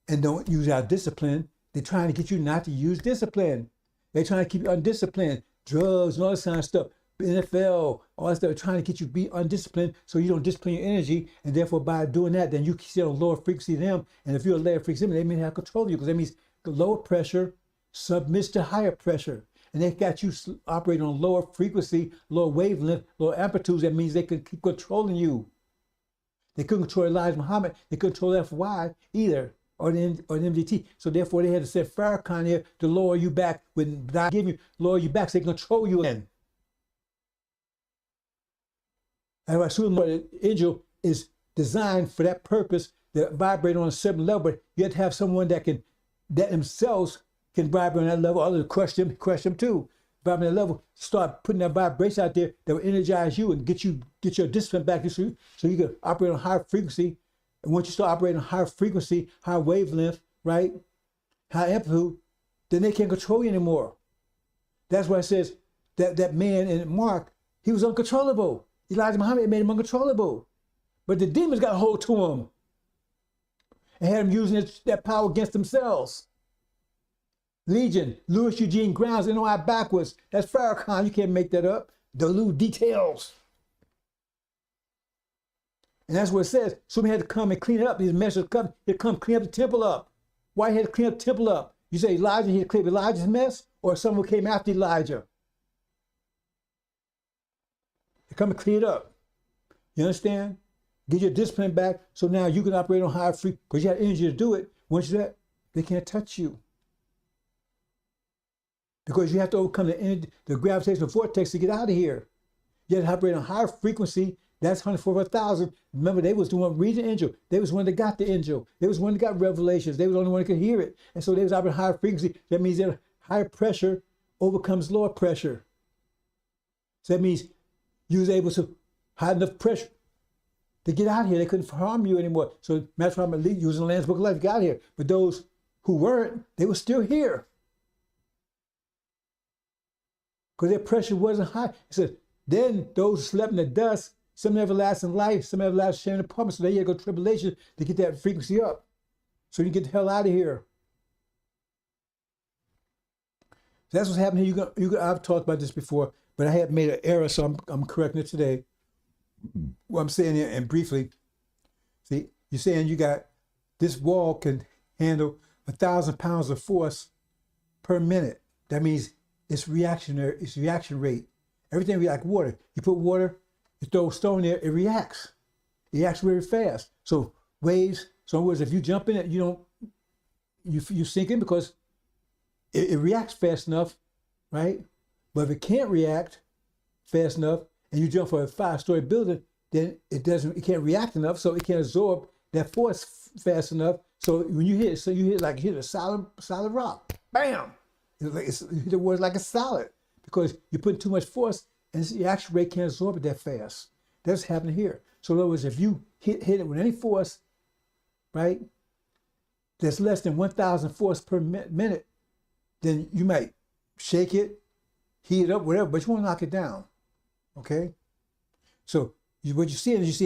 and don't use our discipline. They're trying to get you not to use discipline. They're trying to keep you undisciplined. Drugs and all this kind of stuff. NFL, all that stuff, trying to get you to be undisciplined so you don't discipline your energy, and therefore by doing that, then you sit on a lower frequency than them. And if you're a lower frequency, they may have control of you because that means the lower pressure submits to higher pressure. And they got you operating on lower frequency, lower wavelength, lower amplitudes. That means they can keep controlling you. They couldn't control Elijah Muhammad. They couldn't control FY either, or the MDT. So therefore, they had to send Farrakhan here to lower you back when God gave you, lower you back so they can control you again. And I assume the angel is designed for that purpose, to vibrate on a certain level, but you have to have someone that themselves can vibrate on that level, others crush them too. Vibrate on that level, start putting that vibration out there that will energize you and get your discipline back so you can operate on higher frequency. And once you start operating on higher frequency, higher wavelength, right, high amplitude, then they can't control you anymore. That's why it says that man in Mark, he was uncontrollable. Elijah Muhammad made him uncontrollable. But the demons got a hold to him and had him using that power against themselves. Legion, Louis Eugene Grounds, NOI backwards. That's Farrakhan. You can't make that up. The little details. And that's what it says. Somebody had to come and clean it up. These messengers come, he had to come clean up the temple up. Why he had to clean up the temple up? You say Elijah, he had to clean up Elijah's mess, or someone came after Elijah? They come and clean it up. You understand? Get your discipline back so now you can operate on higher frequency because you have energy to do it. Once you do that, they can't touch you. Because you have to overcome the gravitational vortex to get out of here. You have to operate on higher frequency. That's 144,000. Remember, they was the one reading the angel. They was the one that got the angel. They was the one that got revelations. They was the only one that could hear it. And so they was operating higher frequency. That means that higher pressure overcomes lower pressure. So that means you was able to have enough pressure to get out of here. They couldn't harm you anymore. So that's why I'm using the Lamb's Book of Life, got here. But those who weren't, they were still here. Because their pressure wasn't high. It said, then those who slept in the dust, some everlasting life, some everlasting shame and apartment. So they had to go tribulation to get that frequency up. So you get the hell out of here. That's what's happening here. I've talked about this before, but I had made an error, so I'm correcting it today. What I'm saying here, and briefly, see, you're saying you got this wall can handle 1,000 pounds of force per minute. That means it's reaction rate. Everything reacts like water. You put water, you throw a stone there, it reacts. It reacts very fast. So waves. So in other words, if you jump in it, you sink in because it reacts fast enough, right? But if it can't react fast enough, and you jump for a 5-story building, then it can't react enough, so it can't absorb that force fast enough. So when you hit it, you hit a solid rock, bam! You hit the words like a solid because you put too much force, and the action rate can't absorb it that fast. That's happening here. So in other words, if you hit it with any force, right, that's less than 1,000 force per minute, then you might shake it, heat it up, whatever, but you won't knock it down. Okay? So what you're seeing it's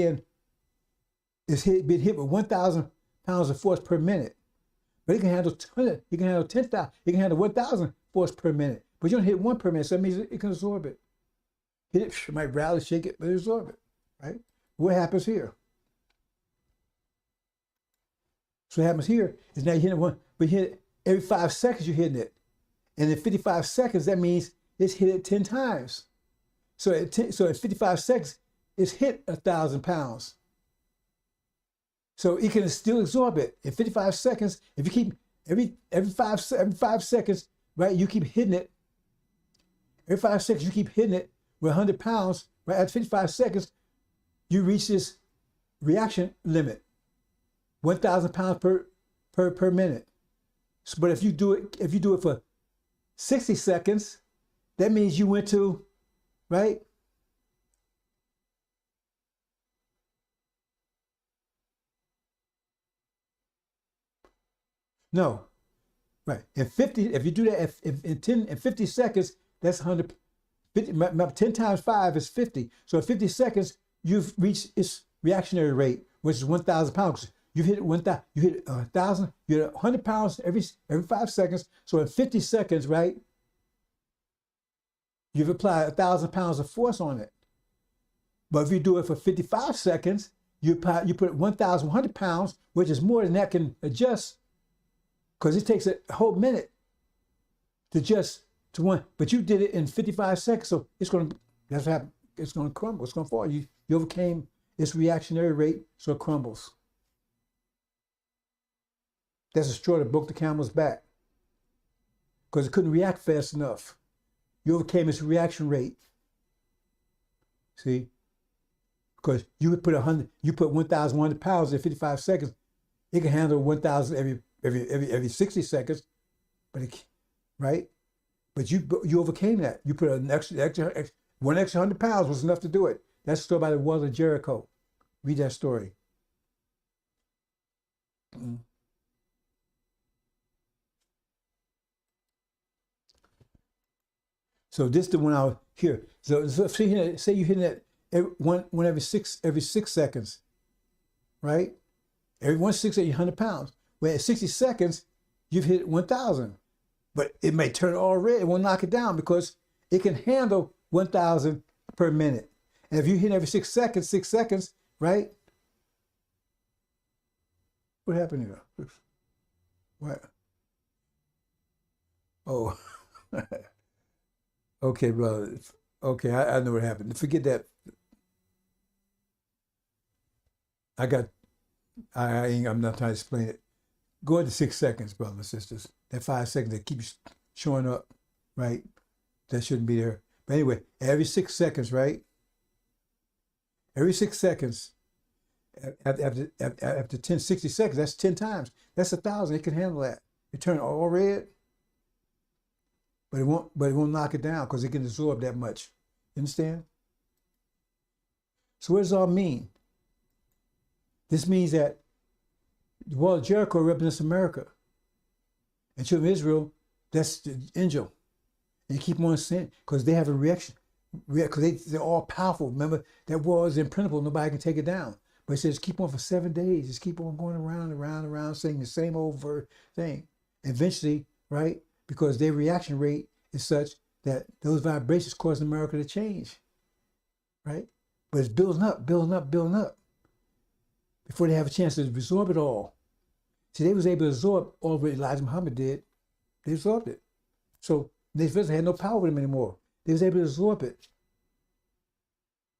being hit with 1,000 pounds of force per minute. But it can handle 10,000, it can handle 1,000 force per minute. But you don't hit one per minute, so that means it can absorb it. Hit it might rattle, shake it, but it absorb it. Right? What happens here? So what happens here is now you're hitting one, but you hit it every 5 seconds you're hitting it. And in 55 seconds, that means it's hit it 10 times. So at 55 seconds, it's hit 1,000 pounds. So it can still absorb it. In 55 seconds, if you keep every 5 seconds, right, you keep hitting it. Every 5 seconds, you keep hitting it with 100 pounds, right? At 55 seconds, you reach this reaction limit, 1,000 pounds per minute. So, but if you do it for 60 seconds, that means you went to, right? No, right. If you do that in 50 seconds, that's 100. 10 times 5 is 50. So in 50 seconds, you've reached its reactionary rate, which is 1,000 pounds. You've hit 1,000. You hit 1,000. You hit 100 pounds every 5 seconds. So in 50 seconds, right? You've applied 1,000 pounds of force on it. But if you do it for 55 seconds, you put 1,100 pounds, which is more than that can adjust, because it takes a whole minute to adjust to one. But you did it in 55 seconds, so that's what happened. It's going to crumble. It's going to fall. You overcame its reactionary rate, so it crumbles. That's a straw that broke the camel's back because it couldn't react fast enough. You overcame its reaction rate. See? Because you put 1,100 pounds in 55 seconds. It can handle 1,000 every 60 seconds, but right? But you overcame that. You put an extra 100 pounds was enough to do it. That's a story by the walls of Jericho. Read that story. Mm. So this is the one out here. So say you're hitting it every 6 seconds, right? Every 1 6 100 pounds. Well, at 60 seconds, you've hit 1,000. But it may turn all red. It won't knock it down because it can handle 1,000 per minute. And if you hit every 6 seconds, right? What happened here? What? Oh. Okay, brother. Okay, I know what happened. Forget that. I'm not trying to explain it. Go into 6 seconds, brothers and sisters. That 5 seconds that keeps showing up, right? That shouldn't be there. But anyway, every 6 seconds, right? Every 6 seconds, after 60 seconds, that's 10 times. That's 1,000. It can handle that. It turned all red, but it won't knock it down because it can absorb that much. You understand? So what does it all mean? This means that the wall of Jericho represents America. And children of Israel, that's the angel. And you keep on saying, because they have a reaction, because they're all powerful. Remember, that wall is impregnable, nobody can take it down. But it says keep on for 7 days, just keep on going around and around, saying the same old thing. Eventually, right, because their reaction rate is such that those vibrations cause America to change, right? But it's building up, building up, building up before they have a chance to absorb it all. See, they was able to absorb all what Elijah Muhammad did. They absorbed it. So they had no power with them anymore. They was able to absorb it.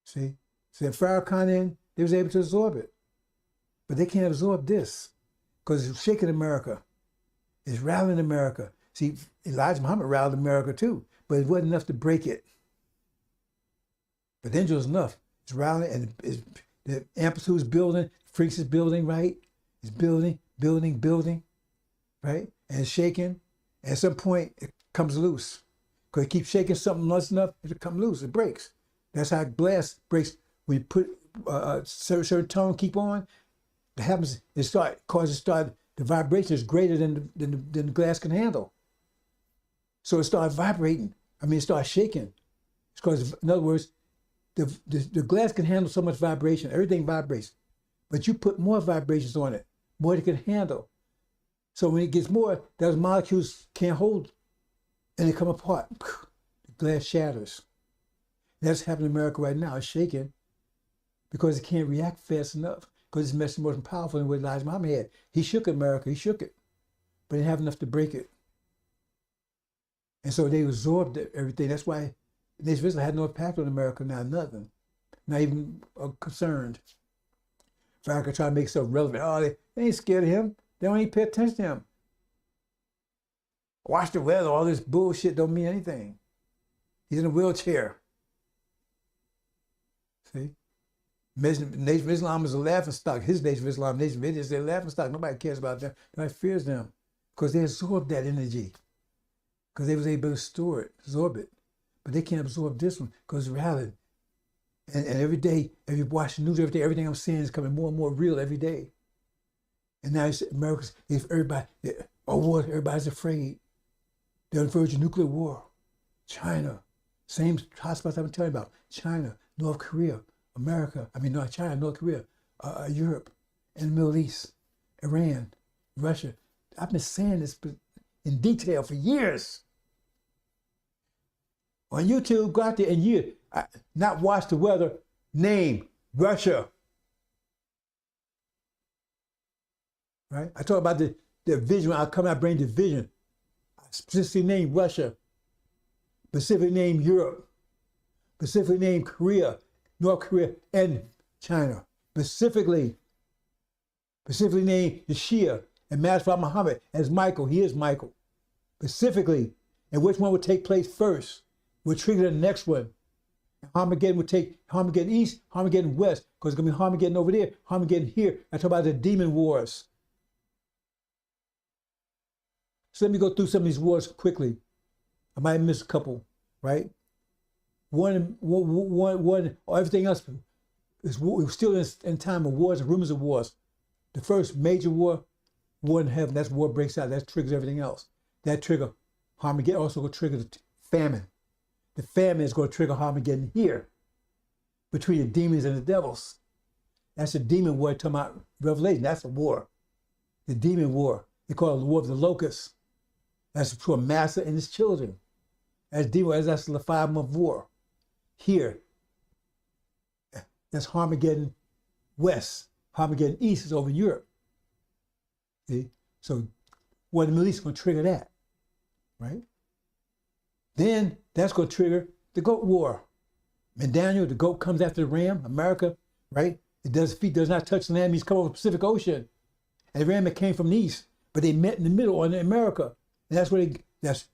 See? So in Farrakhan, they was able to absorb it. But they can't absorb this because it's shaking America. It's rallying America. See, Elijah Muhammad rallied America too, but it wasn't enough to break it. But the angel is enough. It's rallying, and the amplitude is building, freaks is building, right? It's building, building, building, right? And it's shaking. And at some point, it comes loose. Because it keeps shaking something loose enough, it'll come loose, it breaks. That's how glass breaks. When you put a certain tone, keep on, what happens, the vibration is greater than the glass can handle. So it started vibrating. It started shaking. It's because, in other words, the glass can handle so much vibration. Everything vibrates. But you put more vibrations on it, more it can handle. So when it gets more, those molecules can't hold, and they come apart. The glass shatters. That's happening in America right now. It's shaking because it can't react fast enough because it's much more powerful than what Elijah Muhammad had. He shook America. He shook it, but he didn't have enough to break it. And so they absorbed everything. That's why Nation of Islam had no impact on America now, nothing. Not even concerned. Farrakhan try to make stuff relevant. Oh, they ain't scared of him. They don't even pay attention to him. Watch the weather, all this bullshit don't mean anything. He's in a wheelchair. See? Nation of Islam is a laughing stock. His Nation of Islam, Nation of India is a laughing stock. Nobody cares about them. Nobody fears them. Because they absorb that energy. Because they was able to store it, absorb it. But they can't absorb this one because it's rallied. And every day, if you watch the news every day, everything I'm saying is coming more and more real every day. And now it's America's, if everybody, war, everybody's afraid. They're on the verge of nuclear war. China, same hotspots I've been telling you about. China, North Korea, not China, North Korea, Europe, and the Middle East, Iran, Russia. I've been saying this in detail for years. On YouTube, go out there and not watch the weather, name Russia. Right? I talk about the vision. I'll come out and bring the vision. I specifically name Russia, specifically name Europe, specifically name Korea, North Korea, and China. Specifically name the Shia and Master Muhammad as Michael. He is Michael. Specifically, and which one would take place first would trigger the next one. Armageddon would take Armageddon East, Armageddon West, because it's going to be Armageddon over there, Armageddon here. I talk about the demon wars. So let me go through some of these wars quickly. I might miss a couple, right? One, everything else we're still in time of wars and rumors of wars. The first major war in heaven, that's war breaks out. That triggers everything else. That trigger Armageddon also will trigger the famine. The famine is going to trigger Armageddon here between the demons and the devils. That's the demon war talking about Revelation. That's a war. The demon war. They call it the war of the locusts. That's between Master and his children. That's the 5-month war. Here, that's Armageddon West. Armageddon East is over Europe. See? So war in the Middle East is going to trigger that, right? Then that's going to trigger the goat war. When Daniel, the goat comes after the ram, America, right? Feet does not touch the land, means come over the Pacific Ocean. And the ram that came from the east, but they met in the middle on America. And that's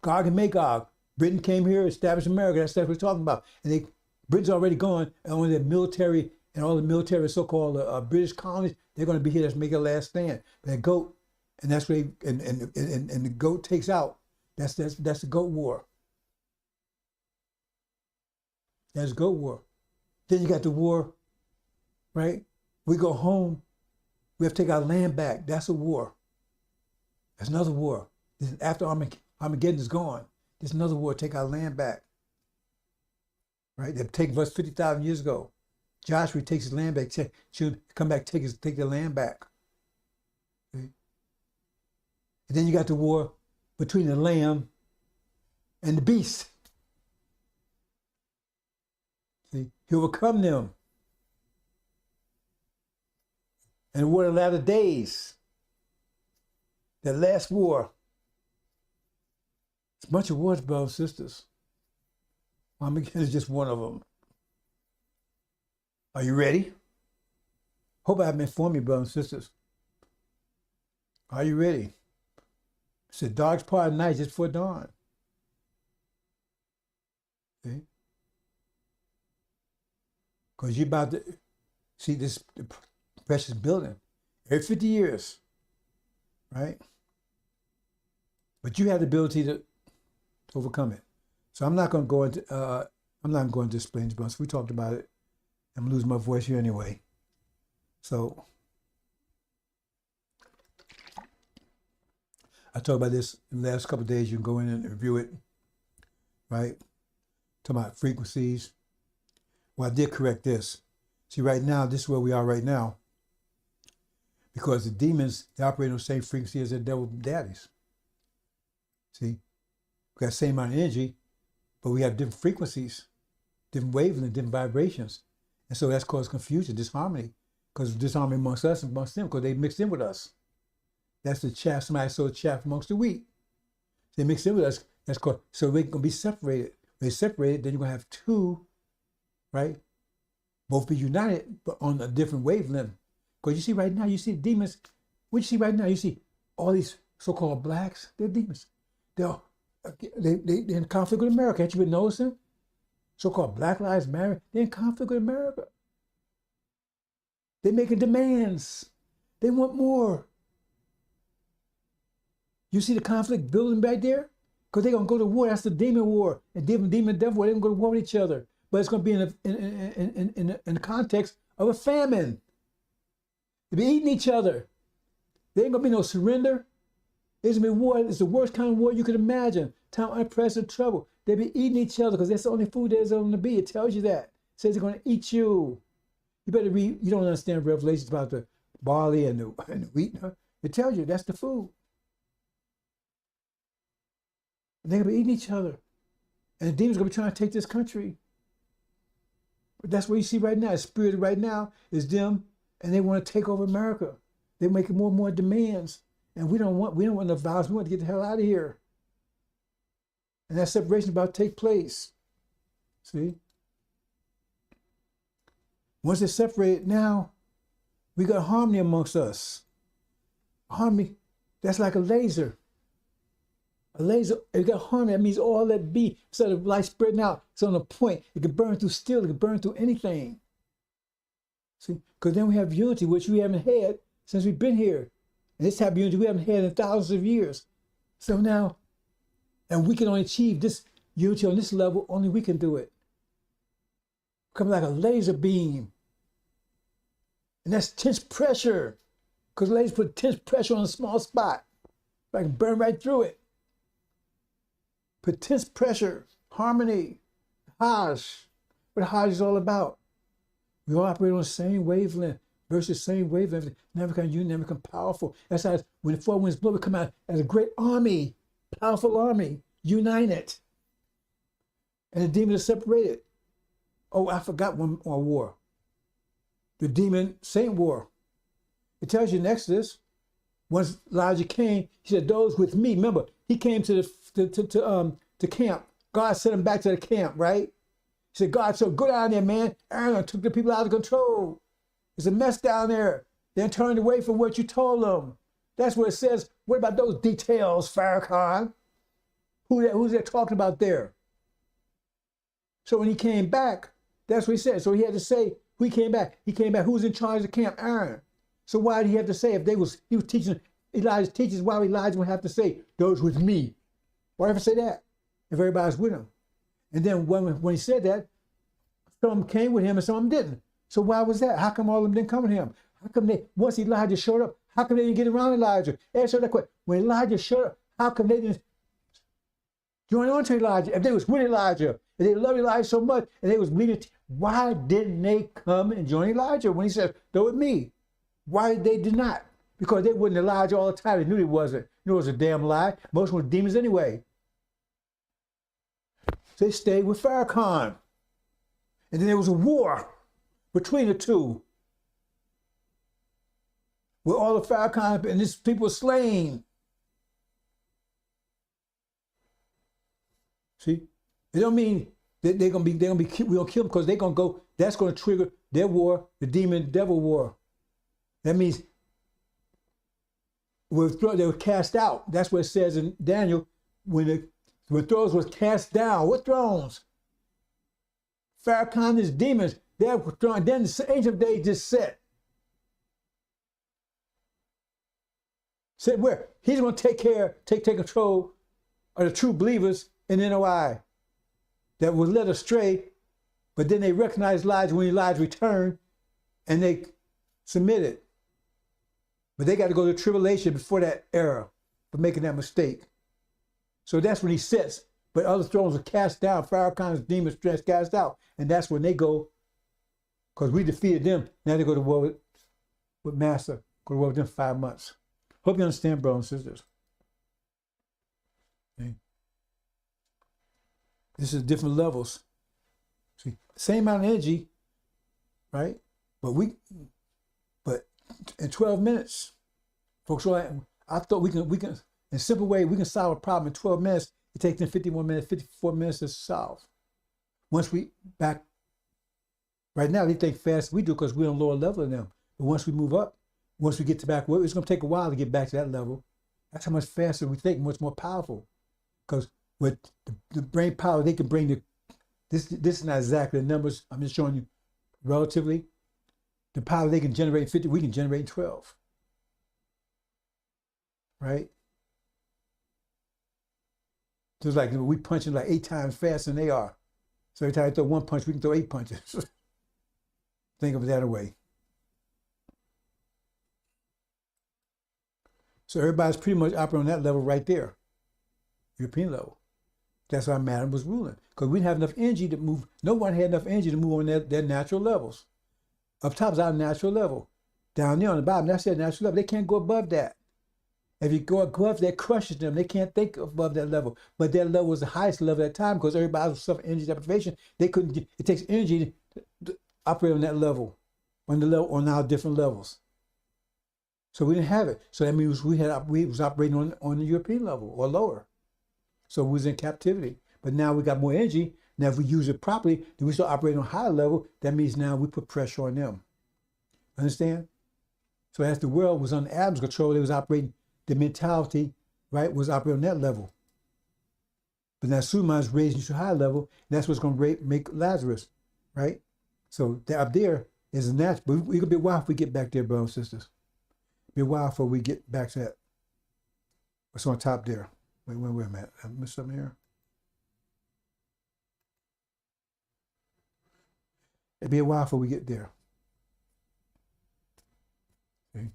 Gog and Magog. Britain came here, established America. That's what we're talking about. And Britain's already gone, and only the military and all the military so-called British colonies, they're going to be here to make a last stand. But that goat, and that's where and the goat takes out. That's the goat war. That's goat war. Then you got the war, right? We go home, we have to take our land back. That's a war. That's another war. After Armageddon is gone, there's another war, take our land back. Right? They've taken us 50,000 years ago. Joshua takes his land back, should come back, take the land back. Okay? And then you got the war between the Lamb and the beast. See, he overcome them. And the war of the latter days, that last war, it's a bunch of wars, brothers and sisters. Armageddon is just one of them. Are you ready? Hope I've informed you, brothers and sisters. Are you ready? It's the darkest part of the night just before dawn. See? Because you're about to see this precious building every 50 years, right? But you have the ability to overcome it. So I'm not going to go into explain this. We talked about it. I'm losing my voice here anyway. So I talked about this in the last couple of days. You can go in and review it, right? Talking about frequencies. Well, I did correct this. See, right now, this is where we are right now. Because the demons, they operate on the same frequency as their devil daddies. See? We got the same amount of energy, but we have different frequencies, different wavelengths, different vibrations. And so that's caused confusion, disharmony. Because disharmony amongst us and amongst them, because they mixed in with us. That's the chaff, somebody sowed chaff amongst the wheat. They mixed in with us, that's called, so we're going to be separated. When they're separated, then you're going to have two, right? Both be united, but on a different wavelength. Because you see right now, you see demons. What you see right now, you see all these so-called blacks, they're demons. They're in conflict with America. Haven't you been noticing? So-called Black Lives Matter, they're in conflict with America. They're making demands. They want more. You see the conflict building back there? Because they're going to go to war. That's the demon war. And demon devil war, they're going to go to war with each other. But it's going to be in the context of a famine. They'll be eating each other. There ain't going to be no surrender. It's going to be war. It's the worst kind of war you could imagine. Time of unprecedented trouble. They'll be eating each other because that's the only food there's going to be. It tells you that. It says they're going to eat you. You better read. You don't understand Revelations about the barley and the wheat. Huh? It tells you that's the food. And they're going to be eating each other. And the demons are going to be trying to take this country. But that's what you see right now. The spirit right now is them, and they want to take over America. They're making more and more demands. And we don't want the violence. We want to get the hell out of here. And that separation is about to take place. See? Once they're separated, now we got harmony amongst us. Harmony, that's like a laser. A laser, if you got harmony, that means all that be, instead of light spreading out, it's on a point. It can burn through steel, it can burn through anything. See? Because then we have unity, which we haven't had since we've been here. And this type of unity we haven't had in thousands of years. So now, and we can only achieve this unity on this level, only we can do it. Come like a laser beam. And that's tense pressure. Because lasers put tense pressure on a small spot. I can burn right through it. Put tense pressure, harmony, Hajj. What Hajj is all about. We all operate on the same wavelength versus same wavelength. Never become united, never become powerful. That's how when the four winds blow, we come out as a great army, powerful army, united. And the demons are separated. Oh, I forgot one more war. The demon-saint war. It tells you in Exodus, once Elijah came, he said, those with me, remember, he came to camp. God sent him back to the camp, right? He said, God, so go down there, man. Aaron took the people out of control. There's a mess down there. They're turning away from what you told them. That's what it says. What about those details, Farrakhan? Who's that talking about there? So when he came back, that's what he said. So he had to say, who he came back? He came back. Who was in charge of the camp? Aaron. So why did he have to say, if he was teaching, Elijah's teachers, why would Elijah would have to say, those with me? Why ever say that if everybody's with him? And then when he said that, some of them came with him and some of them didn't. So why was that? How come all of them didn't come with him? How come once Elijah showed up, how come they didn't get around Elijah? Answer that question. When Elijah showed up, how come they didn't join on to Elijah? If they was with Elijah, if they loved Elijah so much, and they was believing, why didn't they come and join Elijah when he said, go with me? Why they did not? Because they wasn't Elijah all the time. They knew he wasn't. You know it was a damn lie. Most were demons anyway. So they stayed with Farrakhan. And then there was a war between the two, where all the Farrakhan and these people were slain. See, it don't mean that we gonna kill them because they're gonna go. That's gonna trigger their war, the demon devil war. That means they were cast out. That's what it says in Daniel when thrones was cast down. What thrones? Farrakhan, his demons. They were thrown. Then the Ancient of Days just set. Said where? He's going to take control of the true believers in NOI that were led astray, but then they recognized lies when lies returned and they submitted. But they got to go to tribulation before that era for making that mistake. So that's when he sits. But other thrones are cast down. Farrakhan's demons cast out. And that's when they go, because we defeated them. Now they go to war with Master. Go to war with them 5 months. Hope you understand, brothers and sisters. Okay. This is different levels. See, same amount of energy, right? But in 12 minutes, folks, I thought we can, in a simple way, we can solve a problem in 12 minutes. It takes them 54 minutes to solve. Once we back, right now they think fast we do because we're on lower level than them. But once we move up, once we get to back, it's going to take a while to get back to that level. That's how much faster we think, much more powerful. Because with the brain power, they can bring this is not exactly the numbers, I'm just showing you relatively. The power they can generate in 50, we can generate in 12. Right? So it's like we punching like 8 times faster than they are. So every time I throw 1 punch, we can throw 8 punches. Think of it that way. So everybody's pretty much operating on that level right there, European level. That's why Madam was ruling, because we didn't have enough energy to move. No one had enough energy to move on their natural levels. Up top is our natural level. Down there on the bottom, that's their natural level. They can't go above that. If you go above that, crushes them. They can't think above that level. But that level was the highest level at that time because everybody was suffering energy deprivation. They couldn't. It takes energy to operate on that level, on our different levels. So we didn't have it. So that means we was operating on the European level or lower. So we was in captivity. But now we got more energy. Now if we use it properly, then we start operating on a higher level. That means now we put pressure on them. Understand? So as the world was under Adam's control, it was operating, the mentality, right, was operating on that level. But now Suleiman is raising to a higher level, and that's what's going to make Lazarus, right? So up there is a natural. But we could be wild if we get back there, brothers and sisters. Be a while before we get back to that. What's on top there? Wait a minute. I missed something here. It'll be a while before we get there. Okay.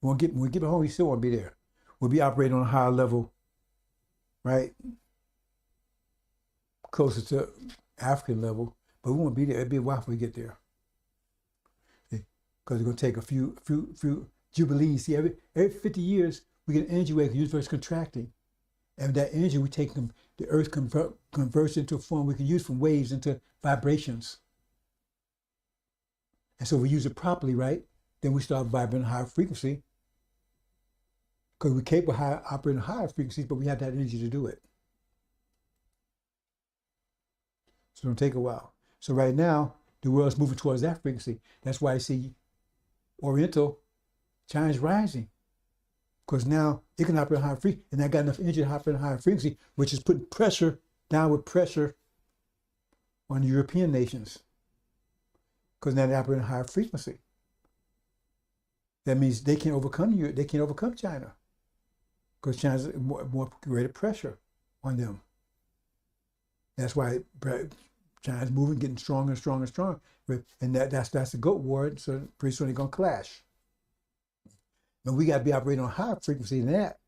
When we get home, we still won't be there. We'll be operating on a higher level, right? Closer to African level, but we won't be there. It'll be a while before we get there. Because it's going to take a few jubilees. See, every 50 years, we get an energy wave, the universe is contracting. And that energy, we take them, the earth converts into a form we can use from waves into vibrations. And so if we use it properly, right, then we start vibrating a higher frequency. Because we're capable of operating higher frequencies, but we have that energy to do it. So it'll take a while. So right now, the world's moving towards that frequency. That's why I see Oriental, China's rising. Because now it can operate on higher frequency, and I got enough energy to operate on higher frequency, which is putting downward pressure on the European nations. Because now they operate on higher frequency. That means they can't overcome they can't overcome China. Because China's more greater pressure on them. That's why China's moving, getting stronger and stronger and stronger. And that's the GOAT war, so pretty soon they're going to clash. And we got to be operating on higher frequency than that.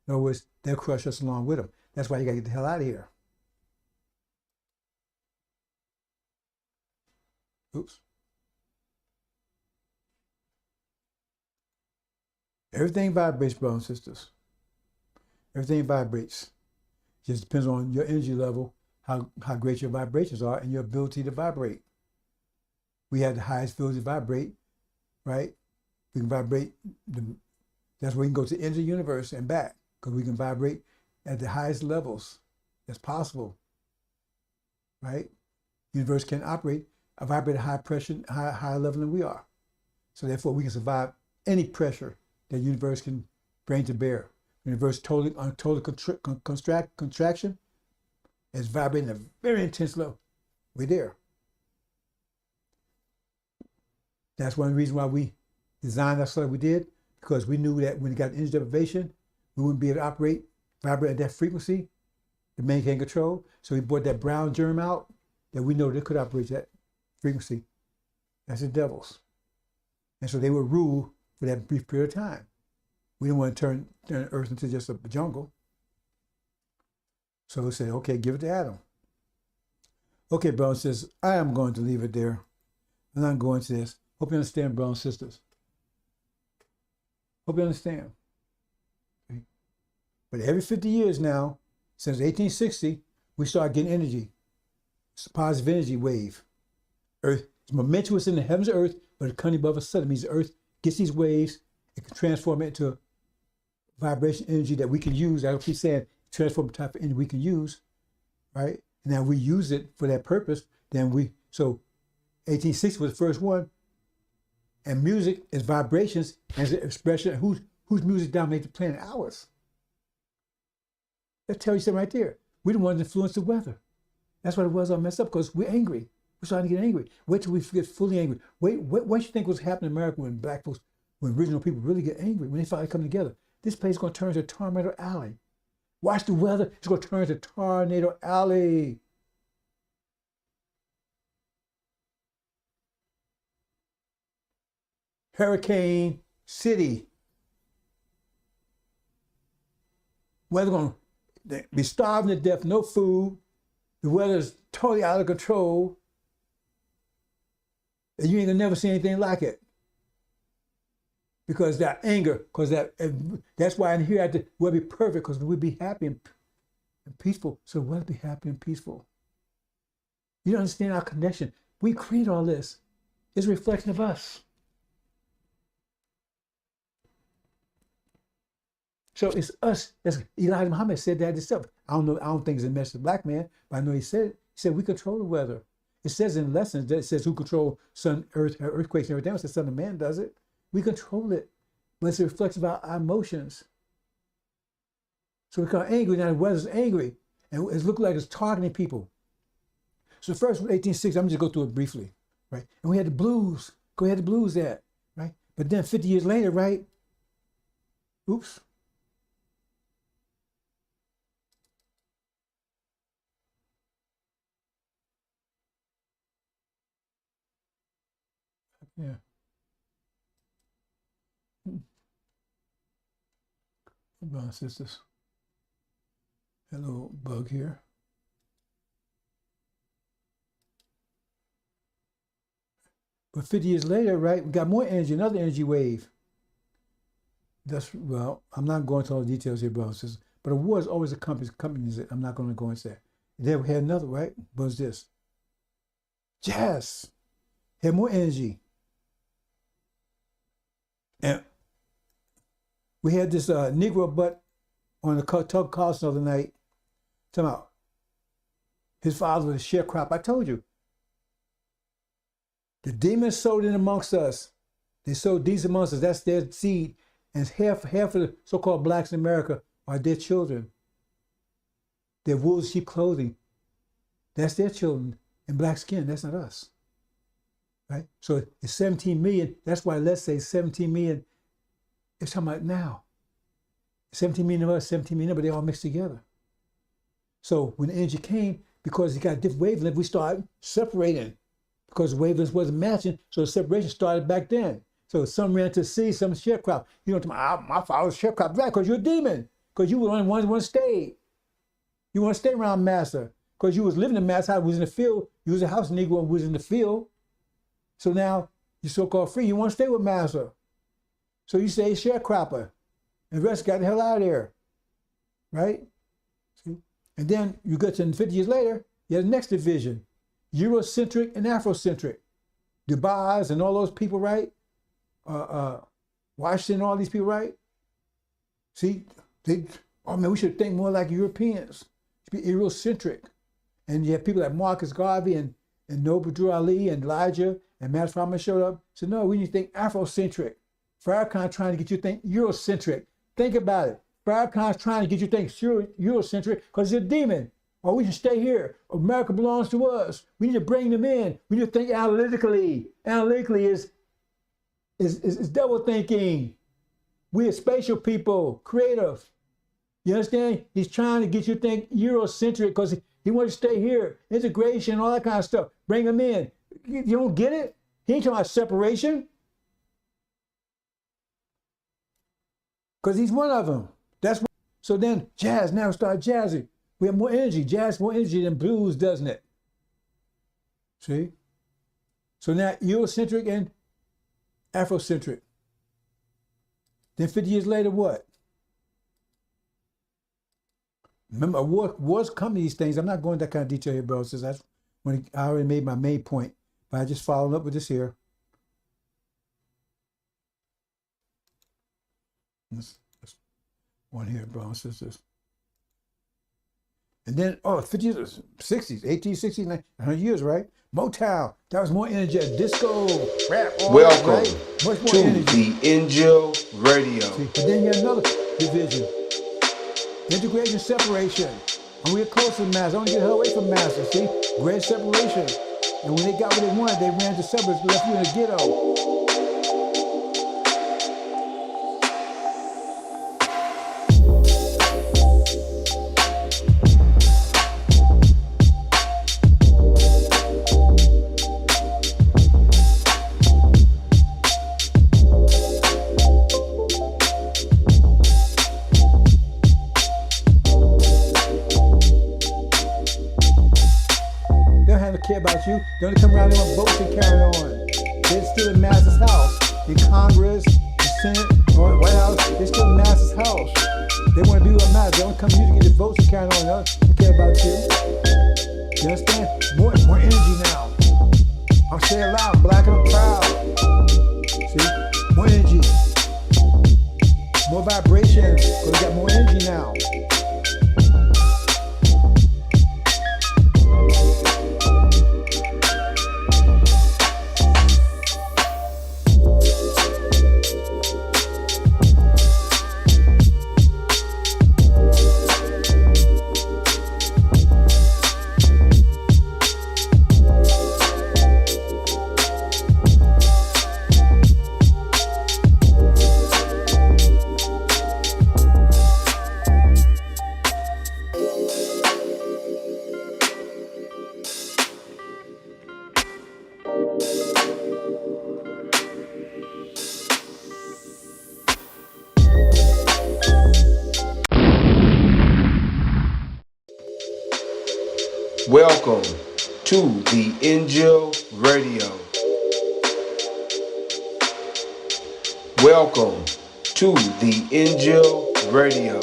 In other words, they'll crush us along with them. That's why you got to get the hell out of here. Oops. Everything vibrates, brothers and sisters. Everything vibrates. Just depends on your energy level how great your vibrations are and your ability to vibrate. We have the highest ability to vibrate, right? We can vibrate, that's where we can go to the end of the universe and back, because we can vibrate at the highest levels that's possible, right? Universe can vibrate at a high pressure, higher level than we are. So therefore, we can survive any pressure that the universe can bring to bear. Universe total contraction is vibrating at a very intense level. We're there. That's one reason why we designed ourselves like we did, because we knew that when we got energy deprivation, we wouldn't be able to vibrate at that frequency the man can't control. So we brought that brown germ out that we know they could operate that frequency. That's the devils. And so they would rule for that brief period of time. We didn't want to turn Earth into just a jungle. So we said, okay, give it to Adam. Okay, brothers and sisters, I am going to leave it there. I'm not going to this. Hope you understand, brothers and sisters. Hope you understand. Okay. But every 50 years now, since 1860, we start getting energy. It's a positive energy wave. Earth, it's momentum in the heavens of Earth, but it's coming above us suddenly. It means the Earth gets these waves, it can transform it into vibration energy that we can use. I keep saying transform the type of energy we can use, right? And now we use it for that purpose. So 1860 was the first one. And music is vibrations as an expression. Whose music dominates the planet? Ours. That tells you something right there. We don't want to influence the weather. That's why the weather's all messed up, because we're angry. We're starting to get angry. Wait till we get fully angry. What you think was happening in America when black folks, when original people really get angry, when they finally come together? This place is going to turn into a tornado alley. Watch the weather. It's going to turn into tornado alley. Hurricane City. Weather going to be starving to death, no food. The weather is totally out of control. And you ain't gonna never see anything like it. Because that anger, that's why in here we'll be perfect, because we'll be happy and peaceful. So we'll be happy and peaceful. You don't understand our connection. We create all this. It's a reflection of us. So it's us. Elijah Muhammad said that himself. I don't think it's a message of black man, but I know he said it. He said we control the weather. It says in lessons that it says who control sun, earth, earthquakes and everything else. The Son of Man does it. We control it. But it's a reflection of our emotions. So we become angry, now the weather's angry. And it looks like it's targeting people. So first, 1860, I'm just going to go through it briefly, right? And we had the blues. Go ahead, the blues that, right? But then 50 years later, right? Oops. Yeah. Brothers and sisters. Hello, bug here. But 50 years later, right, we got more energy, another energy wave. Well, I'm not going into all the details here, brothers and sisters, but a war is always accompanies it. I'm not going to go into that. Then we had another, right? What was this? Jazz. Had more energy. And we had this Negro butt on the Tucker Carlson the other night, talking about his father was a sharecropper. I told you. The demons sowed in amongst us. They sowed these amongst us. That's their seed. And half of the so-called blacks in America are their children. They're wolves, sheep clothing. That's their children in black skin. That's not us. Right? So it's 17 million. That's why let's say 17 million. It's talking about now. 17 million of us, 17 million, but they all mixed together. So when the energy came, because it got different wavelengths, we started separating because the wavelengths wasn't matching. So the separation started back then. So some ran to sea, some sharecrop. You know, my father's sharecrop, right? Because you're a demon. Because you were the only one who want to stay. You want to stay around Master. Because you was living in Master, was in the field. You was a house Negro and was in the field. So now you're so-called free. You want to stay with Master. So you say sharecropper. And the rest got the hell out of there. Right? See? And then you get to 50 years later, You have the next division, Eurocentric and Afrocentric. Dubai's and all those people, right? Washington, all these people, right? See, oh man, we should think more like Europeans. Be Eurocentric. And you have people like Marcus Garvey and Noble Drew Ali and Elijah and Matt Farmer showed up. So no, we need to think Afrocentric. Farrakhan trying to get you to think Eurocentric. Think about it. Farrakhan's trying to get you to think Eurocentric because he's a demon. Or we should stay here. America belongs to us. We need to bring them in. We need to think analytically. Analytically is double thinking. We are spatial people, creative. You understand? He's trying to get you to think Eurocentric because he wants to stay here. Integration, all that kind of stuff. Bring them in. You don't get it? He ain't talking about separation. Because he's one of them. So then jazz, now start jazzing. We have more energy. Jazz more energy than blues, doesn't it? See? So now Eurocentric and Afrocentric. Then 50 years later, what? Remember, awards come to these things. I'm not going into that kind of detail here, bro. Since that's when I already made my main point. But I just followed up with this here. This one here, bro. Sisters. And then, 50s, 60s, 1860s, 100 years, right? Motown, that was more energetic. Disco, rap, all Welcome that, right? Much more to energy. the INJIL Radio. See, but then you have another division. Integration, separation. And we get close to the mass. I don't get away from masses, see? Great separation. And when they got what they wanted, they ran to suburbs, left you in the ghetto. Care about you. They only come around, they want votes and carry on. They're still in Master's house. In Congress, the Senate, or White House, they're still in Master's house. They want to be what matters. They don't come here to get the votes and carry on. They don't care about you. You understand? More energy now. I'll say it loud, black and proud. See? More energy. More vibration. Because we got more energy now. Welcome to the INJIL Radio. Welcome to the INJIL Radio.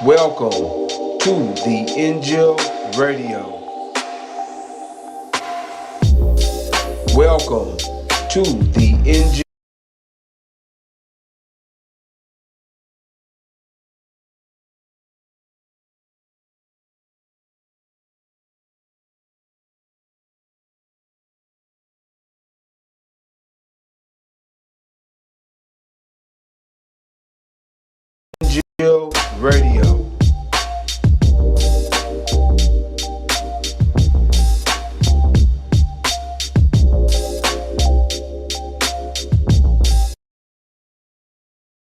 Welcome to the INJIL Radio. Welcome to the INJIL. INJIL Radio.